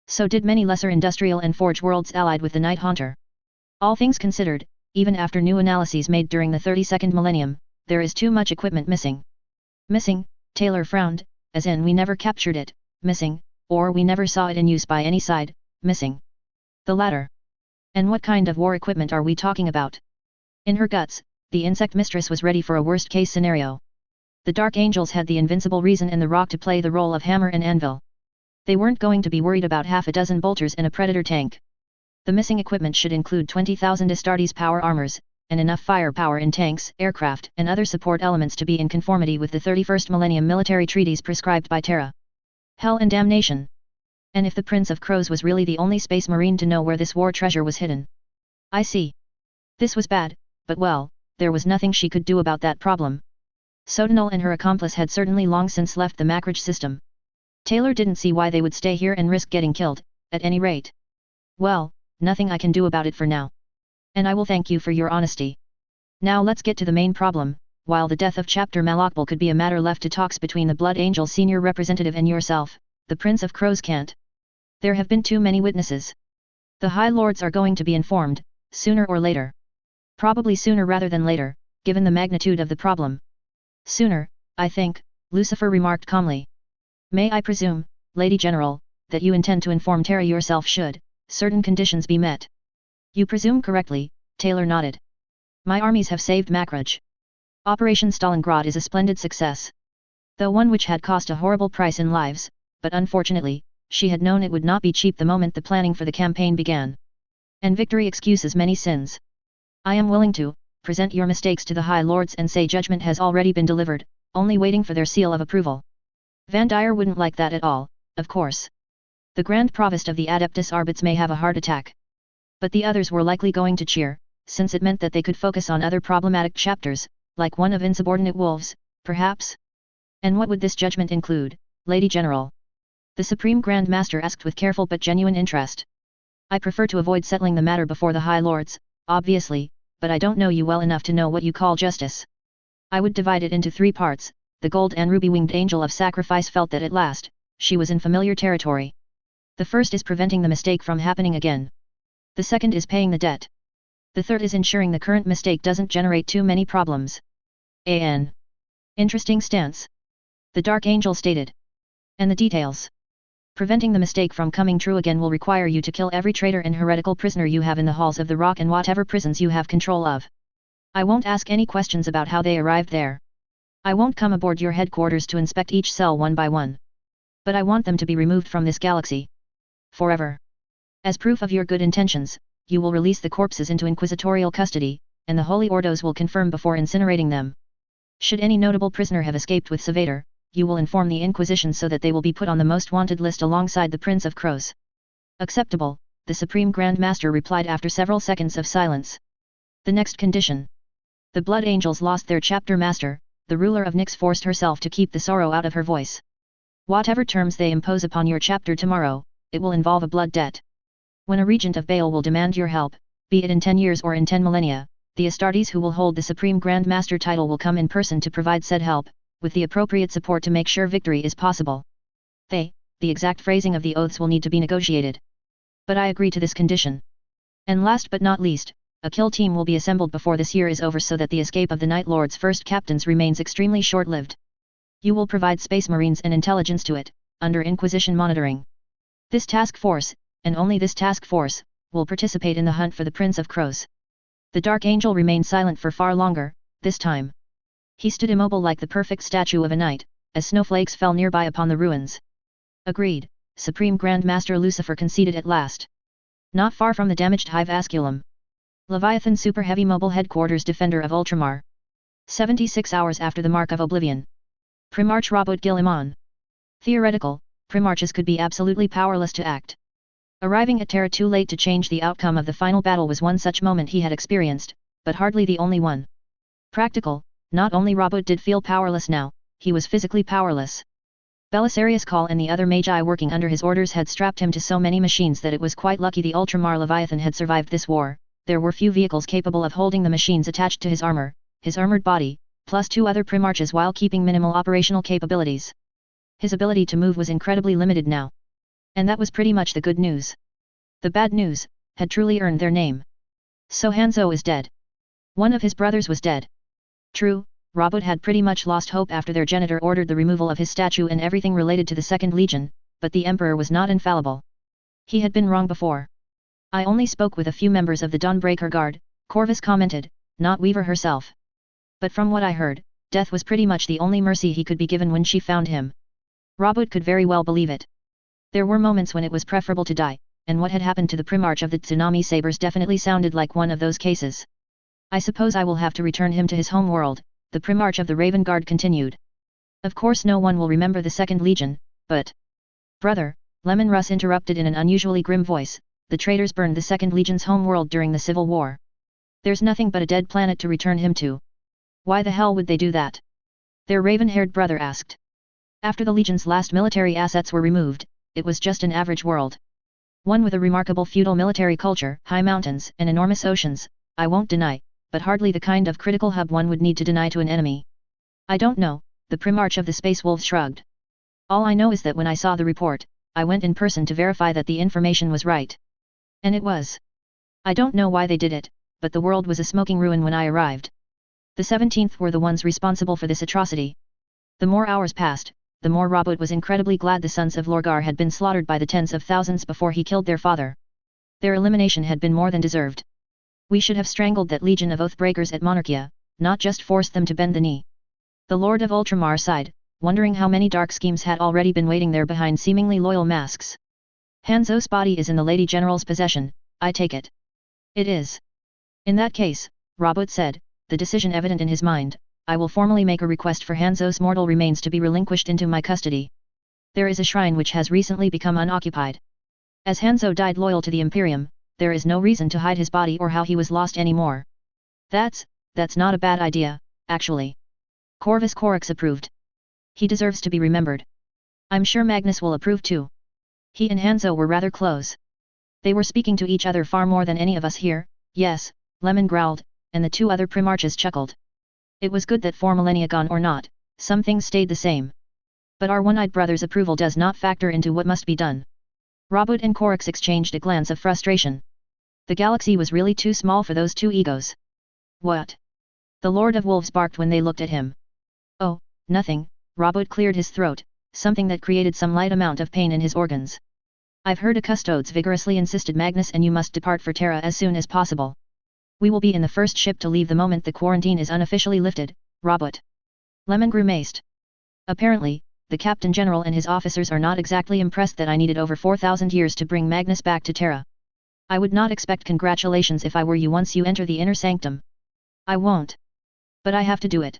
So did many lesser industrial and forge worlds allied with the Night Haunter. All things considered, even after new analyses made during the 32nd millennium, there is too much equipment missing. Missing, Taylor frowned, as in we never captured it, missing, or we never saw it in use by any side, missing. The latter. And what kind of war equipment are we talking about? In her guts, the insect mistress was ready for a worst-case scenario. The Dark Angels had the invincible reason and the rock to play the role of hammer and anvil. They weren't going to be worried about half a dozen bolters and a Predator tank. The missing equipment should include 20,000 Astartes power armors, and enough firepower in tanks, aircraft, and other support elements to be in conformity with the 31st millennium military treaties prescribed by Terra. Hell and damnation! And if the Prince of Crows was really the only space marine to know where this war treasure was hidden? I see. This was bad, but well, there was nothing she could do about that problem. Sotinal and her accomplice had certainly long since left the Macrage system. Taylor didn't see why they would stay here and risk getting killed, at any rate. Well, nothing I can do about it for now. And I will thank you for your honesty. Now let's get to the main problem. While the death of Chapter Malakbal could be a matter left to talks between the Blood Angel senior representative and yourself, the Prince of Crows can't. There have been too many witnesses. The High Lords are going to be informed, sooner or later. Probably sooner rather than later, given the magnitude of the problem. Sooner, I think, Lucifer remarked calmly. May I presume, Lady General, that you intend to inform Terra yourself should certain conditions be met? You presume correctly, Taylor nodded. My armies have saved Macrage. Operation Stalingrad is a splendid success. Though one which had cost a horrible price in lives, but unfortunately, she had known it would not be cheap the moment the planning for the campaign began. And victory excuses many sins. I am willing to present your mistakes to the High Lords and say judgment has already been delivered, only waiting for their seal of approval. Van Dyer wouldn't like that at all, of course. The Grand Provost of the Adeptus Arbites may have a heart attack. But the others were likely going to cheer, since it meant that they could focus on other problematic chapters, like one of insubordinate wolves, perhaps? And what would this judgment include, Lady General? The Supreme Grand Master asked with careful but genuine interest. I prefer to avoid settling the matter before the High Lords, obviously, but I don't know you well enough to know what you call justice. I would divide it into 3 parts. The gold and ruby-winged angel of sacrifice felt that at last, she was in familiar territory. The first is preventing the mistake from happening again. The second is paying the debt. The third is ensuring the current mistake doesn't generate too many problems. An interesting stance, the Dark Angel stated. And the details. Preventing the mistake from coming true again will require you to kill every traitor and heretical prisoner you have in the halls of the Rock and whatever prisons you have control of. I won't ask any questions about how they arrived there. I won't come aboard your headquarters to inspect each cell one by one. But I want them to be removed from this galaxy. Forever. As proof of your good intentions, you will release the corpses into inquisitorial custody, and the Holy Ordos will confirm before incinerating them. Should any notable prisoner have escaped with Savator, you will inform the Inquisition so that they will be put on the most wanted list alongside the Prince of Crows. Acceptable, the Supreme Grand Master replied after several seconds of silence. The next condition. The Blood Angels lost their chapter master, the ruler of Nyx forced herself to keep the sorrow out of her voice. Whatever terms they impose upon your chapter tomorrow, it will involve a blood debt. When a regent of Baal will demand your help, be it in 10 years or in 10 millennia, the Astartes who will hold the Supreme Grand Master title will come in person to provide said help, with the appropriate support to make sure victory is possible. The exact phrasing of the oaths will need to be negotiated. But I agree to this condition. And last but not least, a kill team will be assembled before this year is over so that the escape of the Night Lord's first captains remains extremely short-lived. You will provide Space Marines and intelligence to it, under Inquisition monitoring. This task force, and only this task force, will participate in the hunt for the Prince of Crows. The Dark Angel remained silent for far longer, this time. He stood immobile like the perfect statue of a knight, as snowflakes fell nearby upon the ruins. Agreed, Supreme Grand Master Lucifer conceded at last. Not far from the damaged Hive Asculum. Leviathan Super Heavy Mobile Headquarters Defender of Ultramar. 76 hours after the Mark of Oblivion. Primarch Robot Gilliman. Theoretical, Primarches could be absolutely powerless to act. Arriving at Terra too late to change the outcome of the final battle was one such moment he had experienced, but hardly the only one. Practical, not only Robot did feel powerless now, he was physically powerless. Belisarius Call and the other Magi working under his orders had strapped him to so many machines that it was quite lucky the Ultramar Leviathan had survived this war. There were few vehicles capable of holding the machines attached to his armored body, plus 2 other Primarches while keeping minimal operational capabilities. His ability to move was incredibly limited now. And that was pretty much the good news. The bad news had truly earned their name. So Hanzo is dead. One of his brothers was dead. True, Robot had pretty much lost hope after their genitor ordered the removal of his statue and everything related to the Second Legion, but the Emperor was not infallible. He had been wrong before. I only spoke with a few members of the Dawnbreaker Guard, Corvus commented, not Weaver herself. But from what I heard, death was pretty much the only mercy he could be given when she found him. Robot could very well believe it. There were moments when it was preferable to die, and what had happened to the Primarch of the Tsunami Sabers definitely sounded like one of those cases. I suppose I will have to return him to his home world, the Primarch of the Raven Guard continued. Of course no one will remember the Second Legion, but... Brother, Lemon Russ interrupted in an unusually grim voice, the traitors burned the Second Legion's home world during the Civil War. There's nothing but a dead planet to return him to. Why the hell would they do that? Their raven-haired brother asked. After the Legion's last military assets were removed, it was just an average world. One with a remarkable feudal military culture, high mountains, and enormous oceans, I won't deny, but hardly the kind of critical hub one would need to deny to an enemy. I don't know, the Primarch of the Space Wolves shrugged. All I know is that when I saw the report, I went in person to verify that the information was right. And it was. I don't know why they did it, but the world was a smoking ruin when I arrived. The 17th were the ones responsible for this atrocity. The more hours passed, the more Robot was incredibly glad the sons of Lorgar had been slaughtered by the tens of thousands before he killed their father. Their elimination had been more than deserved. We should have strangled that legion of Oathbreakers at Monarchia, not just forced them to bend the knee. The Lord of Ultramar sighed, wondering how many dark schemes had already been waiting there behind seemingly loyal masks. Hanzo's body is in the Lady General's possession, I take it. It is. In that case, Robot said, the decision evident in his mind, I will formally make a request for Hanzo's mortal remains to be relinquished into my custody. There is a shrine which has recently become unoccupied. As Hanzo died loyal to the Imperium, there is no reason to hide his body or how he was lost anymore. That's not a bad idea, actually. Corvus Corax approved. He deserves to be remembered. I'm sure Magnus will approve too. He and Hanzo were rather close. They were speaking to each other far more than any of us here, yes, Lemon growled, and the 2 other Primarches chuckled. It was good that 4 millennia gone or not, some things stayed the same. But our one-eyed brother's approval does not factor into what must be done. Robot and Corax exchanged a glance of frustration. The galaxy was really too small for those two egos. What? The Lord of Wolves barked when they looked at him. Oh, nothing, Robert cleared his throat, something that created some light amount of pain in his organs. I've heard a custodes vigorously insisted Magnus and you must depart for Terra as soon as possible. We will be in the first ship to leave the moment the quarantine is unofficially lifted, Robert. Lemon grimaced. Apparently, the Captain General and his officers are not exactly impressed that I needed over 4,000 years to bring Magnus back to Terra. I would not expect congratulations if I were you once you enter the inner sanctum. I won't. But I have to do it.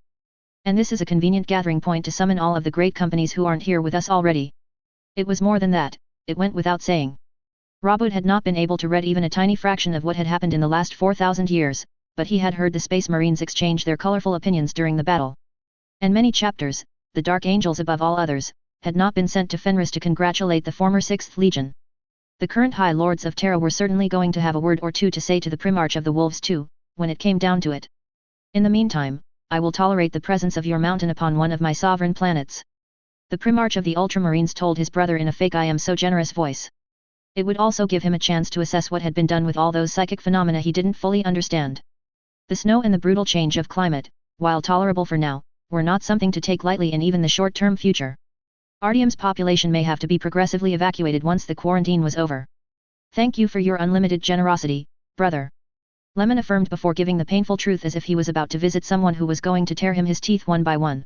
And this is a convenient gathering point to summon all of the great companies who aren't here with us already. It was more than that, it went without saying. Robert had not been able to read even a tiny fraction of what had happened in the last 4,000 years, but he had heard the Space Marines exchange their colorful opinions during the battle. And many chapters, the Dark Angels above all others, had not been sent to Fenris to congratulate the former 6th Legion. The current High Lords of Terra were certainly going to have a word or two to say to the Primarch of the Wolves too, when it came down to it. In the meantime, I will tolerate the presence of your mountain upon one of my sovereign planets. The Primarch of the Ultramarines told his brother in a fake I am so generous voice. It would also give him a chance to assess what had been done with all those psychic phenomena he didn't fully understand. The snow and the brutal change of climate, while tolerable for now, were not something to take lightly in even the short-term future. Artyom's population may have to be progressively evacuated once the quarantine was over. Thank you for your unlimited generosity, brother. Lemon affirmed before giving the painful truth as if he was about to visit someone who was going to tear him his teeth one by one.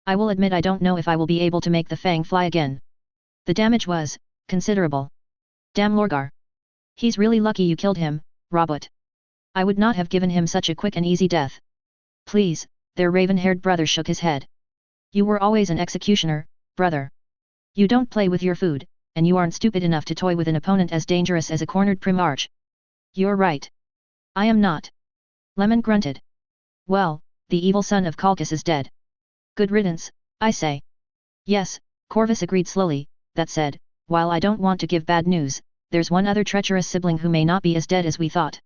I will admit I don't know if I will be able to make the fang fly again. The damage was considerable. Damn Lorgar. He's really lucky you killed him, Robert. I would not have given him such a quick and easy death. Please, their raven-haired brother shook his head. You were always an executioner, brother. You don't play with your food, and you aren't stupid enough to toy with an opponent as dangerous as a cornered Primarch. You're right. I am not. Lemon grunted. Well, the evil son of Calcas is dead. Good riddance, I say. Yes, Corvus agreed slowly, that said, while I don't want to give bad news, there's one other treacherous sibling who may not be as dead as we thought.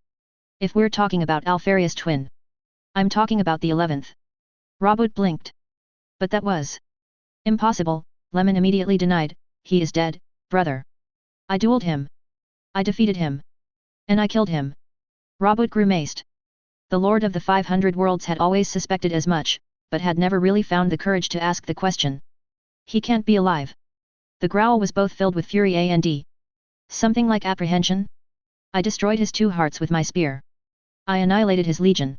If we're talking about Alfarius twin. I'm talking about the 11th. Robert blinked. But that was impossible, Lemon immediately denied. He is dead, brother. I dueled him. I defeated him. And I killed him. Robert grimaced. The Lord of the 500 Worlds had always suspected as much, but had never really found the courage to ask the question. He can't be alive. The growl was both filled with fury and something like apprehension. I destroyed his 2 hearts with my spear. I annihilated his legion.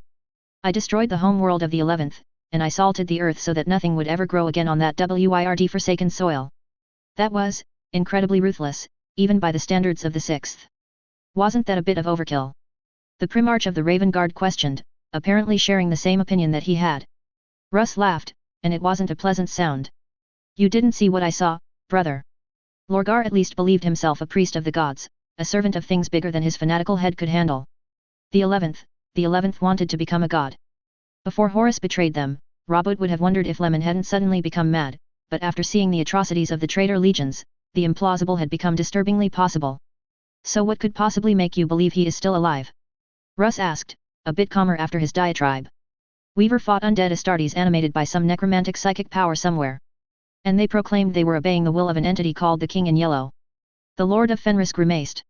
I destroyed the home world of the 11th, and I salted the earth so that nothing would ever grow again on that weird forsaken soil. That was incredibly ruthless, even by the standards of the 6th. Wasn't that a bit of overkill? The Primarch of the Raven Guard questioned, apparently sharing the same opinion that he had. Russ laughed, and it wasn't a pleasant sound. You didn't see what I saw, brother. Lorgar at least believed himself a priest of the gods, a servant of things bigger than his fanatical head could handle. The 11th wanted to become a god. Before Horus betrayed them, Robert would have wondered if Lemon hadn't suddenly become mad, but after seeing the atrocities of the traitor legions, the implausible had become disturbingly possible. So what could possibly make you believe he is still alive? Russ asked, a bit calmer after his diatribe. Weaver fought undead Astartes animated by some necromantic psychic power somewhere. And they proclaimed they were obeying the will of an entity called the King in Yellow. The Lord of Fenris grimaced.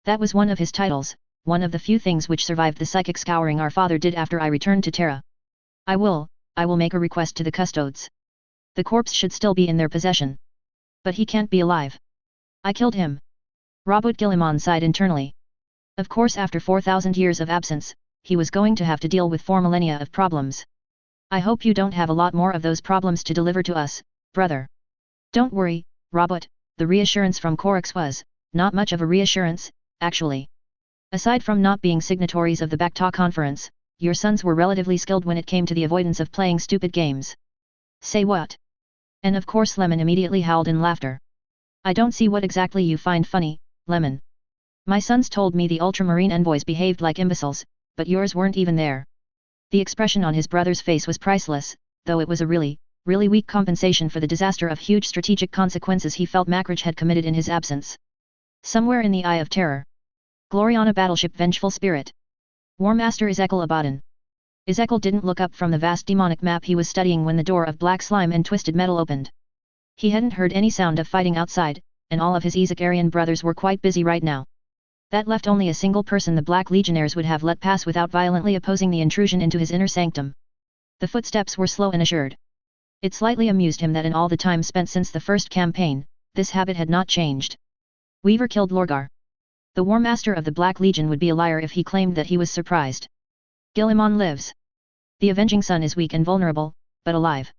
That was one of his titles, one of the few things which survived the psychic scouring our father did after I returned to Terra. I will make a request to the custodes. The corpse should still be in their possession. But he can't be alive. I killed him. Robert Gillimon sighed internally. Of course after 4,000 years of absence, he was going to have to deal with 4 millennia of problems. I hope you don't have a lot more of those problems to deliver to us, brother. Don't worry, Robert, the reassurance from Corax was not much of a reassurance, actually. Aside from not being signatories of the Bacta Conference, your sons were relatively skilled when it came to the avoidance of playing stupid games. Say what? And of course Lemon immediately howled in laughter. I don't see what exactly you find funny, Lemon. My sons told me the Ultramarine envoys behaved like imbeciles, but yours weren't even there. The expression on his brother's face was priceless, though it was a really weak compensation for the disaster of huge strategic consequences he felt Macridge had committed in his absence. Somewhere in the Eye of Terror. Gloriana battleship Vengeful Spirit. War Master Ezekiel Abaddon. Ezekiel didn't look up from the vast demonic map he was studying when the door of black slime and twisted metal opened. He hadn't heard any sound of fighting outside, and all of his Ezekarian brothers were quite busy right now. That left only a single person the Black Legionnaires would have let pass without violently opposing the intrusion into his inner sanctum. The footsteps were slow and assured. It slightly amused him that in all the time spent since the first campaign, this habit had not changed. Weaver killed Lorgar. The War Master of the Black Legion would be a liar if he claimed that he was surprised. Guilliman lives. The Avenging Sun is weak and vulnerable, but alive.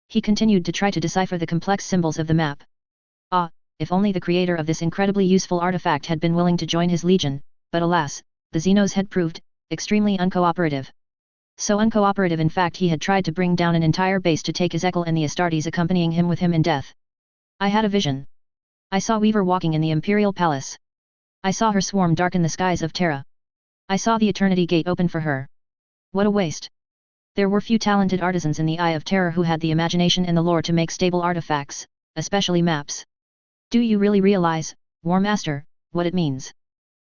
He continued to try to decipher the complex symbols of the map. Ah, if only the creator of this incredibly useful artifact had been willing to join his legion, but alas, the Xenos had proved extremely uncooperative. So uncooperative in fact he had tried to bring down an entire base to take Ezekiel and the Astartes accompanying him with him in death. I had a vision. I saw Weaver walking in the Imperial Palace. I saw her swarm darken the skies of Terra. I saw the Eternity Gate open for her. What a waste. There were few talented artisans in the Eye of Terror who had the imagination and the lore to make stable artifacts, especially maps. Do you really realize, War Master, what it means?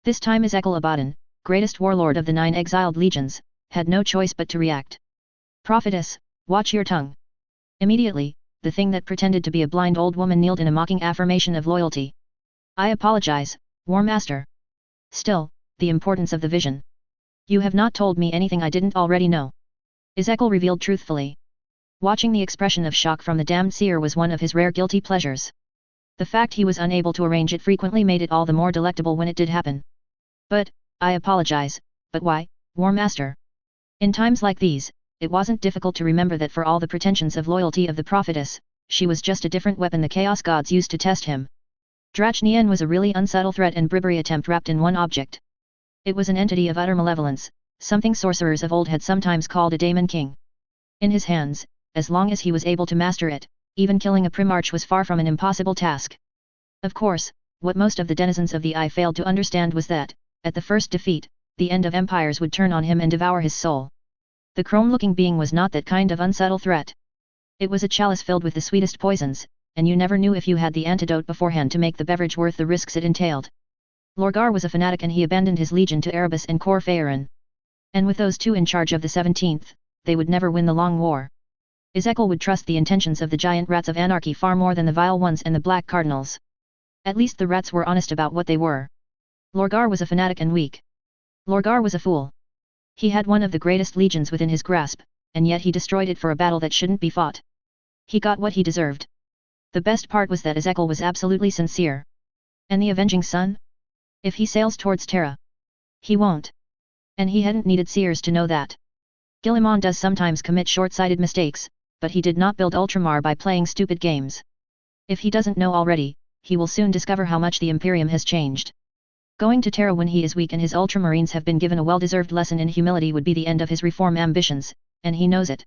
This time Ezekiel Abaddon, greatest warlord of the 9 exiled legions, had no choice but to react. Prophetess, watch your tongue. Immediately, the thing that pretended to be a blind old woman kneeled in a mocking affirmation of loyalty. I apologize, War Master. Still, the importance of the vision. You have not told me anything I didn't already know. Ezekiel revealed truthfully. Watching the expression of shock from the damned seer was one of his rare guilty pleasures. The fact he was unable to arrange it frequently made it all the more delectable when it did happen. But, I apologize, but why, War Master? In times like these, it wasn't difficult to remember that for all the pretensions of loyalty of the prophetess, she was just a different weapon the Chaos Gods used to test him. Drachnien was a really unsubtle threat and bribery attempt wrapped in one object. It was an entity of utter malevolence, something sorcerers of old had sometimes called a daemon king. In his hands, as long as he was able to master it, even killing a primarch was far from an impossible task. Of course, what most of the denizens of the Eye failed to understand was that, at the first defeat, the end of empires would turn on him and devour his soul. The chrome-looking being was not that kind of unsubtle threat. It was a chalice filled with the sweetest poisons, and you never knew if you had the antidote beforehand to make the beverage worth the risks it entailed. Lorgar was a fanatic and he abandoned his legion to Erebus and Cor Phaeron. And with those two in charge of the 17th, they would never win the long war. Ezekiel would trust the intentions of the giant rats of anarchy far more than the vile ones and the black cardinals. At least the rats were honest about what they were. Lorgar was a fanatic and weak. Lorgar was a fool. He had one of the greatest legions within his grasp, and yet he destroyed it for a battle that shouldn't be fought. He got what he deserved. The best part was that Ezekiel was absolutely sincere. And the Avenging Sun? If he sails towards Terra, he won't. And he hadn't needed seers to know that. Guilliman does sometimes commit short-sighted mistakes, but he did not build Ultramar by playing stupid games. If he doesn't know already, he will soon discover how much the Imperium has changed. Going to Terra when he is weak and his Ultramarines have been given a well-deserved lesson in humility would be the end of his reform ambitions, and he knows it.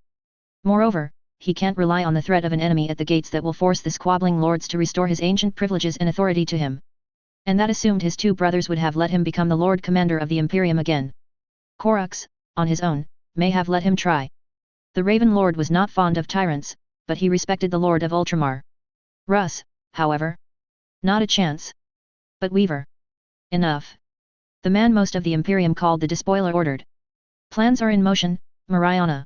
Moreover, he can't rely on the threat of an enemy at the gates that will force the squabbling lords to restore his ancient privileges and authority to him. And that assumed his two brothers would have let him become the Lord Commander of the Imperium again. Korux, on his own, may have let him try. The Raven Lord was not fond of tyrants, but he respected the Lord of Ultramar. Russ, however. Not a chance. But Weaver. Enough. The man most of the Imperium called the Despoiler ordered. Plans are in motion, Mariana.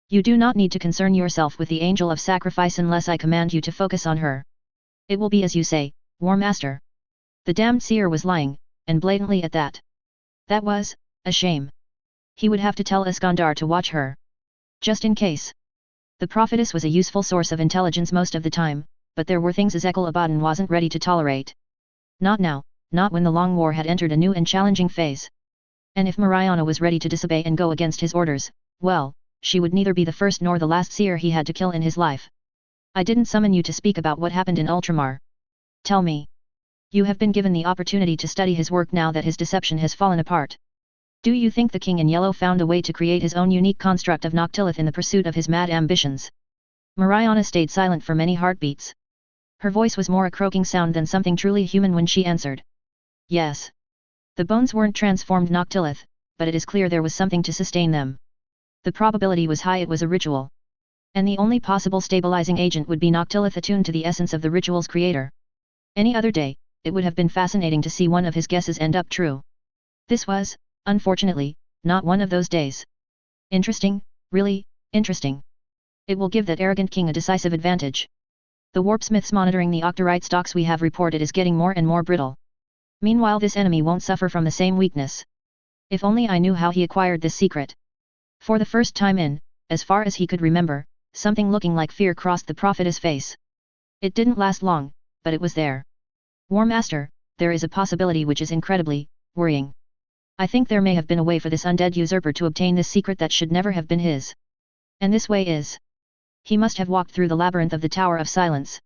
You do not need to concern yourself with the Angel of Sacrifice unless I command you to focus on her. It will be as you say, War Master. The damned seer was lying, and blatantly at that. That was a shame. He would have to tell Iskandar to watch her. Just in case. The prophetess was a useful source of intelligence most of the time, but there were things Ezekiel Abaddon wasn't ready to tolerate. Not now, not when the Long War had entered a new and challenging phase. And if Mariana was ready to disobey and go against his orders, well, she would neither be the first nor the last seer he had to kill in his life. I didn't summon you to speak about what happened in Ultramar. Tell me. You have been given the opportunity to study his work now that his deception has fallen apart. Do you think the King in Yellow found a way to create his own unique construct of Noctilith in the pursuit of his mad ambitions? Mariana stayed silent for many heartbeats. Her voice was more a croaking sound than something truly human when she answered. Yes. The bones weren't transformed Noctilith, but it is clear there was something to sustain them. The probability was high it was a ritual. And the only possible stabilizing agent would be Noctilith attuned to the essence of the ritual's creator. Any other day, it would have been fascinating to see one of his guesses end up true. This was, unfortunately, not one of those days. Interesting, really, interesting. It will give that arrogant king a decisive advantage. The warpsmiths monitoring the octorite stocks we have reported is getting more and more brittle. Meanwhile this enemy won't suffer from the same weakness. If only I knew how he acquired this secret. For the first time in, as far as he could remember, something looking like fear crossed the prophetess face. It didn't last long, but it was there. War Master, there is a possibility which is incredibly worrying. I think there may have been a way for this undead usurper to obtain this secret that should never have been his. And this way is. He must have walked through the labyrinth of the Tower of Silence.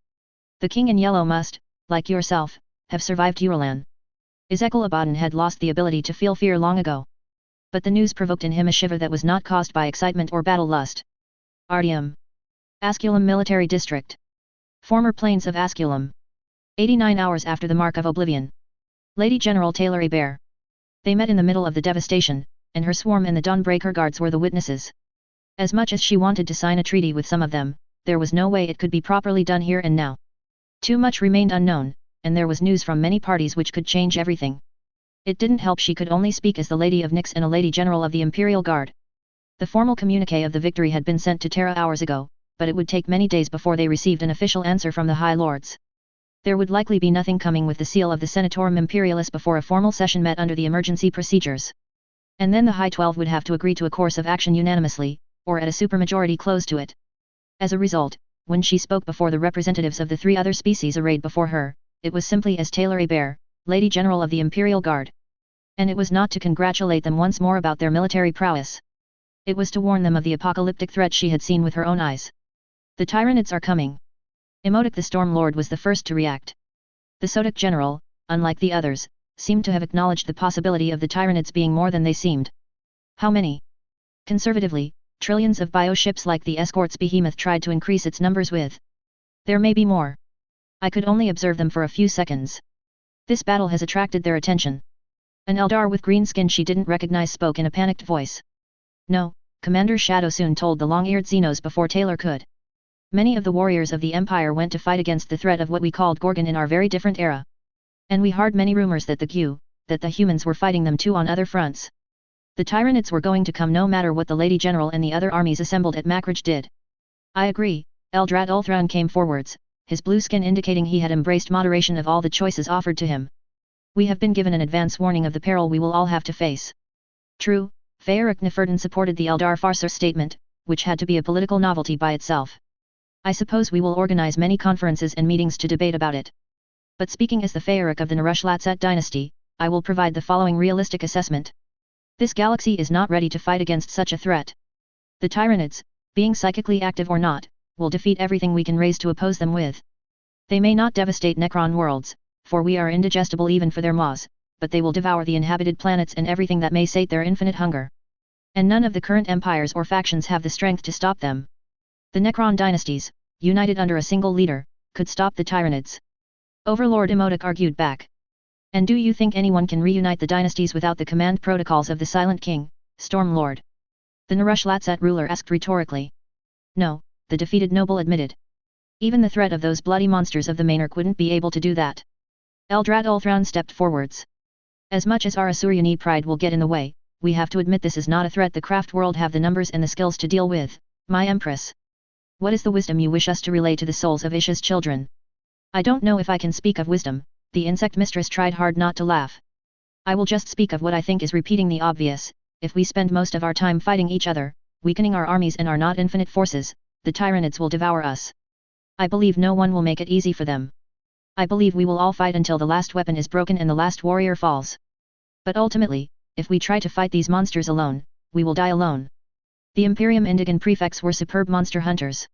The King in Yellow must, like yourself, have survived Urulan. Ezekiel Abaddon had lost the ability to feel fear long ago. But the news provoked in him a shiver that was not caused by excitement or battle lust. Artyom. Asculum Military District. Former Plains of Asculum. 89 hours after the Mark of Oblivion. Lady General Taylor Hebert. They met in the middle of the devastation, and her swarm and the Dawnbreaker guards were the witnesses. As much as she wanted to sign a treaty with some of them, there was no way it could be properly done here and now. Too much remained unknown, and there was news from many parties which could change everything. It didn't help she could only speak as the Lady of Nyx and a Lady General of the Imperial Guard. The formal communique of the victory had been sent to Terra hours ago, but it would take many days before they received an official answer from the High Lords. There would likely be nothing coming with the seal of the Senatorum Imperialis before a formal session met under the emergency procedures. And then the High 12 would have to agree to a course of action unanimously, or at a supermajority close to it. As a result, when she spoke before the representatives of the three other species arrayed before her, it was simply as Taylor Hebert, Lady General of the Imperial Guard. And it was not to congratulate them once more about their military prowess. It was to warn them of the apocalyptic threat she had seen with her own eyes. The Tyranids are coming. Emotic the Storm Lord was the first to react. The Sodic General, unlike the others, seemed to have acknowledged the possibility of the Tyranids being more than they seemed. How many? Conservatively, trillions of bioships like the escorts Behemoth tried to increase its numbers with. There may be more. I could only observe them for a few seconds. This battle has attracted their attention. An Eldar with green skin she didn't recognize spoke in a panicked voice. No, Commander Shadow soon told the long-eared Xenos before Taylor could. Many of the warriors of the Empire went to fight against the threat of what we called Gorgon in our very different era. And we heard many rumors that the humans were fighting them too on other fronts. The Tyranids were going to come no matter what the Lady General and the other armies assembled at Makridge did. I agree, Eldrad Ulthran came forwards, his blue skin indicating he had embraced moderation of all the choices offered to him. We have been given an advance warning of the peril we will all have to face. True, Feeric Nefertun supported the Eldar Farsar statement, which had to be a political novelty by itself. I suppose we will organize many conferences and meetings to debate about it. But speaking as the Feeric of the Narush-Latsat dynasty, I will provide the following realistic assessment. This galaxy is not ready to fight against such a threat. The Tyranids, being psychically active or not, will defeat everything we can raise to oppose them with. They may not devastate Necron worlds, for we are indigestible even for their maws, but they will devour the inhabited planets and everything that may sate their infinite hunger. And none of the current empires or factions have the strength to stop them. The Necron dynasties, united under a single leader, could stop the Tyranids. Overlord Emotic argued back. And do you think anyone can reunite the dynasties without the command protocols of the Silent King, Stormlord? The Narush-Latsat ruler asked rhetorically. No, the defeated noble admitted. Even the threat of those bloody monsters of the Maynarch wouldn't be able to do that. Eldrad Ulthran stepped forwards. As much as our Asuryani pride will get in the way, we have to admit this is not a threat the craft world have the numbers and the skills to deal with, my Empress. What is the wisdom you wish us to relay to the souls of Isha's children? I don't know if I can speak of wisdom, the insect mistress tried hard not to laugh. I will just speak of what I think is repeating the obvious. If we spend most of our time fighting each other, weakening our armies and our not infinite forces, the Tyranids will devour us. I believe no one will make it easy for them. I believe we will all fight until the last weapon is broken and the last warrior falls. But ultimately, if we try to fight these monsters alone, we will die alone. The Imperium Indigan prefects were superb monster hunters.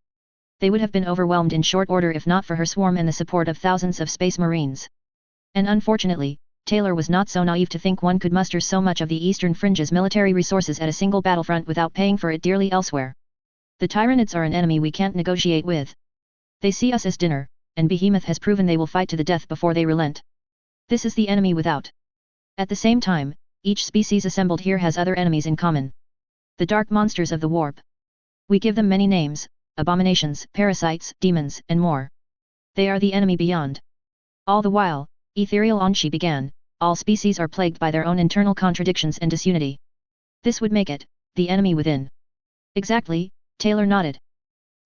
They would have been overwhelmed in short order if not for her swarm and the support of thousands of space marines. And unfortunately, Taylor was not so naive to think one could muster so much of the Eastern Fringe's military resources at a single battlefront without paying for it dearly elsewhere. The Tyranids are an enemy we can't negotiate with. They see us as dinner, and Behemoth has proven they will fight to the death before they relent. This is the enemy without. At the same time, each species assembled here has other enemies in common. The dark monsters of the warp. We give them many names, abominations, parasites, demons, and more. They are the enemy beyond. All the while, Ethereal Onshi began, all species are plagued by their own internal contradictions and disunity. This would make it, the enemy within. Exactly, Taylor nodded.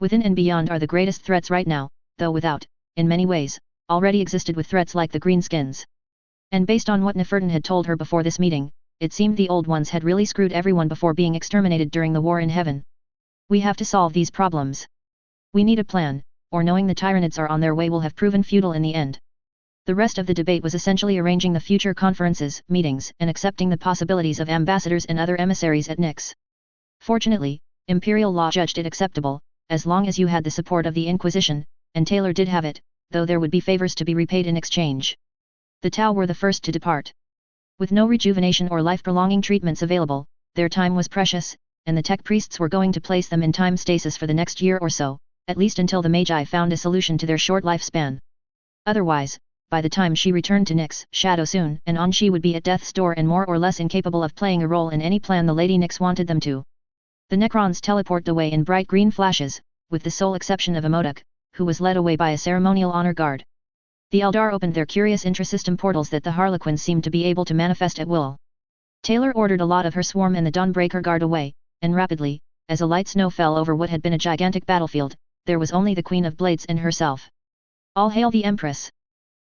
Within and beyond are the greatest threats right now, though without, in many ways, already existed with threats like the greenskins. And based on what Nefertun had told her before this meeting, it seemed the Old Ones had really screwed everyone before being exterminated during the war in heaven. We have to solve these problems. We need a plan, or knowing the Tyranids are on their way will have proven futile in the end. The rest of the debate was essentially arranging the future conferences, meetings, and accepting the possibilities of ambassadors and other emissaries at Nyx. Fortunately, imperial law judged it acceptable, as long as you had the support of the Inquisition, and Taylor did have it, though there would be favors to be repaid in exchange. The Tau were the first to depart. With no rejuvenation or life-prolonging treatments available, their time was precious, and the tech priests were going to place them in time stasis for the next year or so, at least until the Magi found a solution to their short lifespan. Otherwise, by the time she returned to Nyx, Shadow soon and on she would be at death's door and more or less incapable of playing a role in any plan the Lady Nyx wanted them to. The Necrons teleported away in bright green flashes, with the sole exception of Imodic, who was led away by a ceremonial honor guard. The Eldar opened their curious intrasystem portals that the Harlequins seemed to be able to manifest at will. Taylor ordered a lot of her swarm and the Dawnbreaker guard away, and rapidly, as a light snow fell over what had been a gigantic battlefield, there was only the Queen of Blades and herself. All hail the Empress!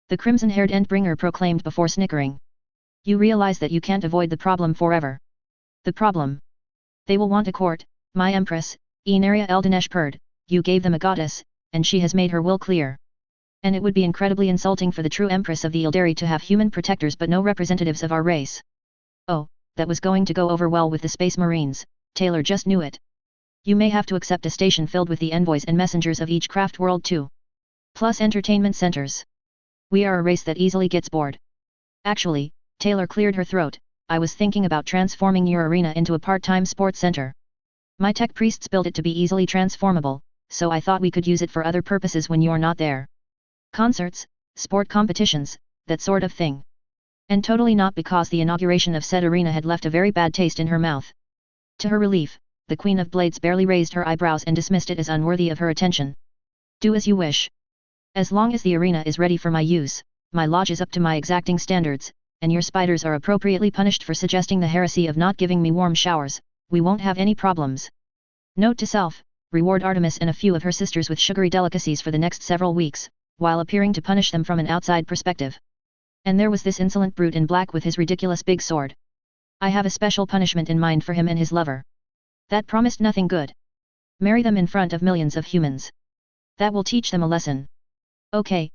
The crimson-haired Endbringer proclaimed before snickering. You realize that you can't avoid the problem forever. The problem? They will want a court, my Empress, Aenaria Eldinesh purred. You gave them a goddess, and she has made her will clear. And it would be incredibly insulting for the true Empress of the Eldari to have human protectors but no representatives of our race. Oh, that was going to go over well with the Space Marines, Taylor just knew it. You may have to accept a station filled with the envoys and messengers of each craft world too. Plus entertainment centers. We are a race that easily gets bored. Actually, Taylor cleared her throat, I was thinking about transforming your arena into a part-time sports center. My tech priests built it to be easily transformable, so I thought we could use it for other purposes when you're not there. Concerts, sport competitions, that sort of thing. And totally not because the inauguration of said arena had left a very bad taste in her mouth. To her relief, the Queen of Blades barely raised her eyebrows and dismissed it as unworthy of her attention. Do as you wish. As long as the arena is ready for my use, my lodge is up to my exacting standards, and your spiders are appropriately punished for suggesting the heresy of not giving me warm showers, we won't have any problems. Note to self, reward Artemis and a few of her sisters with sugary delicacies for the next several weeks, while appearing to punish them from an outside perspective. And there was this insolent brute in black with his ridiculous big sword. I have a special punishment in mind for him and his lover. That promised nothing good. Marry them in front of millions of humans. That will teach them a lesson. Okay,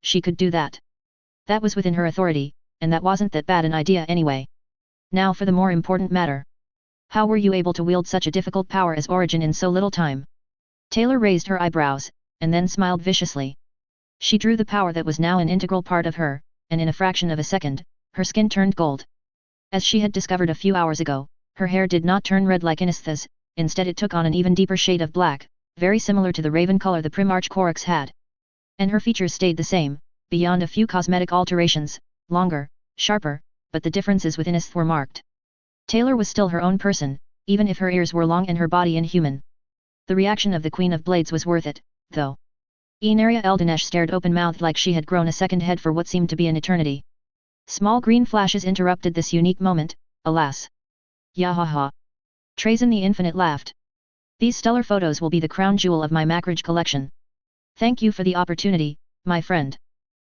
she could do that. That was within her authority, and that wasn't that bad an idea anyway. Now for the more important matter. How were you able to wield such a difficult power as Origin in so little time? Taylor raised her eyebrows, and then smiled viciously. She drew the power that was now an integral part of her, and in a fraction of a second, her skin turned gold. As she had discovered a few hours ago, her hair did not turn red like Inistha's, instead it took on an even deeper shade of black, very similar to the raven color the Primarch Corax had. And her features stayed the same, beyond a few cosmetic alterations, longer, sharper, but the differences with Inistha were marked. Taylor was still her own person, even if her ears were long and her body inhuman. The reaction of the Queen of Blades was worth it, though. Aenaria Eldinesh stared open-mouthed like she had grown a second head for what seemed to be an eternity. Small green flashes interrupted this unique moment, alas. Yahaha. Trazyn the Infinite laughed. These stellar photos will be the crown jewel of my Macrage collection. Thank you for the opportunity, my friend.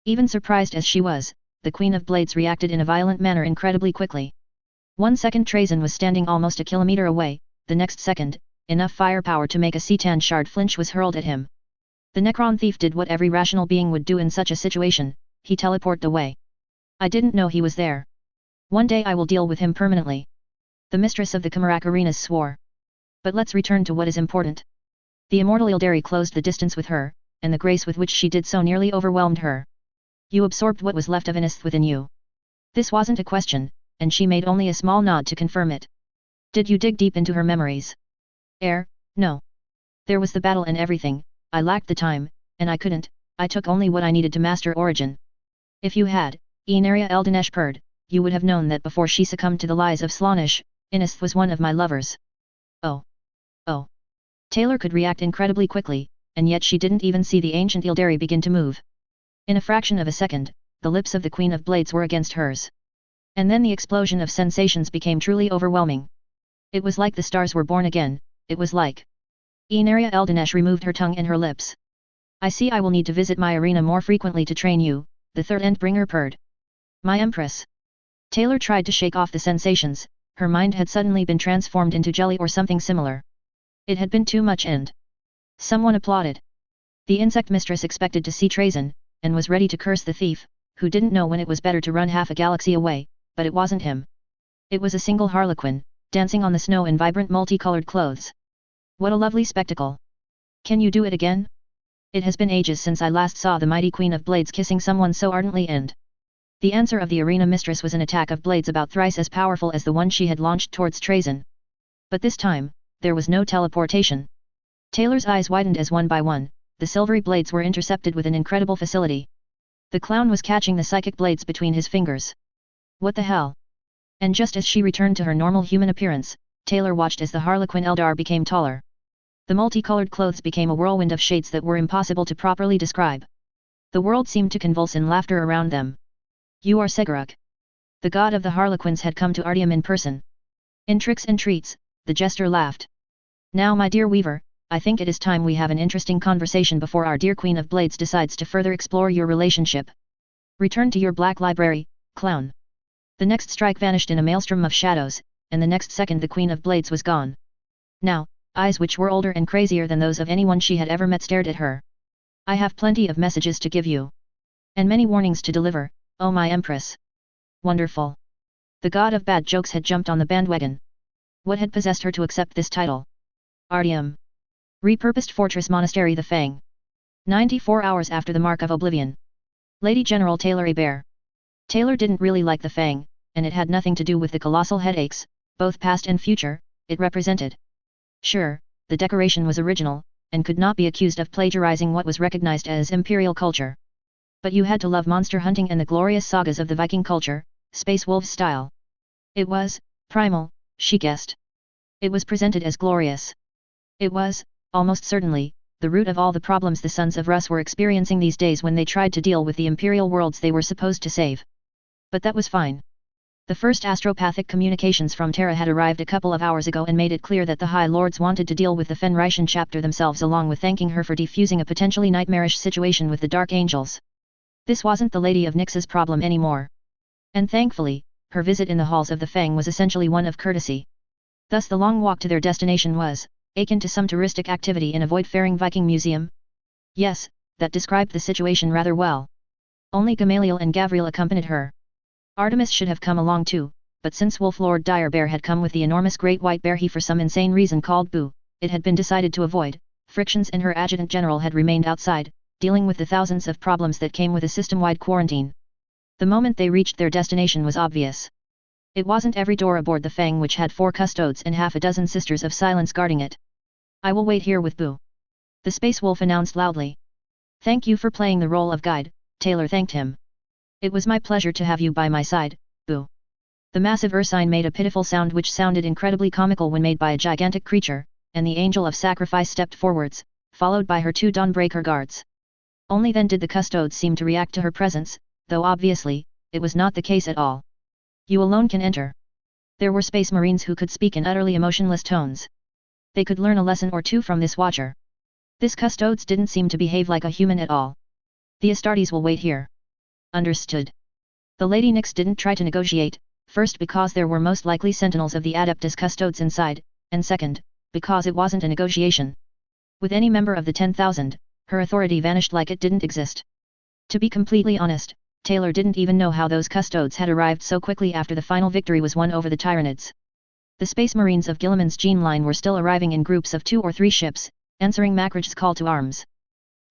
Even surprised as she was, the Queen of Blades reacted in a violent manner incredibly quickly. 1 second Trazyn was standing almost a kilometer away, the next second, enough firepower to make a Cetan shard flinch was hurled at him. The Necron thief did what every rational being would do in such a situation, he teleported away. I didn't know he was there. One day I will deal with him permanently. The mistress of the Kamarak arenas swore. But let's return to what is important. The immortal Ildari closed the distance with her, and the grace with which she did so nearly overwhelmed her. You absorbed what was left of Inistha within you. This wasn't a question, and she made only a small nod to confirm it. Did you dig deep into her memories? No. There was the battle and everything, I lacked the time, and I couldn't, I took only what I needed to master Origin. If you had, Aenaria Eldinesh purred, you would have known that before she succumbed to the lies of Slaanesh, Inistha was one of my lovers. Oh. Taylor could react incredibly quickly, and yet she didn't even see the ancient Ildari begin to move. In a fraction of a second, the lips of the Queen of Blades were against hers. And then the explosion of sensations became truly overwhelming. It was like the stars were born again, it was like... Aenaria Eldinesh removed her tongue and her lips. I see I will need to visit my arena more frequently to train you, the third Endbringer purred. My Empress. Taylor tried to shake off the sensations, her mind had suddenly been transformed into jelly or something similar. It had been too much and... Someone applauded. The insect mistress expected to see Trazyn, and was ready to curse the thief, who didn't know when it was better to run half a galaxy away, but it wasn't him. It was a single harlequin, dancing on the snow in vibrant multicolored clothes. What a lovely spectacle. Can you do it again? It has been ages since I last saw the mighty Queen of Blades kissing someone so ardently and... The answer of the arena mistress was an attack of blades about thrice as powerful as the one she had launched towards Trazyn. But this time, there was no teleportation. Taylor's eyes widened as one by one, the silvery blades were intercepted with an incredible facility. The clown was catching the psychic blades between his fingers. What the hell? And just as she returned to her normal human appearance, Taylor watched as the Harlequin Eldar became taller. The multicolored clothes became a whirlwind of shades that were impossible to properly describe. The world seemed to convulse in laughter around them. You are Seguruk. The god of the Harlequins had come to Artyom in person. In tricks and treats, the jester laughed. Now my dear Weaver, I think it is time we have an interesting conversation before our dear Queen of Blades decides to further explore your relationship. Return to your black library, clown. The next strike vanished in a maelstrom of shadows, and the next second the Queen of Blades was gone. Now, eyes which were older and crazier than those of anyone she had ever met stared at her. I have plenty of messages to give you. And many warnings to deliver, oh my Empress. Wonderful. The god of bad jokes had jumped on the bandwagon. What had possessed her to accept this title? Artyom. Repurposed Fortress Monastery the Fang. 94 hours after the Mark of Oblivion. Lady General Taylor Bear. Taylor didn't really like the Fang, and it had nothing to do with the colossal headaches, both past and future, it represented. Sure, the decoration was original, and could not be accused of plagiarizing what was recognized as imperial culture. But you had to love monster hunting and the glorious sagas of the Viking culture, Space Wolves style. It was, primal, she guessed. It was presented as glorious. It was, almost certainly, the root of all the problems the Sons of Rus were experiencing these days when they tried to deal with the imperial worlds they were supposed to save. But that was fine. The first astropathic communications from Terra had arrived a couple of hours ago and made it clear that the High Lords wanted to deal with the Fenrisian chapter themselves along with thanking her for defusing a potentially nightmarish situation with the Dark Angels. This wasn't the Lady of Nyx's problem anymore. And thankfully, her visit in the halls of the Fang was essentially one of courtesy. Thus the long walk to their destination was, akin to some touristic activity in a void-faring Viking museum? Yes, that described the situation rather well. Only Gamaliel and Gavriel accompanied her. Artemis should have come along too, but since Wolf Lord Direbear had come with the enormous great white bear he for some insane reason called Boo, it had been decided to avoid, Frictions and her adjutant general had remained outside, dealing with the thousands of problems that came with a system-wide quarantine. The moment they reached their destination was obvious. It wasn't every door aboard the Fang which had 4 custodes and half a dozen Sisters of Silence guarding it. I will wait here with Boo. The Space Wolf announced loudly. Thank you for playing the role of guide, Taylor thanked him. It was my pleasure to have you by my side, Boo. The massive ursine made a pitiful sound which sounded incredibly comical when made by a gigantic creature, and the Angel of Sacrifice stepped forwards, followed by her 2 Dawnbreaker guards. Only then did the custodes seem to react to her presence, though obviously, it was not the case at all. You alone can enter. There were Space Marines who could speak in utterly emotionless tones. They could learn a lesson or two from this watcher. This custodes didn't seem to behave like a human at all. The Astartes will wait here. Understood. The Lady Nyx didn't try to negotiate, first because there were most likely sentinels of the Adeptus custodes inside, and second, because it wasn't a negotiation. With any member of the 10,000, her authority vanished like it didn't exist. To be completely honest, Taylor didn't even know how those custodes had arrived so quickly after the final victory was won over the Tyranids. The Space Marines of Gilliman's Gene Line were still arriving in groups of 2 or 3 ships, answering Mackrage's call to arms.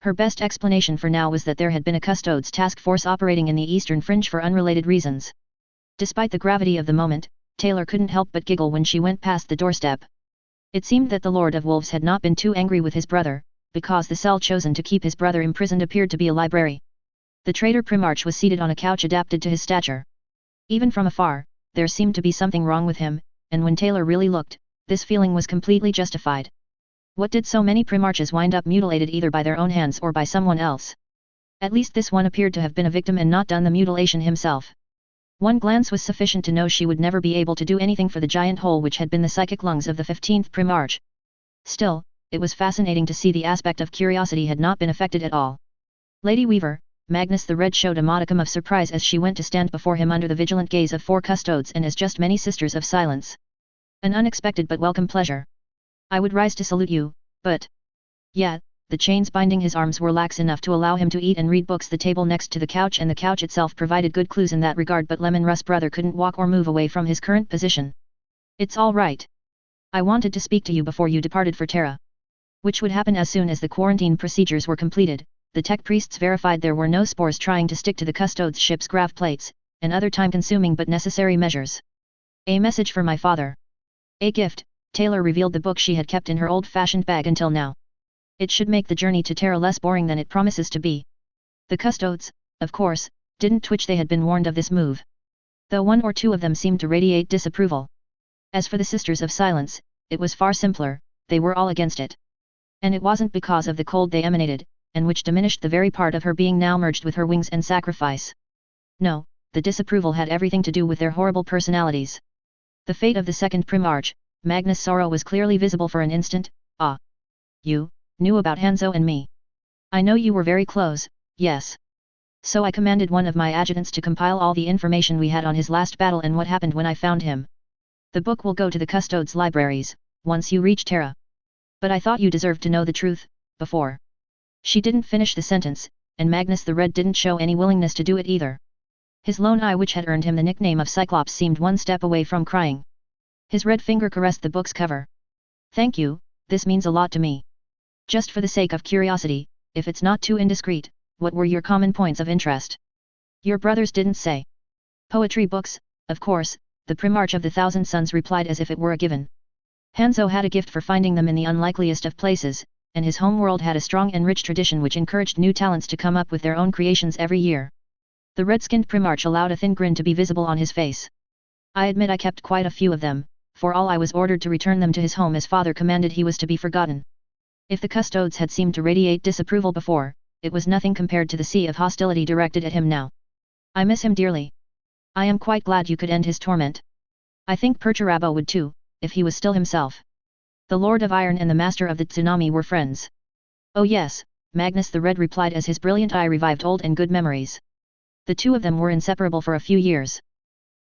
Her best explanation for now was that there had been a custodes task force operating in the Eastern Fringe for unrelated reasons. Despite the gravity of the moment, Taylor couldn't help but giggle when she went past the doorstep. It seemed that the Lord of Wolves had not been too angry with his brother, because the cell chosen to keep his brother imprisoned appeared to be a library. The traitor Primarch was seated on a couch adapted to his stature. Even from afar, there seemed to be something wrong with him, and when Taylor really looked, this feeling was completely justified. What did so many Primarches wind up mutilated either by their own hands or by someone else? At least this one appeared to have been a victim and not done the mutilation himself. One glance was sufficient to know she would never be able to do anything for the giant hole which had been the psychic lungs of the 15th Primarch. Still, it was fascinating to see the aspect of curiosity had not been affected at all. Lady Weaver, Magnus the Red showed a modicum of surprise as she went to stand before him under the vigilant gaze of 4 custodes and as just many sisters of silence. An unexpected but welcome pleasure. I would rise to salute you, but... Yet, the chains binding his arms were lax enough to allow him to eat and read books. The table next to the couch and the couch itself provided good clues in that regard, but Lemon Russ brother couldn't walk or move away from his current position. It's all right. I wanted to speak to you before you departed for Terra. Which would happen as soon as the quarantine procedures were completed. The tech priests verified there were no spores trying to stick to the custodes' ship's grav plates, and other time-consuming but necessary measures. A message for my father. A gift. Taylor revealed the book she had kept in her old-fashioned bag until now. It should make the journey to Terra less boring than it promises to be. The custodes, of course, didn't twitch. They had been warned of this move. Though 1 or 2 of them seemed to radiate disapproval. As for the Sisters of Silence, it was far simpler, they were all against it. And it wasn't because of the cold they emanated, and which diminished the very part of her being now merged with her wings and sacrifice. No, the disapproval had everything to do with their horrible personalities. The fate of the second Primarch, Magnus' sorrow was clearly visible for an instant. Ah! You knew about Hanzo and me. I know you were very close, yes. So I commanded one of my adjutants to compile all the information we had on his last battle and what happened when I found him. The book will go to the Custodes' libraries, once you reach Terra. But I thought you deserved to know the truth, before. She didn't finish the sentence, and Magnus the Red didn't show any willingness to do it either. His lone eye, which had earned him the nickname of Cyclops, seemed one step away from crying. His red finger caressed the book's cover. Thank you, this means a lot to me. Just for the sake of curiosity, if it's not too indiscreet, what were your common points of interest? Your brothers didn't say. Poetry books, of course, the Primarch of the Thousand Suns replied as if it were a given. Hanzo had a gift for finding them in the unlikeliest of places, and his homeworld had a strong and rich tradition which encouraged new talents to come up with their own creations every year. The red-skinned Primarch allowed a thin grin to be visible on his face. I admit I kept quite a few of them, for all I was ordered to return them to his home as father commanded. He was to be forgotten. If the custodes had seemed to radiate disapproval before, it was nothing compared to the sea of hostility directed at him now. I miss him dearly. I am quite glad you could end his torment. I think Perturabo would too, if he was still himself. The Lord of Iron and the Master of the Tsunami were friends. Oh yes, Magnus the Red replied as his brilliant eye revived old and good memories. The two of them were inseparable for a few years.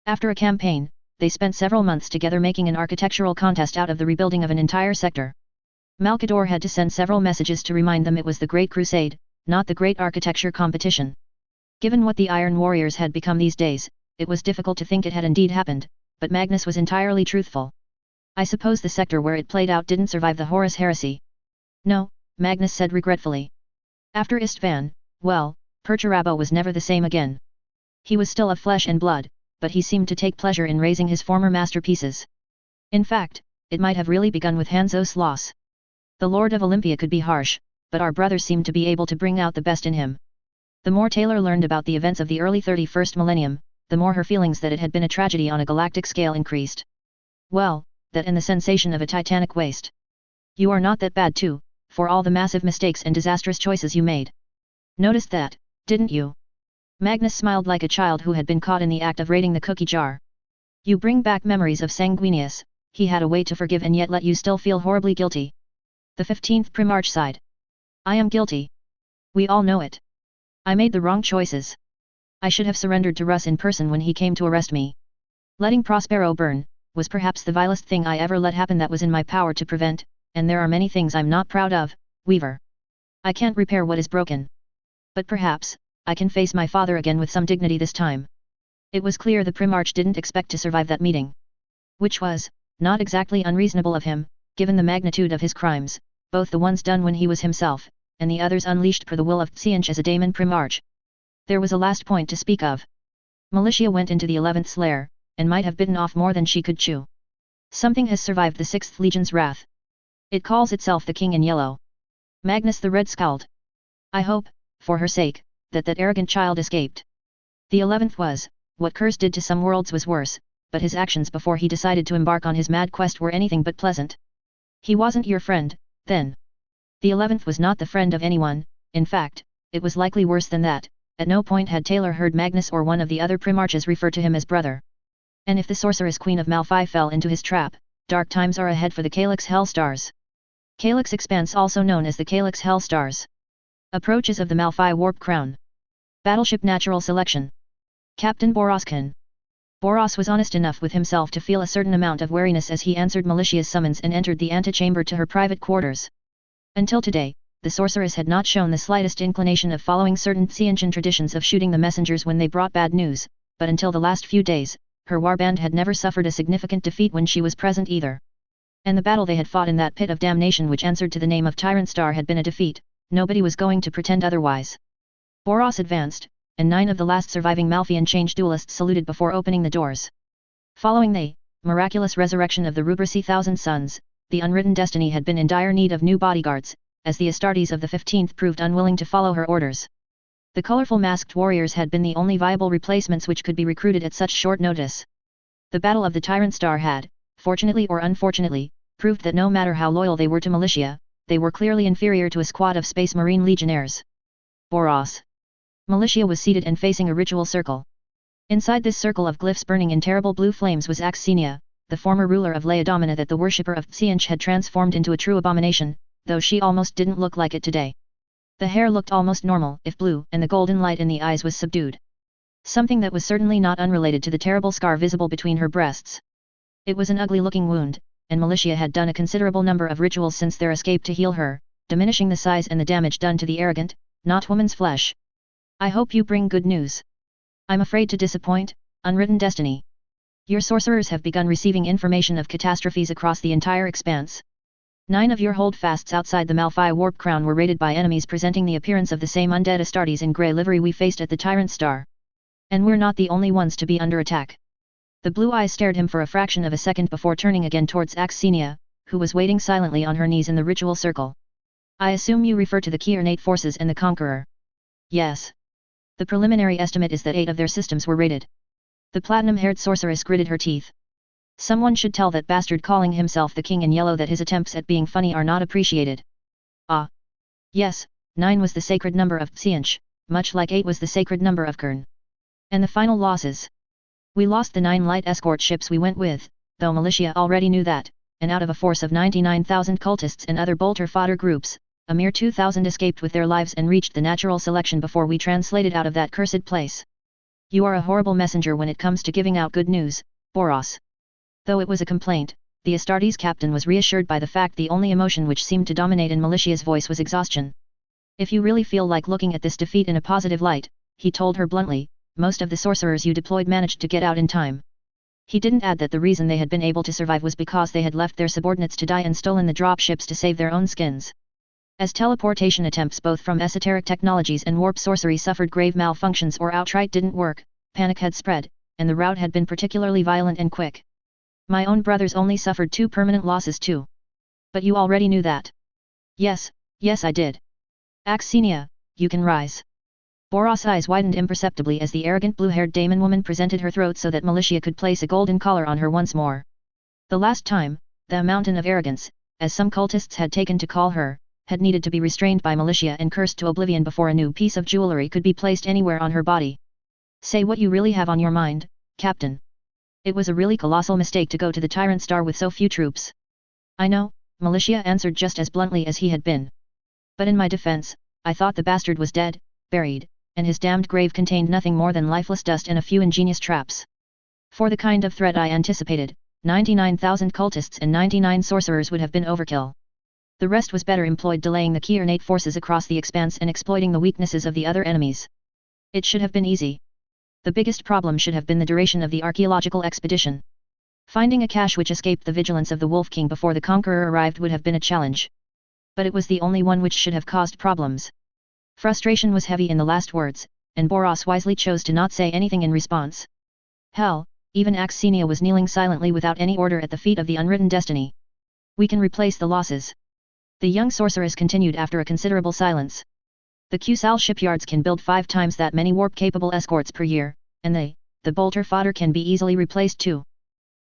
After a campaign, they spent several months together making an architectural contest out of the rebuilding of an entire sector. Malkador had to send several messages to remind them it was the Great Crusade, not the Great Architecture Competition. Given what the Iron Warriors had become these days, it was difficult to think it had indeed happened, but Magnus was entirely truthful. I suppose the sector where it played out didn't survive the Horus heresy. No, Magnus said regretfully. After Istvan, well, Perturabo was never the same again. He was still of flesh and blood, but he seemed to take pleasure in raising his former masterpieces. In fact, it might have really begun with Hanzo's loss. The Lord of Olympia could be harsh, but our brother seemed to be able to bring out the best in him. The more Taylor learned about the events of the early 31st millennium, the more her feelings that it had been a tragedy on a galactic scale increased. Well, that and the sensation of a titanic waste. You are not that bad too, for all the massive mistakes and disastrous choices you made. Noticed that, didn't you? Magnus smiled like a child who had been caught in the act of raiding the cookie jar. You bring back memories of Sanguinius. He had a way to forgive and yet let you still feel horribly guilty. The 15th Primarch sighed. I am guilty. We all know it. I made the wrong choices. I should have surrendered to Russ in person when he came to arrest me. Letting Prospero burn was perhaps the vilest thing I ever let happen that was in my power to prevent, and there are many things I'm not proud of, Weaver. I can't repair what is broken. But perhaps, I can face my father again with some dignity this time. It was clear the Primarch didn't expect to survive that meeting. Which was, not exactly unreasonable of him, given the magnitude of his crimes, both the ones done when he was himself, and the others unleashed per the will of Tsianch as a daemon Primarch. There was a last point to speak of. Militia went into the 11th's lair, and might have bitten off more than she could chew. Something has survived the 6th Legion's wrath. It calls itself the King in Yellow. Magnus the Red scowled. I hope, for her sake, that arrogant child escaped. The 11th was, what Curse did to some worlds was worse, but his actions before he decided to embark on his mad quest were anything but pleasant. He wasn't your friend, then. The 11th was not the friend of anyone. In fact, it was likely worse than that. At no point had Taylor heard Magnus or one of the other Primarches refer to him as brother. And if the sorceress Queen of Malphi fell into his trap, dark times are ahead for the Calyx Hellstars. Calyx Expanse, also known as the Calyx Hellstars. Approaches of the Malphi Warp Crown. Battleship Natural Selection. Captain Boroskin. Boros was honest enough with himself to feel a certain amount of wariness as he answered Militia's summons and entered the antechamber to her private quarters. Until today, the sorceress had not shown the slightest inclination of following certain Xiantian traditions of shooting the messengers when they brought bad news, but until the last few days, her warband had never suffered a significant defeat when she was present either. And the battle they had fought in that pit of damnation which answered to the name of Tyrant Star had been a defeat, nobody was going to pretend otherwise. Boros advanced, and 9 of the last surviving Malfian change duelists saluted before opening the doors. Following the miraculous resurrection of the Rubrisi Thousand Sons, the unwritten destiny had been in dire need of new bodyguards, as the Astartes of the 15th proved unwilling to follow her orders. The colorful masked warriors had been the only viable replacements which could be recruited at such short notice. The Battle of the Tyrant Star had, fortunately or unfortunately, proved that no matter how loyal they were to Militia, they were clearly inferior to a squad of Space Marine legionnaires. Boros. Militia was seated and facing a ritual circle. Inside this circle of glyphs burning in terrible blue flames was Axenia, the former ruler of Laodomina that the worshipper of Xianch had transformed into a true abomination, though she almost didn't look like it today. The hair looked almost normal, if blue, and the golden light in the eyes was subdued. Something that was certainly not unrelated to the terrible scar visible between her breasts. It was an ugly-looking wound, and Militia had done a considerable number of rituals since their escape to heal her, diminishing the size and the damage done to the arrogant, not woman's flesh. I hope you bring good news. I'm afraid to disappoint, unwritten destiny. Your sorcerers have begun receiving information of catastrophes across the entire expanse. 9 of your holdfasts outside the Malphi Warp Crown were raided by enemies presenting the appearance of the same undead Astartes in grey livery we faced at the Tyrant Star. And we're not the only ones to be under attack. The blue eyes stared him for a fraction of a second before turning again towards Axenia, who was waiting silently on her knees in the ritual circle. I assume you refer to the Kyrnate forces and the Conqueror. Yes. The preliminary estimate is that 8 of their systems were raided. The platinum-haired sorceress gritted her teeth. Someone should tell that bastard calling himself the King in Yellow that his attempts at being funny are not appreciated. Ah. Yes, 9 was the sacred number of Xianch, much like 8 was the sacred number of Kern. And the final losses. We lost the 9 light escort ships we went with, though Militia already knew that, and out of a force of 99,000 cultists and other bolter fodder groups, a mere 2,000 escaped with their lives and reached the natural selection before we translated out of that cursed place. You are a horrible messenger when it comes to giving out good news, Boros. Though it was a complaint, the Astartes captain was reassured by the fact the only emotion which seemed to dominate in Militia's voice was exhaustion. If you really feel like looking at this defeat in a positive light, he told her bluntly, most of the sorcerers you deployed managed to get out in time. He didn't add that the reason they had been able to survive was because they had left their subordinates to die and stolen the drop ships to save their own skins. As teleportation attempts both from esoteric technologies and warp sorcery suffered grave malfunctions or outright didn't work, panic had spread, and the rout had been particularly violent and quick. My own brothers only suffered 2 permanent losses too. But you already knew that. Yes, yes I did. Axenia, you can rise. Boros' eyes widened imperceptibly as the arrogant blue-haired daemon woman presented her throat so that Militia could place a golden collar on her once more. The last time, the mountain of arrogance, as some cultists had taken to call her, had needed to be restrained by Militia and cursed to oblivion before a new piece of jewelry could be placed anywhere on her body. Say what you really have on your mind, Captain. It was a really colossal mistake to go to the Tyrant Star with so few troops. I know, Militia answered just as bluntly as he had been. But in my defense, I thought the bastard was dead, buried, and his damned grave contained nothing more than lifeless dust and a few ingenious traps. For the kind of threat I anticipated, 99,000 cultists and 99 sorcerers would have been overkill. The rest was better employed delaying the Kyrnate forces across the expanse and exploiting the weaknesses of the other enemies. It should have been easy. The biggest problem should have been the duration of the archaeological expedition. Finding a cache which escaped the vigilance of the Wolf King before the Conqueror arrived would have been a challenge. But it was the only one which should have caused problems. Frustration was heavy in the last words, and Boros wisely chose to not say anything in response. Hell, even Axenia was kneeling silently without any order at the feet of the unwritten destiny. We can replace the losses. The young sorceress continued after a considerable silence. The Qsal shipyards can build 5 times that many warp-capable escorts per year, and the bolter fodder can be easily replaced too.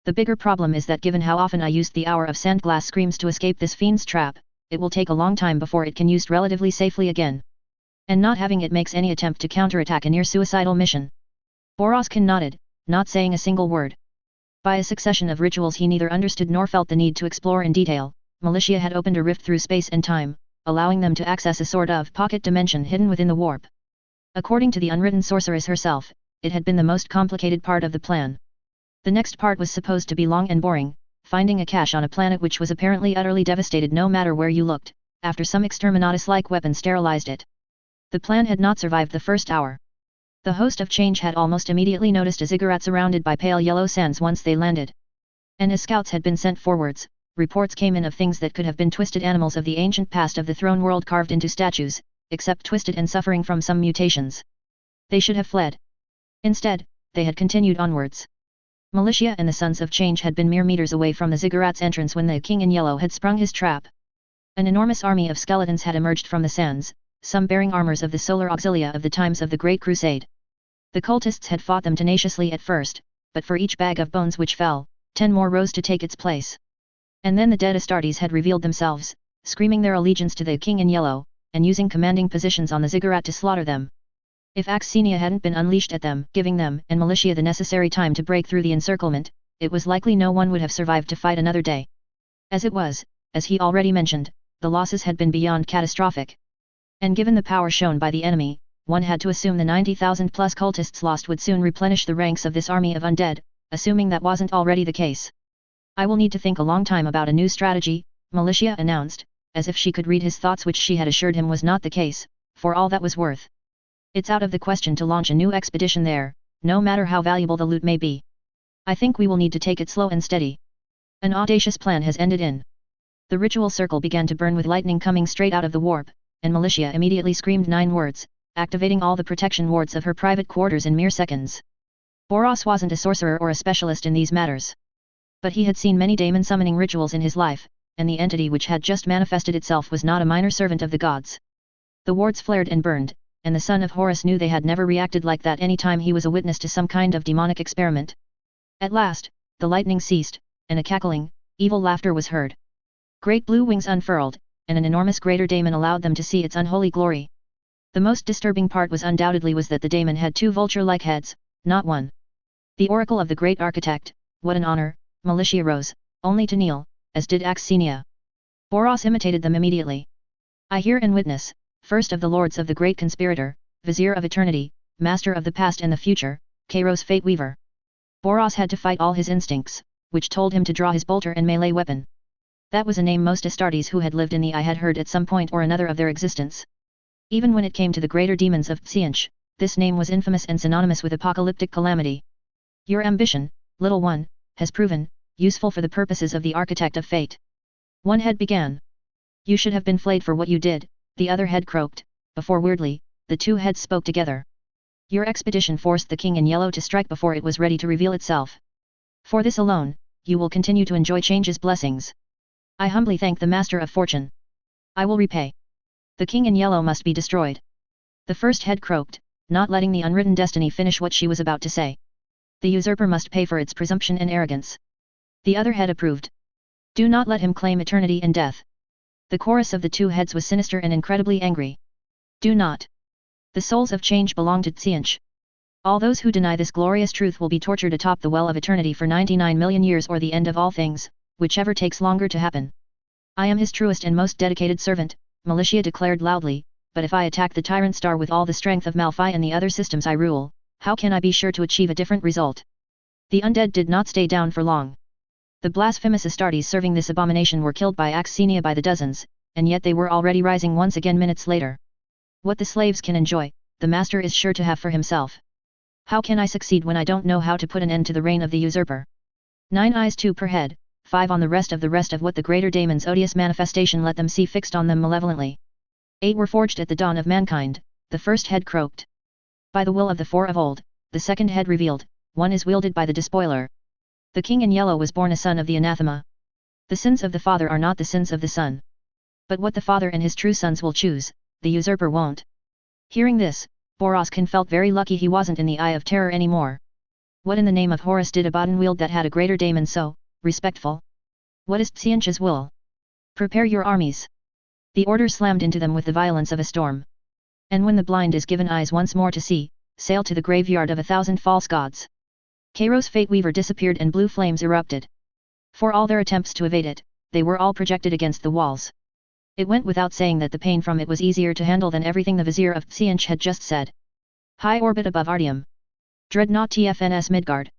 The bigger problem is that given how often I used the hour of sandglass screams to escape this fiend's trap, it will take a long time before it can used relatively safely again. And not having it makes any attempt to counterattack a near-suicidal mission. Boroskin nodded, not saying a single word. By a succession of rituals he neither understood nor felt the need to explore in detail, Militia had opened a rift through space and time, allowing them to access a sort of pocket dimension hidden within the warp. According to the unwritten sorceress herself, it had been the most complicated part of the plan. The next part was supposed to be long and boring, finding a cache on a planet which was apparently utterly devastated no matter where you looked, after some exterminatus-like weapon sterilized it. The plan had not survived the first hour. The host of change had almost immediately noticed a ziggurat surrounded by pale yellow sands once they landed. And as scouts had been sent forwards, reports came in of things that could have been twisted animals of the ancient past of the throne world carved into statues, except twisted and suffering from some mutations. They should have fled. Instead, they had continued onwards. Militia and the Sons of Change had been mere meters away from the ziggurat's entrance when the King in Yellow had sprung his trap. An enormous army of skeletons had emerged from the sands, some bearing armors of the solar auxilia of the times of the Great Crusade. The cultists had fought them tenaciously at first, but for each bag of bones which fell, 10 more rose to take its place. And then the dead Astartes had revealed themselves, screaming their allegiance to the King in Yellow, and using commanding positions on the ziggurat to slaughter them. If Abyssinia hadn't been unleashed at them, giving them and militia the necessary time to break through the encirclement, it was likely no one would have survived to fight another day. As it was, as he already mentioned, the losses had been beyond catastrophic. And given the power shown by the enemy, one had to assume the 90,000 plus cultists lost would soon replenish the ranks of this army of undead, assuming that wasn't already the case. I will need to think a long time about a new strategy, Militia announced, as if she could read his thoughts, which she had assured him was not the case, for all that was worth. It's out of the question to launch a new expedition there, no matter how valuable the loot may be. I think we will need to take it slow and steady. An audacious plan has ended in. The ritual circle began to burn with lightning coming straight out of the warp, and Militia immediately screamed 9 words, activating all the protection wards of her private quarters in mere seconds. Boros wasn't a sorcerer or a specialist in these matters. But he had seen many daemon summoning rituals in his life, and the entity which had just manifested itself was not a minor servant of the gods. The wards flared and burned, and the son of Horus knew they had never reacted like that any time he was a witness to some kind of demonic experiment. At last, the lightning ceased, and a cackling, evil laughter was heard. Great blue wings unfurled, and an enormous greater daemon allowed them to see its unholy glory. The most disturbing part was undoubtedly that the daemon had 2 vulture-like heads, not one. The oracle of the great architect, what an honor, Militia rose, only to kneel, as did Abyssinia. Boros imitated them immediately. I hear and witness, first of the lords of the great conspirator, vizier of eternity, master of the past and the future, Kairos fate weaver. Boros had to fight all his instincts, which told him to draw his bolter and melee weapon. That was a name most Astartes who had lived in the eye had heard at some point or another of their existence. Even when it came to the greater demons of Tzeentch, this name was infamous and synonymous with apocalyptic calamity. Your ambition, little one, has proven useful for the purposes of the architect of fate. One head began. You should have been flayed for what you did, the other head croaked, before weirdly, the 2 heads spoke together. Your expedition forced the King in Yellow to strike before it was ready to reveal itself. For this alone, you will continue to enjoy change's blessings. I humbly thank the Master of Fortune. I will repay. The King in Yellow must be destroyed. The first head croaked, not letting the unwritten destiny finish what she was about to say. The usurper must pay for its presumption and arrogance. The other head approved. Do not let him claim eternity and death. The chorus of the 2 heads was sinister and incredibly angry. Do not. The souls of change belong to Tzeentch. All those who deny this glorious truth will be tortured atop the well of eternity for 99 million years or the end of all things, whichever takes longer to happen. I am his truest and most dedicated servant, Militia declared loudly, but if I attack the tyrant star with all the strength of Malphi and the other systems I rule, how can I be sure to achieve a different result? The undead did not stay down for long. The blasphemous Astartes serving this abomination were killed by Abyssinia by the dozens, and yet they were already rising once again minutes later. What the slaves can enjoy, the master is sure to have for himself. How can I succeed when I don't know how to put an end to the reign of the usurper? 9 eyes 2 per head, 5 on the rest of what the greater daemon's odious manifestation let them see fixed on them malevolently. 8 were forged at the dawn of mankind, the first head croaked. By the will of the 4 of old, the second head revealed, 1 is wielded by the despoiler. The King in Yellow was born a son of the anathema. The sins of the father are not the sins of the son. But what the father and his true sons will choose, the usurper won't. Hearing this, Boroskin felt very lucky he wasn't in the eye of terror anymore. What in the name of Horus did Abaddon wield that had a greater daemon so respectful? What is Tzeentch's will? Prepare your armies. The order slammed into them with the violence of a storm. And when the blind is given eyes once more to see, sail to the graveyard of 1,000 false gods. Kairos fate weaver disappeared and blue flames erupted. For all their attempts to evade it, they were all projected against the walls. It went without saying that the pain from it was easier to handle than everything the vizier of Tzeentch had just said. High orbit above Artium. Dreadnought TFNS Midgard.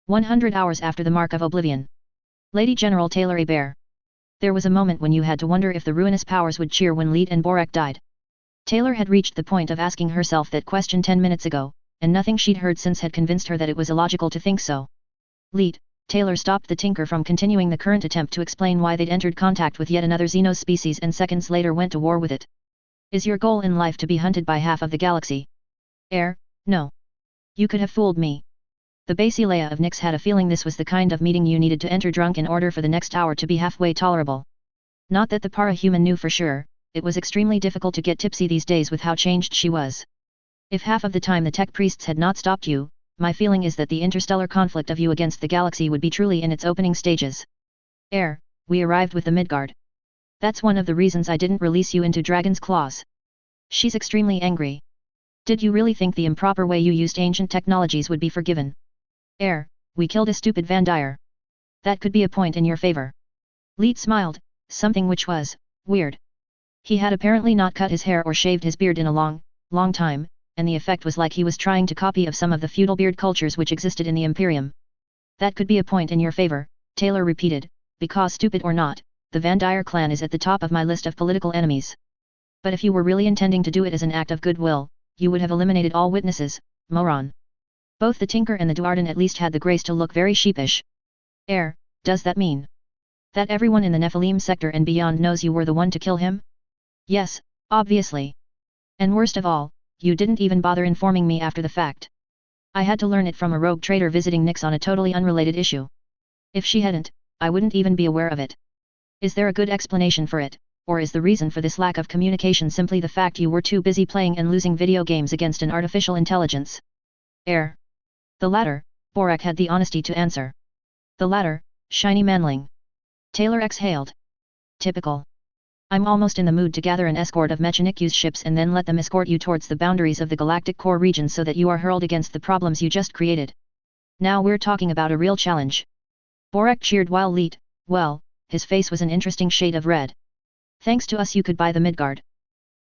100 hours after the Mark of Oblivion. Lady General Taylor Hebert. There was a moment when you had to wonder if the ruinous powers would cheer when Leet and Borak died. Taylor had reached the point of asking herself that question 10 minutes ago, and nothing she'd heard since had convinced her that it was illogical to think so. Leet, Taylor stopped the Tinker from continuing the current attempt to explain why they'd entered contact with yet another Xenos species and seconds later went to war with it. Is your goal in life to be hunted by half of the galaxy? No. You could have fooled me. The Basileia of Nyx had a feeling this was the kind of meeting you needed to enter drunk in order for the next hour to be halfway tolerable. Not that the para-human knew for sure, it was extremely difficult to get tipsy these days with how changed she was. If half of the time the tech priests had not stopped you, my feeling is that the interstellar conflict of you against the galaxy would be truly in its opening stages. We arrived with the Midgard. That's one of the reasons I didn't release you into Dragon's Claws. She's extremely angry. Did you really think the improper way you used ancient technologies would be forgiven? We killed a stupid Van Dyer. That could be a point in your favor. Leet smiled, something which was weird. He had apparently not cut his hair or shaved his beard in a long time, and the effect was like he was trying to copy of some of the feudal beard cultures which existed in the Imperium. That could be a point in your favor, Taylor repeated, because stupid or not, the Van Dyer clan is at the top of my list of political enemies. But if you were really intending to do it as an act of goodwill, you would have eliminated all witnesses, moron. Both the Tinker and the Duarden at least had the grace to look very sheepish. Does that mean that everyone in the Nephilim sector and beyond knows you were the one to kill him? Yes, obviously. And worst of all, you didn't even bother informing me after the fact. I had to learn it from a rogue trader visiting Nyx on a totally unrelated issue. If she hadn't, I wouldn't even be aware of it. Is there a good explanation for it, or is the reason for this lack of communication simply the fact you were too busy playing and losing video games against an artificial intelligence? The latter, Borak had the honesty to answer. The latter, shiny manling. Taylor exhaled. Typical. I'm almost in the mood to gather an escort of Mechanicu's ships and then let them escort you towards the boundaries of the galactic core region so that you are hurled against the problems you just created. Now we're talking about a real challenge. Borak cheered while Leet, well, his face was an interesting shade of red. Thanks to us you could buy the Midgard.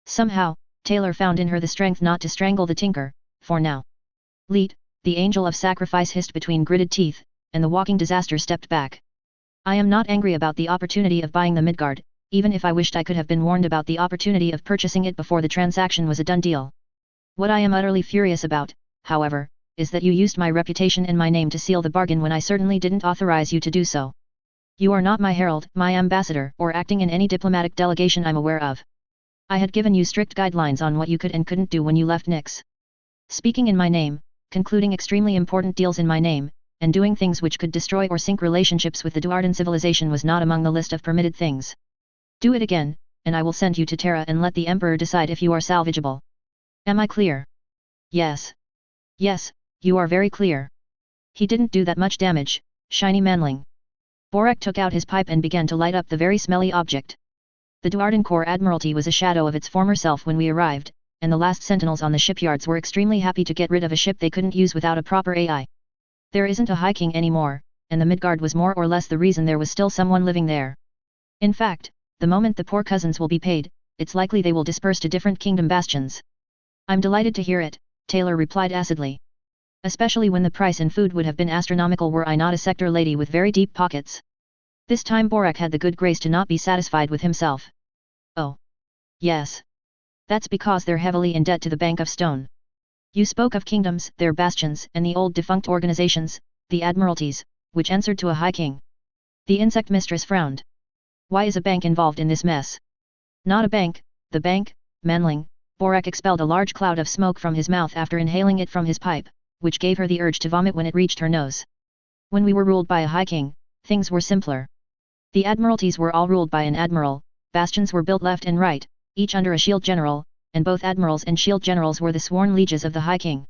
Somehow, Taylor found in her the strength not to strangle the Tinker, for now. Leet, the angel of sacrifice hissed between gritted teeth, and the walking disaster stepped back. I am not angry about the opportunity of buying the Midgard, even if I wished I could have been warned about the opportunity of purchasing it before the transaction was a done deal. What I am utterly furious about, however, is that you used my reputation and my name to seal the bargain when I certainly didn't authorize you to do so. You are not my herald, my ambassador, or acting in any diplomatic delegation I'm aware of. I had given you strict guidelines on what you could and couldn't do when you left Nyx. Speaking in my name, concluding extremely important deals in my name, and doing things which could destroy or sink relationships with the Duarden civilization was not among the list of permitted things. Do it again, and I will send you to Terra and let the Emperor decide if you are salvageable. Am I clear? Yes. Yes, you are very clear. He didn't do that much damage, shiny manling. Borak took out his pipe and began to light up the very smelly object. The Duarden Corps Admiralty was a shadow of its former self when we arrived, and the last sentinels on the shipyards were extremely happy to get rid of a ship they couldn't use without a proper AI. There isn't a High King anymore, and the Midgard was more or less the reason there was still someone living there. In fact, the moment the poor cousins will be paid, it's likely they will disperse to different kingdom bastions. I'm delighted to hear it, Taylor replied acidly. Especially when the price in food would have been astronomical were I not a sector lady with very deep pockets. This time Borak had the good grace to not be satisfied with himself. Oh. Yes. That's because they're heavily in debt to the Bank of Stone. You spoke of kingdoms, their bastions, and the old defunct organizations, the admiralties, which answered to a High King. The insect mistress frowned. Why is a bank involved in this mess? Not a bank, the bank, manling. Borak expelled a large cloud of smoke from his mouth after inhaling it from his pipe, which gave her the urge to vomit when it reached her nose. When we were ruled by a High King, things were simpler. The admiralties were all ruled by an admiral, bastions were built left and right, each under a shield general, and both admirals and shield generals were the sworn lieges of the High King.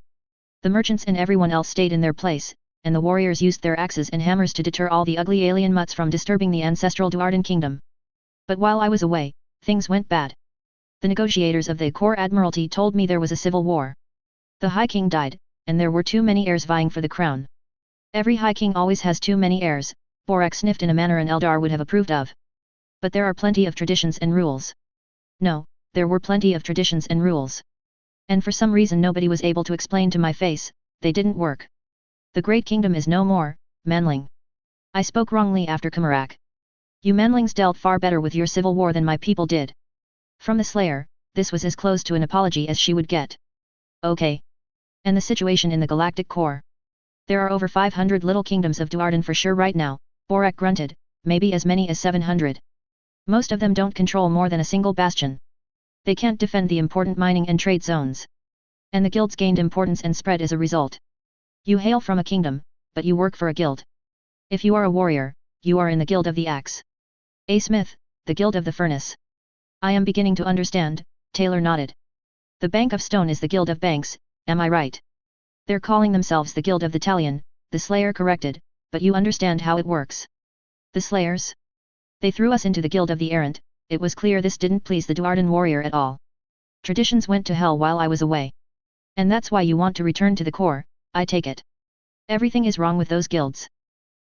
The merchants and everyone else stayed in their place, and the warriors used their axes and hammers to deter all the ugly alien mutts from disturbing the ancestral Duarden kingdom. But while I was away, things went bad. The negotiators of the Corps Admiralty told me there was a civil war. The High King died, and there were too many heirs vying for the crown. Every High King always has too many heirs, Borak sniffed in a manner an Eldar would have approved of. But there are plenty of traditions and rules. No, there were plenty of traditions and rules. And for some reason nobody was able to explain to my face, they didn't work. The Great Kingdom is no more, manling. I spoke wrongly after Kumarak. You manlings dealt far better with your civil war than my people did. From the Slayer, this was as close to an apology as she would get. Okay. And the situation in the galactic core? There are over 500 little kingdoms of Duarden for sure right now, Borak grunted, maybe as many as 700. Most of them don't control more than a single bastion. They can't defend the important mining and trade zones. And the guilds gained importance and spread as a result. You hail from a kingdom, but you work for a guild. If you are a warrior, you are in the Guild of the Axe. A Smith, the Guild of the Furnace. I am beginning to understand, Taylor nodded. The Bank of Stone is the Guild of Banks, am I right? They're calling themselves the Guild of the Talion, the Slayer corrected, but you understand how it works. The Slayers? They threw us into the Guild of the Errant, it was clear this didn't please the Duarden warrior at all. Traditions went to hell while I was away. And that's why you want to return to the core, I take it. Everything is wrong with those guilds.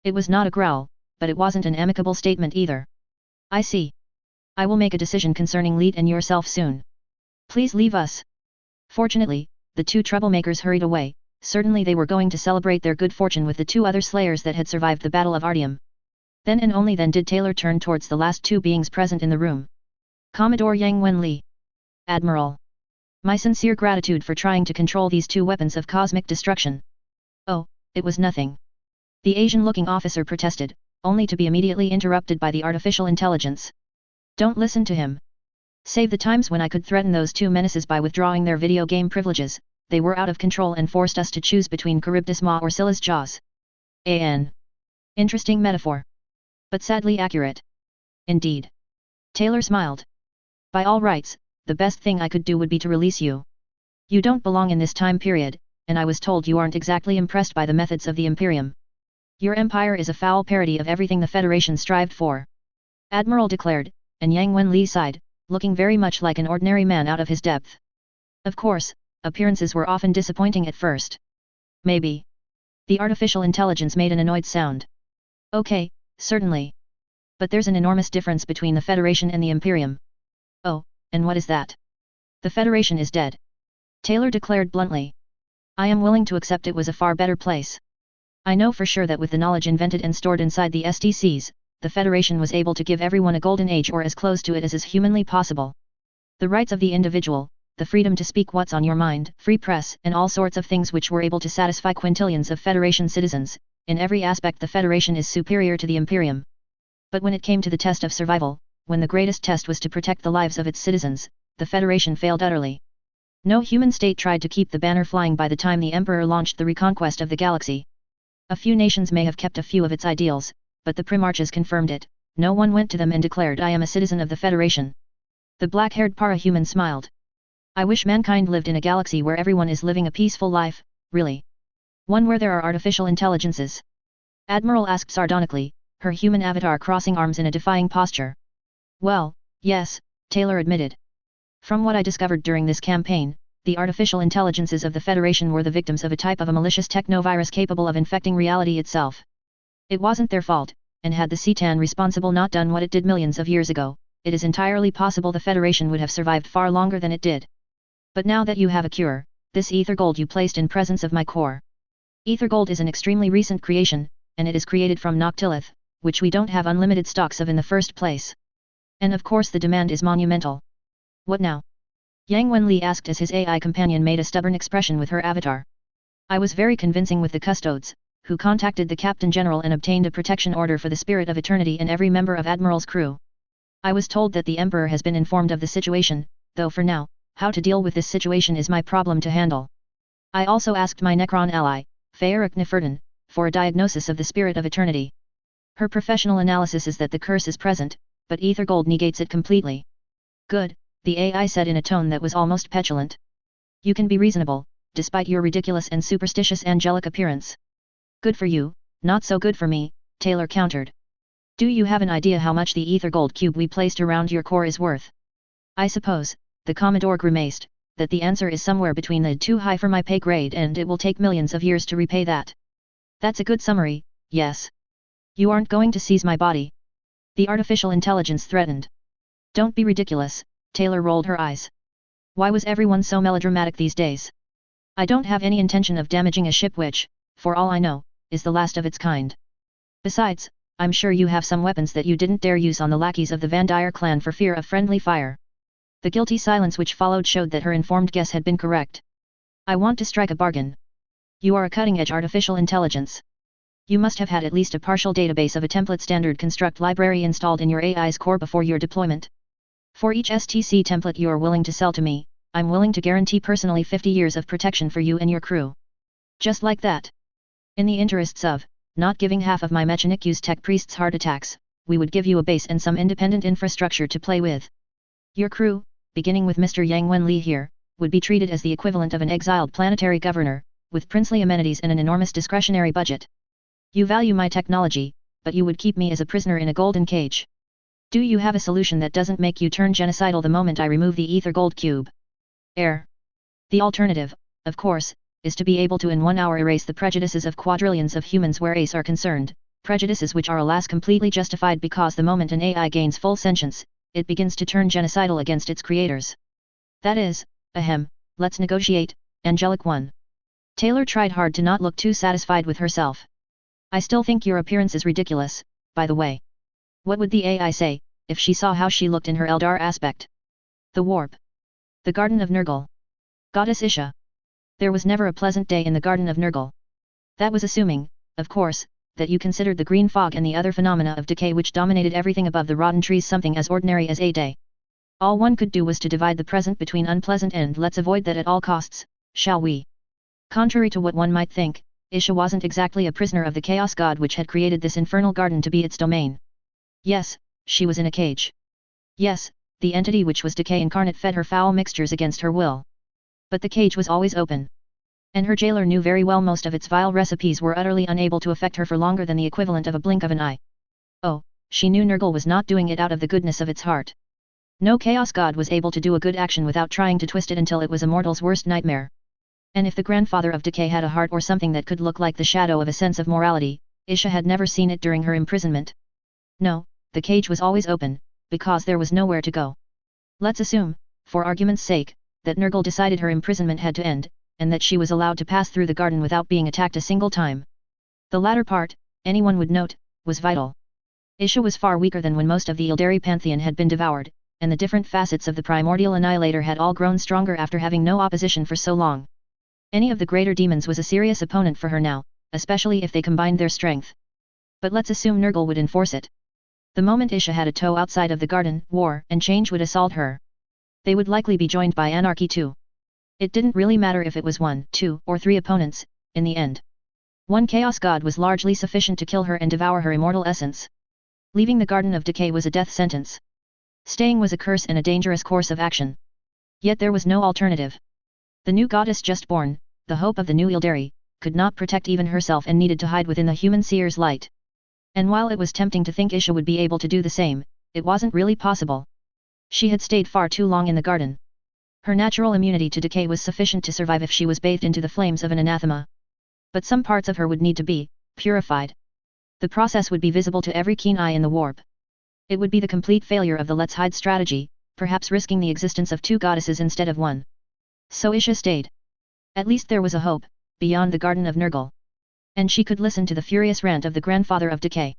It was not a growl, but it wasn't an amicable statement either. I see. I will make a decision concerning Leet and yourself soon. Please leave us. Fortunately, the two troublemakers hurried away, certainly they were going to celebrate their good fortune with the two other slayers that had survived the Battle of Artium. Then and only then did Taylor turn towards the last two beings present in the room. Commodore Yang Wenli. Admiral. My sincere gratitude for trying to control these two weapons of cosmic destruction. Oh, it was nothing. The Asian-looking officer protested, only to be immediately interrupted by the artificial intelligence. Don't listen to him. Save the times when I could threaten those two menaces by withdrawing their video game privileges, they were out of control and forced us to choose between Charybdis Maw or Scylla's Jaws. An interesting metaphor. But sadly accurate. Indeed. Taylor smiled. By all rights, the best thing I could do would be to release you. You don't belong in this time period, and I was told you aren't exactly impressed by the methods of the Imperium. Your empire is a foul parody of everything the Federation strived for. Admiral declared, and Yang Wenli sighed, looking very much like an ordinary man out of his depth. Of course, appearances were often disappointing at first. Maybe. The artificial intelligence made an annoyed sound. Okay, certainly. But there's an enormous difference between the Federation and the Imperium. Oh, and what is that? The Federation is dead. Taylor declared bluntly. I am willing to accept it was a far better place. I know for sure that with the knowledge invented and stored inside the STCs, the Federation was able to give everyone a golden age or as close to it as is humanly possible. The rights of the individual, the freedom to speak what's on your mind, free press, and all sorts of things which were able to satisfy quintillions of Federation citizens, in every aspect the Federation is superior to the Imperium. But when it came to the test of survival, when the greatest test was to protect the lives of its citizens, the Federation failed utterly. No human state tried to keep the banner flying by the time the Emperor launched the reconquest of the galaxy. A few nations may have kept a few of its ideals, but the Primarches confirmed it, no one went to them and declared I am a citizen of the Federation. The black-haired parahuman smiled. I wish mankind lived in a galaxy where everyone is living a peaceful life, really. One where there are artificial intelligences. Admiral asked sardonically, her human avatar crossing arms in a defying posture. Well, yes, Taylor admitted. From what I discovered during this campaign, the artificial intelligences of the Federation were the victims of a type of a malicious technovirus capable of infecting reality itself. It wasn't their fault, and had the Cetan responsible not done what it did millions of years ago, it is entirely possible the Federation would have survived far longer than it did. But now that you have a cure, this ether gold you placed in presence of my core. Ether gold is an extremely recent creation, and it is created from Noctilith, which we don't have unlimited stocks of in the first place. And of course the demand is monumental. What now? Yang Wenli asked as his AI companion made a stubborn expression with her avatar. I was very convincing with the custodes, who contacted the Captain General and obtained a protection order for the Spirit of Eternity and every member of Admiral's crew. I was told that the Emperor has been informed of the situation, though for now, how to deal with this situation is my problem to handle. I also asked my Necron ally, Feeric Nefertun, for a diagnosis of the Spirit of Eternity. Her professional analysis is that the curse is present, but ether gold negates it completely. Good, the AI said in a tone that was almost petulant. You can be reasonable, despite your ridiculous and superstitious angelic appearance. Good for you, not so good for me, Taylor countered. Do you have an idea how much the ether gold cube we placed around your core is worth? I suppose, the Commodore grimaced, that the answer is somewhere between the too high for my pay grade and it will take millions of years to repay that. That's a good summary, yes. You aren't going to seize my body. The artificial intelligence threatened. Don't be ridiculous, Taylor rolled her eyes. Why was everyone so melodramatic these days? I don't have any intention of damaging a ship which, for all I know, is the last of its kind. Besides, I'm sure you have some weapons that you didn't dare use on the lackeys of the Van Dyer clan for fear of friendly fire. The guilty silence which followed showed that her informed guess had been correct. I want to strike a bargain. You are a cutting-edge artificial intelligence. You must have had at least a partial database of a template standard construct library installed in your AI's core before your deployment. For each STC template you are willing to sell to me, I'm willing to guarantee personally 50 years of protection for you and your crew. Just like that. In the interests of not giving half of my Mechanic-use tech priests heart attacks, we would give you a base and some independent infrastructure to play with. Your crew, beginning with Mr. Yang Wenli here, would be treated as the equivalent of an exiled planetary governor, with princely amenities and an enormous discretionary budget. You value my technology, but you would keep me as a prisoner in a golden cage. Do you have a solution that doesn't make you turn genocidal the moment I remove the ether gold cube? The alternative, of course, is to be able to in 1 hour erase the prejudices of quadrillions of humans where ACE are concerned, prejudices which are alas completely justified because the moment an AI gains full sentience, it begins to turn genocidal against its creators. That is, let's negotiate, Angelic One. Taylor tried hard to not look too satisfied with herself. I still think your appearance is ridiculous, by the way. What would the AI say, if she saw how she looked in her Eldar aspect? The warp. The Garden of Nurgle. Goddess Isha. There was never a pleasant day in the Garden of Nurgle. That was assuming, of course, that you considered the green fog and the other phenomena of decay which dominated everything above the rotten trees something as ordinary as a day. All one could do was to divide the present between unpleasant and let's avoid that at all costs, shall we? Contrary to what one might think, Isha wasn't exactly a prisoner of the chaos god which had created this infernal garden to be its domain. Yes, she was in a cage. Yes, the entity which was decay incarnate fed her foul mixtures against her will. But the cage was always open. And her jailer knew very well most of its vile recipes were utterly unable to affect her for longer than the equivalent of a blink of an eye. Oh, she knew Nurgle was not doing it out of the goodness of its heart. No chaos god was able to do a good action without trying to twist it until it was a mortal's worst nightmare. And if the grandfather of decay had a heart or something that could look like the shadow of a sense of morality, Isha had never seen it during her imprisonment. No, the cage was always open, because there was nowhere to go. Let's assume, for argument's sake, that Nurgle decided her imprisonment had to end, and that she was allowed to pass through the garden without being attacked a single time. The latter part, anyone would note, was vital. Isha was far weaker than when most of the Ildari pantheon had been devoured, and the different facets of the primordial annihilator had all grown stronger after having no opposition for so long. Any of the greater demons was a serious opponent for her now, especially if they combined their strength. But let's assume Nurgle would enforce it. The moment Isha had a toe outside of the garden, war and change would assault her. They would likely be joined by anarchy too. It didn't really matter if it was 1, 2, or 3 opponents, in the end. One chaos god was largely sufficient to kill her and devour her immortal essence. Leaving the Garden of Decay was a death sentence. Staying was a curse and a dangerous course of action. Yet there was no alternative. The new goddess just born, the hope of the new Ildari, could not protect even herself and needed to hide within the human seer's light. And while it was tempting to think Isha would be able to do the same, it wasn't really possible. She had stayed far too long in the garden. Her natural immunity to decay was sufficient to survive if she was bathed into the flames of an anathema. But some parts of her would need to be purified. The process would be visible to every keen eye in the warp. It would be the complete failure of the let's hide strategy, perhaps risking the existence of 2 goddesses instead of 1. So Isha stayed. At least there was a hope, beyond the Garden of Nurgle. And she could listen to the furious rant of the grandfather of decay.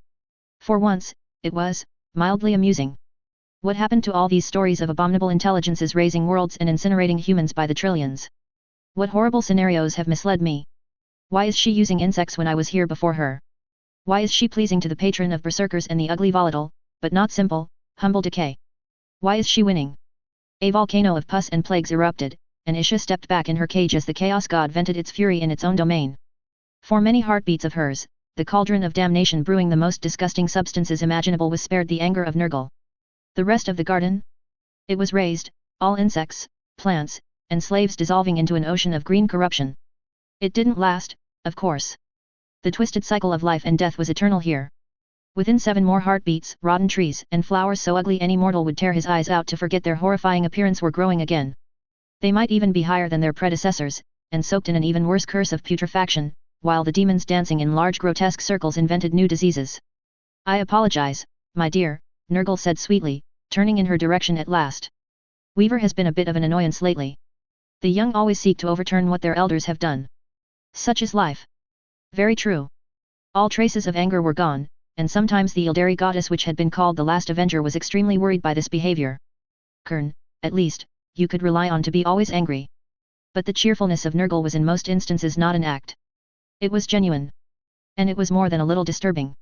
For once, it was mildly amusing. What happened to all these stories of abominable intelligences raising worlds and incinerating humans by the trillions? What horrible scenarios have misled me? Why is she using insects when I was here before her? Why is she pleasing to the patron of berserkers and the ugly volatile, but not simple, humble decay? Why is she winning? A volcano of pus and plagues erupted, and Isha stepped back in her cage as the chaos god vented its fury in its own domain. For many heartbeats of hers, the cauldron of damnation brewing the most disgusting substances imaginable was spared the anger of Nurgle. The rest of the garden? It was razed, all insects, plants, and slaves dissolving into an ocean of green corruption. It didn't last, of course. The twisted cycle of life and death was eternal here. Within 7 more heartbeats, rotten trees and flowers so ugly any mortal would tear his eyes out to forget their horrifying appearance were growing again. They might even be higher than their predecessors, and soaked in an even worse curse of putrefaction, while the demons dancing in large grotesque circles invented new diseases. I apologize, my dear, Nurgle said sweetly, turning in her direction at last. Weaver has been a bit of an annoyance lately. The young always seek to overturn what their elders have done. Such is life. Very true. All traces of anger were gone, and sometimes the Ildari goddess which had been called the last avenger was extremely worried by this behavior. Kern, at least, you could rely on to be always angry. But the cheerfulness of Nurgle was in most instances not an act. It was genuine. And it was more than a little disturbing.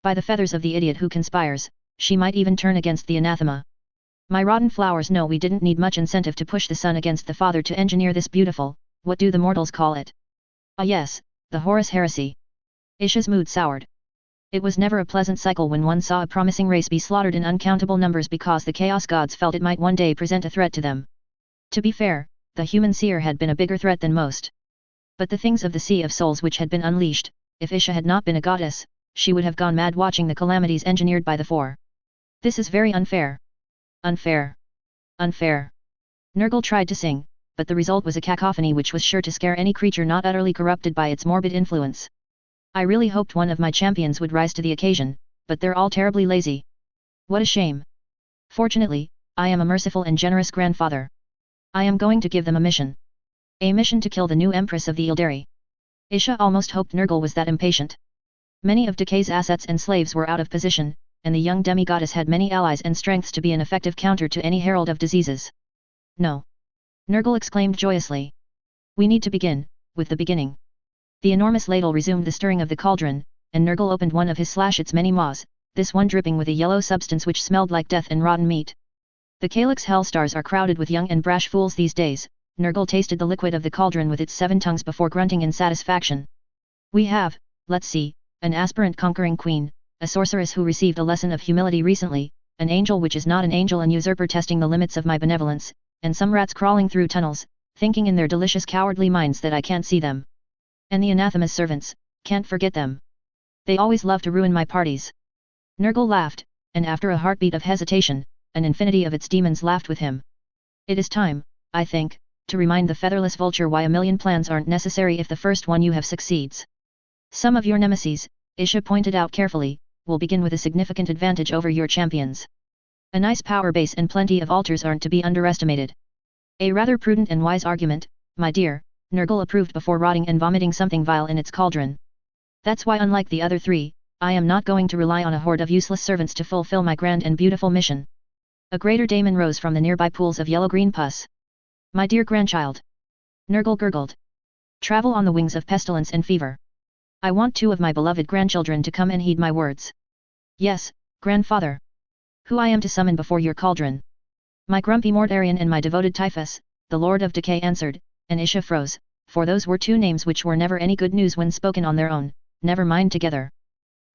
By the feathers of the idiot who conspires, she might even turn against the anathema. My rotten flowers, no, we didn't need much incentive to push the son against the father to engineer this beautiful, what do the mortals call it? Ah yes, the Horus heresy. Isha's mood soured. It was never a pleasant cycle when one saw a promising race be slaughtered in uncountable numbers because the Chaos Gods felt it might one day present a threat to them. To be fair, the human seer had been a bigger threat than most. But the things of the Sea of Souls which had been unleashed, if Isha had not been a goddess, she would have gone mad watching the calamities engineered by the four. This is very unfair. Unfair. Unfair. Nurgle tried to sing, but the result was a cacophony which was sure to scare any creature not utterly corrupted by its morbid influence. I really hoped one of my champions would rise to the occasion, but they're all terribly lazy. What a shame. Fortunately, I am a merciful and generous grandfather. I am going to give them a mission. A mission to kill the new empress of the Ildari. Isha almost hoped Nurgle was that impatient. Many of Decay's assets and slaves were out of position, and the young demigoddess had many allies and strengths to be an effective counter to any herald of diseases. No. Nurgle exclaimed joyously. We need to begin, with the beginning. The enormous ladle resumed the stirring of the cauldron, and Nurgle opened one of his its many maws, this one dripping with a yellow substance which smelled like death and rotten meat. The Calyx Hellstars are crowded with young and brash fools these days. Nurgle tasted the liquid of the cauldron with its 7 tongues before grunting in satisfaction. We have, let's see, an aspirant conquering queen, a sorceress who received a lesson of humility recently, an angel which is not an angel, and usurper testing the limits of my benevolence, and some rats crawling through tunnels, thinking in their delicious cowardly minds that I can't see them. And the anathema's servants, can't forget them. They always love to ruin my parties. Nurgle laughed, and after a heartbeat of hesitation, an infinity of its demons laughed with him. It is time, I think, to remind the featherless vulture why a million plans aren't necessary if the first one you have succeeds. Some of your nemesis, Isha pointed out carefully, will begin with a significant advantage over your champions. A nice power base and plenty of altars aren't to be underestimated. A rather prudent and wise argument, my dear, Nurgle approved before rotting and vomiting something vile in its cauldron. That's why, unlike the other 3, I am not going to rely on a horde of useless servants to fulfill my grand and beautiful mission. A greater daemon rose from the nearby pools of yellow-green pus. My dear grandchild. Nurgle gurgled. Travel on the wings of pestilence and fever. I want 2 of my beloved grandchildren to come and heed my words. Yes, grandfather. Who I am to summon before your cauldron. My grumpy Mortarion and my devoted Typhus, the Lord of Decay answered, and Isha froze, for those were 2 names which were never any good news when spoken on their own, never mind together.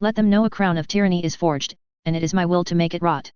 Let them know a crown of tyranny is forged, and it is my will to make it rot.